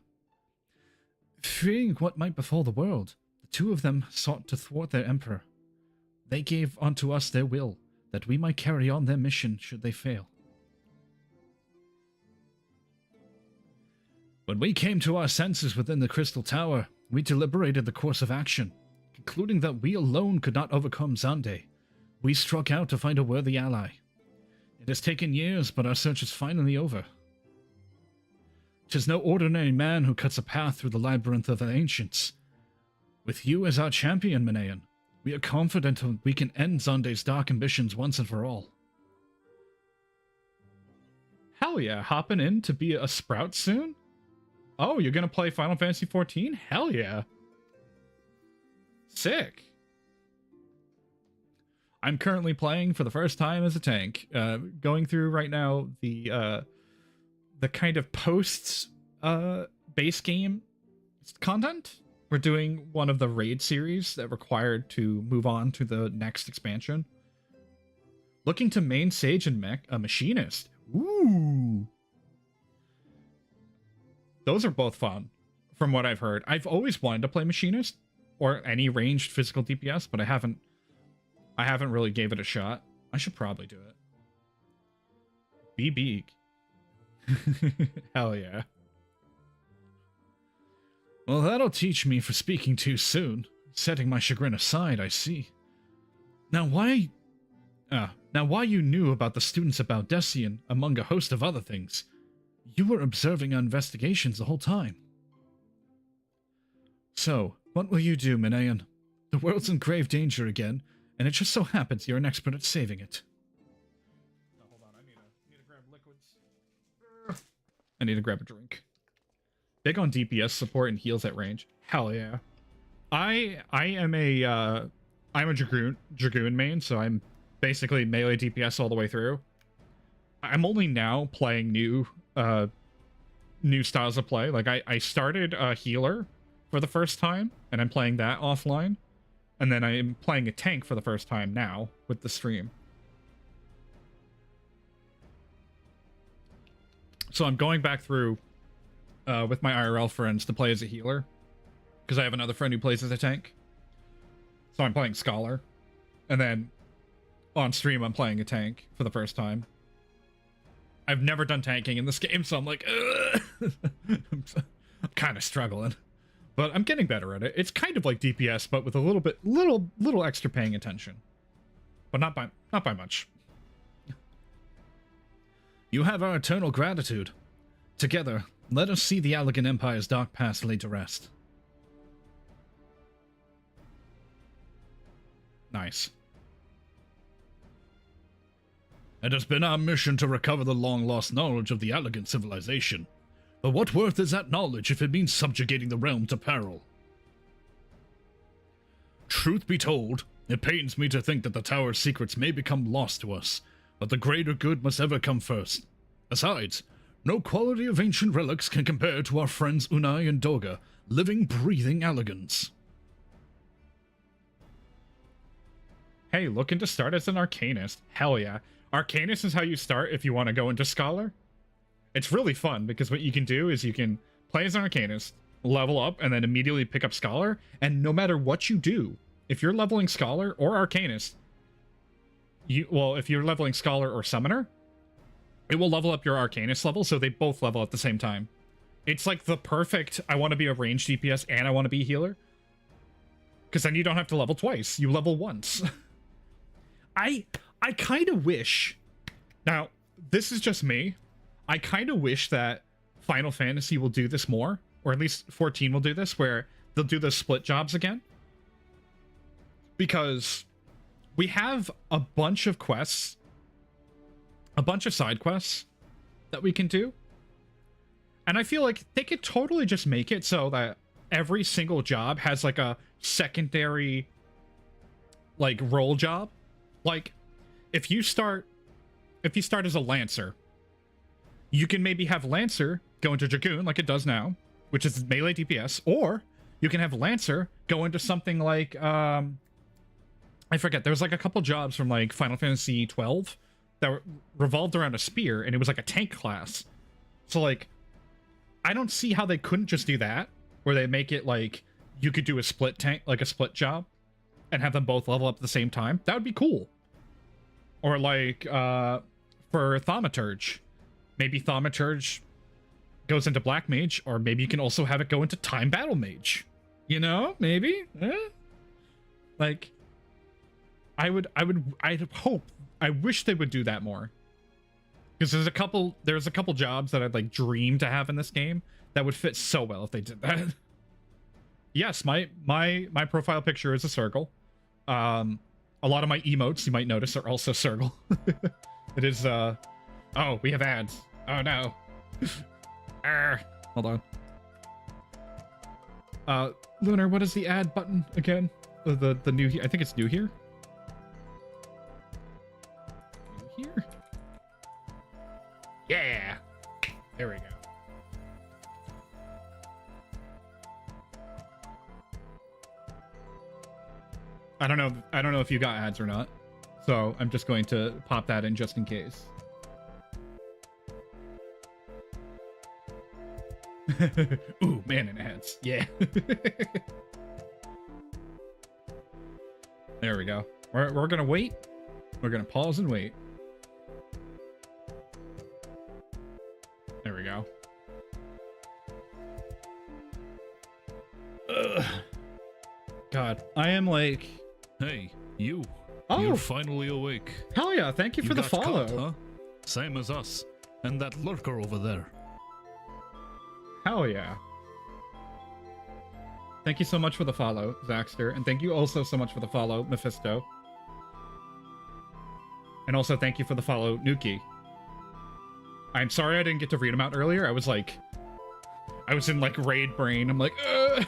Fearing what might befall the world, the two of them sought to thwart their emperor. They gave unto us their will, that we might carry on their mission should they fail. When we came to our senses within the Crystal Tower, we deliberated the course of action. Concluding that we alone could not overcome Zonde, we struck out to find a worthy ally. It has taken years, but our search is finally over. 'Tis no ordinary man who cuts a path through the labyrinth of the ancients. With you as our champion, Menaean, we are confident we can end Zonde's dark ambitions once and for all. Hell yeah, hopping in to be a sprout soon? Oh, you're gonna play Final Fantasy XIV? Hell yeah. Sick. I'm currently playing for the first time as a tank. Going through right now the kind of post base game content. We're doing one of the raid series that required to move on to the next expansion. Looking to main Sage and Machinist. Ooh. Those are both fun, from what I've heard. I've always wanted to play Machinist, or any ranged physical DPS, but I haven't really gave it a shot. I should probably do it. Be big. Hell yeah. Well, that'll teach me for speaking too soon. Setting my chagrin aside, I see. Now why you knew about the students about Decian, among a host of other things. You were observing our investigations the whole time. So, what will you do, Menaean? The world's in grave danger again, and it just so happens you're an expert at saving it. Oh, hold on, I need to grab liquids. I need to grab a drink. Big on DPS support and heals at range. Hell yeah. I'm a Dragoon main, so I'm basically melee DPS all the way through. I'm only now playing new styles of play. Like I started a healer for the first time, and I'm playing that offline. And then I'm playing a tank for the first time now with the stream. So I'm going back through with my IRL friends to play as a healer, because I have another friend who plays as a tank. So I'm playing Scholar, and then on stream I'm playing a tank for the first time. I've never done tanking in this game, so I'm like, I'm kind of struggling, but I'm getting better at it. It's kind of like DPS, but with a little extra paying attention, but not by much. You have our eternal gratitude. Together, let us see the Allegan Empire's dark past laid to rest. Nice. It has been our mission to recover the long-lost knowledge of the Allegan civilization. But what worth is that knowledge if it means subjugating the realm to peril? Truth be told, it pains me to think that the Tower's secrets may become lost to us, but the greater good must ever come first. Besides, no quality of ancient relics can compare to our friends Unai and Doga, living, breathing Allegans. Hey, looking to start as an Arcanist? Hell yeah. Arcanist is how you start if you want to go into Scholar. It's really fun, because what you can do is you can play as an Arcanist, level up, and then immediately pick up Scholar, and no matter what you do, if you're leveling Scholar or Arcanist, if you're leveling Scholar or Summoner, it will level up your Arcanist level, so they both level at the same time. It's like the perfect, I want to be a ranged DPS and I want to be a healer. Because then you don't have to level twice. You level once. I kind of wish... Now, this is just me. I kind of wish that Final Fantasy will do this more. Or at least 14 will do this, where they'll do the split jobs again. Because we have a bunch of quests. A bunch of side quests that we can do. And I feel like they could totally just make it so that every single job has like a secondary like role job. Like if you start as a Lancer, you can maybe have Lancer go into Dragoon like it does now, which is melee DPS, or you can have Lancer go into something like I forget, there was like a couple jobs from like Final Fantasy 12 that revolved around a spear, and it was like a tank class. So like I don't see how they couldn't just do that, where they make it like you could do a split tank, like a split job, and have them both level up at the same time. That would be cool. Or like for Thaumaturge, maybe Thaumaturge goes into Black Mage, or maybe you can also have it go into Time Battle Mage. You know, maybe. Like, I'd hope, I wish they would do that more. Because there's a couple jobs that I'd like dream to have in this game that would fit so well if they did that. Yes, my profile picture is a circle. A lot of my emotes, you might notice, are also circle. It is oh, we have ads. Oh no. Hold on. Lunar, what is the ad button again? The new, I think it's new here. New here? Yeah. There we go. I don't know if you got ads or not. So I'm just going to pop that in just in case. Ooh, man, and ads. Yeah. There we go. We're gonna wait. We're gonna pause and wait. There we go. Ugh. God, I am like... Hey, you. Oh. You're finally awake. Hell yeah, thank you for the got follow. caught, huh? Same as us. And that lurker over there. Hell yeah. Thank you so much for the follow, Zaxter. And thank you also so much for the follow, Mephisto. And also thank you for the follow, Nuki. I'm sorry I didn't get to read them out earlier. I was in like raid brain. I'm like, ugh.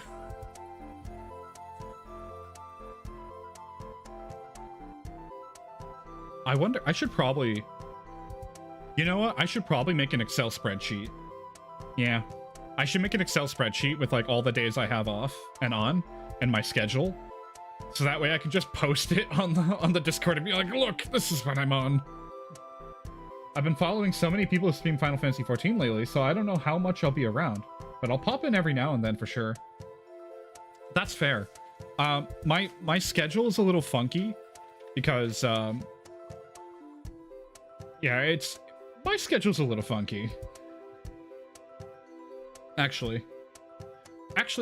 I wonder, I should probably... You know what? I should probably make an Excel spreadsheet. Yeah. I should make an Excel spreadsheet with like all the days I have off and on and my schedule. So that way I can just post it on the Discord and be like, look, this is what I'm on. I've been following so many people who stream Final Fantasy XIV lately, so I don't know how much I'll be around. But I'll pop in every now and then for sure. That's fair. My schedule is a little funky because yeah, my schedule's a little funky. Actually,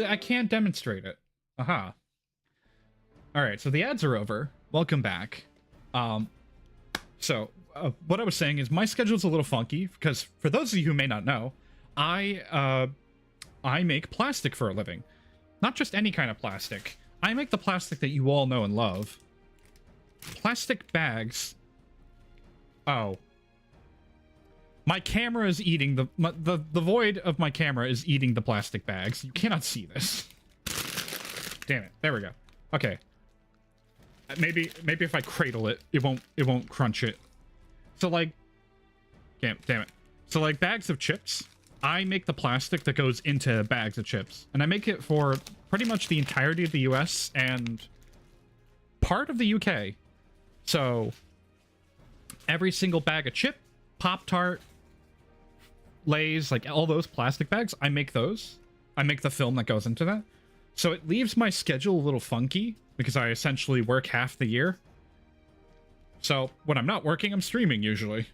I can demonstrate it. Aha. All right, so the ads are over. Welcome back. So what I was saying is my schedule's a little funky because for those of you who may not know, I make plastic for a living. Not just any kind of plastic. I make the plastic that you all know and love. Plastic bags. Oh. My camera is eating the void of my camera is eating the plastic bags. You cannot see this. Damn it. There we go. Okay. Maybe if I cradle it, it won't crunch it. So like, damn it. So like bags of chips, I make the plastic that goes into bags of chips, and I make it for pretty much the entirety of the US and part of the UK. So every single bag of chip, Pop-Tart, Lay's, like all those plastic bags, I make those. I make the film that goes into that. So it leaves my schedule a little funky because I essentially work half the year. So when I'm not working, I'm streaming usually.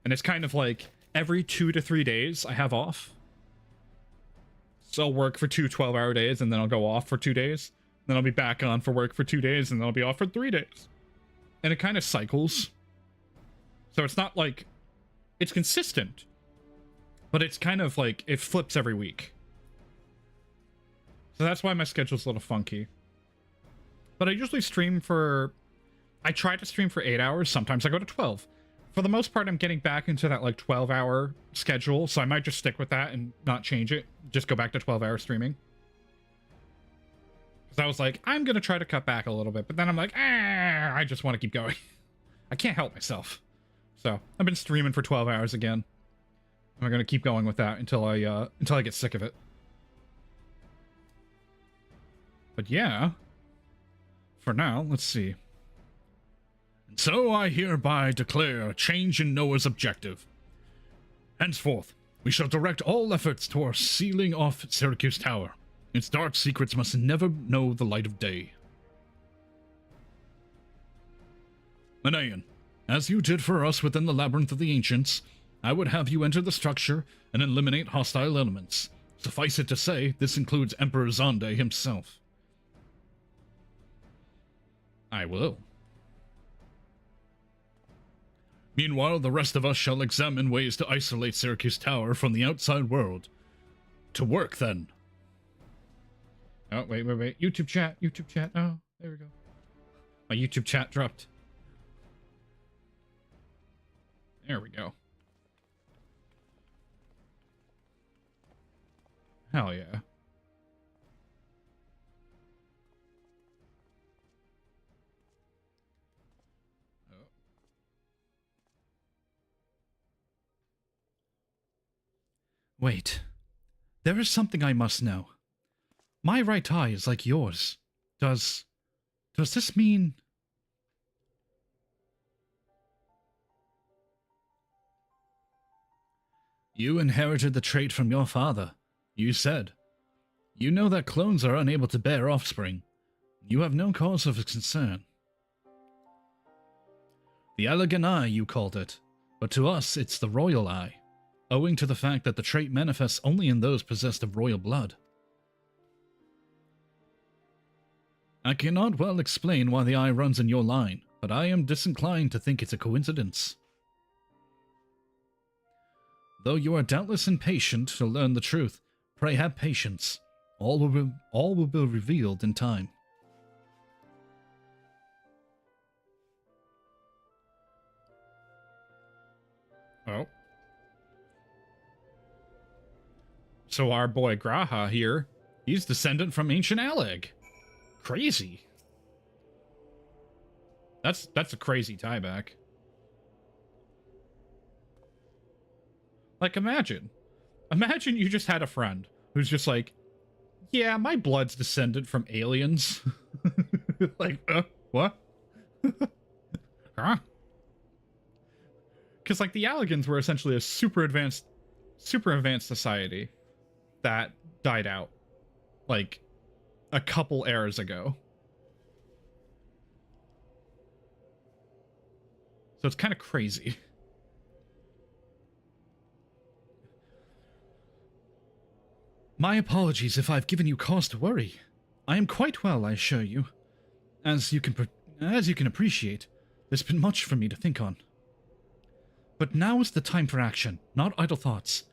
And it's kind of like every 2 to 3 days I have off. So I'll work for 2 12-hour days, and then I'll go off for 2 days. Then I'll be back on for work for 2 days, and then I'll be off for 3 days. And it kind of cycles. So it's not like... It's consistent. But it's kind of like, it flips every week. So that's why my schedule's a little funky. But I usually stream for... I try to stream for 8 hours. Sometimes I go to 12. For the most part, I'm getting back into that, like, 12-hour schedule. So I might just stick with that and not change it. Just go back to 12-hour streaming. Because I was like, I'm going to try to cut back a little bit. But then I'm like, I just want to keep going. I can't help myself. So I've been streaming for 12 hours again. I'm going to keep going with that until I get sick of it. But yeah. For now, let's see. And so I hereby declare a change in Noah's objective. Henceforth, we shall direct all efforts towards sealing off Syracuse Tower. Its dark secrets must never know the light of day. Manayan, as you did for us within the Labyrinth of the Ancients, I would have you enter the structure and eliminate hostile elements. Suffice it to say, this includes Emperor Zonde himself. I will. Meanwhile, the rest of us shall examine ways to isolate Syracuse Tower from the outside world. To work, then. Oh, wait. YouTube chat. Oh, there we go. My YouTube chat dropped. There we go. Hell yeah. Wait. There is something I must know. My right eye is like yours. Does this mean... You inherited the trait from your father. You said. You know that clones are unable to bear offspring. You have no cause of concern. The elegant eye, you called it. But to us, it's the royal eye, owing to the fact that the trait manifests only in those possessed of royal blood. I cannot well explain why the eye runs in your line, but I am disinclined to think it's a coincidence. Though you are doubtless impatient to learn the truth, pray have patience. All will be revealed in time. Oh. So our boy Graha here, he's descendant from ancient Aleg. Crazy. That's a crazy tieback. Like, imagine you just had a friend who's just like, yeah, my blood's descendant from aliens. Like, what? Huh? Because, like, the Allegans were essentially a super advanced society that died out, like, a couple eras ago. So it's kind of crazy. My apologies if I've given you cause to worry. I am quite well, I assure you. As you can appreciate, there's been much for me to think on. But now is the time for action, not idle thoughts.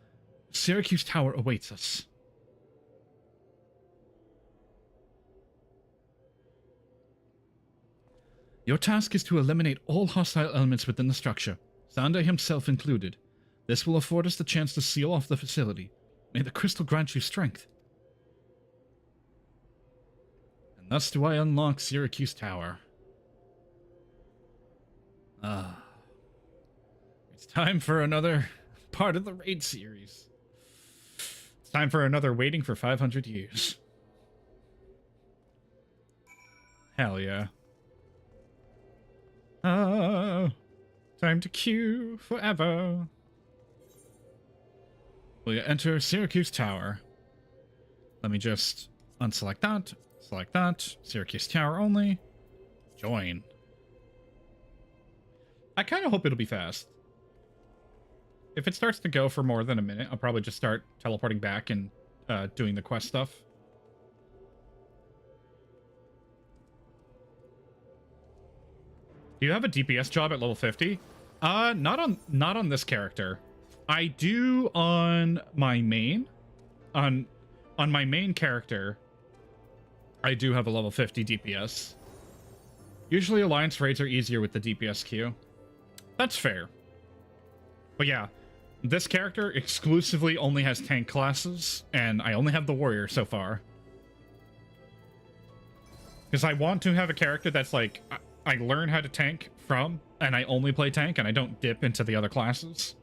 Syracuse Tower awaits us. Your task is to eliminate all hostile elements within the structure, Xander himself included. This will afford us the chance to seal off the facility. May the crystal grant you strength. And thus do I unlock Syracuse Tower. It's time for another part of the raid series. It's time for another waiting for 500 years. Hell yeah. Time to queue forever. We enter Syracuse Tower. Let me just unselect that, select that, Syracuse Tower only, join. I kind of hope it'll be fast. If it starts to go for more than a minute, I'll probably just start teleporting back and doing the quest stuff. Do you have a DPS job at level 50? Not on this character. I do on my main. On my main character, I do have a level 50 DPS. Usually alliance raids are easier with the DPS queue. That's fair. But yeah, this character exclusively only has tank classes, and I only have the warrior so far. Because I want to have a character that's like, I learn how to tank from, and I only play tank, and I don't dip into the other classes.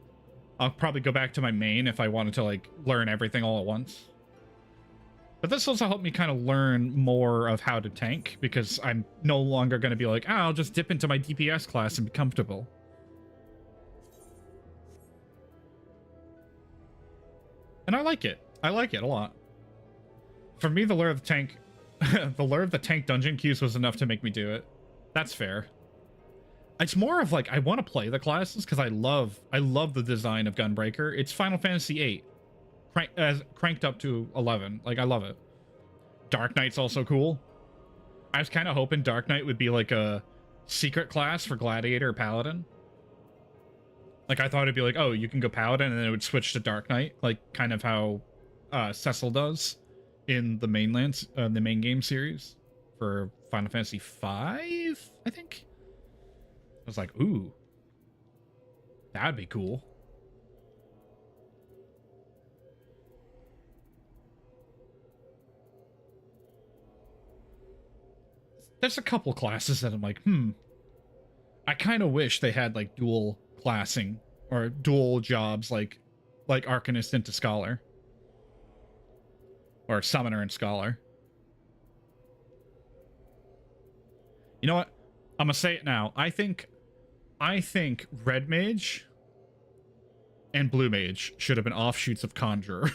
I'll probably go back to my main if I wanted to, like, learn everything all at once. But this also helped me kind of learn more of how to tank, because I'm no longer going to be like, oh, I'll just dip into my DPS class and be comfortable. And I like it. I like it a lot. For me, the lure of the tank... the lure of the tank dungeon queues was enough to make me do it. That's fair. It's more of like, I want to play the classes because I love the design of Gunbreaker. It's Final Fantasy VIII. Cranked up to 11. Like, I love it. Dark Knight's also cool. I was kind of hoping Dark Knight would be like a secret class for Gladiator or Paladin. Like, I thought it'd be like, oh, you can go Paladin and then it would switch to Dark Knight. Like, kind of how Cecil does in the the main game series for Final Fantasy V, I think. I was like, ooh, that'd be cool. There's a couple classes that I'm like, I kind of wish they had like dual classing or dual jobs like Arcanist into Scholar. Or Summoner and Scholar. You know what? I'm gonna say it now. I think Red Mage and Blue Mage should have been offshoots of Conjurer.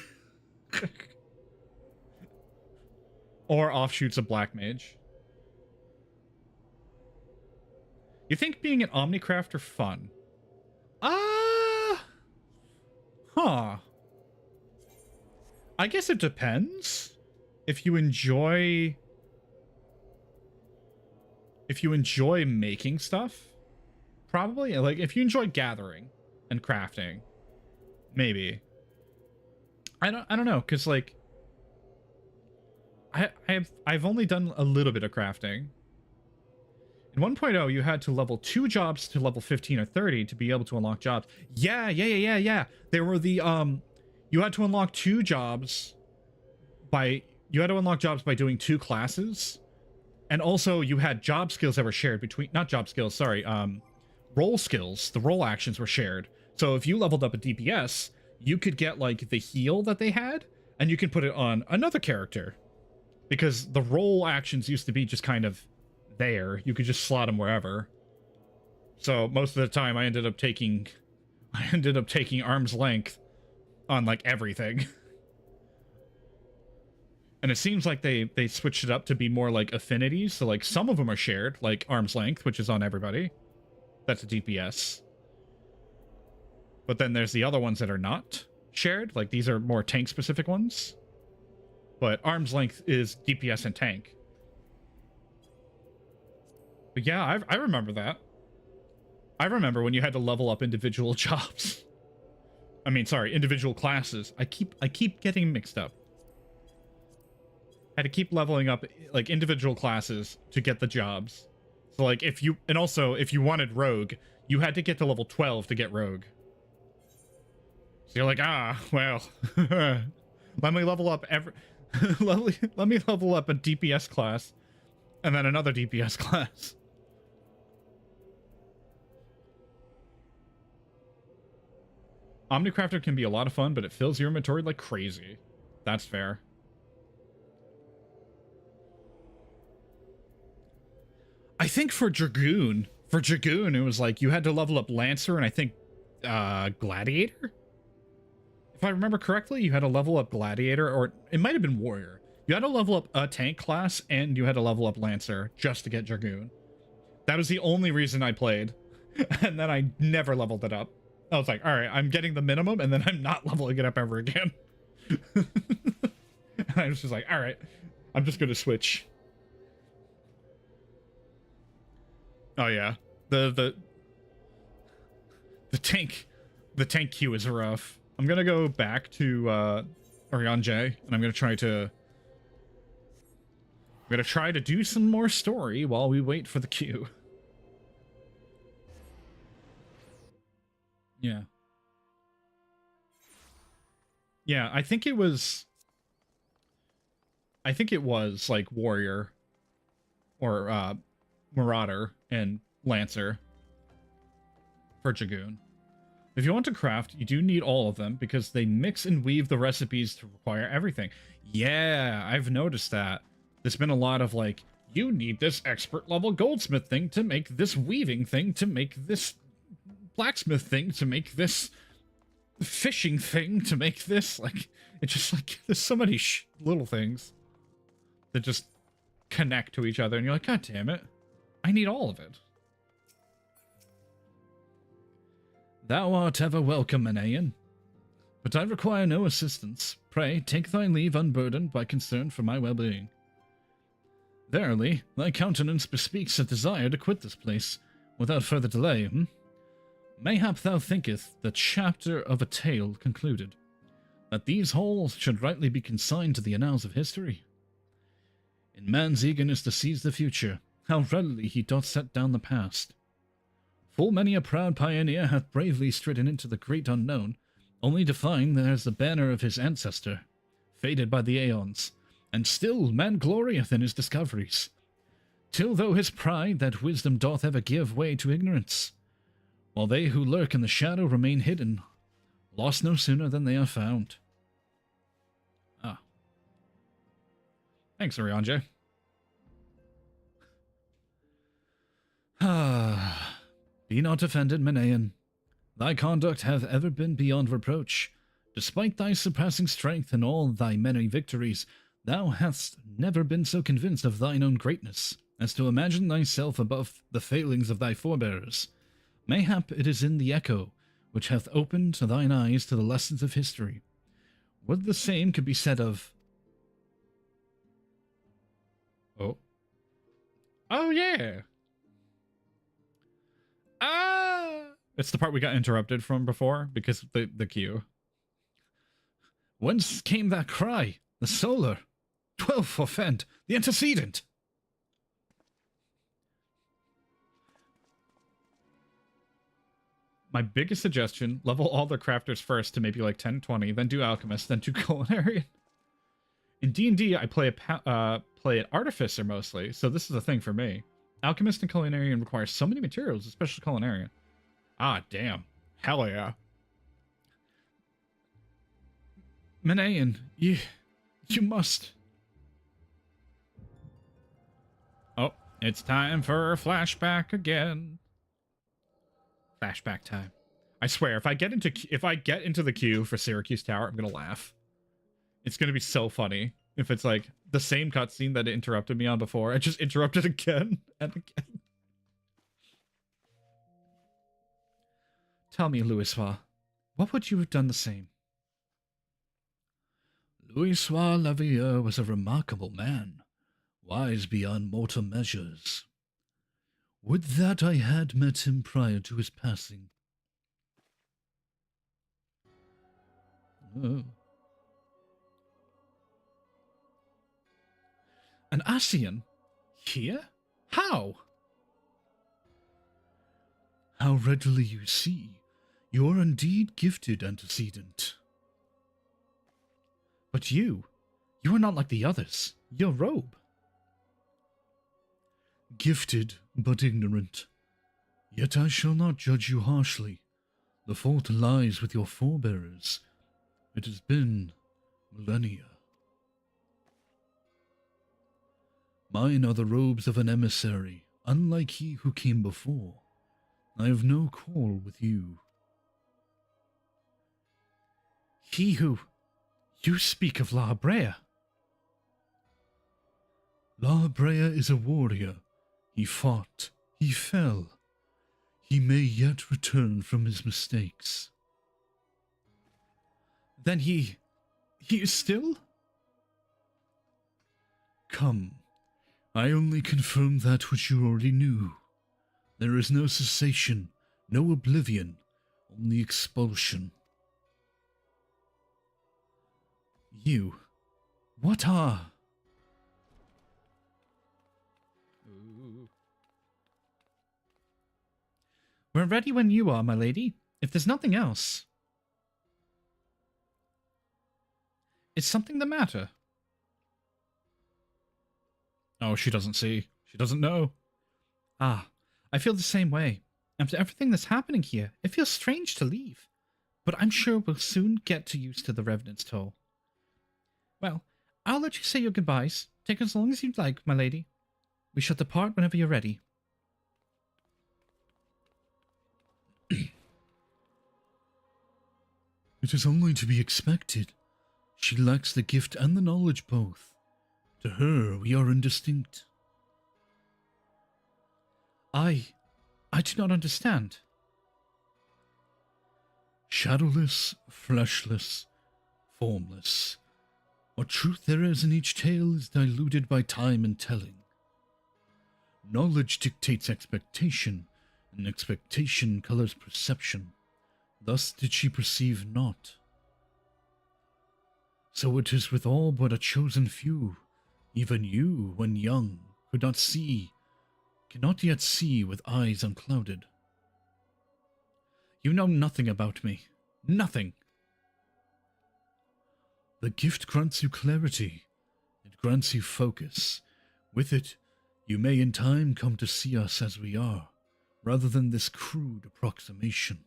Or offshoots of Black Mage. You think being an Omnicrafter fun? Huh. I guess it depends. If you enjoy making stuff, probably. Like, if you enjoy gathering and crafting, maybe. I don't know, because like I've only done a little bid of crafting. In 1.0, you had to level 2 jobs to level 15 or 30 to be able to unlock jobs. Yeah. There were the you had to unlock 2 jobs by doing 2 classes. And also you had job skills that were shared between, not job skills, sorry, role skills. The role actions were shared. So if you leveled up a DPS, you could get like the heal that they had and you can put it on another character. Because the role actions used to be just kind of there. You could just slot them wherever. So most of the time I ended up taking arm's length on like everything. And it seems like they switched it up to be more like affinities. So like some of them are shared, like arm's length, which is on everybody. That's a DPS. But then there's the other ones that are not shared. Like these are more tank specific ones. But arm's length is DPS and tank. But yeah, I remember that. I remember when you had to level up individual jobs. I mean, sorry, individual classes. I keep getting mixed up. Had to keep leveling up like individual classes to get the jobs. So like if you wanted Rogue, you had to get to level 12 to get Rogue. So you're like, well, let me level up let me level up a DPS class and then another DPS class. Omnicrafter can be a lot of fun, but it fills your inventory like crazy. That's fair. I think for Dragoon, it was like you had to level up Lancer and I think Gladiator? If I remember correctly, you had to level up Gladiator, or it might have been Warrior. You had to level up a tank class and you had to level up Lancer just to get Dragoon. That was the only reason I played. And then I never leveled it up. I was like, all right, I'm getting the minimum and then I'm not leveling it up ever again. And I was just like, all right, I'm just going to switch. Oh yeah. The tank queue is rough. I'm going to go back to Orion J, and I'm going to try to do some more story while we wait for the queue. Yeah. Yeah, I think it was like Warrior or Marauder and Lancer for Dragoon. If you want to craft, you do need all of them because they mix and weave the recipes to require everything. Yeah, I've noticed that. There's been a lot of like, you need this expert level goldsmith thing to make this weaving thing to make this blacksmith thing to make this fishing thing to make this. Like, it's just like, there's so many little things that just connect to each other and you're like, God damn it, I need all of it. Thou art ever welcome, Manaean, but I require no assistance. Pray, take thy leave unburdened by concern for my well-being. Verily, thy countenance bespeaks a desire to quit this place without further delay, Mayhap thou thinkest the chapter of a tale concluded, that these halls should rightly be consigned to the annals of history. In man's eagerness to seize the future, how readily he doth set down the past. Full many a proud pioneer hath bravely stridden into the great unknown, only to find there's the banner of his ancestor, faded by the aeons, and still man glorieth in his discoveries. Till though his pride that wisdom doth ever give way to ignorance, while they who lurk in the shadow remain hidden, lost no sooner than they are found. Ah. Thanks, Orion. Ah. Be not offended, Manaean. Thy conduct hath ever been beyond reproach. Despite thy surpassing strength and all thy many victories, thou hast never been so convinced of thine own greatness as to imagine thyself above the failings of thy forebears. Mayhap it is in the echo which hath opened thine eyes to the lessons of history. Would the same could be said of... Oh. Oh, yeah! It's the part we got interrupted from before because of the queue. Whence came that cry? The solar? 12 forfend, the antecedent! My biggest suggestion, level all the crafters first to maybe like 10, 20, then do alchemist, then do culinary. In D&D, I play an artificer mostly, so this is a thing for me. Alchemist and culinarian require so many materials, especially culinarian. Ah, damn. Hell yeah. Manaean, you must... Oh, it's time for a flashback again. Flashback time. I swear, if I get into the queue for Syracuse Tower, I'm gonna laugh. It's gonna be so funny if it's like the same cutscene that it interrupted me on before. I just interrupted again and again. Tell me, Louisoix, what would you have done the same? Louisoix LVL was a remarkable man, wise beyond mortal measures. Would that I had met him prior to his passing. Oh. An Ascian? Here? How? How readily you see. You're indeed gifted, antecedent. But you are not like the others. Your robe. Gifted, but ignorant. Yet I shall not judge you harshly. The fault lies with your forebearers. It has been millennia. Mine are the robes of an emissary, unlike he who came before. I have no quarrel with you. He who... You speak of La Brea. La Brea is a warrior. He fought. He fell. He may yet return from his mistakes. Then he is still? Come, I only confirm that which you already knew. There is no cessation, no oblivion, only expulsion. You, what are? We're ready when you are, my lady. If there's nothing else. Is something the matter? Oh, she doesn't see. She doesn't know. Ah, I feel the same way. After everything that's happening here, it feels strange to leave. But I'm sure we'll soon get used to the Revenant's toll. Well, I'll let you say your goodbyes. Take as long as you'd like, my lady. We shall depart whenever you're ready. It is only to be expected. She lacks the gift and the knowledge both. To her, we are indistinct. I do not understand. Shadowless, fleshless, formless. What truth there is in each tale is diluted by time and telling. Knowledge dictates expectation, and expectation colors perception. Thus did she perceive not. So it is with all but a chosen few. Even you, when young, could not see, cannot yet see with eyes unclouded. You know nothing about me. Nothing. The gift grants you clarity. It grants you focus. With it, you may in time come to see us as we are, rather than this crude approximation.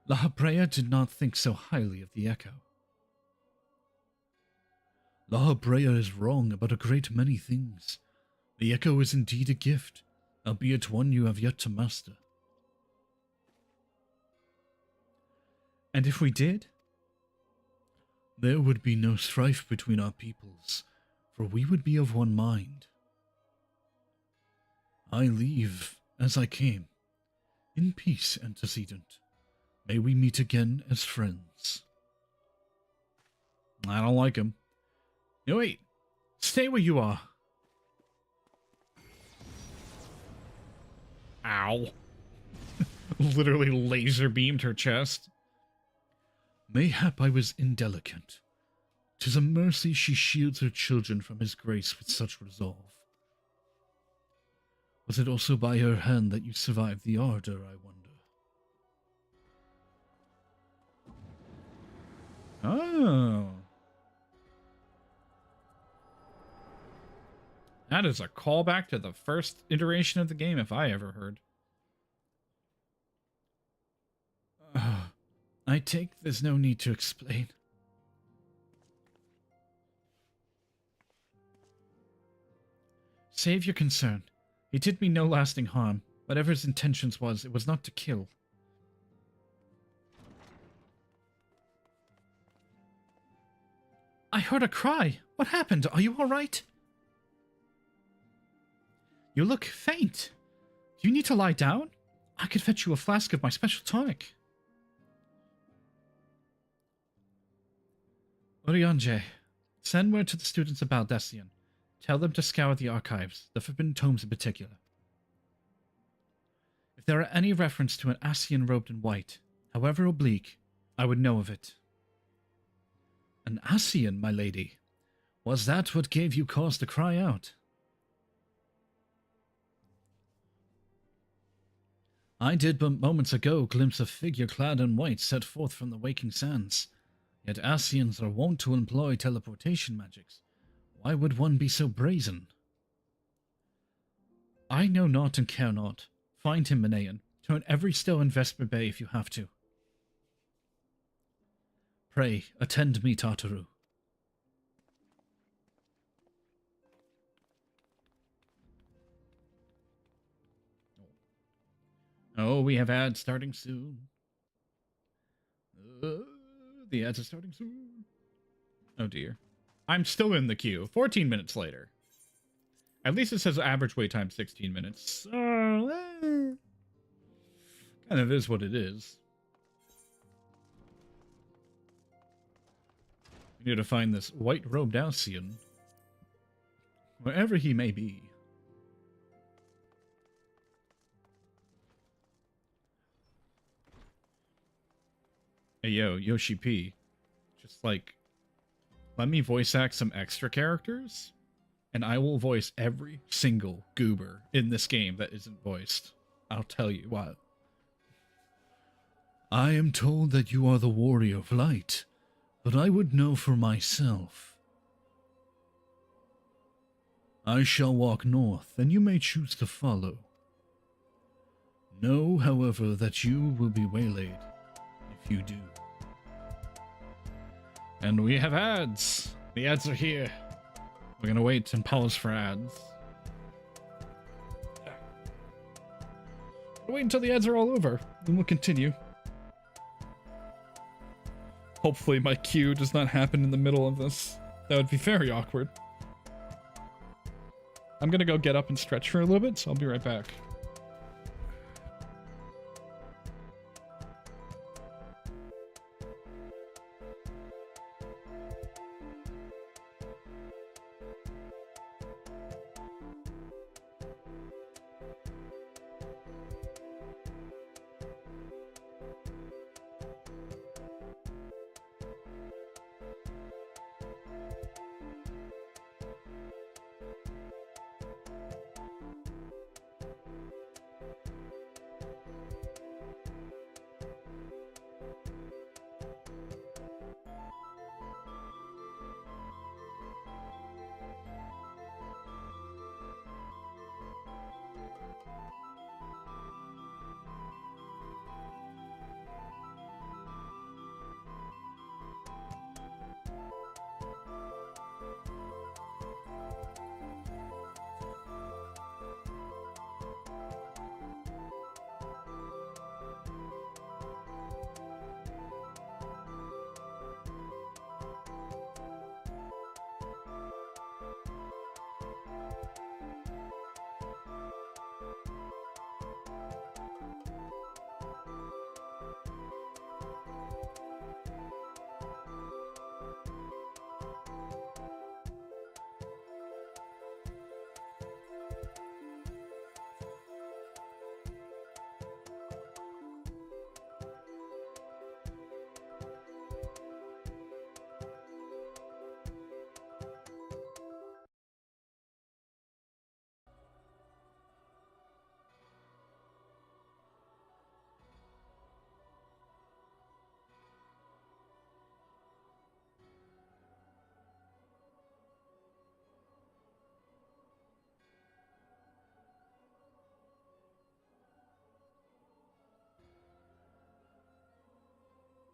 La Habrea did not think so highly of the Echo. La Habrea is wrong about a great many things. The Echo is indeed a gift, albeit one you have yet to master. And if we did? There would be no strife between our peoples, for we would be of one mind. I leave as I came, in peace, antecedent. May we meet again as friends. I don't like him. No, wait. Stay where you are. Ow. Literally laser beamed her chest. Mayhap I was indelicate. 'Tis a mercy she shields her children from his grace with such resolve. Was it also by her hand that you survived the ardor, I wonder? Oh. That is a callback to the first iteration of the game, if I ever heard. I take there's no need to explain. Save your concern. He did me no lasting harm. Whatever his intentions was, it was not to kill. I heard a cry. What happened? Are you all right? You look faint. Do you need to lie down? I could fetch you a flask of my special tonic. Oriange, send word to the students about Destian. Tell them to scour the archives, the Forbidden Tomes in particular. If there are any reference to an Ascian robed in white, however oblique, I would know of it. An Ascian, my lady? Was that what gave you cause to cry out? I did but moments ago glimpse a figure clad in white set forth from the waking sands. Yet Ascians are wont to employ teleportation magics. Why would one be so brazen? I know not and care not. Find him, Manaean. Turn every stone in Vesper Bay if you have to. Pray, attend me, Tartaru. Oh, we have ads starting soon. The ads are starting soon. Oh dear. I'm still in the queue. 14 minutes later. At least it says average wait time 16 minutes. So, kind of is what it is. We need to find this white-robed Alcyon, wherever he may be. Hey, yo, Yoshi P. Just, like, let me voice act some extra characters, and I will voice every single goober in this game that isn't voiced. I'll tell you what. I am told that you are the warrior of light, but I would know for myself. I shall walk north, and you may choose to follow. Know, however, that you will be waylaid if you do. And we have ads. The ads are here. We're gonna wait and pause for ads. Wait until the ads are all over, then we'll continue. Hopefully my cue does not happen in the middle of this. That would be very awkward. I'm gonna go get up and stretch for a little bit, so I'll be right back.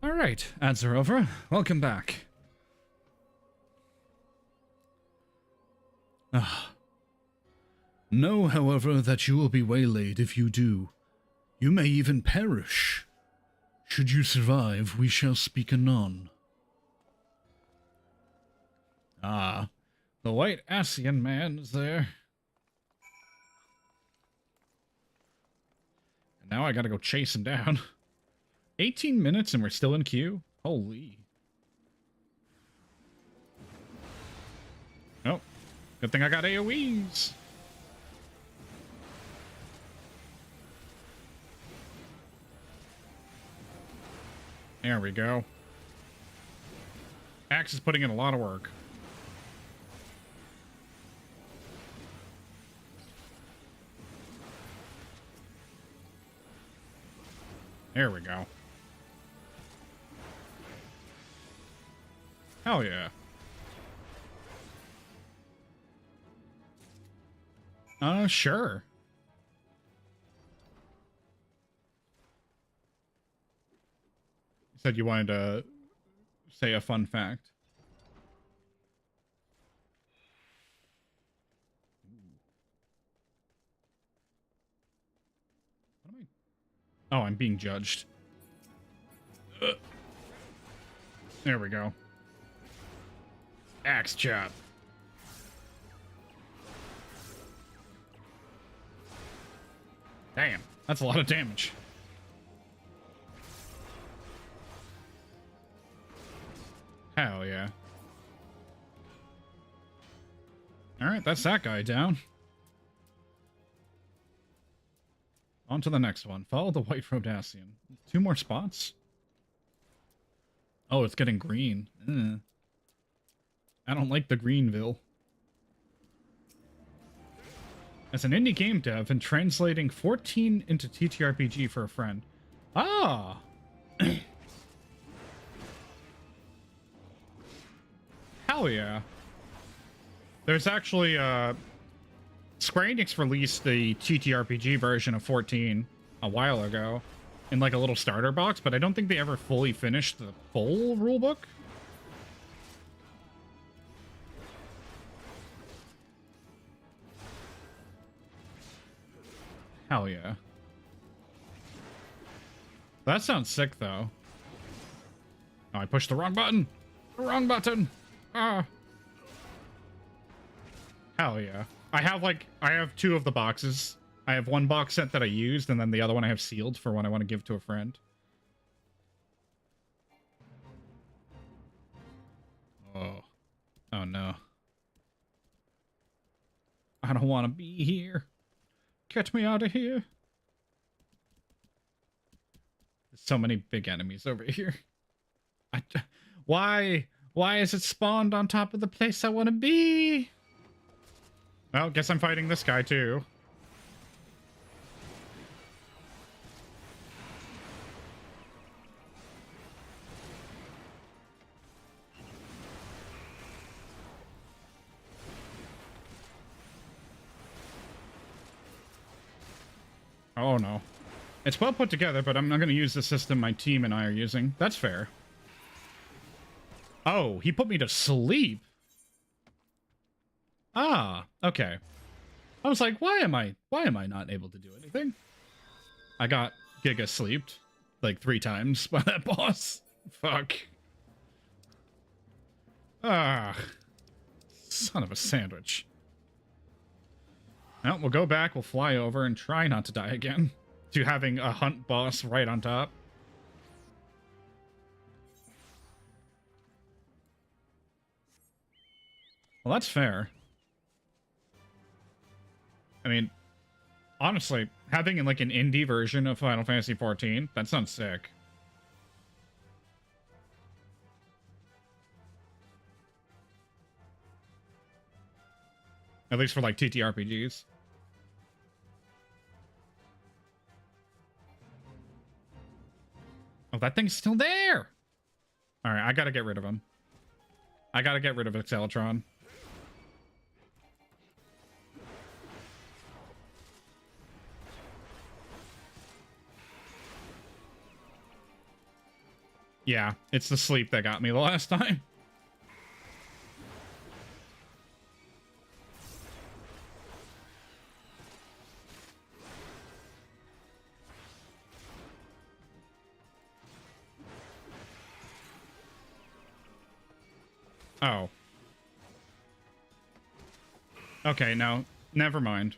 Alright, ads are over. Welcome back. Know, however, that you will be waylaid if you do. You may even perish. Should you survive, we shall speak anon. Ah, the white Alcyon man is there. And now I gotta go chase him down. 18 minutes and we're still in queue? Holy. Oh, good thing I got AoEs. There we go. Axe is putting in a lot of work. There we go. Hell yeah. Sure. You said you wanted to say a fun fact. What am I? Oh, I'm being judged. There we go. Axe chop. Damn, that's a lot of damage. Hell yeah. Alright, that's that guy down. On to the next one. Follow the white-robed Ascian. 2 more spots? Oh, it's getting green. I don't like the Greenville. As an indie game dev and translating 14 into TTRPG for a friend. Ah! Hell yeah. There's actually, Square Enix released the TTRPG version of 14 a while ago in like a little starter box, but I don't think they ever fully finished the full rulebook. Hell yeah. That sounds sick, though. Oh, I pushed the wrong button! The wrong button! Ah! Hell yeah. I have 2 of the boxes. I have 1 box set that I used, and then the other one I have sealed for when I want to give to a friend. Oh. Oh no. I don't want to be here. Get me out of here. There's so many big enemies over here. Why is it spawned on top of the place I want to be? Well, guess I'm fighting this guy too. Oh no. It's well put together, but I'm not going to use the system my team and I are using. That's fair. Oh, he put me to sleep. Ah, okay. I was like, why am I not able to do anything? I got giga sleeped like 3 times by that boss. Fuck. Ah. Son of a sandwich. Well, we'll go back, we'll fly over, and try not to die again. To having a hunt boss right on top. Well, that's fair. I mean, honestly, having like an indie version of Final Fantasy XIV, that sounds sick. At least for like TTRPGs. Oh, that thing's still there! Alright, I gotta get rid of him. I gotta get rid of Exceltron. Yeah, it's the sleep that got me the last time. Oh. Okay, no. Never mind.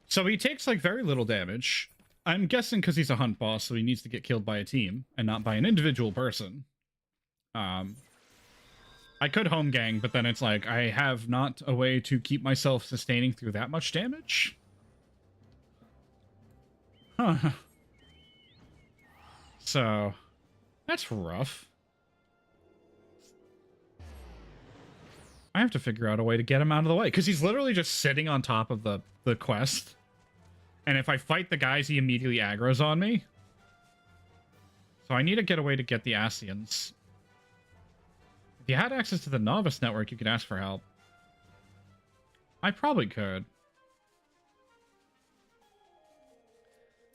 So he takes, like, very little damage. I'm guessing because he's a hunt boss, so he needs to get killed by a team, and not by an individual person. I could home gang, but then it's like, I have not a way to keep myself sustaining through that much damage. Huh. So, that's rough. I have to figure out a way to get him out of the way, because he's literally just sitting on top of the quest. And if I fight the guys, he immediately aggroes on me. So I need to get a way to get the Ascians. If you had access to the Novice Network, you could ask for help. I probably could.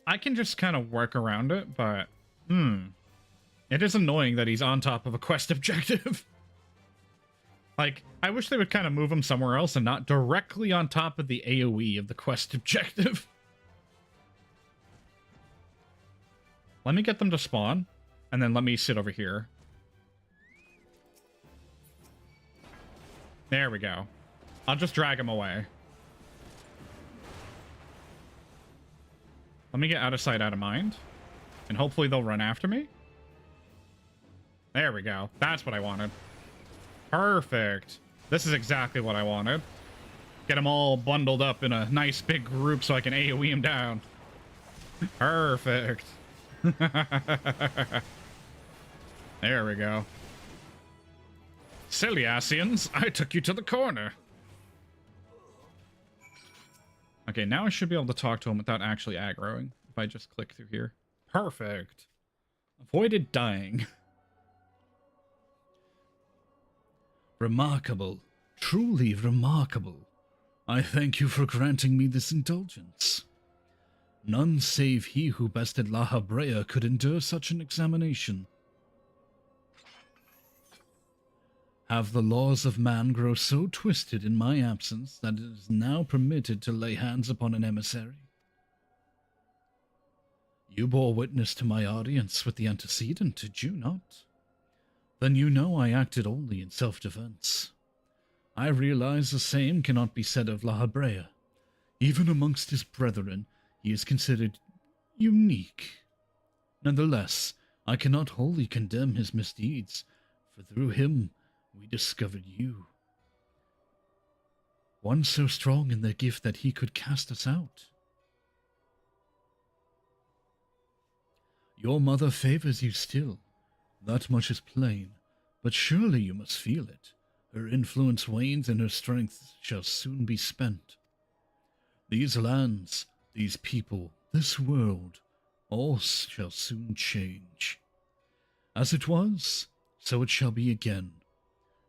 I can just kind of work around it, but... It is annoying that he's on top of a quest objective. Like, I wish they would kind of move him somewhere else and not directly on top of the AoE of the quest objective. Let me get them to spawn, and then let me sit over here. There we go. I'll just drag him away. Let me get out of sight, out of mind. And hopefully they'll run after me. There we go. That's what I wanted. Perfect. This is exactly what I wanted. Get them all bundled up in a nice big group so I can AoE them down. Perfect. There we go. Silly Asians, I took you to the corner. Okay, now I should be able to talk to him without actually aggroing. If I just click through here. Perfect. Avoided dying. Remarkable. Truly remarkable. I thank you for granting me this indulgence. None save he who bested La Habrea could endure such an examination. Have the laws of man grown so twisted in my absence that it is now permitted to lay hands upon an emissary? You bore witness to my audience with the antecedent, did you not? Then you know I acted only in self-defense. I realize the same cannot be said of La Habrea. Even amongst his brethren, he is considered unique. Nonetheless, I cannot wholly condemn his misdeeds, for through him we discovered you. One so strong in their gift that he could cast us out. Your mother favors you still. That much is plain, but surely you must feel it. Her influence wanes and her strength shall soon be spent. These lands, these people, this world, all shall soon change. As it was, so it shall be again,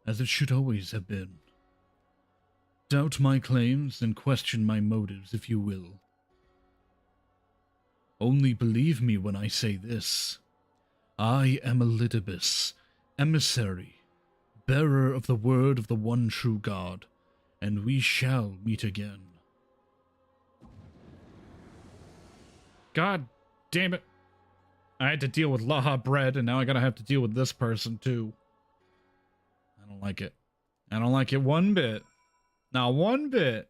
as it should always have been. Doubt my claims and question my motives if you will. Only believe me when I say this. I am Elidibus, emissary, bearer of the word of the one true God, and we shall meet again. God damn it. I had to deal with Laha Bread, and now I gotta have to deal with this person, too. I don't like it. I don't like it one bit. Not one bit.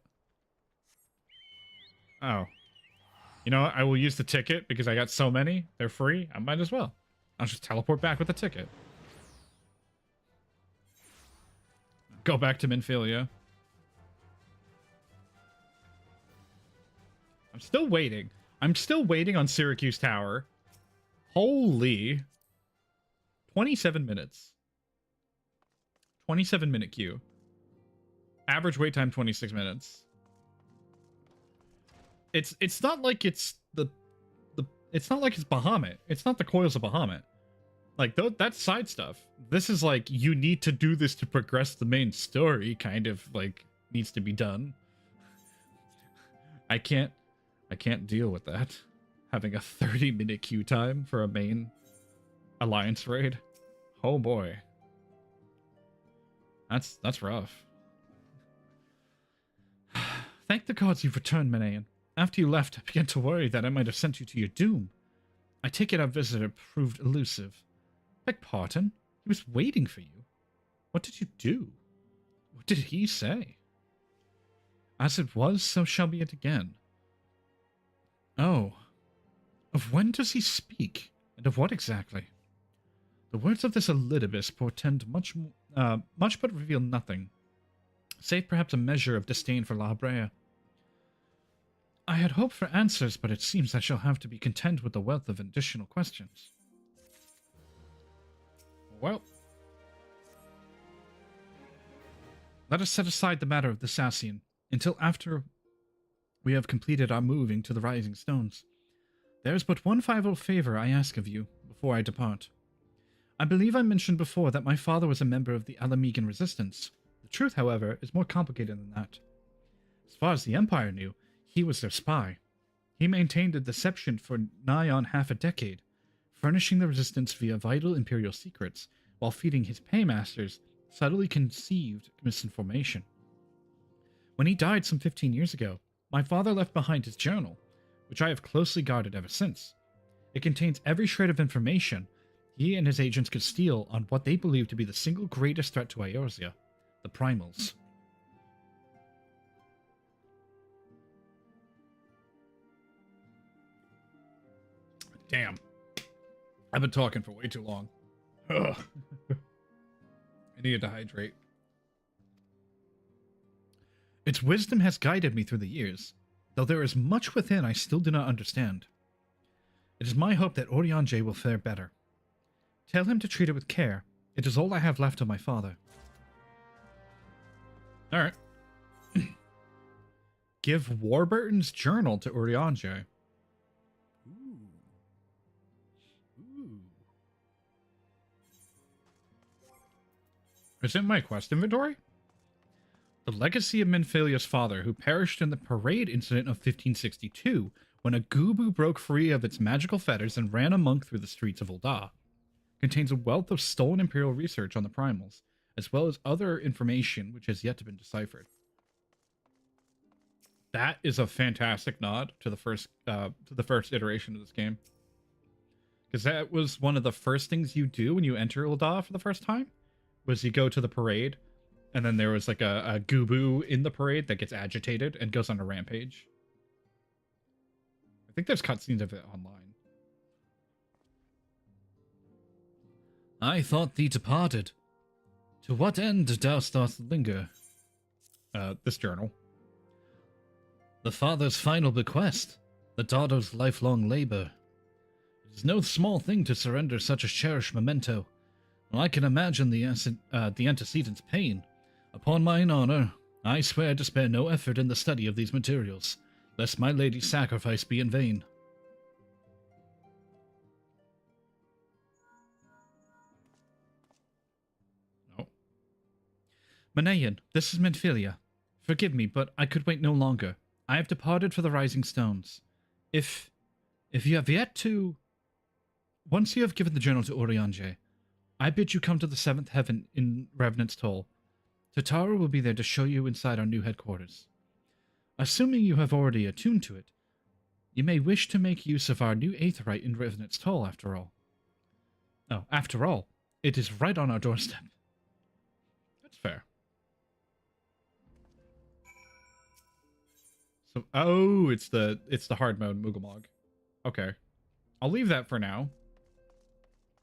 Oh. You know what? I will use the ticket, because I got so many. They're free. I might as well. I'll just teleport back with the ticket. Go back to Minfilia. I'm still waiting. I'm still waiting on Syracuse Tower. Holy. 27 minutes. 27-minute queue. Average wait time 26 minutes. It's not like it's it's not like it's Bahamut. It's not the Coils of Bahamut. Like that's side stuff. This is like you need to do this to progress the main story, kind of like needs to be done. I can't deal with that. Having a 30-minute queue time for a main alliance raid. Oh boy. That's rough. Thank the gods you've returned, Menaean. After you left, I began to worry that I might have sent you to your doom. I take it our visitor proved elusive. Beg pardon? He was waiting for you. What did you do? What did he say? As it was, so shall be it again. Oh. Of when does he speak? And of what exactly? The words of this Elidibus portend much but reveal nothing, save perhaps a measure of disdain for La Habrea. I had hoped for answers, but it seems I shall have to be content with the wealth of additional questions. Well. Let us set aside the matter of the Sassian until after we have completed our moving to the Rising Stones. There is but one final favor I ask of you before I depart. I believe I mentioned before that my father was a member of the Alamegan Resistance. The truth, however, is more complicated than that. As far as the Empire knew, he was their spy. He maintained a deception for nigh on half a decade, furnishing the Resistance via vital Imperial secrets, while feeding his paymasters subtly conceived misinformation. When he died some 15 years ago, my father left behind his journal, which I have closely guarded ever since. It contains every shred of information he and his agents could steal on what they believe to be the single greatest threat to Eorzea, the Primals. Damn. I've been talking for way too long. Ugh. I needed to hydrate. Its wisdom has guided me through the years, though there is much within I still do not understand. It is my hope that Oriange will fare better. Tell him to treat it with care. It is all I have left of my father. Alright. Give Warburton's journal to Oriange. Is it my quest inventory? The legacy of Minfilia's father, who perished in the parade incident of 1562, when a Gubu broke free of its magical fetters and ran amok through the streets of Ul'dah, contains a wealth of stolen Imperial research on the primals, as well as other information which has yet to be deciphered. That is a fantastic nod to the first iteration of this game, because that was one of the first things you do when you enter Ul'dah for the first time. Was you go to the parade, and then there was like a Gubu in the parade that gets agitated and goes on a rampage. I think there's cutscenes of it online. I thought thee departed. To what end dost thou linger? This journal. The father's final bequest, the daughter's lifelong labor. It is no small thing to surrender such a cherished memento. Well, I can imagine the antecedent's pain. Upon mine honor, I swear to spare no effort in the study of these materials, lest my lady's sacrifice be in vain. No. Manayan, this is Minfilia. Forgive me, but I could wait no longer. I have departed for the Rising Stones. If you have yet to... Once you have given the journal to Oriange, I bid you come to the 7th heaven in Revenant's Toll. Tataru will be there to show you inside our new headquarters. Assuming you have already attuned to it, you may wish to make use of our new Aetheryte in Revenant's Toll, after all. Oh, after all, it is right on our doorstep. That's fair. So, oh, it's the hard mode Mugamog. Okay. I'll leave that for now.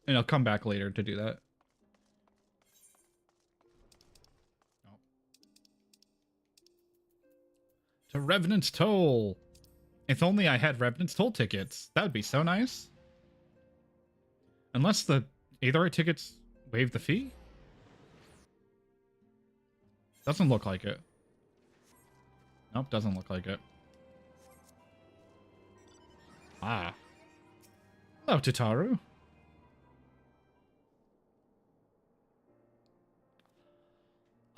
And I'll come back later to do that. Oh. To Revenant's Toll. If only I had Revenant's Toll tickets. That would be so nice. Unless the Aetheryte tickets waive the fee? Doesn't look like it. Nope, doesn't look like it. Ah. Hello, Tataru.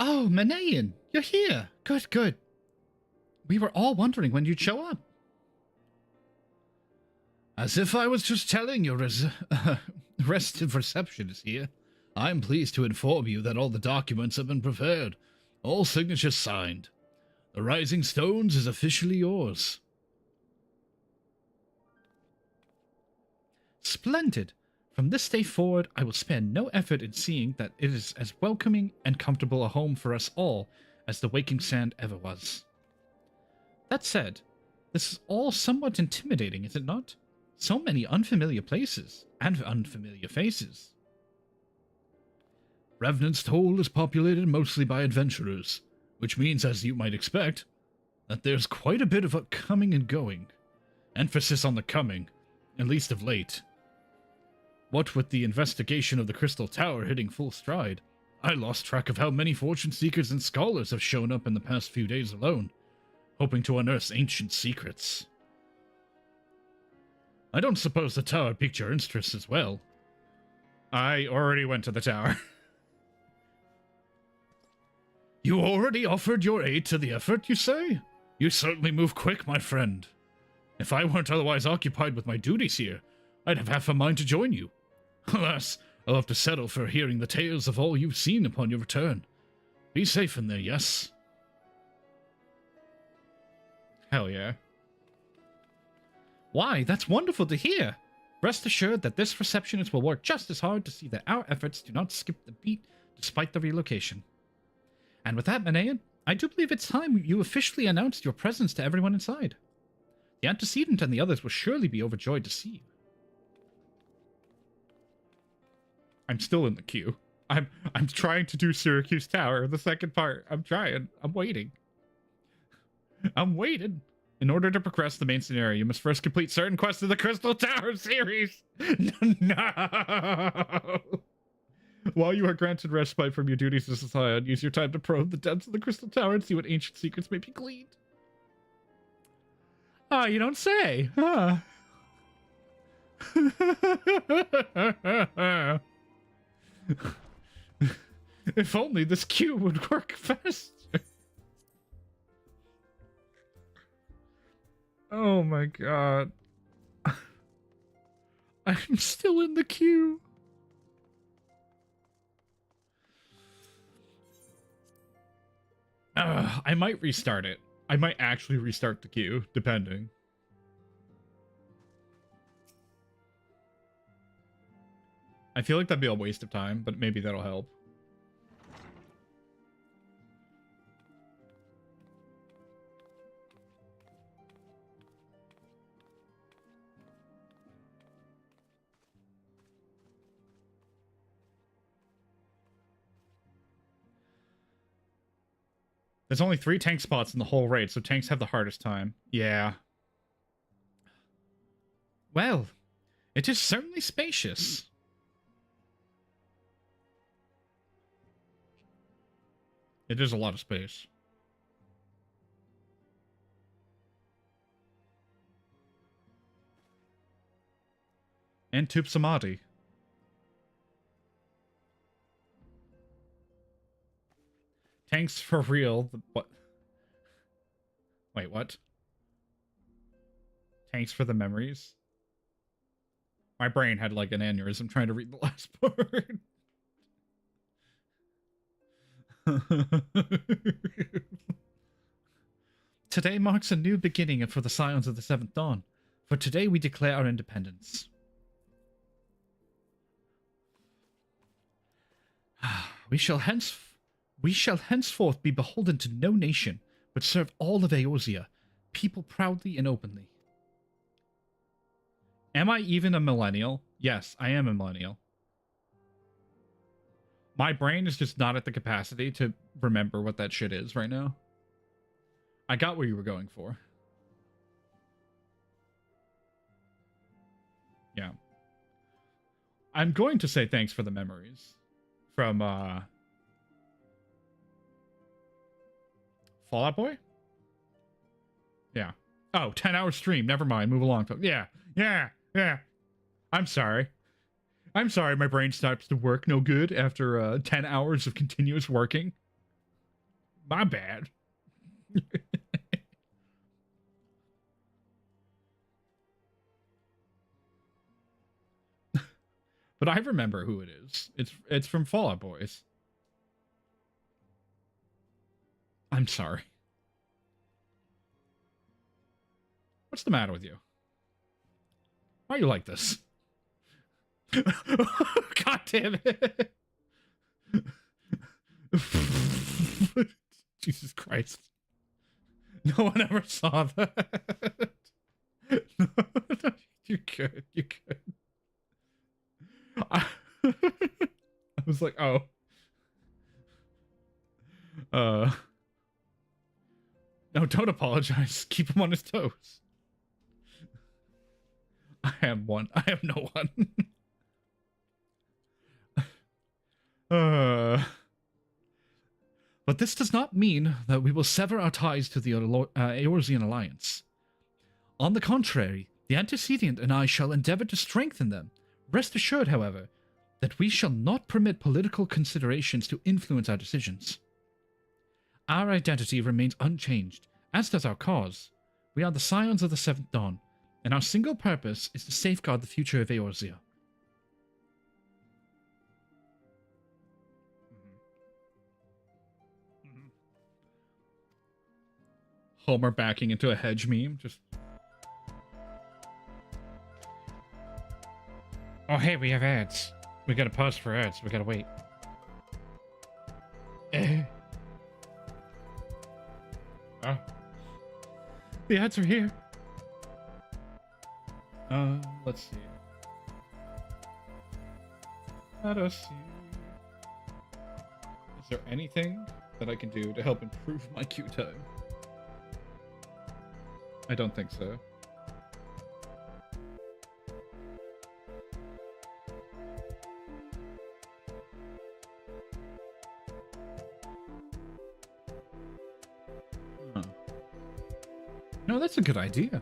Oh, Manayan, you're here. Good, good. We were all wondering when you'd show up. As if I was just telling your restive receptionist here. I'm pleased to inform you that all the documents have been prepared. All signatures signed. The Rising Stones is officially yours. Splendid. From this day forward, I will spare no effort in seeing that it is as welcoming and comfortable a home for us all as the Waking Sand ever was. That said, this is all somewhat intimidating, is it not? So many unfamiliar places and unfamiliar faces. Revenant's Toll is populated mostly by adventurers, which means, as you might expect, that there's quite a bit of coming and going. Emphasis on the coming, at least of late. What with the investigation of the Crystal Tower hitting full stride, I lost track of how many fortune seekers and scholars have shown up in the past few days alone, hoping to unearth ancient secrets. I don't suppose the tower piqued your interest as well. I already went to the tower. You already offered your aid to the effort, you say? You certainly move quick, my friend. If I weren't otherwise occupied with my duties here, I'd have half a mind to join you. Alas, I'll have to settle for hearing the tales of all you've seen upon your return. Be safe in there, yes? Hell yeah. Why, that's wonderful to hear. Rest assured that this receptionist will work just as hard to see that our efforts do not skip the beat despite the relocation. And with that, Manayan, I do believe it's time you officially announced your presence to everyone inside. The antecedent and the others will surely be overjoyed to see you. I'm still in the queue. I'm trying to do Syracuse Tower, the second part. I'm trying. I'm waiting. I'm waiting. In order to progress the main scenario, you must first complete certain quests of the Crystal Tower series. No. While you are granted respite from your duties as a Scion, use your time to probe the depths of the Crystal Tower and see what ancient secrets may be gleaned. Ah, you don't say. Huh. If only this queue would work faster. Oh my god. I'm still in the queue. I might restart it. I might actually restart the queue, depending. I feel like that'd be a waste of time, but maybe that'll help. There's only 3 tank spots in the whole raid, so tanks have the hardest time. Yeah. Well, it is certainly spacious. It is a lot of space. And Tup Samadhi. Tanks for real. What? Wait, what? Tanks for the memories? My brain had like an aneurysm trying to read the last part. Today marks a new beginning for the Scions of the Seventh Dawn. For today we declare our independence. We shall henceforth be beholden to no nation, but serve all of Eorzea, people proudly and openly. Am I even a millennial? Yes, I am a millennial. My brain is just not at the capacity to remember what that shit is right now. I got where you were going for. Yeah. I'm going to say thanks for the memories from Fallout Boy? Yeah. Oh, 10-hour stream. Never mind. Move along. Yeah. I'm sorry. I'm sorry my brain stops to work no good after 10 hours of continuous working. My bad. But I remember who it is. It's from Fallout Boys. I'm sorry. What's the matter with you? Why are you like this? God damn it. Jesus Christ. No one ever saw that. No, you're good. You're good. I was like, oh. No, don't apologize. Keep him on his toes. I am one. I have no one. But this does not mean that we will sever our ties to the Eorzean Alliance. On the contrary, the Antecedent and I shall endeavor to strengthen them. Rest assured, however, that we shall not permit political considerations to influence our decisions. Our identity remains unchanged, as does our cause. We are the Scions of the Seventh Dawn, and our single purpose is to safeguard the future of Eorzea. Homer backing into a hedge meme, just... Oh, hey, we have ads. We gotta pause for ads. We gotta wait. Oh. The ads are here. Let's see. Let us see. Is there anything that I can do to help improve my queue time? I don't think so. Huh. No, that's a good idea.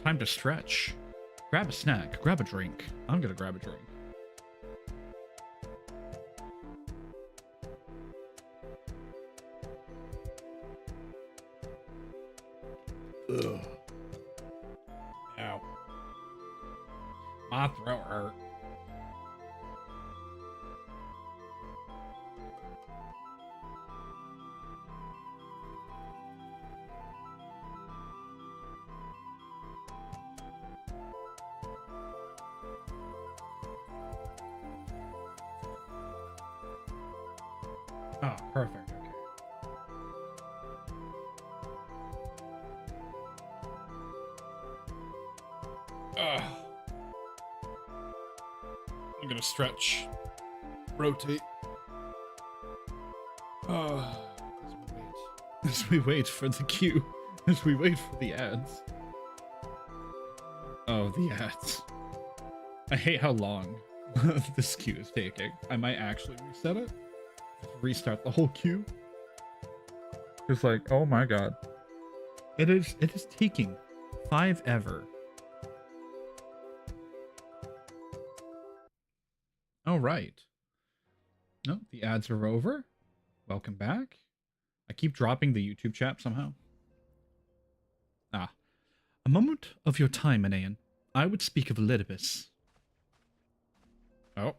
Time to stretch. Grab a snack. Grab a drink. I'm gonna grab a drink. Ugh. Ow. My throat hurt. Oh, perfect. Okay. I'm gonna stretch, rotate. As we wait for the queue, as we wait for the ads. Oh, the ads. I hate how long this queue is taking. I might actually reset it. Restart the whole queue. It's like, oh my god. It is taking 5 ever. All right. No, the ads are over. Welcome back. I keep dropping the YouTube chat somehow. Ah. A moment of your time, Anayan. I would speak of Elidibus. Oh.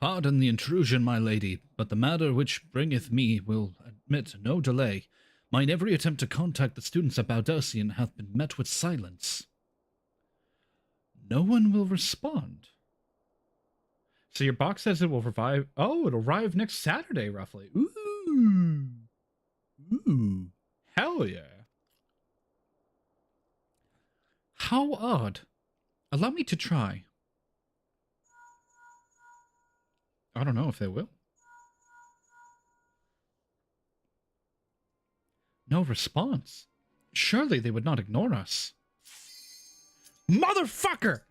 Pardon the intrusion, my lady, but the matter which bringeth me will admit no delay. Mine every attempt to contact the students at Baldusian hath been met with silence. No one will respond. So your box says it will revive. Oh, it'll arrive next Saturday, roughly. Ooh. Ooh. Hell yeah. How odd. Allow me to try. I don't know if they will. No response. Surely they would not ignore us. Motherfucker!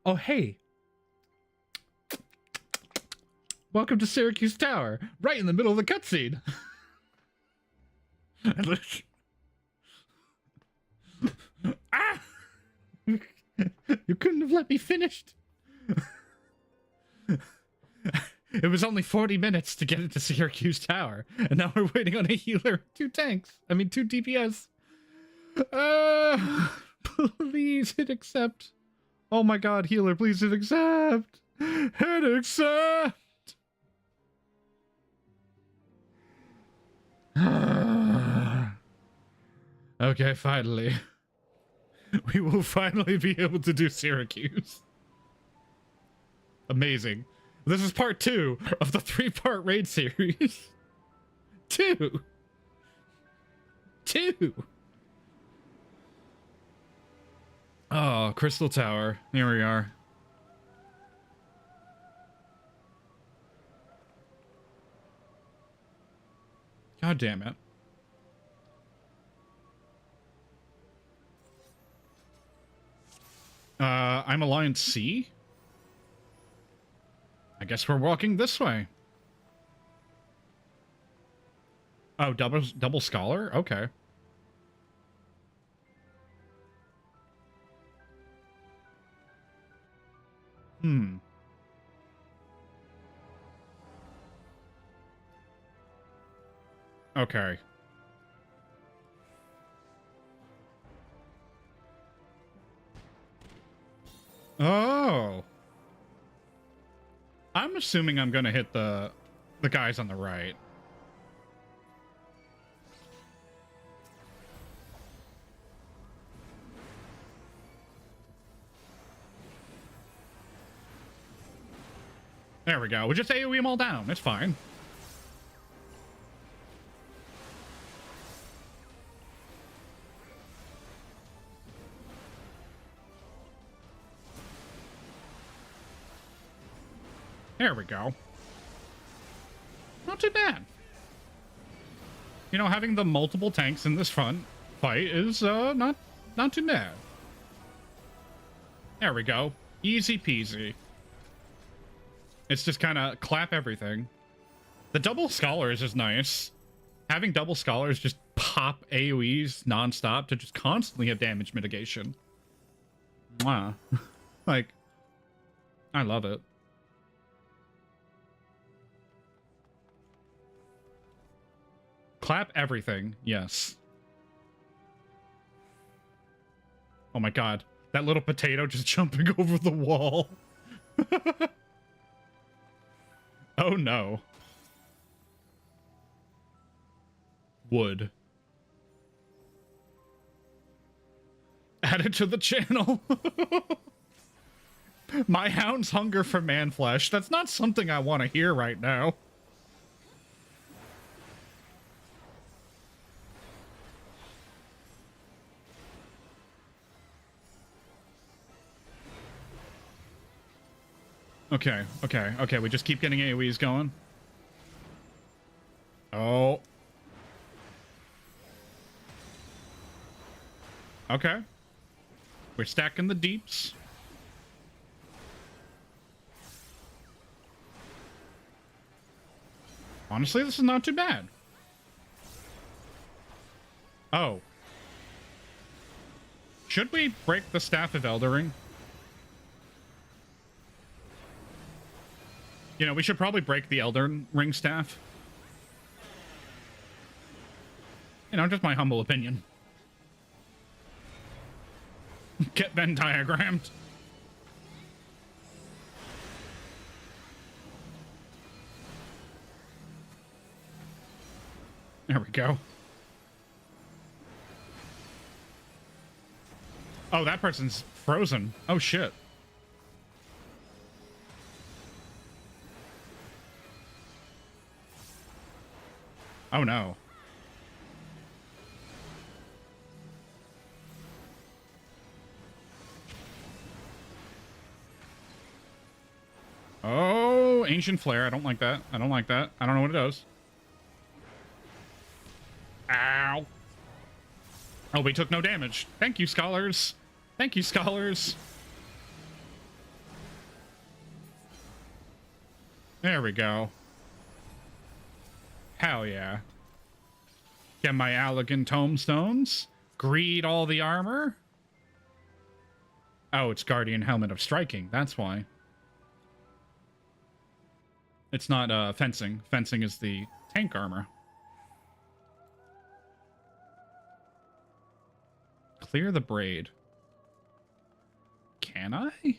Oh, hey. Welcome to Syracuse Tower, right in the middle of the cutscene. Ah! You couldn't have let me finish. It was only 40 minutes to get into Syracuse Tower, and now we're waiting on a healer, 2 DPS. Please hit accept. Oh my god, healer, please hit accept. Hit accept. Okay, finally. We will finally be able to do Syracuse. Amazing. This is part 2 of the 3-part raid series. 2. Oh, Crystal Tower. Here we are. God damn it. I'm Alliance C. I guess we're walking this way. Oh, double scholar? Okay. Okay. Oh. I'm assuming I'm gonna hit the guys on the right. There we go. We'll just AoE them all down. It's fine. There we go. Not too bad. You know, having the multiple tanks in this front fight is not too bad. There we go. Easy peasy. It's just kind of clap everything. The double scholars is nice. Having double scholars just pop AoEs nonstop to just constantly have damage mitigation. Mwah. Like, I love it. Clap everything, yes. Oh my god. That little potato just jumping over the wall. Oh no. Wood. Add it to the channel. My hound's hunger for man flesh. That's not something I want to hear right now. Okay, we just keep getting AoEs going. Oh. Okay. We're stacking the deeps. Honestly, this is not too bad. Oh. Should we break the Staff of Eldering? You know, we should probably break the Elden Ring staff. You know, just my humble opinion. Get Venn diagrammed. There we go. Oh, that person's frozen. Oh, shit. Oh, no. Oh, Ancient Flare. I don't like that. I don't like that. I don't know what it does. Ow. Oh, we took no damage. Thank you, scholars. Thank you, scholars. There we go. Hell yeah. Get my Allegan tomestones. Greed all the armor. Oh, it's Guardian Helmet of Striking. That's why. It's not fencing. Fencing is the tank armor. Clear the braid. Can I?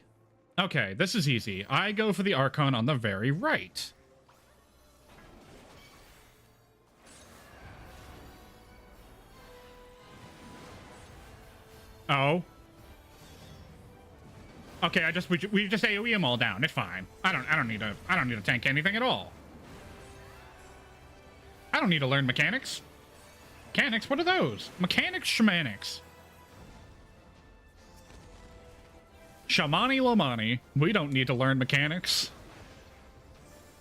Okay, this is easy. I go for the Archon on the very right. Oh. Okay, we just AoE them all down. It's fine. I don't need to tank anything at all. I don't need to learn mechanics. Mechanics, what are those? Mechanics, shamanics. Shamani Lomani. We don't need to learn mechanics.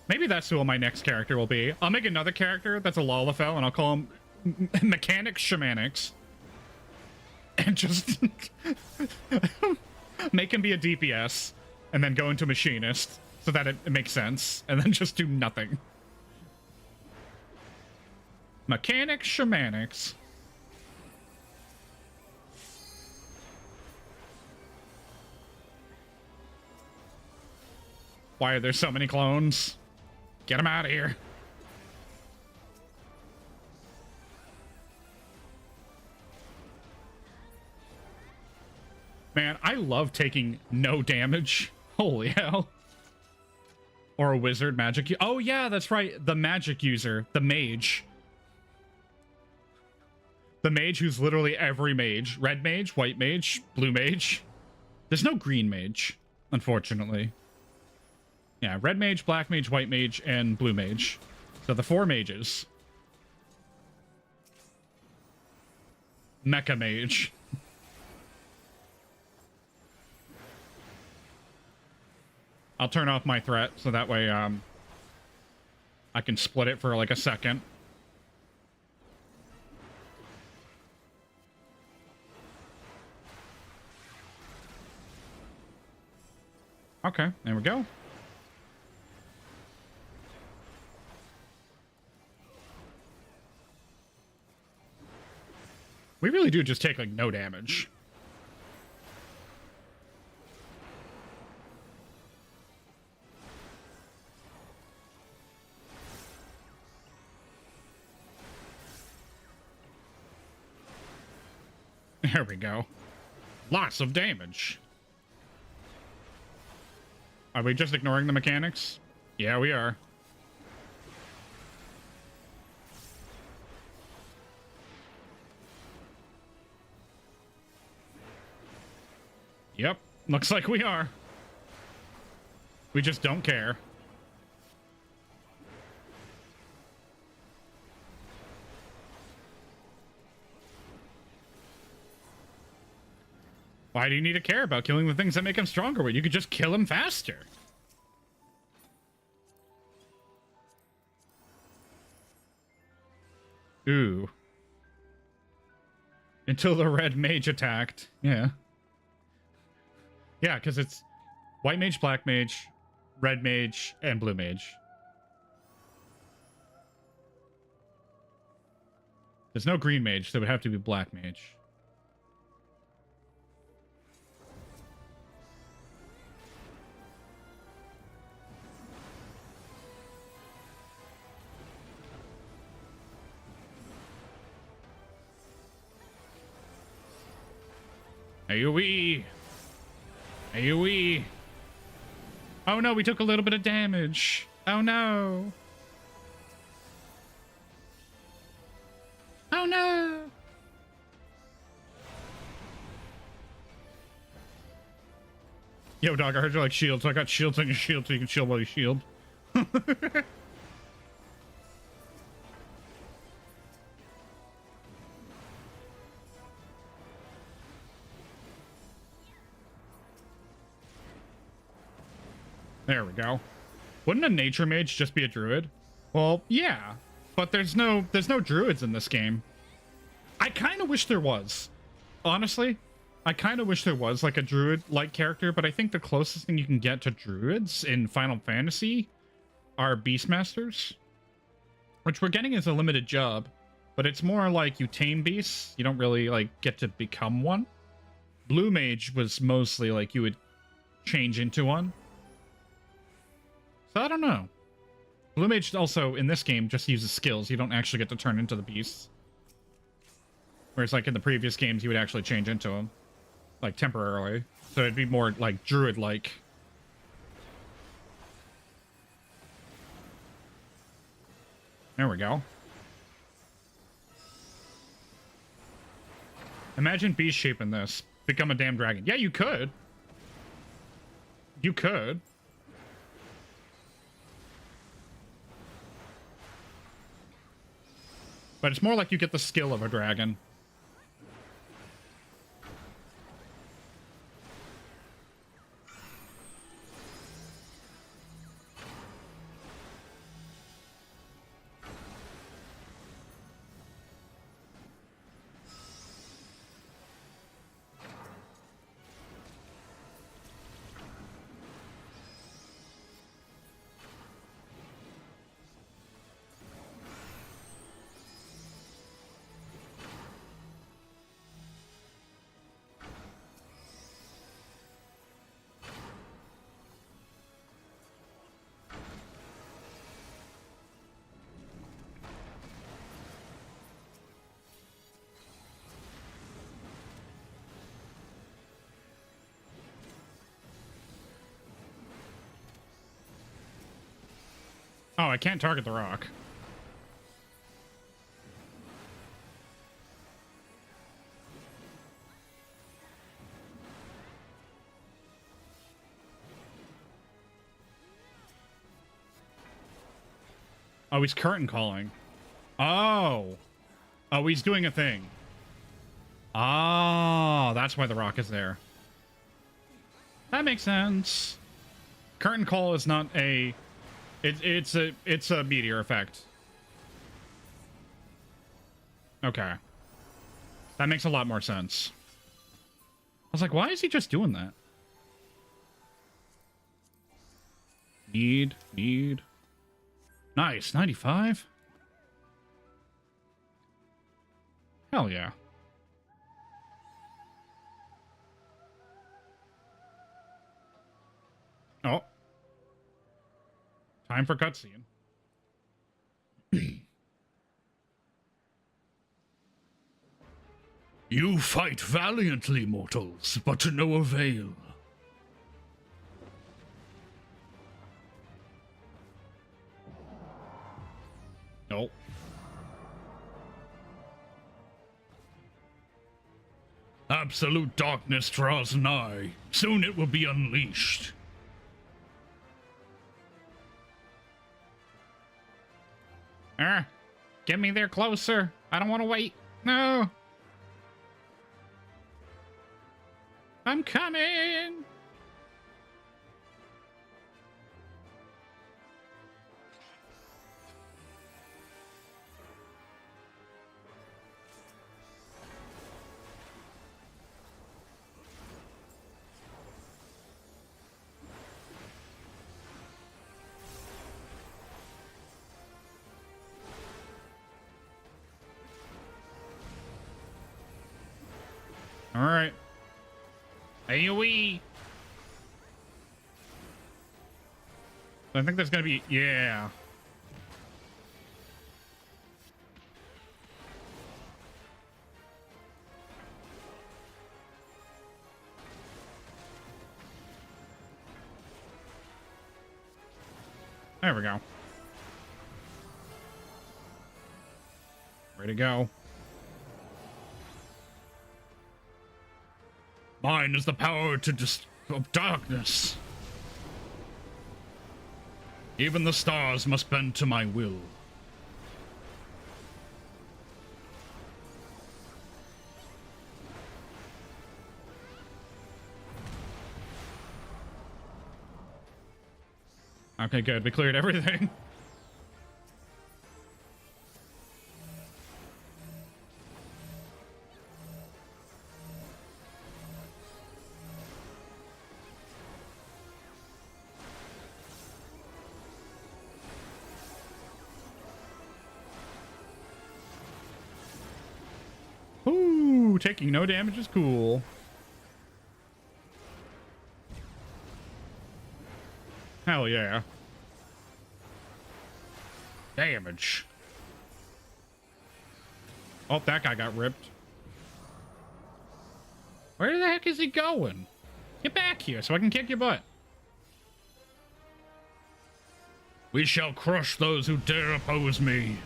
Maybe that's who my next character will be. I'll make another character that's a Lalafell, and I'll call him Mechanics Shamanics. And just make him be a DPS, and then go into Machinist, so that it makes sense, and then just do nothing. Mechanics Shamanics. Why are there so many clones? Get them out of here. Man, I love taking no damage. Holy hell. Or a wizard magic. Oh, yeah, that's right. The magic user. The mage. The mage who's literally every mage. Red mage, white mage, blue mage. There's no green mage, unfortunately. Yeah, red mage, black mage, white mage, and blue mage. So the 4 mages. Mecha mage. I'll turn off my threat so that way I can split it for like a second. Okay, there we go. We really do just take like no damage. There we go. Lots of damage. Are we just ignoring the mechanics? Yeah, we are. Yep, looks like we are. We just don't care. Why do you need to care about killing the things that make him stronger when you could just kill him faster? Ooh. Until the red mage attacked. Yeah. Yeah, because it's white mage, black mage, red mage, and blue mage. There's no green mage, so it would have to be black mage. AoE! AoE! Oh no, we took a little bit of damage. Oh no! Oh no! Yo, dog, I heard you like shields, so I got shields on your shield so you can shield while you shield. There we go. Wouldn't a nature mage just be a druid? Well, yeah, but there's no druids in this game. I kind of wish there was. Honestly, I kind of wish there was like a druid-like character, but I think the closest thing you can get to druids in Final Fantasy are beastmasters, which we're getting as a limited job, but it's more like you tame beasts. You don't really like get to become one. Blue mage was mostly like you would change into one. So I don't know. Blue mage also in this game just uses skills. You don't actually get to turn into the beasts. Whereas like in the previous games, you would actually change into them. Like temporarily. So it'd be more like druid-like. There we go. Imagine beast shape in this. Become a damn dragon. Yeah, you could. You could. But it's more like you get the skill of a dragon. Oh, I can't target the rock. Oh, he's curtain calling. Oh. Oh, he's doing a thing. Oh, that's why the rock is there. That makes sense. Curtain call is not a... It's a meteor effect. Okay. That makes a lot more sense. I was like, why is he just doing that? Need. Nice, 95? Hell yeah. Oh. Time for cutscene. You fight valiantly, mortals, but to no avail. Nope. Absolute darkness draws nigh. Soon it will be unleashed. Get me there closer. I don't want to wait. No. I'm coming. All right. AoE. I think there's gonna be, yeah. There we go. Ready to go. Mine is the power of darkness. Even the stars must bend to my will. Okay, good. We cleared everything. Ooh, taking no damage is cool. Hell yeah. Damage. Oh, that guy got ripped. Where the heck is he going? Get back here so I can kick your butt. We shall crush those who dare oppose me.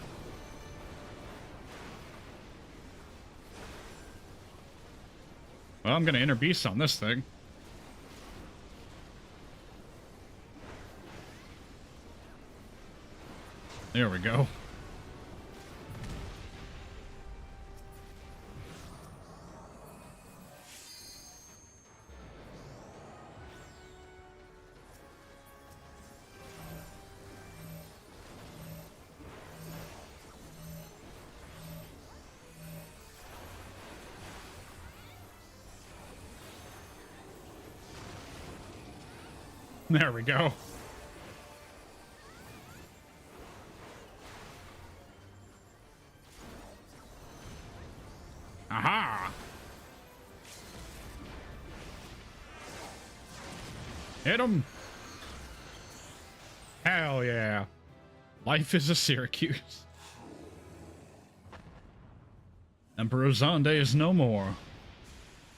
Well, I'm gonna Inner Beast on this thing. There we go. There we go. Aha! Hit him! Hell yeah. Life is a Syracuse. Emperor Zonde is no more.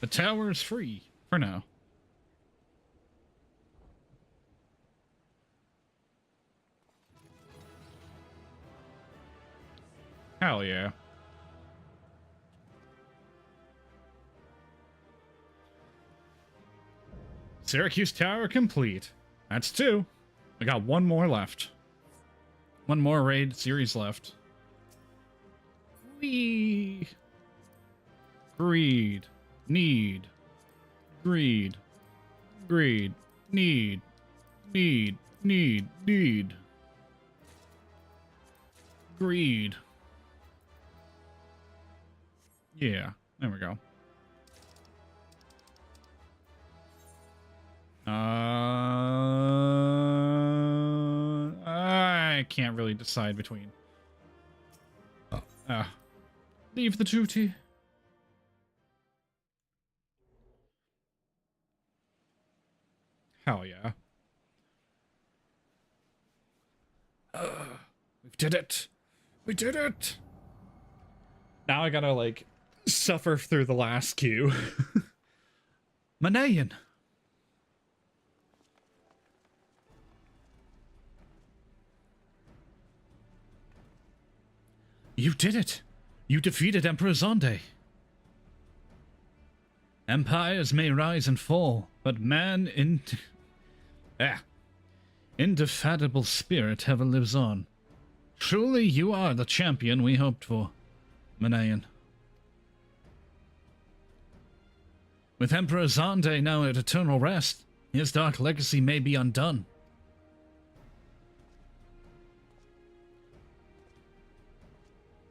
The tower is free, for now. Hell yeah. Syracuse Tower complete. That's 2. We got 1 more left. 1 more raid series left. Whee! Greed. Need. Greed. Greed. Need. Need. Greed. Yeah, there we go. I can't really decide between. Leave the duty. Hell yeah. We did it. We did it. Now I gotta, like, suffer through the last queue. Manayan. You did it. You defeated Emperor Zonde. Empires may rise and fall, but indefatigable spirit ever lives on. Truly, you are the champion we hoped for, Manayan. With Emperor Zonde now at eternal rest, his dark legacy may be undone.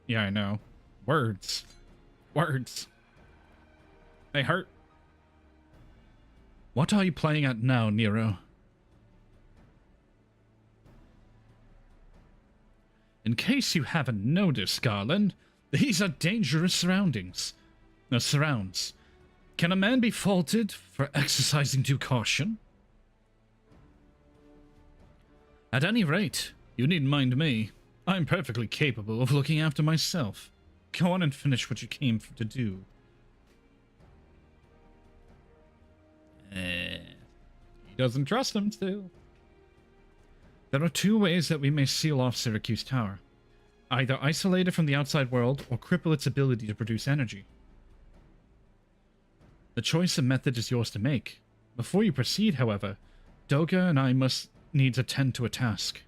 Yeah, I know. Words. Words. They hurt. What are you playing at now, Nero? In case you haven't noticed, Garland, these are dangerous surrounds. Can a man be faulted for exercising due caution? At any rate, you needn't mind me. I'm perfectly capable of looking after myself. Go on and finish what you came to do. He doesn't trust him still. There are two ways that we may seal off Syracuse Tower. Either isolate it from the outside world, or cripple its ability to produce energy. The choice of method is yours to make. Before you proceed, however, Doga and I must needs attend to a task.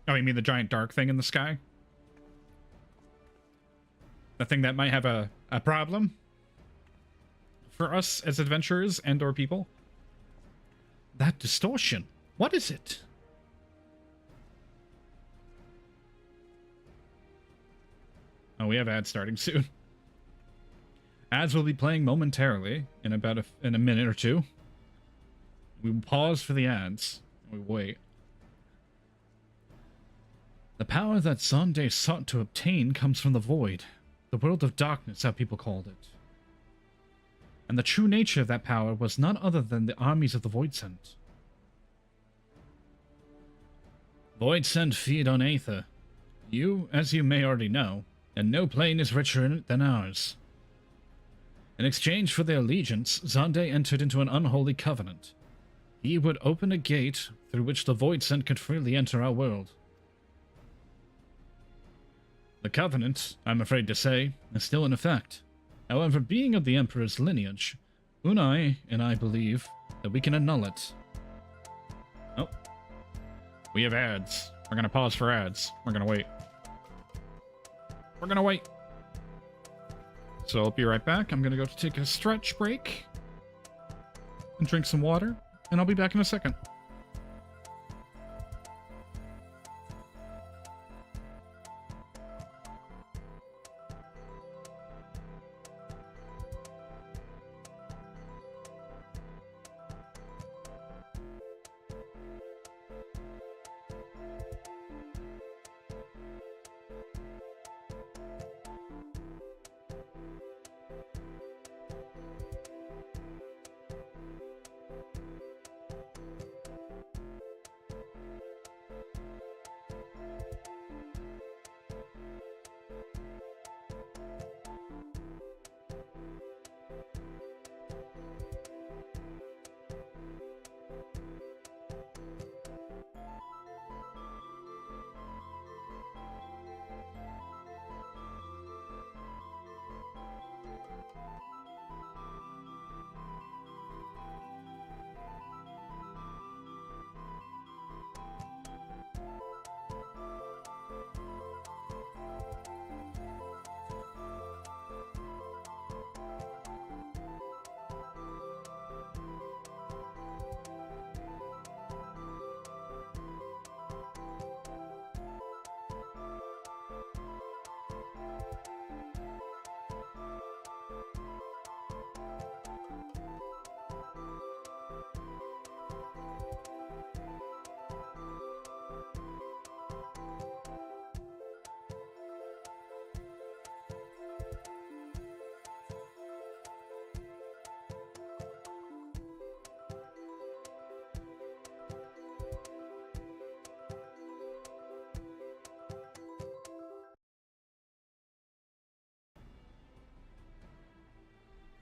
Oh, you mean the giant dark thing in the sky? The thing that might have a problem? For us as adventurers and or people? That distortion. What is it? Oh, we have ads starting soon. Ads will be playing momentarily in about in a minute or two. We will pause for the ads. We wait. The power that Zonde sought to obtain comes from the void. The world of darkness, how people called it. And the true nature of that power was none other than the armies of the Voidsent. Voidsent feed on Aether. As you may already know, and no plane is richer in it than ours. In exchange for their allegiance, Zonde entered into an unholy covenant. He would open a gate through which the Voidsent could freely enter our world. The covenant, I'm afraid to say, is still in effect. However, being of the Emperor's lineage, Unai and I believe that we can annul it. Oh. We have ads. We're gonna pause for ads. We're gonna wait. We're gonna wait. So I'll be right back. I'm gonna go to take a stretch break and drink some water, and I'll be back in a second.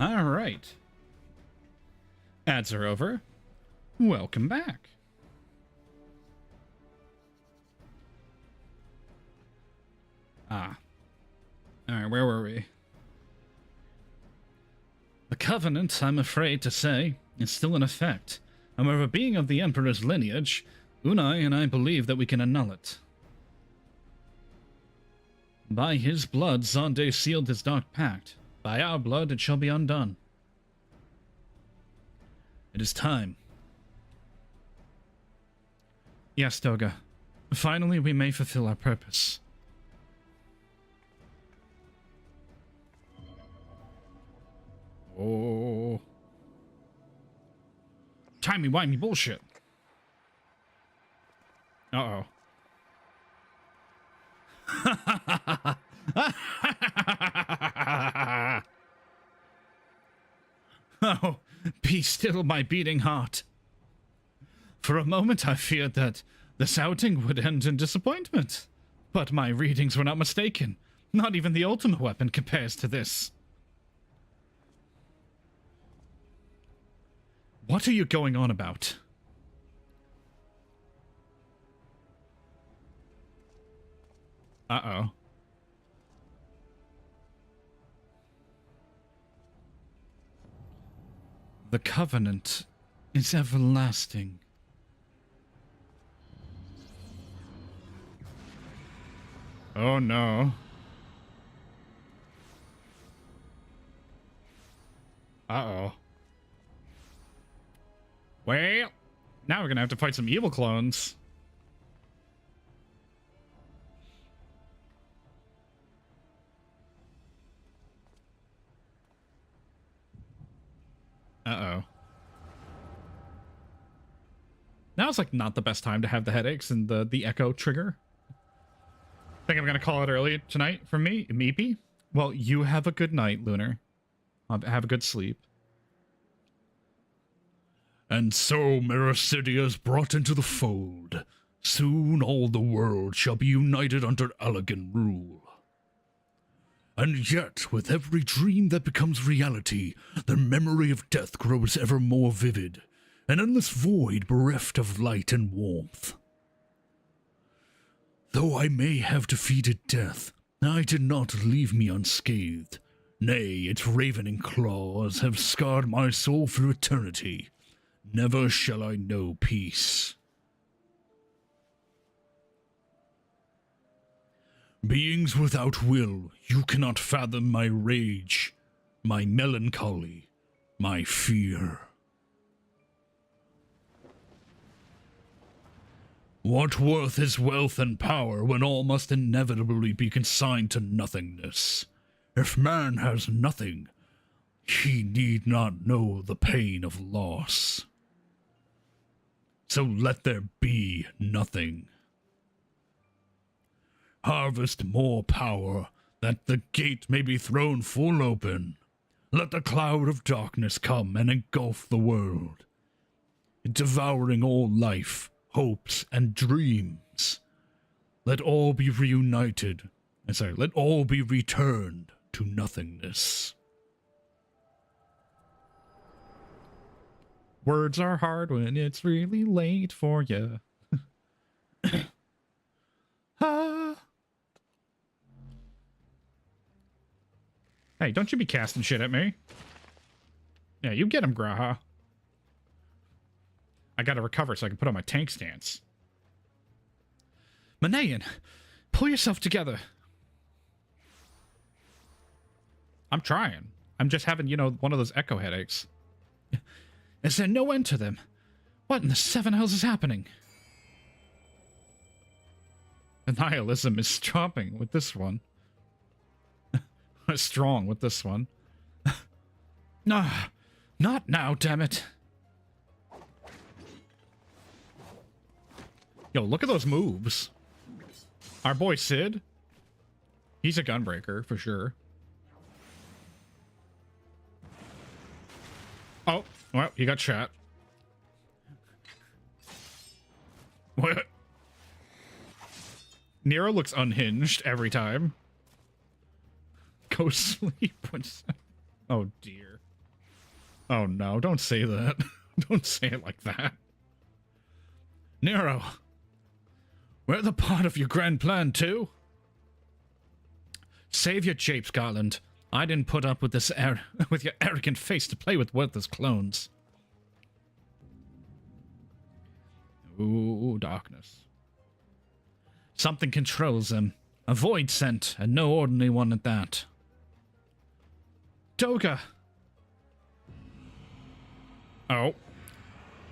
All right. Ads are over. Welcome back. Ah. Alright, where were we? The Covenant, I'm afraid to say, is still in effect. However, being of the Emperor's lineage, Unai and I believe that we can annul it. By his blood, Zonde sealed his dark pact. By our blood, it shall be undone. It is time. Yes, Doga. Finally, we may fulfill our purpose. Oh. Timey-wimey bullshit. Uh-oh. Oh, be still, my beating heart. For a moment I feared that this outing would end in disappointment. But my readings were not mistaken. Not even the ultimate weapon compares to this. What are you going on about? Uh-oh. The Covenant is everlasting. Oh no. Uh-oh. Well, now we're gonna have to fight some evil clones. Uh-oh. Now it's like not the best time to have the headaches and the echo trigger. I think I'm gonna call it early tonight for me, maybe. Well, you have a good night, Lunar. Have a good sleep. And so Meracidia is brought into the fold. Soon all the world shall be united under elegant rule. And yet, with every dream that becomes reality, the memory of death grows ever more vivid, an endless void bereft of light and warmth. Though I may have defeated death, it did not leave me unscathed. Nay, its ravening claws have scarred my soul for eternity. Never shall I know peace. Beings without will, you cannot fathom my rage, my melancholy, my fear. What worth is wealth and power when all must inevitably be consigned to nothingness? If man has nothing, he need not know the pain of loss. So let there be nothing. Harvest more power, that the gate may be thrown full open. Let the cloud of darkness come and engulf the world, devouring all life, hopes, and dreams. Let all be reunited. Let all be returned to nothingness. Words are hard when it's really late for you. Hey, don't you be casting shit at me. Yeah, you get him, Graha. I gotta recover so I can put on my tank stance. Manayan, pull yourself together. I'm trying. I'm just having, you know, one of those echo headaches. Is there no end to them? What in the seven hells is happening? The nihilism is strong with this one. Strong with this one. No, not now, damn it. Yo, look at those moves. Our boy Sid. He's a gunbreaker for sure. Oh, well, he got shot. What? Nero looks unhinged every time. Go sleep. Oh dear. Oh no, don't say that. Don't say it like that. Nero, we're the part of your grand plan too. Save your japes, Garland. I didn't put up with this with your arrogant face to play with worthless clones. Ooh, darkness. Something controls them. A void scent, and no ordinary one at that. Toga! Oh.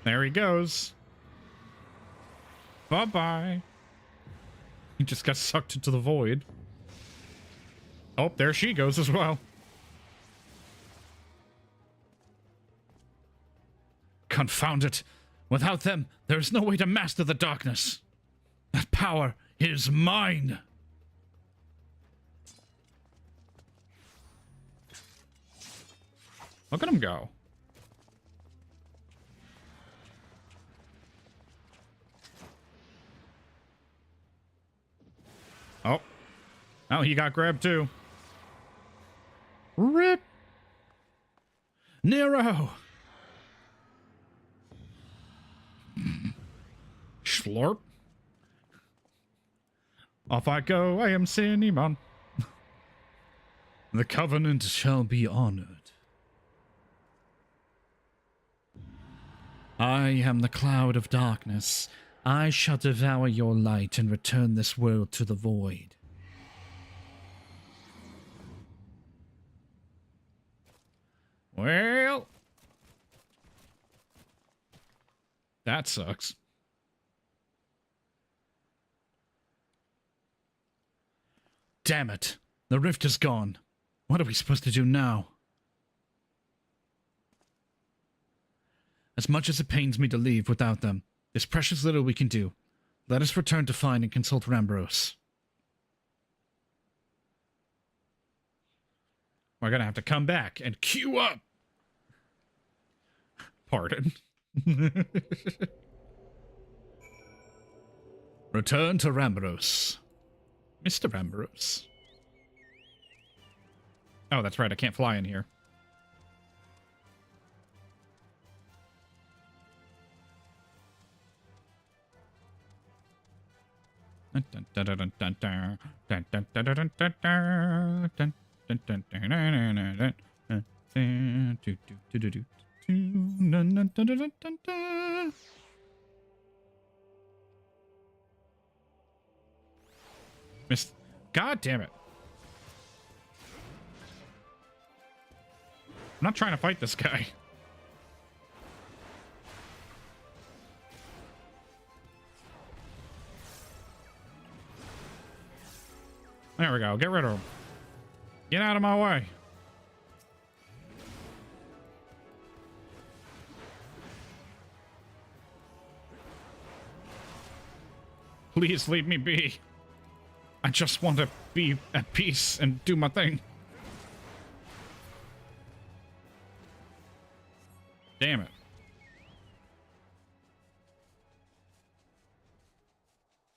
There he goes. Bye-bye. He just got sucked into the void. Oh, there she goes as well. Confound it. Without them, there is no way to master the darkness. That power is mine. Look at him go. Oh. Oh, he got grabbed too. Rip. Nero. Schlorp. Off I go, I am Cinnamon. The covenant shall be honored. I am the cloud of darkness. I shall devour your light and return this world to the void. Well, that sucks. Damn it. The rift is gone. What are we supposed to do now? As much as it pains me to leave without them, there's precious little we can do. Let us return to find and consult Rambros. We're gonna have to come back and queue up. Pardon. Return to Rambros. Mr. Rambros. Oh, that's right. I can't fly in here. Miss, God damn it. I'm not trying to fight this guy. There we go. Get rid of him. Get out of my way. Please leave me be. I just want to be at peace and do my thing. Damn it.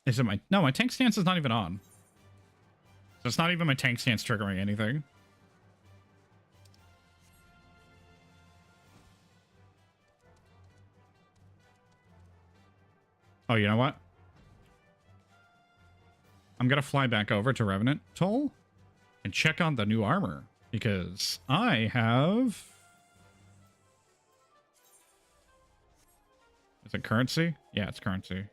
Is it my... No, my tank stance is not even on. So it's not even my tank stance triggering anything. Oh, you know what? I'm gonna fly back over to Revenant Toll and check on the new armor, because I have... Is it currency? Yeah, it's currency.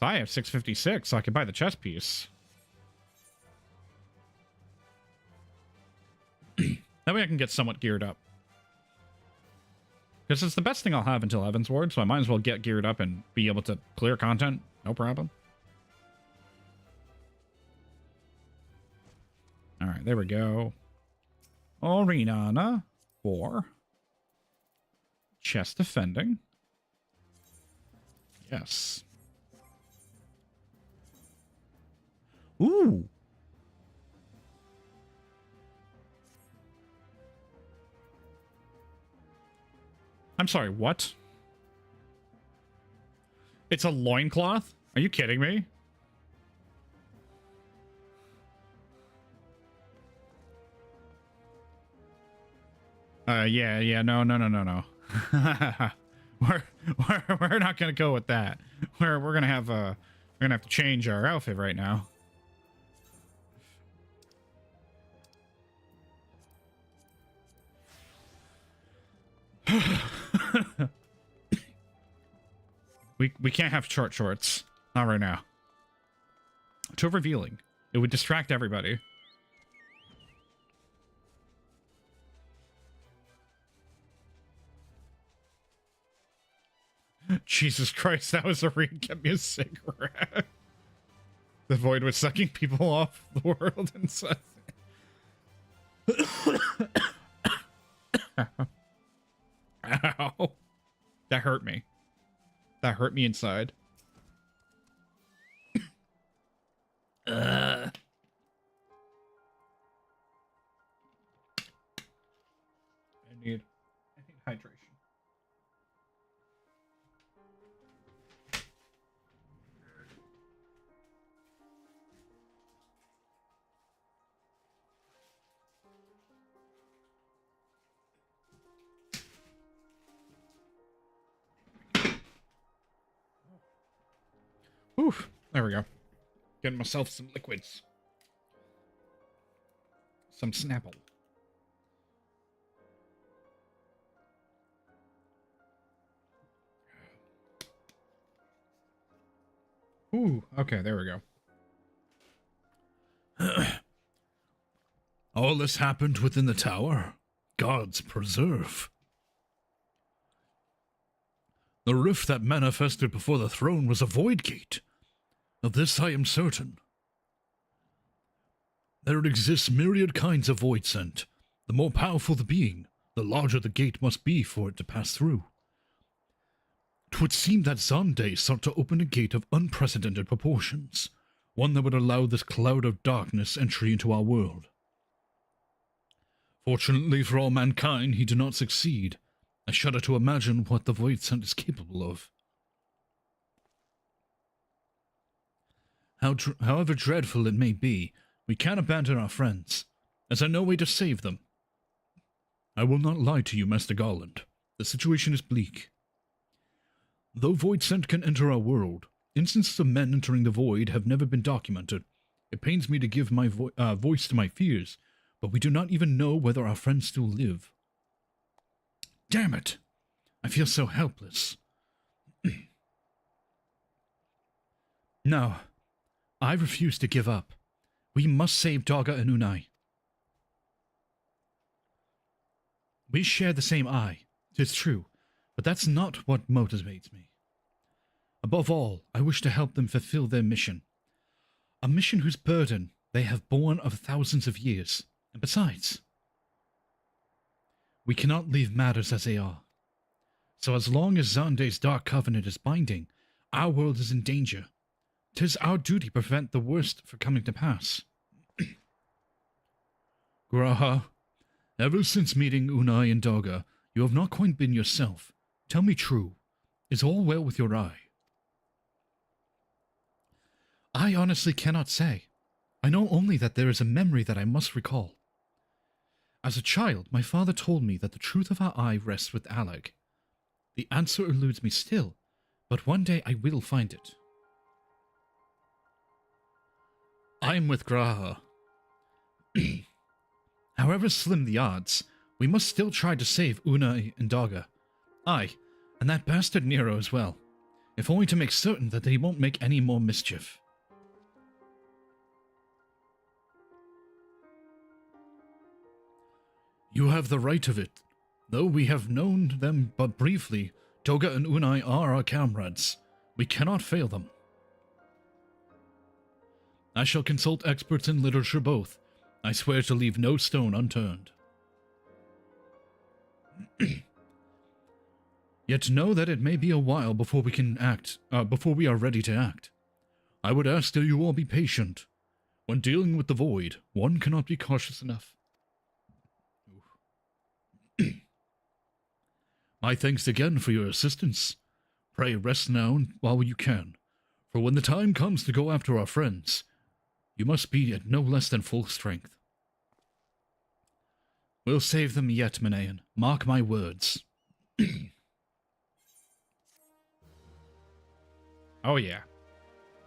So I have 656, so I can buy the chest piece. That way I can get somewhat geared up. Because it's the best thing I'll have until Heaven's Ward, so I might as well get geared up and be able to clear content. No problem. Alright, there we go. Arena 4. Chest defending. Yes. Ooh. I'm sorry, what? It's a loincloth? Are you kidding me? Yeah, no. we're not gonna go with that. We're gonna have to change our outfit right now. we can't have short shorts. Not right now. Too revealing. It would distract everybody. Jesus Christ, that was a read. Get me a cigarette. The void was sucking people off the world and such. Ow. That hurt me. That hurt me inside. I need hydration. Oof, there we go. Getting myself some liquids. Some Snapple. Ooh, okay, there we go. All this happened within the tower. Gods preserve. The rift that manifested before the throne was a void gate. Of this I am certain. There exists myriad kinds of void scent. The more powerful the being, the larger the gate must be for it to pass through. 'Twould seem that Zonde sought to open a gate of unprecedented proportions, one that would allow this cloud of darkness entry into our world. Fortunately for all mankind, he did not succeed. I shudder to imagine what the void scent is capable of. However dreadful it may be, we can't abandon our friends, as I know a way to save them. I will not lie to you, Master Garland. The situation is bleak. Though void scent can enter our world, instances of men entering the void have never been documented. It pains me to give my voice to my fears, but we do not even know whether our friends still live. Damn it! I feel so helpless. No, I refuse to give up. We must save Dogga and Unai. We share the same eye, 'tis true, but that's not what motivates me. Above all, I wish to help them fulfill their mission. A mission whose burden they have borne of thousands of years, and besides, we cannot leave matters as they are. So as long as Zande's Dark Covenant is binding, our world is in danger. 'Tis our duty to prevent the worst from coming to pass. Graha, ever since meeting Unai and Dogga, you have not quite been yourself. Tell me true, is all well with your eye? I honestly cannot say. I know only that there is a memory that I must recall. As a child, my father told me that the truth of our eye rests with Alec. The answer eludes me still, but one day I will find it. I am with Graha. However slim the odds, we must still try to save Unai and Dogga. Aye, and that bastard Nero as well, if only to make certain that he won't make any more mischief. You have the right of it. Though we have known them but briefly, Dogga and Unai are our comrades. We cannot fail them. I shall consult experts in literature both. I swear to leave no stone unturned. Yet know that it may be a while before we can act, before we are ready to act. I would ask that you all be patient. When dealing with the void, one cannot be cautious enough. My thanks again for your assistance. Pray rest now while you can, for when the time comes to go after our friends, you must be at no less than full strength. We'll save them yet, Manaean. Mark my words. Oh yeah.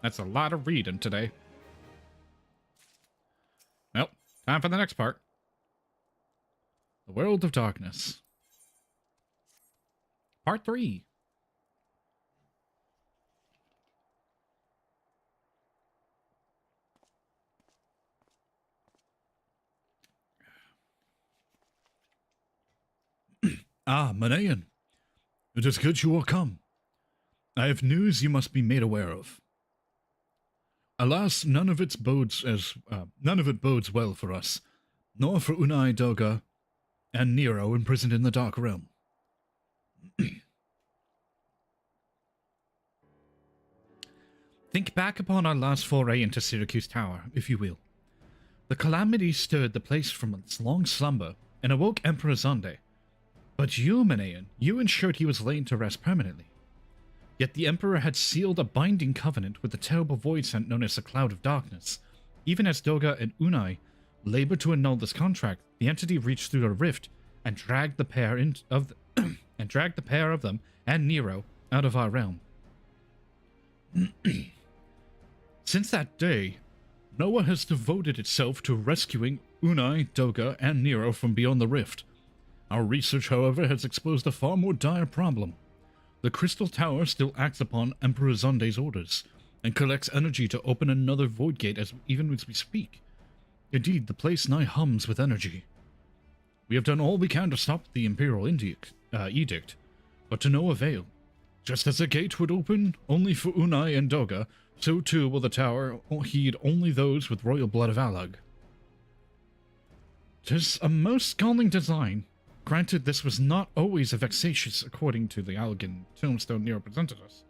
That's a lot of reading today. Well, time for the next part. The World of Darkness. Part 3. Ah, Manaean. It is good you are come. I have news you must be made aware of. Alas, none of it bodes well for us, nor for Unai Doga and Nero imprisoned in the Dark Realm. Think back upon our last foray into Syracuse Tower, if you will. The calamity stirred the place from its long slumber and awoke Emperor Zonde. But you, Manaean, you ensured he was laid to rest permanently. Yet the Emperor had sealed a binding covenant with the terrible void sent known as the Cloud of Darkness. Even as Doga and Unai labored to annul this contract, the entity reached through a rift and dragged the pair of them and Nero out of our realm. Since that day, Noah has devoted itself to rescuing Unai, Doga, and Nero from beyond the rift. Our research, however, has exposed a far more dire problem. The Crystal Tower still acts upon Emperor Zonde's orders, and collects energy to open another void gate even as we speak. Indeed, the place nigh hums with energy. We have done all we can to stop the Imperial edict, but to no avail. Just as the gate would open only for Unai and Doga, so too will the tower heed only those with royal blood of Alag. 'Tis a most galling design. Granted, this was not always a vexatious according to the Algan tombstone Nero presented us.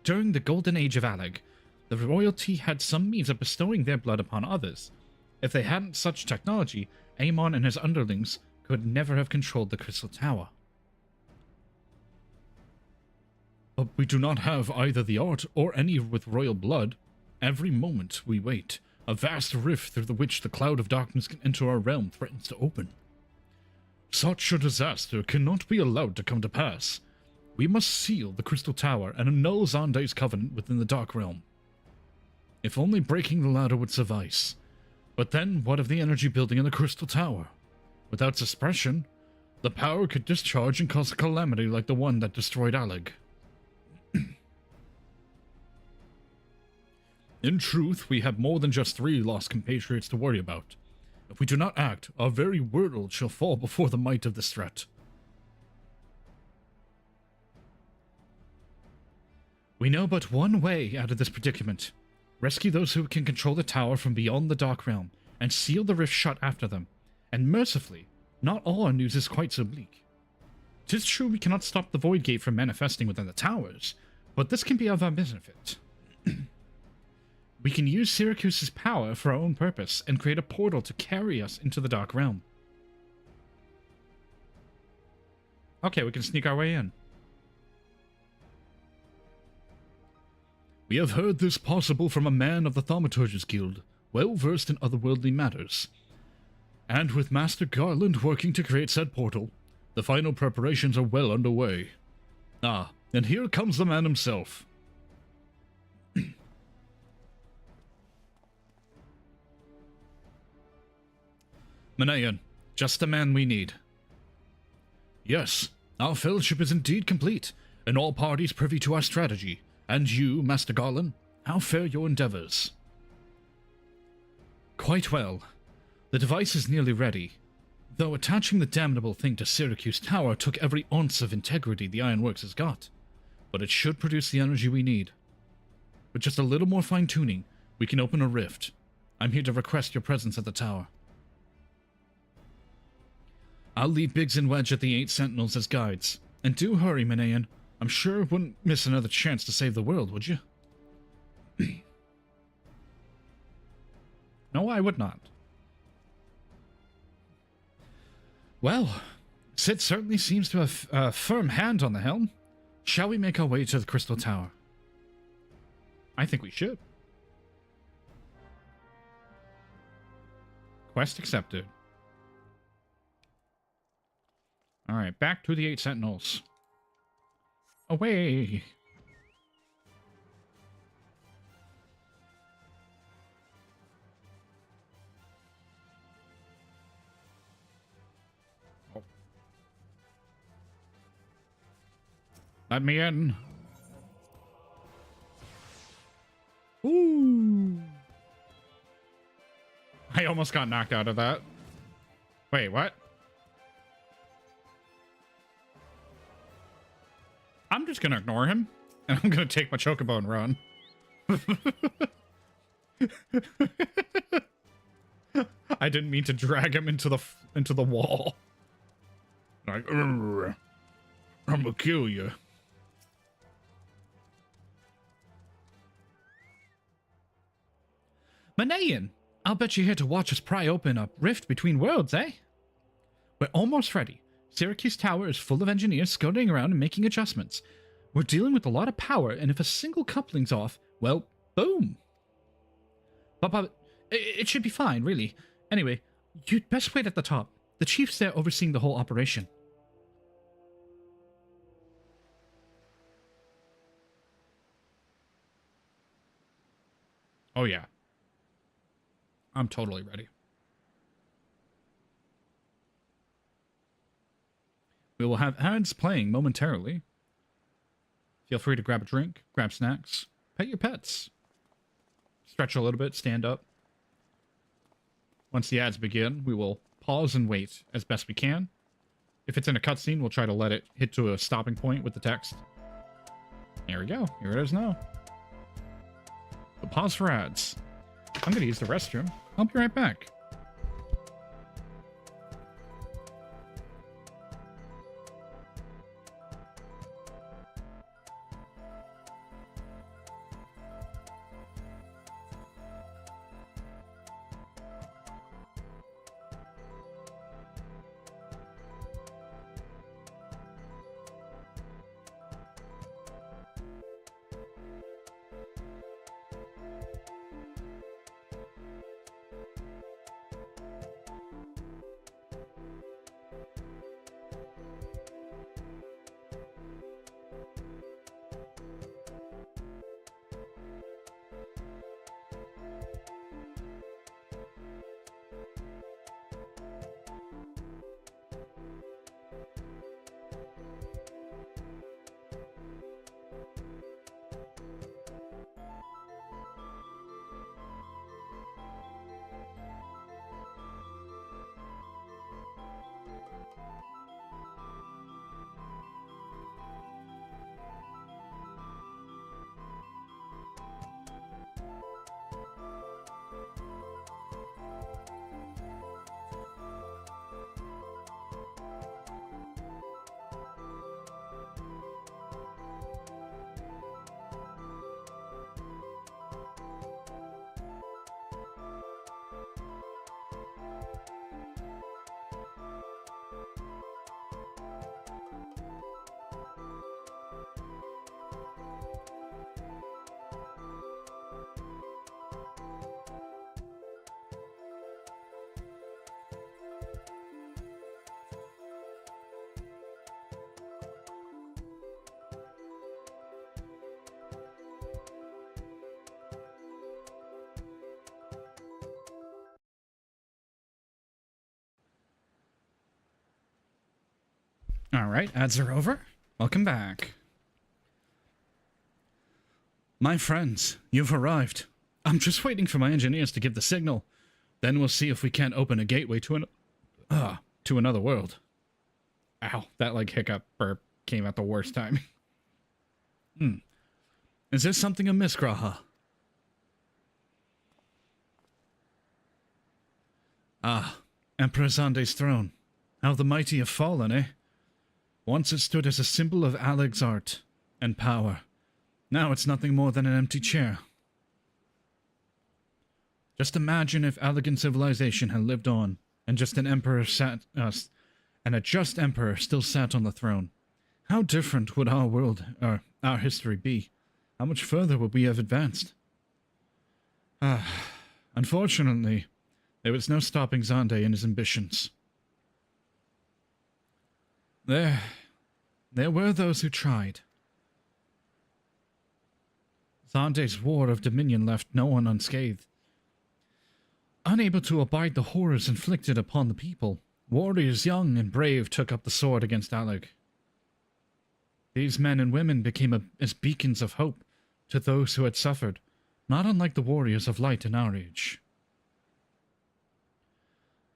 During the Golden Age of Alag, the royalty had some means of bestowing their blood upon others. If they hadn't such technology, Aemon and his underlings could never have controlled the Crystal Tower. But we do not have either the art or any with royal blood. Every moment we wait, a vast rift through which the Cloud of Darkness can enter our realm threatens to open. Such a disaster cannot be allowed to come to pass. We must seal the Crystal Tower and annul Zonde's covenant within the Dark Realm. If only breaking the ladder would suffice. But then, what of the energy building in the Crystal Tower? Without suppression, the power could discharge and cause a calamity like the one that destroyed Alag. In truth, we have more than just 3 lost compatriots to worry about. If we do not act, our very world shall fall before the might of this threat. We know but one way out of this predicament. Rescue those who can control the tower from beyond the Dark Realm, and seal the rift shut after them. And mercifully, not all our news is quite so bleak. 'Tis true we cannot stop the Void Gate from manifesting within the towers, but this can be of our benefit. We can use Syracuse's power for our own purpose, and create a portal to carry us into the Dark Realm. Okay, we can sneak our way in. We have heard this possible from a man of the Thaumaturge's Guild, well versed in otherworldly matters. And with Master Garland working to create said portal, the final preparations are well underway. Ah, and here comes the man himself. Manaean, just the man we need. Yes, our fellowship is indeed complete, and all parties privy to our strategy. And you, Master Garland, how fare your endeavors? Quite well. The device is nearly ready, though attaching the damnable thing to Syracuse Tower took every ounce of integrity the Ironworks has got. But it should produce the energy we need. With just a little more fine-tuning, we can open a rift. I'm here to request your presence at the tower. I'll leave Biggs and Wedge at the 8 Sentinels as guides. And do hurry, Manaean. I'm sure wouldn't miss another chance to save the world, would you? No, I would not. Well, Sid certainly seems to have a firm hand on the helm. Shall we make our way to the Crystal Tower? I think we should. Quest accepted. Alright, back to the 8 Sentinels. Away! Oh. Let me in. Ooh! I almost got knocked out of that. Wait, what? I'm just gonna ignore him, and I'm gonna take my chocobo and run. I didn't mean to drag him into the wall. Like, I'm gonna kill you. Manayan, I'll bet you're here to watch us pry open a rift between worlds, eh? We're almost ready. Syracuse Tower is full of engineers scouting around and making adjustments. We're dealing with a lot of power, and if a single coupling's off, well, boom. But it should be fine, really. Anyway, you'd best wait at the top. The chief's there overseeing the whole operation. Oh, yeah. I'm totally ready. We will have ads playing momentarily. Feel free to grab a drink, grab snacks, pet your pets. Stretch a little bit, stand up. Once the ads begin, we will pause and wait as best we can. If it's in a cutscene, we'll try to let it hit to a stopping point with the text. There we go. Here it is now. But pause for ads. I'm going to use the restroom. I'll be right back. Alright, ads are over. Welcome back. My friends, you've arrived. I'm just waiting for my engineers to give the signal. Then we'll see if we can't open a gateway to another world. Ow, that like hiccup burp came at the worst time. Is there something amiss, Graha? Ah, Emperor Zande's throne. How the mighty have fallen, eh? Once it stood as a symbol of Aleg's art and power. Now it's nothing more than an empty chair. Just imagine if Allegan civilization had lived on, and just an emperor and a just emperor still sat on the throne. How different would our world, our history be? How much further would we have advanced? Unfortunately, there was no stopping Zande in his ambitions. There were those who tried. Zande's war of dominion left no one unscathed. Unable to abide the horrors inflicted upon the people, warriors young and brave took up the sword against Alec. These men and women became as beacons of hope to those who had suffered, not unlike the warriors of light in our age.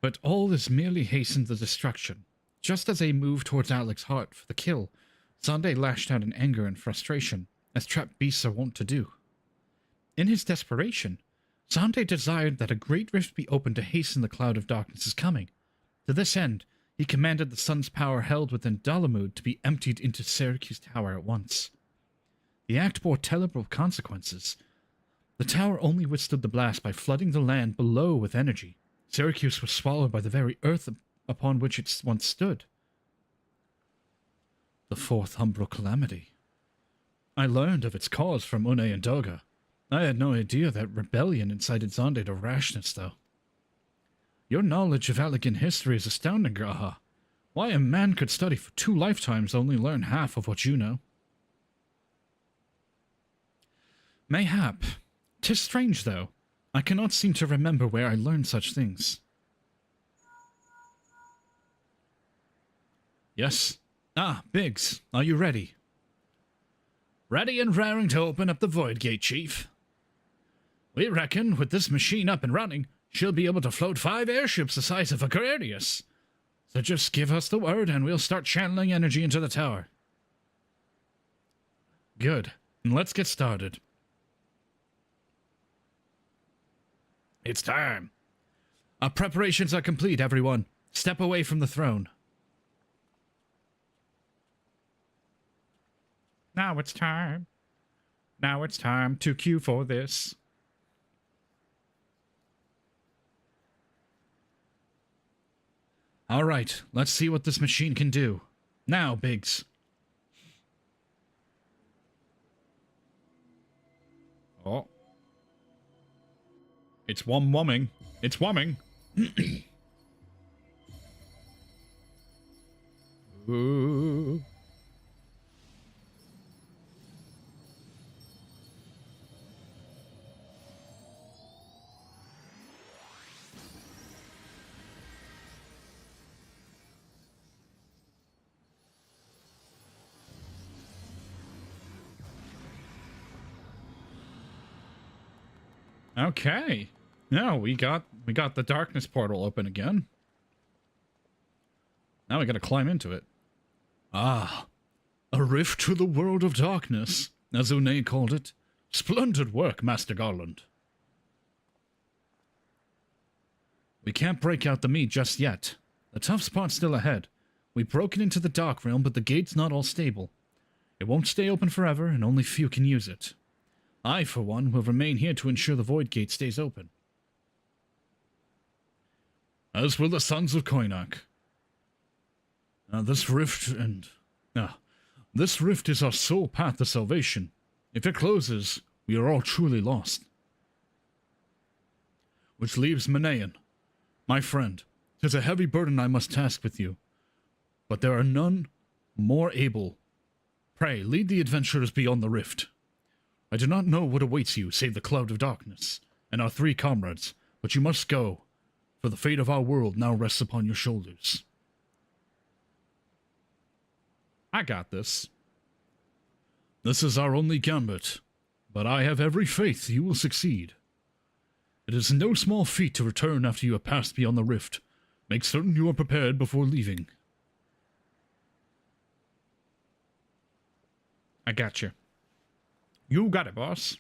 But all this merely hastened the destruction. Just as they moved towards Alec's heart for the kill, Zande lashed out in anger and frustration, as trapped beasts are wont to do. In his desperation, Zande desired that a great rift be opened to hasten the cloud of darkness's coming. To this end, he commanded the sun's power held within Dalamud to be emptied into Syracuse Tower at once. The act bore terrible consequences. The tower only withstood the blast by flooding the land below with energy. Syracuse was swallowed by the very earth upon which it once stood. The fourth Umbral calamity. I learned of its cause from Une and Doga. I had no idea that rebellion incited Zande to rashness, though. Your knowledge of Allegan history is astounding, Graha. Why a man could study for 2 lifetimes only learn half of what you know. Mayhap. 'Tis strange, though. I cannot seem to remember where I learned such things. Yes. Ah, Biggs, are you ready? Ready and raring to open up the Void Gate, Chief. We reckon, with this machine up and running, she'll be able to float 5 airships the size of Aquarius. So just give us the word and we'll start channeling energy into the tower. Good. And let's get started. It's time. Our preparations are complete, everyone. Step away from the throne. Now it's time. Now it's time to queue for this. All right, let's see what this machine can do. Now, Biggs. Oh. It's wumming. It's wumming. Ooh. Okay. Now we got the darkness portal open again. Now we gotta climb into it. Ah, a rift to the world of darkness, as Une called it. Splendid work, Master Garland. We can't break out the meat just yet. The tough spot's still ahead. We've broken into the Dark Realm, but the gate's not all stable. It won't stay open forever, and only few can use it. I, for one, will remain here to ensure the Void Gate stays open. As will the Sons of Koinak. This rift is our sole path to salvation. If it closes, we are all truly lost. Which leaves Manayan. My friend, 'tis a heavy burden I must task with you, but there are none more able. Pray, lead the adventurers beyond the rift. I do not know what awaits you save the cloud of darkness, and our 3 comrades, but you must go, for the fate of our world now rests upon your shoulders. I got this. This is our only gambit, but I have every faith you will succeed. It is no small feat to return after you have passed beyond the rift. Make certain you are prepared before leaving. I got you. You got it, boss.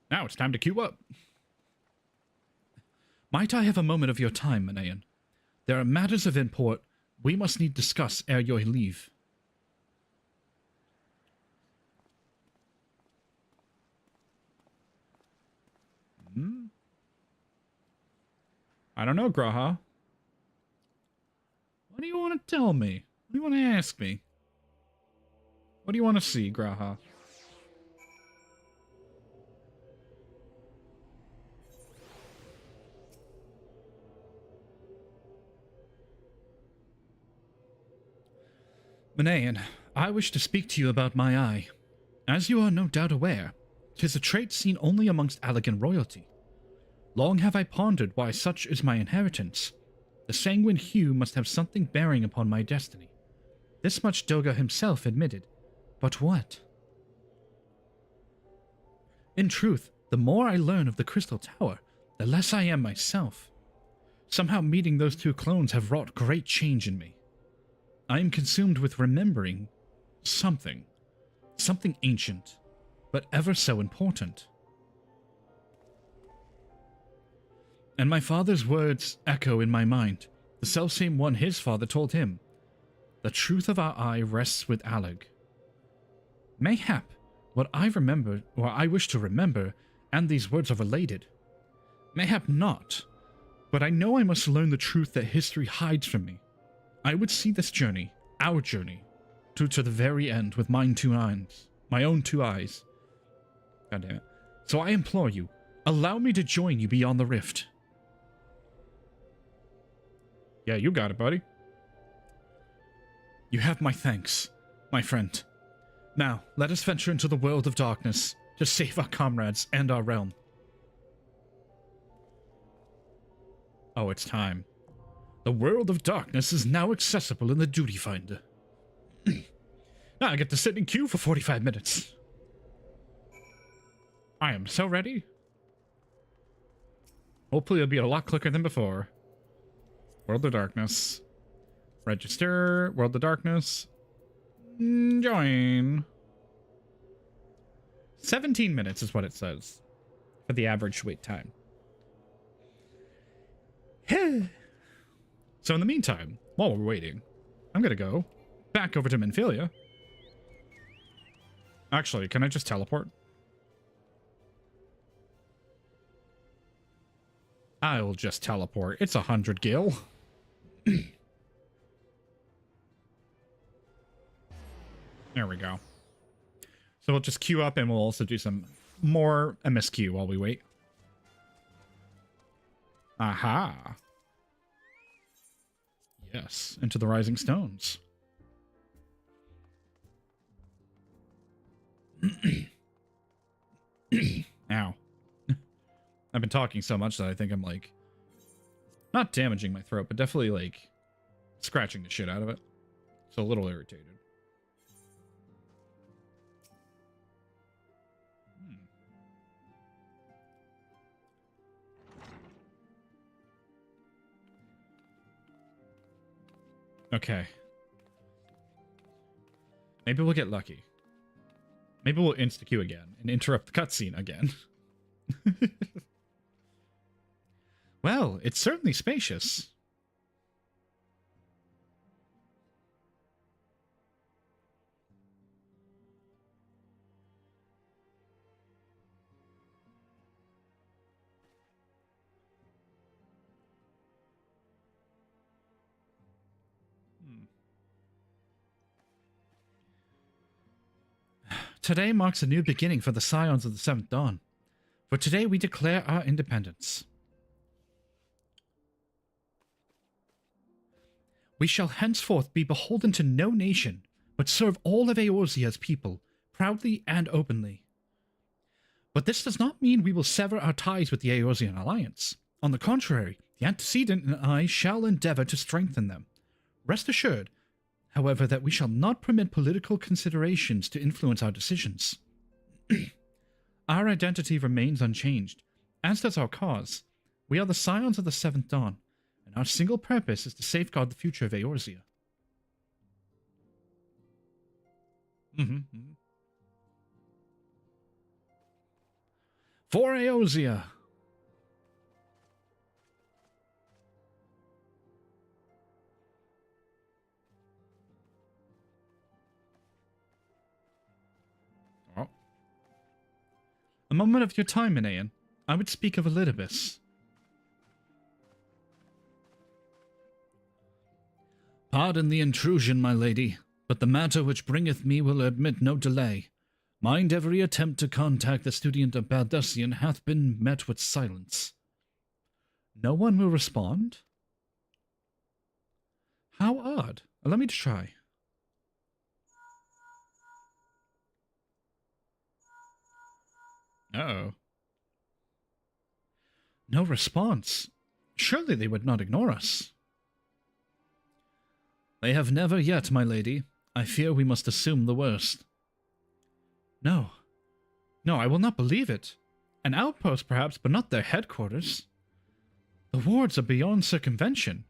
Now it's time to queue up. Might I have a moment of your time, Manayan? There are matters of import we must need discuss ere you leave. I don't know, Graha. What do you want to tell me? What do you want to ask me? What do you want to see, Graha? Manayan, I wish to speak to you about my eye. As you are no doubt aware, 'tis a trait seen only amongst Allegan royalty. Long have I pondered why such is my inheritance. The sanguine hue must have something bearing upon my destiny. This much Doga himself admitted. But what? In truth, the more I learn of the Crystal Tower, the less I am myself. Somehow meeting those two clones have wrought great change in me. I am consumed with remembering something. Something ancient, but ever so important. And my father's words echo in my mind, the selfsame one his father told him. The truth of our eye rests with Alleg. Mayhap, what I remember, or I wish to remember, and these words are related. Mayhap not, but I know I must learn the truth that history hides from me. I would see this journey, our journey, to the very end with my own two eyes. God damn it. So I implore you, allow me to join you beyond the rift. Yeah, you got it, buddy. You have my thanks, my friend. Now, let us venture into the world of darkness to save our comrades and our realm. Oh, it's time. The world of darkness is now accessible in the Duty Finder. Now I get to sit in queue for 45 minutes. I am so ready. Hopefully it'll be a lot quicker than before. World of Darkness. Register. World of Darkness. Join. 17 minutes is what it says for the average wait time. So in the meantime, while we're waiting, I'm gonna go back over to Minfilia. Actually, can I just teleport? I'll just teleport. It's 100 gil. There we go. So we'll just queue up and we'll also do some more MSQ while we wait. Aha. Yes, into the Rising Stones. Ow. I've been talking so much that I think I'm like not damaging my throat, but definitely like scratching the shit out of it. So a little irritated. Okay. Maybe we'll get lucky. Maybe we'll insta-queue again and interrupt the cutscene again. Well, it's certainly spacious. Today marks a new beginning for the Scions of the Seventh Dawn. For today we declare our independence. We shall henceforth be beholden to no nation, but serve all of Eorzea's people, proudly and openly. But this does not mean we will sever our ties with the Eorzean alliance. On the contrary, the antecedent and I shall endeavor to strengthen them. Rest assured, however, that we shall not permit political considerations to influence our decisions. Our identity remains unchanged, as does our cause. We are the Scions of the Seventh Dawn, and our single purpose is to safeguard the future of Eorzea. For Eorzea! A moment of your time, Manayan. I would speak of Elidibus. Pardon the intrusion, my lady, but the matter which bringeth me will admit no delay. Mind every attempt to contact the student of Baldusian hath been met with silence. No one will respond? How odd. Allow me to try. Oh. No response. Surely they would not ignore us. They have never yet, my lady. I fear we must assume the worst. No. No, I will not believe it. An outpost, perhaps, but not their headquarters. The wards are beyond circumvention.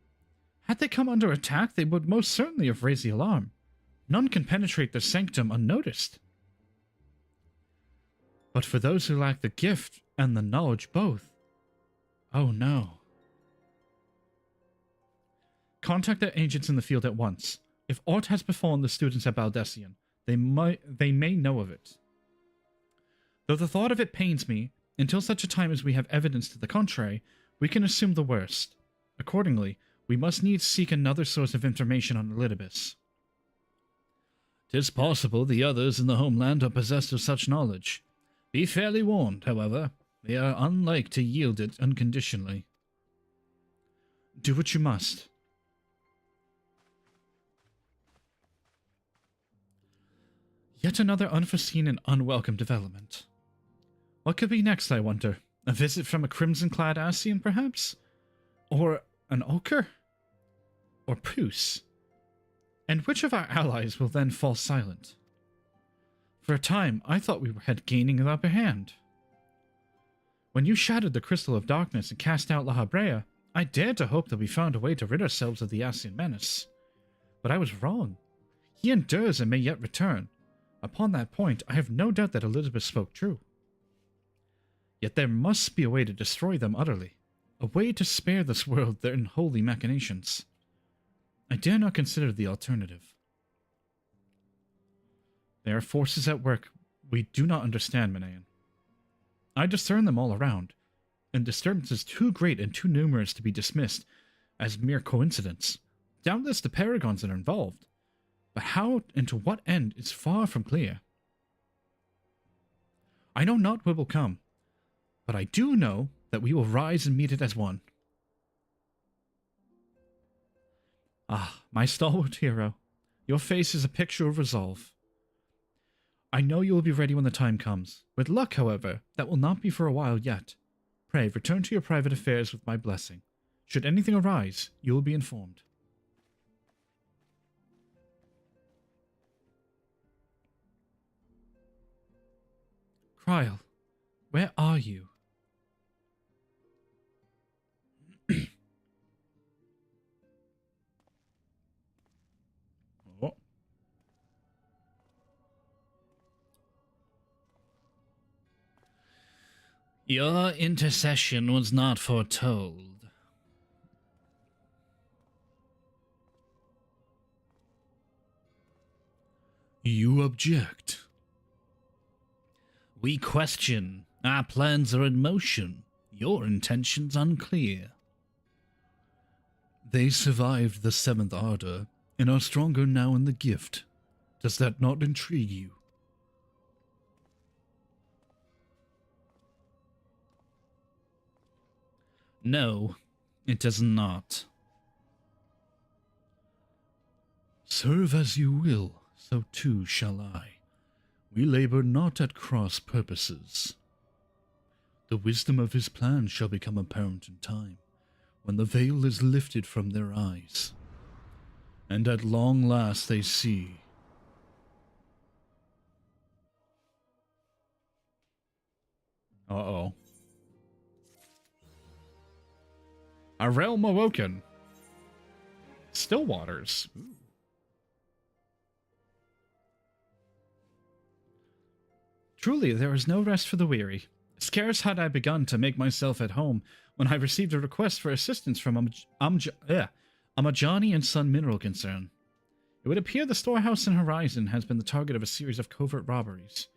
Had they come under attack, they would most certainly have raised the alarm. None can penetrate their sanctum unnoticed. But for those who lack the gift and the knowledge both, oh no. Contact their agents in the field at once. If aught has befallen the students at Baldessian, they may know of it. Though the thought of it pains me, until such a time as we have evidence to the contrary, we can assume the worst. Accordingly, we must needs seek another source of information on Elidibus. 'Tis possible the others in the homeland are possessed of such knowledge. Be fairly warned, however, they are unlike to yield it unconditionally. Do what you must. Yet another unforeseen and unwelcome development. What could be next, I wonder? A visit from a crimson-clad Ascian, perhaps? Or an Ochre? Or Puce? And which of our allies will then fall silent? For a time, I thought we had gaining the upper hand. When you shattered the Crystal of Darkness and cast out La Habrea, I dared to hope that we found a way to rid ourselves of the Ascian menace. But I was wrong. He endures and may yet return. Upon that point, I have no doubt that Elizabeth spoke true. Yet there must be a way to destroy them utterly. A way to spare this world their unholy machinations. I dare not consider the alternative. There are forces at work we do not understand, Manayan. I discern them all around, and disturbances too great and too numerous to be dismissed as mere coincidence. Doubtless the paragons are involved, but how and to what end is far from clear. I know not what will come, but I do know that we will rise and meet it as one. Ah, my stalwart hero, your face is a picture of resolve. I know you will be ready when the time comes. With luck, however, that will not be for a while yet. Pray, return to your private affairs with my blessing. Should anything arise, you will be informed. Kryl, where are you? Oh. Your intercession was not foretold. You object. We question. Our plans are in motion. Your intentions unclear. They survived the Seventh Ardor and are stronger now in the gift. Does that not intrigue you? No, it does not. Serve as you will, so too shall I. We labor not at cross purposes. The wisdom of his plan shall become apparent in time, when the veil is lifted from their eyes, and at long last they see. Uh-oh. A realm awoken. Still waters. Ooh. Truly, there is no rest for the weary. Scarce had I begun to make myself at home when I received a request for assistance from Amajani and Son Mineral Concern. It would appear the storehouse in Horizon has been the target of a series of covert robberies.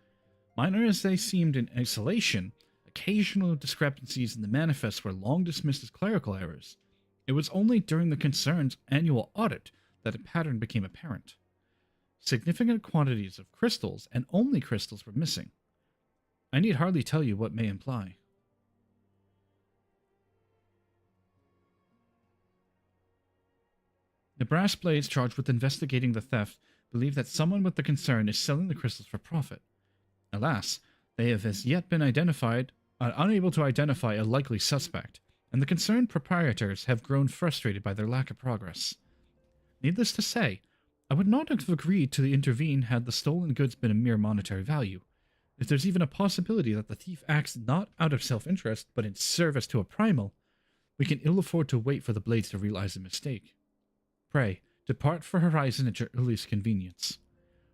Minor as they seemed in isolation, occasional discrepancies in the manifests were long dismissed as clerical errors. It was only during the concern's annual audit that a pattern became apparent. Significant quantities of crystals, and only crystals, were missing. I need hardly tell you what may imply. The brass blades charged with investigating the theft believe that someone with the concern is selling the crystals for profit. Alas, They have as yet been unable to identify a likely suspect, and the concerned proprietors have grown frustrated by their lack of progress. Needless to say, I would not have agreed to intervene had the stolen goods been a mere monetary value. If there's even a possibility that the thief acts not out of self-interest, but in service to a primal, we can ill afford to wait for the blades to realize a mistake. Pray, depart for Horizon at your earliest convenience.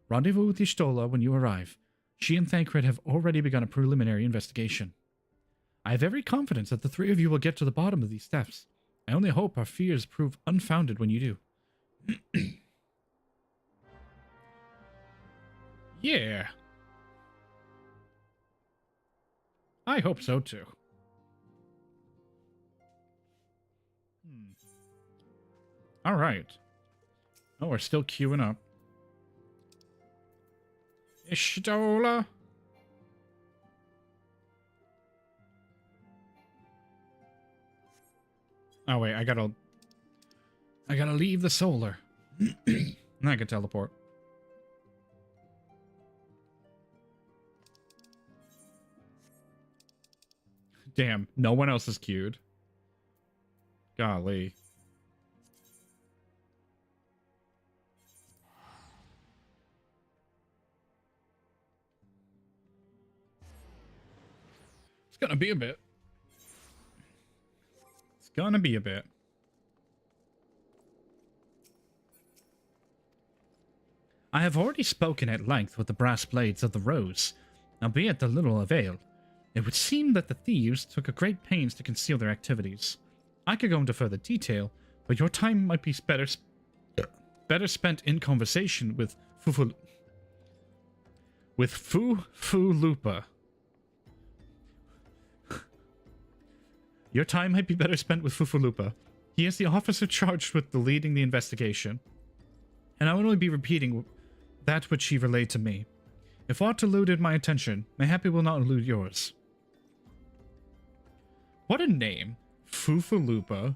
Rendezvous with Y'shtola when you arrive. She and Thancred have already begun a preliminary investigation. I have every confidence that the three of you will get to the bottom of these thefts. I only hope our fears prove unfounded when you do. Yeah. I hope so too. All right. Oh, we're still queuing up. Y'shtola. Oh wait, I gotta leave the solar. And I can teleport. Damn, no one else is queued. Golly. It's gonna be a bit. It's gonna be a bit. I have already spoken at length with the brass blades of the Rose, albeit to little avail. It would seem that the thieves took a great pains to conceal their activities. I could go into further detail, but your time might be better spent in conversation with Fu-Fu-Lupa. Your time might be better spent with Fu-Fu-Lupa. He is the officer charged with leading the investigation, and I will only be repeating that which he relayed to me. If aught eluded my attention, mayhap it will not elude yours. What a name. Fu-Fu-Lupa.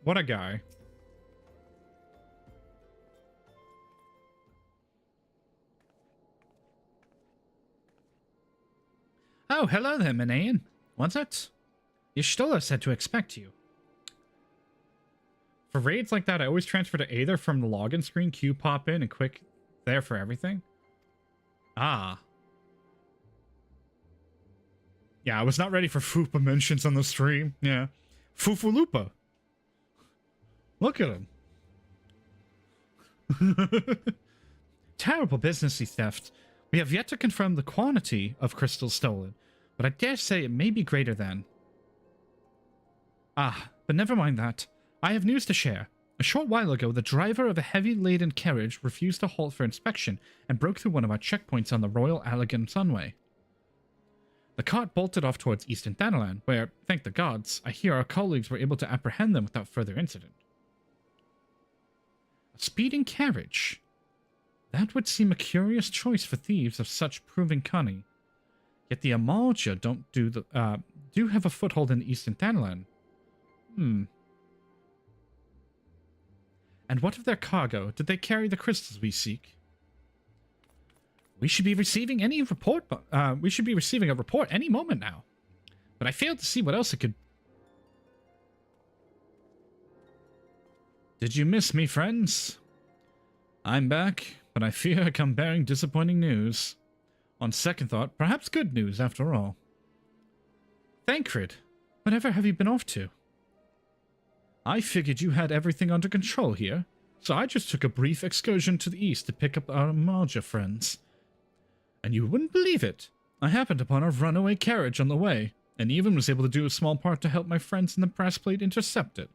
What a guy. Oh, hello there, Manayan. What's it? Y'shtola said to expect you. For raids like that, I always transfer to either from the login screen, queue pop in, and quick there for everything. Ah. Yeah, I was not ready for Fupa mentions on the stream. Yeah. Fu-Fu-Lupa. Look at him. Terrible business, these theft. We have yet to confirm the quantity of crystals stolen, but I dare say it may be greater than. Ah, but never mind that. I have news to share. A short while ago, the driver of a heavy-laden carriage refused to halt for inspection and broke through one of our checkpoints on the Royal Allegan Sunway. The cart bolted off towards Eastern Thanalan, where, thank the gods, I hear our colleagues were able to apprehend them without further incident. A speeding carriage? That would seem a curious choice for thieves of such proving cunning. Yet the Amalja do have a foothold in Eastern Thanalan. And what of their cargo? Did they carry the crystals we seek? We should be receiving a report any moment now. But I failed to see what else it could. Did you miss me, friends? I'm back, but I fear I come bearing disappointing news. On second thought, perhaps good news after all. Thancred, whatever have you been off to? I figured you had everything under control here, so I just took a brief excursion to the east to pick up our Amalja friends. And you wouldn't believe it. I happened upon a runaway carriage on the way, and even was able to do a small part to help my friends in the brass plate intercept it.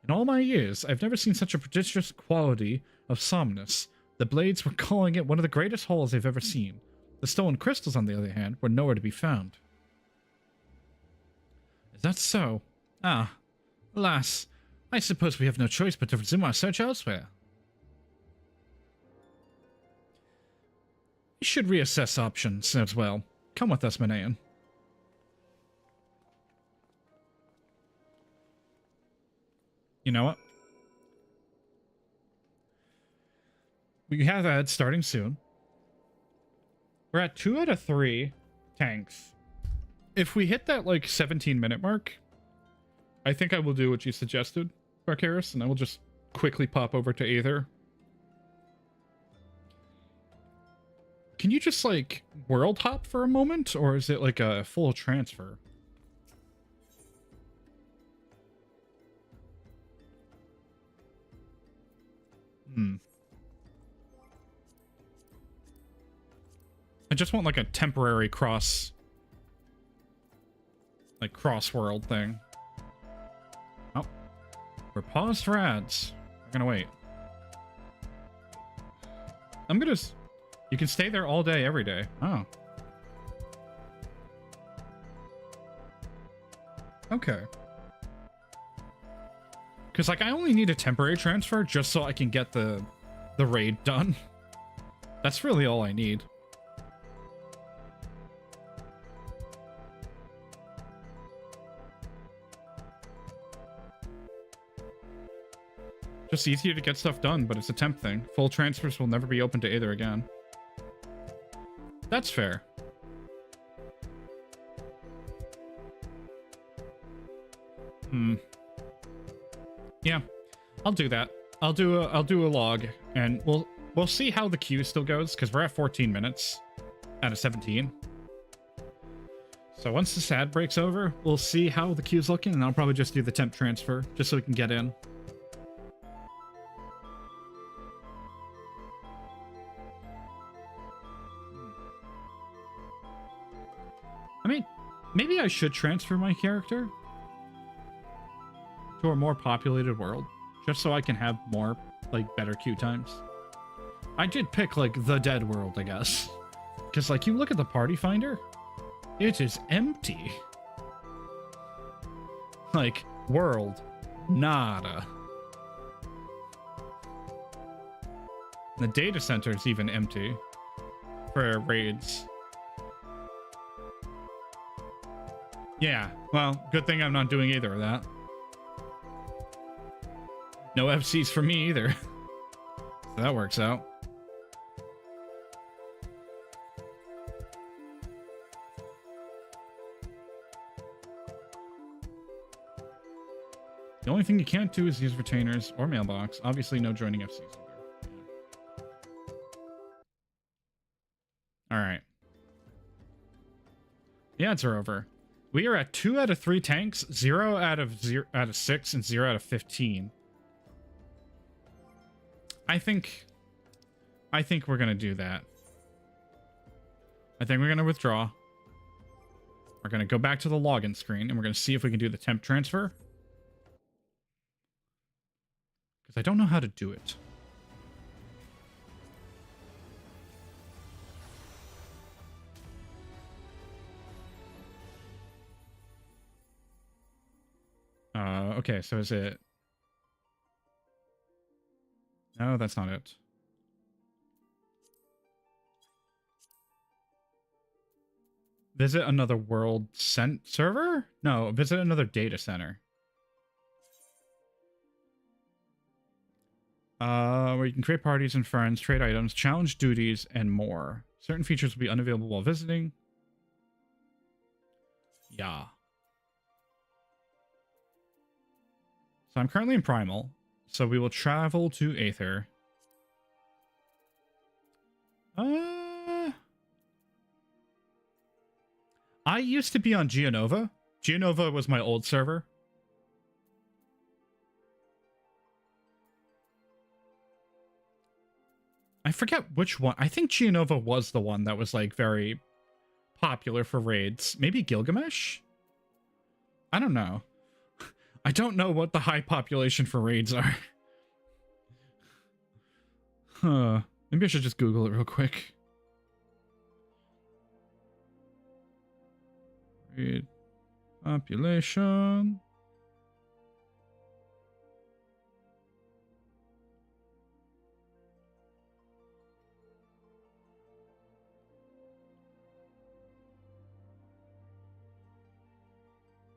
In all my years, I've never seen such a prodigious quality of somnus. The blades were calling it one of the greatest hauls they've ever seen. The stolen crystals, on the other hand, were nowhere to be found. Is that so? Ah, alas, I suppose we have no choice but to resume our search elsewhere. We should reassess options as well. Come with us, Manayan. You know what? We have ads starting soon. We're at 2 out of 3 tanks. If we hit that, like, 17-minute mark, I think I will do what you suggested, Barcaris, and I will just quickly pop over to Aether. Can you just, like, world hop for a moment, or is it, like, a full transfer? I just want, like, a temporary cross world thing. Oh. We're paused for ads. We're gonna wait. I'm gonna... You can stay there all day, every day. Oh. Okay. Because, like, I only need a temporary transfer just so I can get the raid done. That's really all I need. Just easier to get stuff done, but it's a temp thing. Full transfers will never be open to Aether again. That's fair. Yeah, I'll do that. I'll do a log, and we'll see how the queue still goes, because we're at 14 minutes out of 17. So once this ad breaks over, we'll see how the queue's looking, and I'll probably just do the temp transfer, just so we can get in. I mean, maybe I should transfer my character to a more populated world, just so I can have more, like, better queue times. I did pick, like, the dead world, I guess. Because, like, you look at the party finder, it is empty. Like, world, nada. The data center is even empty for raids. Yeah, well, good thing I'm not doing either of that. No FCs for me either. So that works out. The only thing you can't do is use retainers or mailbox. Obviously, no joining FCs either. All right. The ads are over. We are at 2 out of 3 tanks, 0 out of 6, and 0 out of 15. I think we're gonna do that. I think we're gonna withdraw. We're gonna go back to the login screen, and we're gonna see if we can do the temp transfer. Because I don't know how to do it. Okay, so is it... No, that's not it. Visit another world server? No, visit another data center. Where you can create parties and friends, trade items, challenge duties, and more. Certain features will be unavailable while visiting. Yeah. So I'm currently in Primal, so we will travel to Aether. I used to be on Geonova. Geonova was my old server. I forget which one. I think Geonova was the one that was, like, very popular for raids. Maybe Gilgamesh? I don't know. I don't know what the high population for raids are. Huh. Maybe I should just Google it real quick. Raid population.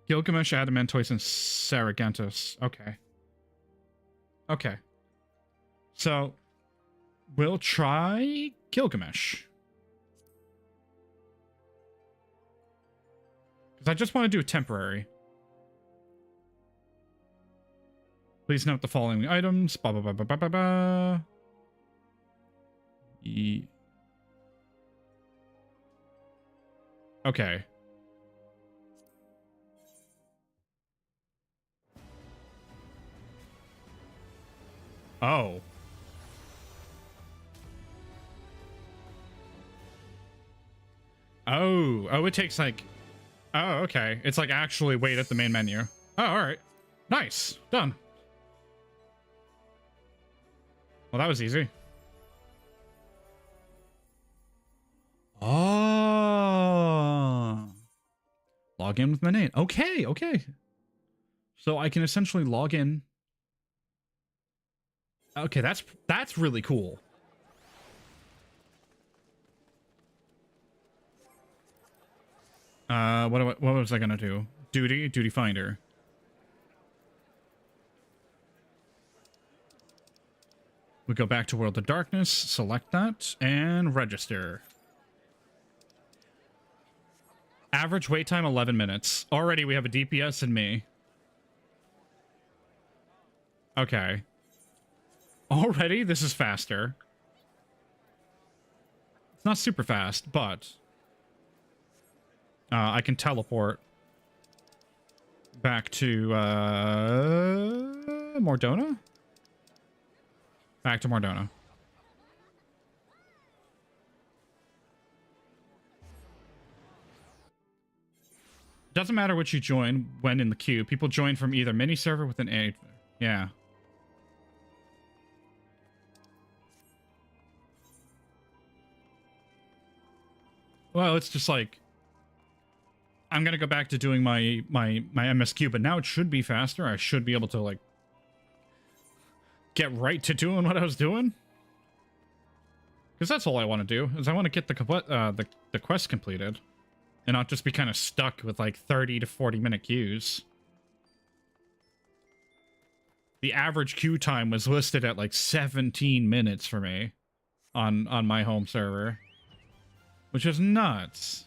Gilgamesh, Adamantois, and Saragentos. Okay. Okay. So, we'll try Gilgamesh. Because I just want to do a temporary. Please note the following items. Ba ba ba ba ba ba ba. Okay. Oh. Oh, it takes like... Oh, okay. It's like actually wait at the main menu. Oh, alright. Nice. Done. Well, that was easy. Oh. Log in with my name. Okay, okay. So I can essentially log in. Okay, that's really cool. What was I gonna do? Duty finder. We go back to World of Darkness, select that, and register. Average wait time 11 minutes. Already we have a DPS in me. Okay. Already this is faster. It's not super fast, but I can teleport back to Mordona? Back to Mordona. Doesn't matter which you join when in the queue. People join from either mini server with an A. Yeah. Well, it's just like I'm gonna go back to doing my MSQ, but now it should be faster. I should be able to like get right to doing what I was doing, because that's all I want to do. Is I want to get the quest completed, and not just be kind of stuck with like 30 to 40 minute queues. The average queue time was listed at like 17 minutes for me on my home server, which is nuts.